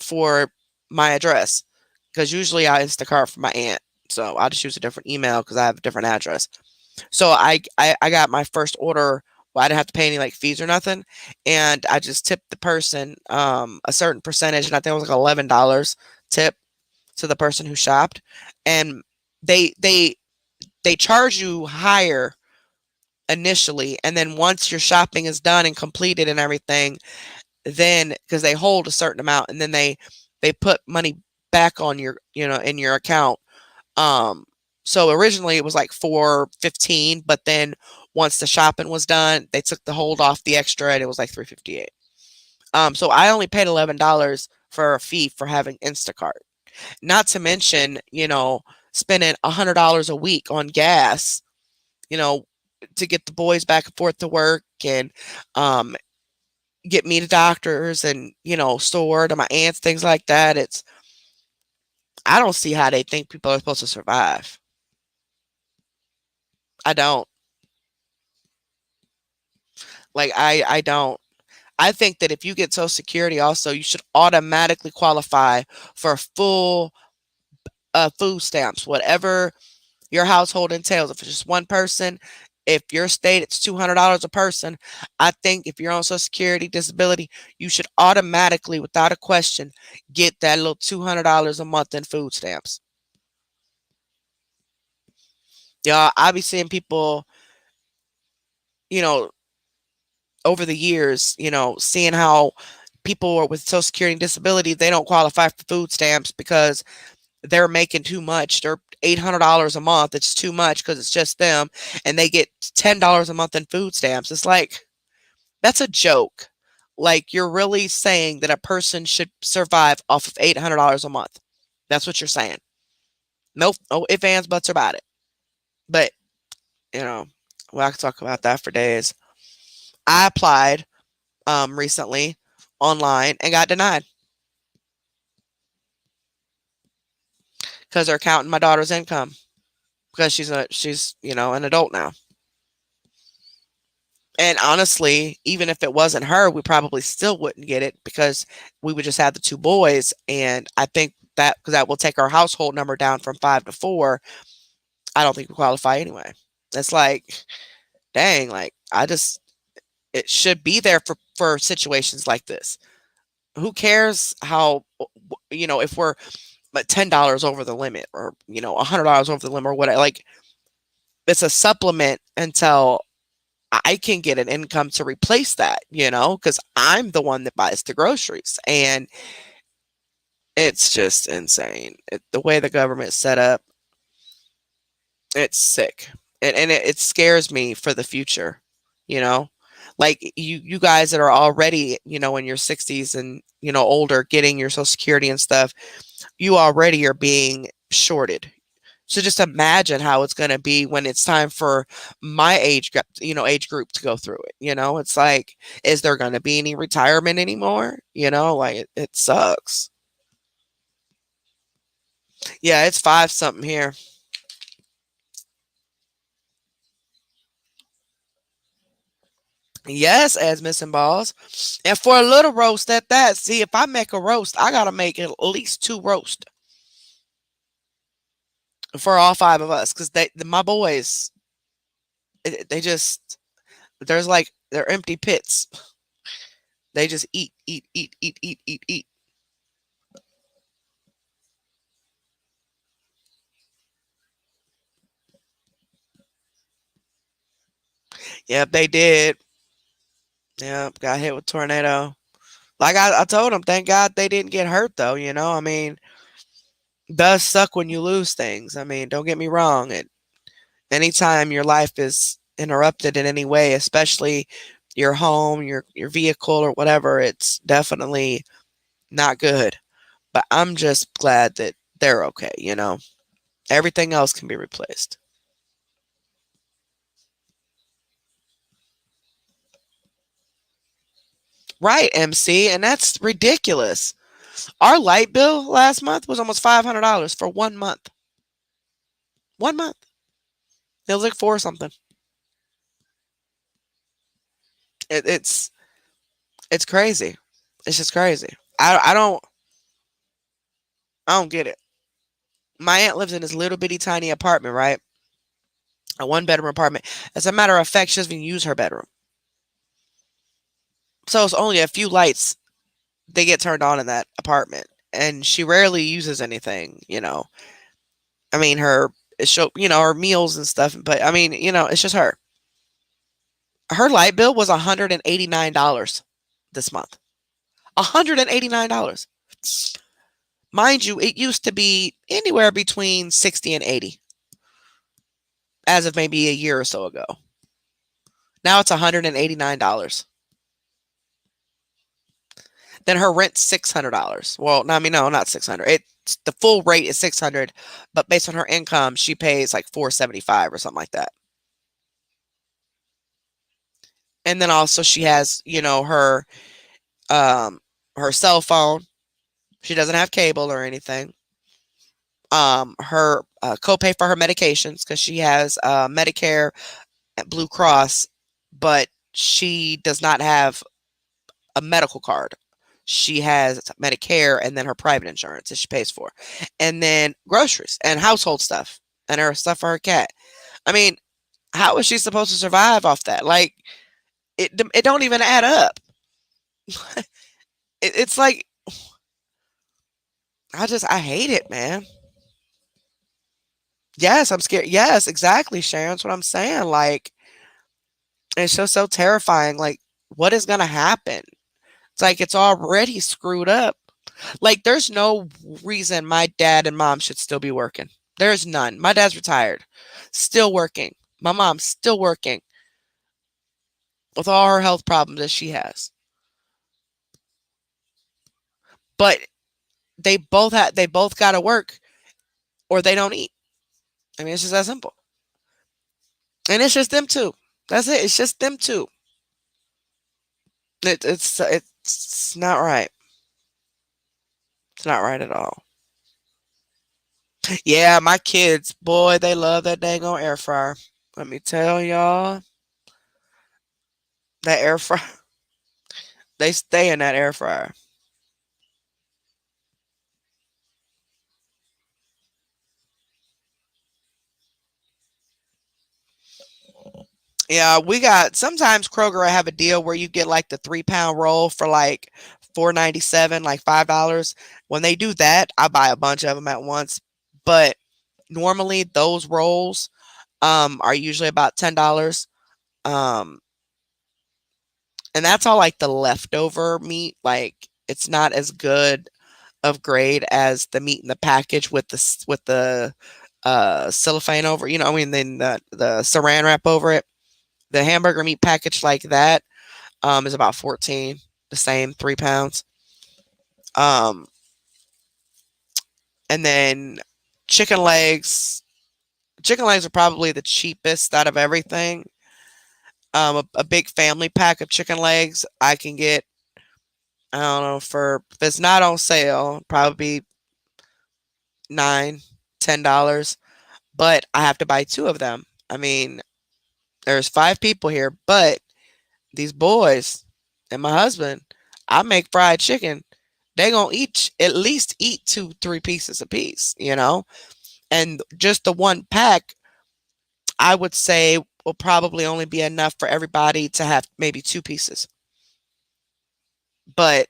for my address because usually I Instacart for my aunt. So I just use a different email because I have a different address. So I got my first order. Well, I didn't have to pay any like fees or nothing, and I just tipped the person a certain percentage, and I think it was like $11 tip to the person who shopped, and they charge you higher initially, and then once your shopping is done and completed and everything, then because they hold a certain amount, and then they put money back on your, in your account. Um, so originally it was like 415, but then once the shopping was done, they took the hold off the extra, and it was like 358. So I only paid $11 for a fee for having Instacart. Not to mention, spending $100 a week on gas, you know, to get the boys back and forth to work, and um, get me to doctors, and store to my aunts, things like that. I don't see how they think people are supposed to survive. I don't. Like, I don't. I think that if you get Social Security, also, you should automatically qualify for full food stamps, whatever your household entails. If it's just one person, if your state it's $200 a person, I think if you're on Social Security disability, you should automatically, without a question, get that little $200 a month in food stamps. Yeah, I be seeing people, you know, over the years, seeing how people with Social Security and disability, they don't qualify for food stamps because they're making too much. They're $800 a month. It's too much because it's just them, and they get $10 a month in food stamps. It's like, that's a joke. Like, you're really saying that a person should survive off of $800 a month. That's what you're saying. Nope. No ifs, ands, buts about it. But, you know, well, I could talk about that for days. I applied recently online and got denied because they're counting my daughter's income because she's an adult now. And honestly, even if it wasn't her, we probably still wouldn't get it because we would just have the two boys. And I think that because that will take our household number down from 5 to 4, I don't think we qualify anyway. It's like, dang, like it should be there for situations like this. Who cares how, if we're $10 over the limit, or $100 over the limit, or whatever. Like, it's a supplement until I can get an income to replace that, because I'm the one that buys the groceries. And it's just insane. The way the government's set up, it's sick. And it scares me for the future, you know? Like, you guys that are already, in your 60s and, older, getting your Social Security and stuff, you already are being shorted. So just imagine how it's going to be when it's time for my age group to go through it. It's like, is there going to be any retirement anymore? Like, it sucks. Yeah, it's 5 something here. Yes, as missing balls. And for a little roast at that, see, if I make a roast, I got to make at least 2 roast for all 5 of us. Because my boys, they just, there's like, they're empty pits. They just eat, eat, eat, eat, eat, eat, eat. Yep, they did. Yep, got hit with tornado. Like I told them, thank God they didn't get hurt though. I mean, it does suck when you lose things. I mean, don't get me wrong. Anytime your life is interrupted in any way, especially your home, your vehicle, or whatever, it's definitely not good. But I'm just glad that they're okay. Everything else can be replaced. Right, MC, and that's ridiculous. Our light bill last month was almost $500 for 1 month. 1 month. It was like 4 something. It's it's crazy. It's just crazy. I don't get it. My aunt lives in this little bitty tiny apartment, right? A 1 bedroom apartment. As a matter of fact, she doesn't even use her bedroom. So it's only a few lights they get turned on in that apartment. And she rarely uses anything. I mean, her meals and stuff, but I mean, it's just her. Her light bill was $189 this month. $189. Mind you, it used to be anywhere between 60 and 80 as of maybe a year or so ago. Now it's $189. Then her rent's $600. Well, no, I mean, no, not 600. It's the full rate is 600, but based on her income, she pays like 475 or something like that. And then also she has, um her cell phone. She doesn't have cable or anything. Her copay for her medications because she has Medicare at Blue Cross, but she does not have a medical card. She has Medicare and then her private insurance that she pays for. And then groceries and household stuff and her stuff for her cat. I mean, how is she supposed to survive off that? Like it don't even add up. It's like I hate it, man. Yes, I'm scared. Yes, exactly, Sharon. That's what I'm saying. Like it's just so terrifying. Like what is gonna happen? It's like it's already screwed up. Like, there's no reason my dad and mom should still be working. There's none. My dad's retired, still working. My mom's still working with all her health problems that she has. But they both got to work or they don't eat. I mean, it's just that simple. And it's just them two. That's it. It's just them two. It's not right. It's not right at all. Yeah, my kids, boy, they love that dang on air fryer. Let me tell y'all, that air fryer, they stay in that air fryer. Yeah, we got sometimes Kroger I have a deal where you get like the 3 pound roll for like 4.97, like $5. When they do that, I buy a bunch of them at once. But normally those rolls are usually about $10. Um and that's all like the leftover meat. Like it's not as good of grade as the meat in the package with the cellophane over, I mean then the saran wrap over it. The hamburger meat package like that is about 14, the same 3 pounds. Um, and then chicken legs. Chicken legs are probably the cheapest out of everything. A big family pack of chicken legs I can get. I don't know for if it's not on sale, probably 9, $10. But I have to buy two of them. I mean, there's 5 people here, but these boys and my husband, I make fried chicken. They gonna each at least eat 2, 3 pieces a piece. And just the one pack, I would say will probably only be enough for everybody to have maybe 2 pieces. But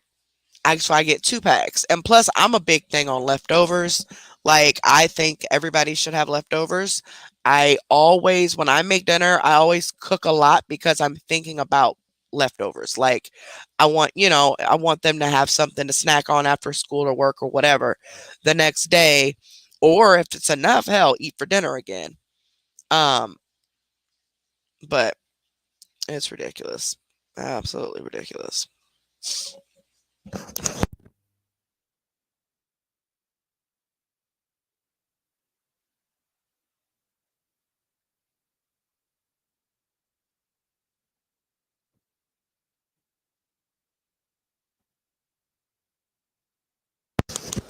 so I get 2 packs. And plus I'm a big thing on leftovers. Like I think everybody should have leftovers. I always when I make dinner, I always cook a lot because I'm thinking about leftovers. Like I want them to have something to snack on after school or work or whatever the next day. Or if it's enough, hell, eat for dinner again. Um, but it's ridiculous. Absolutely ridiculous.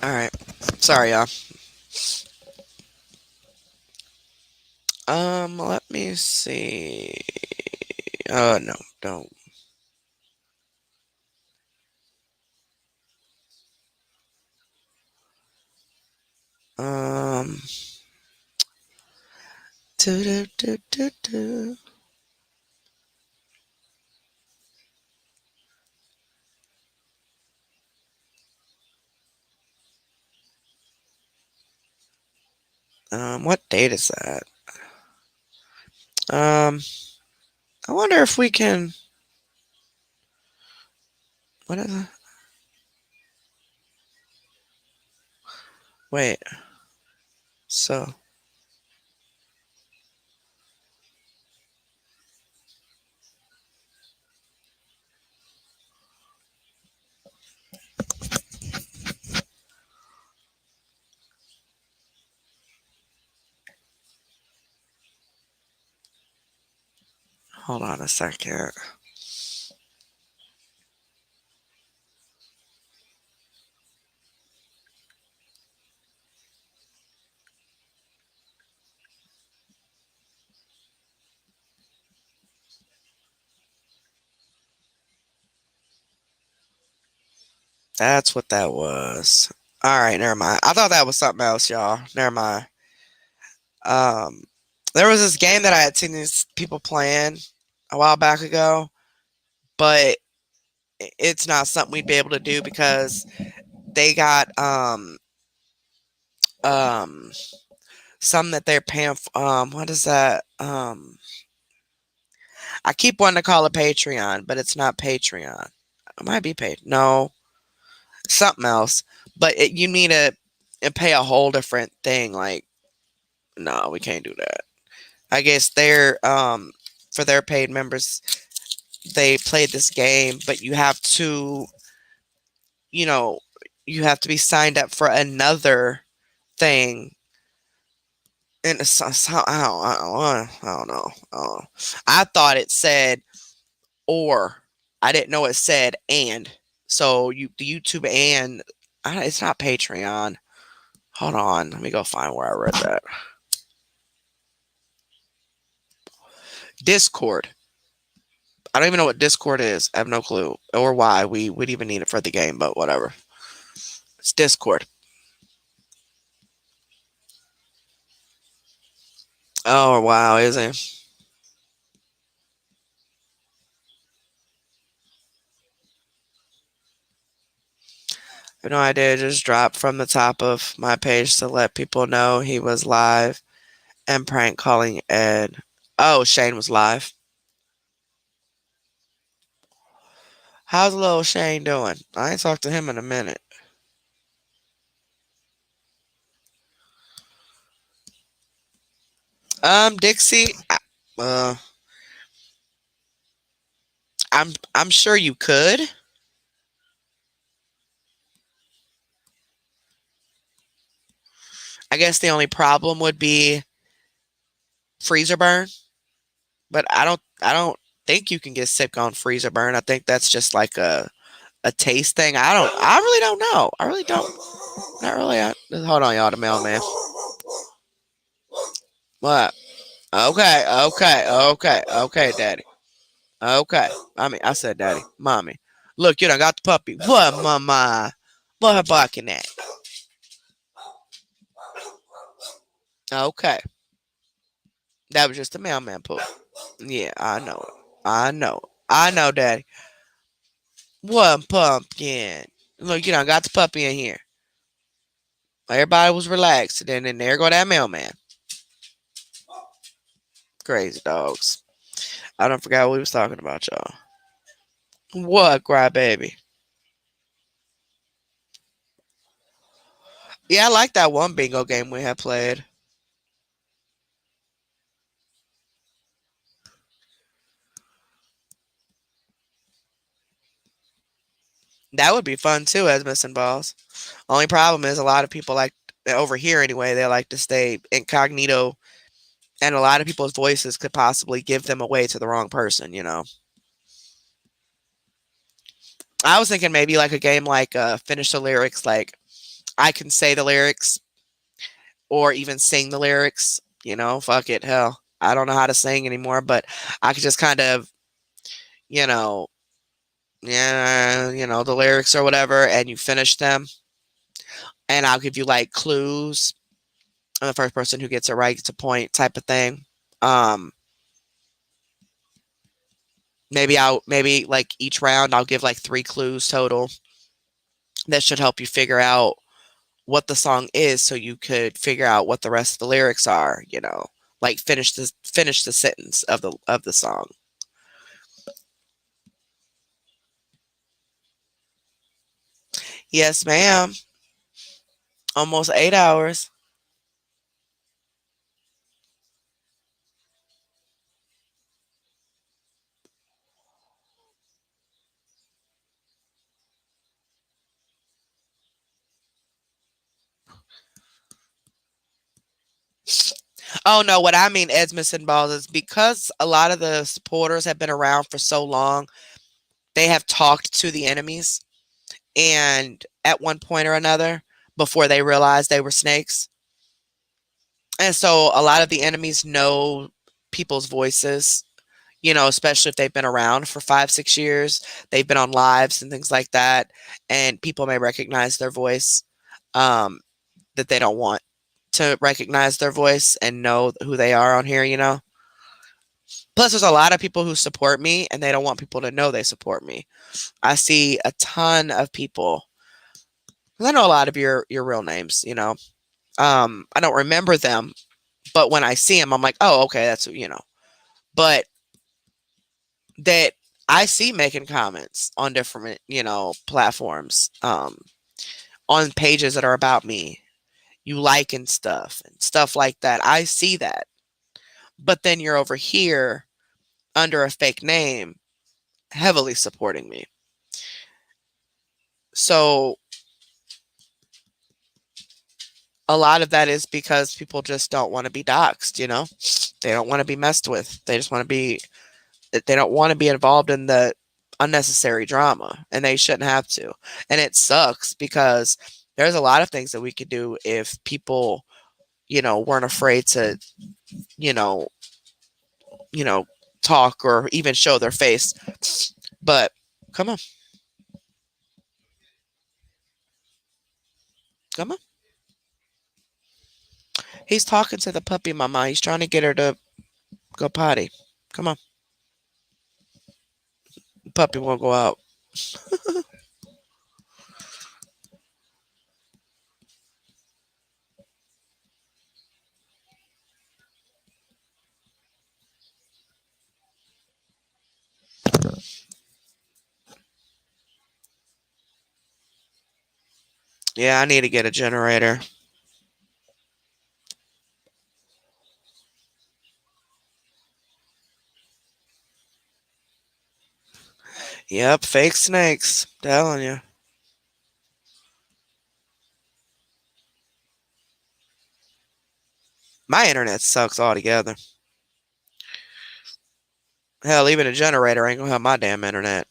All right. Sorry, y'all. Let me see. No, don't. Um, do, do, do, do. What date is that? Um, I wonder if we can. What is it? Wait. So hold on a second. That's what that was. All right, never mind. I thought that was something else, y'all. Never mind. Um, there was this game that I had seen these people playing a while back ago, but it's not something we'd be able to do because they got um some that they're paying. What is that? I keep wanting to call it Patreon, but it's not Patreon. It might be paid. No, something else. But you need to pay a whole different thing. Like, no, we can't do that. I guess they're for their paid members, they played this game, but you have to, you know, you have to be signed up for another thing. And I don't know. I thought it said or. I didn't know it said and. So the YouTube and it's not Patreon. Hold on, let me go find where I read that. Discord. I don't even know what Discord is. I have no clue or why we would even need it for the game, but whatever. It's Discord. Oh wow, is it? I have no idea. It just dropped from the top of my page to let people know he was live and prank calling Ed. Oh, Shane was live. How's little Shane doing? I ain't talked to him in a minute. Dixie, uh, I'm sure you could. I guess the only problem would be freezer burn, but I don't think you can get sick on freezer burn. I think that's just like a taste thing. I really don't know. I really don't. Not really. Hold on, y'all. The mailman. What? Okay, okay, okay, okay, daddy. Okay. I said daddy. Mommy. Look, you done got the puppy. What, mama? What her barking at? Okay. That was just a mailman poop. Yeah, I know it. I know. I know, daddy. What pumpkin? Look, you done got the puppy in here. Everybody was relaxed. And then there go that mailman. Crazy dogs. I don't forget what we was talking about, y'all. What, crybaby? Yeah, I like that one bingo game we had played. That would be fun too as missing balls. Only problem is a lot of people like over here anyway, they like to stay incognito and a lot of people's voices could possibly give them away to the wrong person. I was thinking maybe like a game like finish the lyrics, like I can say the lyrics or even sing the lyrics. Fuck it, hell. I don't know how to sing anymore, but I could just kind of, you know, yeah, the lyrics or whatever, and you finish them, and I'll give you like clues, and the first person who gets it right gets a point, type of thing. Um, maybe like each round I'll give like 3 clues total that should help you figure out what the song is, so you could figure out what the rest of the lyrics are. Like finish the sentence of the song. Yes, ma'am. Almost 8 hours. Oh no, what I mean, Ed's missing balls is because a lot of the supporters have been around for so long, they have talked to the enemies and at one point or another before they realized they were snakes. And so a lot of the enemies know people's voices, especially if they've been around for 5, 6 years. They've been on lives and things like that. And people may recognize their voice, um, that they don't want to recognize their voice and know who they are on here. Plus, there's a lot of people who support me and they don't want people to know they support me. I see a ton of people. 'Cause I know a lot of your real names. I don't remember them, but when I see them, I'm like, oh, okay, that's. But that I see making comments on different, platforms, on pages that are about me. You liking stuff and stuff like that. I see that. But then you're over here under a fake name, heavily supporting me. So a lot of that is because people just don't want to be doxxed. They don't want to be messed with. They don't want to be involved in the unnecessary drama, and they shouldn't have to. And it sucks because there's a lot of things that we could do if people, weren't afraid to, you know, you know, talk or even show their face. But come on, come on. He's talking to the puppy mama. He's trying to get her to go potty. Come on. Puppy won't go out. Yeah, I need to get a generator. Yep, fake snakes. Telling you. My internet sucks altogether. Hell, even a generator ain't gonna have my damn internet.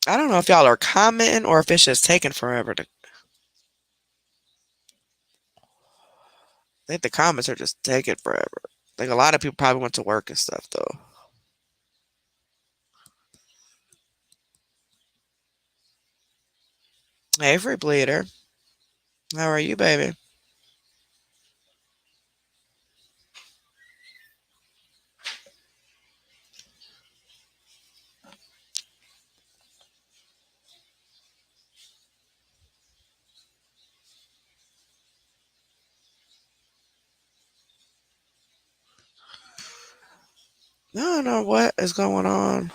I don't know if y'all are commenting or if it's just taking forever to. I think the comments are just taking forever. Like a lot of people probably went to work and stuff though. Hey, free bleeder. How are you, baby? I don't know what is going on.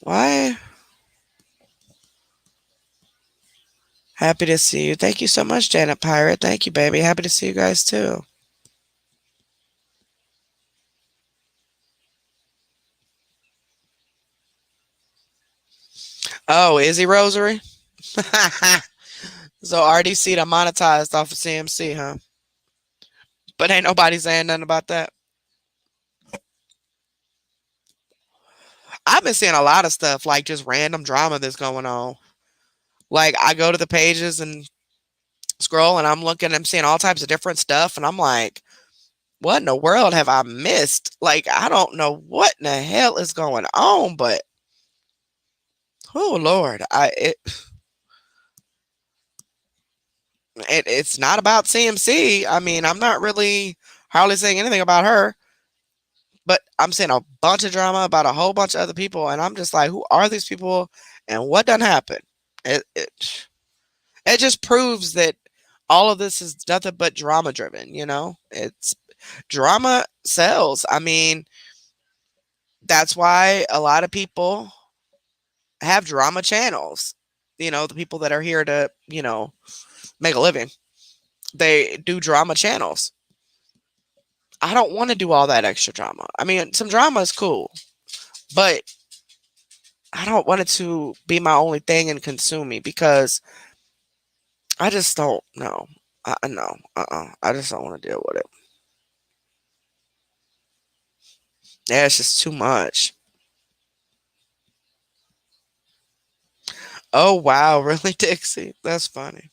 Why? Happy to see you. Thank you so much, Janet Pirate. Thank you, baby. Happy to see you guys too. Oh, Izzy Rosary? So RDC done monetized off of CMC, huh? But ain't nobody saying nothing about that. I've been seeing a lot of stuff, like just random drama that's going on. Like I go to the pages and scroll and I'm looking, I'm seeing all types of different stuff, and I'm like, what in the world have I missed? Like, I don't know what in the hell is going on, but oh Lord, it's not about CMC. I mean, I'm not really hardly saying anything about her, but I'm seeing a bunch of drama about a whole bunch of other people, and I'm just like, who are these people, and what done happened? It it, it just proves that all of this is nothing but drama driven. It's drama sells. I mean, that's why a lot of people have drama channels. The people that are here to make a living, they do drama channels. I don't want to do all that extra drama. I mean, some drama is cool, but I don't want it to be my only thing and consume me because I just don't know. No, I just don't want to deal with it. Yeah, it's just too much. Oh wow, really, Dixie? That's funny.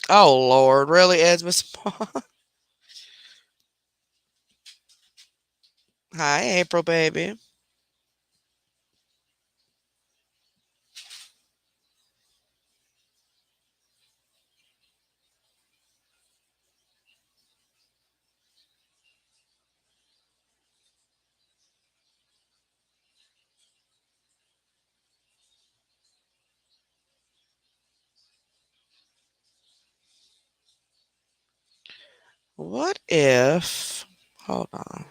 Oh Lord, really, Ed's Hi, April, baby. What if? Hold on.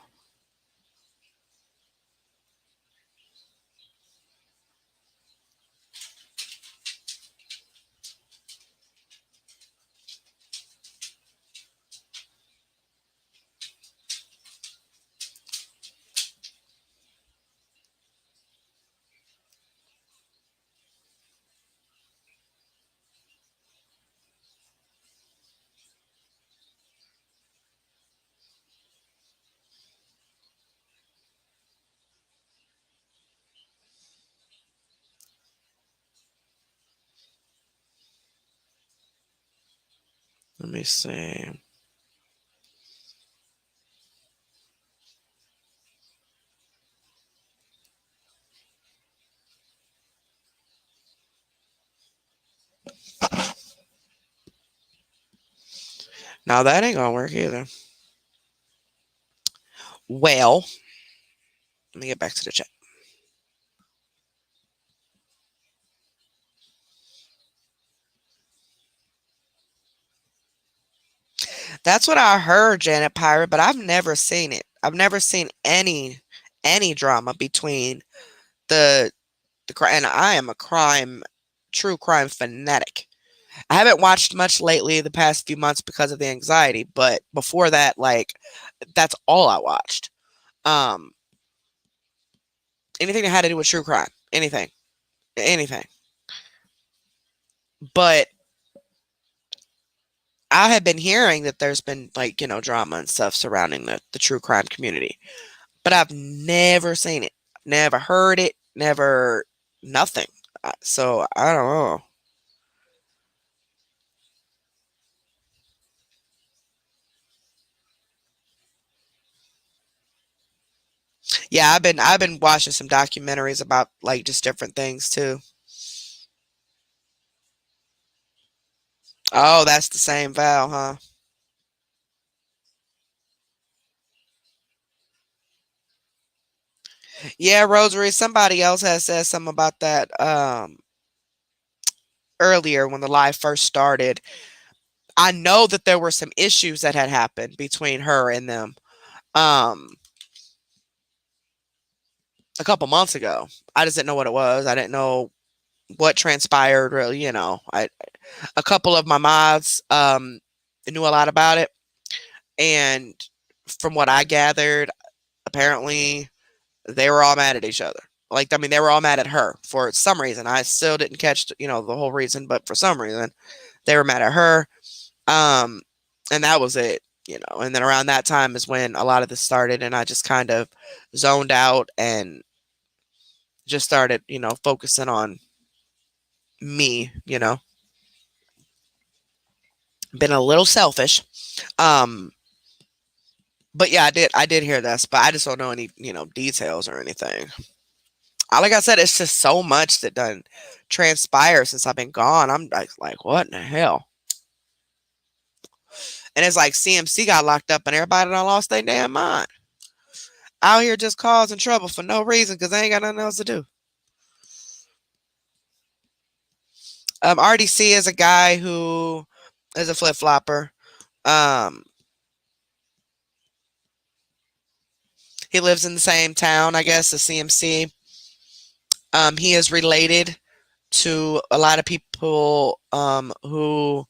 Let me see. Now that ain't gonna work either. Well, let me get back to the chat. That's what I heard, Janet Pirate, but I've never seen it. I've never seen any drama between the crime, and I am a true crime fanatic. I haven't watched much lately the past few months because of the anxiety, but before that, like, that's all I watched. Um, Anything that had to do with true crime, anything. But I have been hearing that there's been like drama and stuff surrounding the true crime community, but I've never seen it, never heard it, never nothing. So I don't know. Yeah, I've been watching some documentaries about like just different things too. Oh, that's the same Val, huh? Yeah, Rosary. Somebody else has said something about that earlier when the live first started. I know that there were some issues that had happened between her and them um a couple months ago. I just didn't know what it was. I didn't know what transpired really. I A couple of my mods knew a lot about it, and from what I gathered, apparently they were all mad at each other. Like, I mean, they were all mad at her for some reason. I still didn't catch, the whole reason, but for some reason, they were mad at her. Um, and that was it. And then around that time is when a lot of this started, and I just kind of zoned out and just started, focusing on me. Been a little selfish. Um, but yeah, I did hear this, but I just don't know any, details or anything. Like I said, it's just so much that done transpire since I've been gone. I'm like, what in the hell? And it's like CMC got locked up and everybody done lost their damn mind. Out here just causing trouble for no reason because they ain't got nothing else to do. RDC is a guy who is a flip flopper. Um, he lives in the same town, I guess, as CMC. He is related to a lot of people who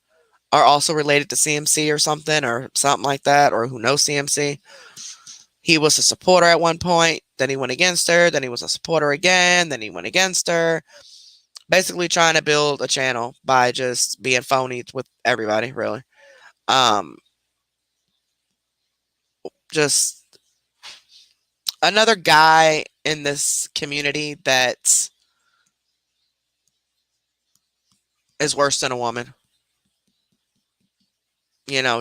are also related to CMC or something like that, or who know CMC. He was a supporter at one point, then he went against her, then he was a supporter again, then he went against her. Basically trying to build a channel by just being phony with everybody, really. Um, just another guy in this community that is worse than a woman.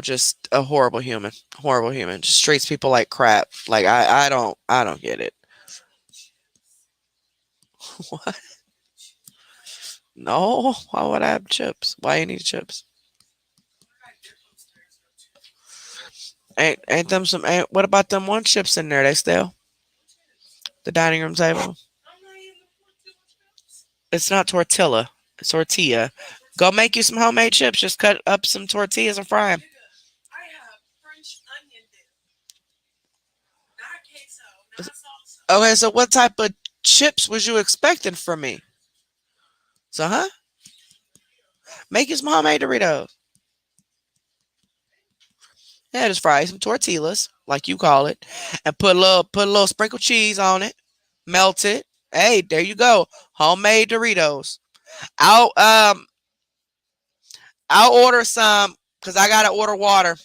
Just a horrible human. Horrible human. Just treats people like crap. Like I don't get it. What? No, why would I have chips? Why you need chips? Ain't them some? What about them one chips in there? They still the dining room table. It's not tortilla. It's tortilla. Go make you some homemade chips. Just cut up some tortillas and fry them. Okay, so what type of chips was you expecting from me? So, huh? Make you some homemade Doritos. Yeah, just fry some tortillas, like you call it, and put a little sprinkled cheese on it. Melt it. Hey, there you go. Homemade Doritos. I'll um I'll order some because I gotta order water.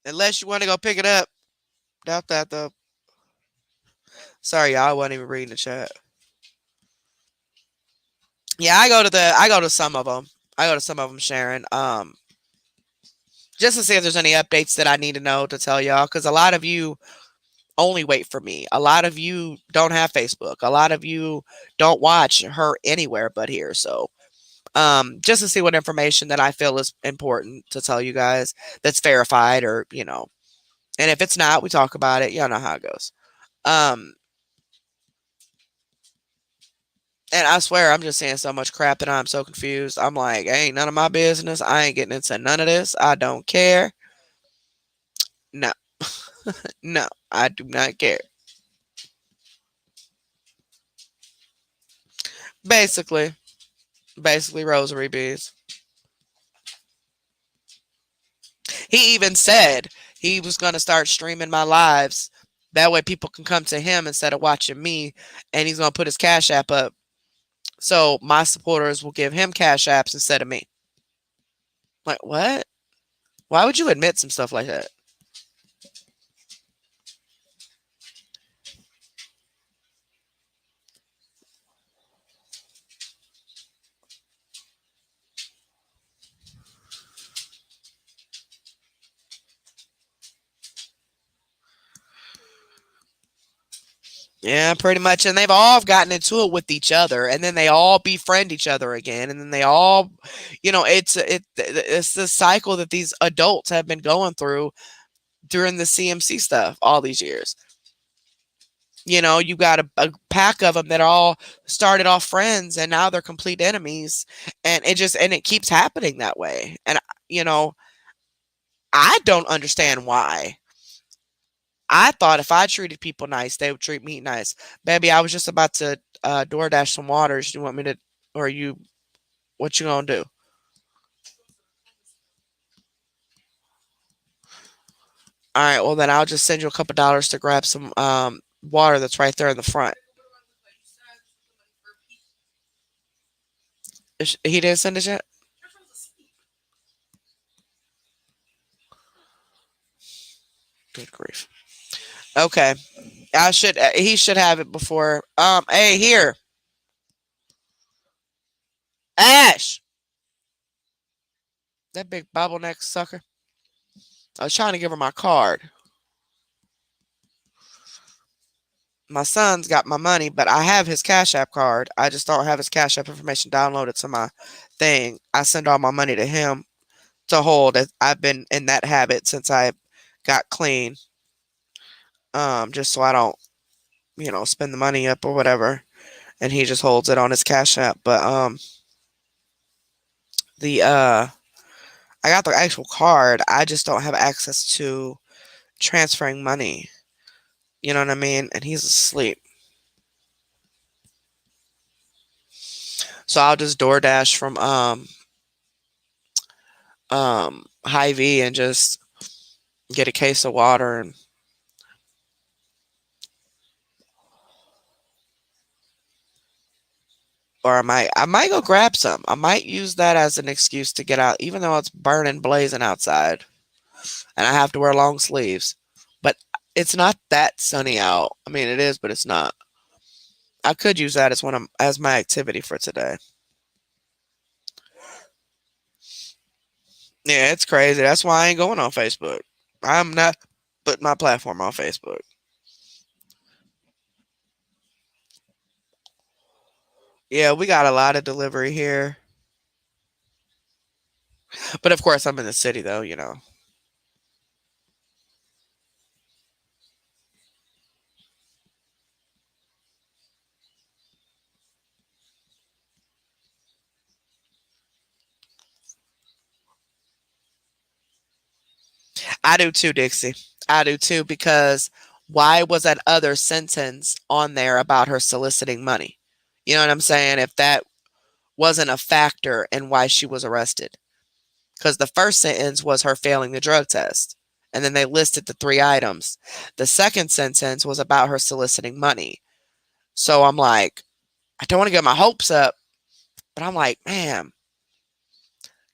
Unless you want to go pick it up. Doubt that though. Sorry, y'all. I wasn't even reading the chat. Yeah, I go to some of them. I go to some of them, Sharon. Just to see if there's any updates that I need to know to tell y'all, because a lot of you only wait for me. A lot of you don't have Facebook. A lot of you don't watch her anywhere but here. So, just to see what information that I feel is important to tell you guys that's verified, or. And if it's not, we talk about it. Y'all know how it goes. Um, and I swear, I'm just saying so much crap that I'm so confused. I'm like, ain't none of my business. I ain't getting into none of this. I don't care. No, no, I do not care. Basically, basically rosary beads. He even said he was going to start streaming my lives. That way people can come to him instead of watching me. And he's going to put his Cash App up. So my supporters will give him Cash Apps instead of me. Like, what? Why would you admit some stuff like that? Yeah, pretty much. And they've all gotten into it with each other, and then they all befriend each other again, and then they all, it's the cycle that these adults have been going through during the CMC stuff all these years. You got a pack of them that all started off friends, and now they're complete enemies, and it keeps happening that way. And you know, I don't understand why. I thought if I treated people nice, they would treat me nice. Baby, I was just about to DoorDash some waters. You want me to, or you, what you gonna do? All right, well then I'll just send you a couple dollars to grab some water that's right there in the front. He didn't send it yet. Good grief. Okay, I should. He should have it before. Hey, here, Ash, that big bobbleneck sucker. I was trying to give her my card. My son's got my money, but I have his Cash App card. I just don't have his Cash App information downloaded to my thing. I send all my money to him to hold. I've been in that habit since I got clean. Just so I don't, spend the money up or whatever. And he just holds it on his Cash App. But the I got the actual card. I just don't have access to transferring money. You know what I mean? And he's asleep. So I'll just DoorDash from Hy-Vee and just get a case of water, and or I might go grab some. I might use that as an excuse to get out, even though it's burning blazing outside and I have to wear long sleeves. But it's not that sunny out. I mean, it is, but it's not. I could use that as my activity for today. Yeah, it's crazy. That's why I ain't going on Facebook. I'm not putting my platform on Facebook. Yeah, we got a lot of delivery here. But of course, I'm in the city though. I do too, Dixie. I do too, because why was that other sentence on there about her soliciting money? You know what I'm saying? If that wasn't a factor in why she was arrested. Because the first sentence was her failing the drug test. And then they listed the three items. The second sentence was about her soliciting money. So I'm like, I don't want to get my hopes up, but I'm like, man,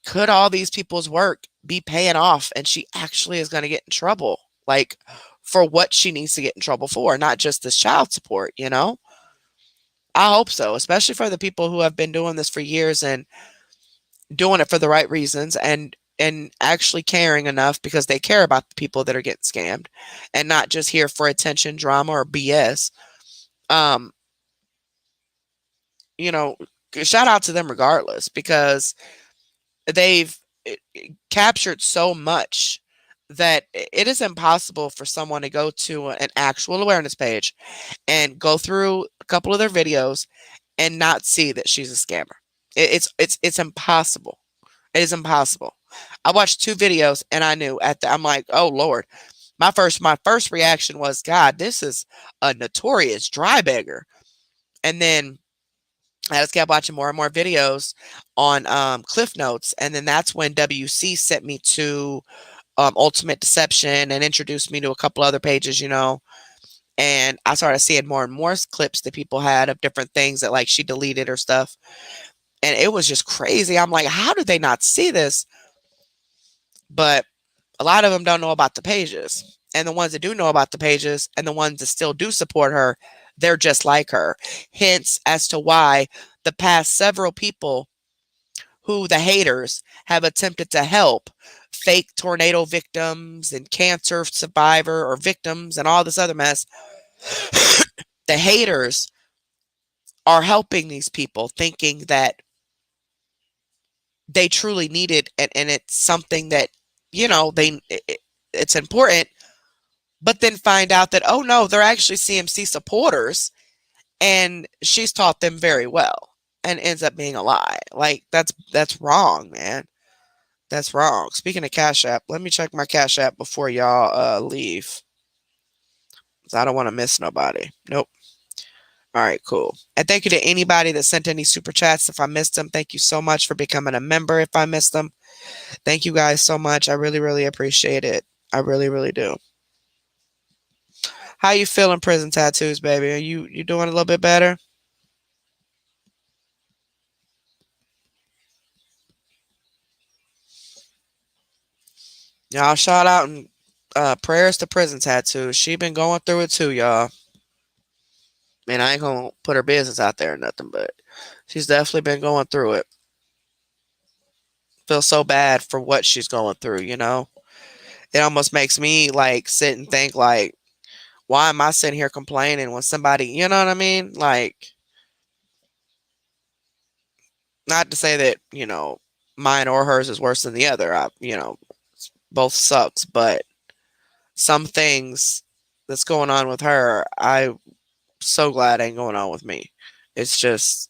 could all these people's work be paying off and she actually is going to get in trouble? Like, for what she needs to get in trouble for, not just this child support. I hope so, especially for the people who have been doing this for years and doing it for the right reasons, and actually caring enough because they care about the people that are getting scammed and not just here for attention, drama, or BS. Um, you know, shout out to them regardless, because they've captured so much that it is impossible for someone to go to an actual awareness page and go through a couple of their videos and not see that she's a scammer. It's impossible. It is impossible. I watched two videos and I knew I'm like, oh Lord. My first reaction was, God, this is a notorious dry beggar. And then I just kept watching more and more videos on Cliff Notes, and then that's when WC sent me to Ultimate Deception and introduced me to a couple other pages. And I started seeing more and more clips that people had of different things that like she deleted or stuff, and it was just crazy. I'm like, how did they not see this? But a lot of them don't know about the pages, and the ones that do know about the pages and the ones that still do support her, they're just like her. Hence as to why the past several people who the haters have attempted to help, fake tornado victims and cancer survivor or victims and all this other mess, the haters are helping these people thinking that they truly need it, and it's something that it's important, but then find out that, oh no, they're actually CMC supporters and she's taught them very well, and ends up being a lie. Like, that's wrong, man. That's wrong. Speaking of Cash App, let me check my Cash App before y'all leave, 'cause I don't want to miss nobody. Nope. All right, cool. And thank you to anybody that sent any super chats. If I missed them, thank you so much for becoming a member. If I missed them, thank you guys so much. I really, really appreciate it. I really, really do. How you feeling, prison tattoos, baby? Are you doing a little bit better? Y'all shout out and prayers to prison tattoo. She been going through it too, y'all. And I ain't gonna put her business out there or nothing, but she's definitely been going through it. Feel so bad for what she's going through, you know? It almost makes me like sit and think like, why am I sitting here complaining when somebody, you know what I mean? Like, not to say that, mine or hers is worse than the other. Both sucks, but some things that's going on with her, I'm so glad ain't going on with me. It's just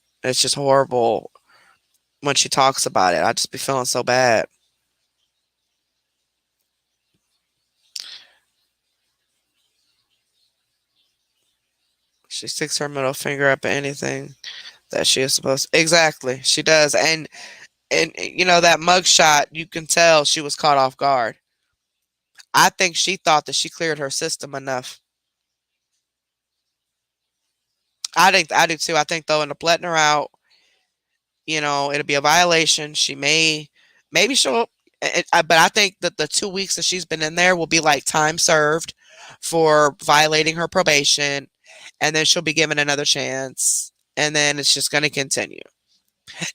horrible when she talks about it. I just be feeling so bad. She sticks her middle finger up at anything that she is supposed to. Exactly. She does. And that mugshot, you can tell she was caught off guard. I think she thought that she cleared her system enough. I do too. I think though, in the letting her out, it'll be a violation. Maybe she'll, but I think that the 2 weeks that she's been in there will be like time served for violating her probation, and then she'll be given another chance, and then it's just going to continue.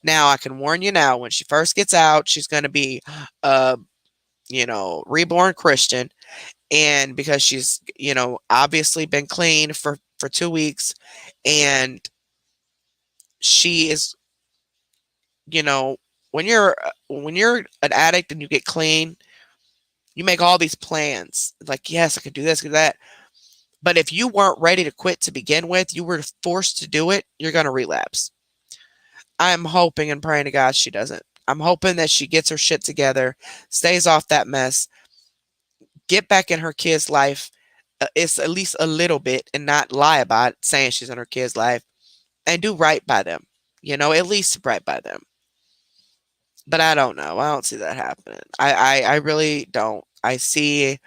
Now, I can warn you now, when she first gets out, she's going to be, uh, reborn Christian, and because she's, obviously been clean for 2 weeks, and she is, you know, when you're an addict and you get clean, you make all these plans. Like, yes, I could do this, could do that. But if you weren't ready to quit to begin with, you were forced to do it, you're gonna relapse. I'm hoping and praying to God she doesn't. I'm hoping that she gets her shit together, stays off that mess, get back in her kid's life. It's at least a little bit, and not lie about it, saying she's in her kid's life, and do right by them. At least right by them. But I don't know. I don't see that happening. I really don't. I see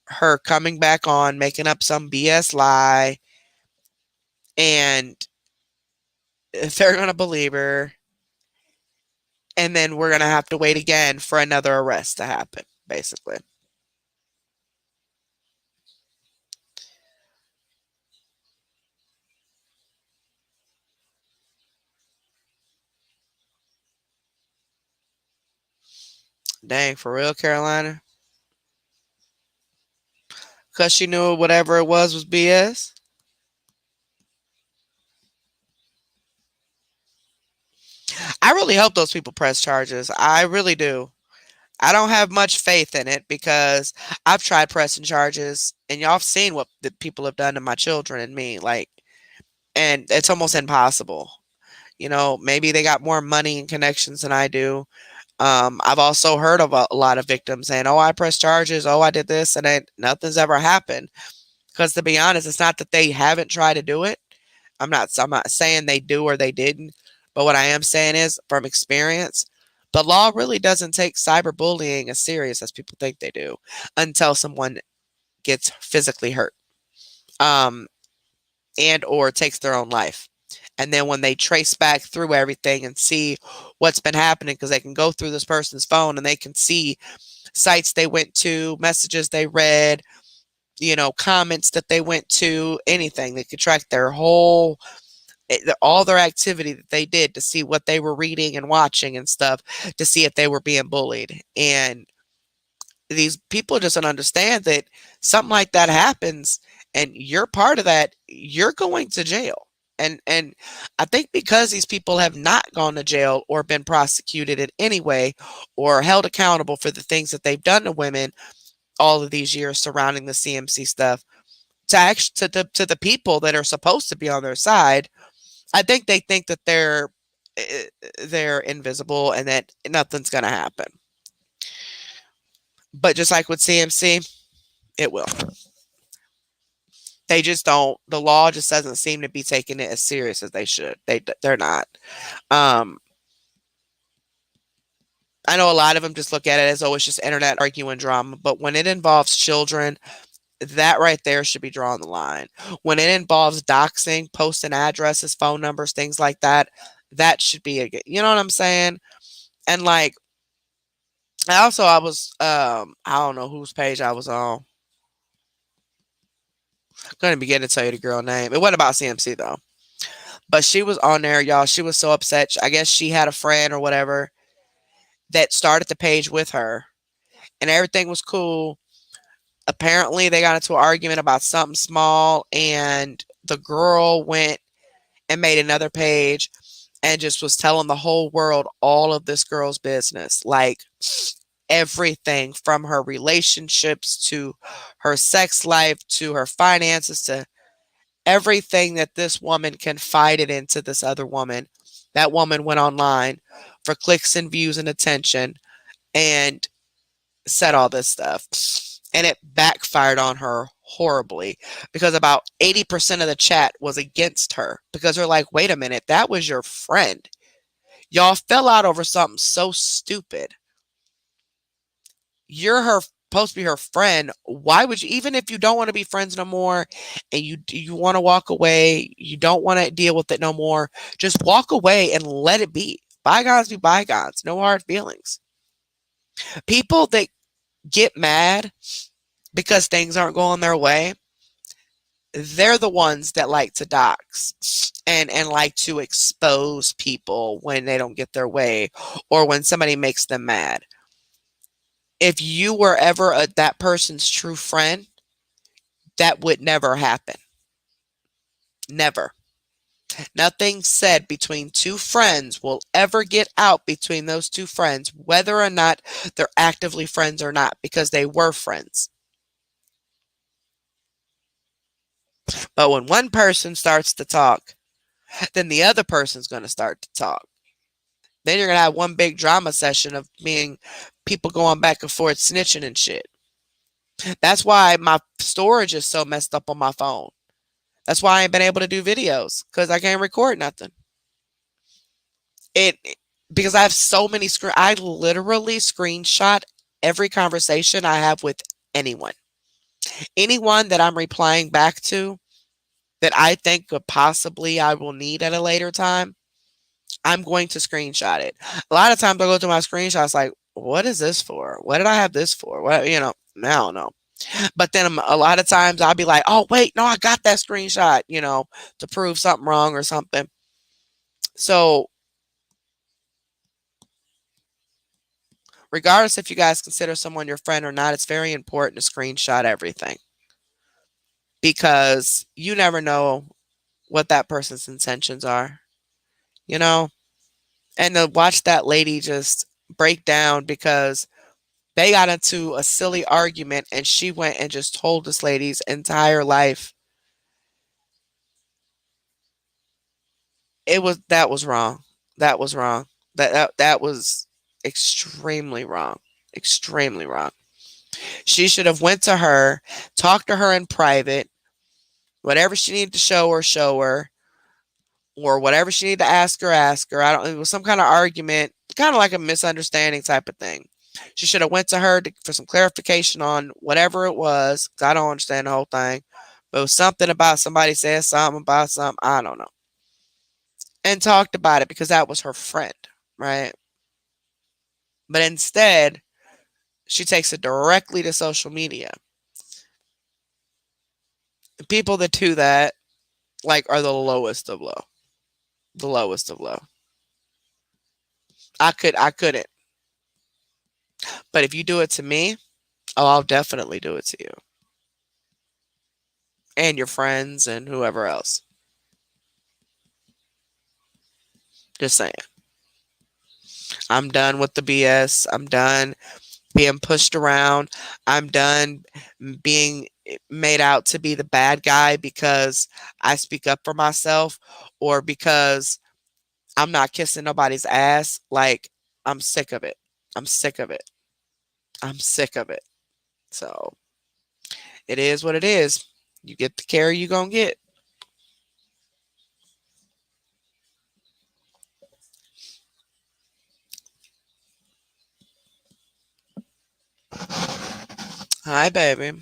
her coming back on, making up some BS lie, and they're going to believe her. And then we're going to have to wait again for another arrest to happen, basically. Dang, for real, Carolina? Because she knew whatever it was BS? I really hope those people press charges. I really do. I don't have much faith in it because I've tried pressing charges, and y'all have seen what the people have done to my children and me. Like, and it's almost impossible. Maybe they got more money and connections than I do. I've also heard of a lot of victims saying, "Oh, I pressed charges. Oh, I did this," and nothing's ever happened. Because to be honest, it's not that they haven't tried to do it. I'm not saying they do or they didn't, but what I am saying is, from experience, the law really doesn't take cyberbullying as serious as people think they do until someone gets physically hurt. Um, and or takes their own life. And then when they trace back through everything and see what's been happening, because they can go through this person's phone and they can see sites they went to, messages they read, comments that they went to, anything. They could track their whole, all their activity that they did to see what they were reading and watching and stuff, to see if they were being bullied. And these people just don't understand that something like that happens and you're part of that, you're going to jail. And I think because these people have not gone to jail or been prosecuted in any way or held accountable for the things that they've done to women all of these years surrounding the CMC stuff, to the people that are supposed to be on their side, I think they think that they're invisible and that nothing's going to happen. But just like with CMC, it will. They just don't. The law just doesn't seem to be taking it as serious as they should. They're not. Um, I know a lot of them just look at it as, oh, it's just internet arguing drama. But when it involves children, that right there should be drawing the line. When it involves doxing, posting addresses, phone numbers, things like that, that should be you know what I'm saying? And like, And also, I was I don't know whose page I was on. Couldn't begin to tell you the girl name. It wasn't about CMC though. But she was on there, y'all. She was so upset. I guess she had a friend or whatever that started the page with her, and everything was cool. Apparently, they got into an argument about something small, and the girl went and made another page and just was telling the whole world all of this girl's business. Like everything from her relationships to her sex life to her finances to everything that this woman confided into this other woman. That woman went online for clicks and views and attention and said all this stuff. And it backfired on her horribly because about 80% of the chat was against her because they're like, wait a minute, that was your friend. Y'all fell out over something so stupid. You're her supposed to be her friend. Why would you, even if you don't want to be friends no more and you want to walk away, you don't want to deal with it no more, just walk away and let it be. Bygones be bygones. No hard feelings. People that get mad because things aren't going their way, they're the ones that like to dox and like to expose people when they don't get their way or when somebody makes them mad. If you were ever that person's true friend, that would never happen. Never. Nothing said between two friends will ever get out between those two friends, whether or not they're actively friends or not, because they were friends. But when one person starts to talk, then the other person's going to start to talk. Then you're going to have one big drama session of being people going back and forth snitching and shit. That's why my storage is so messed up on my phone. That's why I ain't been able to do videos because I can't record nothing. It because I have so many I literally screenshot every conversation I have with anyone. Anyone that I'm replying back to that I think could possibly I will need at a later time, I'm going to screenshot it. A lot of times I go through my screenshots like, what is this for? What did I have this for? What, I don't know. But then a lot of times I'll be like, oh, wait, no, I got that screenshot, to prove something wrong or something. So, regardless if you guys consider someone your friend or not, it's very important to screenshot everything because you never know what that person's intentions are, you know? And to watch that lady just break down because they got into a silly argument and she went and just told this lady's entire life. That was wrong. That was wrong. That was extremely wrong. Extremely wrong. She should have went to her, talked to her in private, whatever she needed to show her, or whatever she needed to ask her. I don't. It was some kind of argument, kind of like a misunderstanding type of thing. She should have went to her for some clarification on whatever it was. 'Cause I don't understand the whole thing, but it was something about somebody said something about something. I don't know, and talked about it because that was her friend, right? But instead, she takes it directly to social media. The people that do that, like, are the lowest of low. The lowest of low. I couldn't. But if you do it to me, oh, I'll definitely do it to you and your friends and whoever else. Just saying. I'm done with the BS. I'm done being pushed around. I'm done being made out to be the bad guy because I speak up for myself or because I'm not kissing nobody's ass. Like, I'm sick of it. I'm sick of it. I'm sick of it. So it is what it is. You get the care you gonna get. Hi, baby.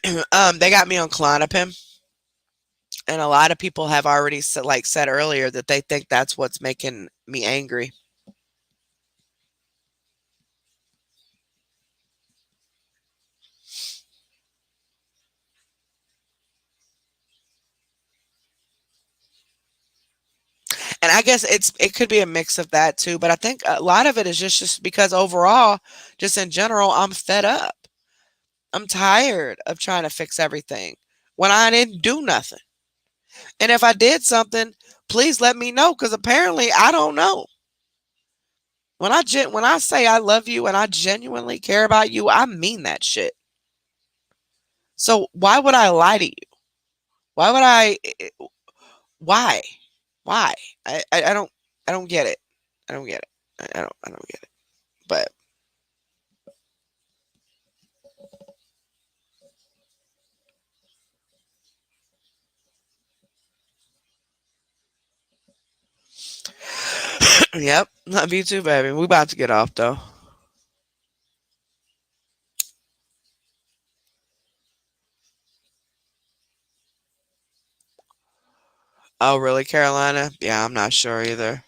They got me on Klonopin, and a lot of people have already said, like said earlier, that they think that's what's making me angry. And I guess it could be a mix of that too, but I think a lot of it is just because overall, just in general, I'm fed up. I'm tired of trying to fix everything when I didn't do nothing. And if I did something, please let me know because apparently I don't know. When I say I love you and I genuinely care about you, I mean that shit. So why would I lie to you? Why would I? Why? Why? I don't get it. I don't get it. I don't get it. But yep, love you too, baby. We about to get off though. Oh, really, Carolina? Yeah, I'm not sure either.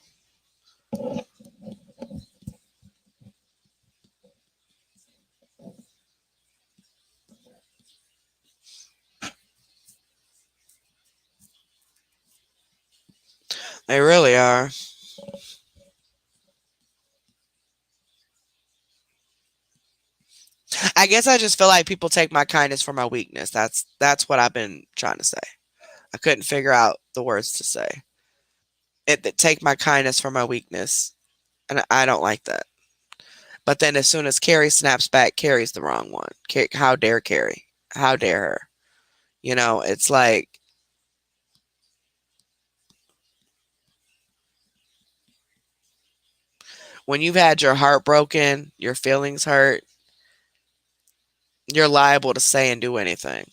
They really are. I guess I just feel like people take my kindness for my weakness. That's what I've been trying to say. I couldn't figure out the words to say. It that take my kindness for my weakness, and I don't like that. But then as soon as Carrie snaps back, Carrie's the wrong one. How dare Carrie? How dare her? You know, it's like when you've had your heart broken, your feelings hurt, you're liable to say and do anything.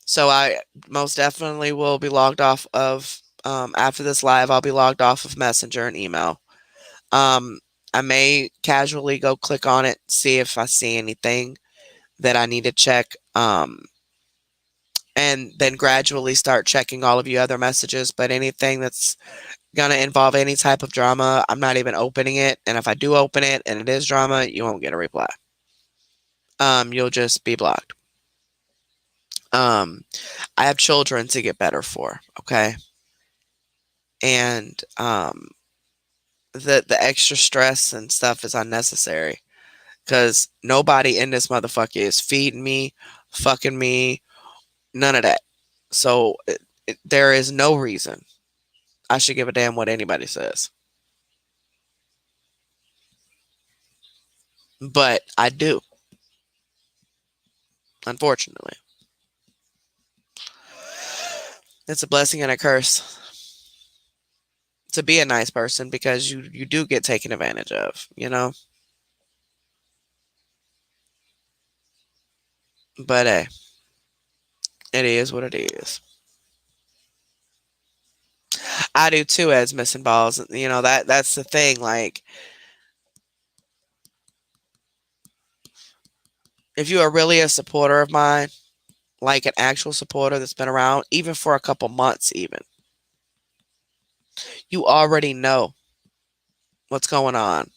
So I most definitely will be logged off of after this live. I'll be logged off of Messenger and email. Um, I may casually go click on it, see if I see anything that I need to check, and then gradually start checking all of you other messages. But anything that's gonna involve any type of drama, I'm not even opening it. And if I do open it and it is drama, you won't get a reply. You'll just be blocked. Um, I have children to get better for, okay? And the extra stress and stuff is unnecessary because nobody in this motherfucker is feeding me, fucking me, none of that. So there is no reason I should give a damn what anybody says, but I do, unfortunately. It's a blessing and a curse to be a nice person because you do get taken advantage of, you know. But hey, it is what it is. I do too as missing balls. You know that's the thing. Like if you are really a supporter of mine, like an actual supporter that's been around even for a couple months, even you already know what's going on.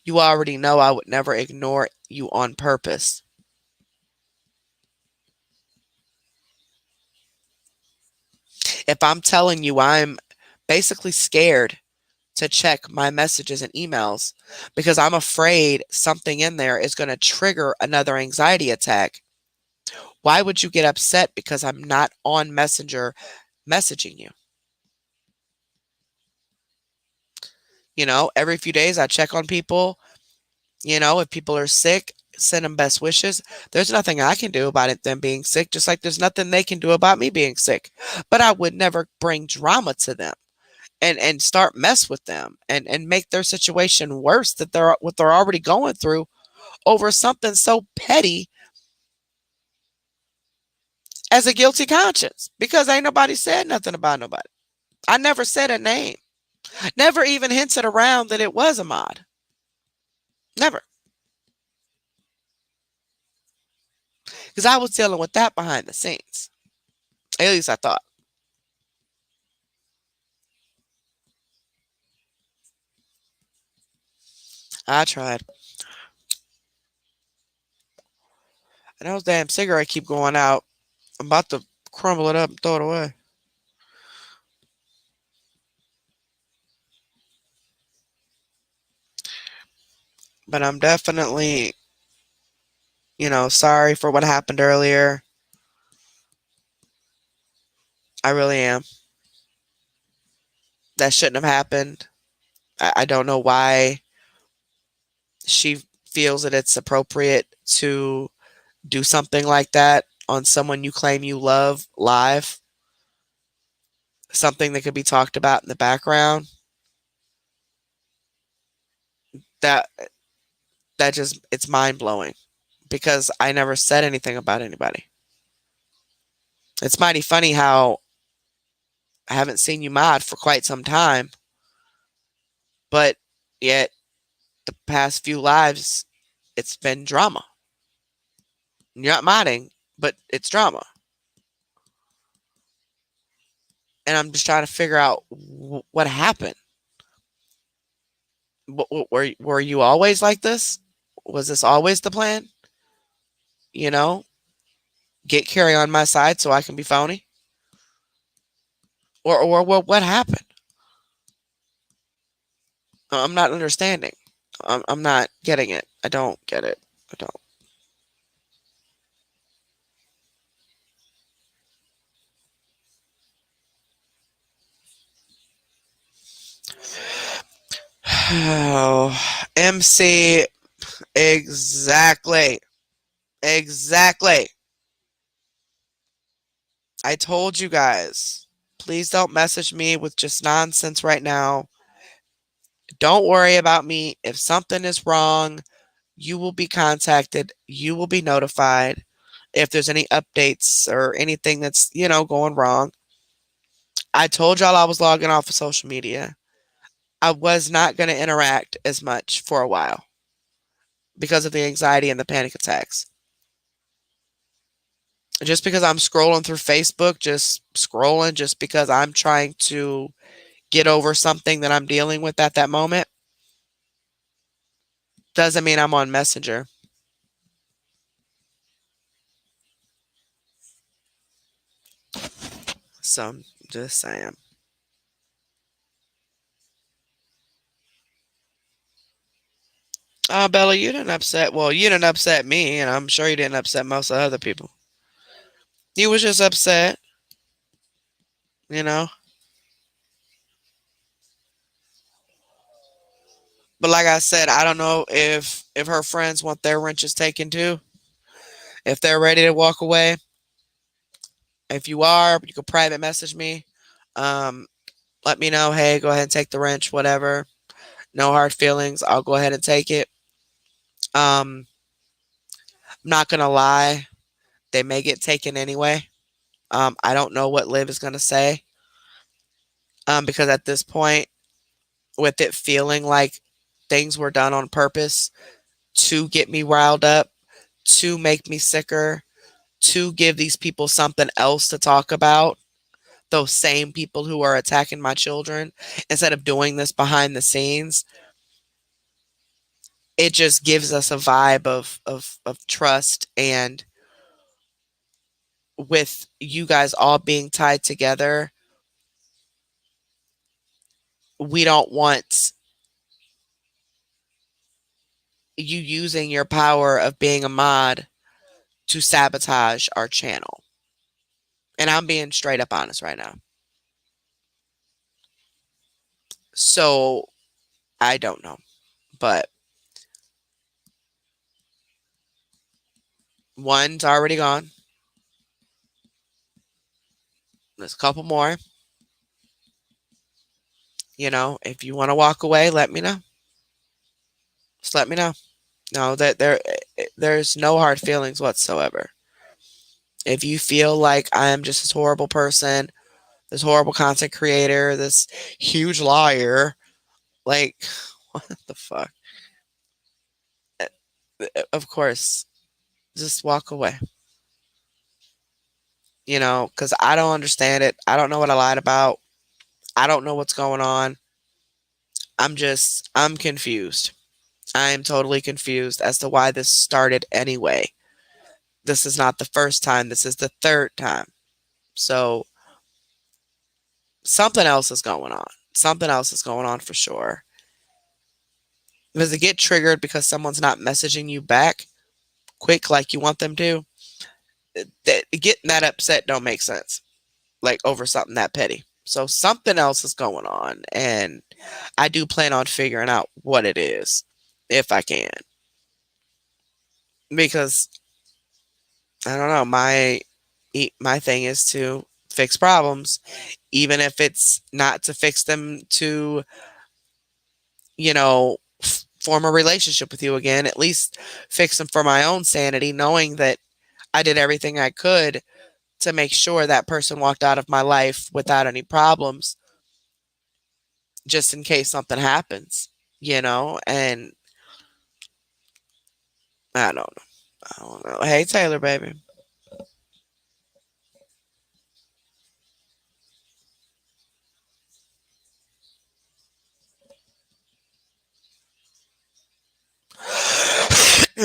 You already know I would never ignore you on purpose. If I'm telling you I'm basically scared to check my messages and emails because I'm afraid something in there is going to trigger another anxiety attack. Why would you get upset because I'm not on Messenger messaging you? You know, every few days I check on people. You know, if people are sick, send them best wishes. There's nothing I can do about it, them being sick, just like there's nothing they can do about me being sick. But I would never bring drama to them and start mess with them and make their situation worse that they're what they're already going through over something so petty as a guilty conscience because ain't nobody said nothing about nobody. I never said a name. Never even hinted around that it was a mod. Never. Because I was dealing with that behind the scenes. At least I thought. I tried. And those damn cigarette keep going out. I'm about to crumble it up and throw it away. But I'm definitely, sorry for what happened earlier. I really am. That shouldn't have happened. I don't know why she feels that it's appropriate to do something like that on someone you claim you love live. Something that could be talked about in the background. That that just it's mind blowing because I never said anything about anybody. It's mighty funny how I haven't seen you mod for quite some time, but yet the past few lives it's been drama. You're not modding, but it's drama. And I'm just trying to figure out what happened. Were you always like this? Was this always the plan? You know, get Carrie on my side so I can be phony, or what happened? I'm not understanding. I'm not getting it. I don't get it. I don't. Oh, MC, exactly. Exactly. I told you guys. Please don't message me with just nonsense right now. Don't worry about me. If something is wrong, you will be contacted. You will be notified. If there's any updates or anything that's, going wrong. I told y'all I was logging off of social media. I was not going to interact as much for a while because of the anxiety and the panic attacks. Just because I'm scrolling through Facebook, just scrolling, just because I'm trying to get over something that I'm dealing with at that moment, doesn't mean I'm on Messenger. So, just saying. Bella, you didn't upset. Well, you didn't upset me, and I'm sure you didn't upset most of the other people. You was just upset, you know. But like I said, I don't know if her friends want their wrenches taken too. If they're ready to walk away, if you are, you can private message me. Um, Let me know. Hey, go ahead and take the wrench. Whatever. No hard feelings. I'll go ahead and take it. I'm not gonna lie. They may get taken anyway. I don't know what Liv is gonna say. Because at this point, with it feeling like things were done on purpose to get me riled up, to make me sicker, to give these people something else to talk about, those same people who are attacking my children, instead of doing this behind the scenes, it just gives us a vibe of trust. And with you guys all being tied together, we don't want you using your power of being a mod to sabotage our channel. And I'm being straight up honest right now. So I don't know. But one's already gone. There's a couple more. If you want to walk away, let me know. Just let me know. No, that there's no hard feelings whatsoever. If you feel like I am just a horrible person this horrible content creator, this huge liar. Like, what the fuck? Of course, just walk away. Because I don't understand it. I don't know what I lied about. I don't know what's going on. I'm confused. I am totally confused as to why this started anyway. This is not the first time, this is the third time. So something else is going on. Something else is going on for sure. Does it get triggered because someone's not messaging you back quick like you want them to? Getting that upset don't make sense. Like over something that petty. So something else is going on, and I do plan on figuring out what it is if I can. Because I don't know, my thing is to fix problems, even if it's not to fix them to, form a relationship with you again, at least fix them for my own sanity, knowing that I did everything I could to make sure that person walked out of my life without any problems, just in case something happens, and I don't know. I don't know. Hey, Taylor, baby.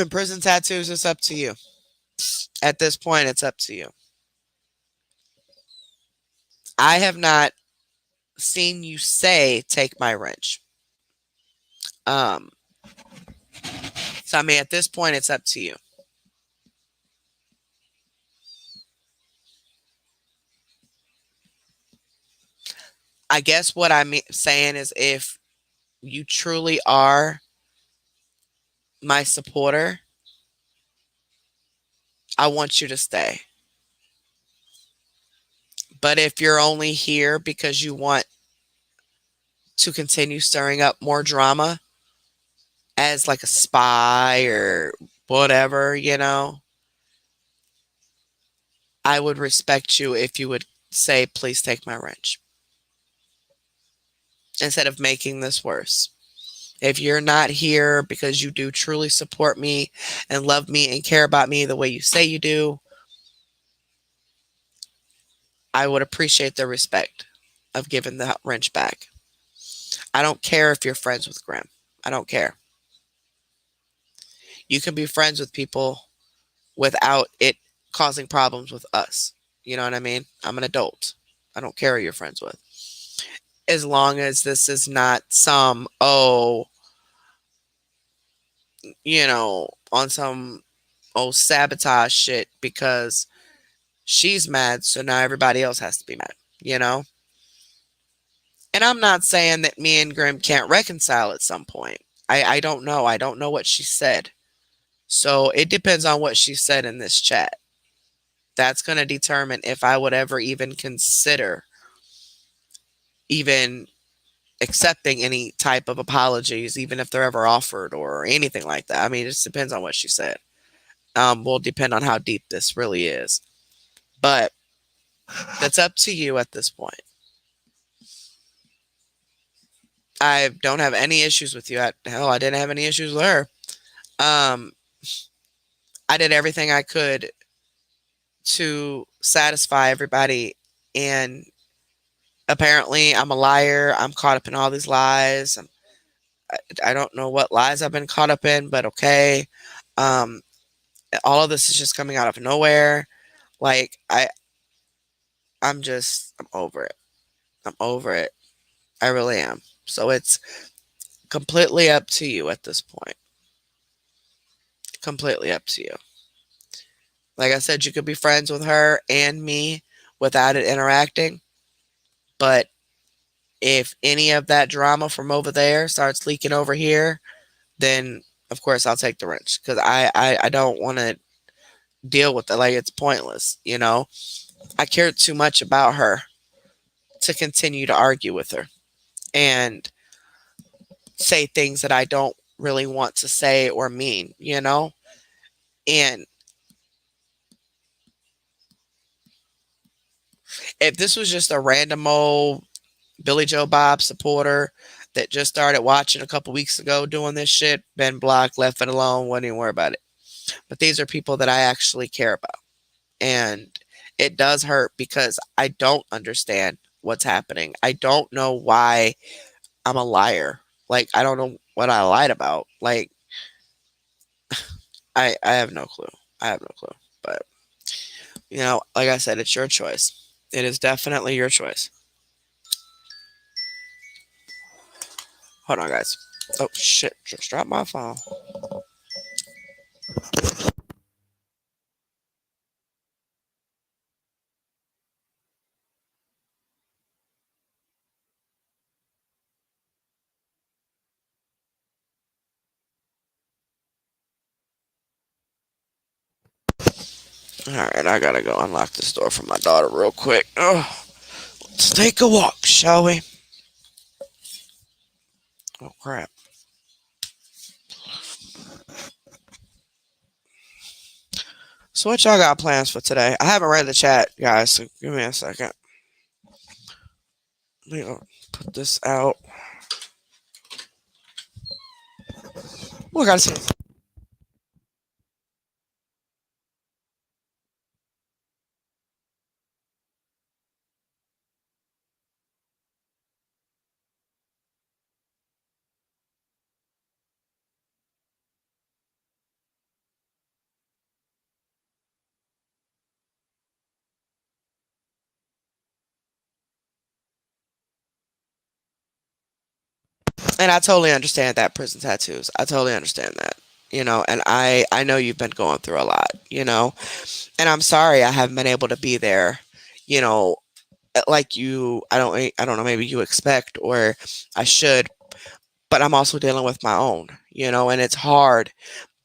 Prison tattoos, it's up to you. At this point, it's up to you. I have not seen you say, take my wrench. Um, so, I mean, at this point, it's up to you. I guess what I'm saying is if you truly are my supporter, I want you to stay. But if you're only here because you want to continue stirring up more drama as like a spy or whatever, I would respect you if you would say, please take my wrench instead of making this worse. If you're not here because you do truly support me and love me and care about me the way you say you do, I would appreciate the respect of giving the wrench back. I don't care if you're friends with Grim. I don't care. You can be friends with people without it causing problems with us. You know what I mean? I'm an adult. I don't care who you're friends with. As long as this is not some, on some sabotage shit because she's mad, so now everybody else has to be mad, you know? And I'm not saying that me and Grim can't reconcile at some point. I don't know. I don't know what she said. So it depends on what she said in this chat. That's going to determine if I would ever even consider even accepting any type of apologies, even if they're ever offered or anything like that. I mean, it just depends on what she said. Will depend on how deep this really is. But that's up to you at this point. I don't have any issues with you. Hell, I didn't have any issues with her. Um, I did everything I could to satisfy everybody, and apparently I'm a liar. I'm caught up in all these lies. I don't know what lies I've been caught up in, but okay. Um, all of this is just coming out of nowhere. Like I'm over it. I'm over it. I really am. So it's completely up to you at this point. Completely up to you. Like I said, you could be friends with her and me without it interacting. But if any of that drama from over there starts leaking over here, then of course I'll take the wrench because I don't want to deal with it. Like it's pointless, I cared too much about her to continue to argue with her and say things that I don't really want to say or mean. And If this was just a random old Billy Joe Bob supporter that just started watching a couple weeks ago doing this shit, been blocked, left it alone, wouldn't even worry about it. But these are people that I actually care about. And it does hurt because I don't understand what's happening. I don't know why I'm a liar. Like, I don't know what I lied about. Like, I have no clue. I have no clue. But, like I said, it's your choice. It is definitely your choice. Hold on, guys. Oh, shit. Just dropped my phone. All right, I gotta go unlock this door for my daughter real quick. Oh, let's take a walk, shall we? Oh, crap. So, what y'all got plans for today? I haven't read the chat, guys, so give me a second. Let me put this out. We gotta see. And I totally understand that prison tattoos. I totally understand that. And I know you've been going through a lot, and I'm sorry I haven't been able to be there, you know, like I don't know, maybe you expect or I should, but I'm also dealing with my own, and it's hard,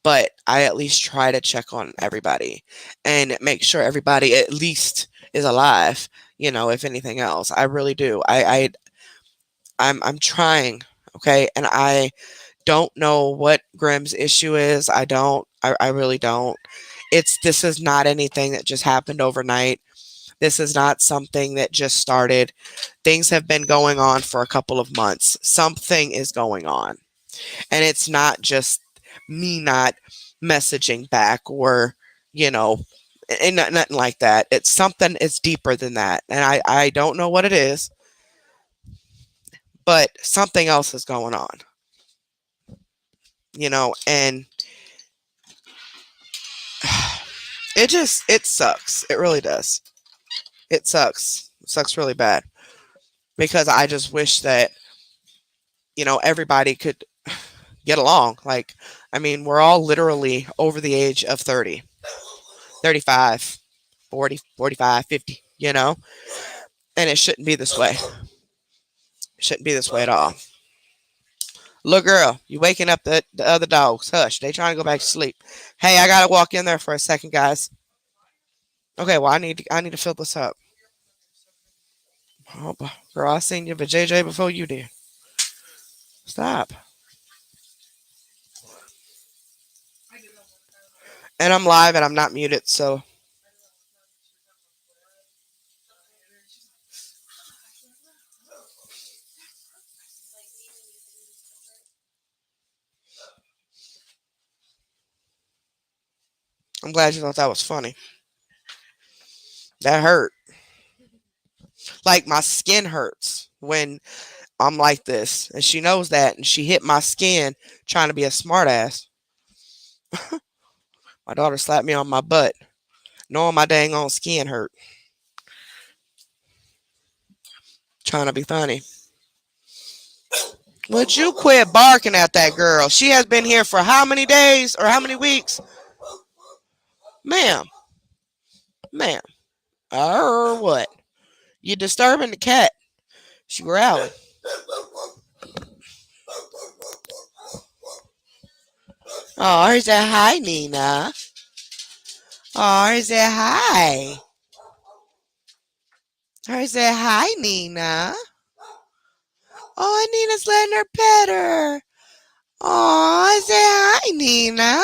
but I at least try to check on everybody and make sure everybody at least is alive, if anything else. I really do. I'm trying, okay? And I don't know what Grim's issue is. I really don't. This is not anything that just happened overnight. This is not something that just started. Things have been going on for a couple of months. Something is going on. And it's not just me not messaging back or, you know, and nothing like that. It's something it's deeper than that. And I don't know what it is, but something else is going on, and it sucks. It really does. It sucks. It sucks really bad because I just wish that, everybody could get along. Like, I mean, we're all literally over the age of 30, 35, 40, 45, 50, and it shouldn't be this way. It shouldn't be this way at all. Look, girl, you waking up the other dogs. Hush, they trying to go back to sleep. Hey, I gotta walk in there for a second, guys. Okay, well, I need to fill this up. Oh, girl, I seen you for JJ before you did. Stop. And I'm live and I'm not muted, so I'm glad you thought that was funny. That hurt. Like, my skin hurts when I'm like this, and she knows that, and she hit my skin trying to be a smartass. My daughter slapped me on my butt, knowing my dang on skin hurt, trying to be funny. Would you quit barking at that girl? She has been here for how many days or how many weeks? Ma'am, ma'am. Or what? You disturbing the cat. She growling. Oh, is that hi, Nina? Oh, is that hi? Or is that hi, Nina? Oh, Nina's letting her pet her. Oh, is that hi, Nina?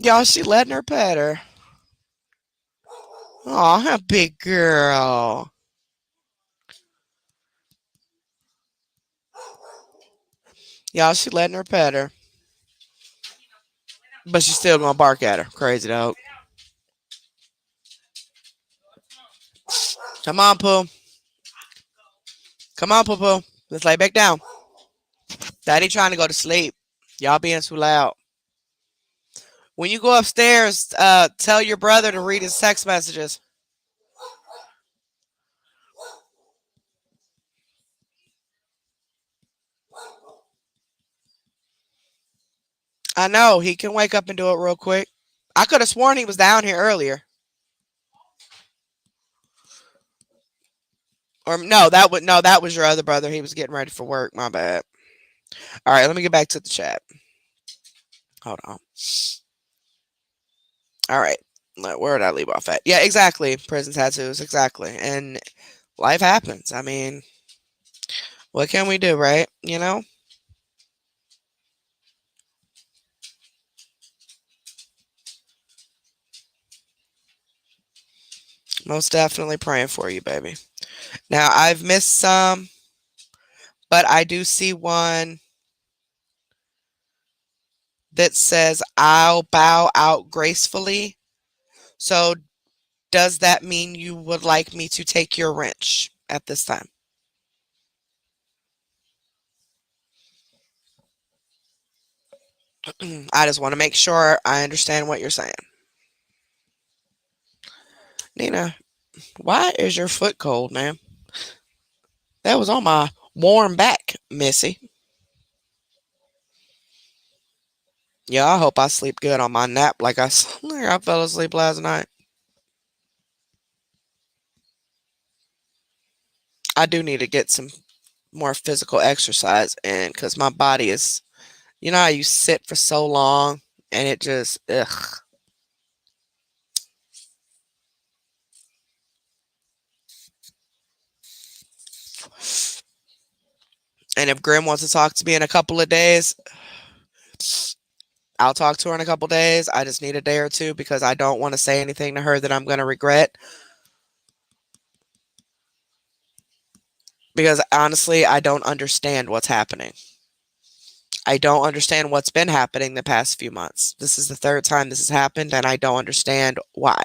Y'all, she letting her pet her. Aw, a big girl. Y'all, she letting her pet her. But she's still gonna bark at her. Crazy dog. Come on, Pooh. Come on, Pooh Pooh. Let's lay back down. Daddy trying to go to sleep. Y'all being too loud. When you go upstairs, tell your brother to read his text messages. I know he can wake up and do it real quick. I could have sworn he was down here earlier. Or no, that was your other brother. He was getting ready for work. My bad. All right, let me get back to the chat. Hold on. All right. Where did I leave off at? Yeah, exactly. Prison tattoos, exactly. And life happens. I mean, what can we do, right? Most definitely praying for you, baby. Now, I've missed some, but I do see one that says, I'll bow out gracefully. So, does that mean you would like me to take your wrench at this time? I just want to make sure I understand what you're saying. Nina, why is your foot cold, man? That was on my warm back, Missy. Yeah, I hope I sleep good on my nap like I fell asleep last night. I do need to get some more physical exercise in because my body is, how you sit for so long and it just, ugh. And if Grim wants to talk to me in a couple of days, I'll talk to her in a couple of days. I just need a day or two because I don't want to say anything to her that I'm going to regret. Because honestly, I don't understand what's happening. I don't understand what's been happening the past few months. This is the third time this has happened, and I don't understand why.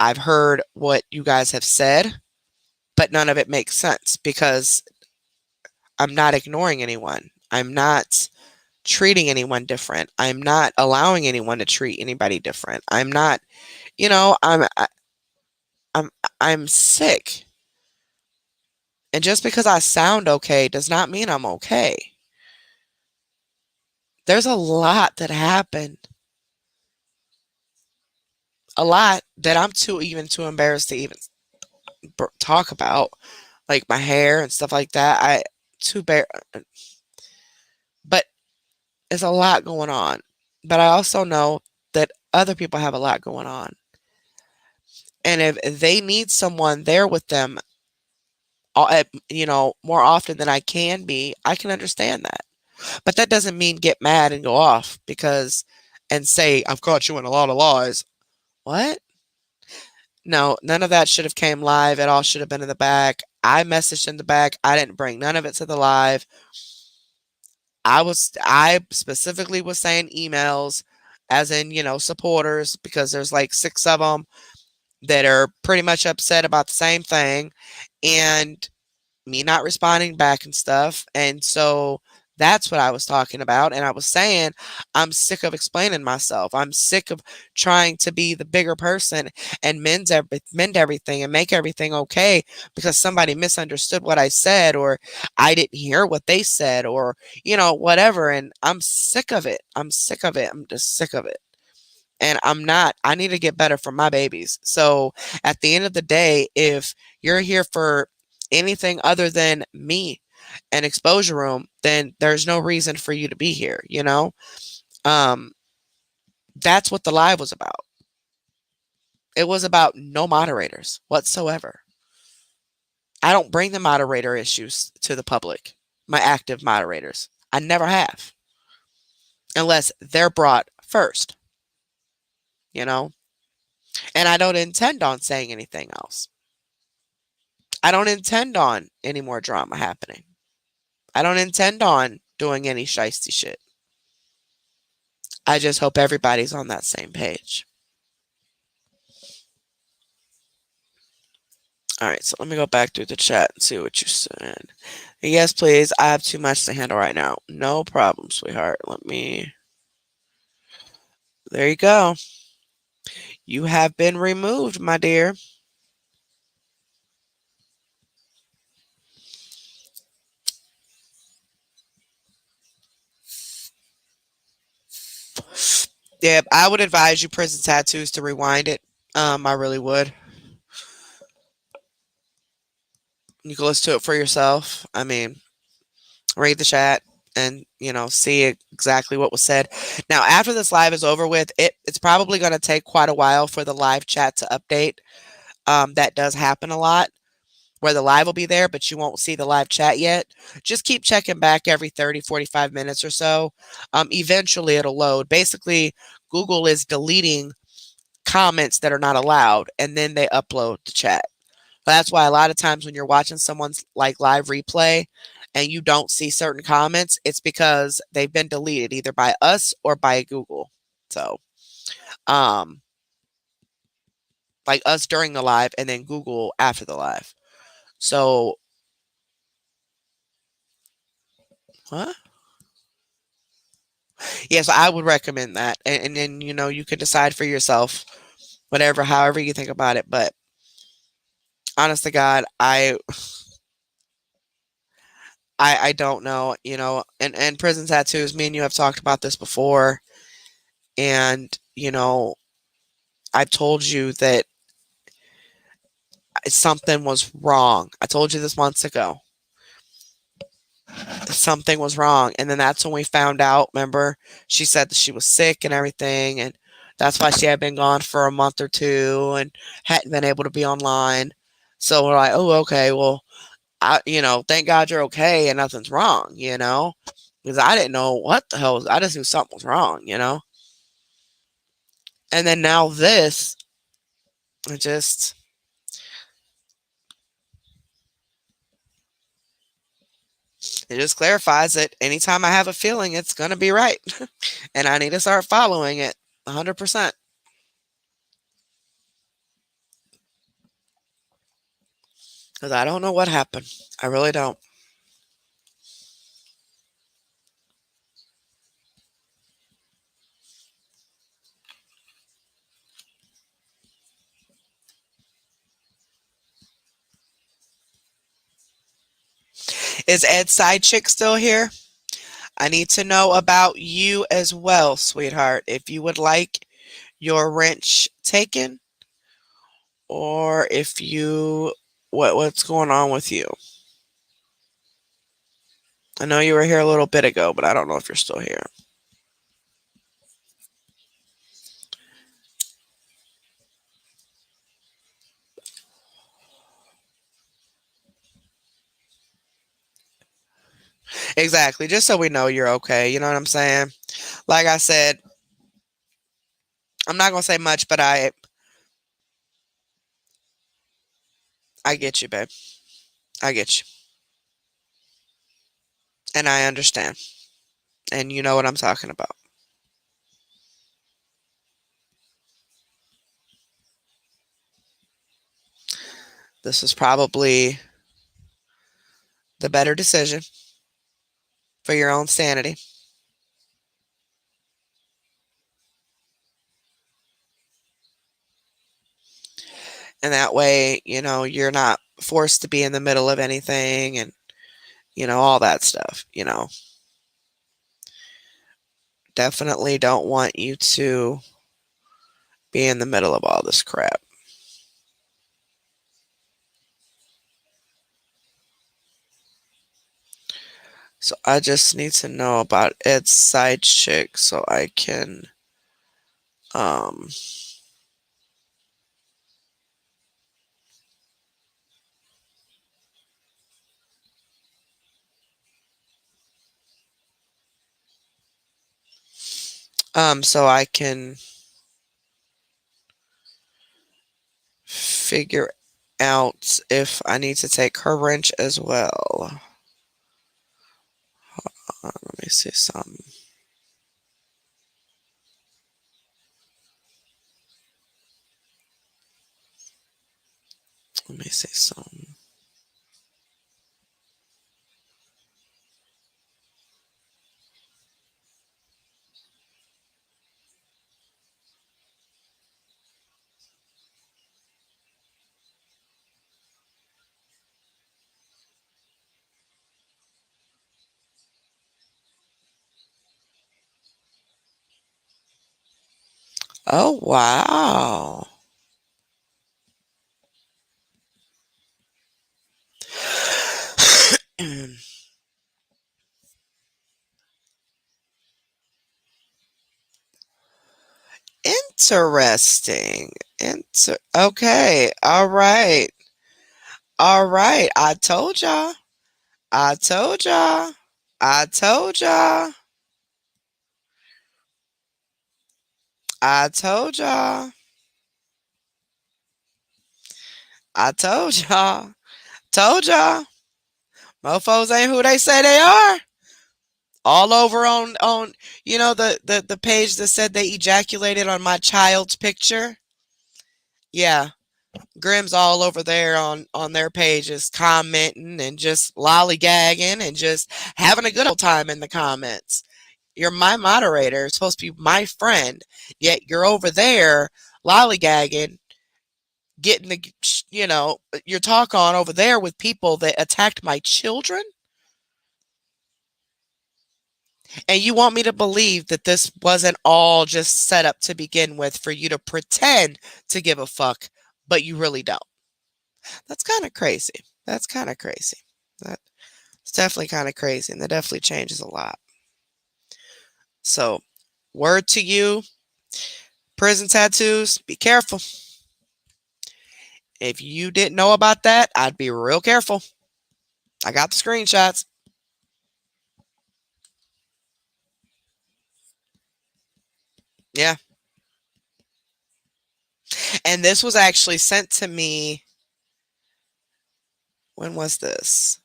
I've heard what you guys have said, but none of it makes sense because I'm not ignoring anyone. I'm not treating anyone different. I'm not allowing anyone to treat anybody different. I'm not, you know, I'm I'm sick. And just because I sound okay does not mean I'm okay. There's a lot that happened. A lot that I'm too embarrassed to even talk about, like my hair and stuff like that. I too bare, but there's a lot going on. But I also know that other people have a lot going on. And if they need someone there with them, more often than I can be, I can understand that. But that doesn't mean get mad and go off and say, I've caught you in a lot of lies. What? No, none of that should have came live. It all should have been in the back. I messaged in the back. I didn't bring none of it to the live. I specifically was saying emails as in, supporters because there's like 6 of them that are pretty much upset about the same thing and me not responding back and stuff. And so that's what I was talking about. And I was saying, I'm sick of explaining myself. I'm sick of trying to be the bigger person and mend everything and make everything okay because somebody misunderstood what I said or I didn't hear what they said or, whatever. And I'm sick of it. I'm sick of it. I'm just sick of it. And I need to get better for my babies. So at the end of the day, if you're here for anything other than me and exposure room, then there's no reason for you to be here. Um, that's what the live was about. It was about no moderators whatsoever. I don't bring the moderator issues to the public, my active moderators. I never have, unless they're brought first, you know? And I don't intend on saying anything else. I don't intend on any more drama happening. I don't intend on doing any shisty shit. I just hope everybody's on that same page. All right, so let me go back through the chat and see what you said. Yes, please. I have too much to handle right now. No problem, sweetheart. Let me. There you go. You have been removed, my dear. Yeah, I would advise you, Prison Tattoos, to rewind it. I really would. You can listen to it for yourself. I mean, read the chat and see exactly what was said. Now, after this live is over with, it's probably going to take quite a while for the live chat to update. That does happen a lot, where the live will be there, but you won't see the live chat yet. Just keep checking back every 30, 45 minutes or so. Eventually, it'll load. Basically, Google is deleting comments that are not allowed, and then they upload the chat. That's why a lot of times when you're watching someone's like live replay and you don't see certain comments, it's because they've been deleted either by us or by Google. So, um, like us during the live and then Google after the live. So, what? Yes, I would recommend that, and then you could decide for yourself, whatever, however you think about it. But honest to God, I don't know, and prison tattoos. Me and you have talked about this before, and I've told you that something was wrong. I told you this months ago. Something was wrong. And then that's when we found out. Remember, she said that she was sick and everything. And that's why she had been gone for a month or two and hadn't been able to be online. So we're like, oh, okay, well, thank God you're okay and nothing's wrong. Because I didn't know what the hell I just knew something was wrong. And then now this, it just, it just clarifies that anytime I have a feeling, it's going to be right. And I need to start following it 100%. Because I don't know what happened. I really don't. Is Ed Side Chick still here? I need to know about you as well, sweetheart. If you would like your wrench taken, or if you what's going on with you. I know you were here a little bit ago, but I don't know if you're still here. Exactly, just so we know you're okay. You know what I'm saying? Like I said, I'm not gonna say much, but I get you, babe. I get you, and I understand, and you know what I'm talking about. This is probably the better decision for your own sanity. And that way, you're not forced to be in the middle of anything and, all that stuff. Definitely don't want you to be in the middle of all this crap. So I just need to know about Ed's side chick so I can um so I can figure out if I need to take her wrench as well. Let me see something. Let me see something. Oh, wow. Interesting. Okay. All right. All right. I told y'all. I told y'all. I told y'all. I told y'all. I told y'all. Told y'all. Mofos ain't who they say they are. All over on the page that said they ejaculated on my child's picture. Yeah. Grimm's all over there on their pages commenting and just lollygagging and just having a good old time in the comments. You're my moderator, it's supposed to be my friend, yet you're over there lollygagging, getting your talk on over there with people that attacked my children. And you want me to believe that this wasn't all just set up to begin with for you to pretend to give a fuck, but you really don't. That's kind of crazy. That's kind of crazy. That's definitely kind of crazy, and that definitely changes a lot. So, word to you, prison tattoos, be careful. If you didn't know about that, I'd be real careful. I got the screenshots. Yeah. And this was actually sent to me. When was this?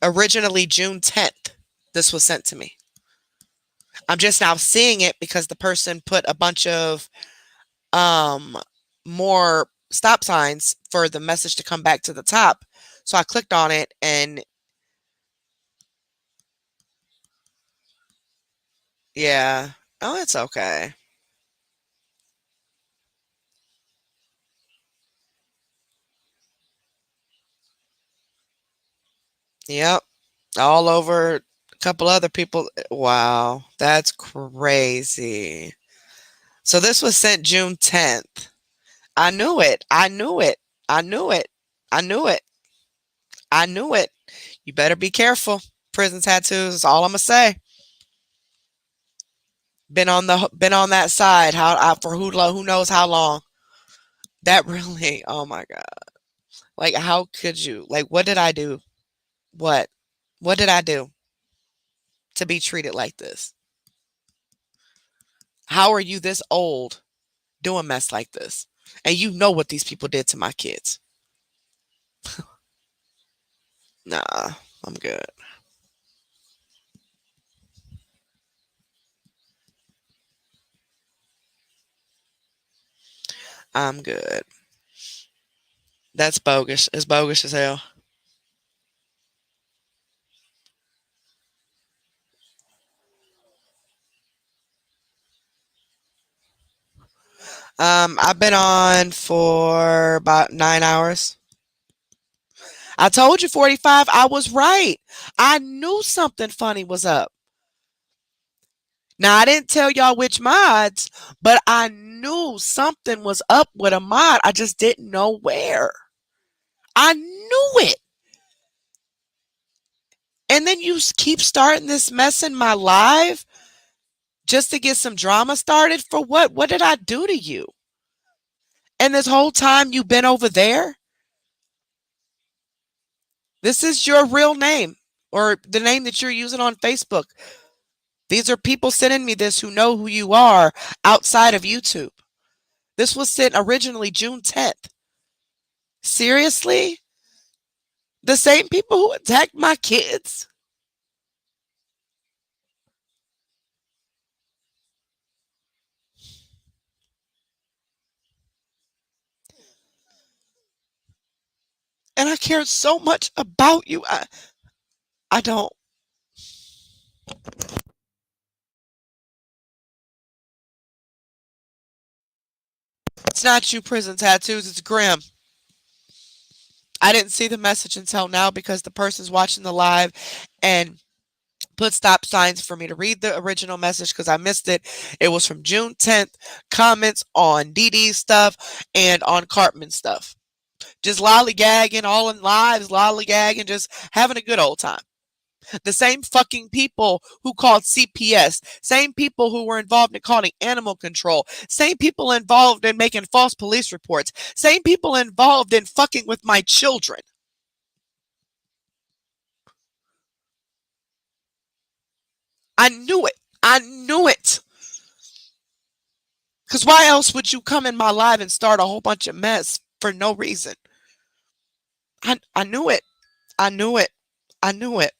Originally June 10th. This was sent to me. I'm just now seeing it because the person put a bunch of um more stop signs for the message to come back to the top. So I clicked on it and yeah. Oh, it's okay. Yep. All over a couple other people. Wow, that's crazy. So this was sent June 10th. I knew it. I knew it. I knew it. I knew it. I knew it. You better be careful. Prison tattoos is all I'm gonna say. Been on that side for who knows how long. That really, oh my god. Like how could you? Like what did I do? What? What did I do to be treated like this? How are you this old doing mess like this? And you know what these people did to my kids. Nah, I'm good. I'm good. That's bogus. It's bogus as hell. I've been on for about 9 hours. I told you 45. I was right. I knew something funny was up. Now I didn't tell y'all which mods, but I knew something was up with a mod. I just didn't know where. I knew it. And then you keep starting this mess in my live just to get some drama started for what? What did I do to you? And this whole time you've been over there? This is your real name or the name that you're using on Facebook. These are people sending me this who know who you are outside of YouTube. This was sent originally June 10th. Seriously? The same people who attacked my kids? And I cared so much about you. I don't. It's not you, Prison Tattoos. It's Grim. I didn't see the message until now because the person's watching the live and put stop signs for me to read the original message because I missed it. It was from June 10th. Comments on DD's stuff and on Cartman's stuff. Just lollygagging, all in lives, lollygagging, just having a good old time. The same fucking people who called CPS, same people who were involved in calling animal control, same people involved in making false police reports, same people involved in fucking with my children. I knew it. I knew it. Because why else would you come in my live and start a whole bunch of mess for no reason? I knew it. I knew it. I knew it.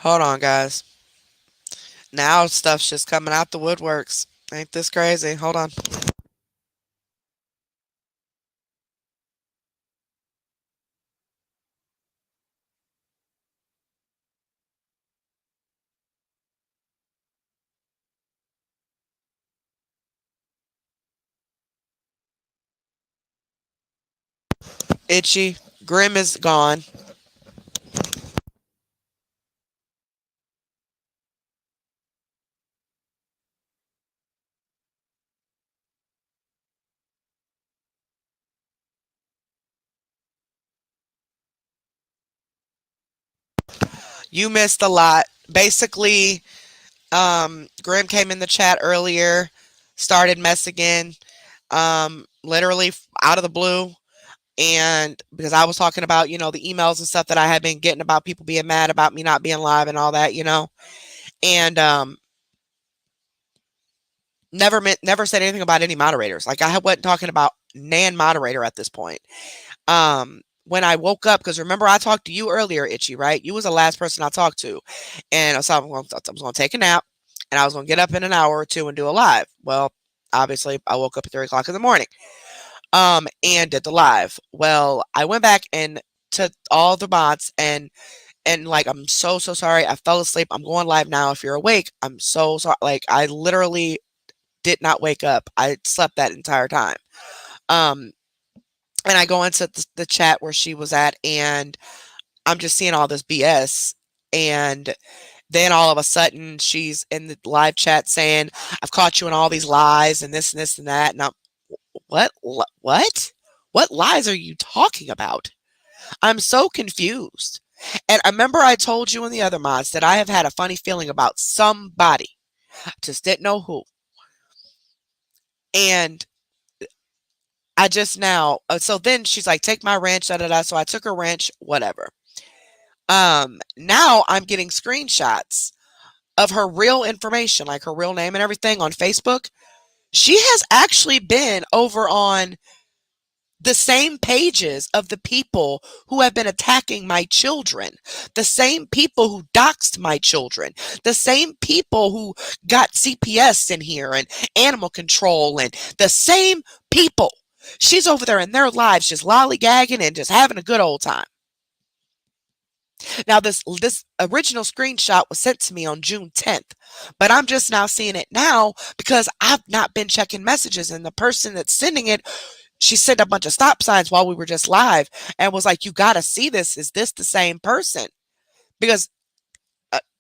Hold on, guys. Now stuff's just coming out the woodworks. Ain't this crazy? Hold on. Itchy. Grim is gone. You missed a lot. Basically, Grim came in the chat earlier, started mess again, literally out of the blue. And because I was talking about, the emails and stuff that I had been getting about people being mad about me not being live and all that. And never said anything about any moderators. Like I wasn't talking about Nan moderator at this point. When I woke up, because remember I talked to you earlier, Itchy, right? You was the last person I talked to. And so I was going to take a nap and I was going to get up in an hour or two and do a live. Well, obviously I woke up at 3 o'clock in the morning. And did the live. Well, I went back and to all the mods and like I'm so sorry. I fell asleep. I'm going live now. If you're awake, I'm so sorry. Like I literally did not wake up. I slept that entire time. Um, and I go into the chat where she was at, and I'm just seeing all this BS. And then all of a sudden, she's in the live chat saying, "I've caught you in all these lies and this and this and that." And I'm, what? What? What lies are you talking about? I'm so confused. And I remember I told you in the other mods that I have had a funny feeling about somebody. Just didn't know who. And I just now, so then she's like, take my wrench, da da da. So I took her wrench, whatever. Now I'm getting screenshots of her real information, like her real name and everything on Facebook. She has actually been over on the same pages of the people who have been attacking my children, the same people who doxed my children, the same people who got CPS in here and animal control, and the same people. She's over there in their lives just lollygagging and just having a good old time. Now, this original screenshot was sent to me on June 10th, but I'm just now seeing it now because I've not been checking messages, and the person that's sending it She set a bunch of stop signs while we were just live and was like, "You got to see this. Is this the same person?" Because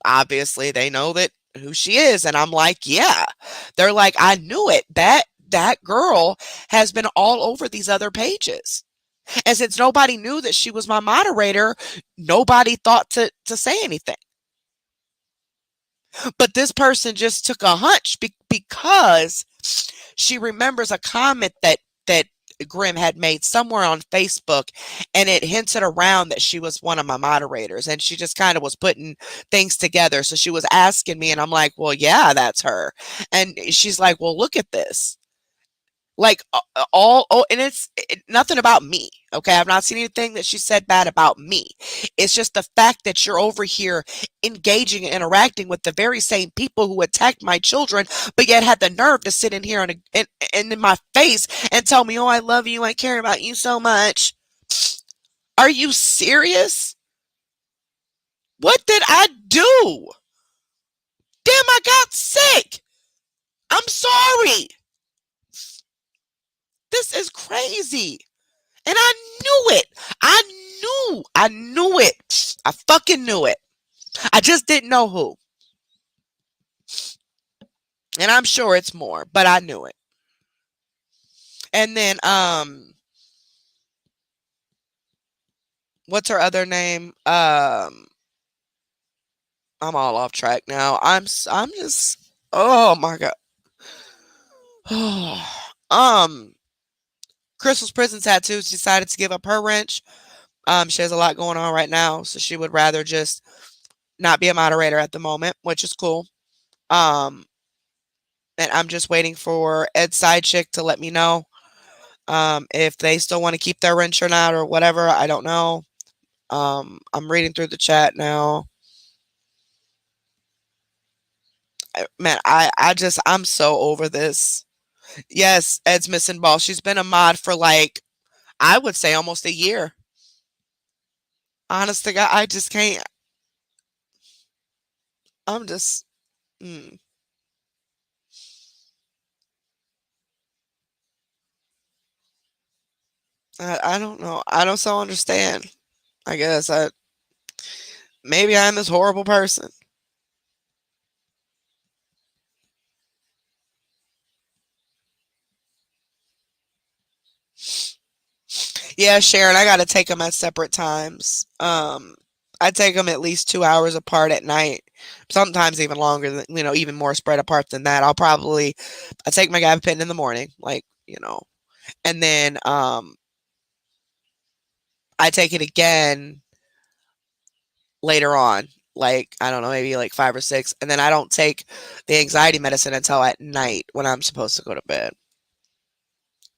obviously they know that who she is, and I'm like, "Yeah." They're like, "I knew it. That girl has been all over these other pages." And since nobody knew that she was my moderator, nobody thought to say anything. But this person just took a hunch because she remembers a comment that Grim had made somewhere on Facebook, and it hinted around that she was one of my moderators, and she just kind of was putting things together. So she was asking me, and I'm like, "Well, yeah, that's her." And she's like, "Well, look at this." Like all oh, and nothing about me. Okay, I've not seen anything that she said bad about me. It's just the fact that you're over here engaging and interacting with the very same people who attacked my children, but yet had the nerve to sit in here and in my face and tell me, "Oh, I love you, I care about you so much." Are you serious? What did I do? Damn, I got sick. I'm sorry. This is crazy. And I knew it. I knew it. I fucking knew it. I just didn't know who. And I'm sure it's more, but I knew it. And then what's her other name? I'm all off track now. I'm just oh my god. um Crystal's prison tattoos decided to give up her wrench. She has a lot going on right now, so she would rather just not be a moderator at the moment, which is cool. Um and I'm just waiting for Ed Side Chick to let me know if they still want to keep their wrench or not or whatever. I don't know. I'm reading through the chat now. Man, I'm so over this. Yes, Ed's missing ball. She's been a mod for like I would say almost a year. Honest to God, I just can't. I'm just. Mm, I don't know. I don't so understand. I guess maybe I'm this horrible person. Yeah, Sharon, I got to take them at separate times. I take them at least 2 hours apart at night. Sometimes even longer than even more spread apart than that. I take my gabapentin in the morning, and then I take it again later on, like I don't know, maybe like 5 or 6, and then I don't take the anxiety medicine until at night when I'm supposed to go to bed.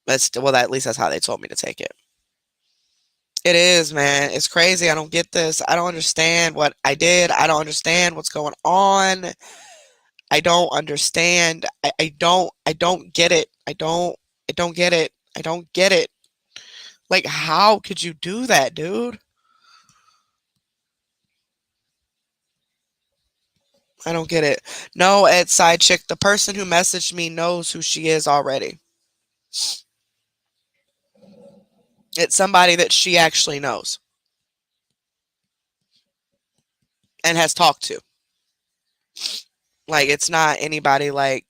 At least that's how they told me to take it. It is, man. It's crazy. I don't get this. I don't understand what I did. I don't understand what's going on. I don't understand. I don't get it. I don't get it. I don't get it. Like, how could you do that, dude? I don't get it. No, Ed Side Chick, the person who messaged me knows who she is already. It's somebody that she actually knows and has talked to. Like, it's not anybody like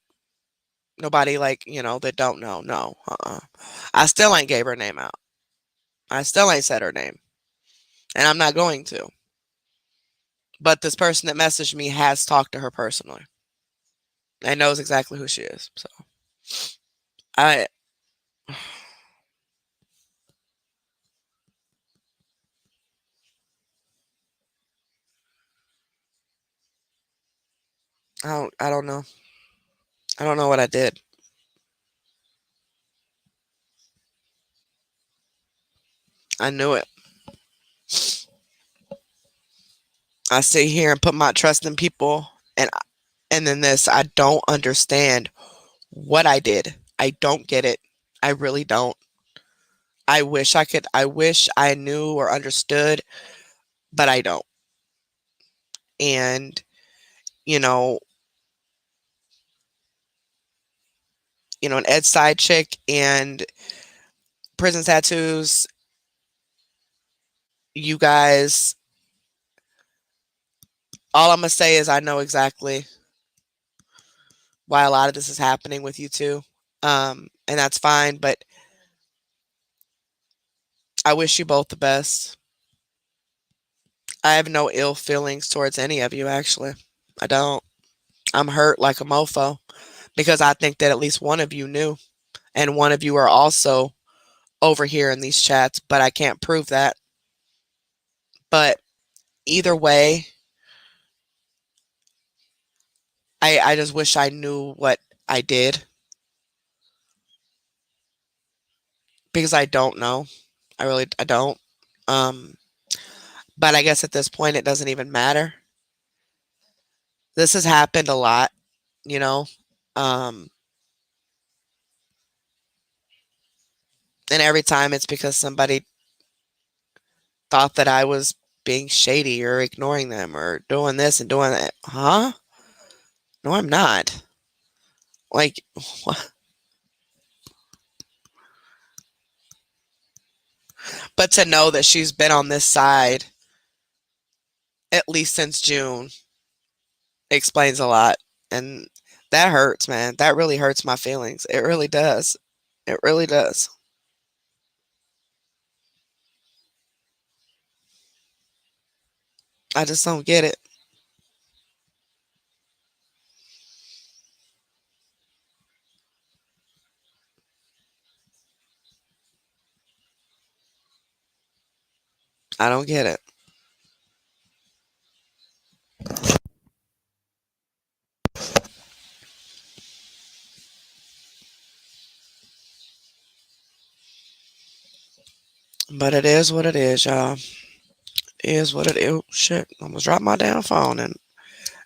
nobody like, that don't know. No. I still ain't gave her name out. I still ain't said her name. And I'm not going to. But this person that messaged me has talked to her personally and knows exactly who she is. So I I don't know. I don't know what I did. I knew it. I sit here and put my trust in people, and then this, I don't understand what I did. I don't get it. I really don't. I wish I knew or understood, but I don't. And, you know, an Ed Side Chick and prison tattoos, you guys, all I'm going to say is I know exactly why a lot of this is happening with you two. And that's fine, but I wish you both the best. I have no ill feelings towards any of you, actually. I don't. I'm hurt like a mofo because I think that at least one of you knew, and one of you are also over here in these chats, but I can't prove that. But either way, I just wish I knew what I did because I don't know. I don't. Um, but I guess at this point it doesn't even matter. This has happened a lot, you know. Um, and every time it's because somebody thought that I was being shady or ignoring them or doing this and doing that. Huh? No, I'm not. Like, what? But to know that she's been on this side at least since June explains a lot. And that hurts, man. That really hurts my feelings. It really does. It really does. I just don't get it. I don't get it. But it is what it is, y'all. It is what it is. Oh, shit. I almost dropped my damn phone. And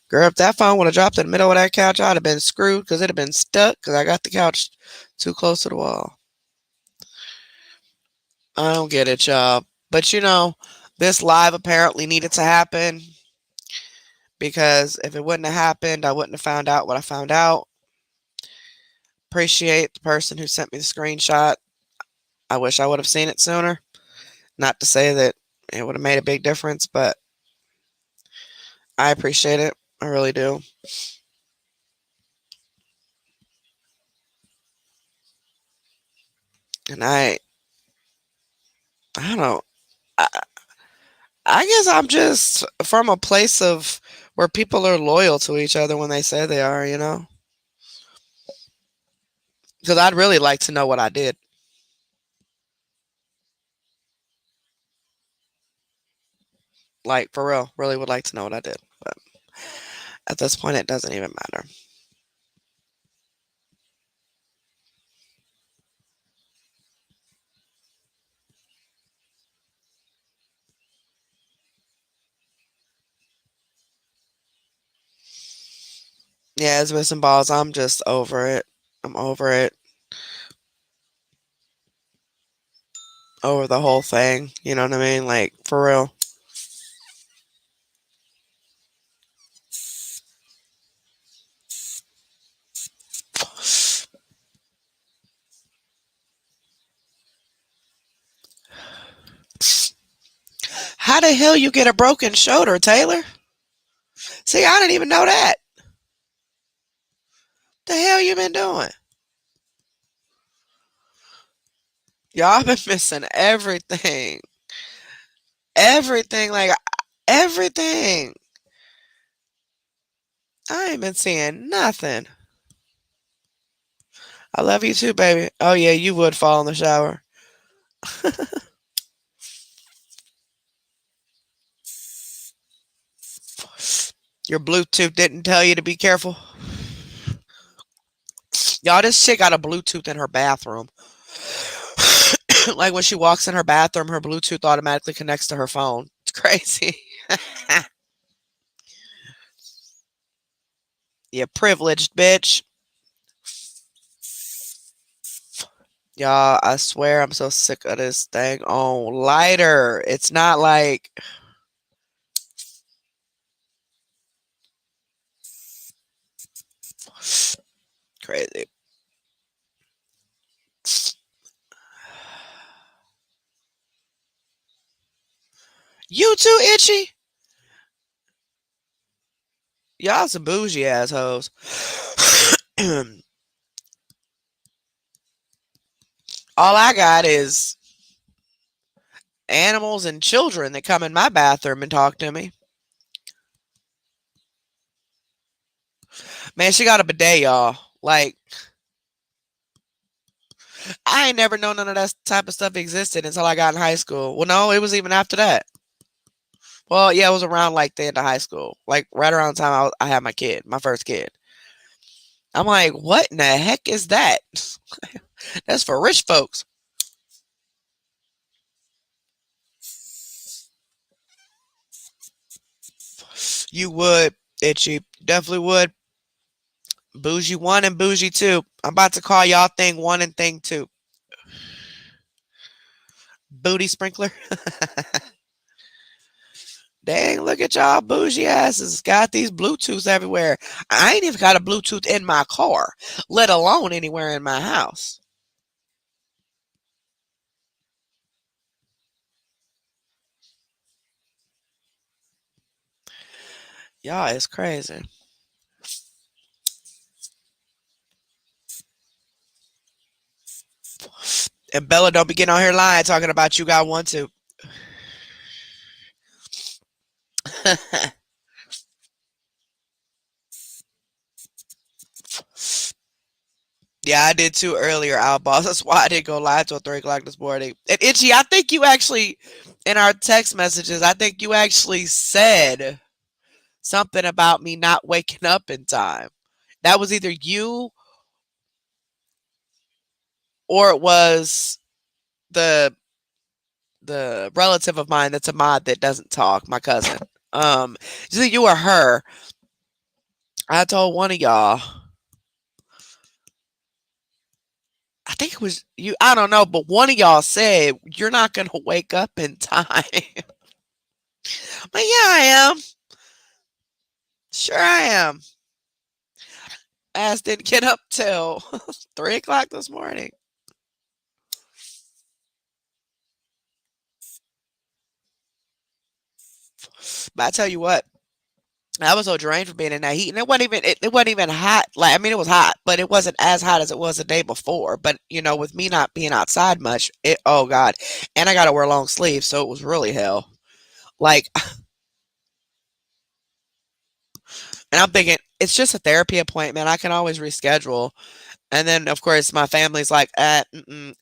girl, if that phone would have dropped in the middle of that couch, I'd have been screwed because it'd have been stuck because I got the couch too close to the wall. I don't get it, y'all. But this live apparently needed to happen because if it wouldn't have happened, I wouldn't have found out what I found out. Appreciate the person who sent me the screenshot. I wish I would have seen it sooner. Not to say that it would have made a big difference, but I appreciate it. I really do. And I don't. I, I guess I'm just from a place of where people are loyal to each other when they say they are, Because I'd really like to know what I did. Like, for real, really would like to know what I did. But at this point, it doesn't even matter. Yeah, it's missing balls. I'm just over it. I'm over it. Over the whole thing. You know what I mean? Like, for real. How the hell you get a broken shoulder, Taylor? See, I didn't even know that. The hell you been doing? Y'all been missing everything. Everything, like everything. I ain't been seeing nothing. I love you too, baby. Oh yeah, you would fall in the shower. Your Bluetooth didn't tell you to be careful. Y'all, this chick got a Bluetooth in her bathroom. Like when she walks in her bathroom, her Bluetooth automatically connects to her phone. It's crazy. You privileged bitch. Y'all, I swear I'm so sick of this thing on lighter. It's not like crazy. You too, Itchy? Y'all some bougie assholes. All I got is animals and children that come in my bathroom and talk to me. Man, she got a bidet, y'all. Like, I ain't never known none of that type of stuff existed until I got in high school. Well, no, it was even after that. Well, yeah, it was around like the end of high school, like right around the time I had my kid, my first kid. I'm like, what in the heck is that? That's for rich folks. You would, Itchy. Definitely would. Bougie one and bougie two. I'm about to call y'all thing one and thing two. Booty sprinkler. Dang, look at y'all bougie asses. Got these Bluetooths everywhere. I ain't even got a Bluetooth in my car, let alone anywhere in my house. Y'all is crazy. And Bella don't be getting on here lying talking about you got one too. Yeah, I did too earlier, Outboss. That's why I didn't go live till 3 o'clock this morning. And Itchy, I think you actually, in our text messages, I think you actually said something about me not waking up in time. That was either you or it was the relative of mine that's a mod that doesn't talk, my cousin. It's either you or her. I told one of y'all. I think it was you. I don't know, but one of y'all said you're not gonna wake up in time. But yeah, I am. Sure, I am. Ass didn't get up till 3 o'clock this morning. But I tell you what, I was so drained from being in that heat, and it wasn't even hot. Like I mean, it was hot, but it wasn't as hot as it was the day before. But you know, with me not being outside much, it oh god, and I got to wear long sleeves, so it was really hell. Like, and I'm thinking it's just a therapy appointment. I can always reschedule. And then, of course, my family's like,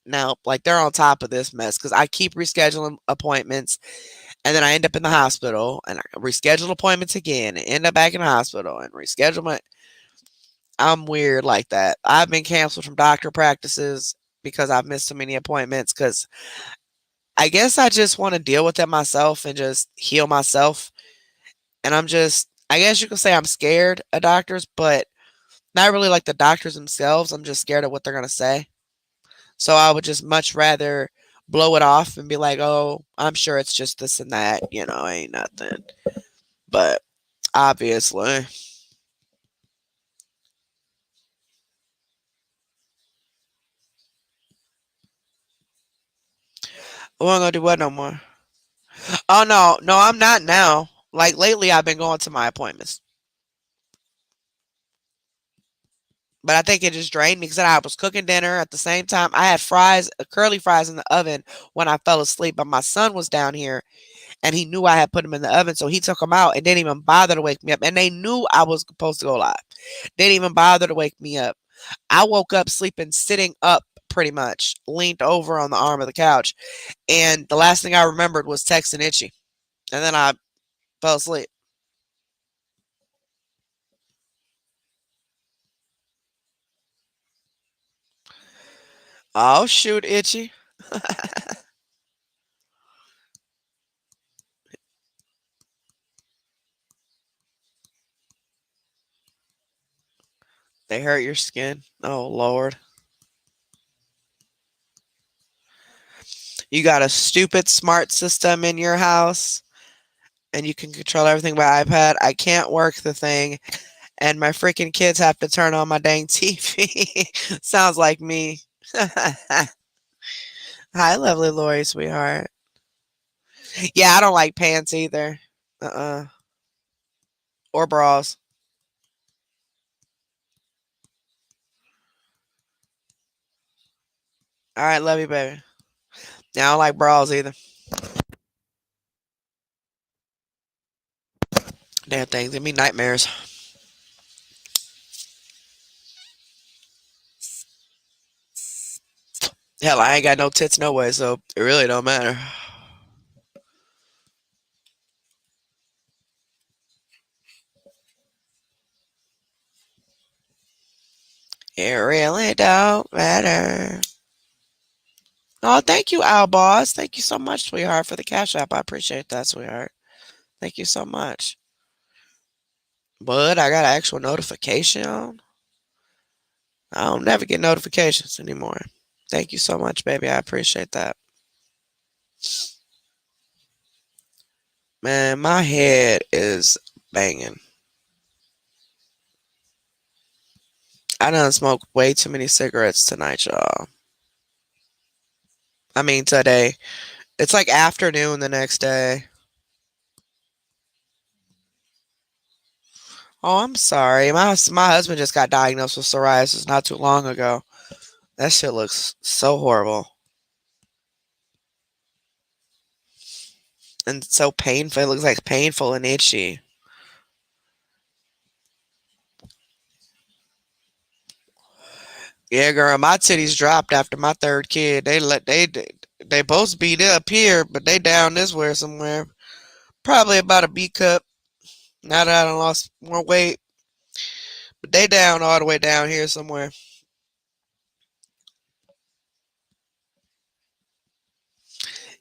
no, like they're on top of this mess because I keep rescheduling appointments, and then I end up in the hospital, and I reschedule appointments again, and end up back in the hospital, and reschedule my. I'm weird like that. I've been canceled from doctor practices because I've missed so many appointments. Because I guess I just want to deal with it myself and just heal myself. And I guess you could say I'm scared of doctors, but not really like the doctors themselves. I'm just scared of what they're gonna say. So I would just much rather blow it off and be like, "Oh, I'm sure it's just this and that, ain't nothing." But obviously, we ain't gonna do what no more. Oh no, no, I'm not now. Like lately, I've been going to my appointments, but I think it just drained me because I was cooking dinner at the same time. I had fries, curly fries in the oven when I fell asleep, but my son was down here and he knew I had put them in the oven, so he took them out and didn't even bother to wake me up. And they knew I was supposed to go live. Didn't even bother to wake me up. I woke up sleeping, sitting up pretty much, leaned over on the arm of the couch, and the last thing I remembered was texting Itchy, and then I fell asleep. Oh shoot, Itchy! They hurt your skin. Oh Lord, you got a stupid smart system in your house, and you can control everything by iPad. I can't work the thing, and my freaking kids have to turn on my dang TV. Sounds like me. Hi, lovely Lori, sweetheart. Yeah, I don't like pants either. Uh-uh. Or bras. All right, love you, baby. Yeah, I don't like bras either. Damn things give me nightmares. Hell, I ain't got no tits no way, so it really don't matter. It really don't matter. Oh, thank you, Al Boss. Thank you so much, sweetheart, for the cash app. I appreciate that, sweetheart. Thank you so much. But I got an actual notification on. I don't never get notifications anymore. Thank you so much, baby. I appreciate that. Man, my head is banging. I done smoked way too many cigarettes tonight, y'all. I mean, today. It's like afternoon the next day. Oh, I'm sorry. My husband just got diagnosed with psoriasis not too long ago. That shit looks so horrible and so painful. It looks like painful and itchy. Yeah, girl, my titties dropped after my third kid. They both beat up here, but they down this way somewhere. Probably about a B cup. Now that I done lost more weight, but they down all the way down here somewhere.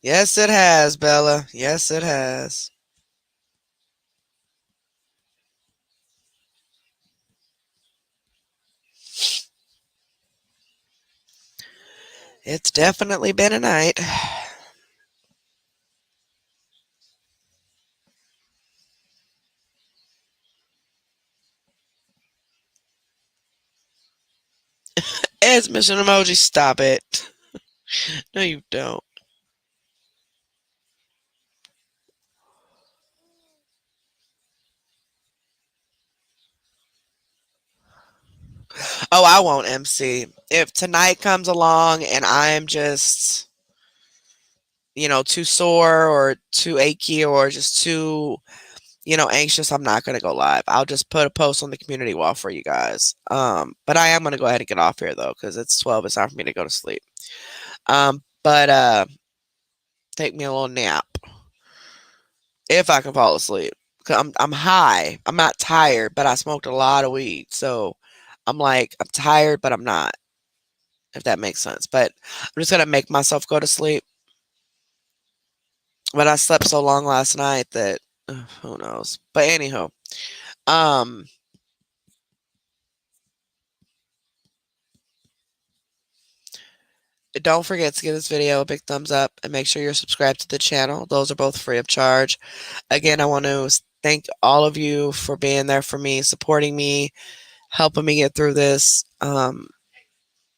Yes, it has, Bella. Yes, it has. It's definitely been a night. Ed's mission emoji, stop it. No, you don't. Oh, I won't MC. If tonight comes along and I'm just, too sore or too achy or just too, anxious, I'm not gonna go live. I'll just put a post on the community wall for you guys. But I am gonna go ahead and get off here though, because it's 12. It's time for me to go to sleep. But take me a little nap if I can fall asleep. 'Cause I'm high. I'm not tired, but I smoked a lot of weed, so I'm like I'm tired, but I'm not. If that makes sense. But I'm just gonna make myself go to sleep. But I slept so long last night that who knows. But anyhow, um, don't forget to give this video a big thumbs up and make sure you're subscribed to the channel. Those are both free of charge. Again, I want to thank all of you for being there for me, supporting me, helping me get through this.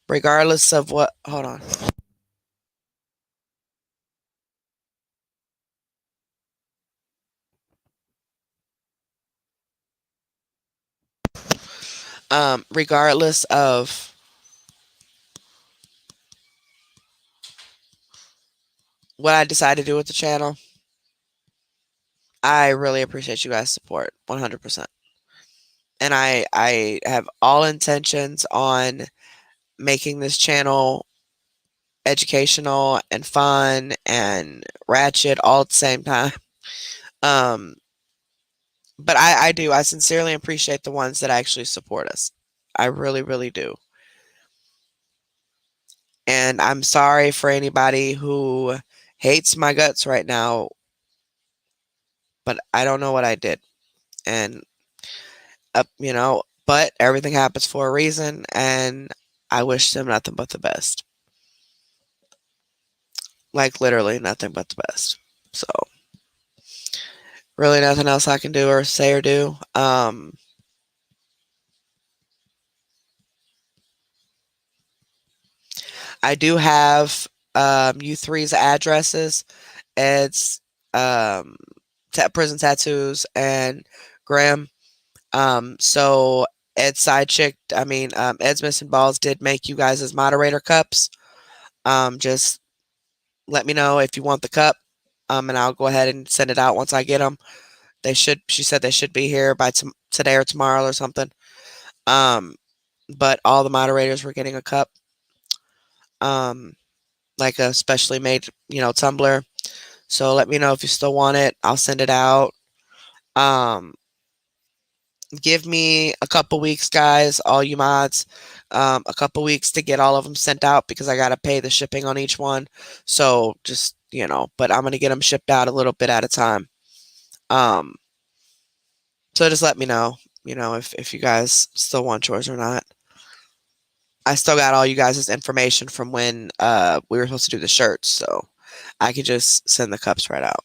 Regardless of what, hold on. Regardless of what I decide to do with the channel, I really appreciate you guys' support, 100%. And I have all intentions on making this channel educational and fun and ratchet all at the same time. Um, but I sincerely appreciate the ones that actually support us. I really, really do. And I'm sorry for anybody who hates my guts right now, but I don't know what I did. And, but everything happens for a reason, and I wish them nothing but the best. Like, literally nothing but the best. So, really nothing else I can do or say or do. I do have you three's addresses. Ed's um, prison tattoos, and Graham. So Ed's side chick, Ed's missing balls did make you guys as moderator cups. Just let me know if you want the cup, and I'll go ahead and send it out once I get them. They should. She said they should be here by today or tomorrow or something. Um, but all the moderators were getting a cup, um, like a specially made, tumbler. So let me know if you still want it. I'll send it out. Um, give me a couple weeks, guys, all you mods, a couple weeks to get all of them sent out because I gotta pay the shipping on each one. So just but I'm gonna get them shipped out a little bit at a time. Um, so just let me know, if you guys still want yours or not. I still got all you guys' information from when we were supposed to do the shirts, so I could just send the cups right out.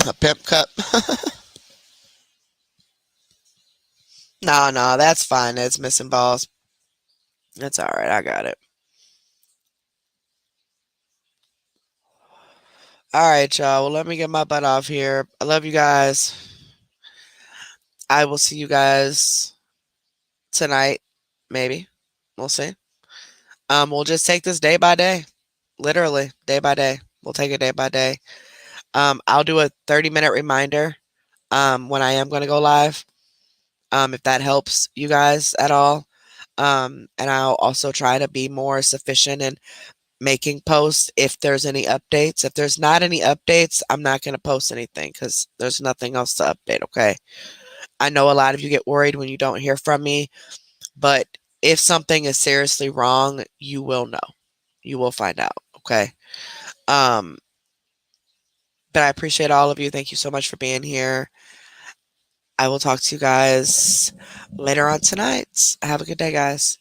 A pimp cup. No, that's fine. It's missing balls. That's all right. I got it. All right, y'all. Well, let me get my butt off here. I love you guys. I will see you guys tonight, maybe. We'll see. We'll just take this day by day. Literally, day by day. We'll take it day by day. I'll do a 30-minute reminder when I am going to go live. If that helps you guys at all. And I'll also try to be more sufficient in making posts if there's any updates. If there's not any updates, I'm not going to post anything because there's nothing else to update, okay? I know a lot of you get worried when you don't hear from me, but if something is seriously wrong, you will know. You will find out, okay? Um, but I appreciate all of you. Thank you so much for being here. I will talk to you guys later on tonight. Have a good day, guys.